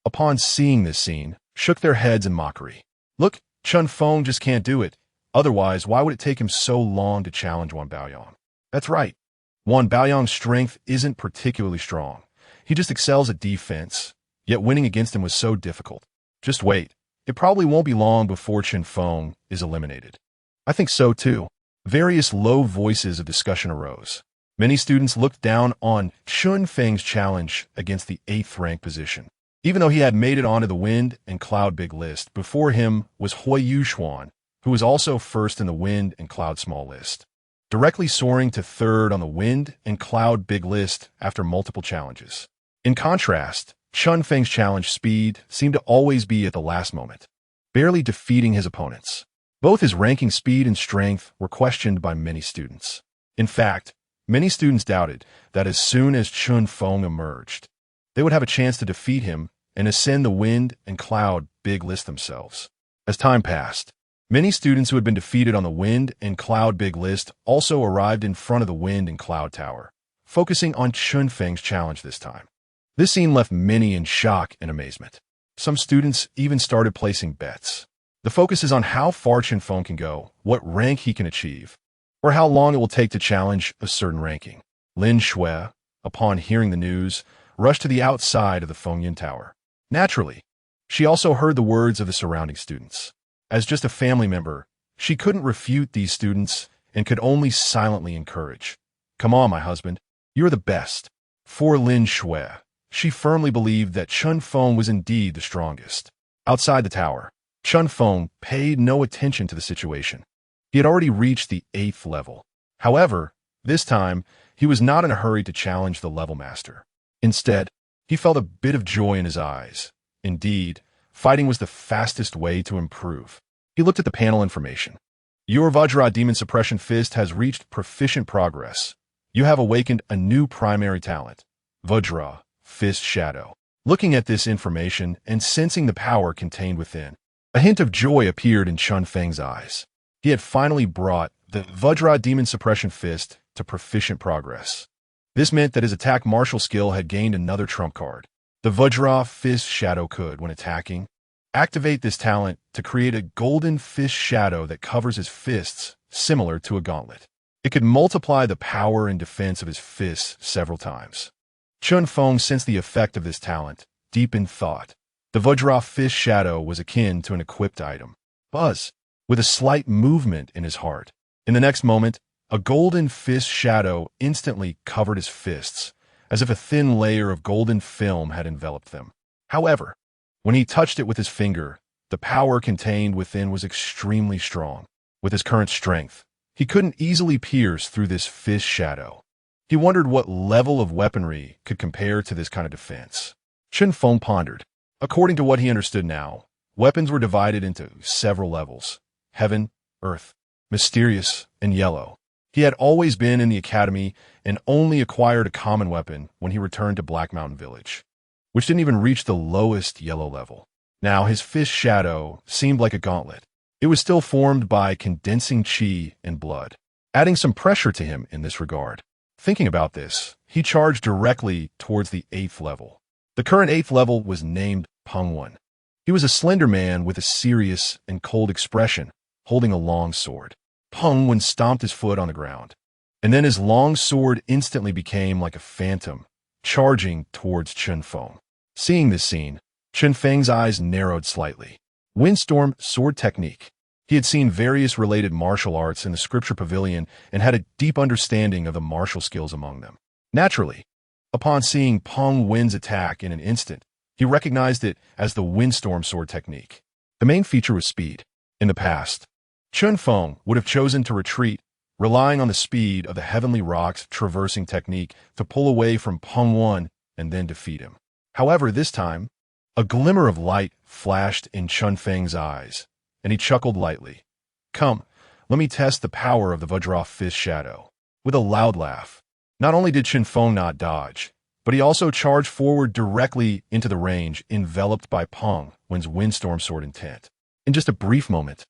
S1: upon seeing this scene, shook their heads in mockery. Look, Chen Feng just can't do it. Otherwise, why would it take him so long to challenge Wan Baoyang? That's right. Wan Baoyang's strength isn't particularly strong. He just excels at defense, yet winning against him was so difficult. Just wait. It probably won't be long before Chen Feng is eliminated. I think so too. Various low voices of discussion arose. Many students looked down on Chen Feng's challenge against the 8th rank position. Even though he had made it onto the Wind and Cloud big list, before him was Hua Yuxuan, who was also first in the Wind and Cloud small list, directly soaring to 3rd on the Wind and Cloud big list after multiple challenges. In contrast, Chen Feng's challenge speed seemed to always be at the last moment, barely defeating his opponents. Both his ranking speed and strength were questioned by many students. In fact, many students doubted that as soon as Chen Feng emerged, they would have a chance to defeat him and ascend the Wind and Cloud big list themselves. As time passed, many students who had been defeated on the Wind and Cloud big list also arrived in front of the Wind and Cloud tower, focusing on Chen Feng's challenge this time. This scene left many in shock and amazement. Some students even started placing bets. The focus is on how far Chen Feng can go, what rank he can achieve, or how long it will take to challenge a certain ranking. Lin Shui, upon hearing the news, rushed to the outside of the Fengyan Tower. Naturally, she also heard the words of the surrounding students. As just a family member, she couldn't refute these students and could only silently encourage. Come on, my husband, you're the best. For Lin Shui, she firmly believed that Chen Feng was indeed the strongest. Outside the tower, Chen Feng paid no attention to the situation. He had already reached the 8th level. However, this time, he was not in a hurry to challenge the level master. Instead, he felt a bit of joy in his eyes. Indeed, fighting was the fastest way to improve. He looked at the panel information. Your Vajra Demon Suppression Fist has reached proficient progress. You have awakened a new primary talent, Vajra Fist Shadow. Looking at this information and sensing the power contained within, a hint of joy appeared in Chen Feng's eyes. He had finally brought the Vajra Demon Suppression Fist to proficient progress. This meant that his attack martial skill had gained another trump card. The Vajra Fist Shadow could, when attacking, activate this talent to create a golden fist shadow that covers his fists, similar to a gauntlet. It could multiply the power and defense of his fists several times. Chen Feng sensed the effect of this talent, deep in thought. The Vajra fist shadow was akin to an equipped item. Buzz, with a slight movement in his heart. In the next moment, a golden fist shadow instantly covered his fists, as if a thin layer of golden film had enveloped them. However, when he touched it with his finger, the power contained within was extremely strong. With his current strength, he couldn't easily pierce through this fist shadow. He wondered what level of weaponry could compare to this kind of defense. Chen Feng pondered. According to what he understood now, weapons were divided into several levels: heaven, earth, mysterious, and yellow. He had always been in the academy and only acquired a common weapon when he returned to Black Mountain Village, which didn't even reach the lowest yellow level. Now his fist shadow seemed like a gauntlet. It was still formed by condensing chi and blood, adding some pressure to him in this regard. Thinking about this, he charged directly towards the 8th level. The current 8th level was named Peng. He was a slender man with a serious and cold expression, holding a long sword. Peng stomped his foot on the ground, and then his long sword instantly became like a phantom, charging towards Chen Feng. Seeing this scene, Chen Feng's eyes narrowed slightly. Windstorm sword technique. He had seen various related martial arts in the scripture pavilion and had a deep understanding of the martial skills among them. Naturally, upon seeing Peng Wen's attack in an instant, he recognized it as the Windstorm sword technique. The main feature was speed. In the past, Chen Feng would have chosen to retreat, relying on the speed of the heavenly rocks traversing technique to pull away from Peng Wen and then defeat him. However, this time, a glimmer of light flashed in Chen Feng's eyes, and he chuckled lightly. "Come, let me test the power of the Vajra fist shadow." With a loud laugh, not only did Chen Feng not dodge, but he also charged forward directly into the range enveloped by Peng Wen's Windstorm sword intent. In just a brief moment,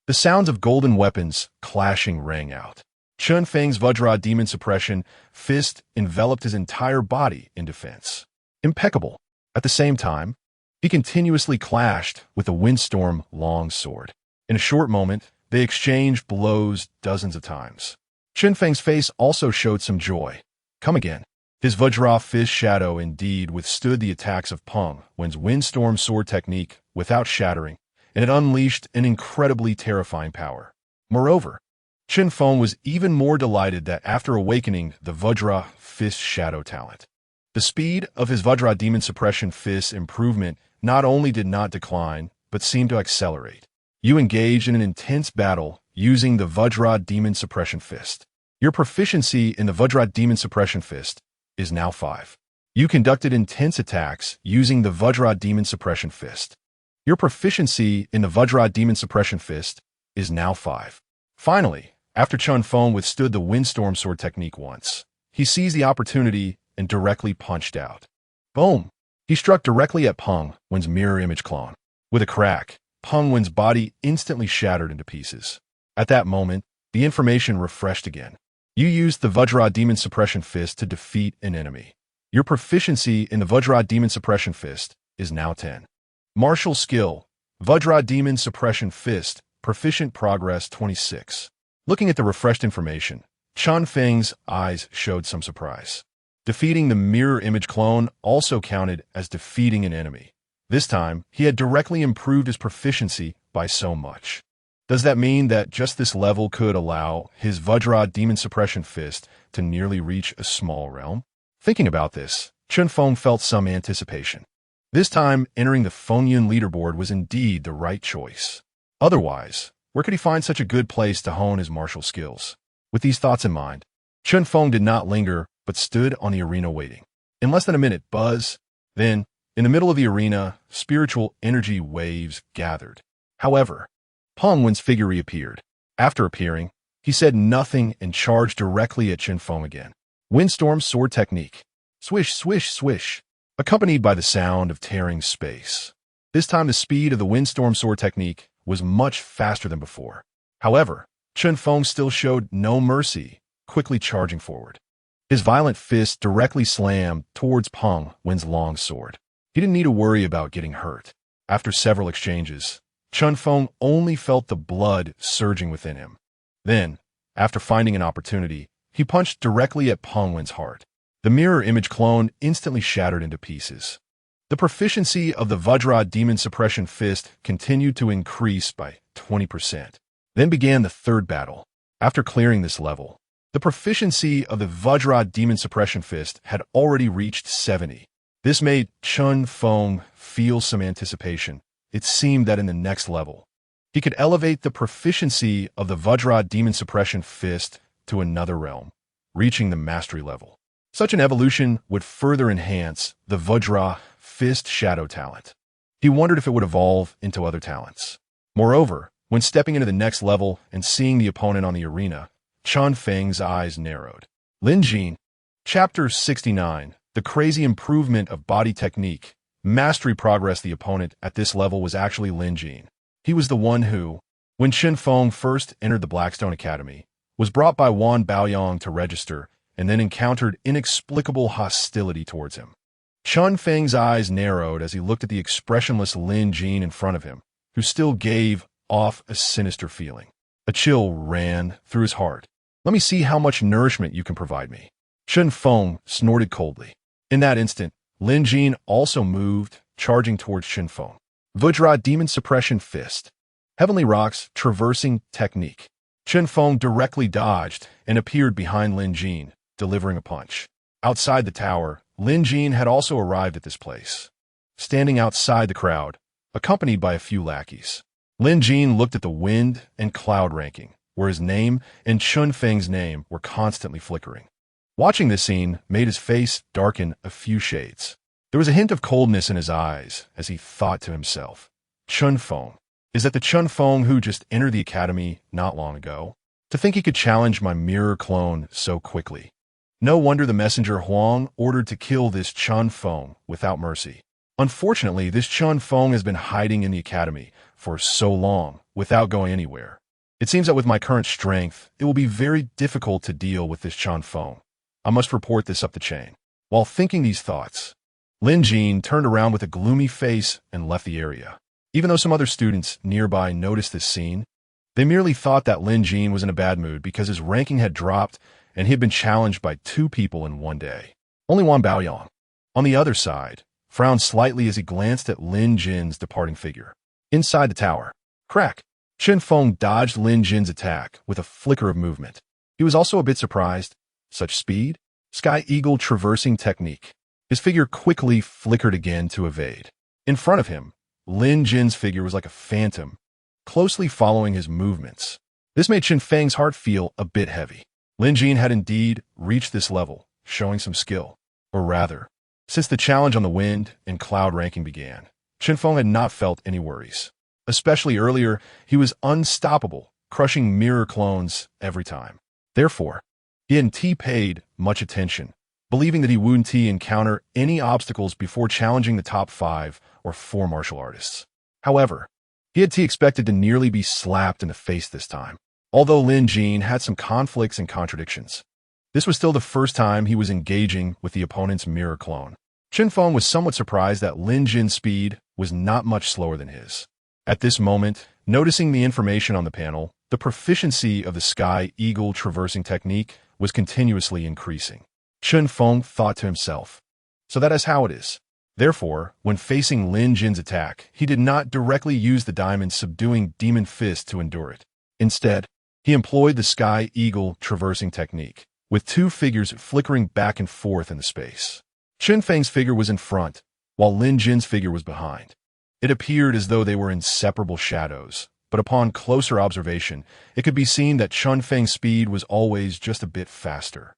S1: the sounds of golden weapons clashing rang out. Chen Feng's Vajra demon suppression fist enveloped his entire body in defense. Impeccable. At the same time, he continuously clashed with the Windstorm long sword. In a short moment, they exchanged blows dozens of times. Chen Feng's face also showed some joy. Come again. His Vajra fist shadow indeed withstood the attacks of Peng Wen's Windstorm sword technique without shattering, and it unleashed an incredibly terrifying power. Moreover, Chen Feng was even more delighted that after awakening the Vajra fist shadow talent, the speed of his Vajra demon suppression fist improvement not only did not decline, but seemed to accelerate. You engaged in an intense battle using the Vajra demon suppression fist. Your proficiency in the Vajra demon suppression fist is now 5. You conducted intense attacks using the Vajra demon suppression fist. Your proficiency in the Vajra demon suppression fist is now 5. Finally, after Chen Feng withstood the Windstorm sword technique once, he seized the opportunity and directly punched out. Boom! He struck directly at Peng Wen's mirror image clone. With a crack, Peng Wen's body instantly shattered into pieces. At that moment, the information refreshed again. You used the Vajra demon suppression fist to defeat an enemy. Your proficiency in the Vajra demon suppression fist is now 10. Martial skill, Vajra demon suppression fist, proficient progress 26. Looking at the refreshed information, Chen Feng's eyes showed some surprise. Defeating the mirror image clone also counted as defeating an enemy. This time, he had directly improved his proficiency by so much. Does that mean that just this level could allow his Vajra demon suppression fist to nearly reach a small realm? Thinking about this, Chen Feng felt some anticipation. This time, entering the Fengyun leaderboard was indeed the right choice. Otherwise, where could he find such a good place to hone his martial skills? With these thoughts in mind, Chen Feng did not linger, but stood on the arena waiting. In less than a minute, buzz. Then, in the middle of the arena, spiritual energy waves gathered. However, Peng Wen's figure reappeared. After appearing, he said nothing and charged directly at Chen Feng again. Windstorm sword technique. Swish, swish, swish, accompanied by the sound of tearing space. This time the speed of the Windstorm sword technique was much faster than before. However, Chen Feng still showed no mercy, quickly charging forward. His violent fist directly slammed towards Peng Wen's long sword. He didn't need to worry about getting hurt. After several exchanges, Chen Feng only felt the blood surging within him. Then, after finding an opportunity, he punched directly at Peng Wen's heart. The mirror image clone instantly shattered into pieces. The proficiency of the Vajra Demon Suppression Fist continued to increase by 20%. Then began the third battle. After clearing this level, the proficiency of the Vajra Demon Suppression Fist had already reached 70. This made Chen Feng feel some anticipation. It seemed that in the next level, he could elevate the proficiency of the Vajra Demon Suppression Fist to another realm, reaching the mastery level. Such an evolution would further enhance the Vajra Fist Shadow talent. He wondered if it would evolve into other talents. Moreover, when stepping into the next level and seeing the opponent on the arena, Chen Feng's eyes narrowed. Lin Jin. Chapter 69. The crazy improvement of body technique. Mastery progress. The opponent at this level was actually Lin Jin. He was the one who, when Chen Feng first entered the Blackstone Academy, was brought by Wan Baoyong to register and then encountered inexplicable hostility towards him. Chen Feng's eyes narrowed as he looked at the expressionless Lin Jin in front of him, who still gave off a sinister feeling. A chill ran through his heart. Let me see how much nourishment you can provide me. Chen Feng snorted coldly. In that instant, Lin Jin also moved, charging towards Chen Feng. Vajra Demon Suppression Fist. Heavenly Rock's traversing technique. Chen Feng directly dodged and appeared behind Lin Jin, delivering a punch. Outside the tower, Lin Jin had also arrived at this place. Standing outside the crowd, accompanied by a few lackeys, Lin Jin looked at the wind and cloud ranking, where his name and Chen Feng's name were constantly flickering. Watching this scene made his face darken a few shades. There was a hint of coldness in his eyes as he thought to himself, Chen Feng. Is that the Chen Feng who just entered the academy not long ago? To think he could challenge my mirror clone so quickly. No wonder the messenger Huang ordered to kill this Chen Feng without mercy. Unfortunately, this Chen Feng has been hiding in the academy for so long without going anywhere. It seems that with my current strength, it will be very difficult to deal with this Chen Feng. I must report this up the chain. While thinking these thoughts, Lin Jin turned around with a gloomy face and left the area. Even though some other students nearby noticed this scene, they merely thought that Lin Jin was in a bad mood because his ranking had dropped and he had been challenged by 2 people in one day. Only Wan Baoyong, on the other side, frowned slightly as he glanced at Lin Jin's departing figure. Inside the tower, crack! Chen Feng dodged Lin Jin's attack with a flicker of movement. He was also a bit surprised. Such speed? Sky Eagle traversing technique. His figure quickly flickered again to evade. In front of him, Lin Jin's figure was like a phantom, closely following his movements. This made Chen Feng's heart feel a bit heavy. Lin Jin had indeed reached this level, showing some skill. Or rather, since the challenge on the wind and cloud ranking began, Chen Feng had not felt any worries. Especially earlier, he was unstoppable, crushing mirror clones every time. Therefore, he hadn't paid much attention, believing that he wouldn't encounter any obstacles before challenging the top 5 or 4 martial artists. However, he had expected to nearly be slapped in the face this time. Although Lin Jin had some conflicts and contradictions, this was still the first time he was engaging with the opponent's mirror clone. Chen Feng was somewhat surprised that Lin Jin's speed was not much slower than his. At this moment, noticing the information on the panel, the proficiency of the Sky Eagle traversing technique was continuously increasing. Chen Feng thought to himself, so that is how it is. Therefore, when facing Lin Jin's attack, he did not directly use the diamond subduing demon fist to endure it. Instead, he employed the Sky Eagle traversing technique, with 2 figures flickering back and forth in the space. Chen Feng's figure was in front, while Lin Jin's figure was behind. It appeared as though they were inseparable shadows, but upon closer observation, it could be seen that Chen Feng's speed was always just a bit faster,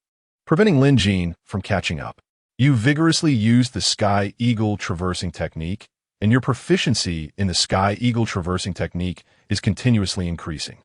S1: preventing Lin Jin from catching up. You vigorously used the Sky Eagle traversing technique, and your proficiency in the Sky Eagle traversing technique is continuously increasing.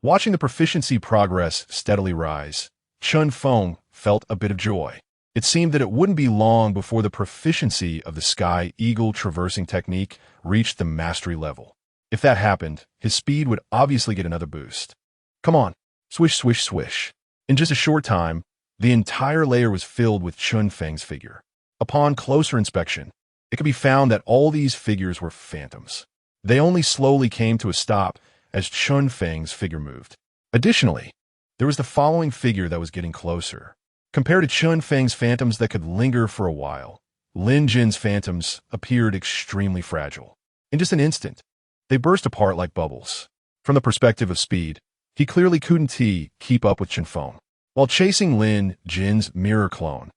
S1: Watching the proficiency progress steadily rise, Chen Feng felt a bit of joy. It seemed that it wouldn't be long before the proficiency of the Sky Eagle traversing technique reached the mastery level. If that happened, his speed would obviously get another boost. Come on, swish, swish, swish. In just a short time, the entire layer was filled with Chen Feng's figure. Upon closer inspection, it could be found that all these figures were phantoms. They only slowly came to a stop as Chen Feng's figure moved. Additionally, there was the following figure that was getting closer. Compared to Chen Feng's phantoms that could linger for a while, Lin Jin's phantoms appeared extremely fragile. In just an instant, they burst apart like bubbles. From the perspective of speed, he clearly couldn't keep up with Chen Feng. While chasing Lin Jin's mirror clone,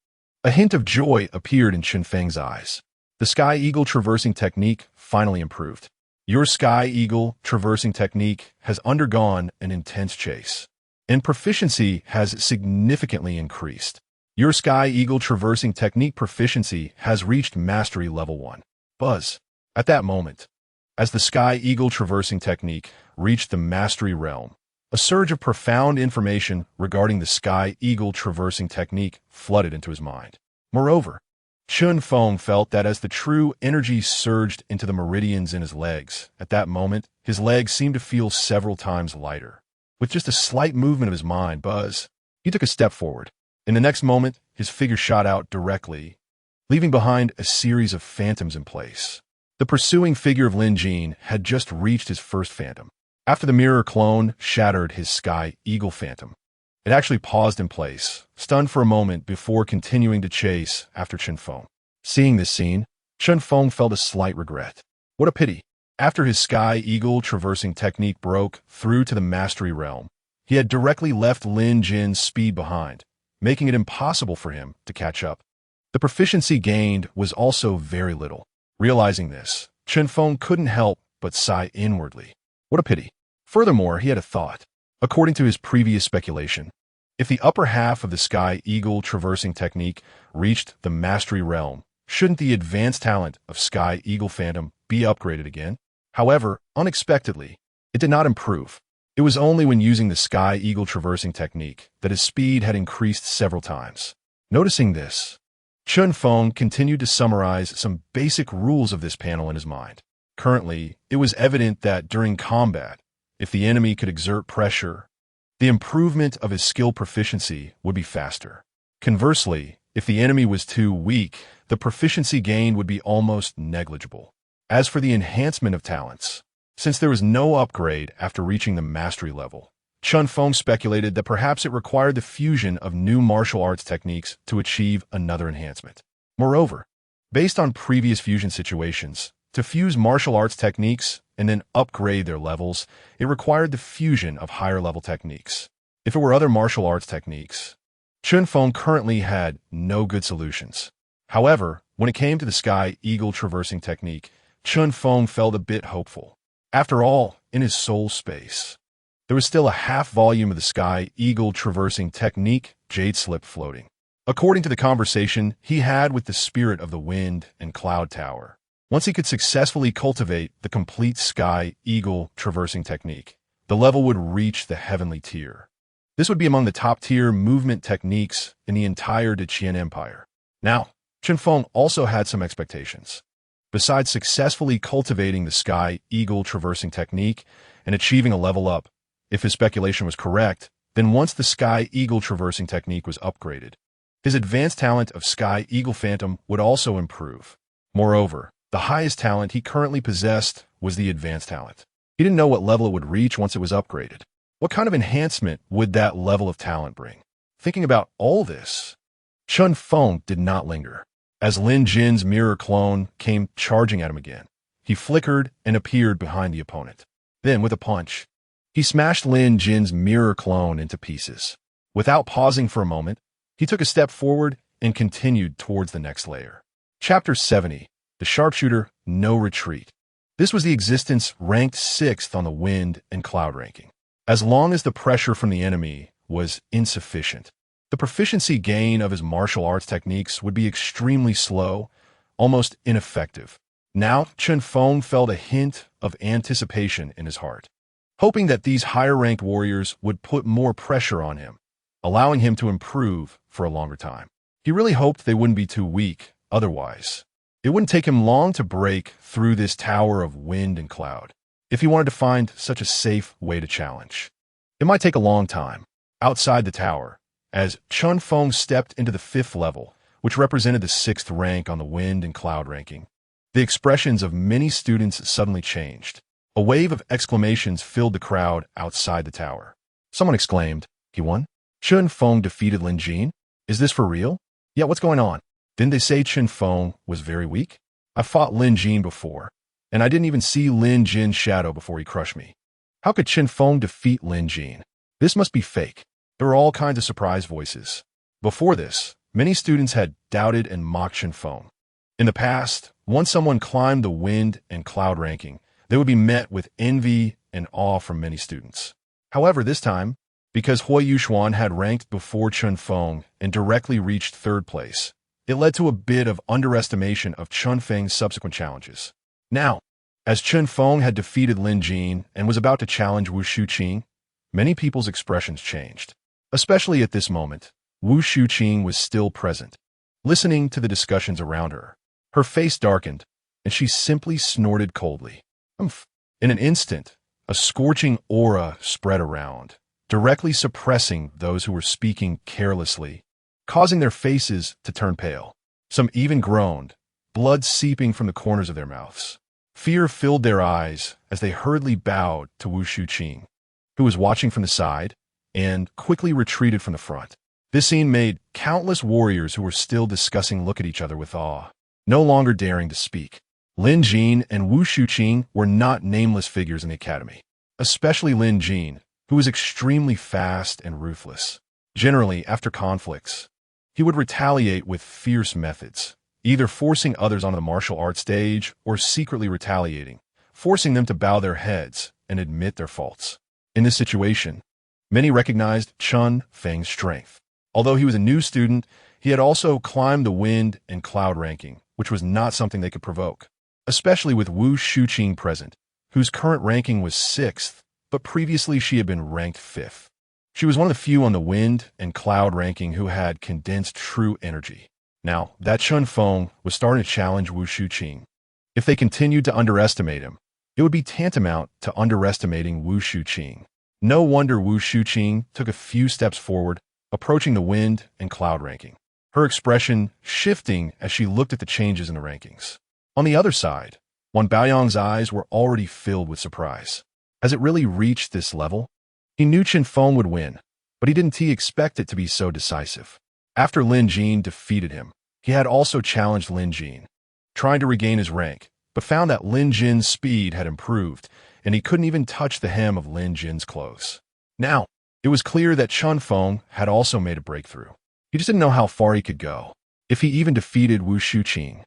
S1: a hint of joy appeared in Chen Feng's eyes. The Sky Eagle traversing technique finally improved. Your Sky Eagle traversing technique has undergone an intense chase, and proficiency has significantly increased. Your Sky Eagle traversing technique proficiency has reached Mastery Level 1. Buzz. At that moment, as the Sky Eagle traversing technique reached the Mastery realm, a surge of profound information regarding the Sky Eagle traversing technique flooded into his mind. Moreover, Chen Feng felt that as the true energy surged into the meridians in his legs, at that moment, his legs seemed to feel several times lighter. With just a slight movement of his mind, he took a step forward. In the next moment, his figure shot out directly, leaving behind a series of phantoms in place. The pursuing figure of Lin Jin had just reached his first phantom. After the mirror clone shattered his Sky Eagle phantom, it actually paused in place, stunned for a moment before continuing to chase after Chen Feng. Seeing this scene, Chen Feng felt a slight regret. What a pity. After his Sky Eagle traversing technique broke through to the Mastery realm, he had directly left Lin Jin's speed behind, making it impossible for him to catch up. The proficiency gained was also very little. Realizing this, Chen Feng couldn't help but sigh inwardly. What a pity. Furthermore, he had a thought. According to his previous speculation, if the upper half of the Sky Eagle traversing technique reached the Mastery realm, shouldn't the advanced talent of Sky Eagle Phantom be upgraded again? However, unexpectedly, it did not improve. It was only when using the Sky Eagle traversing technique that his speed had increased several times. Noticing this, Chen Feng continued to summarize some basic rules of this panel in his mind. Currently, it was evident that during combat, if the enemy could exert pressure, the improvement of his skill proficiency would be faster. Conversely, if the enemy was too weak, the proficiency gain would be almost negligible. As for the enhancement of talents, since there was no upgrade after reaching the mastery level, Chen Feng speculated that perhaps it required the fusion of new martial arts techniques to achieve another enhancement. Moreover, based on previous fusion situations, to fuse martial arts techniques and then upgrade their levels, it required the fusion of higher-level techniques. If it were other martial arts techniques, Chen Feng currently had no good solutions. However, when it came to the Sky Eagle traversing technique, Chen Feng felt a bit hopeful. After all, in his soul space, there was still a half volume of the Sky Eagle traversing technique jade slip floating. According to the conversation he had with the spirit of the wind and cloud tower, once he could successfully cultivate the complete Sky Eagle traversing technique, the level would reach the heavenly tier. This would be among the top-tier movement techniques in the entire Deqian Empire. Now, Chen Feng also had some expectations. Besides successfully cultivating the Sky Eagle traversing technique and achieving a level up, if his speculation was correct, then once the Sky Eagle traversing technique was upgraded, his advanced talent of Sky Eagle Phantom would also improve. Moreover, the highest talent he currently possessed was the advanced talent. He didn't know what level it would reach once it was upgraded. What kind of enhancement would that level of talent bring? Thinking about all this, Chen Feng did not linger. As Lin Jin's mirror clone came charging at him again, he flickered and appeared behind the opponent. Then, with a punch, he smashed Lin Jin's mirror clone into pieces. Without pausing for a moment, he took a step forward and continued towards the next layer. Chapter 70. The Sharpshooter, No Retreat. This was the existence ranked 6th on the wind and cloud ranking. As long as the pressure from the enemy was insufficient, the proficiency gain of his martial arts techniques would be extremely slow, almost ineffective. Now, Chen Feng felt a hint of anticipation in his heart, hoping that these higher-ranked warriors would put more pressure on him, allowing him to improve for a longer time. He really hoped they wouldn't be too weak, otherwise it wouldn't take him long to break through this tower of wind and cloud, if he wanted to find such a safe way to challenge. It might take a long time. Outside the tower, as Chen Feng stepped into the 5th level, which represented the 6th rank on the wind and cloud ranking, the expressions of many students suddenly changed. A wave of exclamations filled the crowd outside the tower. Someone exclaimed, "He won? Chen Feng defeated Lin Jin? Is this for real? Yeah, what's going on?" Didn't they say Chen Feng was very weak? I fought Lin Jin before, and I didn't even see Lin Jin's shadow before he crushed me. How could Chen Feng defeat Lin Jin? This must be fake. There were all kinds of surprise voices. Before this, many students had doubted and mocked Chen Feng. In the past, once someone climbed the wind and cloud ranking, they would be met with envy and awe from many students. However, this time, because Hui Yuxuan had ranked before Chen Feng and directly reached third place, it led to a bit of underestimation of Chen Feng's subsequent challenges. Now, as Chen Feng had defeated Lin Jin and was about to challenge Wu Shuqing, many people's expressions changed. Especially at this moment, Wu Shuqing was still present, listening to the discussions around her. Her face darkened, and she simply snorted coldly. Umph. In an instant, a scorching aura spread around, directly suppressing those who were speaking carelessly, causing their faces to turn pale. Some even groaned, blood seeping from the corners of their mouths. Fear filled their eyes as they hurriedly bowed to Wu Shuqing, who was watching from the side, and quickly retreated from the front. This scene made countless warriors who were still discussing look at each other with awe, no longer daring to speak. Lin Jin and Wu Shuqing were not nameless figures in the academy, especially Lin Jin, who was extremely fast and ruthless. Generally, after conflicts, he would retaliate with fierce methods, either forcing others onto the martial arts stage or secretly retaliating, forcing them to bow their heads and admit their faults. In this situation, many recognized Chen Feng's strength. Although he was a new student, he had also climbed the wind and cloud ranking, which was not something they could provoke, especially with Wu Shuqing present, whose current ranking was 6th, but previously she had been ranked 5th. She was one of the few on the wind and cloud ranking who had condensed true energy. Now, that Chen Feng was starting to challenge Wu Shuqing. If they continued to underestimate him, it would be tantamount to underestimating Wu Shuqing. No wonder Wu Shuqing took a few steps forward, approaching the wind and cloud ranking, her expression shifting as she looked at the changes in the rankings. On the other side, Wan Baoyang's eyes were already filled with surprise. Has it really reached this level? He knew Chen Feng would win, but he didn't expect it to be so decisive. After Lin Jin defeated him, he had also challenged Lin Jin, trying to regain his rank, but found that Lin Jin's speed had improved, and he couldn't even touch the hem of Lin Jin's clothes. Now, it was clear that Chen Feng had also made a breakthrough. He just didn't know how far he could go. If he even defeated Wu Shuqing,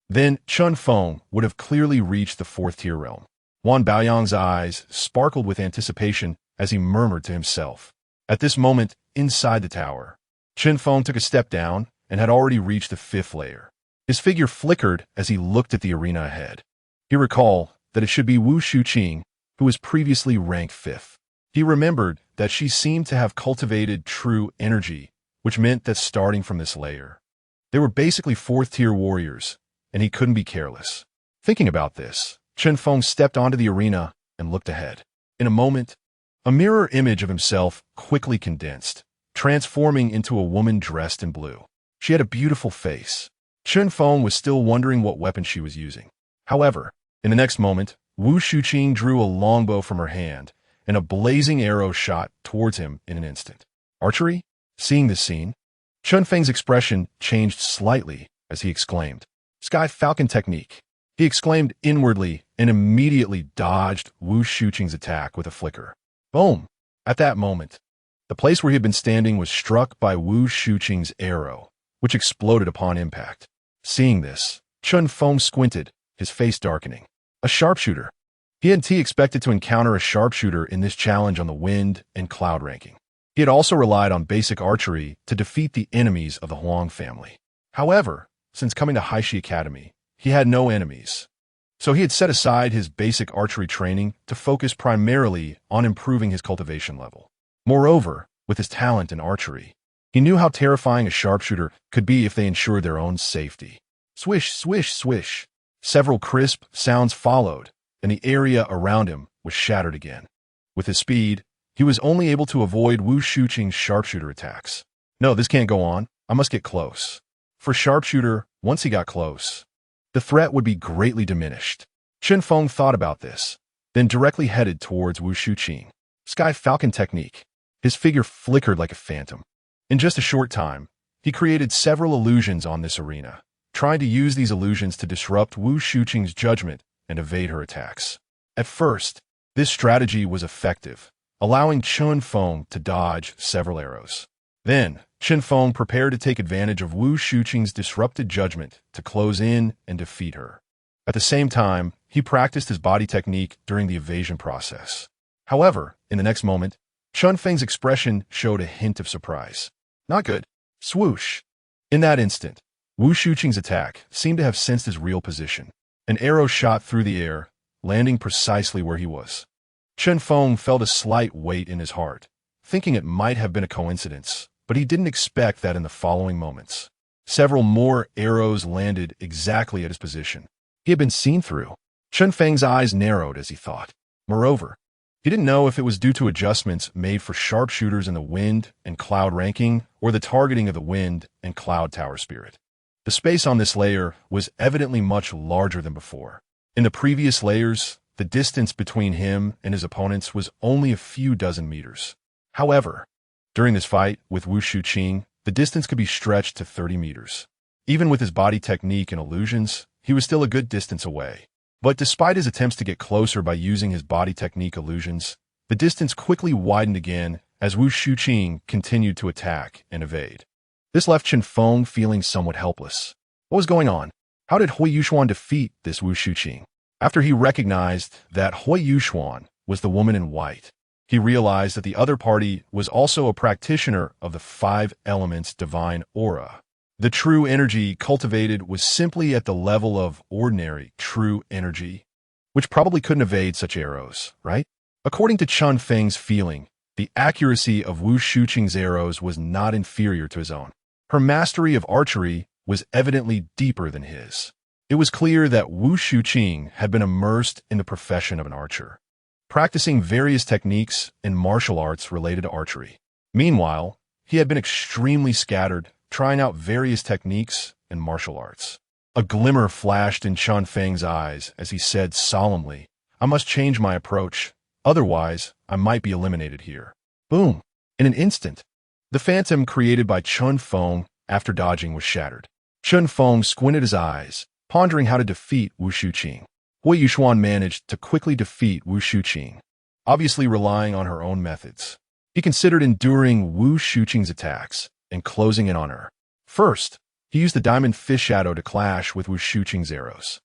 S1: then Chen Feng would have clearly reached the 4th-tier realm. Wan Baoyang's eyes sparkled with anticipation as he murmured to himself. At this moment, inside the tower, Chen Feng took a step down and had already reached the 5th layer. His figure flickered as he looked at the arena ahead. He recalled that it should be Wu Shuqing, who was previously ranked 5th. He remembered that she seemed to have cultivated true energy, which meant that starting from this layer, they were basically 4th-tier warriors, and he couldn't be careless. Thinking about this, Chen Feng stepped onto the arena and looked ahead. In a moment, a mirror image of himself quickly condensed, transforming into a woman dressed in blue. She had a beautiful face. Chen Feng was still wondering what weapon she was using. However, in the next moment, Wu Shuqing drew a longbow from her hand, and a blazing arrow shot towards him in an instant. Archery? Seeing this scene, Chen Feng's expression changed slightly as he exclaimed, "Sky Falcon technique." He exclaimed inwardly and immediately dodged Wu Shuqing's attack with a flicker. Boom! At that moment, the place where he had been standing was struck by Wu Shuqing's arrow, which exploded upon impact. Seeing this, Chen Feng squinted, his face darkening. A sharpshooter. He hadn't expected to encounter a sharpshooter in this challenge on the wind and cloud ranking. He had also relied on basic archery to defeat the enemies of the Huang family. However, since coming to Haishi Academy, he had no enemies. So he had set aside his basic archery training to focus primarily on improving his cultivation level. Moreover, with his talent in archery, he knew how terrifying a sharpshooter could be if they ensured their own safety. Swish, swish, swish. Several crisp sounds followed, and the area around him was shattered again. With his speed, he was only able to avoid Wu Shuqing's sharpshooter attacks. No, this can't go on. I must get close. For sharpshooter, once he got close, the threat would be greatly diminished. Chen Feng thought about this, then directly headed towards Wu Shuqing. Sky Falcon technique. His figure flickered like a phantom. In just a short time, He created several illusions on this arena, trying to use these illusions to disrupt Wu Shuqing's judgment and evade her attacks. At first, this strategy was effective, allowing Chen Feng to dodge several arrows. Then, Chen Feng prepared to take advantage of Wu Shuqing's disrupted judgment to close in and defeat her. At the same time, he practiced his body technique during the evasion process. However, in the next moment, Chen Feng's expression showed a hint of surprise. Not good. Swoosh. In that instant, Wu Shuqing's attack seemed to have sensed his real position. An arrow shot through the air, landing precisely where he was. Chen Feng felt a slight weight in his heart, thinking it might have been a coincidence, but he didn't expect that in the following moments. Several more arrows landed exactly at his position. He had been seen through. Chen Feng's eyes narrowed as he thought. Moreover, he didn't know if it was due to adjustments made for sharpshooters in the wind and cloud ranking or the targeting of the wind and cloud tower spirit. The space on this layer was evidently much larger than before. In the previous layers, the distance between him and his opponents was only a few dozen meters. However, during this fight with Wu Shuqing, the distance could be stretched to 30 meters. Even with his body technique and illusions, he was still a good distance away. But despite his attempts to get closer by using his body technique illusions, the distance quickly widened again as Wu Shuqing continued to attack and evade. This left Chen Feng feeling somewhat helpless. What was going on? How did Hui Yuxuan defeat this Wu Shuqing? After he recognized that Hui Yuxuan was the woman in white, he realized that the other party was also a practitioner of the 5 elements divine aura. The true energy cultivated was simply at the level of ordinary true energy, which probably couldn't evade such arrows, right? According to Chen Feng's feeling, the accuracy of Wu Shuqing's arrows was not inferior to his own. Her mastery of archery was evidently deeper than his. It was clear that Wu Shuqing had been immersed in the profession of an archer, practicing various techniques and martial arts related to archery. Meanwhile, he had been extremely scattered, trying out various techniques and martial arts. A glimmer flashed in Chen Feng's eyes as he said solemnly, "I must change my approach, otherwise I might be eliminated here." Boom! In an instant, the phantom created by Chen Feng after dodging was shattered. Chen Feng squinted his eyes, pondering how to defeat Wu Shuqing. Hui Yuxuan managed to quickly defeat Wu Shuqing, obviously relying on her own methods. He considered enduring Wu Shuqing's attacks and closing in on her. First, he used the diamond fish shadow to clash with Wu Shuqing's arrows.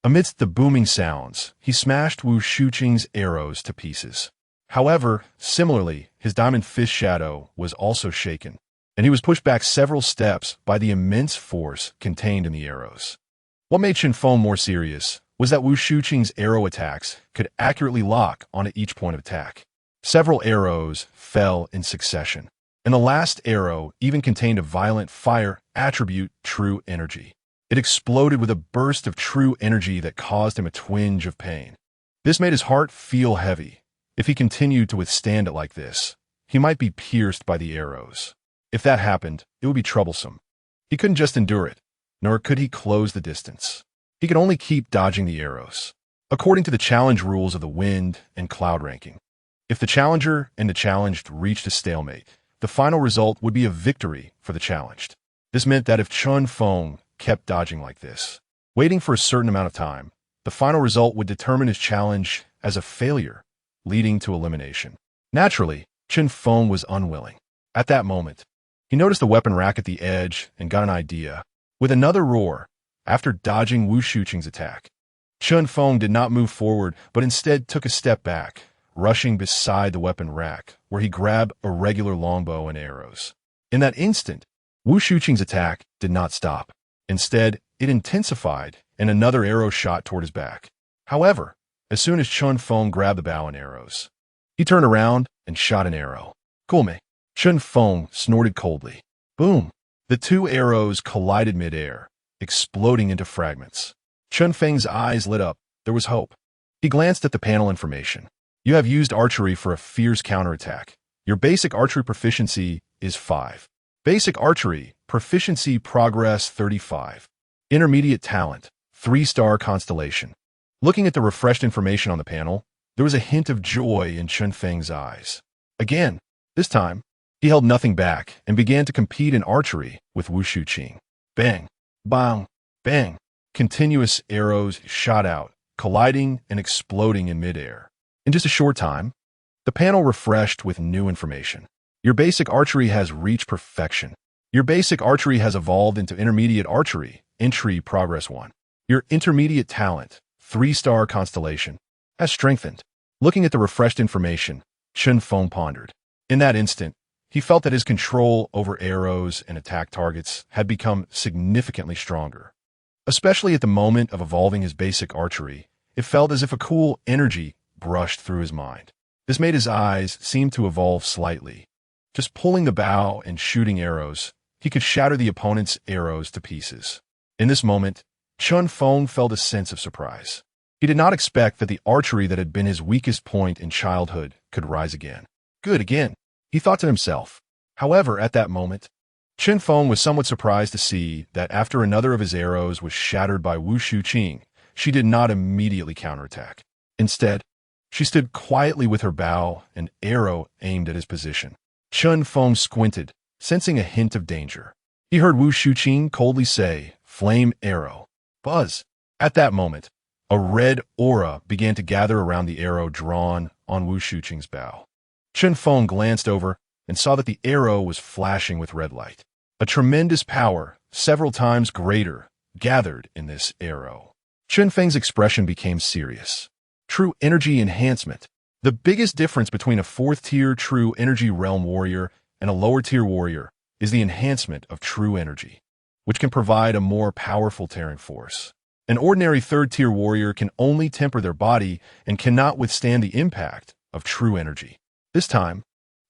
S1: Amidst the booming sounds, he smashed Wu Shuqing's arrows to pieces. However, similarly, his diamond fish shadow was also shaken, and he was pushed back several steps by the immense force contained in the arrows. What made Chen Feng more serious was that Wu Shuqing's arrow attacks could accurately lock onto each point of attack. Several arrows fell in succession, and the last arrow even contained a violent fire attribute, true energy. It exploded with a burst of true energy that caused him a twinge of pain. This made his heart feel heavy. If he continued to withstand it like this, he might be pierced by the arrows. If that happened, it would be troublesome. He couldn't just endure it, nor could he close the distance. He could only keep dodging the arrows, according to the challenge rules of the wind and cloud ranking. If the challenger and the challenged reached a stalemate, the final result would be a victory for the challenged. This meant that if Chen Feng kept dodging like this, waiting for a certain amount of time, the final result would determine his challenge as a failure, leading to elimination. Naturally, Chen Feng was unwilling. At that moment, he noticed the weapon rack at the edge and got an idea. With another roar, after dodging Wu Shuqing's attack, Chen Feng did not move forward, but instead took a step back, rushing beside the weapon rack, where he grabbed a regular longbow and arrows. In that instant, Wu Shuqing's attack did not stop. Instead, it intensified, and another arrow shot toward his back. However, as soon as Chen Feng grabbed the bow and arrows, he turned around and shot an arrow. "Cool, mate." Chen Feng snorted coldly. Boom! The 2 arrows collided midair, exploding into fragments. Chen Feng's eyes lit up. There was hope. He glanced at the panel information. "You have used archery for a fierce counterattack. Your basic archery proficiency is 5. Basic archery, proficiency progress 35. Intermediate talent, 3-star constellation." Looking at the refreshed information on the panel, there was a hint of joy in Chen Feng's eyes. Again, this time, He held nothing back and began to compete in archery with Wu Shuqing. Bang, bang, bang. Continuous arrows shot out, colliding and exploding in midair. In just a short time, the panel refreshed with new information. Your basic archery has reached perfection. Your basic archery has evolved into intermediate archery, entry progress 1. Your intermediate talent, 3-star constellation, has strengthened. Looking at the refreshed information, Chen Feng pondered. In that instant, he felt that his control over arrows and attack targets had become significantly stronger. Especially at the moment of evolving his basic archery, it felt as if a cool energy brushed through his mind. This made his eyes seem to evolve slightly. Just pulling the bow and shooting arrows, he could shatter the opponent's arrows to pieces. In this moment, Chen Feng felt a sense of surprise. He did not expect that the archery that had been his weakest point in childhood could rise again. Good again, he thought to himself. However, at that moment, Chen Feng was somewhat surprised to see that after another of his arrows was shattered by Wu Shuqing, she did not immediately counterattack. Instead, she stood quietly with her bow and arrow aimed at his position. Chen Feng squinted, sensing a hint of danger. He heard Wu Shuqing coldly say, "Flame arrow." Buzz. At that moment, a red aura began to gather around the arrow drawn on Wu Shuqing's bow. Chen Feng glanced over and saw that the arrow was flashing with red light. A tremendous power, several times greater, gathered in this arrow. Chen Feng's expression became serious. True energy enhancement. The biggest difference between a 4th-tier true energy realm warrior and a lower-tier warrior is the enhancement of true energy, which can provide a more powerful tearing force. An ordinary 3rd-tier warrior can only temper their body and cannot withstand the impact of true energy. This time,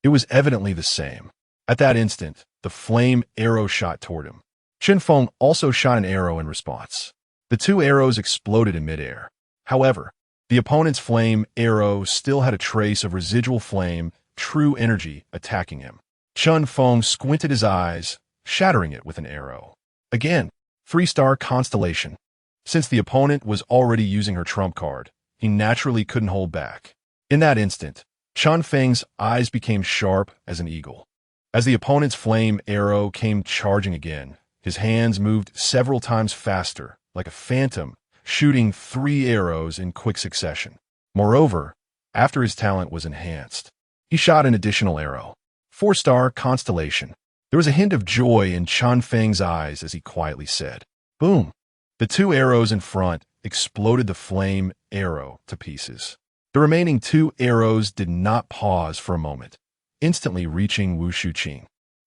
S1: it was evidently the same. At that instant, the flame arrow shot toward him. Chen Feng also shot an arrow in response. The 2 arrows exploded in midair. However, the opponent's flame arrow still had a trace of residual flame, true energy, attacking him. Chen Feng squinted his eyes, shattering it with an arrow. Again, 3-star constellation. Since the opponent was already using her trump card, he naturally couldn't hold back. In that instant, Chen Feng's eyes became sharp as an eagle. As the opponent's flame arrow came charging again, his hands moved several times faster, like a phantom, shooting 3 arrows in quick succession. Moreover, after his talent was enhanced, he shot an additional arrow. 4-star constellation. There was a hint of joy in Chen Feng's eyes as he quietly said, "Boom." The 2 arrows in front exploded the flame arrow to pieces. The remaining 2 arrows did not pause for a moment, instantly reaching Wu Shuqing.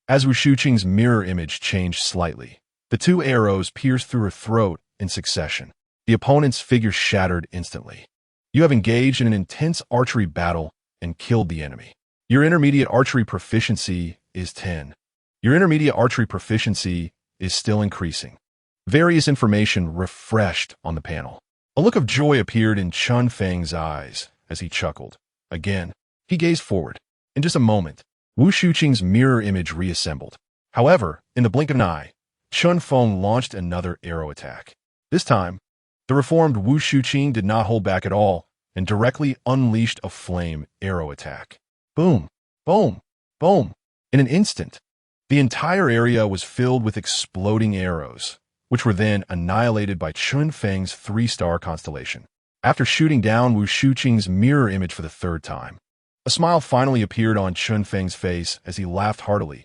S1: As Wu Shuqing's mirror image changed slightly, the 2 arrows pierced through her throat in succession. The opponent's figure shattered instantly. You have engaged in an intense archery battle and killed the enemy. Your intermediate archery proficiency is 10. Your intermediate archery proficiency is still increasing. Various information refreshed on the panel. A look of joy appeared in Chen Feng's eyes as he chuckled. Again, he gazed forward. In just a moment, Wu Shuqing's mirror image reassembled. However, in the blink of an eye, Chen Feng launched another arrow attack. This time, the reformed Wu Shuqing did not hold back at all and directly unleashed a flame arrow attack. Boom, boom, boom. In an instant, the entire area was filled with exploding arrows, which were then annihilated by Chen Feng's 3-star constellation. After shooting down Wu Shuqing's mirror image for the 3rd time, a smile finally appeared on Chen Feng's face as he laughed heartily.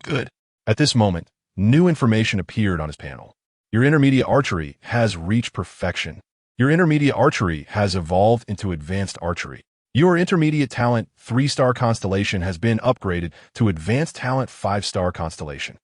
S1: Good. At this moment, new information appeared on his panel. Your intermediate archery has reached perfection. Your intermediate archery has evolved into advanced archery. Your intermediate talent 3-star constellation has been upgraded to advanced talent 5-star constellation.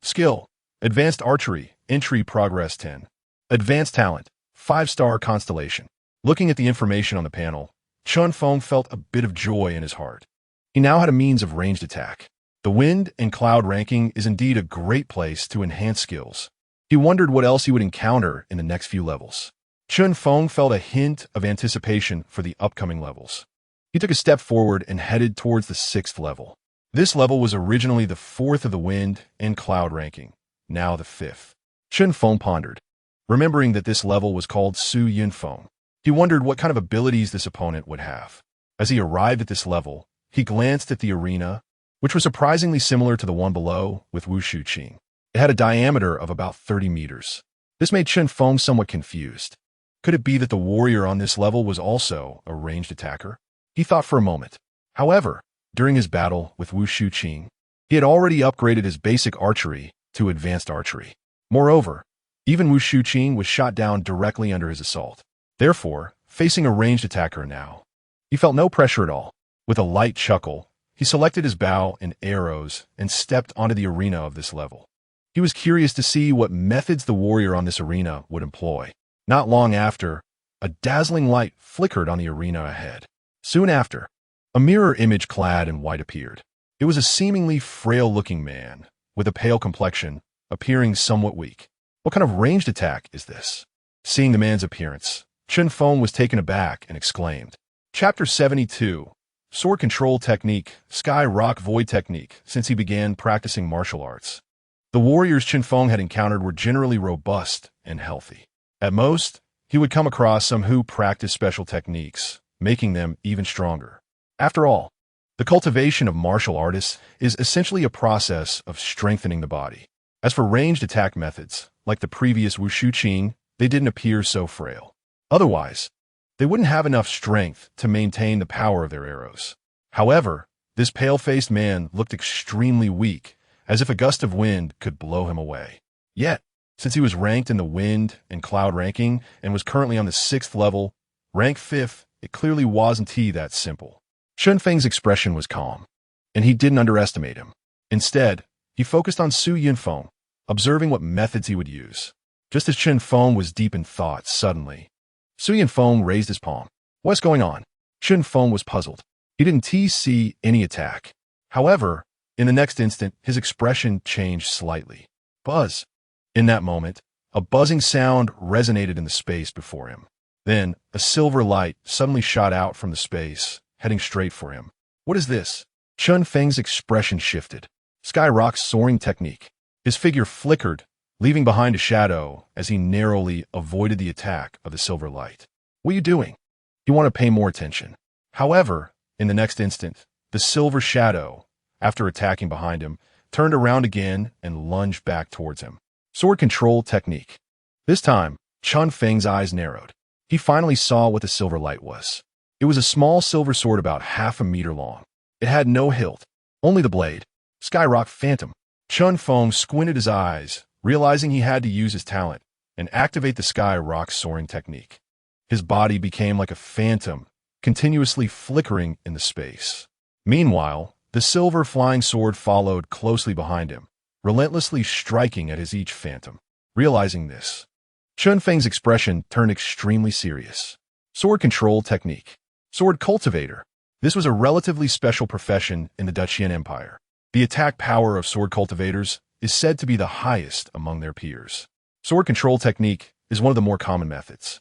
S1: Skill, advanced archery, entry progress 10. Advanced talent, 5-star constellation. Looking at the information on the panel, Chen Feng felt a bit of joy in his heart. He now had a means of ranged attack. The wind and cloud ranking is indeed a great place to enhance skills. He wondered what else he would encounter in the next few levels. Chen Feng felt a hint of anticipation for the upcoming levels. He took a step forward and headed towards the 6th level. This level was originally the 4th of the wind and cloud ranking, now the 5th. Chen Feng pondered, remembering that this level was called Su Yin Feng. He wondered what kind of abilities this opponent would have. As he arrived at this level, he glanced at the arena which was surprisingly similar to the one below with Wushu Qing. It had a diameter of about 30 meters. This made Chen Feng somewhat confused. Could it be that the warrior on this level was also a ranged attacker? He thought for a moment. However, during his battle with Wushu Qing, he had already upgraded his basic archery to advanced archery. Moreover, even Wushu Qing was shot down directly under his assault. Therefore, facing a ranged attacker now, he felt no pressure at all. With a light chuckle, he selected his bow and arrows and stepped onto the arena of this level. He was curious to see what methods the warrior on this arena would employ. Not long after, a dazzling light flickered on the arena ahead. Soon after, a mirror image clad in white appeared. It was a seemingly frail-looking man, with a pale complexion, appearing somewhat weak. What kind of ranged attack is this? Seeing the man's appearance, Chen Feng was taken aback and exclaimed. Chapter 72. Sword Control Technique, Sky Rock Void Technique, since he began practicing martial arts. The warriors Chen Feng had encountered were generally robust and healthy. At most, he would come across some who practiced special techniques, making them even stronger. After all, the cultivation of martial artists is essentially a process of strengthening the body. As for ranged attack methods, like the previous Wushu Qing, they didn't appear so frail. Otherwise, they wouldn't have enough strength to maintain the power of their arrows. However, this pale-faced man looked extremely weak, as if a gust of wind could blow him away. Yet, since he was ranked in the wind and cloud ranking and was currently on the 6th level, rank 5th, it clearly wasn't that simple. Chen Feng's expression was calm, and he didn't underestimate him. Instead, he focused on Su Yunfeng, observing what methods he would use. Just as Chen Feng was deep in thought, suddenly, Su Yunfeng raised his palm. What's going on? Chen Feng was puzzled. He didn't see any attack. However, in the next instant, his expression changed slightly. Buzz. In that moment, a buzzing sound resonated in the space before him. Then, a silver light suddenly shot out from the space, heading straight for him. What is this? Chen Feng's expression shifted. Sky Rock's soaring technique. His figure flickered, leaving behind a shadow as he narrowly avoided the attack of the silver light. What are you doing? You want to pay more attention. However, in the next instant, the silver shadow, after attacking behind him, turned around again and lunged back towards him. Sword Control Technique. This time, Chen Feng's eyes narrowed. He finally saw what the silver light was. It was a small silver sword about half a meter long. It had no hilt, only the blade. Skyrock Phantom. Chen Feng squinted his eyes, realizing he had to use his talent and activate the Sky Rock soaring technique. His body became like a phantom, continuously flickering in the space. Meanwhile, the silver flying sword followed closely behind him, relentlessly striking at his each phantom. Realizing this, Chen Feng's expression turned extremely serious. Sword Control Technique. Sword Cultivator. This was a relatively special profession in the Dacian Empire. The attack power of sword cultivators is said to be the highest among their peers. Sword Control Technique is one of the more common methods.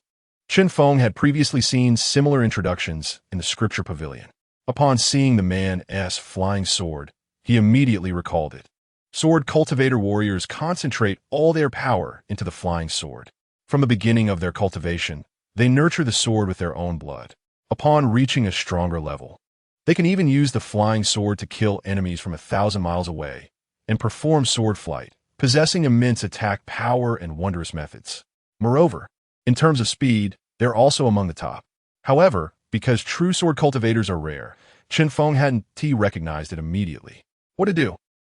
S1: Chen Feng had previously seen similar introductions in the scripture pavilion. Upon seeing the man's flying sword, he immediately recalled it. Sword cultivator warriors concentrate all their power into the flying sword. From the beginning of their cultivation, they nurture the sword with their own blood. Upon reaching a stronger level, they can even use the flying sword to kill enemies from 1,000 miles away and perform sword flight, possessing immense attack power and wondrous methods. Moreover, in terms of speed, they're also among the top. However, because true sword cultivators are rare, Chen Feng hadn't recognized it immediately. What to do?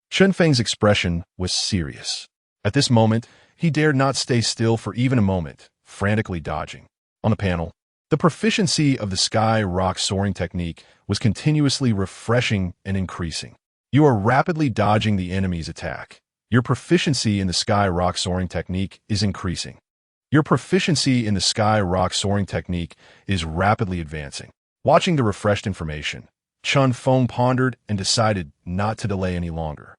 S1: Chen Feng's expression was serious. At this moment, he dared not stay still for even a moment, frantically dodging. On the panel, the proficiency of the Sky Rock soaring technique was continuously refreshing and increasing. You are rapidly dodging the enemy's attack. Your proficiency in the Sky Rock soaring technique is increasing. Your proficiency in the Sky Rock soaring technique is rapidly advancing. Watching the refreshed information, Chen Feng pondered and decided not to delay any longer.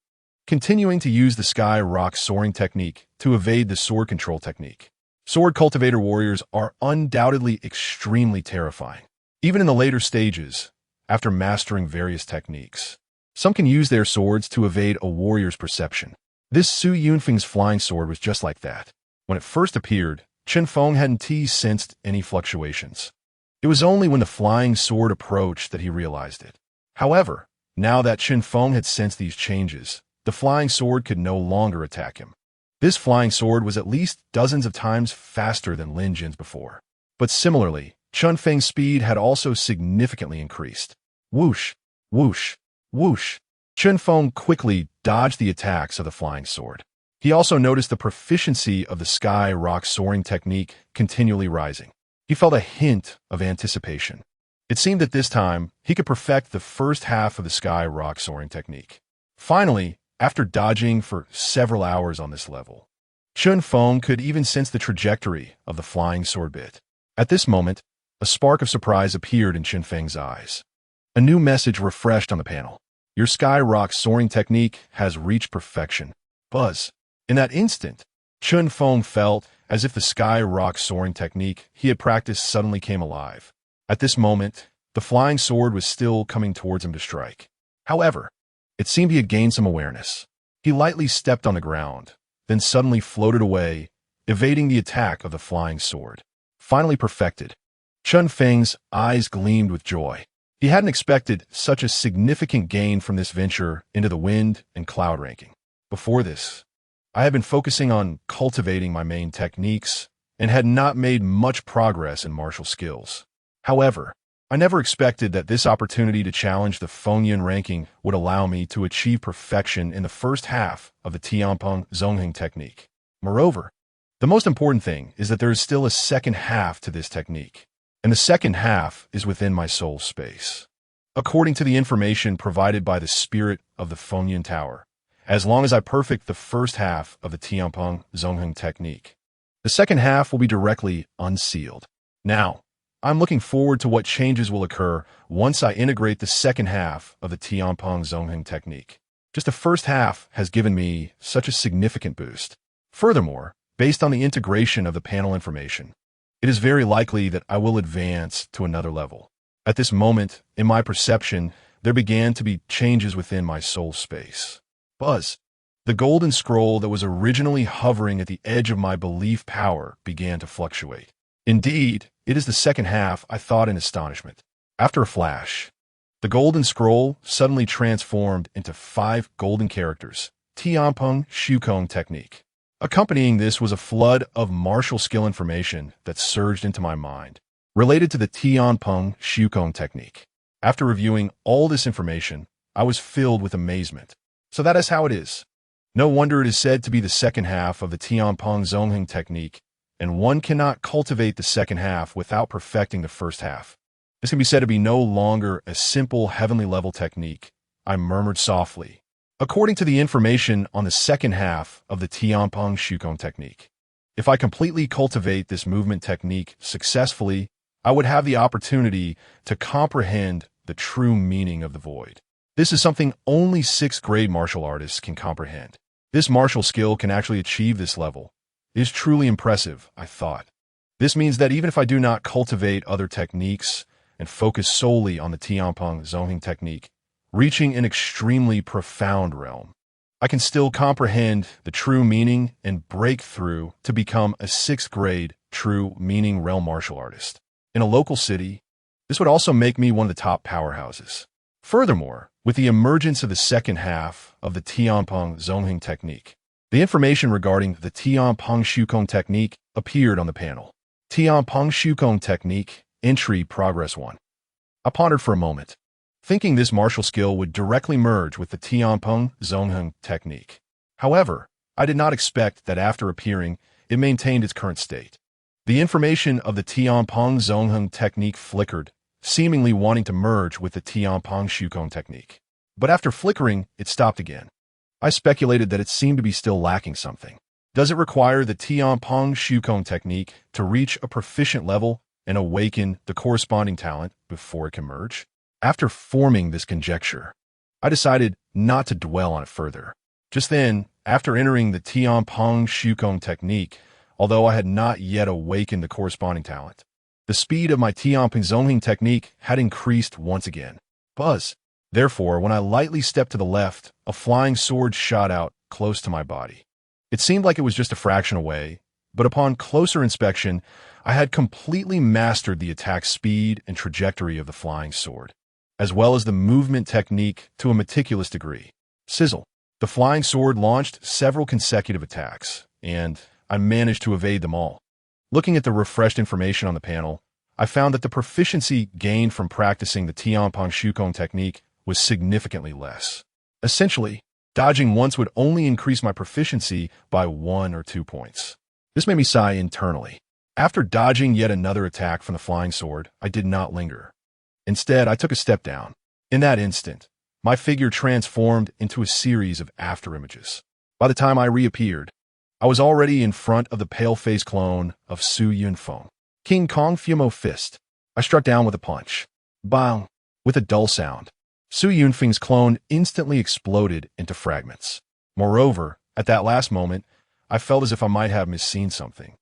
S1: Continuing to use the Sky Rock soaring technique to evade the sword control technique. Sword cultivator warriors are undoubtedly extremely terrifying. Even in the later stages, after mastering various techniques, some can use their swords to evade a warrior's perception. This Su Yunfeng's flying sword was just like that. When it first appeared, Chen Feng hadn't sensed any fluctuations. It was only when the flying sword approached that he realized it. However, Now that Chen Feng had sensed these changes, the flying sword could no longer attack him. This flying sword was at least dozens of times faster than Lin Jin's before. But similarly, Chen Feng's speed had also significantly increased. Whoosh, whoosh, whoosh. Chen Feng quickly dodged the attacks of the flying sword. He also noticed the proficiency of the sky rock soaring technique continually rising. He felt a hint of anticipation. It seemed that this time, he could perfect the first half of the sky rock soaring technique. Finally, after dodging for several hours on this level, Chen Feng could even sense the trajectory of the flying sword bit. At this moment, a spark of surprise appeared in Chen Feng's eyes. A new message refreshed on the panel. Your sky rock soaring technique has reached perfection. Buzz. In that instant, Chen Feng felt as if the sky rock soaring technique he had practiced suddenly came alive. At this moment, the flying sword was still coming towards him to strike. However, it seemed he had gained some awareness. He lightly stepped on the ground, then suddenly floated away, evading the attack of the flying sword. Finally perfected. Chen Feng's eyes gleamed with joy. He hadn't expected such a significant gain from this venture into the wind and cloud ranking. Before this, I had been focusing on cultivating my main techniques and had not made much progress in martial skills. However, I never expected that this opportunity to challenge the Fengyan ranking would allow me to achieve perfection in the first half of the Tianpeng Zongheng technique. Moreover, the most important thing is that there is still a second half to this technique, and the second half is within my soul space. According to the information provided by the spirit of the Fengyan Tower, as long as I perfect the first half of the Tianpeng Zongheng technique, the second half will be directly unsealed. Now, I'm looking forward to what changes will occur once I integrate the second half of the Tianpeng Zongheng technique. Just the first half has given me such a significant boost. Furthermore, based on the integration of the panel information, it is very likely that I will advance to another level. At this moment, in my perception, there began to be changes within my soul space. Buzz. The golden scroll that was originally hovering at the edge of my belief power began to fluctuate. Indeed, it is the second half, I thought in astonishment. After a flash, the golden scroll suddenly transformed into 5 golden characters, Tianpeng Shukong technique. Accompanying this was a flood of martial skill information that surged into my mind, related to the Tianpeng Shukong technique. After reviewing all this information, I was filled with amazement. So that is how it is. No wonder it is said to be the second half of the Tianpeng Zongheng technique, and one cannot cultivate the second half without perfecting the first half. This can be said to be no longer a simple heavenly level technique, I murmured softly. According to the information on the second half of the Tianpeng Shukong technique, if I completely cultivate this movement technique successfully, I would have the opportunity to comprehend the true meaning of the void. This is something only 6th grade martial artists can comprehend. This martial skill can actually achieve this level. It is truly impressive, I thought. This means that even if I do not cultivate other techniques and focus solely on the Tianpeng Zongheng technique, reaching an extremely profound realm, I can still comprehend the true meaning and break through to become a 6th grade true meaning realm martial artist. In a local city, this would also make me one of the top powerhouses. Furthermore, with the emergence of the second half of the Tianpeng Zongheng technique, the information regarding the Tianpeng Shukong technique appeared on the panel. Tianpeng Shukong technique, entry progress 1. I pondered for a moment, thinking this martial skill would directly merge with the Tianpeng Zongheng technique. However, I did not expect that after appearing, it maintained its current state. The information of the Tianpeng Zongheng technique flickered, seemingly wanting to merge with the Tianpeng Shukong technique. But after flickering, it stopped again. I speculated that it seemed to be still lacking something. Does it require the Tianpeng Shukong technique to reach a proficient level and awaken the corresponding talent before it can merge? After forming this conjecture, I decided not to dwell on it further. Just then, after entering the Tianpeng Shukong technique, although I had not yet awakened the corresponding talent, the speed of my Tianpeng Zongheng technique had increased once again. Buzz. Therefore, when I lightly stepped to the left, a flying sword shot out close to my body. It seemed like it was just a fraction away, but upon closer inspection, I had completely mastered the attack speed and trajectory of the flying sword. as well as the movement technique to a meticulous degree. Sizzle. The flying sword launched several consecutive attacks, and I managed to evade them all. Looking at the refreshed information on the panel, I found that the proficiency gained from practicing the Tianpeng Shukong technique was significantly less. Essentially, dodging once would only increase my proficiency by 1 or 2 points. This made me sigh internally. After dodging yet another attack from the flying sword, I did not linger. Instead, I took a step down. In that instant, my figure transformed into a series of afterimages. By the time I reappeared, I was already in front of the pale-faced clone of Su Yunfeng. King Kong Fumo Fist. I struck down with a punch. Bang! With a dull sound. Su Yunfeng's clone instantly exploded into fragments. Moreover, at that last moment, I felt as if I might have misseen something.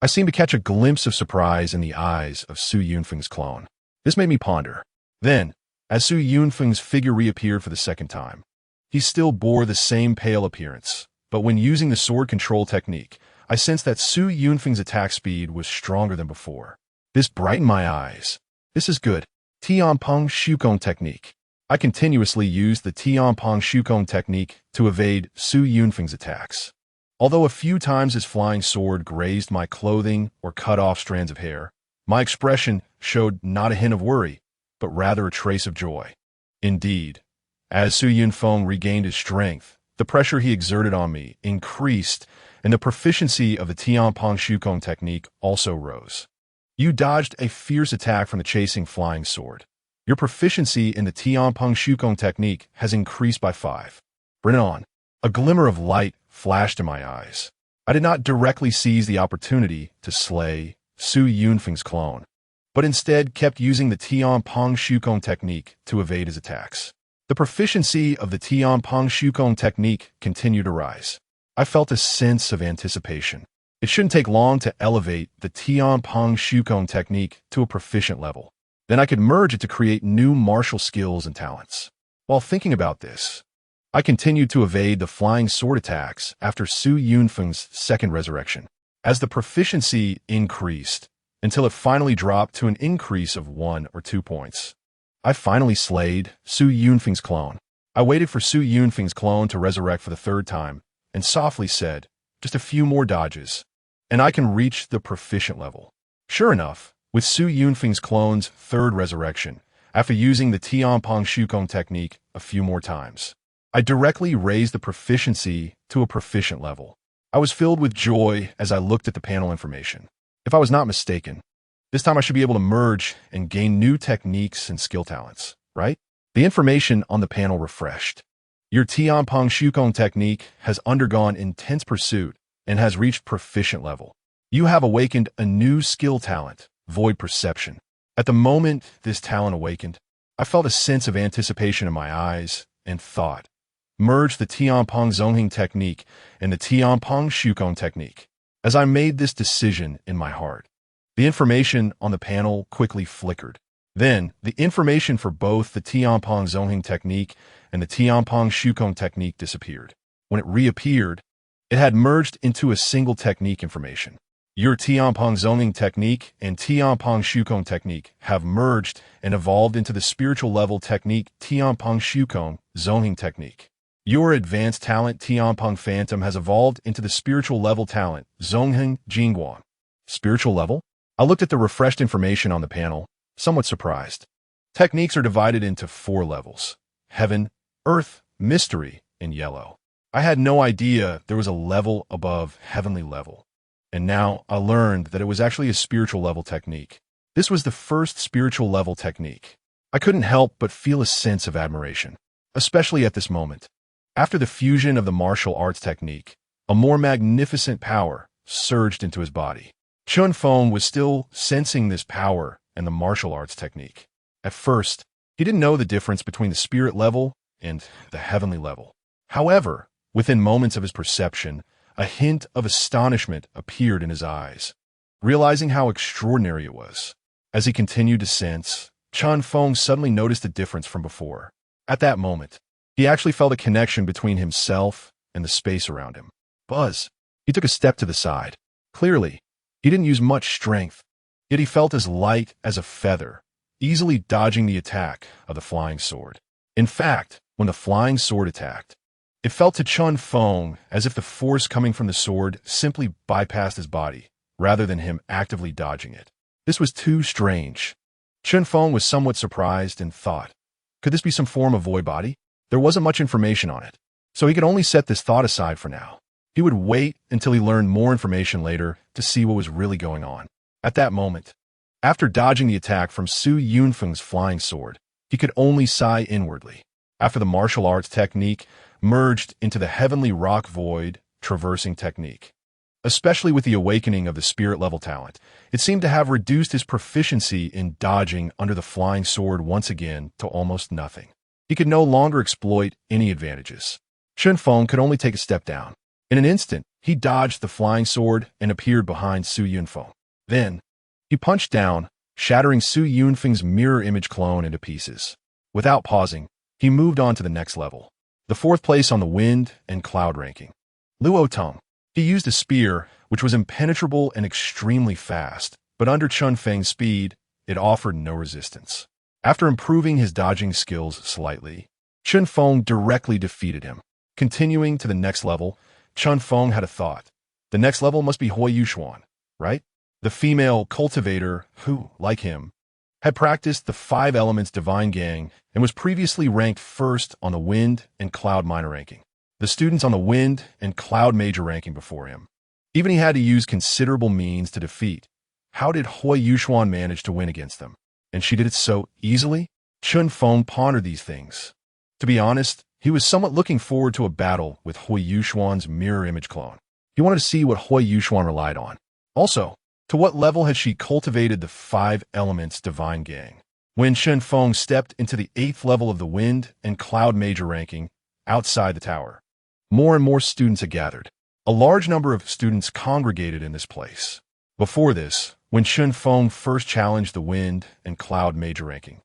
S1: I seemed to catch a glimpse of surprise in the eyes of Su Yunfeng's clone. This made me ponder. Then, as Su Yunfeng's figure reappeared for the second time, he still bore the same pale appearance, but when using the sword control technique, I sensed that Su Yunfeng's attack speed was stronger than before. This brightened my eyes. This is good. Tianpeng Shukong technique. I continuously used the Tianpeng Shukong technique to evade Su Yunfeng's attacks. Although a few times his flying sword grazed my clothing or cut off strands of hair, my expression showed not a hint of worry, but rather a trace of joy. Indeed, as Su Yunfeng regained his strength, the pressure he exerted on me increased, and the proficiency of the Tianpeng Shukong technique also rose. You dodged a fierce attack from the chasing flying sword. Your proficiency in the Tianpeng Shukong technique has increased by 5. Bring it on. A glimmer of light flashed in my eyes. I did not directly seize the opportunity to slay Su Yunfeng's clone, but instead kept using the Tianpeng Shukong technique to evade his attacks. The proficiency of the Tianpeng Shukong technique continued to rise. I felt a sense of anticipation. It shouldn't take long to elevate the Tianpeng Shukong technique to a proficient level. Then I could merge it to create new martial skills and talents. While thinking about this, I continued to evade the flying sword attacks after Su Yunfeng's second resurrection. As the proficiency increased, until it finally dropped to an increase of 1 or 2 points, I finally slayed Su Yunfeng's clone. I waited for Su Yunfeng's clone to resurrect for the 3rd time, and softly said, just a few more dodges, and I can reach the proficient level. Sure enough, with Su Yunfeng's clone's 3rd resurrection, after using the Tianpeng Shukong technique a few more times, I directly raised the proficiency to a proficient level. I was filled with joy as I looked at the panel information. If I was not mistaken, this time I should be able to merge and gain new techniques and skill talents, right? The information on the panel refreshed. Your Tianpeng Shukong technique has undergone intense pursuit and has reached proficient level. You have awakened a new skill talent, void perception. At the moment this talent awakened, I felt a sense of anticipation in my eyes and thought, merge the Tianpeng Zongheng technique and the Tianpeng Shukong technique. As I made this decision in my heart, the information on the panel quickly flickered. Then, the information for both the Tianpeng Zongheng technique and the Tianpeng Shukong technique disappeared. When it reappeared, it had merged into a single technique information. Your Tianpeng Zongheng technique and Tianpeng Shukong technique have merged and evolved into the spiritual level technique Tianpeng Shukong Zongheng technique. Your advanced talent Tianpeng Phantom has evolved into the spiritual level talent Zongheng Jingguang. Spiritual level? I looked at the refreshed information on the panel, somewhat surprised. Techniques are divided into 4 levels: heaven, earth, mystery, and yellow. I had no idea there was a level above heavenly level, and now I learned that it was actually a spiritual level technique. This was the first spiritual level technique. I couldn't help but feel a sense of admiration, especially at this moment. After the fusion of the martial arts technique, a more magnificent power surged into his body. Chen Feng was still sensing this power and the martial arts technique. At first, he didn't know the difference between the spirit level and the heavenly level. However, within moments of his perception, a hint of astonishment appeared in his eyes, realizing how extraordinary it was. As he continued to sense, Chen Feng suddenly noticed a difference from before. At that moment, he actually felt a connection between himself and the space around him. Buzz. He took a step to the side. Clearly, he didn't use much strength, yet he felt as light as a feather easily dodging the attack of the flying sword. In fact, when the flying sword attacked, it felt to Chen Feng as if the force coming from the sword simply bypassed his body, rather than him actively dodging it. This was too strange. Chen Feng was somewhat surprised and thought, could this be some form of void body? There wasn't much information on it, so he could only set this thought aside for now. He would wait until he learned more information later to see what was really going on. At that moment, after dodging the attack from Su Yunfeng's flying sword, he could only sigh inwardly. After the martial arts technique merged into the heavenly rock void traversing technique, especially with the awakening of the spirit level talent, it seemed to have reduced his proficiency in dodging under the flying sword once again to almost nothing. He could no longer exploit any advantages. Chen Feng could only take a step down. In an instant, he dodged the flying sword and appeared behind Su Yunfeng. Then, he punched down, shattering Su Yunfeng's mirror image clone into pieces. Without pausing, he moved on to the next level, the 4th place on the wind and cloud ranking. Luo Tong. He used a spear, which was impenetrable and extremely fast, but under Chen Feng's speed, it offered no resistance. After improving his dodging skills slightly, Chen Feng directly defeated him. Continuing to the next level, Chen Feng had a thought. The next level must be Hui Yuxuan, right? The female cultivator who, like him, had practiced the 5 elements divine gang and was previously ranked first on the wind and cloud minor ranking. The students on the wind and cloud major ranking before him. Even he had to use considerable means to defeat. How did Hui Yuxuan manage to win against them? And she did it so easily? Chen Feng pondered these things. To be honest, he was somewhat looking forward to a battle with Hui Yuxuan's mirror image clone. He wanted to see what Hui Yuxuan relied on. Also, to what level had she cultivated the 5 elements divine gang? When Chen Feng stepped into the 8th level of the wind and cloud major ranking, outside the tower, more and more students had gathered. A large number of students congregated in this place. Before this, when Chen Feng first challenged the wind and cloud major ranking,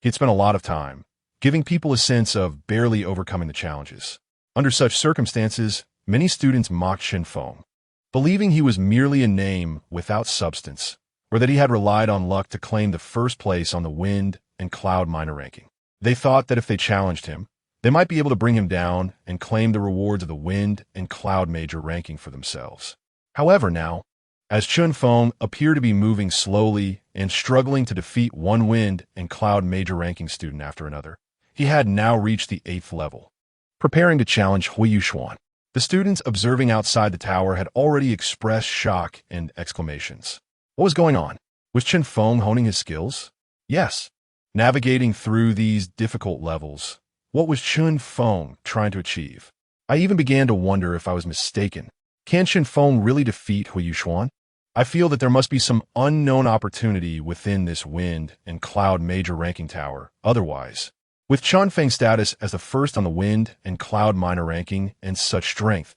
S1: he had spent a lot of time giving people a sense of barely overcoming the challenges. Under such circumstances, many students mocked Chen Feng, believing he was merely a name without substance, or that he had relied on luck to claim the 1st place on the wind and cloud minor ranking. They thought that if they challenged him, they might be able to bring him down and claim the rewards of the wind and cloud major ranking for themselves. However, now, as Chen Feng appeared to be moving slowly and struggling to defeat one wind and cloud major ranking student after another, he had now reached the 8th level, preparing to challenge Hui Yuxuan. The students observing outside the tower had already expressed shock and exclamations. What was going on? Was Chen Feng honing his skills? Yes. Navigating through these difficult levels, what was Chen Feng trying to achieve? I even began to wonder if I was mistaken. Can Chen Feng really defeat Hui Yuxuan? I feel that there must be some unknown opportunity within this wind and cloud major ranking tower. Otherwise, with Chen Feng's status as the first on the wind and cloud minor ranking and such strength,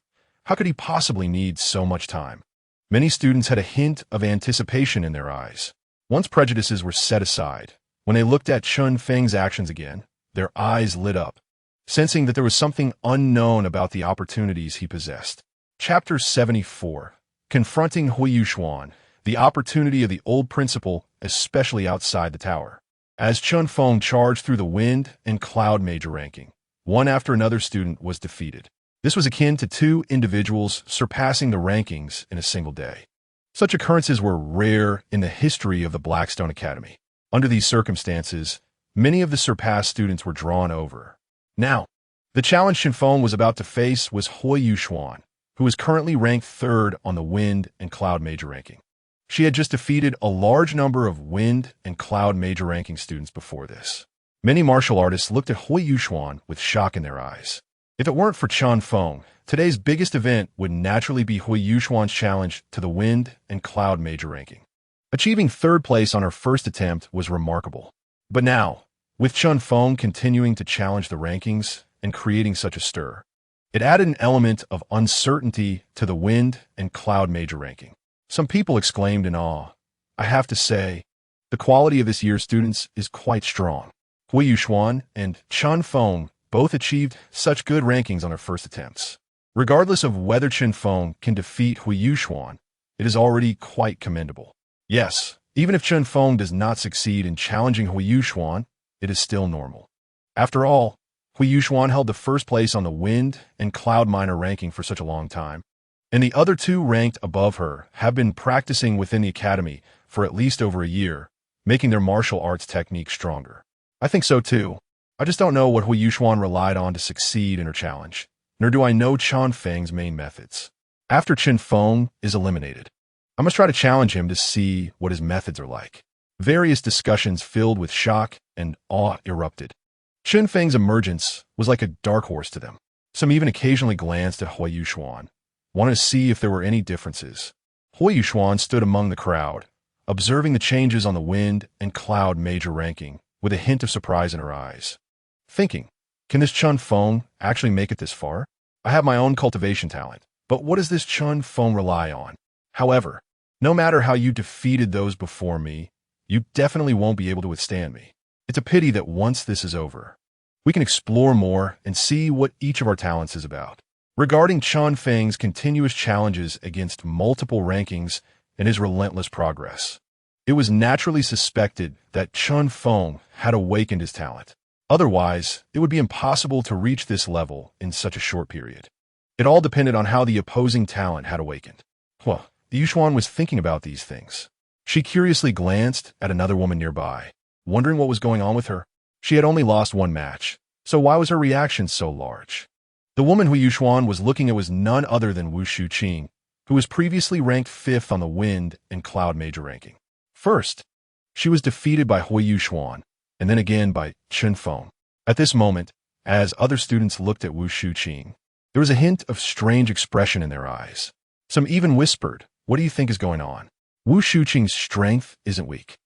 S1: how could he possibly need so much time? Many students had a hint of anticipation in their eyes. Once prejudices were set aside, when they looked at Chen Feng's actions again, their eyes lit up, sensing that there was something unknown about the opportunities he possessed. Chapter 74. Confronting Hui Yuxuan, the opportunity of the old principle, especially outside the tower. As Chen Feng charged through the wind and cloud major ranking, one after another student was defeated. This was akin to 2 individuals surpassing the rankings in a single day. Such occurrences were rare in the history of the Blackstone Academy. Under these circumstances, many of the surpassed students were drawn over. Now, the challenge Chen Feng was about to face was Hui Yuxuan, who is currently ranked 3rd on the wind and cloud major ranking. She had just defeated a large number of wind and cloud major ranking students before this. Many martial artists looked at Hui Yuxuan with shock in their eyes. If it weren't for Chen Feng, today's biggest event would naturally be Hui Yuxuan's challenge to the wind and cloud major ranking. Achieving 3rd place on her first attempt was remarkable. But now, with Chen Feng continuing to challenge the rankings and creating such a stir, it added an element of uncertainty to the wind and cloud major ranking. Some people exclaimed in awe. I have to say, the quality of this year's students is quite strong. Hui Yuxuan and Chen Feng both achieved such good rankings on their first attempts. Regardless of whether Chen Feng can defeat Hui Yuxuan, it is already quite commendable. Yes, Even if Chen Feng does not succeed in challenging Hui Yuxuan, it is still normal. After all, Hui Yuxuan held the first place on the Wind and Cloud Minor ranking for such a long time, and the other two ranked above her have been practicing within the academy for at least over a year, making their martial arts technique stronger. I think so too. I just don't know what Hui Yuxuan relied on to succeed in her challenge, nor do I know Chen Feng's main methods. After Chen Feng is eliminated, I must try to challenge him to see what his methods are like. Various discussions filled with shock and awe erupted. Chen Feng's emergence was like a dark horse to them. Some even occasionally glanced at Hui Yuxuan, wanted to see if there were any differences. Hui Yuxuan stood among the crowd, observing the changes on the Wind and Cloud major ranking with a hint of surprise in her eyes. Thinking, can this Chen Feng actually make it this far? I have my own cultivation talent, but what does this Chen Feng rely on? However, no matter how you defeated those before me, you definitely won't be able to withstand me. It's a pity that once this is over, we can explore more and see what each of our talents is about. Regarding Chen Feng's continuous challenges against multiple rankings and his relentless progress, it was naturally suspected that Chen Feng had awakened his talent. Otherwise, it would be impossible to reach this level in such a short period. It all depended on how the opposing talent had awakened. Well, the Yuxuan was thinking about these things. She curiously glanced at another woman nearby, wondering what was going on with her. She had only lost one match, so why was her reaction so large? The woman Hui Yuxuan was looking at was none other than Wu Shuqing, who was previously ranked 5th on the Wind and Cloud major ranking. First, she was defeated by Hui Yuxuan, and then again by Chen Feng. At this moment, as other students looked at Wu Shuqing, there was a hint of strange expression in their eyes. Some even whispered, "What do you think is going on?" Wu Shuqing's strength isn't weak.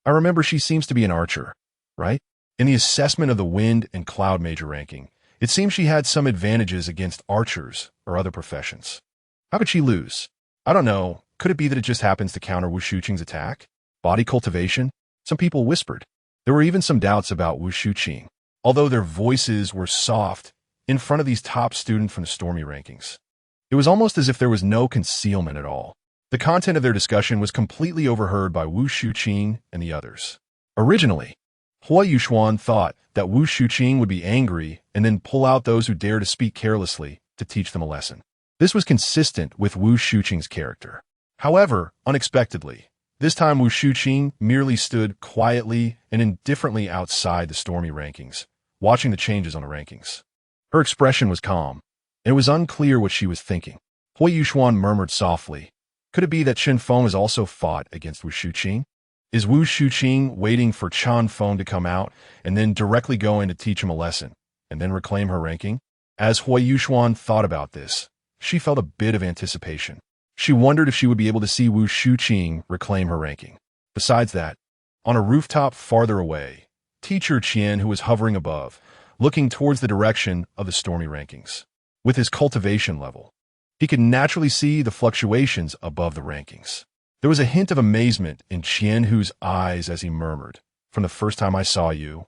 S1: I remember she seems to be an archer, right? In the assessment of the Wind and Cloud major ranking, it seems she had some advantages against archers or other professions. How could she lose? I don't know. Could it be that it just happens to counter Wu Shuqing's attack? Body cultivation? Some people whispered. There were even some doubts about Wu Shuqing, although their voices were soft in front of these top students from the Stormy rankings. It was almost as if there was no concealment at all. The content of their discussion was completely overheard by Wu Shuqing and the others. Originally, Hui Yuxuan thought that Wu Shuqing would be angry and then pull out those who dare to speak carelessly to teach them a lesson. This was consistent with Wu Shuqing's character. However, unexpectedly, this time Wu Shuqing merely stood quietly and indifferently outside the Stormy rankings, watching the changes on the rankings. Her expression was calm, and it was unclear what she was thinking. Hui Yuxuan murmured softly, "Could it be that Chen Feng has also fought against Wu Shuqing? Is Wu Shuqing waiting for Chen Feng to come out and then directly go in to teach him a lesson and then reclaim her ranking?" As Hui Yuxuan thought about this, she felt a bit of anticipation. She wondered if she would be able to see Wu Shuqing reclaim her ranking. Besides that, on a rooftop farther away, Teacher Qian, who was hovering above, looking towards the direction of the Stormy rankings. With his cultivation level, he could naturally see the fluctuations above the rankings. There was a hint of amazement in Qian Hu's eyes as he murmured, "From the first time I saw you,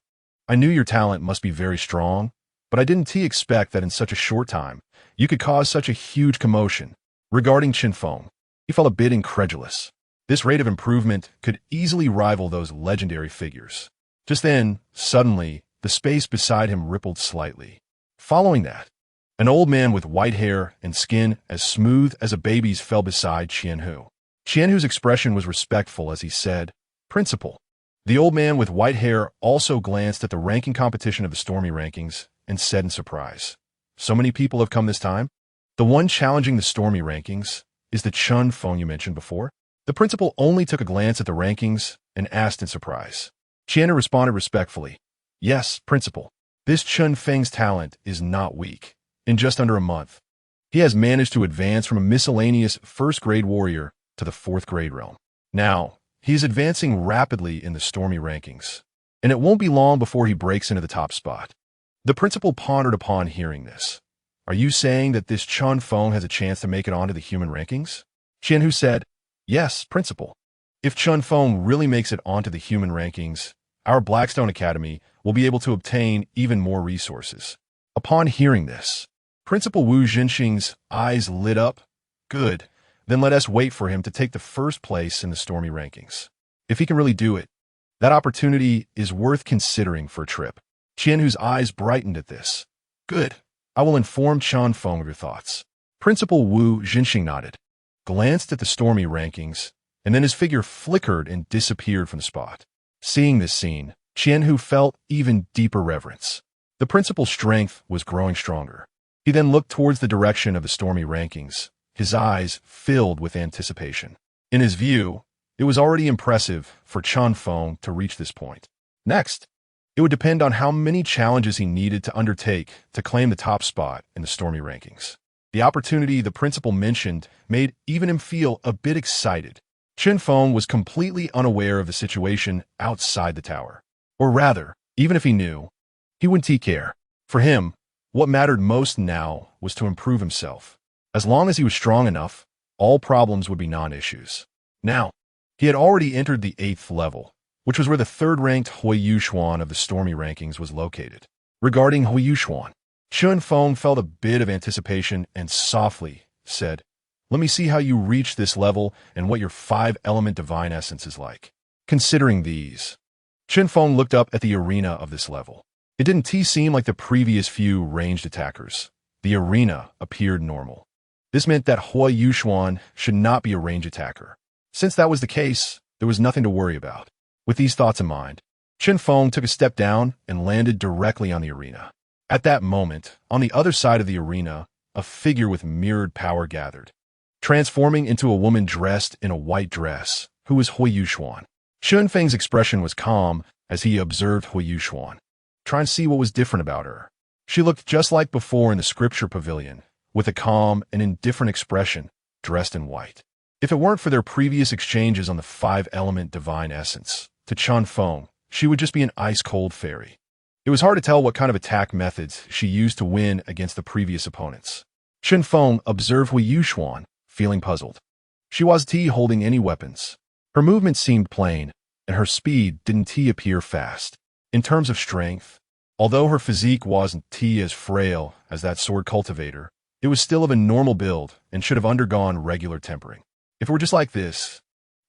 S1: I knew your talent must be very strong, but I didn't expect that in such a short time, you could cause such a huge commotion." Regarding Chen Feng, he felt a bit incredulous. This rate of improvement could easily rival those legendary figures. Just then, suddenly, the space beside him rippled slightly. Following that, an old man with white hair and skin as smooth as a baby's fell beside Qian Hu. Qian Hu's expression was respectful as he said, "Principal." The old man with white hair also glanced at the ranking competition of the Stormy rankings and said in surprise, "So many people have come this time? The one challenging the Stormy rankings is the Chen Feng you mentioned before?" The principal only took a glance at the rankings and asked in surprise. Qian Hu responded respectfully, "Yes, Principal. This Chen Feng's talent is not weak. In just under a month, he has managed to advance from a miscellaneous first-grade warrior to the 4th-grade realm. Now, he is advancing rapidly in the Stormy rankings, and it won't be long before he breaks into the top spot." The principal pondered upon hearing this. "Are you saying that this Chen Feng has a chance to make it onto the human rankings?" Qian Hu said, "Yes, Principal. If Chen Feng really makes it onto the human rankings, our Blackstone Academy will be able to obtain even more resources." Upon hearing this, Principal Wu Zhenxing's eyes lit up. "Good. Then let us wait for him to take the first place in the Stormy rankings." If he can really do it, that opportunity is worth considering for a trip. Qian, whose eyes brightened at this. Good. I will inform Chen Feng of your thoughts. Principal Wu Jinxing nodded, glanced at the stormy rankings, and then his figure flickered and disappeared from the spot. Seeing this scene, Qian Hu felt even deeper reverence. The principal's strength was growing stronger. He then looked towards the direction of the stormy rankings, his eyes filled with anticipation. In his view, it was already impressive for Chen Feng to reach this point. Next, it would depend on how many challenges he needed to undertake to claim the top spot in the stormy rankings. The opportunity the principal mentioned made even him feel a bit excited. Chen Feng was completely unaware of the situation outside the tower. Or rather, even if he knew, he wouldn't care. For him, what mattered most now was to improve himself. As long as he was strong enough, all problems would be non-issues. Now, he had already entered the 8th level, which was where the 3rd-ranked Hui Yuxuan of the stormy rankings was located. Regarding Hui Yuxuan, Chen Feng felt a bit of anticipation and softly said, "Let me see how you reach this level and what your 5-element divine essence is like." Considering these, Chen Feng looked up at the arena of this level. It didn't seem like the previous few ranged attackers. The arena appeared normal. This meant that Hui Yuxuan should not be a range attacker. Since that was the case, there was nothing to worry about. With these thoughts in mind, Chen Feng took a step down and landed directly on the arena. At that moment, on the other side of the arena, a figure with mirrored power gathered, transforming into a woman dressed in a white dress, who was Hui Yuxuan. Chen Feng's expression was calm as he observed Hui Yuxuan, trying to see what was different about her. She looked just like before in the scripture pavilion, with a calm and indifferent expression, dressed in white. If it weren't for their previous exchanges on the 5-element divine essence, to Chen Feng, she would just be an ice-cold fairy. It was hard to tell what kind of attack methods she used to win against the previous opponents. Chen Feng observed Hui Yuxuan, feeling puzzled. She wasn't holding any weapons. Her movements seemed plain, and her speed didn't appear fast. In terms of strength, although her physique wasn't as frail as that sword cultivator, it was still of a normal build and should have undergone regular tempering. If it were just like this,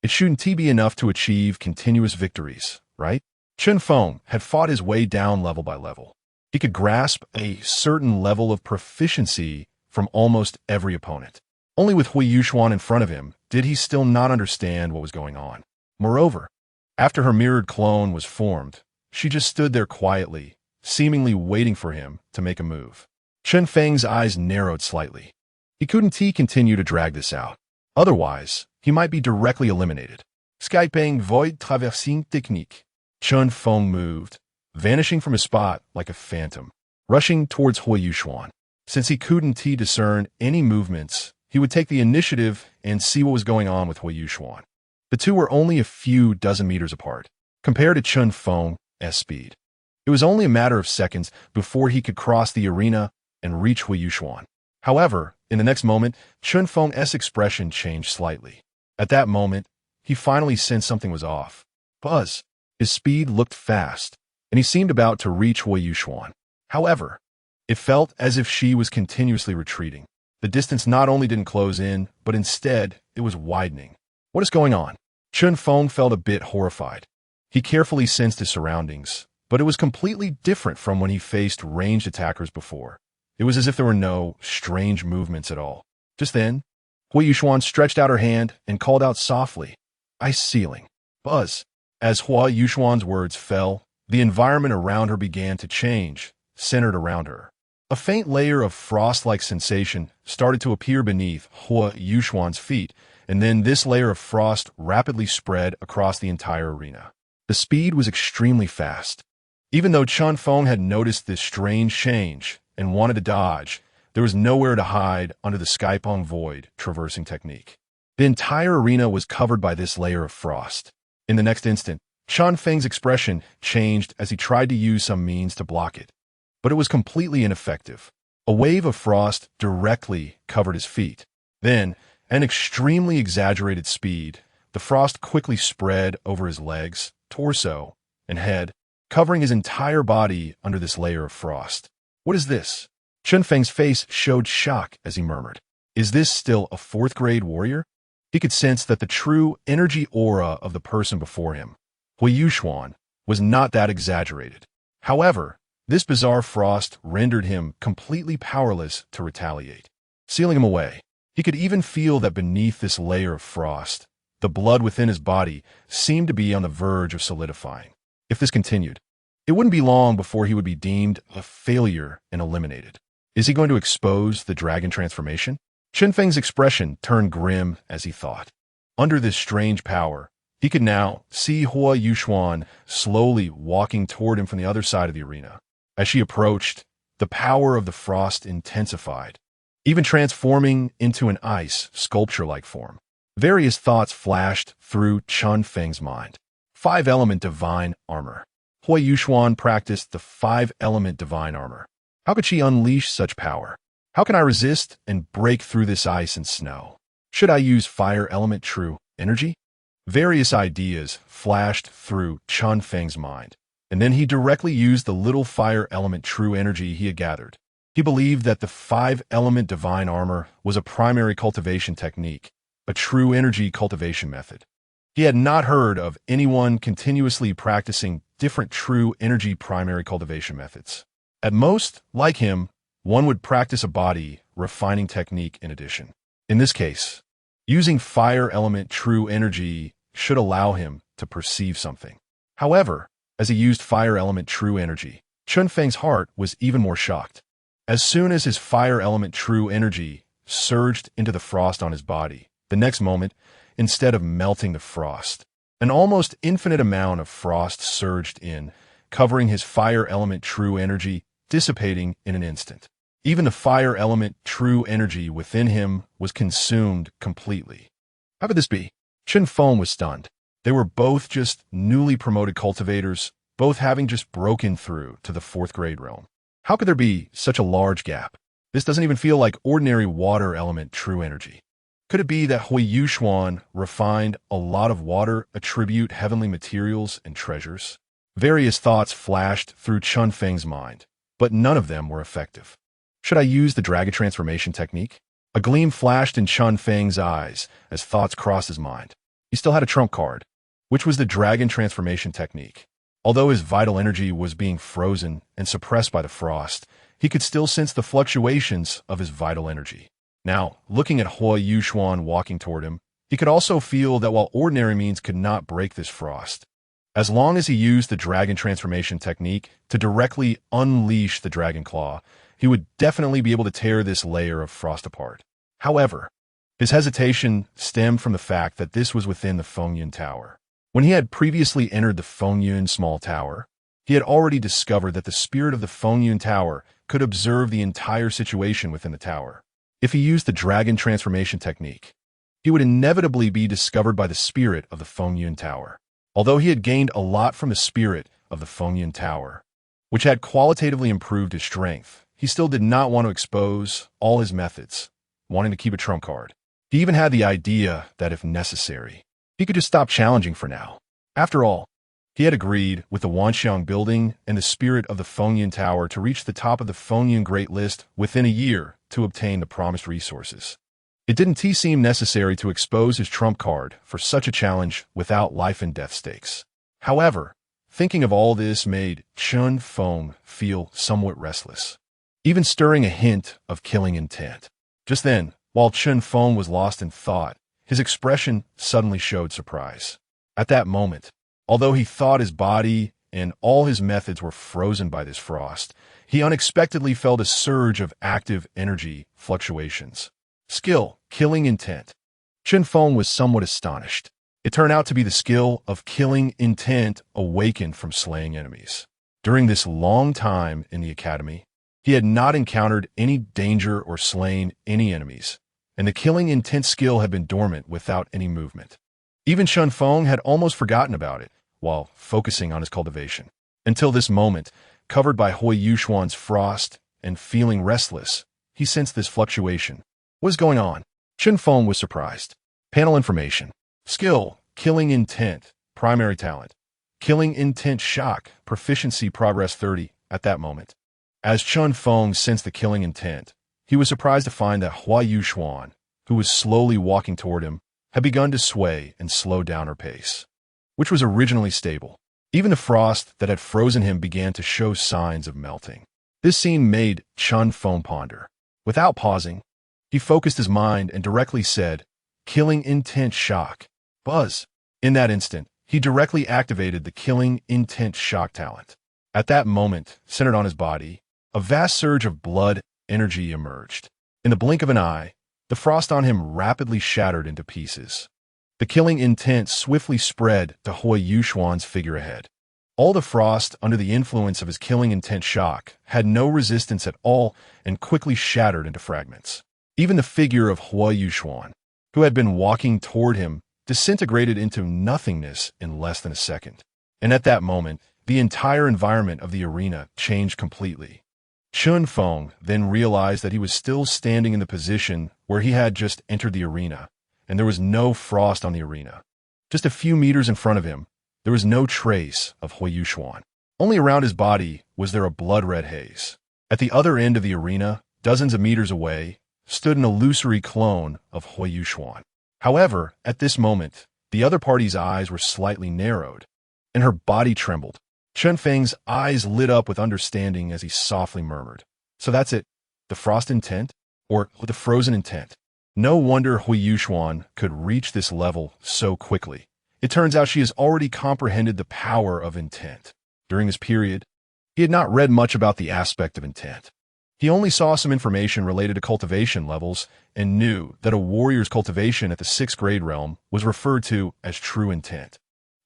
S1: it shouldn't be enough to achieve continuous victories, right? Chen Feng had fought his way down level by level. He could grasp a certain level of proficiency from almost every opponent. Only with Hui Yuxuan in front of him did he still not understand what was going on. Moreover, after her mirrored clone was formed, she just stood there quietly, seemingly waiting for him to make a move. Chen Feng's eyes narrowed slightly. He couldn't continue to drag this out. Otherwise, he might be directly eliminated. Skyping void traversing technique. Chen Feng moved, vanishing from his spot like a phantom, rushing towards Hui Yuxuan. Since he couldn't discern any movements, he would take the initiative and see what was going on with Hui Yuxuan. The two were only a few dozen meters apart, compared to Chen Feng's speed. It was only a matter of seconds before he could cross the arena and reach Hui Yuxuan. However, in the next moment, Chen Feng's expression changed slightly. At that moment, he finally sensed something was off. Buzz. His speed looked fast, and he seemed about to reach Hui Yuxuan. However, it felt as if she was continuously retreating. The distance not only didn't close in, but instead, it was widening. What is going on? Chen Feng felt a bit horrified. He carefully sensed his surroundings, but it was completely different from when he faced ranged attackers before. It was as if there were no strange movements at all. Just then, Hui Yuxuan stretched out her hand and called out softly, "Ice ceiling." Buzz. As Hui Yuxuan's words fell, the environment around her began to change, centered around her. A faint layer of frost-like sensation started to appear beneath Hui Yuxuan's feet, and then this layer of frost rapidly spread across the entire arena. The speed was extremely fast. Even though Chen Feng had noticed this strange change and wanted to dodge, there was nowhere to hide under the Skypong void traversing technique. The entire arena was covered by this layer of frost. In the next instant, Chen Feng's expression changed as he tried to use some means to block it. But it was completely ineffective. A wave of frost directly covered his feet. Then, at an extremely exaggerated speed, the frost quickly spread over his legs, torso, and head, covering his entire body under this layer of frost. What is this? Chen Feng's face showed shock as he murmured, "Is this still a 4th-grade warrior?" He could sense that the true energy aura of the person before him, Hui Yuxuan, was not that exaggerated. However, this bizarre frost rendered him completely powerless to retaliate, sealing him away. He could even feel that beneath this layer of frost, the blood within his body seemed to be on the verge of solidifying. If this continued, it wouldn't be long before he would be deemed a failure and eliminated. Is he going to expose the dragon transformation? Chen Feng's expression turned grim as he thought. Under this strange power, he could now see Hui Yuxuan slowly walking toward him from the other side of the arena. As she approached, the power of the frost intensified, even transforming into an ice sculpture-like form. Various thoughts flashed through Chen Feng's mind. 5-element divine armor. Hui Yuxuan practiced the 5-element divine armor. How could she unleash such power? How can I resist and break through this ice and snow? Should I use fire element true energy? Various ideas flashed through Chen Feng's mind, and then he directly used the little fire element true energy he had gathered. He believed that the 5-element divine armor was a primary cultivation technique, a true energy cultivation method. He had not heard of anyone continuously practicing different true energy primary cultivation methods. At most, like him, one would practice a body refining technique in addition. In this case, using fire element true energy should allow him to perceive something. However, as he used fire element true energy, Chen Feng's heart was even more shocked. As soon as his fire element true energy surged into the frost on his body, the next moment, instead of melting the frost, an almost infinite amount of frost surged in, covering his fire element true energy, dissipating in an instant. Even the fire element true energy within him was consumed completely. How could this be? Chen Feng was stunned. They were both just newly promoted cultivators, both having just broken through to the 4th grade realm. How could there be such a large gap? This doesn't even feel like ordinary water element true energy. Could it be that Hui Yuxuan refined a lot of water attribute heavenly materials and treasures? Various thoughts flashed through Chen Feng's mind, but none of them were effective. Should I use the dragon transformation technique? A gleam flashed in Chen Feng's eyes as thoughts crossed his mind. He still had a trump card, which was the dragon transformation technique. Although his vital energy was being frozen and suppressed by the frost, he could still sense the fluctuations of his vital energy. Now, looking at Hui Yuxuan walking toward him, he could also feel that while ordinary means could not break this frost, as long as he used the dragon transformation technique to directly unleash the dragon claw, he would definitely be able to tear this layer of frost apart. However, his hesitation stemmed from the fact that this was within the Fengyun Tower. When he had previously entered the Fengyun Small Tower, he had already discovered that the spirit of the Fengyun Tower could observe the entire situation within the tower. If he used the dragon transformation technique, he would inevitably be discovered by the spirit of the Fengyun Tower. Although he had gained a lot from the spirit of the Fengyun Tower, which had qualitatively improved his strength, he still did not want to expose all his methods, wanting to keep a trump card. He even had the idea that if necessary, he could just stop challenging for now. After all, he had agreed with the Wanxiang building and the spirit of the Fengyun Tower to reach the top of the Fengyun Great List within a year to obtain the promised resources. It didn't seem necessary to expose his trump card for such a challenge without life and death stakes. However, thinking of all this made Chen Feng feel somewhat restless, even stirring a hint of killing intent. Just then, while Chen Feng was lost in thought, his expression suddenly showed surprise. At that moment, although he thought his body and all his methods were frozen by this frost, he unexpectedly felt a surge of active energy fluctuations. Skill, killing intent. Chen Feng was somewhat astonished. It turned out to be the skill of killing intent awakened from slaying enemies. During this long time in the academy, he had not encountered any danger or slain any enemies, and the killing intent skill had been dormant without any movement. Even Chen Feng had almost forgotten about it while focusing on his cultivation. Until this moment, covered by Hui Yuxuan's frost and feeling restless, he sensed this fluctuation. What is going on? Chen Feng was surprised. Panel information. Skill, killing intent, primary talent. Killing intent shock, proficiency progress 30 at that moment. As Chen Feng sensed the killing intent, he was surprised to find that Hui Yuxuan, who was slowly walking toward him, had begun to sway and slow down her pace, which was originally stable. Even the frost that had frozen him began to show signs of melting. This scene made Chen Feng ponder. Without pausing, he focused his mind and directly said, "Killing intent shock. Buzz." In that instant, he directly activated the killing intent shock talent. At that moment, centered on his body, a vast surge of blood energy emerged. In the blink of an eye, the frost on him rapidly shattered into pieces. The killing intent swiftly spread to Hui Yuxuan's figure ahead. All the frost, under the influence of his killing intent shock, had no resistance at all and quickly shattered into fragments. Even the figure of Hui Yuxuan, who had been walking toward him, disintegrated into nothingness in less than a second. And at that moment, the entire environment of the arena changed completely. Chen Feng then realized that he was still standing in the position where he had just entered the arena, and there was no frost on the arena. Just a few meters in front of him, there was no trace of Hui Yuxuan. Only around his body was there a blood-red haze. At the other end of the arena, dozens of meters away, stood an illusory clone of Hui Yuxuan. However, at this moment, the other party's eyes were slightly narrowed, and her body trembled. Chen Feng's eyes lit up with understanding as he softly murmured, "So that's it, the frost intent? Or the frozen intent?" No wonder Hui Yuxuan could reach this level so quickly. It turns out she has already comprehended the power of intent. During this period, he had not read much about the aspect of intent. He only saw some information related to cultivation levels and knew that a warrior's cultivation at the 6th grade realm was referred to as true intent.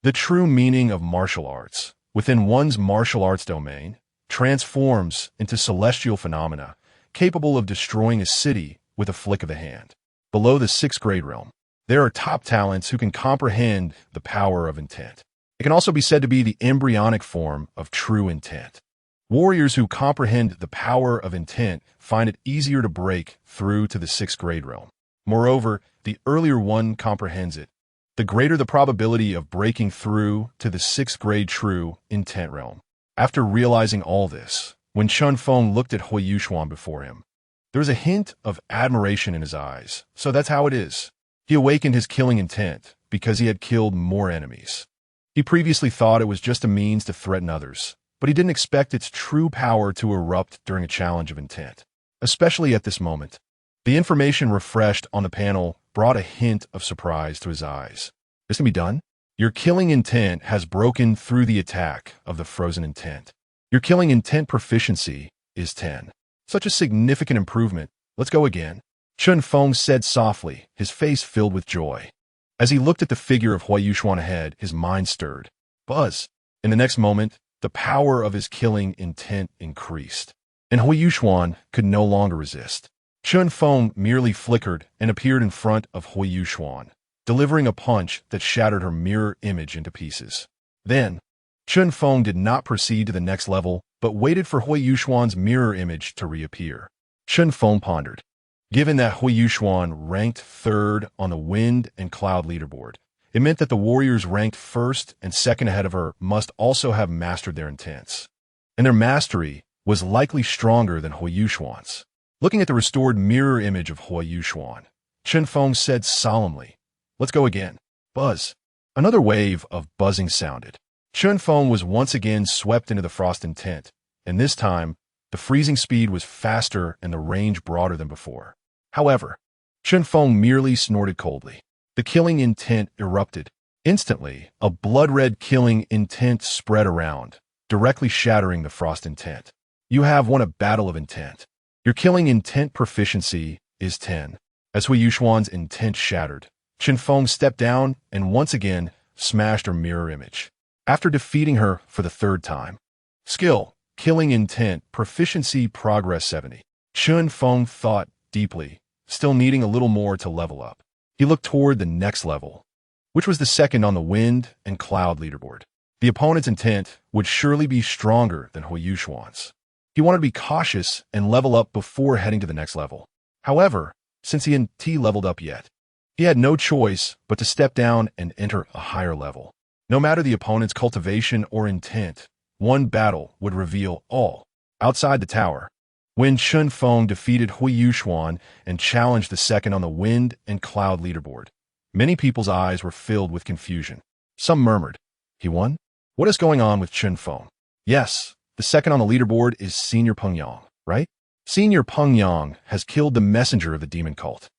S1: The true meaning of martial arts, within one's martial arts domain, transforms into celestial phenomena capable of destroying a city with a flick of the hand. Below the 6th grade realm, there are top talents who can comprehend the power of intent. It can also be said to be the embryonic form of true intent. Warriors who comprehend the power of intent find it easier to break through to the 6th grade realm. Moreover, the earlier one comprehends it, the greater the probability of breaking through to the 6th grade true intent realm. After realizing all this, when Chen Feng looked at Hui Yuxuan before him, there was a hint of admiration in his eyes. So that's how it is. He awakened his killing intent because he had killed more enemies. He previously thought it was just a means to threaten others, but he didn't expect its true power to erupt during a challenge of intent. Especially at this moment, the information refreshed on the panel brought a hint of surprise to his eyes. "This can be done? Your killing intent has broken through the attack of the frozen intent. Your killing intent proficiency is 10. Such a significant improvement. Let's go again." Chen Feng said softly, his face filled with joy. As he looked at the figure of Hui Yuxuan ahead, his mind stirred. Buzz! In the next moment, the power of his killing intent increased, and Hui Yuxuan could no longer resist. Chen Feng merely flickered and appeared in front of Hui Yuxuan, delivering a punch that shattered her mirror image into pieces. Then, Chen Feng did not proceed to the next level, but waited for Hui Yuxuan's mirror image to reappear. Chen Feng pondered. Given that Hui Yuxuan ranked 3rd on the wind and cloud leaderboard, it meant that the warriors ranked 1st and 2nd ahead of her must also have mastered their intents. And their mastery was likely stronger than Hui Yuxuan's. Looking at the restored mirror image of Hui Yuxuan, Chen Feng said solemnly, "Let's go again." Buzz. Another wave of buzzing sounded. Chen Feng was once again swept into the frost intent, and this time, the freezing speed was faster and the range broader than before. However, Chen Feng merely snorted coldly. The killing intent erupted. Instantly, a blood-red killing intent spread around, directly shattering the frost intent. You have won a battle of intent. Your killing intent proficiency is 10. As Hui Yuxuan's intent shattered, Chen Feng stepped down and once again smashed her mirror image. After defeating her for the 3rd time. Skill, killing intent, proficiency, progress 70. Chen Feng thought deeply, still needing a little more to level up. He looked toward the next level, which was the 2nd on the wind and cloud leaderboard. The opponent's intent would surely be stronger than Hui Yuxuan's. He wanted to be cautious and level up before heading to the next level. However, since he hadn't leveled up yet, he had no choice but to step down and enter a higher level. No matter the opponent's cultivation or intent, one battle would reveal all. Outside the tower, when Chen Feng defeated Hui Yuxuan and challenged the 2nd on the wind and cloud leaderboard, Many people's eyes were filled with confusion. Some murmured, "He won? What is going on with Chen Feng?" Yes, the second on the leaderboard is Senior Peng Yang, right? Senior Peng Yang has killed the messenger of the demon cult.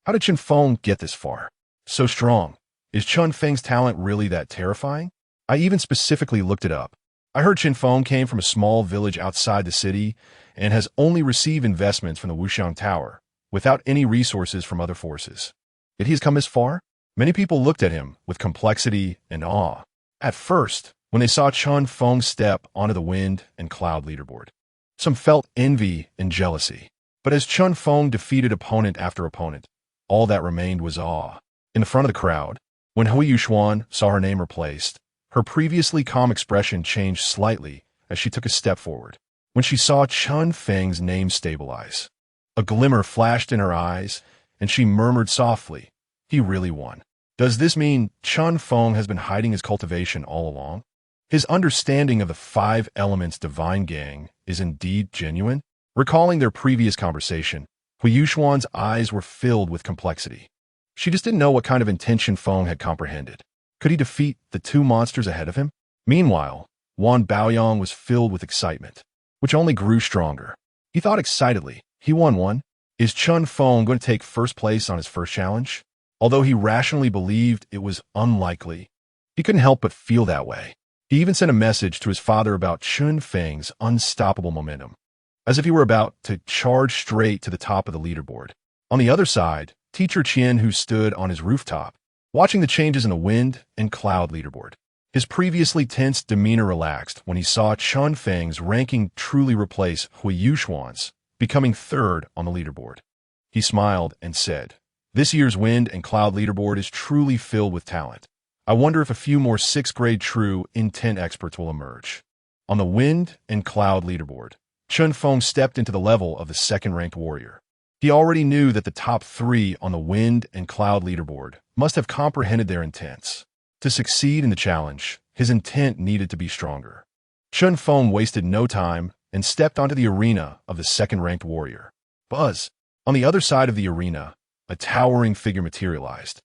S1: How did Chen Feng get this far? So strong. Is Chen Feng's talent really that terrifying? I even specifically looked it up. I heard Chen Feng came from a small village outside the city and has only received investments from the Wuxiang Tower, without any resources from other forces. Yet he has come this far? Many people looked at him with complexity and awe. At first, when they saw Chen Feng step onto the wind and cloud leaderboard, some felt envy and jealousy. But as Chen Feng defeated opponent after opponent, all that remained was awe. In the front of the crowd, when Hui Yuxuan saw her name replaced, her previously calm expression changed slightly as she took a step forward. When she saw Chen Feng's name stabilize, a glimmer flashed in her eyes, and she murmured softly, "He really won." Does this mean Chen Feng has been hiding his cultivation all along? His understanding of the 5 elements divine gang is indeed genuine? Recalling their previous conversation, Hui Yuxuan's eyes were filled with complexity. She just didn't know what kind of intention Feng had comprehended. Could he defeat the 2 monsters ahead of him? Meanwhile, Wan Baoyang was filled with excitement, which only grew stronger. He thought excitedly, he won one. Is Chen Feng going to take first place on his first challenge? Although he rationally believed it was unlikely, he couldn't help but feel that way. He even sent a message to his father about Chen Feng's unstoppable momentum, as if he were about to charge straight to the top of the leaderboard. On the other side, Teacher Qian, who stood on his rooftop, watching the changes in the wind and cloud leaderboard. His previously tense demeanor relaxed when he saw Chen Feng's ranking truly replace Hui Yuxuan's, becoming 3rd on the leaderboard. He smiled and said, "This year's wind and cloud leaderboard is truly filled with talent. I wonder if a few more 6th grade true intent experts will emerge." On the wind and cloud leaderboard, Chen Feng stepped into the level of the 2nd-ranked warrior. He already knew that the top 3 on the wind and cloud leaderboard must have comprehended their intents. To succeed in the challenge, his intent needed to be stronger. Chen Feng wasted no time and stepped onto the arena of the 2nd-ranked warrior. Buzz! On the other side of the arena, a towering figure materialized.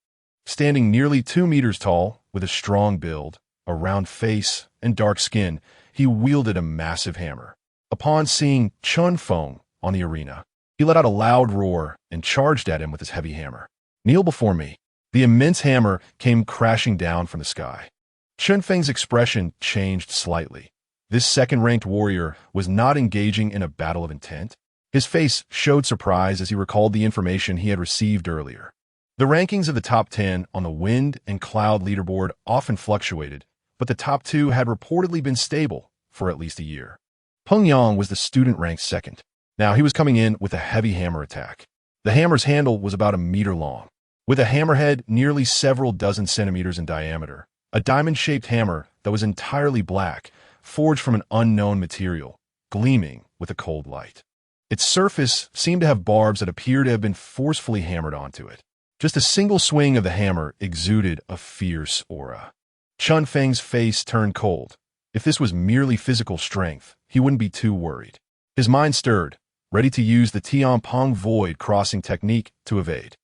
S1: Standing nearly 2 meters tall, with a strong build, a round face, and dark skin, he wielded a massive hammer. Upon seeing Chen Feng on the arena, he let out a loud roar and charged at him with his heavy hammer. "Kneel before me." The immense hammer came crashing down from the sky. Chen Feng's expression changed slightly. This 2nd-ranked warrior was not engaging in a battle of intent. His face showed surprise as he recalled the information he had received earlier. The rankings of the top 10 on the wind and cloud leaderboard often fluctuated, but the top 2 had reportedly been stable for at least a year. Peng Yang was the student ranked 2nd. Now he was coming in with a heavy hammer attack. The hammer's handle was about 1 meter long, with a hammerhead nearly several dozen centimeters in diameter. A diamond-shaped hammer that was entirely black, forged from an unknown material, gleaming with a cold light. Its surface seemed to have barbs that appeared to have been forcefully hammered onto it. Just a single swing of the hammer exuded a fierce aura. Chen Feng's face turned cold. If this was merely physical strength, he wouldn't be too worried. His mind stirred, ready to use the Tianpeng void crossing technique to evade.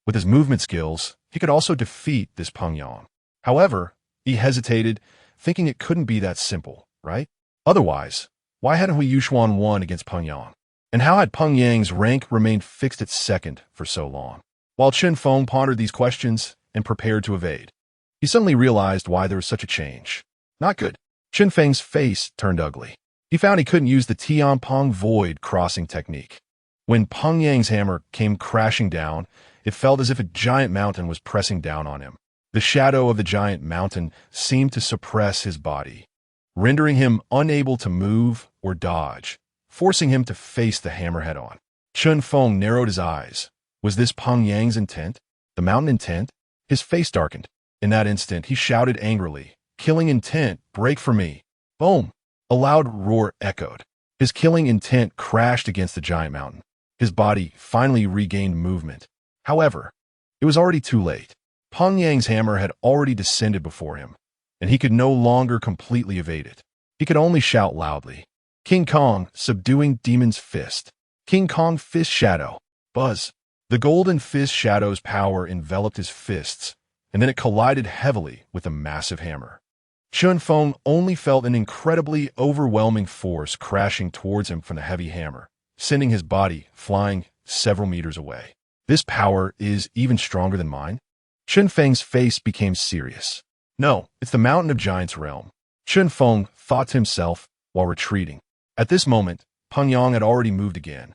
S1: With his movement skills, he could also defeat this Peng Yang. However, he hesitated, thinking it couldn't be that simple, right? Otherwise, why hadn't Hui Yuxuan won against Peng Yang? And how had Peng Yang's rank remained fixed at 2nd for so long? While Chen Feng pondered these questions and prepared to evade, he suddenly realized why there was such a change. Not good. Chen Feng's face turned ugly. He found he couldn't use the Tianpeng void crossing technique. When Peng Yang's hammer came crashing down, it felt as if a giant mountain was pressing down on him. The shadow of the giant mountain seemed to suppress his body, rendering him unable to move or dodge, forcing him to face the hammer head-on. Chen Feng narrowed his eyes. Was this Peng Yang's intent? The mountain intent? His face darkened. In that instant, he shouted angrily, "Killing intent, break for me!" Boom! A loud roar echoed. His killing intent crashed against the giant mountain. His body finally regained movement. However, it was already too late. Peng Yang's hammer had already descended before him, and he could no longer completely evade it. He could only shout loudly, "King Kong, subduing demon's fist." King Kong fist shadow. Buzz. The golden fist shadow's power enveloped his fists, and then it collided heavily with a massive hammer. Chen Feng only felt an incredibly overwhelming force crashing towards him from the heavy hammer, sending his body flying several meters away. This power is even stronger than mine? Chen Feng's face became serious. No, it's the Mountain of Giants realm, Chen Feng thought to himself while retreating. At this moment, Pyongyang had already moved again,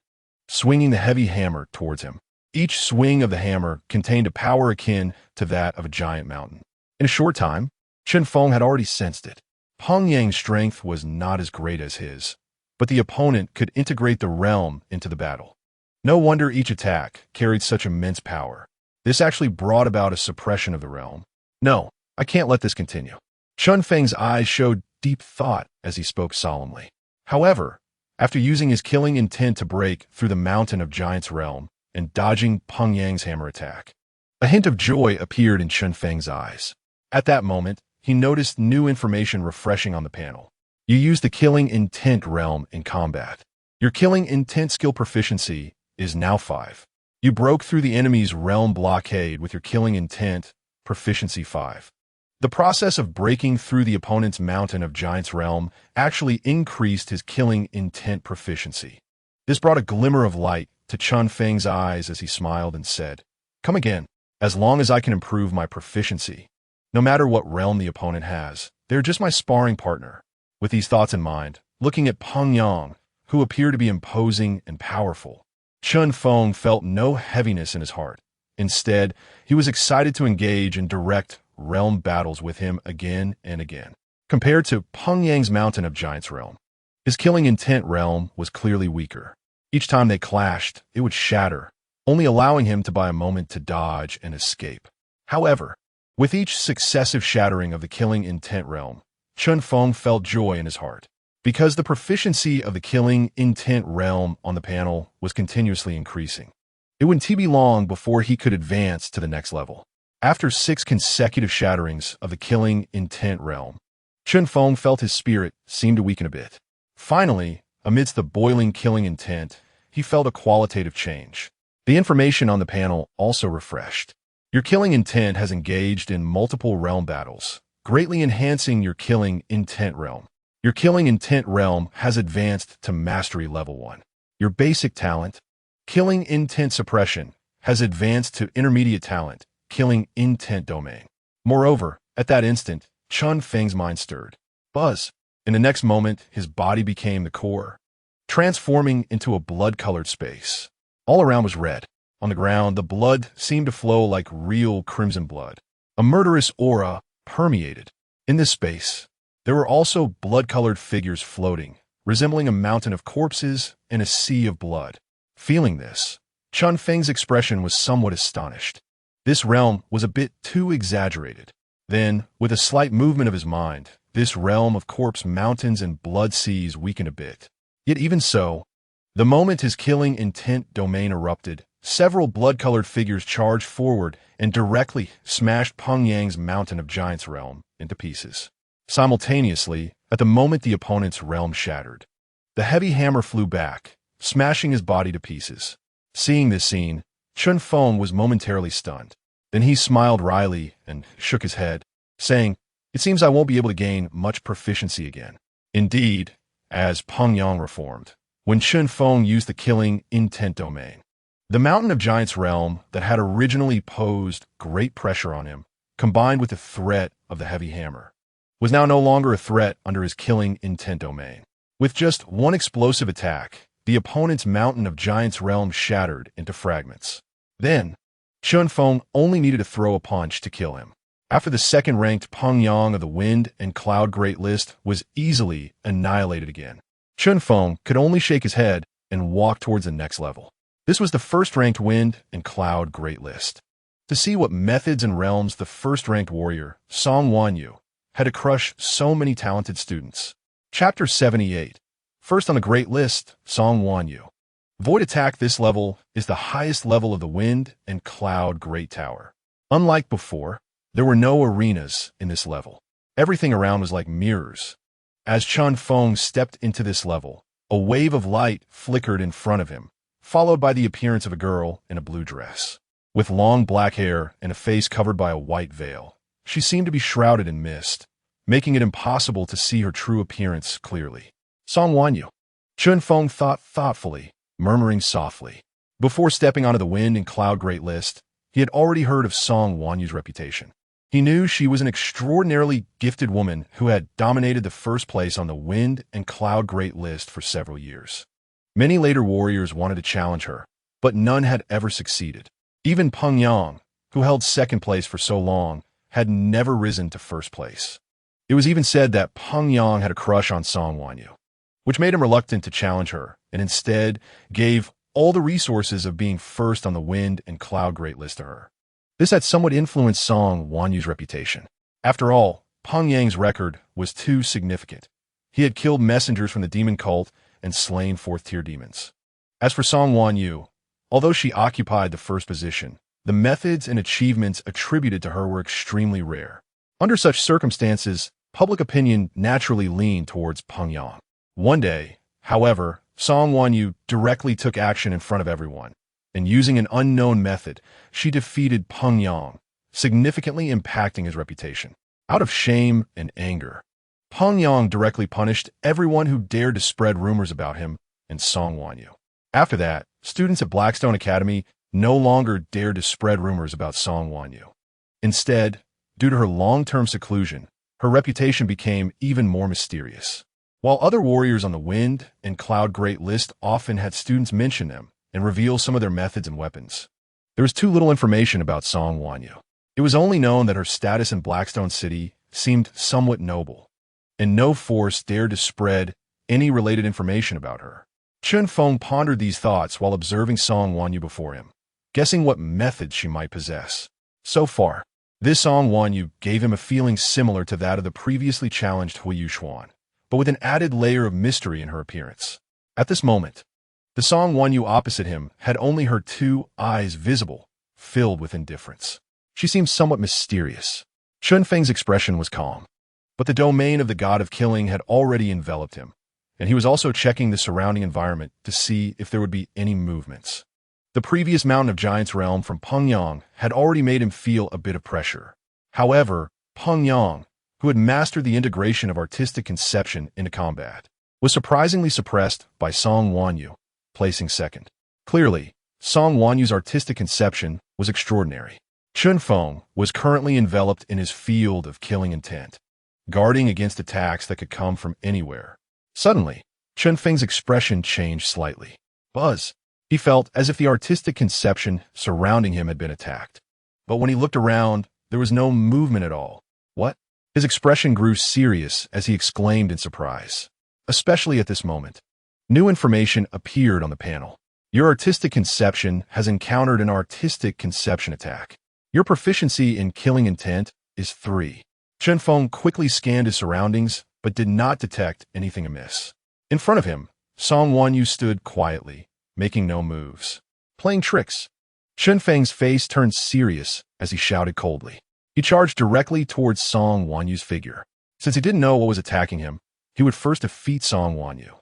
S1: swinging the heavy hammer towards him. Each swing of the hammer contained a power akin to that of a giant mountain. In a short time, Chen Feng had already sensed it. Pyongyang's strength was not as great as his, but the opponent could integrate the realm into the battle. No wonder each attack carried such immense power. This actually brought about a suppression of the realm. No, I can't let this continue. Chen Feng's eyes showed deep thought as he spoke solemnly. However, after using his killing intent to break through the Mountain of Giants realm and dodging Pyongyang's hammer attack, a hint of joy appeared in Chen Feng's eyes. At that moment, he noticed new information refreshing on the panel. You used the killing intent realm in combat. Your killing intent skill proficiency is now 5. You broke through the enemy's realm blockade with your killing intent proficiency 5. The process of breaking through the opponent's Mountain of Giants realm actually increased his killing intent proficiency. This brought a glimmer of light to Chen Feng's eyes as he smiled and said, "Come again, as long as I can improve my proficiency. No matter what realm the opponent has, they're just my sparring partner." With these thoughts in mind, looking at Pyongyang, who appeared to be imposing and powerful, Chen Feng felt no heaviness in his heart. Instead, he was excited to engage in direct realm battles with him again and again. Compared to Pyongyang's Mountain of Giants realm, his killing intent realm was clearly weaker. Each time they clashed, it would shatter, only allowing him to buy a moment to dodge and escape. However, with each successive shattering of the killing intent realm, Chen Feng felt joy in his heart, because the proficiency of the killing intent realm on the panel was continuously increasing. It wouldn't be long before he could advance to the next level. After 6 consecutive shatterings of the killing intent realm, Chen Feng felt his spirit seem to weaken a bit. Finally, amidst the boiling killing intent, he felt a qualitative change. The information on the panel also refreshed. Your killing intent has engaged in multiple realm battles, greatly enhancing your killing intent realm. Your killing intent realm has advanced to mastery level 1. Your basic talent, killing intent suppression, has advanced to intermediate talent, killing intent domain. Moreover, at that instant, Chen Feng's mind stirred. Buzz. In the next moment, his body became the core, transforming into a blood-colored space. All around was red. On the ground, the blood seemed to flow like real crimson blood. A murderous aura permeated. In this space, there were also blood-colored figures floating, resembling a mountain of corpses and a sea of blood. Feeling this, Chen Feng's expression was somewhat astonished. This realm was a bit too exaggerated. Then, with a slight movement of his mind, this realm of corpse mountains and blood seas weakened a bit. Yet even so, the moment his killing intent domain erupted, several blood-colored figures charged forward and directly smashed Pyongyang's Mountain of Giants realm into pieces. Simultaneously, at the moment the opponent's realm shattered, the heavy hammer flew back, smashing his body to pieces. Seeing this scene, Chen Feng was momentarily stunned. Then he smiled wryly and shook his head, saying, "It seems I won't be able to gain much proficiency again." Indeed, as Pyongyang reformed, when Chen Feng used the killing intent domain, the Mountain of Giants realm that had originally posed great pressure on him, combined with the threat of the heavy hammer, was now no longer a threat under his killing intent domain. With just one explosive attack, the opponent's Mountain of Giants realm shattered into fragments. Then, Chen Feng only needed to throw a punch to kill him. After the second-ranked Pyongyang of the Wind and Cloud Great List was easily annihilated again, Chen Feng could only shake his head and walk towards the next level. This was the first-ranked Wind and Cloud Great List. To see what methods and realms the first-ranked warrior, Song Wanyu, had to crush so many talented students. Chapter 78. First on the Great List, Song Wanyu. Void Attack. This level is the highest level of the Wind and Cloud Great Tower. Unlike before, there were no arenas in this level. Everything around was like mirrors. As Chen Feng stepped into this level, a wave of light flickered in front of him, followed by the appearance of a girl in a blue dress. With long black hair and a face covered by a white veil, she seemed to be shrouded in mist, making it impossible to see her true appearance clearly. Song Wanyu. Chen Feng thought thoughtfully, murmuring softly. Before stepping onto the Wind and Cloud Great List, he had already heard of Song Wanyu's reputation. He knew she was an extraordinarily gifted woman who had dominated the first place on the Wind and Cloud Great List for several years. Many later warriors wanted to challenge her, but none had ever succeeded. Even Peng Yang, who held second place for so long, had never risen to first place. It was even said that Peng Yang had a crush on Song Wanyu, which made him reluctant to challenge her, and instead gave all the resources of being first on the Wind and Cloud Great List to her. This had somewhat influenced Song Wanyu's reputation. After all, Peng Yang's record was too significant. He had killed messengers from the demon cult and slain fourth-tier demons. As for Song Wanyu, although she occupied the first position, the methods and achievements attributed to her were extremely rare. Under such circumstances, public opinion naturally leaned towards Peng Yang. One day, however, Song Wanyu directly took action in front of everyone, and using an unknown method, she defeated Peng Yang, significantly impacting his reputation. Out of shame and anger, Peng Yang directly punished everyone who dared to spread rumors about him and Song Wanyu. After that, students at Blackstone Academy no longer dared to spread rumors about Song Wanyu. Instead, due to her long-term seclusion, her reputation became even more mysterious. While other warriors on the Wind and Cloud Great List often had students mention them and reveal some of their methods and weapons, there was too little information about Song Wanyu. It was only known that her status in Blackstone City seemed somewhat noble, and no force dared to spread any related information about her. Chen Feng pondered these thoughts while observing Song Wanyu before him, guessing what methods she might possess. So far, this Song Wanyu gave him a feeling similar to that of the previously challenged Hui Yuxuan, but with an added layer of mystery in her appearance. At this moment, the Song Wanyu opposite him had only her two eyes visible, filled with indifference. She seemed somewhat mysterious. Chen Feng's expression was calm, but the domain of the god of killing had already enveloped him, and he was also checking the surrounding environment to see if there would be any movements. The previous Mountain of Giants realm from Peng Yang had already made him feel a bit of pressure. However, Peng Yang, who had mastered the integration of artistic conception into combat, was surprisingly suppressed by Song Wanyu, placing second. Clearly, Song Wanyu's artistic conception was extraordinary. Chen Feng was currently enveloped in his field of killing intent, guarding against attacks that could come from anywhere. Suddenly, Chen Feng's expression changed slightly. Buzz. He felt as if the artistic conception surrounding him had been attacked. But when he looked around, there was no movement at all. What? His expression grew serious as he exclaimed in surprise. Especially at this moment, new information appeared on the panel. Your artistic conception has encountered an artistic conception attack. Your proficiency in killing intent is 3. Chen Feng quickly scanned his surroundings, but did not detect anything amiss. In front of him, Song Wanyu stood quietly, making no moves. Playing tricks. Chen Feng's face turned serious as he shouted coldly. He charged directly towards Song Wanyu's figure. Since he didn't know what was attacking him, he would first defeat Song Wanyu.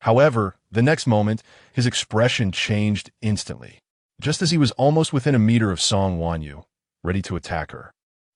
S1: However, the next moment, his expression changed instantly. Just as he was almost within a meter of Song Wanyu, ready to attack her,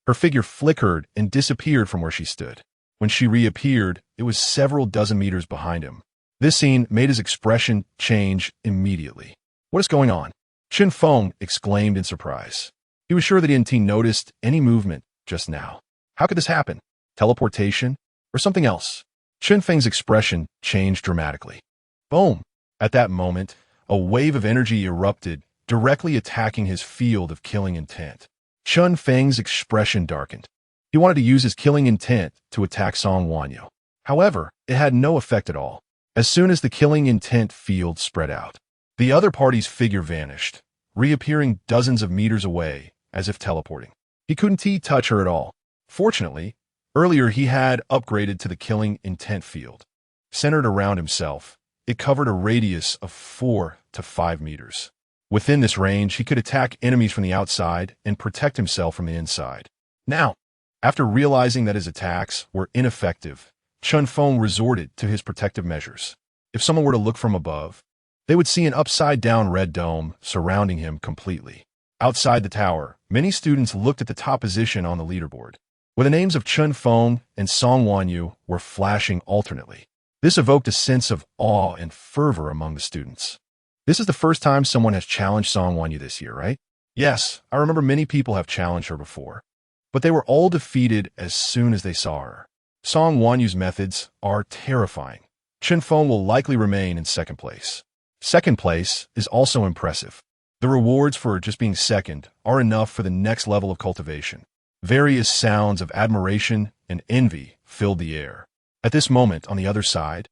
S1: her figure flickered and disappeared from where she stood. When she reappeared, it was several dozen meters behind him. This scene made his expression change immediately. What is going on? Chen Feng exclaimed in surprise. He was sure that he hadn't noticed any movement just now. How could this happen? Teleportation? Or something else? Chen Feng's expression changed dramatically. Boom! At that moment, a wave of energy erupted, directly attacking his field of killing intent. Chen Feng's expression darkened. He wanted to use his killing intent to attack Song Wanyu. However, it had no effect at all. As soon as the killing intent field spread out, the other party's figure vanished, reappearing dozens of meters away, as if teleporting. He couldn't touch her at all. Fortunately, earlier he had upgraded to the killing intent field. Centered around himself, it covered a radius of 4 to 5 meters. Within this range, he could attack enemies from the outside and protect himself from the inside. Now, after realizing that his attacks were ineffective, Chen Feng resorted to his protective measures. If someone were to look from above, they would see an upside-down red dome surrounding him completely. Outside the tower, many students looked at the top position on the leaderboard, where the names of Chen Feng and Song Wanyu were flashing alternately. This evoked a sense of awe and fervor among the students. This is the first time someone has challenged Song Wanyu this year, right? Yes, I remember many people have challenged her before, but they were all defeated as soon as they saw her. Song Wanyu's methods are terrifying. Chen Feng will likely remain in second place. Second place is also impressive. The rewards for just being second are enough for the next level of cultivation. Various sounds of admiration and envy filled the air. At this moment, on the other side,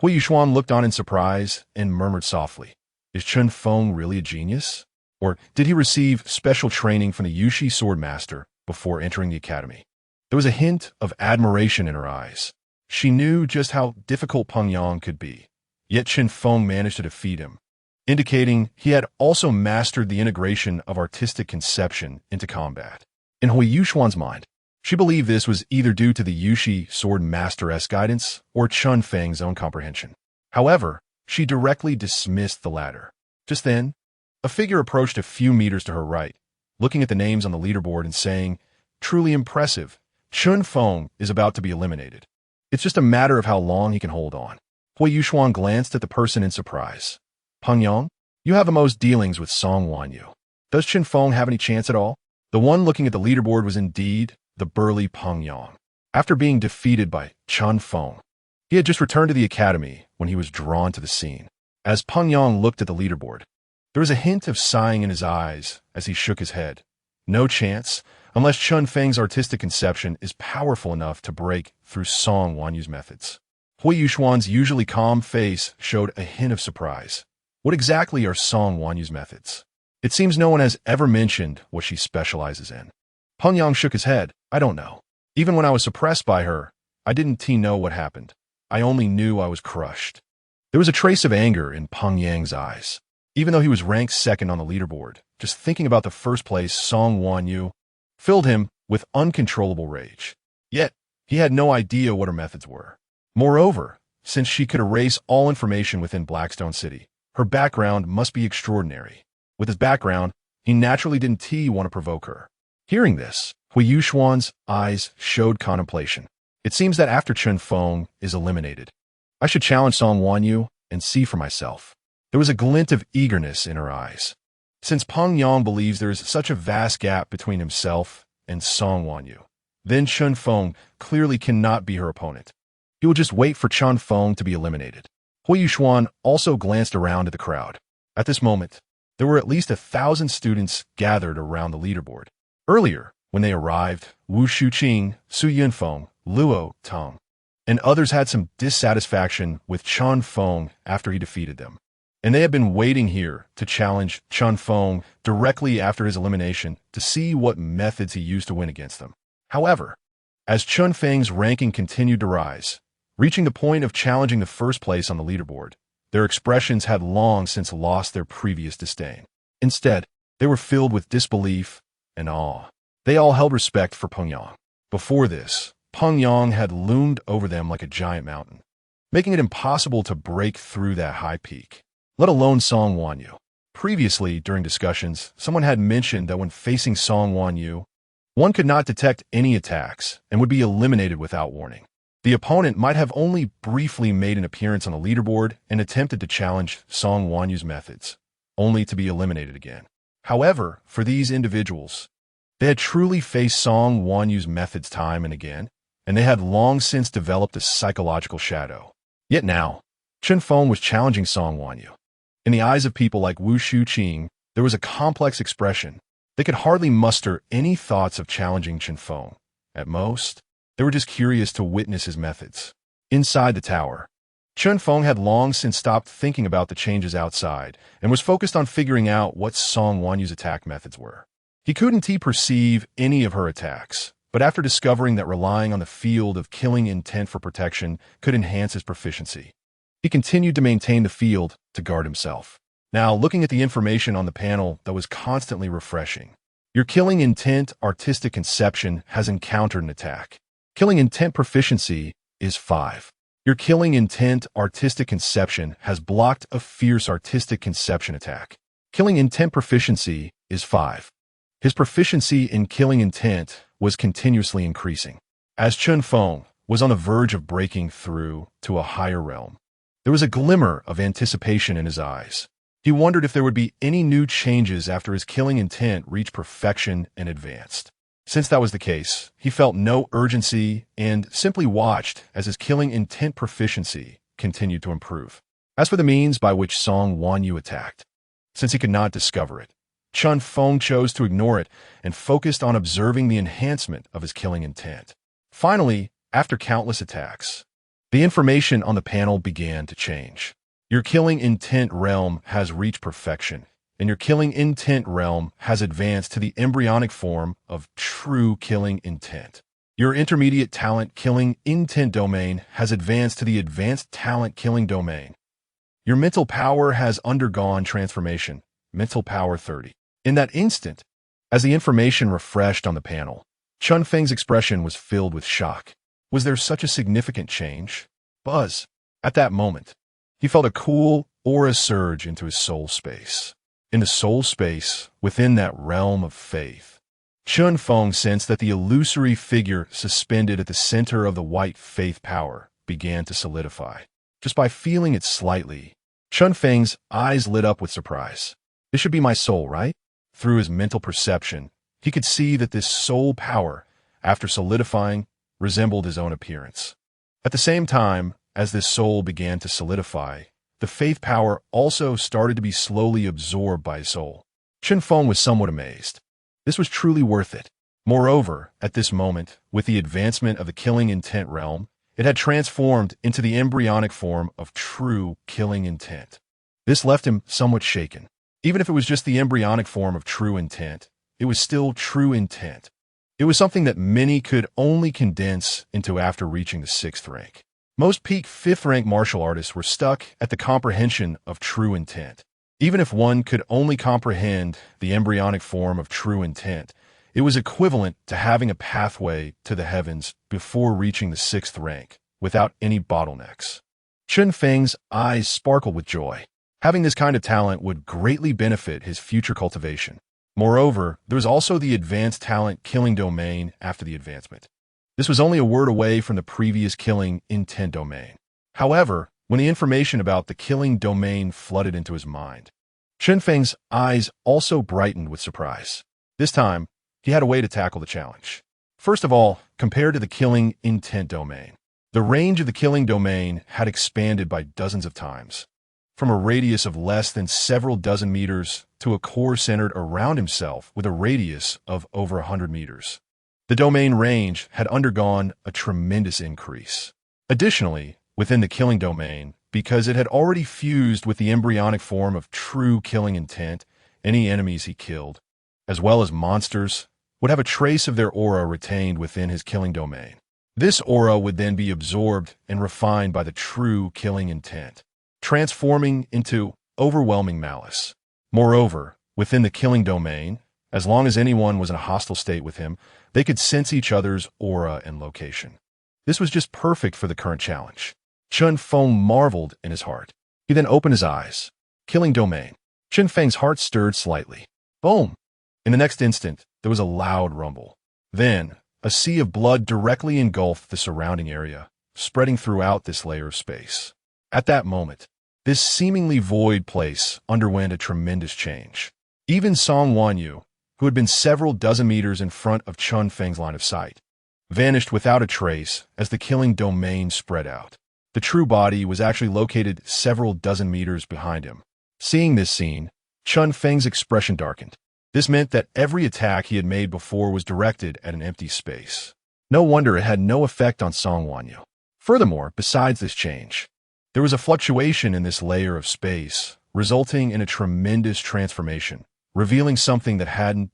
S1: Hui Yuxuan looked on in surprise and murmured softly, "Is Chen Feng really a genius? Or did he receive special training from the Yushi sword master before entering the academy?" There was a hint of admiration in her eyes. She knew just how difficult Peng Yang could be, yet Chen Feng managed to defeat him, indicating he had also mastered the integration of artistic conception into combat. In Hui Yuxuan's mind, she believed this was either due to the Yushi sword master's guidance or Chen Feng's own comprehension. However, she directly dismissed the latter. Just then, a figure approached a few meters to her right, looking at the names on the leaderboard and saying, "Truly impressive. Chen Feng is about to be eliminated. It's just a matter of how long he can hold on." Hui Yuxuan glanced at the person in surprise. "Peng Yang, you have the most dealings with Song Wanyu. Does Chen Feng have any chance at all?" The one looking at the leaderboard was indeed the burly Peng Yang. After being defeated by Chen Feng, he had just returned to the academy when he was drawn to the scene. As Peng Yang looked at the leaderboard, there was a hint of sighing in his eyes as he shook his head. No chance, unless Chen Feng's artistic conception is powerful enough to break through Song Wanyu's methods. Hui Yuxuan's usually calm face showed a hint of surprise. What exactly are Song Wanyu's methods? It seems no one has ever mentioned what she specializes in. Peng Yang shook his head. "I don't know. Even when I was suppressed by her, I didn't know what happened. I only knew I was crushed." There was a trace of anger in Peng Yang's eyes. Even though he was ranked second on the leaderboard, just thinking about the first place Song Wanyu filled him with uncontrollable rage. Yet, he had no idea what her methods were. Moreover, since she could erase all information within Blackstone City, her background must be extraordinary. With his background, he naturally didn't want to provoke her. Hearing this, Hui Yuxuan's eyes showed contemplation. It seems that after Chen Feng is eliminated, I should challenge Song Wanyu and see for myself. There was a glint of eagerness in her eyes. Since Peng Yang believes there is such a vast gap between himself and Song Wanyu, then Chen Feng clearly cannot be her opponent. He will just wait for Chen Feng to be eliminated. Hui Yuxuan also glanced around at the crowd. At this moment, there were at least 1,000 students gathered around the leaderboard. Earlier, when they arrived, Wu Shuqing, Su Yunfeng, Luo Tong, and others had some dissatisfaction with Chen Feng after he defeated them, and they had been waiting here to challenge Chen Feng directly after his elimination to see what methods he used to win against them. However, as Chen Feng's ranking continued to rise, reaching the point of challenging the first place on the leaderboard, their expressions had long since lost their previous disdain. Instead, they were filled with disbelief and awe. They all held respect for Peng Yang. Before this, Peng Yang had loomed over them like a giant mountain, making it impossible to break through that high peak, let alone Song Wanyu. Previously, during discussions, someone had mentioned that when facing Song Wanyu, one could not detect any attacks and would be eliminated without warning. The opponent might have only briefly made an appearance on the leaderboard and attempted to challenge Song Wanyu's methods, only to be eliminated again. However, for these individuals, they had truly faced Song Wanyu's methods time and again, and they had long since developed a psychological shadow. Yet now, Chen Feng was challenging Song Wanyu. In the eyes of people like Wu Shuqing, there was a complex expression. They could hardly muster any thoughts of challenging Chen Feng. At most, they were just curious to witness his methods. Inside the tower, Chen Feng had long since stopped thinking about the changes outside and was focused on figuring out what Song Wanyu's attack methods were. He couldn't perceive any of her attacks, but after discovering that relying on the field of killing intent for protection could enhance his proficiency, he continued to maintain the field to guard himself. Now, looking at the information on the panel that was constantly refreshing, your killing intent artistic conception has encountered an attack. Killing intent proficiency is 5. Your killing intent artistic conception has blocked a fierce artistic conception attack. Killing intent proficiency is 5. His proficiency in killing intent was continuously increasing. As Chen Feng was on the verge of breaking through to a higher realm, there was a glimmer of anticipation in his eyes. He wondered if there would be any new changes after his killing intent reached perfection and advanced. Since that was the case, he felt no urgency and simply watched as his killing intent proficiency continued to improve. As for the means by which Song Wanyu attacked, since he could not discover it, Chen Feng chose to ignore it and focused on observing the enhancement of his killing intent. Finally, after countless attacks, the information on the panel began to change. Your killing intent realm has reached perfection, and your killing intent realm has advanced to the embryonic form of true killing intent. Your intermediate talent killing intent domain has advanced to the advanced talent killing domain. Your mental power has undergone transformation, mental power 30. In that instant, as the information refreshed on the panel, Chen Feng's expression was filled with shock. Was there such a significant change? Buzz. At that moment, he felt a cool aura surge into his soul space. In the soul space, within that realm of faith, Chen Feng sensed that the illusory figure suspended at the center of the white faith power began to solidify. Just by feeling it slightly, Chen Feng's eyes lit up with surprise. This should be my soul, right? Through his mental perception, he could see that this soul power, after solidifying, resembled his own appearance. At the same time, as this soul began to solidify, the faith power also started to be slowly absorbed by his soul. Chen Feng was somewhat amazed. This was truly worth it. Moreover, at this moment, with the advancement of the killing intent realm, it had transformed into the embryonic form of true killing intent. This left him somewhat shaken. Even if it was just the embryonic form of true intent, it was still true intent. It was something that many could only condense into after reaching the 6th rank. Most peak 5th rank martial artists were stuck at the comprehension of true intent. Even if one could only comprehend the embryonic form of true intent, it was equivalent to having a pathway to the heavens before reaching the 6th rank, without any bottlenecks. Chen Feng's eyes sparkled with joy. Having this kind of talent would greatly benefit his future cultivation. Moreover, there was also the advanced talent killing domain after the advancement. This was only a word away from the previous killing intent domain. However, when the information about the killing domain flooded into his mind, Chen Feng's eyes also brightened with surprise. This time, he had a way to tackle the challenge. First of all, compared to the killing intent domain, the range of the killing domain had expanded by dozens of times, from a radius of less than several dozen meters to a core centered around himself with a radius of over 100 meters. The domain range had undergone a tremendous increase. Additionally, within the killing domain, because it had already fused with the embryonic form of true killing intent, any enemies he killed, as well as monsters, would have a trace of their aura retained within his killing domain. This aura would then be absorbed and refined by the true killing intent, transforming into overwhelming malice. Moreover, within the killing domain, as long as anyone was in a hostile state with him, they could sense each other's aura and location. This was just perfect for the current challenge. Chen Feng marveled in his heart. He then opened his eyes. Killing domain. Chen Feng's heart stirred slightly. Boom! In the next instant, there was a loud rumble. Then, a sea of blood directly engulfed the surrounding area, spreading throughout this layer of space. At that moment, this seemingly void place underwent a tremendous change. Even Song Wanyu, who had been several dozen meters in front of Chen Feng's line of sight, vanished without a trace as the killing domain spread out. The true body was actually located several dozen meters behind him. Seeing this scene, Chen Feng's expression darkened. This meant that every attack he had made before was directed at an empty space. No wonder it had no effect on Song Wanyu. Furthermore, besides this change, there was a fluctuation in this layer of space, resulting in a tremendous transformation, revealing something that hadn't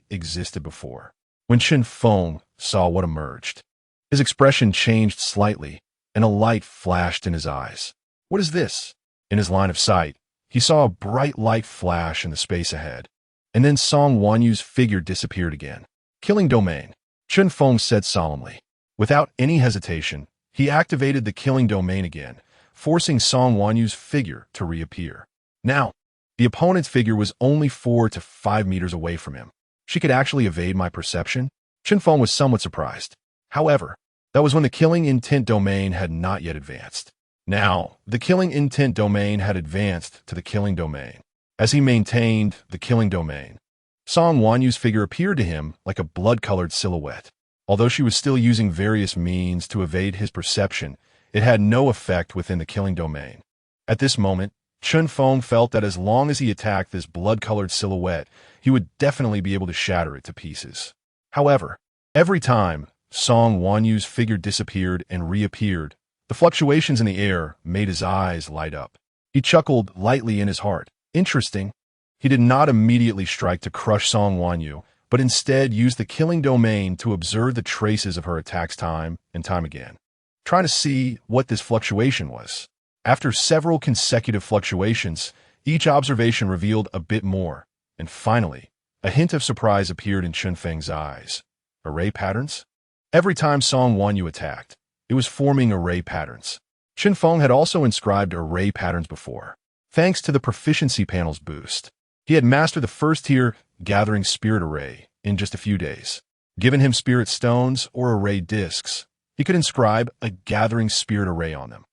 S1: existed before. When Chen Feng saw what emerged, his expression changed slightly, and a light flashed in his eyes. What is this? In his line of sight, he saw a bright light flash in the space ahead, and then Song Wanyu's figure disappeared again. Killing domain, Chen Feng said solemnly. Without any hesitation, he activated the killing domain again, forcing Song Wanyu's figure to reappear. Now, the opponent's figure was only 4 to 5 meters away from him. She could actually evade my perception? Chen Feng was somewhat surprised. However, that was when the killing intent domain had not yet advanced. Now, the killing intent domain had advanced to the killing domain. As he maintained the killing domain, Song Wanyu's figure appeared to him like a blood-colored silhouette. Although she was still using various means to evade his perception, it had no effect within the killing domain. At this moment, Chen Feng felt that as long as he attacked this blood-colored silhouette, he would definitely be able to shatter it to pieces. However, every time Song Wanyu's figure disappeared and reappeared, the fluctuations in the air made his eyes light up. He chuckled lightly in his heart. Interesting. He did not immediately strike to crush Song Wanyu, but instead used the killing domain to observe the traces of her attacks time and time again, trying to see what this fluctuation was. After several consecutive fluctuations, each observation revealed a bit more, and finally, a hint of surprise appeared in Chen Feng's eyes. Array patterns? Every time Song Wanyu attacked, it was forming array patterns. Chen Feng had also inscribed array patterns before. Thanks to the proficiency panel's boost, he had mastered the first-tier Gathering Spirit Array in just a few days. Given him spirit stones or array discs, he could inscribe a Gathering Spirit Array on them.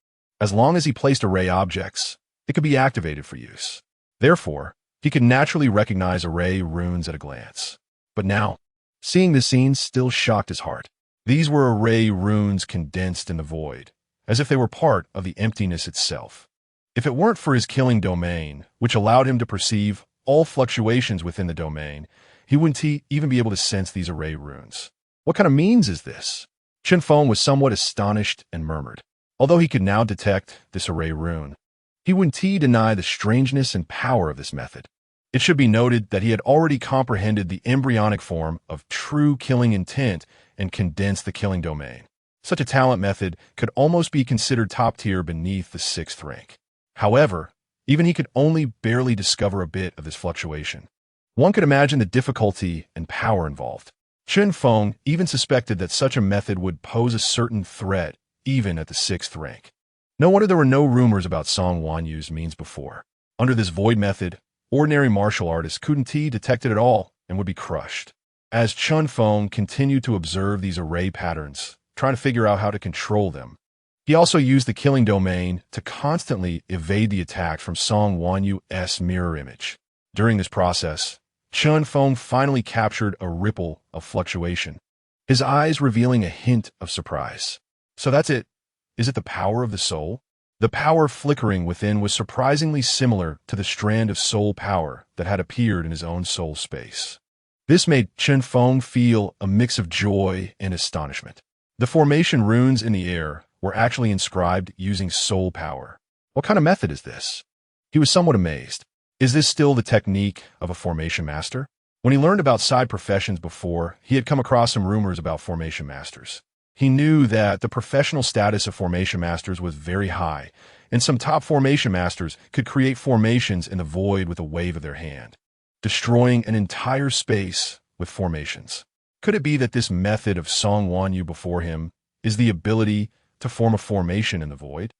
S1: As long as he placed array objects, it could be activated for use. Therefore, he could naturally recognize array runes at a glance. But now, seeing this scene still shocked his heart. These were array runes condensed in the void, as if they were part of the emptiness itself. If it weren't for his killing domain, which allowed him to perceive all fluctuations within the domain, he wouldn't even be able to sense these array runes. What kind of means is this? Chen Feng was somewhat astonished and murmured. Although he could now detect this array rune, he wouldn't deny the strangeness and power of this method. It should be noted that he had already comprehended the embryonic form of true killing intent and condensed the killing domain. Such a talent method could almost be considered top tier beneath the 6th rank. However, even he could only barely discover a bit of this fluctuation. One could imagine the difficulty and power involved. Chen Feng even suspected that such a method would pose a certain threat even at the 6th rank. No wonder there were no rumors about Song Wanyu's means before. Under this void method, ordinary martial artists couldn't detect it at all and would be crushed. As Chen Feng continued to observe these array patterns, trying to figure out how to control them, he also used the killing domain to constantly evade the attack from Song Wanyu's mirror image. During this process, Chen Feng finally captured a ripple of fluctuation, his eyes revealing a hint of surprise. So that's it. Is it the power of the soul? The power flickering within was surprisingly similar to the strand of soul power that had appeared in his own soul space. This made Chen Feng feel a mix of joy and astonishment. The formation runes in the air were actually inscribed using soul power. What kind of method is this? He was somewhat amazed. Is this still the technique of a formation master? When he learned about side professions before, he had come across some rumors about formation masters. He knew that the professional status of formation masters was very high, and some top formation masters could create formations in the void with a wave of their hand, destroying an entire space with formations. Could it be that this method of Song Wanyu before him is the ability to form a formation in the void?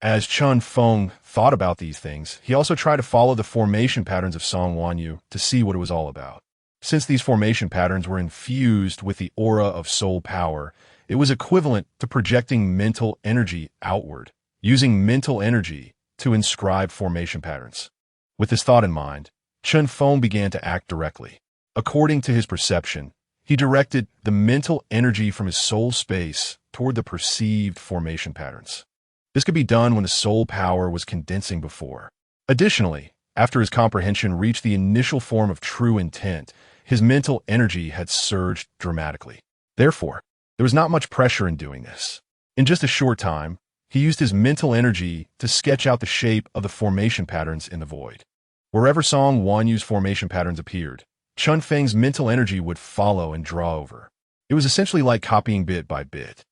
S1: As Chen Feng thought about these things, he also tried to follow the formation patterns of Song Wanyu to see what it was all about. Since these formation patterns were infused with the aura of soul power, it was equivalent to projecting mental energy outward, using mental energy to inscribe formation patterns. With this thought in mind, Chen Feng began to act directly. According to his perception, he directed the mental energy from his soul space toward the perceived formation patterns. This could be done when the soul power was condensing before. Additionally, after his comprehension reached the initial form of true intent, his mental energy had surged dramatically. Therefore, there was not much pressure in doing this. In just a short time, he used his mental energy to sketch out the shape of the formation patterns in the void. Wherever Song Wanyu's formation patterns appeared, Chen Feng's mental energy would follow and draw over. It was essentially like copying bit by bit.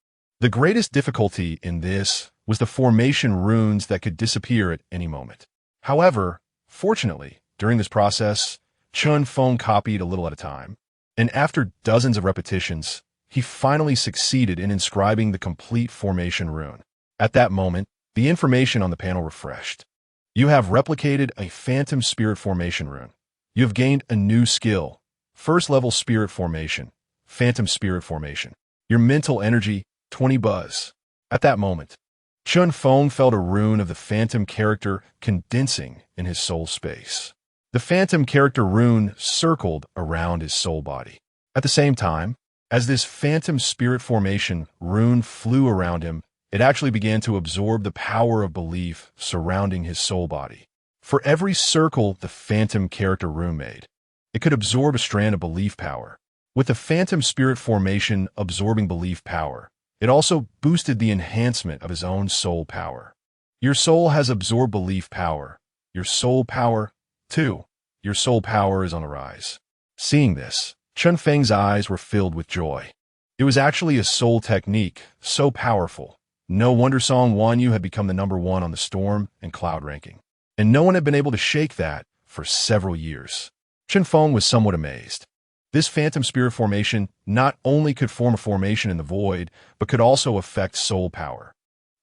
S1: The greatest difficulty in this was the formation runes that could disappear at any moment. However, fortunately, during this process, Chen Feng copied a little at a time, and after dozens of repetitions, he finally succeeded in inscribing the complete formation rune. At that moment, the information on the panel refreshed. You have replicated a phantom spirit formation rune. You have gained a new skill, First level spirit formation, phantom spirit formation. Your mental energy, 20 buzz. At that moment, Chen Feng felt a rune of the phantom character condensing in his soul space. The phantom character rune circled around his soul body. At the same time, as this phantom spirit formation rune flew around him, it actually began to absorb the power of belief surrounding his soul body. For every circle the phantom character rune made, it could absorb a strand of belief power. With the phantom spirit formation absorbing belief power, it also boosted the enhancement of his own soul power. Your soul has absorbed belief power. Your soul power, too. Your soul power is on the rise. Seeing this, Chen Feng's eyes were filled with joy. It was actually a soul technique, so powerful. No wonder Song Wanyu had become the #1 on the Storm and Cloud ranking. And no one had been able to shake that for several years. Chen Feng was somewhat amazed. This phantom spirit formation not only could form a formation in the void, but could also affect soul power.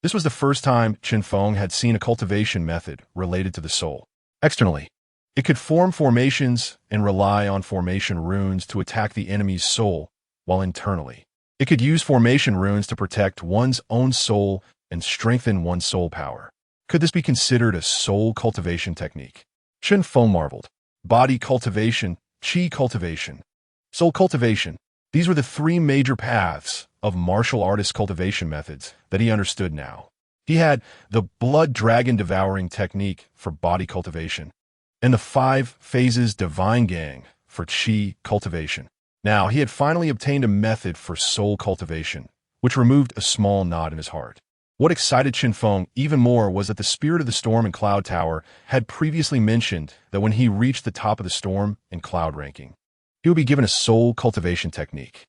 S1: This was the first time Chen Feng had seen a cultivation method related to the soul. Externally, it could form formations and rely on formation runes to attack the enemy's soul, while internally, it could use formation runes to protect one's own soul and strengthen one's soul power. Could this be considered a soul cultivation technique? Chen Feng marveled. Body cultivation, chi cultivation, soul cultivation. These were the 3 major paths of martial artist cultivation methods that he understood now. He had the blood dragon devouring technique for body cultivation, and the 5 phases divine gang for chi cultivation. Now, he had finally obtained a method for soul cultivation, which removed a small knot in his heart. What excited Chen Feng even more was that the spirit of the storm and cloud tower had previously mentioned that when he reached the top of the storm and cloud ranking, he would be given a soul cultivation technique.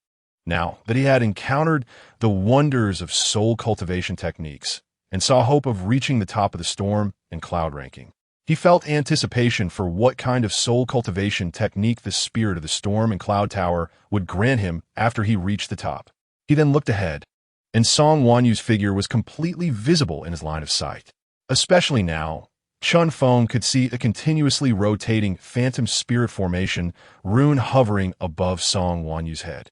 S1: Now that he had encountered the wonders of soul cultivation techniques and saw hope of reaching the top of the storm and cloud ranking, he felt anticipation for what kind of soul cultivation technique the spirit of the storm and cloud tower would grant him after he reached the top. He then looked ahead, and Song Wanyu's figure was completely visible in his line of sight. Especially now, Chen Feng could see a continuously rotating phantom spirit formation rune hovering above Song Wanyu's head.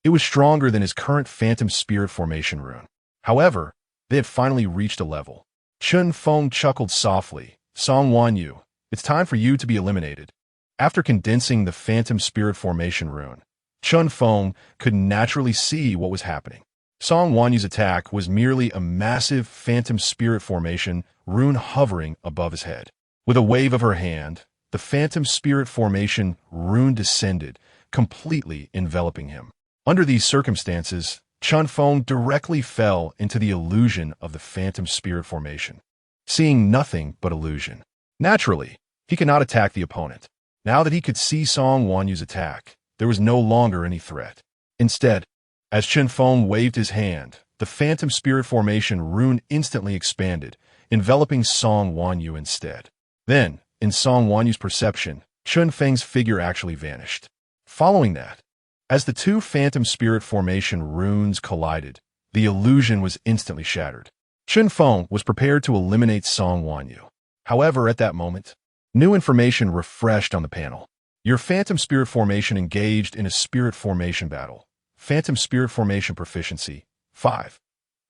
S1: It was stronger than his current phantom spirit formation rune. However, they had finally reached a level. Chen Feng chuckled softly. Song Wanyu, it's time for you to be eliminated. After condensing the phantom spirit formation rune, Chen Feng could naturally see what was happening. Song Wanyu's attack was merely a massive phantom spirit formation rune hovering above his head. With a wave of her hand, the phantom spirit formation rune descended, completely enveloping him. Under these circumstances, Chen Feng directly fell into the illusion of the phantom spirit formation, seeing nothing but illusion. Naturally, he could not attack the opponent. Now that he could see Song Wanyu's attack, there was no longer any threat. Instead, as Chen Feng waved his hand, the phantom spirit formation rune instantly expanded, enveloping Song Wanyu instead. Then, in Song Wanyu's perception, Chen Feng's figure actually vanished. Following that, as the 2 phantom spirit formation runes collided, the illusion was instantly shattered. Chen Feng was prepared to eliminate Song Wanyu. However, at that moment, new information refreshed on the panel. Your phantom spirit formation engaged in a spirit formation battle. Phantom spirit formation proficiency, 5.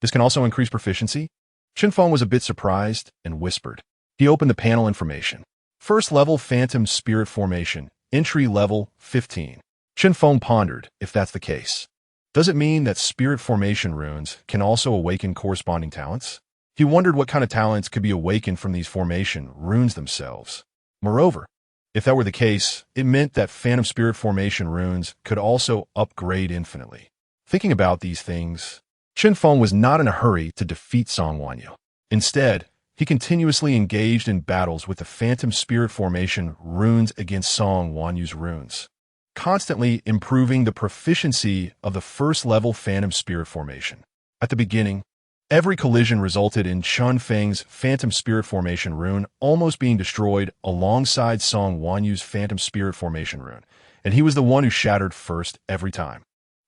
S1: This can also increase proficiency? Chen Feng was a bit surprised and whispered. He opened the panel information. First level phantom spirit formation, entry level 15. Chen Feng pondered if that's the case. Does it mean that spirit formation runes can also awaken corresponding talents? He wondered what kind of talents could be awakened from these formation runes themselves. Moreover, if that were the case, it meant that phantom spirit formation runes could also upgrade infinitely. Thinking about these things, Chen Feng was not in a hurry to defeat Song Wanyu. Instead, he continuously engaged in battles with the phantom spirit formation runes against Song Wanyu's runes, constantly improving the proficiency of the first level phantom spirit formation. At the beginning, every collision resulted in Chen Feng's phantom spirit formation rune almost being destroyed alongside Song Wanyu's phantom spirit formation rune, and he was the one who shattered first every time.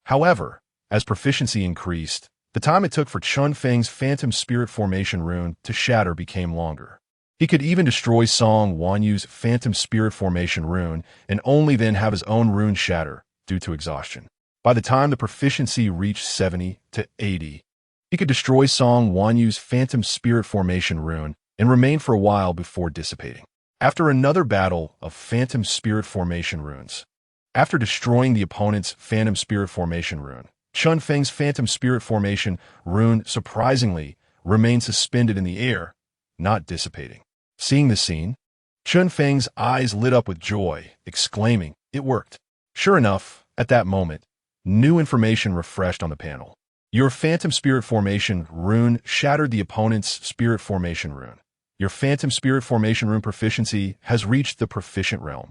S1: However, as proficiency increased, the time it took for Chen Feng's phantom spirit formation rune to shatter became longer. He could even destroy Song Wanyu's Phantom Spirit Formation rune and only then have his own rune shatter due to exhaustion. By the time the proficiency reached 70 to 80, he could destroy Song Wanyu's Phantom Spirit Formation rune and remain for a while before dissipating. After another battle of Phantom Spirit Formation runes, after destroying the opponent's Phantom Spirit Formation rune, Chen Feng's Phantom Spirit Formation rune surprisingly remained suspended in the air, not dissipating. Seeing the scene, Chen Feng's eyes lit up with joy, exclaiming, "It worked." Sure enough, at that moment, new information refreshed on the panel. Your Phantom Spirit Formation rune shattered the opponent's Spirit Formation rune. Your Phantom Spirit Formation rune proficiency has reached the proficient realm.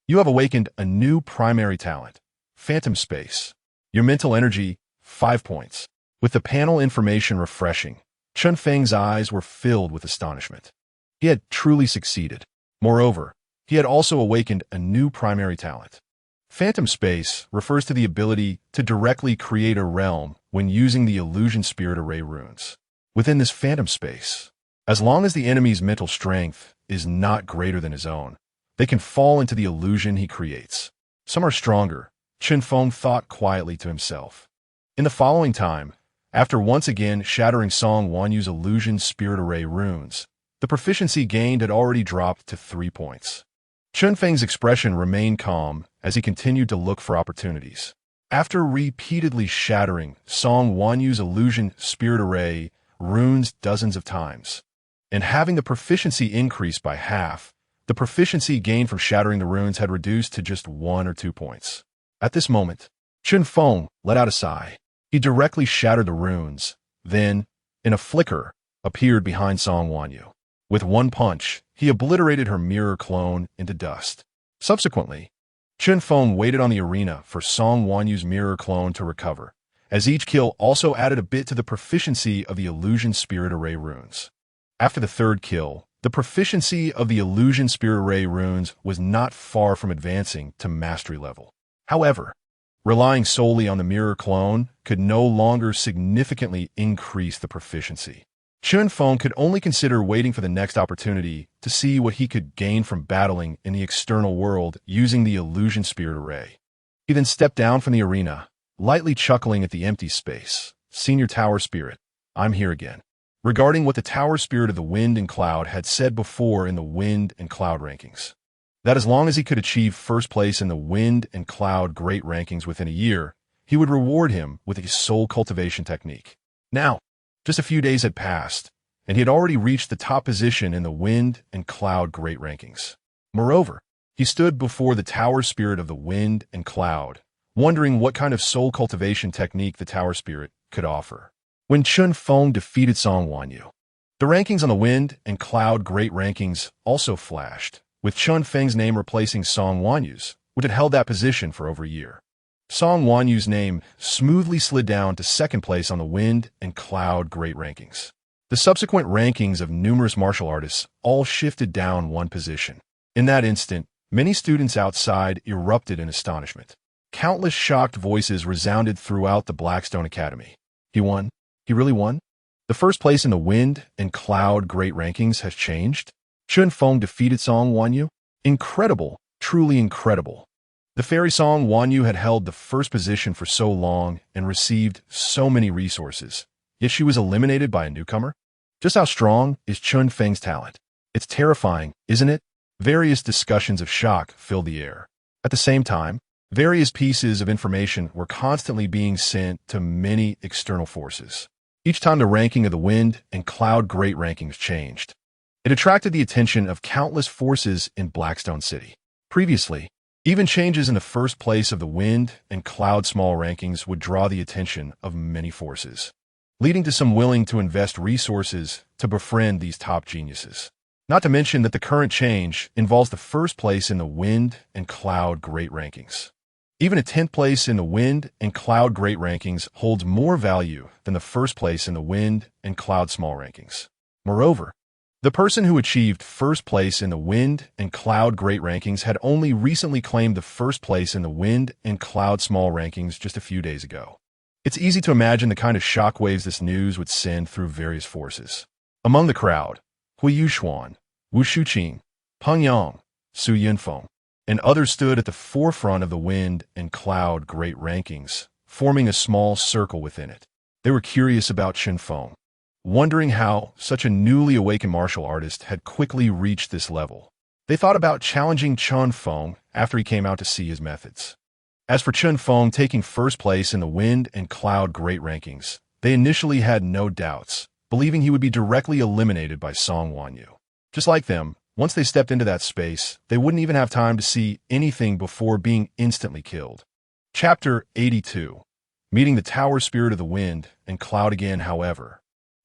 S1: You have awakened a new primary talent, Phantom Space. Your mental energy, 5 points. With the panel information refreshing, Chen Feng's eyes were filled with astonishment. He had truly succeeded. Moreover, he had also awakened a new primary talent. Phantom Space refers to the ability to directly create a realm when using the Illusion Spirit Array runes. Within this Phantom Space, as long as the enemy's mental strength is not greater than his own, they can fall into the illusion he creates. Some are stronger, Chen Feng thought quietly to himself. In the following time, after once again shattering Song Wanyu's Illusion Spirit Array runes, the proficiency gained had already dropped to 3 points. Chen Feng's expression remained calm as he continued to look for opportunities. After repeatedly shattering Song Wanyu's Illusion Spirit Array runes dozens of times, and having the proficiency increased by half, the proficiency gained from shattering the runes had reduced to just 1 or 2 points. At this moment, Chen Feng let out a sigh. He directly shattered the runes, then, in a flicker, appeared behind Song Wanyu. With one punch, he obliterated her mirror clone into dust. Subsequently, Chen Feng waited on the arena for Song Wanyu's mirror clone to recover, as each kill also added a bit to the proficiency of the Illusion Spirit Array runes. After the third kill, the proficiency of the Illusion Spirit Array runes was not far from advancing to mastery level. However, relying solely on the mirror clone could no longer significantly increase the proficiency. Chen Feng could only consider waiting for the next opportunity to see what he could gain from battling in the external world using the Illusion Spirit Array. He then stepped down from the arena, lightly chuckling at the empty space. Senior Tower Spirit, I'm here again. Regarding what the Tower Spirit of the Wind and Cloud had said before in the Wind and Cloud rankings, that as long as he could achieve first place in the Wind and Cloud Great rankings within a year, he would reward him with a soul cultivation technique. Now, just a few days had passed, and he had already reached the top position in the Wind and Cloud Great rankings. Moreover, he stood before the Tower Spirit of the Wind and Cloud, wondering what kind of soul cultivation technique the Tower Spirit could offer. When Chen Feng defeated Song Wanyu, the rankings on the Wind and Cloud Great rankings also flashed, with Chen Feng's name replacing Song Wanyu's, which had held that position for over a year. Song Wanyu's name smoothly slid down to second place on the Wind and Cloud Great rankings. The subsequent rankings of numerous martial artists all shifted down one position. In that instant, many students outside erupted in astonishment. Countless shocked voices resounded throughout the Blackstone Academy. He won? He really won? The first place in the Wind and Cloud Great rankings has changed? Chen Feng defeated Song Wanyu? Incredible, truly incredible. The fairy Song Wanyu had held the first position for so long and received so many resources, yet she was eliminated by a newcomer? Just how strong is Chen Feng's talent? It's terrifying, isn't it? Various discussions of shock filled the air. At the same time, various pieces of information were constantly being sent to many external forces. Each time the ranking of the Wind and Cloud Great rankings changed, it attracted the attention of countless forces in Blackstone City. Previously, even changes in the first place of the Wind and Cloud Small rankings would draw the attention of many forces, leading to some willing to invest resources to befriend these top geniuses. Not to mention that the current change involves the first place in the Wind and Cloud Great rankings. Even a 10th place in the Wind and Cloud Great rankings holds more value than the first place in the Wind and Cloud Small rankings. Moreover, the person who achieved first place in the Wind and Cloud Great rankings had only recently claimed the first place in the Wind and Cloud Small rankings just a few days ago. It's easy to imagine the kind of shockwaves this news would send through various forces. Among the crowd, Hui Yuxuan, Wu Shuqing, Peng Yang, Su Yunfeng, and others stood at the forefront of the wind and cloud great rankings, forming a small circle within it. They were curious about Chen Feng, wondering how such a newly awakened martial artist had quickly reached this level. They thought about challenging Chen Feng after he came out to see his methods. As for Chen Feng taking first place in the wind and cloud great rankings, they initially had no doubts, believing he would be directly eliminated by Song Wanyu. Just like them, once they stepped into that space, they wouldn't even have time to see anything before being instantly killed. Chapter 82. Meeting the Tower Spirit of the Wind and Cloud again, however.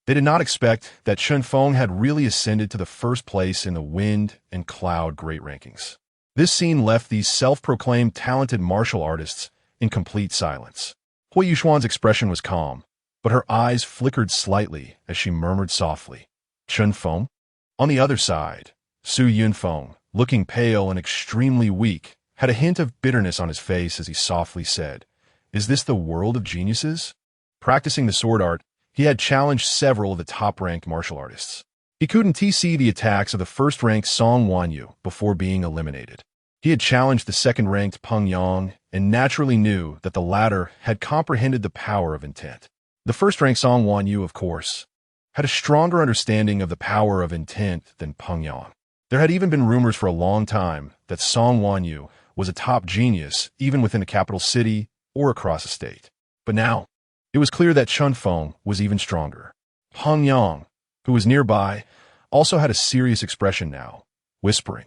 S1: They did not expect that Chen Feng had really ascended to the first place in the wind and cloud great rankings. This scene left these self-proclaimed talented martial artists in complete silence. Hui Yuxuan's expression was calm, but her eyes flickered slightly as she murmured softly, "Chen Feng?" On the other side, Su Yunfeng, looking pale and extremely weak, had a hint of bitterness on his face as he softly said, "Is this the world of geniuses?" Practicing the sword art, he had challenged several of the top-ranked martial artists. He couldn't TC the attacks of the first-ranked Song Wanyu before being eliminated. He had challenged the second-ranked Peng Yang and naturally knew that the latter had comprehended the power of intent. The first-ranked Song Wanyu, of course, had a stronger understanding of the power of intent than Peng Yang. There had even been rumors for a long time that Song Wanyu was a top genius even within the capital city or across the state. But now, it was clear that Chen Feng was even stronger. Peng Yang, who was nearby, also had a serious expression now, whispering,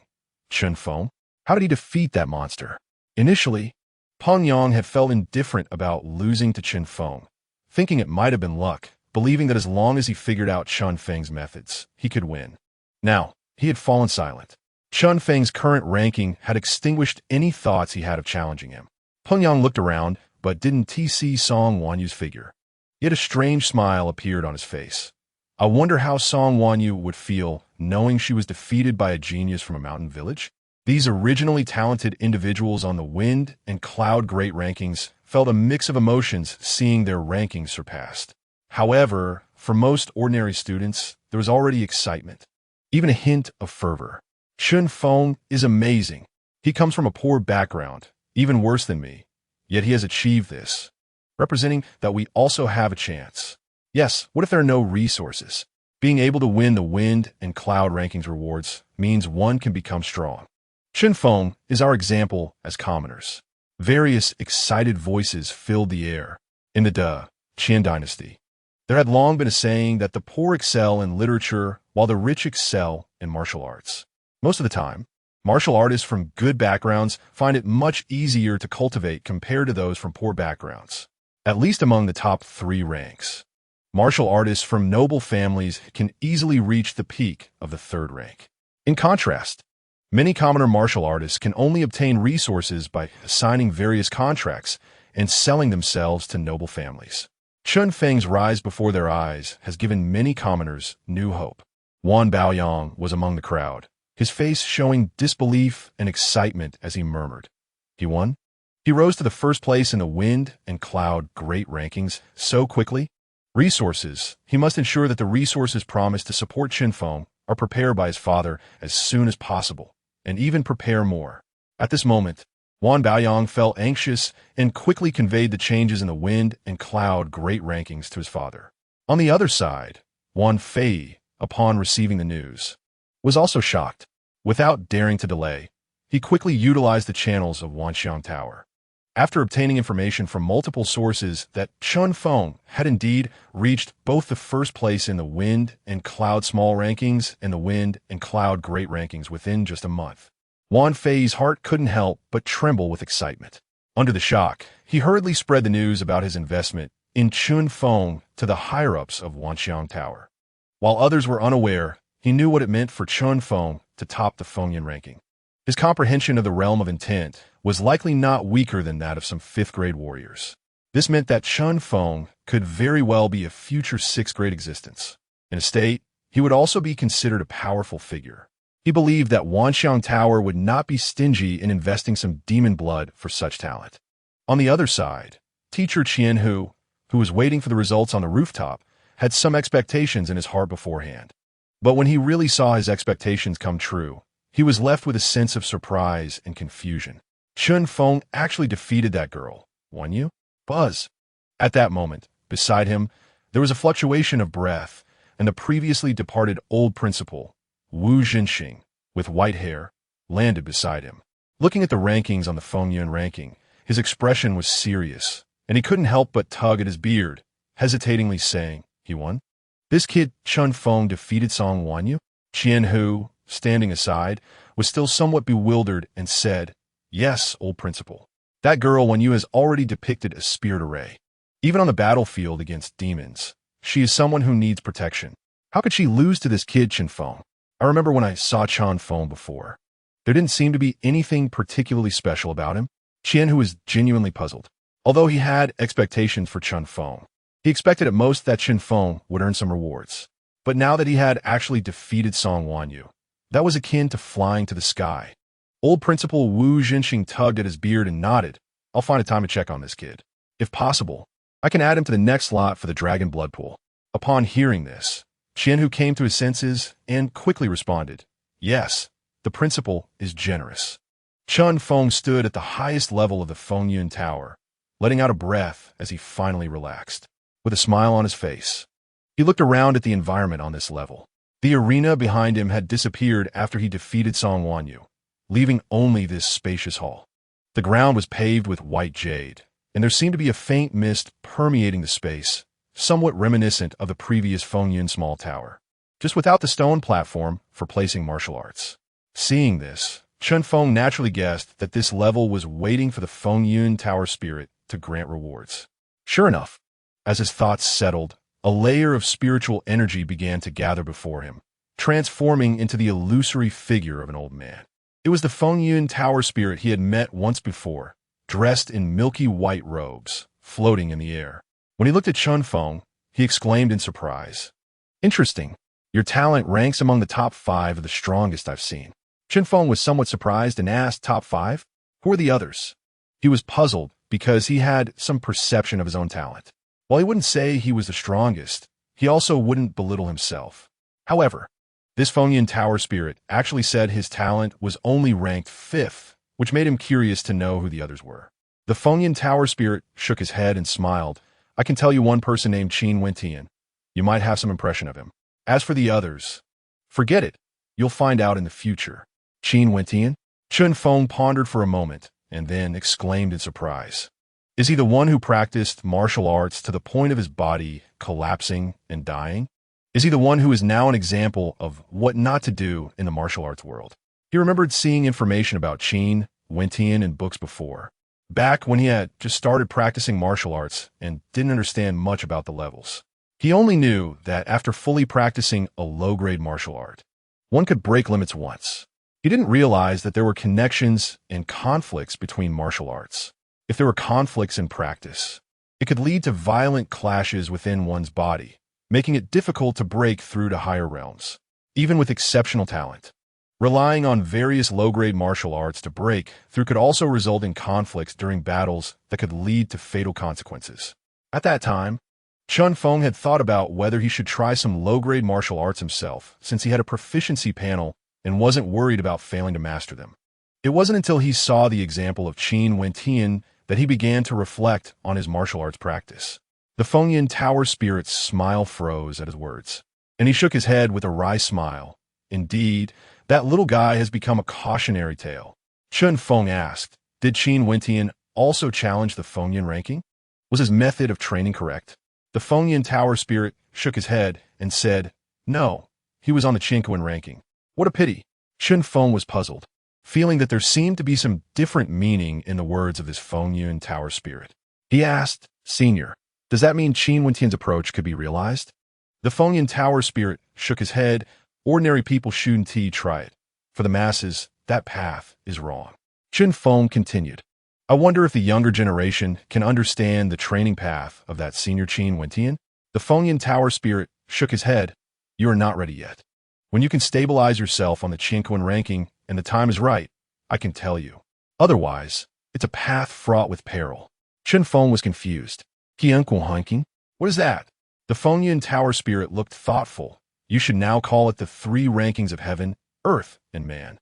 S1: "Chen Feng? How did he defeat that monster?" Initially, Peng Yang had felt indifferent about losing to Chen Feng, thinking it might have been luck, believing that as long as he figured out Chen Feng's methods, he could win. Now, he had fallen silent. Chen Feng's current ranking had extinguished any thoughts he had of challenging him. Peng Yang looked around, but didn't TC Song Wanyu's figure. Yet a strange smile appeared on his face. I wonder how Song Wanyu would feel knowing she was defeated by a genius from a mountain village? These originally talented individuals on the wind and cloud great rankings felt a mix of emotions seeing their rankings surpassed. However, for most ordinary students, there was already excitement, even a hint of fervor. Chen Feng is amazing. He comes from a poor background, even worse than me. Yet he has achieved this, representing that we also have a chance. Yes, what if there are no resources? Being able to win the wind and cloud rankings rewards means one can become strong. Chen Feng is our example as commoners. Various excited voices filled the air. In the Qian dynasty, there had long been a saying that the poor excel in literature while the rich excel in martial arts. Most of the time, martial artists from good backgrounds find it much easier to cultivate compared to those from poor backgrounds. At least among the top 3 ranks, martial artists from noble families can easily reach the peak of the 3rd rank. In contrast, many commoner martial artists can only obtain resources by signing various contracts and selling themselves to noble families. Chen Feng's rise before their eyes has given many commoners new hope. Wan Baoyang was among the crowd, his face showing disbelief and excitement as he murmured, "He won?" He rose to the first place in the wind and cloud great rankings so quickly. Resources. He must ensure that the resources promised to support Chen Feng are prepared by his father as soon as possible, and even prepare more. At this moment, Wan Baoyang felt anxious and quickly conveyed the changes in the wind and cloud great rankings to his father. On the other side, Wan Fei, upon receiving the news, was also shocked. Without daring to delay, he quickly utilized the channels of Wanxiang Tower. After obtaining information from multiple sources that Chen Feng had indeed reached both the first place in the wind and cloud small rankings and the wind and cloud great rankings within just a month, Wan Fei's heart couldn't help but tremble with excitement. Under the shock, he hurriedly spread the news about his investment in Chen Feng to the higher-ups of Wanxiang Tower. While others were unaware, he knew what it meant for Chen Feng to top the Fengyan ranking. His comprehension of the realm of intent was likely not weaker than that of some 5th-grade warriors. This meant that Chen Feng could very well be a future 6th-grade existence. In a state, he would also be considered a powerful figure. He believed that Wanxiang Tower would not be stingy in investing some demon blood for such talent. On the other side, teacher Qianhu, who was waiting for the results on the rooftop, had some expectations in his heart beforehand. But when he really saw his expectations come true, he was left with a sense of surprise and confusion. Chen Feng actually defeated that girl, won you? Buzz. At that moment, beside him, there was a fluctuation of breath, and the previously departed old principal, Wu Jinxing, with white hair, landed beside him. Looking at the rankings on the Fengyun ranking, his expression was serious, and he couldn't help but tug at his beard, hesitatingly saying, "He won? This kid Chen Feng defeated Song Wanyu?" Qian Hu, standing aside, was still somewhat bewildered and said, "Yes, old principal. That girl Wanyu has already depicted a spirit array. Even on the battlefield against demons, she is someone who needs protection. How could she lose to this kid Chen Feng? I remember when I saw Chen Feng before. There didn't seem to be anything particularly special about him." Qian Hu was genuinely puzzled. Although he had expectations for Chen Feng, he expected at most that Chen Feng would earn some rewards. But now that he had actually defeated Song Wanyu, that was akin to flying to the sky. Old Principal Wu Jinxing tugged at his beard and nodded. "I'll find a time to check on this kid. If possible, I can add him to the next slot for the Dragon Blood Pool." Upon hearing this, Qian Hu came to his senses and quickly responded, "Yes, the principal is generous." Chen Feng stood at the highest level of the Fengyun Tower, letting out a breath as he finally relaxed. With a smile on his face, he looked around at the environment on this level. The arena behind him had disappeared after he defeated Song Wanyu, leaving only this spacious hall. The ground was paved with white jade, and there seemed to be a faint mist permeating the space, somewhat reminiscent of the previous Fengyun small tower, just without the stone platform for placing martial arts. Seeing this, Chen Feng naturally guessed that this level was waiting for the Fengyun Tower spirit to grant rewards. Sure enough, as his thoughts settled, a layer of spiritual energy began to gather before him, transforming into the illusory figure of an old man. It was the Fengyun Tower spirit he had met once before, dressed in milky white robes, floating in the air. When he looked at Chen Feng, he exclaimed in surprise, "Interesting. Your talent ranks among the top 5 of the strongest I've seen." Chen Feng was somewhat surprised and asked, "Top 5? Who are the others?" He was puzzled because he had some perception of his own talent. While he wouldn't say he was the strongest, he also wouldn't belittle himself. However, this Fengyun Tower spirit actually said his talent was only ranked 5th, which made him curious to know who the others were. The Fengyun Tower spirit shook his head and smiled. "I can tell you one person named Qin Wentian. You might have some impression of him. As for the others, forget it. You'll find out in the future." Qin Wentian? Chen Feng pondered for a moment and then exclaimed in surprise. "Is he the one who practiced martial arts to the point of his body collapsing and dying? Is he the one who is now an example of what not to do in the martial arts world?" He remembered seeing information about Qin Wentian in books before, back when he had just started practicing martial arts and didn't understand much about the levels. He only knew that after fully practicing a low-grade martial art, one could break limits once. He didn't realize that there were connections and conflicts between martial arts. If there were conflicts in practice, it could lead to violent clashes within one's body, making it difficult to break through to higher realms, even with exceptional talent. Relying on various low-grade martial arts to break through could also result in conflicts during battles that could lead to fatal consequences. At that time, Chen Feng had thought about whether he should try some low-grade martial arts himself, since he had a proficiency panel and wasn't worried about failing to master them. It wasn't until he saw the example of Qin Wentian that he began to reflect on his martial arts practice. The Fengyun Tower spirit's smile froze at his words, and he shook his head with a wry smile. "Indeed, that little guy has become a cautionary tale." Chen Feng asked, "Did Qin Wentian also challenge the Fengyun ranking? Was his method of training correct?" The Fengyun Tower spirit shook his head and said, "No, he was on the Qinquan ranking." "What a pity." Chen Feng was puzzled, feeling that there seemed to be some different meaning in the words of this Fengyun Tower spirit. He asked, "Senior, does that mean Qin Wentian's approach could be realized?" The Fengyun Tower spirit shook his head. "Ordinary people shouldn't try it. For the masses, that path is wrong." Chen Feng continued, "I wonder if the younger generation can understand the training path of that senior Qin Wentian." The Fengyun Tower spirit shook his head. "You are not ready yet. When you can stabilize yourself on the Qinquan ranking and the time is right, I can tell you. Otherwise, it's a path fraught with peril." Chen Feng was confused. "Qinquan ranking? What is that?" The Fengyun Tower spirit looked thoughtful You should now call it the three rankings of heaven, earth, and man.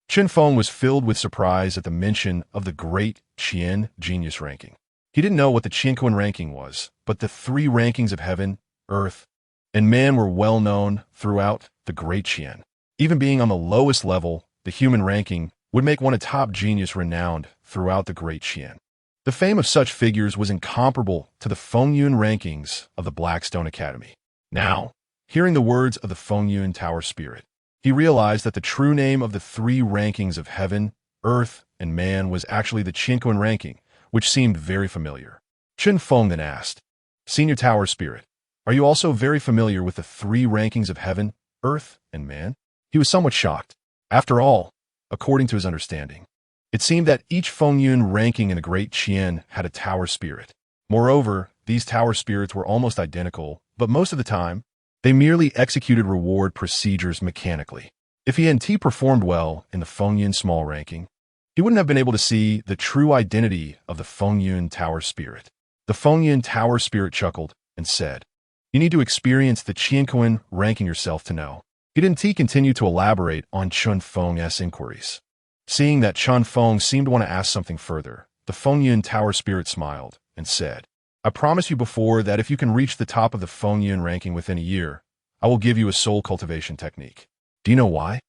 S1: Chen Feng was filled with surprise at the mention of the great Qian genius ranking. He didn't know what the Qianquan ranking was, but the three rankings of heaven, earth, and man were well known throughout the great Qian. Even being on the lowest level, the human ranking would make one a top genius renowned throughout the great Qian. The fame of such figures was incomparable to the Fengyun rankings of the Blackstone Academy. Now, hearing the words of the Fengyun Tower Spirit, he realized that the true name of the three rankings of heaven, earth, and man was actually the Qianquan ranking, which seemed very familiar. Chen Feng then asked, "Senior Tower Spirit, are you also very familiar with the three rankings of heaven, earth, and man?" He was somewhat shocked. After all, according to his understanding, it seemed that each Fengyun ranking in the Great Qian had a tower spirit. Moreover, these tower spirits were almost identical, but most of the time, they merely executed reward procedures mechanically. If he hadn't performed well in the Fengyun small ranking, he wouldn't have been able to see the true identity of the Fengyun Tower Spirit. The Fengyun Tower Spirit chuckled and said, "You need to experience the Qianquan ranking yourself to know." He didn't continue to elaborate on Chen Feng's inquiries. Seeing that Chen Feng seemed to want to ask something further, the Fengyun Tower Spirit smiled and said, "I promised you before that if you can reach the top of the Fengyun ranking within a year, I will give you a soul cultivation technique." Do you know why?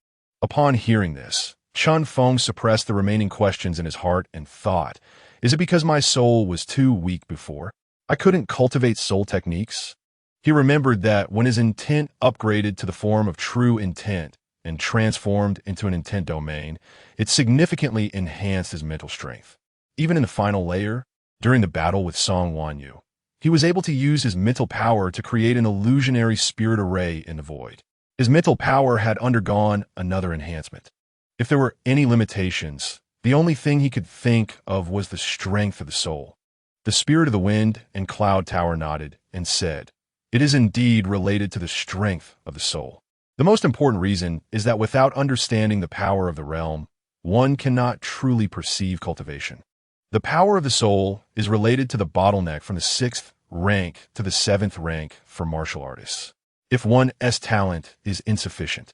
S1: Upon hearing this, Chen Feng suppressed the remaining questions in his heart and thought, "Is it because my soul was too weak before? I couldn't cultivate soul techniques?" He remembered that when his intent upgraded to the form of true intent and transformed into an intent domain, it significantly enhanced his mental strength. Even in the final layer, during the battle with Song Wanyu, he was able to use his mental power to create an illusionary spirit array in the void. His mental power had undergone another enhancement. If there were any limitations, the only thing he could think of was the strength of the soul. The spirit of the wind and cloud tower nodded and said, "It is indeed related to the strength of the soul." The most important reason is that without understanding the power of the realm, one cannot truly perceive cultivation. The power of the soul is related to the bottleneck from the 6th rank to the 7th rank for martial artists. If one's talent is insufficient,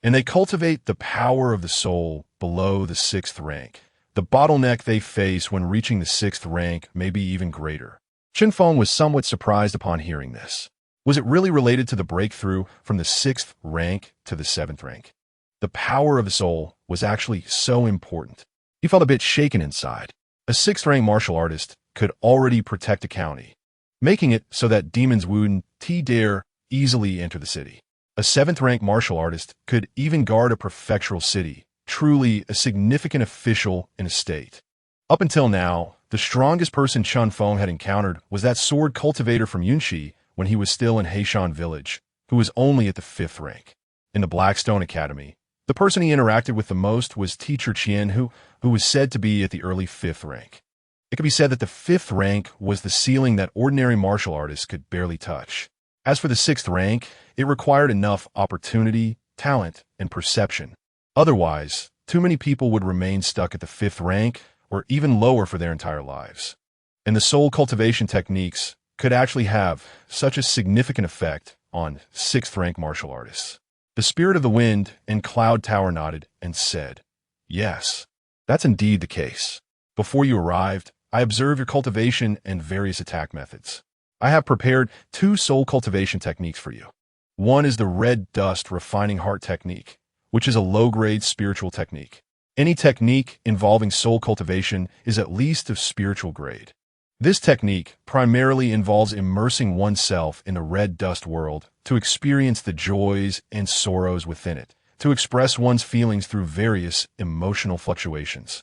S1: and they cultivate the power of the soul below the 6th rank, the bottleneck they face when reaching the 6th rank may be even greater. Chen Feng was somewhat surprised upon hearing this. Was it really related to the breakthrough from the 6th rank to the 7th rank? The power of the soul was actually so important. He felt a bit shaken inside. A 6th rank martial artist could already protect a county, making it so that demons wouldn't dare easily enter the city. A 7th rank martial artist could even guard a prefectural city, truly a significant official in a state. Up until now, the strongest person Chen Feng had encountered was that sword cultivator from Yunxi when he was still in Heishan village, who was only at the 5th rank. In the Blackstone Academy, the person he interacted with the most was Teacher Qian, who was said to be at the early 5th rank. It could be said that the 5th rank was the ceiling that ordinary martial artists could barely touch. As for the 6th rank, it required enough opportunity, talent, and perception. Otherwise, too many people would remain stuck at the 5th rank or even lower for their entire lives. And the soul cultivation techniques could actually have such a significant effect on 6th rank martial artists. The spirit of the wind and cloud tower nodded and said, "Yes, that's indeed the case. Before you arrived, I observed your cultivation and various attack methods. I have prepared 2 soul cultivation techniques for you. One is the red dust refining heart technique, which is a low-grade spiritual technique. Any technique involving soul cultivation is at least of spiritual grade. This technique primarily involves immersing oneself in the red dust world to experience the joys and sorrows within it, to express one's feelings through various emotional fluctuations,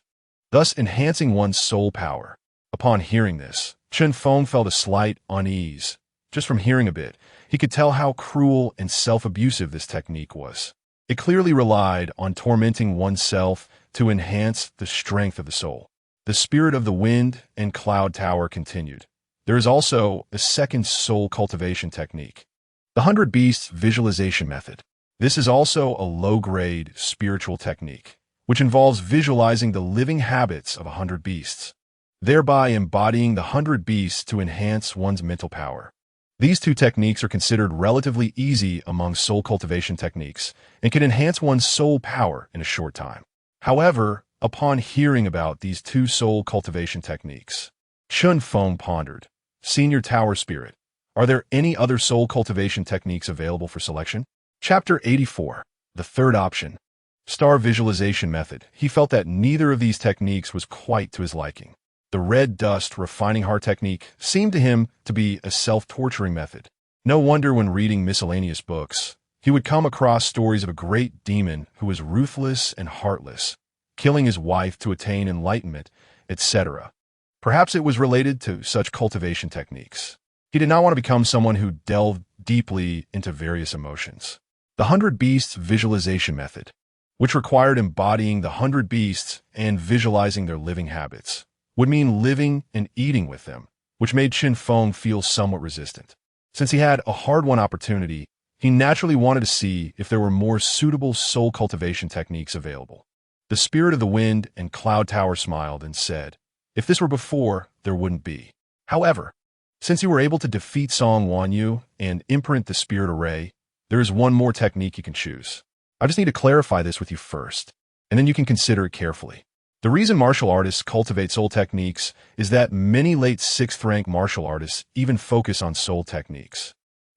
S1: thus enhancing one's soul power. Upon hearing this, Chen Feng felt a slight unease. Just from hearing a bit, he could tell how cruel and self-abusive this technique was. It clearly relied on tormenting oneself to enhance the strength of the soul. The spirit of the wind and cloud tower continued. There is also a second soul cultivation technique, the 100 Beasts visualization method. This is also a low-grade spiritual technique, which involves visualizing the living habits of 100 beasts, thereby embodying the 100 beasts to enhance one's mental power. These two techniques are considered relatively easy among soul cultivation techniques and can enhance one's soul power in a short time. However, upon hearing about these two soul cultivation techniques, Chen Feng pondered, Senior Tower Spirit, are there any other soul cultivation techniques available for selection? Chapter 84. The third option. Star visualization method. He felt that neither of these techniques was quite to his liking. The red dust refining heart technique seemed to him to be a self-torturing method. No wonder when reading miscellaneous books, he would come across stories of a great demon who was ruthless and heartless, killing his wife to attain enlightenment, etc. Perhaps it was related to such cultivation techniques. He did not want to become someone who delved deeply into various emotions. The 100 Beasts visualization method, which required embodying the 100 beasts and visualizing their living habits, would mean living and eating with them, which made Chen Feng feel somewhat resistant. Since he had a hard-won opportunity, he naturally wanted to see if there were more suitable soul cultivation techniques available. The Spirit of the Wind and Cloud Tower smiled and said, if this were before, there wouldn't be. However, since you were able to defeat Song Wanyu and imprint the Spirit Array, there is one more technique you can choose. I just need to clarify this with you first, and then you can consider it carefully. The reason martial artists cultivate soul techniques is that many late 6th rank martial artists even focus on soul techniques,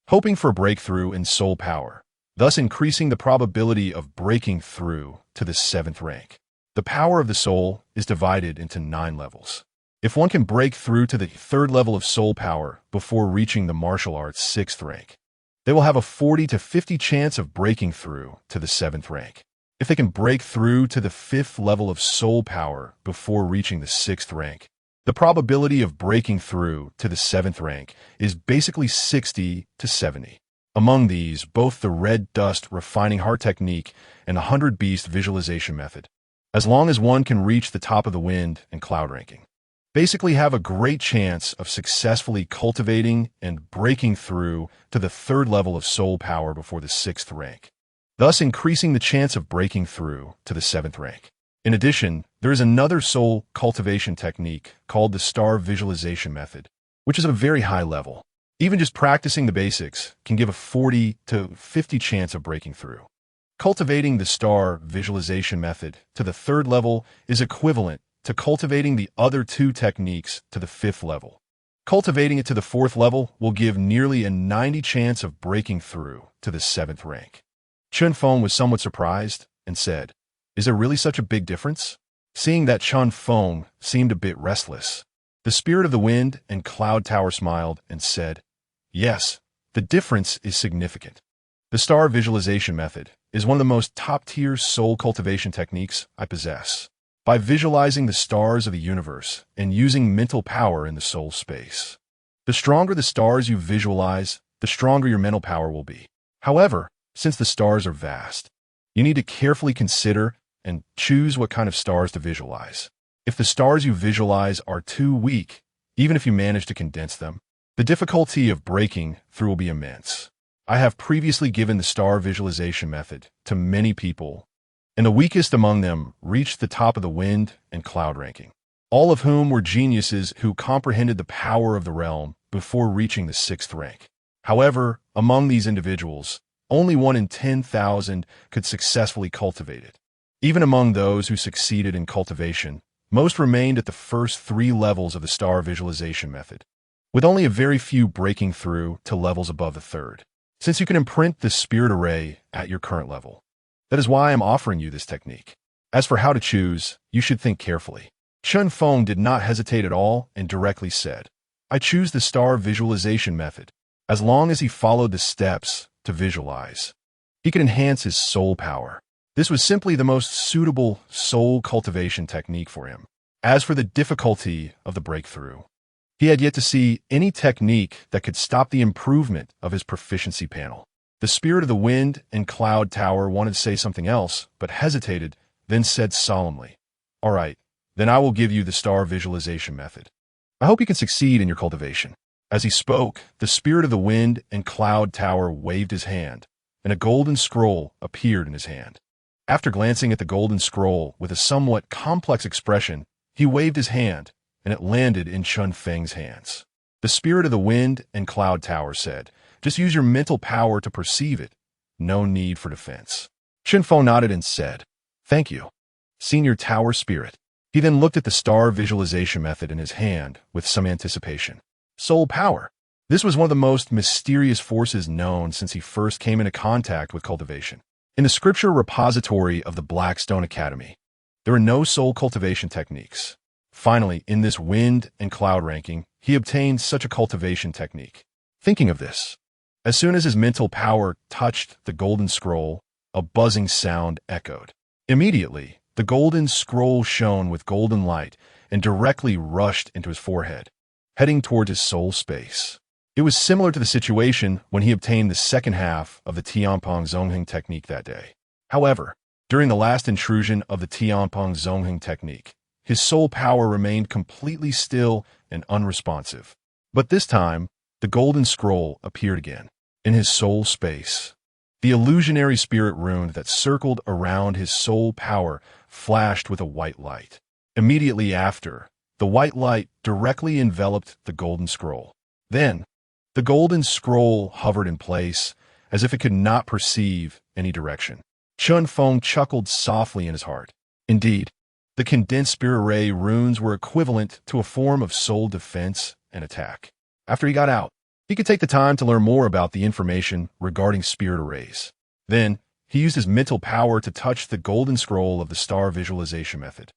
S1: hoping for a breakthrough in soul power, thus increasing the probability of breaking through to the 7th rank. The power of the soul is divided into 9 levels. If one can break through to the 3rd level of soul power before reaching the martial arts 6th rank, they will have a 40 to 50 chance of breaking through to the 7th rank. If they can break through to the 5th level of soul power before reaching the 6th rank, the probability of breaking through to the 7th rank is basically 60 to 70. Among these, both the red dust refining heart technique and the 100 Beast visualization method, as long as one can reach the top of the wind and cloud ranking, basically have a great chance of successfully cultivating and breaking through to the 3rd level of soul power before the 6th rank, thus increasing the chance of breaking through to the 7th rank. In addition, there is another soul cultivation technique called the star visualization method, which is a very high level. Even just practicing the basics can give a 40 to 50 chance of breaking through. Cultivating the star visualization method to the 3rd level is equivalent to cultivating the other 2 techniques to the 5th level. Cultivating it to the 4th level will give nearly a 90 chance of breaking through to the 7th rank. Chen Feng was somewhat surprised and said, is there really such a big difference? Seeing that Chen Feng seemed a bit restless, the Spirit of the Wind and Cloud Tower smiled and said, yes, the difference is significant. The star visualization method is one of the most top-tier soul cultivation techniques I possess. By visualizing the stars of the universe and using mental power in the soul space, the stronger the stars you visualize, the stronger your mental power will be. However, since the stars are vast, you need to carefully consider and choose what kind of stars to visualize. If the stars you visualize are too weak, even if you manage to condense them, the difficulty of breaking through will be immense. I have previously given the star visualization method to many people, and the weakest among them reached the top of the wind and cloud ranking, all of whom were geniuses who comprehended the power of the realm before reaching the 6th rank. However, among these individuals, only 1 in 10,000 could successfully cultivate it. Even among those who succeeded in cultivation, most remained at the first 3 levels of the star visualization method, with only a very few breaking through to levels above the 3rd. Since you can imprint the Spirit Array at your current level, that is why I am offering you this technique. As for how to choose, you should think carefully. Chen Feng did not hesitate at all and directly said, I choose the star visualization method. As long as he followed the steps to visualize, he could enhance his soul power. This was simply the most suitable soul cultivation technique for him. As for the difficulty of the breakthrough, he had yet to see any technique that could stop the improvement of his proficiency panel. The Spirit of the Wind and Cloud Tower wanted to say something else, but hesitated, then said solemnly, all right, then I will give you the star visualization method. I hope you can succeed in your cultivation. As he spoke, the Spirit of the Wind and Cloud Tower waved his hand, and a golden scroll appeared in his hand. After glancing at the golden scroll with a somewhat complex expression, he waved his hand, and it landed in Chen Feng's hands. The spirit of the wind and cloud tower said, "Just use your mental power to perceive it. No need for defense." Chen Feng nodded and said, "Thank you, Senior Tower Spirit." He then looked at the star visualization method in his hand with some anticipation. Soul power. This was one of the most mysterious forces known since he first came into contact with cultivation. In the scripture repository of the Blackstone Academy, there are no soul cultivation techniques. Finally, in this wind and cloud ranking, he obtained such a cultivation technique. Thinking of this, as soon as his mental power touched the golden scroll, a buzzing sound echoed. Immediately, the golden scroll shone with golden light and directly rushed into his forehead, heading toward his soul space. It was similar to the situation when he obtained the second half of the Tianpeng Zongheng technique that day. However, during the last intrusion of the Tianpeng Zongheng technique, his soul power remained completely still and unresponsive. But this time, the golden scroll appeared again, in his soul space. The illusionary spirit rune that circled around his soul power flashed with a white light. Immediately after, the white light directly enveloped the golden scroll. Then, the golden scroll hovered in place, as if it could not perceive any direction. Chen Feng chuckled softly in his heart. Indeed, the condensed spirit ray runes were equivalent to a form of soul defense and attack. After he got out, he could take the time to learn more about the information regarding spirit arrays. Then, he used his mental power to touch the golden scroll of the star visualization method.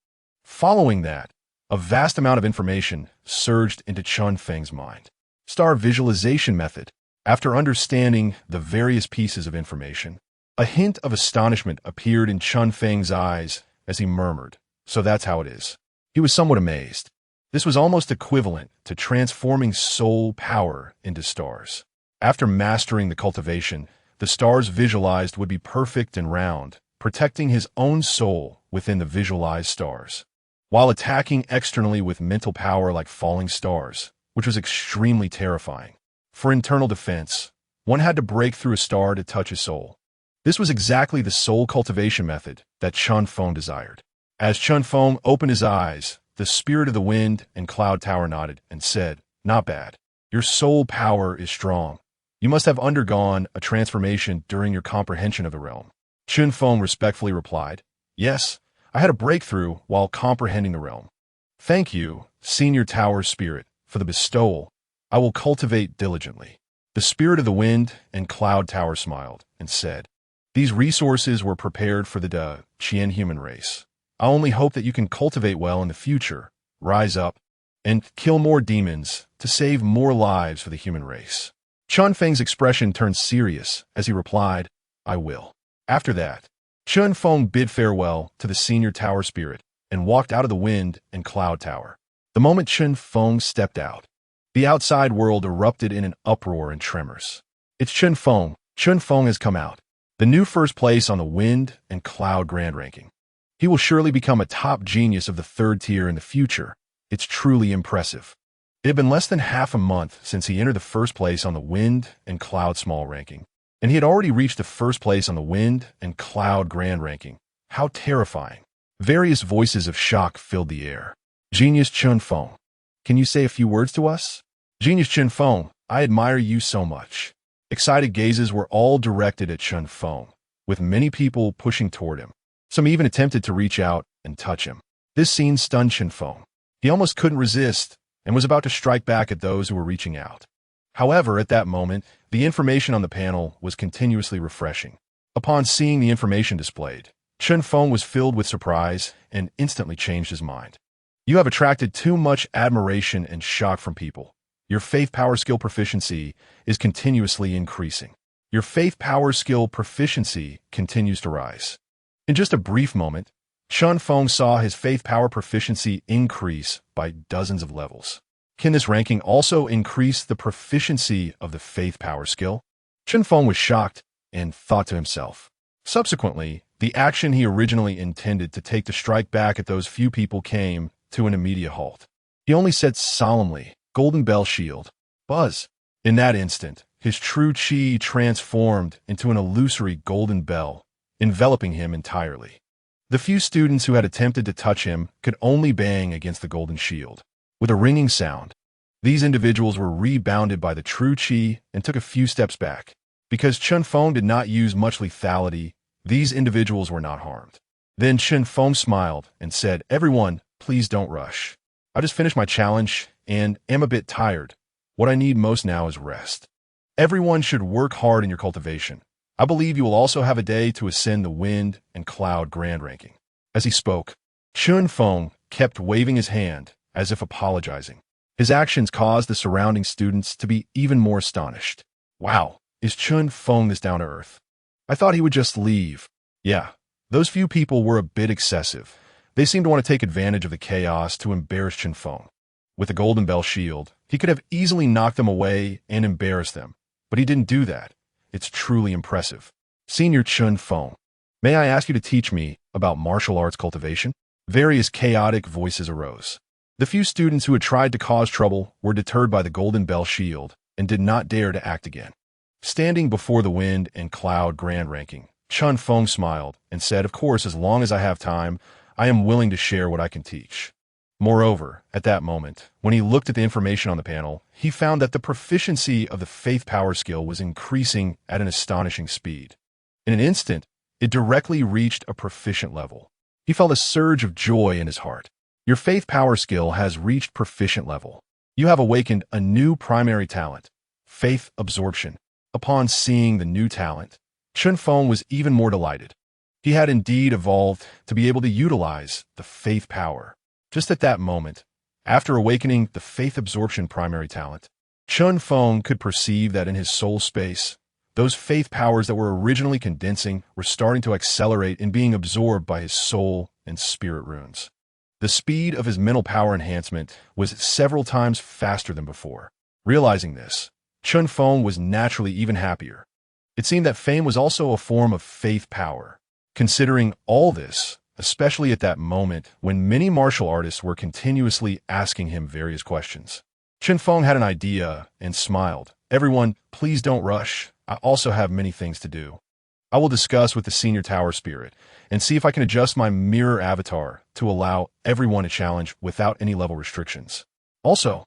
S1: Following that, a vast amount of information surged into Chen Feng's mind. Star visualization method. After understanding the various pieces of information, a hint of astonishment appeared in Chen Feng's eyes as he murmured, "So that's how it is." He was somewhat amazed. This was almost equivalent to transforming soul power into stars. After mastering the cultivation, the stars visualized would be perfect and round, protecting his own soul within the visualized stars, while attacking externally with mental power like falling stars, which was extremely terrifying. For internal defense, one had to break through a star to touch his soul. This was exactly the soul cultivation method that Chen Feng desired. As Chen Feng opened his eyes, the spirit of the wind and cloud tower nodded and said, "Not bad. Your soul power is strong. You must have undergone a transformation during your comprehension of the realm." Chen Feng respectfully replied, "Yes, I had a breakthrough while comprehending the realm. Thank you, Senior Tower Spirit, for the bestowal. I will cultivate diligently." The spirit of the wind and cloud tower smiled and said, "These resources were prepared for the Qian human race. I only hope that you can cultivate well in the future, rise up, and kill more demons to save more lives for the human race." Chen Feng's expression turned serious as he replied, "I will." After that, Chen Feng bid farewell to the Senior Tower Spirit and walked out of the wind and cloud tower. The moment Chen Feng stepped out, the outside world erupted in an uproar and tremors. "It's Chen Feng. Chen Feng has come out. The new first place on the wind and cloud grand ranking. He will surely become a top genius of the third tier in the future. It's truly impressive." It had been less than half a month since he entered the first place on the wind and cloud small ranking, and he had already reached the first place on the wind and cloud grand ranking. How terrifying. Various voices of shock filled the air. "Genius Chen Feng, can you say a few words to us?" "Genius Chen Feng, I admire you so much." Excited gazes were all directed at Chen Feng, with many people pushing toward him. Some even attempted to reach out and touch him. This scene stunned Chen Feng. He almost couldn't resist and was about to strike back at those who were reaching out. However, at that moment, the information on the panel was continuously refreshing. Upon seeing the information displayed, Chen Feng was filled with surprise and instantly changed his mind. "You have attracted too much admiration and shock from people. Your faith power skill proficiency is continuously increasing. Your faith power skill proficiency continues to rise." In just a brief moment, Chen Feng saw his faith power proficiency increase by dozens of levels. Can this ranking also increase the proficiency of the faith power skill? Chen Feng was shocked and thought to himself. Subsequently, the action he originally intended to take to strike back at those few people came to an immediate halt. He only said solemnly, "Golden Bell Shield. Buzz." In that instant, his true chi transformed into an illusory golden bell, enveloping him entirely. The few students who had attempted to touch him could only bang against the golden shield. With a ringing sound, These individuals were rebounded by the true qi and took a few steps back. Because Chen Feng did not use much lethality, these individuals were not harmed. Then Chen Feng smiled and said, "Everyone, please don't rush. I just finished my challenge and am a bit tired. What I need most now is rest. Everyone should work hard in your cultivation. I believe you will also have a day to ascend the wind and cloud grand ranking." As he spoke, Chen Feng kept waving his hand as if apologizing. His actions caused the surrounding students to be even more astonished. Wow, is Chen Feng this down to earth? I thought he would just leave. Yeah, those few people were a bit excessive. They seemed to want to take advantage of the chaos to embarrass Chen Feng. With the golden bell shield, he could have easily knocked them away and embarrassed them, but he didn't do that. It's truly impressive. Senior Chen Feng, may I ask you to teach me about martial arts cultivation? Various chaotic voices arose. The few students who had tried to cause trouble were deterred by the golden bell shield and did not dare to act again. Standing before the wind and cloud grand ranking, Chen Feng smiled and said, "Of course, as long as I have time, I am willing to share what I can teach." Moreover, at that moment, when he looked at the information on the panel, he found that the proficiency of the faith power skill was increasing at an astonishing speed. In an instant, it directly reached a proficient level. He felt a surge of joy in his heart. Your faith power skill has reached proficient level. You have awakened a new primary talent, faith absorption. Upon seeing the new talent, Chen Feng was even more delighted. He had indeed evolved to be able to utilize the faith power. Just at that moment, after awakening the faith absorption primary talent, Chen Feng could perceive that in his soul space, those faith powers that were originally condensing were starting to accelerate in being absorbed by his soul and spirit runes. The speed of his mental power enhancement was several times faster than before. Realizing this, Chen Feng was naturally even happier. It seemed that fame was also a form of faith power. Considering all this, especially at that moment when many martial artists were continuously asking him various questions, Chen Feng had an idea and smiled. "Everyone, please don't rush. I also have many things to do. I will discuss with the senior tower spirit and see if I can adjust my mirror avatar to allow everyone a challenge without any level restrictions. Also,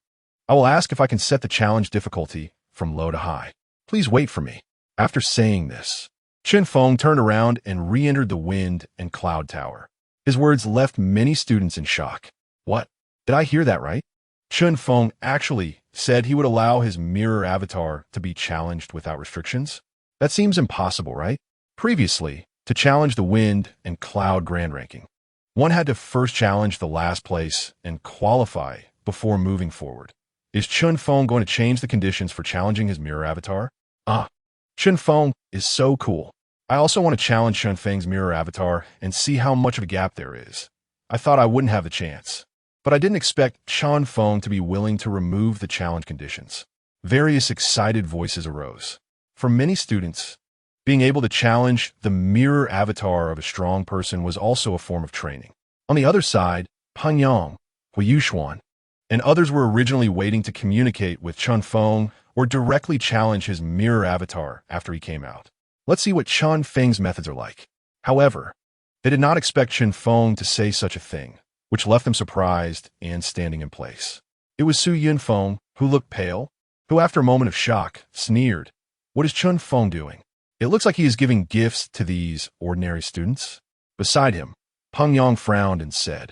S1: I will ask if I can set the challenge difficulty from low to high. Please wait for me." After saying this, Chen Feng turned around and re-entered the wind and cloud tower. His words left many students in shock. What? Did I hear that right? Chen Feng actually said he would allow his mirror avatar to be challenged without restrictions? That seems impossible, right? Previously, to challenge the wind and cloud grand ranking, one had to first challenge the last place and qualify before moving forward. Is Chen Feng going to change the conditions for challenging his mirror avatar? Chen Feng is so cool. I also want to challenge Chen Feng's mirror avatar and see how much of a gap there is. I thought I wouldn't have the chance, but I didn't expect Chen Feng to be willing to remove the challenge conditions. Various excited voices arose. For many students, being able to challenge the mirror avatar of a strong person was also a form of training. On the other side, Pan Yang, Hui Yuxuan, and others were originally waiting to communicate with Chen Feng or directly challenge his mirror avatar after he came out. Let's see what Chen Feng's methods are like. However, they did not expect Chen Feng to say such a thing, which left them surprised and standing in place. It was Su Yunfeng, who looked pale, who after a moment of shock, sneered. What is Chen Feng doing? It looks like he is giving gifts to these ordinary students. Beside him, Peng Yang frowned and said,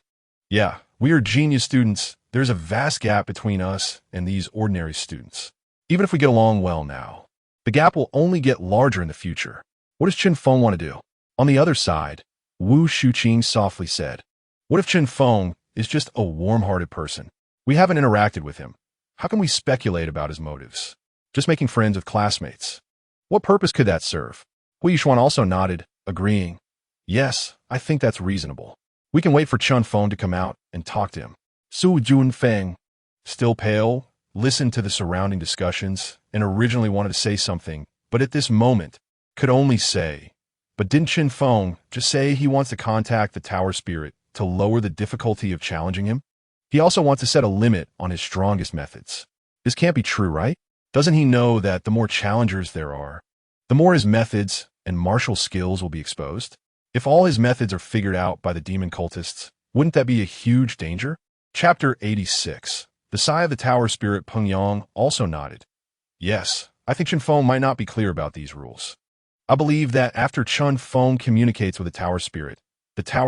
S1: "Yeah, we are genius students. There's a vast gap between us and these ordinary students. Even if we get along well now, the gap will only get larger in the future. What does Chen Feng want to do?" On the other side, Wu Shuqing softly said, "What if Chen Feng is just a warm-hearted person? We haven't interacted with him. How can we speculate about his motives? Just making friends with classmates. What purpose could that serve?" Hui Yuxuan also nodded, agreeing. "Yes, I think that's reasonable. We can wait for Chen Feng to come out and talk to him." Su Junfeng, still pale, listened to the surrounding discussions and originally wanted to say something, but at this moment could only say, "But didn't Chen Feng just say he wants to contact the tower spirit to lower the difficulty of challenging him? He also wants to set a limit on his strongest methods. This can't be true, right? Doesn't he know that the more challengers there are, the more his methods and martial skills will be exposed? If all his methods are figured out by the demon cultists, wouldn't that be a huge danger?" Chapter 86. The Sai of the Tower Spirit Peng Yang also nodded. Yes, I think Chen Feng might not be clear about these rules. I believe that after Chen Feng communicates with the Tower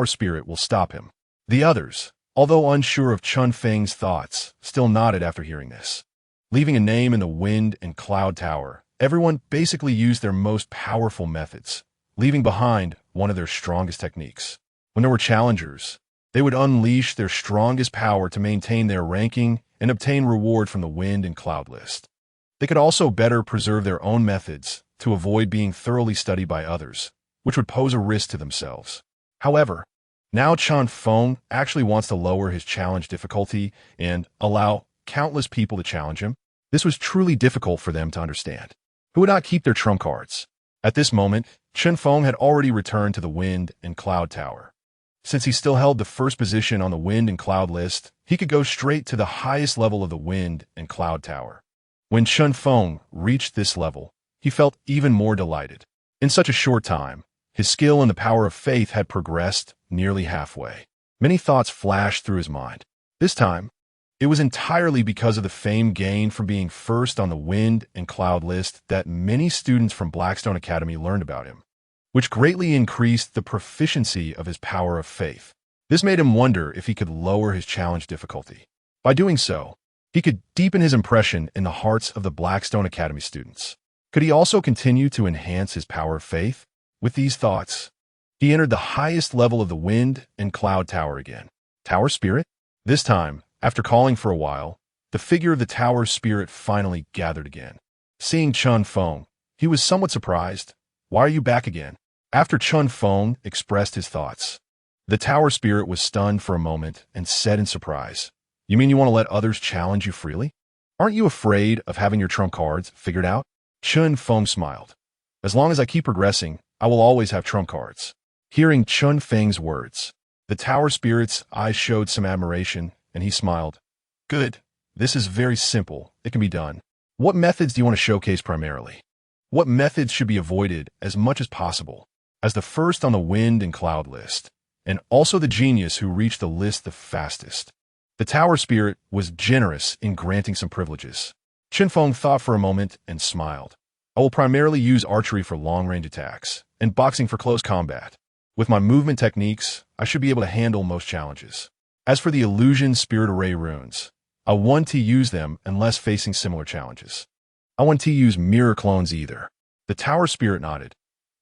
S1: Spirit will stop him. The others, although unsure of Chen Feng's thoughts, still nodded after hearing this. Leaving a name in the Wind and Cloud Tower, everyone basically used their most powerful methods, leaving behind one of their strongest techniques. When there were challengers, they would unleash their strongest power to maintain their ranking and obtain reward from the Wind and Cloud list. They could also better preserve their own methods to avoid being thoroughly studied by others, which would pose a risk to themselves. However, now Chen Feng actually wants to lower his challenge difficulty and allow countless people to challenge him. This was truly difficult for them to understand. Who would not keep their trump cards? At this moment, Chen Feng had already returned to the Wind and Cloud Tower. Since he still held the first position on the Wind and Cloud list, he could go straight to the highest level of the Wind and Cloud Tower. When Chen Feng reached this level, he felt even more delighted. In such a short time, his skill and the power of faith had progressed nearly halfway. Many thoughts flashed through his mind. This time, it was entirely because of the fame gained from being first on the Wind and Cloud list that many students from Blackstone Academy learned about him, which greatly increased the proficiency of his power of faith. This made him wonder if he could lower his challenge difficulty. By doing so, he could deepen his impression in the hearts of the Blackstone Academy students. Could he also continue to enhance his power of faith? With these thoughts, he entered the highest level of the Wind and Cloud Tower again. Tower Spirit? This time, after calling for a while, the figure of the Tower Spirit finally gathered again. Seeing Chen Feng, he was somewhat surprised. Why are you back again? After Chen Feng expressed his thoughts, the Tower Spirit was stunned for a moment and said in surprise, "You mean you want to let others challenge you freely? Aren't you afraid of having your trump cards figured out?" Chen Feng smiled. "As long as I keep progressing, I will always have trump cards." Hearing Chen Feng's words, the Tower Spirit's eyes showed some admiration, and he smiled. "Good. This is very simple. It can be done. What methods do you want to showcase primarily? What methods should be avoided as much as possible?" As the first on the Wind and Cloud list, and also the genius who reached the list the fastest, the Tower Spirit was generous in granting some privileges. Chen Feng thought for a moment and smiled. "I will primarily use archery for long-range attacks and boxing for close combat. With my movement techniques, I should be able to handle most challenges. As for the illusion spirit array runes, I want to use them unless facing similar challenges. I want to use mirror clones either." The Tower Spirit nodded.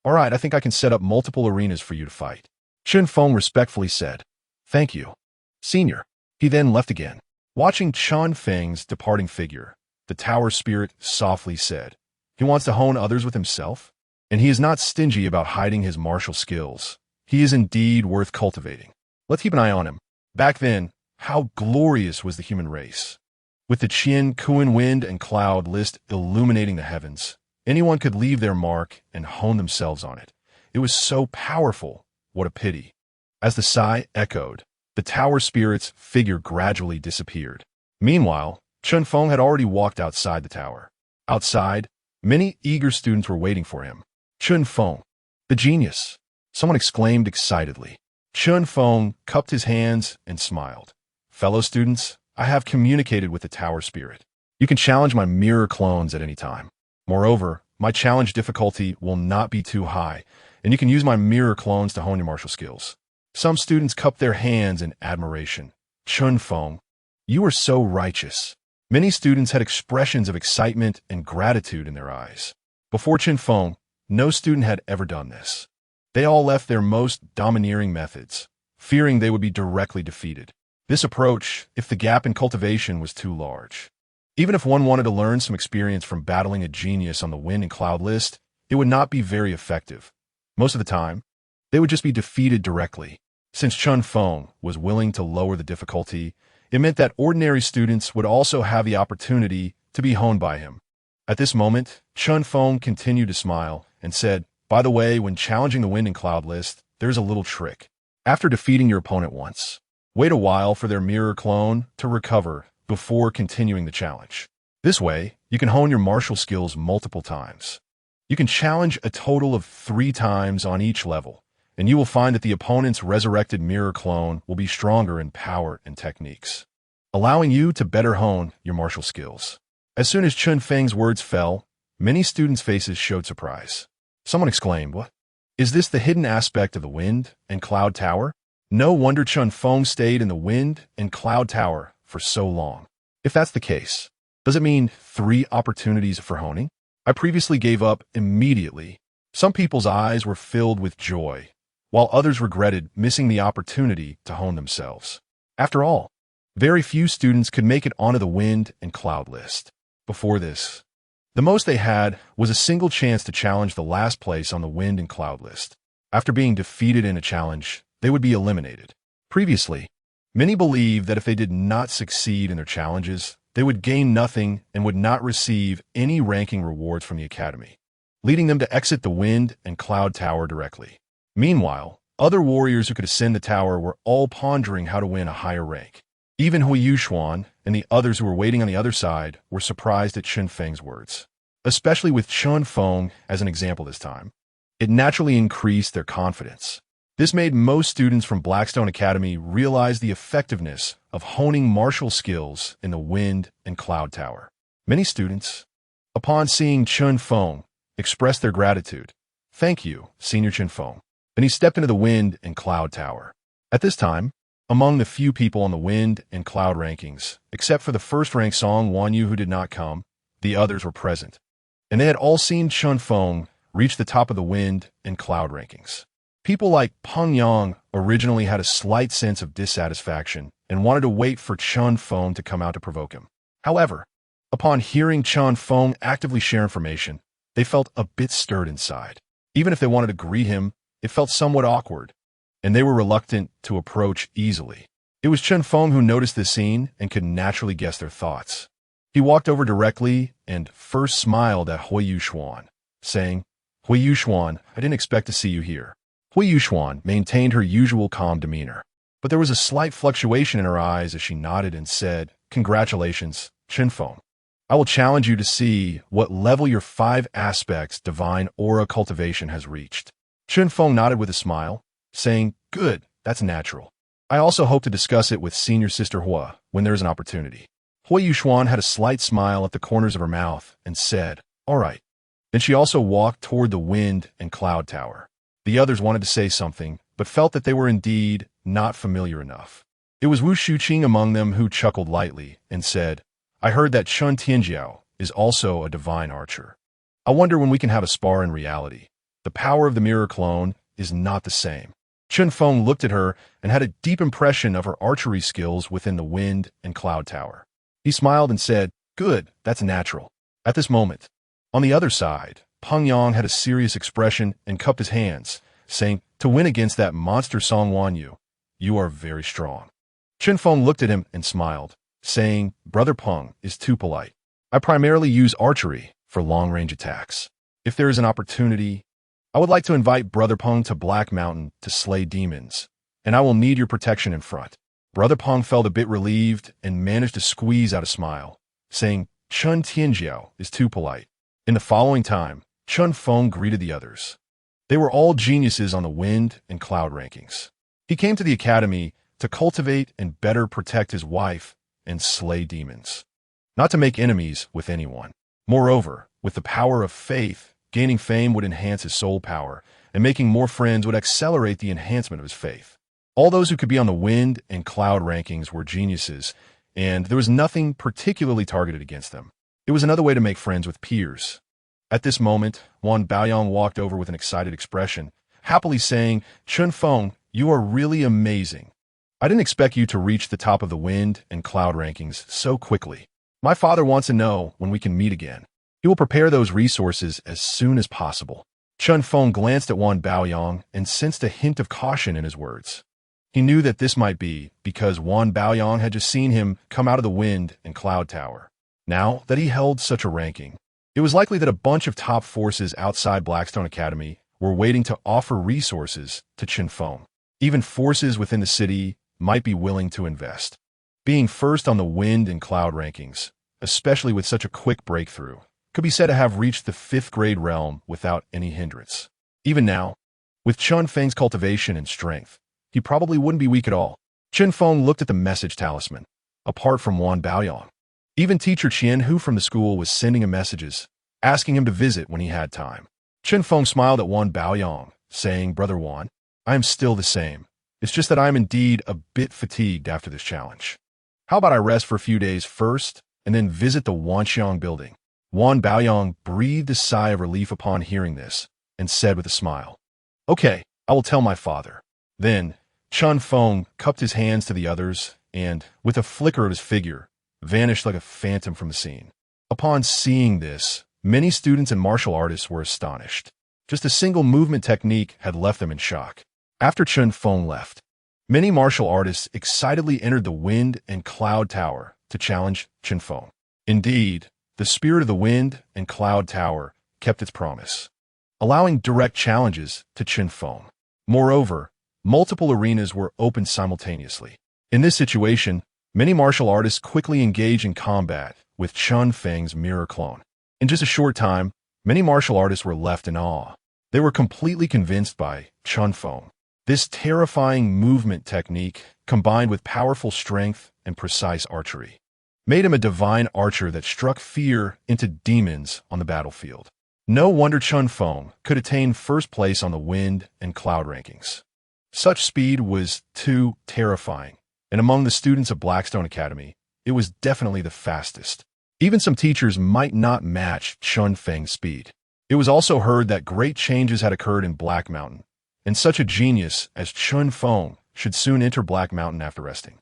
S1: "All right, I think I can set up multiple arenas for you to fight." Chen Feng respectfully said, "Thank you, Senior." He then left again. Watching Chen Feng's departing figure, the Tower Spirit softly said, "He wants to hone others with himself, and he is not stingy about hiding his martial skills. He is indeed worth cultivating. Let's keep an eye on him." Back then, how glorious was the human race. With the Qian Kuan Wind and Cloud list illuminating the heavens, anyone could leave their mark and hone themselves on it. It was so powerful. What a pity. As the sigh echoed, the Tower Spirit's figure gradually disappeared. Meanwhile, Chen Feng had already walked outside the tower. Outside, many eager students were waiting for him. "Chen Feng, the genius!" someone exclaimed excitedly. Chen Feng cupped his hands and smiled. "Fellow students, I have communicated with the Tower Spirit. You can challenge my mirror clones at any time. Moreover, my challenge difficulty will not be too high, and you can use my mirror clones to hone your martial skills." Some students cupped their hands in admiration. "Chen Feng, you are so righteous." Many students had expressions of excitement and gratitude in their eyes. Before Chen Feng, no student had ever done this. They all left their most domineering methods, fearing they would be directly defeated. This approach, if the gap in cultivation was too large. Even if one wanted to learn some experience from battling a genius on the Wind and Cloud list, it would not be very effective. Most of the time, they would just be defeated directly. Since Chen Feng was willing to lower the difficulty, it meant that ordinary students would also have the opportunity to be honed by him. At this moment, Chen Feng continued to smile and said, "By the way, when challenging the Wind and Cloud list, there's a little trick. After defeating your opponent once, wait a while for their mirror clone to recover before continuing the challenge. This way, you can hone your martial skills multiple times. You can challenge a total of 3 times on each level, and you will find that the opponent's resurrected mirror clone will be stronger in power and techniques. allowing you to better hone your martial skills. As soon as Chen Feng's words fell, many students' faces showed surprise. Someone exclaimed, "What? Is this the hidden aspect of the Wind and Cloud Tower?" No wonder Chen Feng stayed in the Wind and Cloud Tower for so long. If that's the case, does it mean 3 opportunities for honing? I previously gave up immediately. Some people's eyes were filled with joy, while others regretted missing the opportunity to hone themselves. After all, very few students could make it onto the Wind and Cloud list. Before this, the most they had was a single chance to challenge the last place on the Wind and Cloud list. After being defeated in a challenge, they would be eliminated. Previously, many believed that if they did not succeed in their challenges, they would gain nothing and would not receive any ranking rewards from the academy, leading them to exit the Wind and Cloud Tower directly. Meanwhile, other warriors who could ascend the tower were all pondering how to win a higher rank. Even Hui Yuxuan and the others who were waiting on the other side were surprised at Chen Feng's words, especially with Chen Feng as an example this time. It naturally increased their confidence. This made most students from Blackstone Academy realize the effectiveness of honing martial skills in the Wind and Cloud Tower. Many students, upon seeing Chen Feng, expressed their gratitude. "Thank you, Senior Chen Feng." Then he stepped into the Wind and Cloud Tower. At this time, among the few people on the Wind and Cloud rankings, except for the first-ranked Song Wanyu who did not come, the others were present, and they had all seen Chen Feng reach the top of the Wind and Cloud rankings. People like Peng Yang originally had a slight sense of dissatisfaction and wanted to wait for Chen Feng to come out to provoke him. However, upon hearing Chen Feng actively share information, they felt a bit stirred inside. Even if they wanted to greet him, it felt somewhat awkward, and they were reluctant to approach easily. It was Chen Feng who noticed this scene and could naturally guess their thoughts. He walked over directly and first smiled at Hui Yuxuan, saying, "Hui Yuxuan, I didn't expect to see you here." Hui Yuxuan maintained her usual calm demeanor, but there was a slight fluctuation in her eyes as she nodded and said, "Congratulations, Chen Feng. I will challenge you to see what level your 5 aspects divine aura cultivation has reached." Chen Feng nodded with a smile, saying, "Good, that's natural. I also hope to discuss it with Senior Sister Hua when there is an opportunity." Hui Yuxuan had a slight smile at the corners of her mouth and said, "All right." Then she also walked toward the Wind and Cloud Tower. The others wanted to say something, but felt that they were indeed not familiar enough. It was Wu Shuqing among them who chuckled lightly and said, "I heard that Chun Tianjiao is also a divine archer. I wonder when we can have a spar in reality. The power of the mirror clone is not the same." Chen Feng looked at her and had a deep impression of her archery skills within the Wind and Cloud Tower. He smiled and said, "Good, that's natural." At this moment, on the other side, Peng Yang had a serious expression and cupped his hands, saying, "To win against that monster Song Wanyu, you are very strong." Chen Feng looked at him and smiled, saying, "Brother Peng is too polite. I primarily use archery for long-range attacks. If there is an opportunity, I would like to invite Brother Peng to Black Mountain to slay demons, and I will need your protection in front." Brother Peng felt a bit relieved and managed to squeeze out a smile, saying, "Chun Tianjiao is too polite." In the following time, Chen Feng greeted the others. They were all geniuses on the Wind and Cloud rankings. He came to the academy to cultivate and better protect his wife and slay demons, not to make enemies with anyone. Moreover, with the power of faith, gaining fame would enhance his soul power, and making more friends would accelerate the enhancement of his faith. All those who could be on the Wind and Cloud rankings were geniuses, and there was nothing particularly targeted against them. It was another way to make friends with peers. At this moment, Wan Baoyang walked over with an excited expression, happily saying, "Chen Feng, you are really amazing. I didn't expect you to reach the top of the Wind and Cloud rankings so quickly. My father wants to know when we can meet again. He will prepare those resources as soon as possible." Chen Feng glanced at Wan Baoyang and sensed a hint of caution in his words. He knew that this might be because Wan Baoyang had just seen him come out of the Wind and Cloud Tower. Now that he held such a ranking, it was likely that a bunch of top forces outside Blackstone Academy were waiting to offer resources to Chen Feng. Even forces within the city might be willing to invest. Being first on the Wind and Cloud rankings, especially with such a quick breakthrough, could be said to have reached the 5th grade realm without any hindrance. Even now, with Chen Feng's cultivation and strength, he probably wouldn't be weak at all. Chen Feng looked at the message talisman, apart from Wan Baoyong. Even teacher Qianhu from the school was sending him messages, asking him to visit when he had time. Chen Feng smiled at Wan Baoyong, saying, "Brother Wan, I am still the same. It's just that I am indeed a bit fatigued after this challenge. How about I rest for a few days first, and then visit the Wanxiang building?" Wan Baoyong breathed a sigh of relief upon hearing this, and said with a smile, "Okay, I will tell my father." Then, Chen Feng cupped his hands to the others, and, with a flicker of his figure, vanished like a phantom from the scene. Upon seeing this, many students and martial artists were astonished. Just a single movement technique had left them in shock. After Chen Feng left, many martial artists excitedly entered the Wind and Cloud Tower to challenge Chen Feng. Indeed, the spirit of the Wind and Cloud Tower kept its promise, allowing direct challenges to Chen Feng. Moreover, multiple arenas were opened simultaneously. In this situation, many martial artists quickly engaged in combat with Chen Feng's mirror clone. In just a short time, many martial artists were left in awe. They were completely convinced by Chen Feng. This terrifying movement technique, combined with powerful strength and precise archery, made him a divine archer that struck fear into demons on the battlefield. No wonder Chen Feng could attain first place on the Wind and Cloud rankings. Such speed was too terrifying, and among the students of Blackstone Academy, it was definitely the fastest. Even some teachers might not match Chen Feng's speed. It was also heard that great changes had occurred in Black Mountain, and such a genius as Chen Feng should soon enter Black Mountain after resting.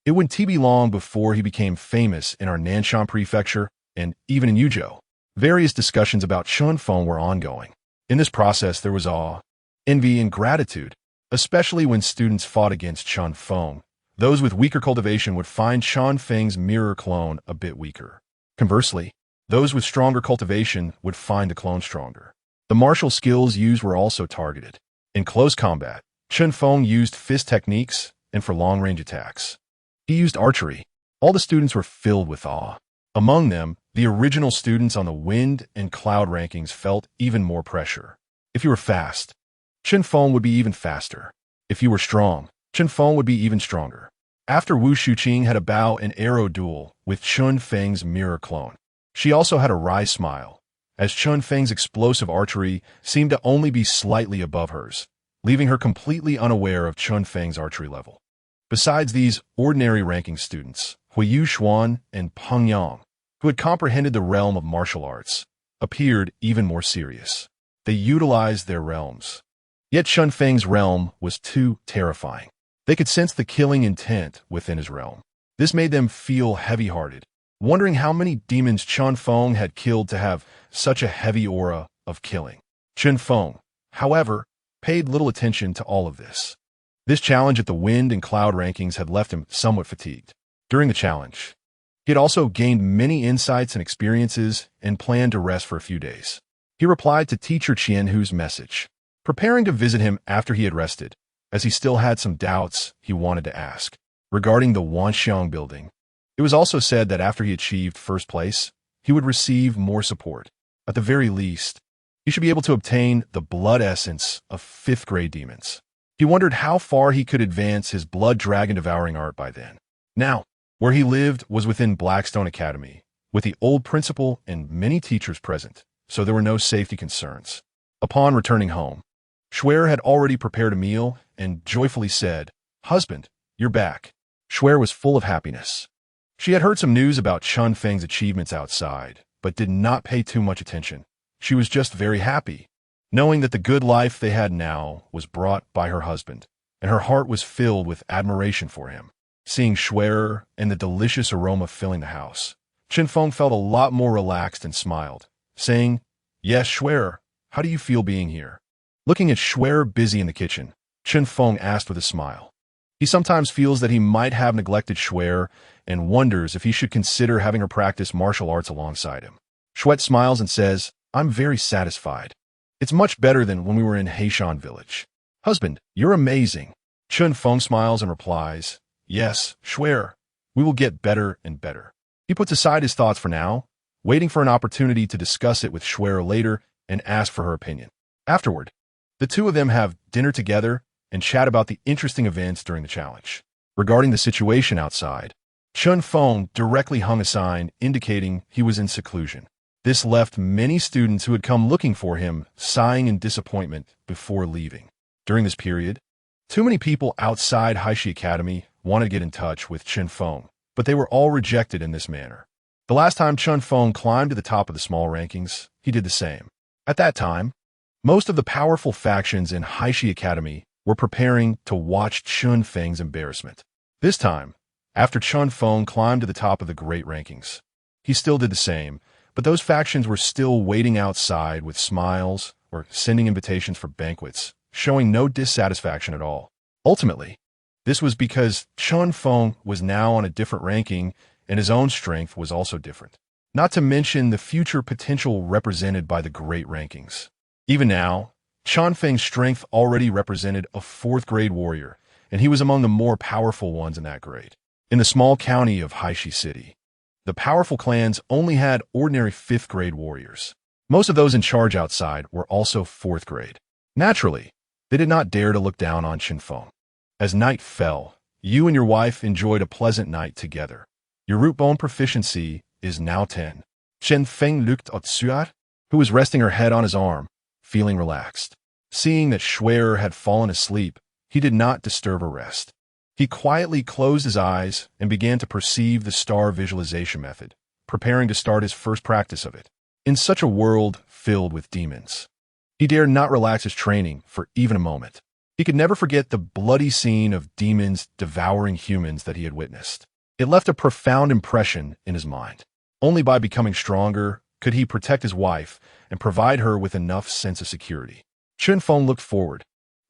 S1: It wouldn't be long before he became famous in our Nanshan Prefecture and even in Yuzhou. Various discussions about Chen Feng were ongoing. In this process, there was awe, envy, and gratitude, especially when students fought against Chen Feng. Those with weaker cultivation would find Chen Feng's mirror clone a bit weaker. Conversely, those with stronger cultivation would find the clone stronger. The martial skills used were also targeted. In close combat, Chen Feng used fist techniques, and for long-range attacks, he used archery. All the students were filled with awe. Among them, the original students on the Wind and Cloud rankings felt even more pressure. If you were fast, Chen Feng would be even faster. If you were strong, Chen Feng would be even stronger. After Wu Shuqing had a bow and arrow duel with Chen Feng's mirror clone, she also had a wry smile, as Chen Feng's explosive archery seemed to only be slightly above hers, leaving her completely unaware of Chen Feng's archery level. Besides these ordinary ranking students, Huiyu Xuan and Peng Yang, who had comprehended the realm of martial arts, appeared even more serious. They utilized their realms. Yet Chen Feng's realm was too terrifying. They could sense the killing intent within his realm. This made them feel heavy-hearted, wondering how many demons Chen Feng had killed to have such a heavy aura of killing. Chen Feng, however, paid little attention to all of this. This challenge at the Wind and Cloud rankings had left him somewhat fatigued. During the challenge, he had also gained many insights and experiences and planned to rest for a few days. He replied to teacher Qianhu's message, preparing to visit him after he had rested, as he still had some doubts he wanted to ask. Regarding the Wanxiang building, it was also said that after he achieved first place, he would receive more support. At the very least, he should be able to obtain the blood essence of 5th grade demons. He wondered how far he could advance his blood dragon devouring art by then. Now, where he lived was within Blackstone Academy, with the old principal and many teachers present, so there were no safety concerns. Upon returning home, Schwer had already prepared a meal and joyfully said, "Husband, you're back." Schwer was full of happiness. She had heard some news about Chen Feng's achievements outside, but did not pay too much attention. She was just very happy, knowing that the good life they had now was brought by her husband, and her heart was filled with admiration for him. Seeing Schwer and the delicious aroma filling the house, Chen Feng felt a lot more relaxed and smiled, saying, "Yes, Schwer, how do you feel being here?" Looking at Schwer busy in the kitchen, Chen Feng asked with a smile. He sometimes feels that he might have neglected Schwer and wonders if he should consider having her practice martial arts alongside him. Schwer smiles and says, "I'm very satisfied. It's much better than when we were in Heishan village." "Husband, you're amazing." Chen Feng smiles and replies, "Yes, Schwer, we will get better and better." He puts aside his thoughts for now, waiting for an opportunity to discuss it with Schwer later and ask for her opinion. Afterward, the two of them have dinner together and chat about the interesting events during the challenge. Regarding the situation outside, Chen Feng directly hung a sign indicating he was in seclusion. This left many students who had come looking for him sighing in disappointment before leaving. During this period, too many people outside Haishi Academy wanted to get in touch with Chen Feng, but they were all rejected in this manner. The last time Chen Feng climbed to the top of the small rankings, he did the same. At that time, most of the powerful factions in Haishi Academy were preparing to watch Chen Feng's embarrassment. This time, after Chen Feng climbed to the top of the great rankings, he still did the same, but those factions were still waiting outside with smiles or sending invitations for banquets, showing no dissatisfaction at all. Ultimately, this was because Chen Feng was now on a different ranking and his own strength was also different. Not to mention the future potential represented by the great rankings. Even now, Chen Feng's strength already represented a 4th grade warrior, and he was among the more powerful ones in that grade. In the small county of Haishi City, the powerful clans only had ordinary 5th grade warriors. Most of those in charge outside were also 4th grade. Naturally, they did not dare to look down on Chen Feng. As night fell, you and your wife enjoyed a pleasant night together. Your root bone proficiency is now 10. Chen Feng looked at Suat, who was resting her head on his arm, feeling relaxed. Seeing that Schwerer had fallen asleep, he did not disturb her rest. He quietly closed his eyes and began to perceive the star visualization method, preparing to start his first practice of it. In such a world filled with demons, he dared not relax his training for even a moment. He could never forget the bloody scene of demons devouring humans that he had witnessed. It left a profound impression in his mind. Only by becoming stronger could he protect his wife and provide her with enough sense of security. Chen Feng looked forward,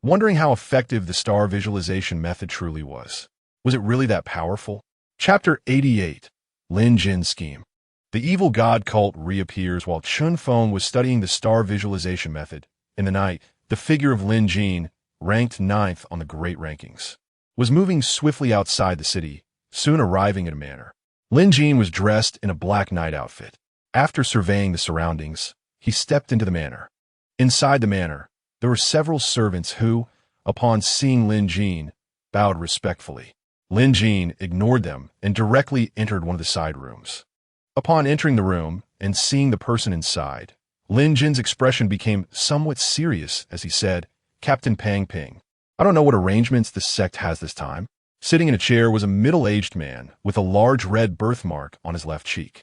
S1: wondering how effective the star visualization method truly was. Was it really that powerful? Chapter 88, Lin Jin's Scheme. The evil god cult reappears while Chen Feng was studying the star visualization method. In the night, the figure of Lin Jin, ranked 9th on the great rankings, was moving swiftly outside the city, soon arriving at a manor. Lin Jin was dressed in a black night outfit. After surveying the surroundings, he stepped into the manor. Inside the manor, there were several servants who, upon seeing Lin Jin, bowed respectfully. Lin Jin ignored them and directly entered one of the side rooms. Upon entering the room and seeing the person inside, Lin Jin's expression became somewhat serious as he said, "Captain Pang Ping, I don't know what arrangements the sect has this time." Sitting in a chair was a middle-aged man with a large red birthmark on his left cheek.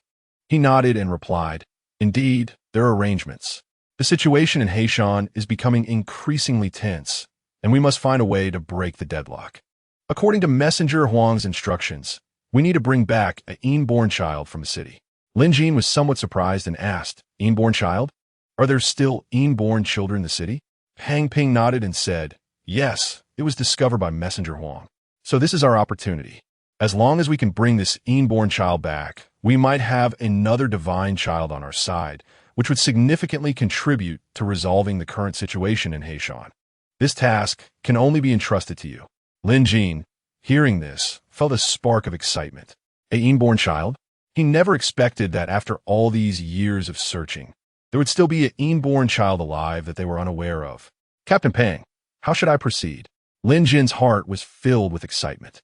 S1: He nodded and replied, "Indeed, there are arrangements. The situation in Heishan is becoming increasingly tense, and we must find a way to break the deadlock. According to Messenger Huang's instructions, we need to bring back a inborn child from the city." Lin Jin was somewhat surprised and asked, "Inborn child? Are there still inborn children in the city?" Pang Ping nodded and said, "Yes, it was discovered by Messenger Huang. So this is our opportunity. As long as we can bring this inborn child back, we might have another divine child on our side, which would significantly contribute to resolving the current situation in Heishan. This task can only be entrusted to you." Lin Jin, hearing this, felt a spark of excitement. A inborn child? He never expected that after all these years of searching, there would still be an inborn child alive that they were unaware of. "Captain Pang, how should I proceed?" Lin Jin's heart was filled with excitement.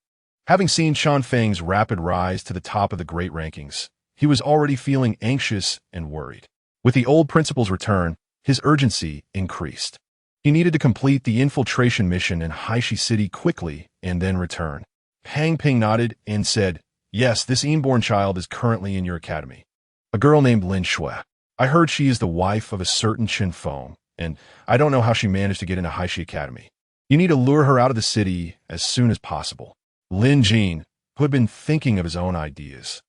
S1: Having seen Chen Feng's rapid rise to the top of the great rankings, he was already feeling anxious and worried. With the old principal's return, his urgency increased. He needed to complete the infiltration mission in Haishi City quickly and then return. Pang Ping nodded and said, "Yes, this inborn child is currently in your academy. A girl named Lin Shui. I heard she is the wife of a certain Chen Feng, and I don't know how she managed to get into Haishi Academy. You need to lure her out of the city as soon as possible." Lin Jin, who had been thinking of his own ideas,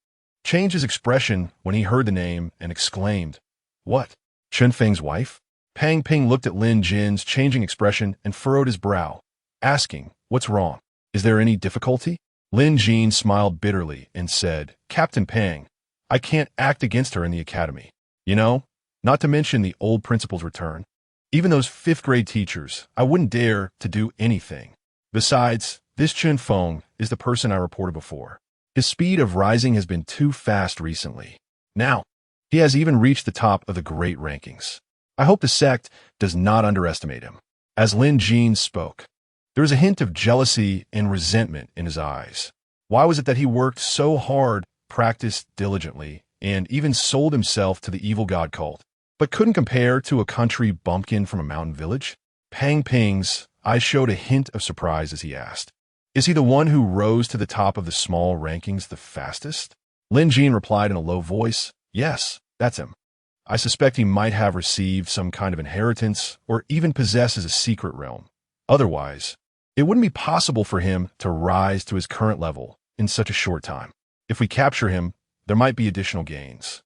S1: changed his expression when he heard the name and exclaimed, "What? Chen Feng's wife?" Pang Ping looked at Lin Jin's changing expression and furrowed his brow, asking, "What's wrong? Is there any difficulty?" Lin Jin smiled bitterly and said, "Captain Pang, I can't act against her in the academy. You know, not to mention the old principal's return. Even those 5th grade teachers, I wouldn't dare to do anything. Besides, this Chen Feng is the person I reported before. His speed of rising has been too fast recently. Now, he has even reached the top of the great rankings. I hope the sect does not underestimate him." As Lin Jin spoke, there was a hint of jealousy and resentment in his eyes. Why was it that he worked so hard, practiced diligently, and even sold himself to the evil god cult, but couldn't compare to a country bumpkin from a mountain village? Pang Ping's eyes showed a hint of surprise as he asked, "Is he the one who rose to the top of the small rankings the fastest?" Lin Jin replied in a low voice, "Yes, that's him. I suspect he might have received some kind of inheritance or even possesses a secret realm. Otherwise, it wouldn't be possible for him to rise to his current level in such a short time. If we capture him, there might be additional gains."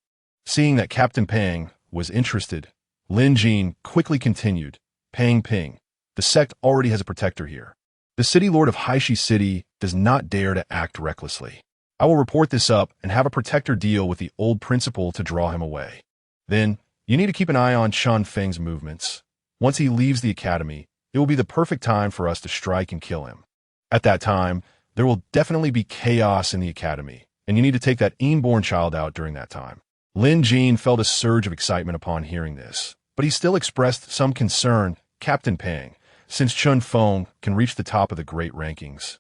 S1: Seeing that Captain Pang was interested, Lin Jin quickly continued, "Pang Ping, the sect already has a protector here. The city lord of Haishi City does not dare to act recklessly. I will report this up and have a protector deal with the old principal to draw him away. Then, you need to keep an eye on Chen Feng's movements. Once he leaves the academy, it will be the perfect time for us to strike and kill him. At that time, there will definitely be chaos in the academy, and you need to take that inborn child out during that time." Lin Jin felt a surge of excitement upon hearing this, but he still expressed some concern. "Captain Pang, since Chen Feng can reach the top of the great rankings,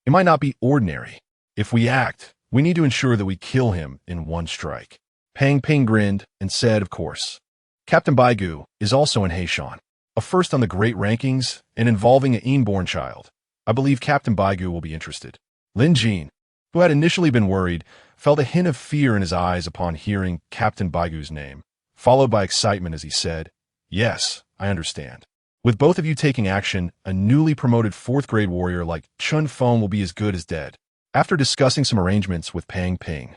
S1: it might not be ordinary. If we act, we need to ensure that we kill him in one strike." Pang Ping grinned and said, "Of course. Captain Baigu is also in Heishan, a first on the great rankings and involving an inborn child. I believe Captain Baigu will be interested." Lin Jin, who had initially been worried, felt a hint of fear in his eyes upon hearing Captain Baigu's name, followed by excitement as he said, "Yes, I understand. With both of you taking action, a newly promoted 4th grade warrior like Chen Feng will be as good as dead." After discussing some arrangements with Pang Ping,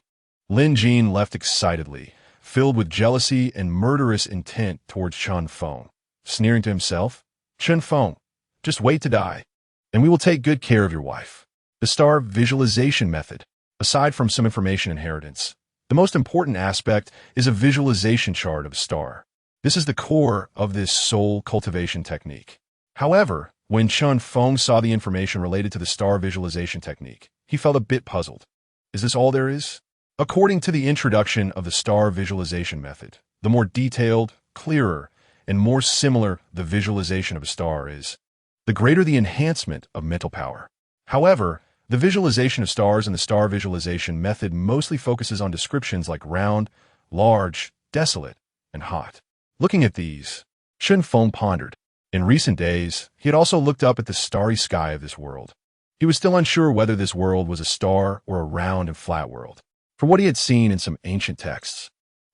S1: Lin Jin left excitedly, filled with jealousy and murderous intent towards Chen Feng, sneering to himself, "Chen Feng, just wait to die, and we will take good care of your wife." The star visualization method. Aside from some information inheritance, the most important aspect is a visualization chart of a star. This is the core of this soul cultivation technique. However, when Chen Feng saw the information related to the star visualization technique, he felt a bit puzzled. Is this all there is? According to the introduction of the star visualization method, the more detailed, clearer, and more similar the visualization of a star is, the greater the enhancement of mental power. However, the visualization of stars in the star visualization method mostly focuses on descriptions like round, large, desolate, and hot. Looking at these, Chen Feng pondered. In recent days, he had also looked up at the starry sky of this world. He was still unsure whether this world was a star or a round and flat world, from what he had seen in some ancient texts.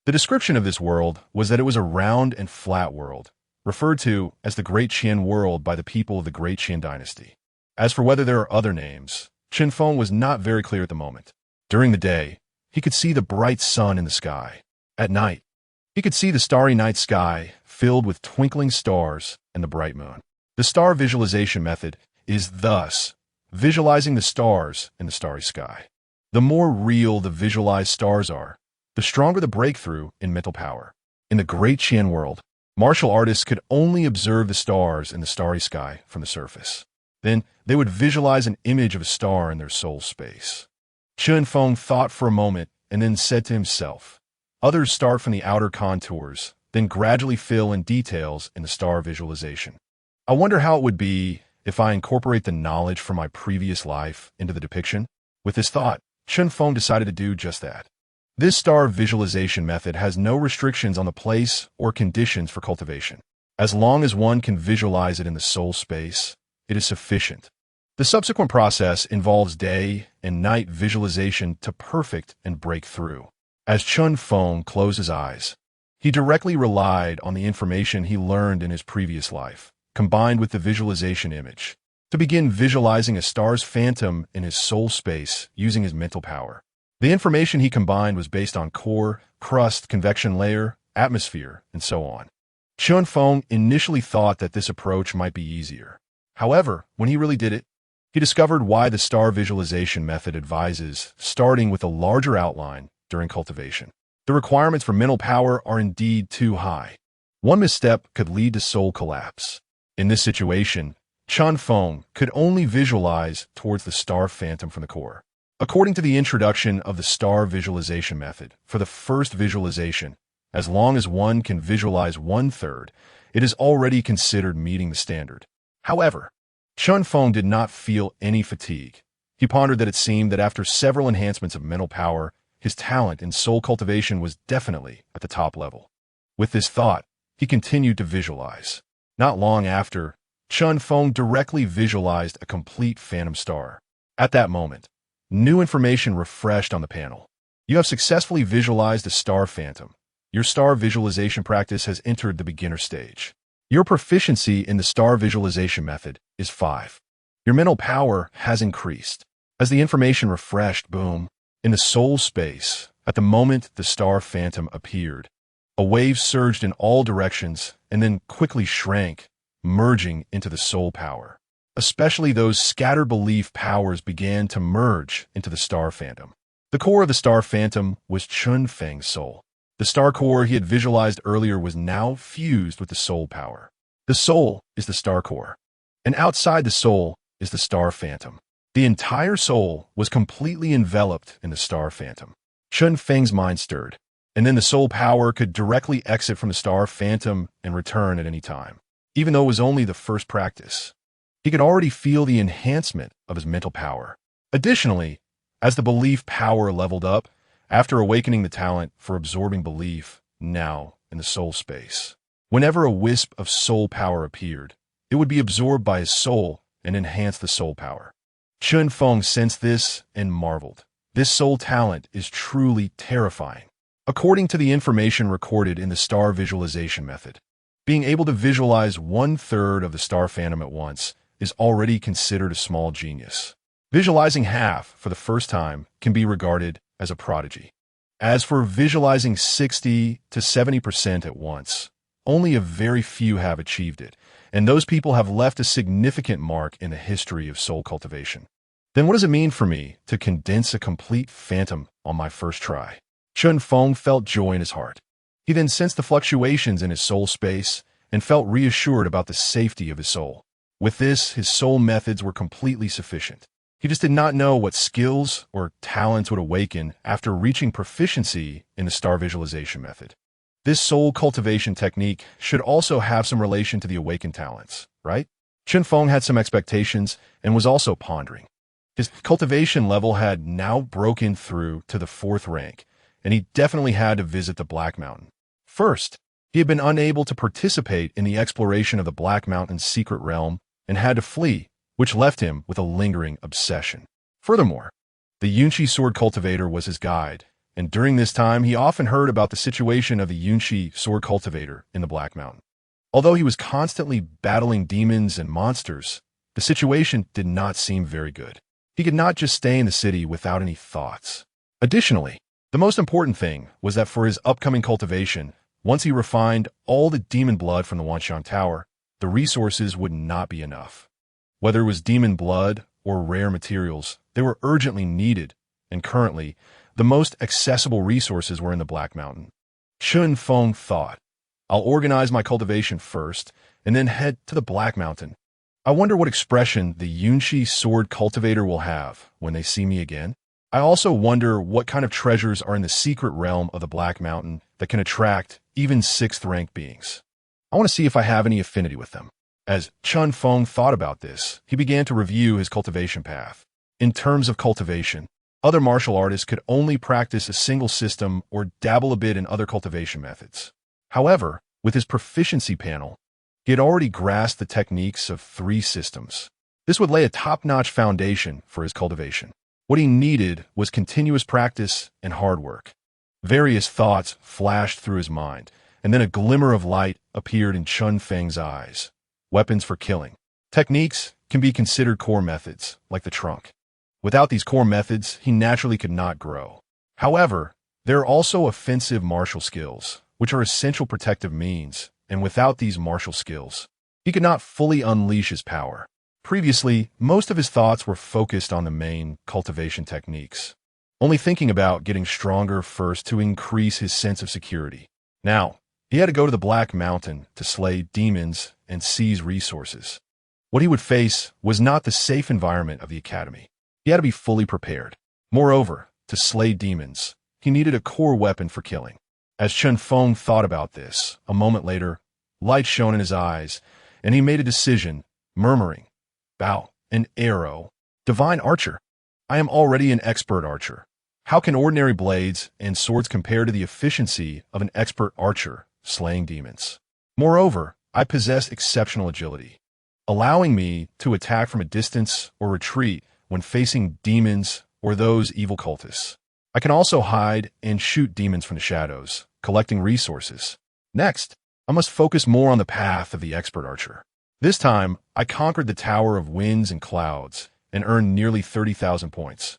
S1: The description of this world was that it was a round and flat world, referred to as the Great Qian world by the people of the Great Qian dynasty. As for whether there are other names, Chen Feng was not very clear at the moment. During the day, he could see the bright sun in the sky. At night, he could see the starry night sky filled with twinkling stars and the bright moon. The star visualization method is thus visualizing the stars in the starry sky. The more real the visualized stars are, the stronger the breakthrough in mental power. In the Great Qian world, martial artists could only observe the stars in the starry sky from the surface. Then they would visualize an image of a star in their soul space. Chen Feng thought for a moment and then said to himself, "Others start from the outer contours, then gradually fill in details in the star visualization. I wonder how it would be if I incorporate the knowledge from my previous life into the depiction." With this thought, Chen Feng decided to do just that. This star visualization method has no restrictions on the place or conditions for cultivation. As long as one can visualize it in the soul space, it is sufficient. The subsequent process involves day and night visualization to perfect and break through. As Chen Feng closed his eyes, he directly relied on the information he learned in his previous life, combined with the visualization image, to begin visualizing a star's phantom in his soul space using his mental power. The information he combined was based on core, crust, convection layer, atmosphere, and so on. Chen Feng initially thought that this approach might be easier. However, when he really did it, he discovered why the star visualization method advises starting with a larger outline during cultivation. The requirements for mental power are indeed too high. One misstep could lead to soul collapse. In this situation, Chen Feng could only visualize towards the star phantom from the core. According to the introduction of the star visualization method, for the first visualization, as long as one can visualize 1/3, it is already considered meeting the standard. However, Chen Feng did not feel any fatigue. He pondered that it seemed that after several enhancements of mental power, his talent in soul cultivation was definitely at the top level. With this thought, he continued to visualize. Not long after, Chen Feng directly visualized a complete phantom star. At that moment, new information refreshed on the panel. You have successfully visualized a star phantom. Your star visualization practice has entered the beginner stage. Your proficiency in the star visualization method is 5. Your mental power has increased. As the information refreshed, boom, in the soul space, at the moment the star phantom appeared, a wave surged in all directions and then quickly shrank, merging into the soul power. Especially those scattered belief powers began to merge into the star phantom. The core of the star phantom was Chen Feng's soul. The star core he had visualized earlier was now fused with the soul power. The soul is the star core, and outside the soul is the star phantom. The entire soul was completely enveloped in the star phantom. Chen Feng's mind stirred, and then the soul power could directly exit from the star phantom and return at any time. Even though it was only the first practice, he could already feel the enhancement of his mental power. Additionally, as the belief power leveled up, after awakening the talent for absorbing belief, now in the soul space, whenever a wisp of soul power appeared, it would be absorbed by his soul and enhance the soul power. Chen Feng sensed this and marveled. This soul talent is truly terrifying. According to the information recorded in the star visualization method, being able to visualize 1/3 of the star phantom at once is already considered a small genius. Visualizing half for the first time can be regarded as a prodigy. As for visualizing 60 to 70% at once, only a very few have achieved it, and those people have left a significant mark in the history of soul cultivation. Then what does it mean for me to condense a complete phantom on my first try? Chen Feng felt joy in his heart. He then sensed the fluctuations in his soul space and felt reassured about the safety of his soul. With this, his soul methods were completely sufficient. He just did not know what skills or talents would awaken after reaching proficiency in the star visualization method. This soul cultivation technique should also have some relation to the awakened talents, right? Chen Feng had some expectations and was also pondering. His cultivation level had now broken through to the 4th rank, and he definitely had to visit the Black Mountain. First, he had been unable to participate in the exploration of the Black Mountain's secret realm and had to flee, which left him with a lingering obsession. Furthermore, the Yunshi sword cultivator was his guide, and during this time he often heard about the situation of the Yunshi sword cultivator in the Black Mountain. Although he was constantly battling demons and monsters, the situation did not seem very good. He could not just stay in the city without any thoughts. Additionally, the most important thing was that for his upcoming cultivation, once he refined all the demon blood from the Wanxiang Tower, the resources would not be enough. Whether it was demon blood or rare materials, they were urgently needed, and currently, the most accessible resources were in the Black Mountain. Chen Feng thought, I'll organize my cultivation first, and then head to the Black Mountain. I wonder what expression the Yunshi sword cultivator will have when they see me again. I also wonder what kind of treasures are in the secret realm of the Black Mountain that can attract even 6th rank beings. I want to see if I have any affinity with them. As Chen Feng thought about this, he began to review his cultivation path. In terms of cultivation, other martial artists could only practice a single system or dabble a bit in other cultivation methods. However, with his proficiency panel, he had already grasped the techniques of 3 systems. This would lay a top-notch foundation for his cultivation. What he needed was continuous practice and hard work. Various thoughts flashed through his mind, and then a glimmer of light appeared in Chen Feng's eyes. Weapons for killing. Techniques can be considered core methods, like the trunk. Without these core methods, he naturally could not grow. However, there are also offensive martial skills, which are essential protective means, and without these martial skills, he could not fully unleash his power. Previously, most of his thoughts were focused on the main cultivation techniques, only thinking about getting stronger first to increase his sense of security. Now, he had to go to the Black Mountain to slay demons and seize resources. What he would face was not the safe environment of the academy. He had to be fully prepared. Moreover, to slay demons, he needed a core weapon for killing. As Chen Feng thought about this, a moment later, light shone in his eyes, and he made a decision, murmuring, "Bow, an arrow, divine archer." I am already an expert archer. How can ordinary blades and swords compare to the efficiency of an expert archer slaying demons? Moreover, I possess exceptional agility, allowing me to attack from a distance or retreat when facing demons or those evil cultists. I can also hide and shoot demons from the shadows, collecting resources. Next, I must focus more on the path of the expert archer. This time, I conquered the Tower of Winds and Clouds and earned nearly 30,000 points.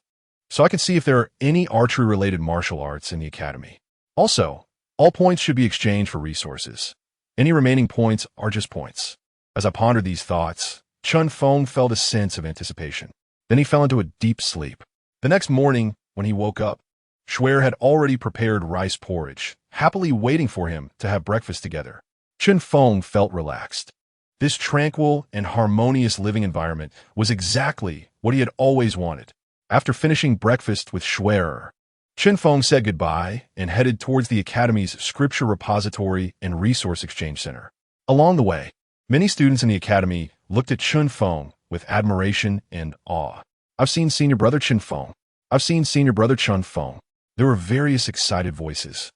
S1: So I can see if there are any archery-related martial arts in the academy. Also, all points should be exchanged for resources. Any remaining points are just points. As I pondered these thoughts, Chen Feng felt a sense of anticipation. Then he fell into a deep sleep. The next morning, when he woke up, Schwer had already prepared rice porridge, happily waiting for him to have breakfast together. Chen Feng felt relaxed. This tranquil and harmonious living environment was exactly what he had always wanted. After finishing breakfast with Schwer, Chen Feng said goodbye and headed towards the Academy's Scripture Repository and Resource Exchange Center. Along the way, many students in the Academy looked at Chen Feng with admiration and awe. I've seen Senior Brother Chen Feng. I've seen Senior Brother Chen Feng. There were various excited voices.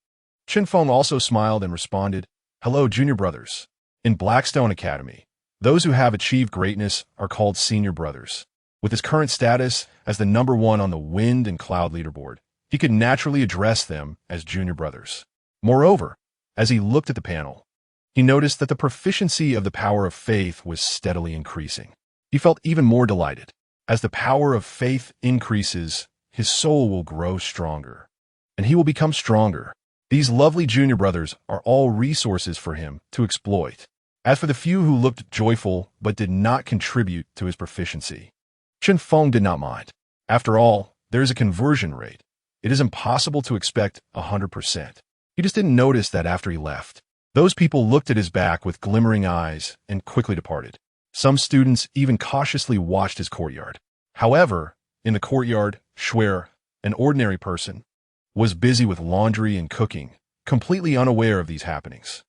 S1: Chen Feng also smiled and responded, "Hello, Junior Brothers." In Blackstone Academy, those who have achieved greatness are called Senior Brothers. With his current status as the #1 on the Wind and Cloud leaderboard, he could naturally address them as Junior Brothers. Moreover, as he looked at the panel, he noticed that the proficiency of the power of faith was steadily increasing. He felt even more delighted. As the power of faith increases, his soul will grow stronger, and he will become stronger. These lovely Junior Brothers are all resources for him to exploit. As for the few who looked joyful but did not contribute to his proficiency, Chen Feng did not mind. After all, there is a conversion rate. It is impossible to expect 100%. He just didn't notice that after he left. Those people looked at his back with glimmering eyes and quickly departed. Some students even cautiously watched his courtyard. However, in the courtyard, Schwer, an ordinary person, was busy with laundry and cooking, completely unaware of these happenings.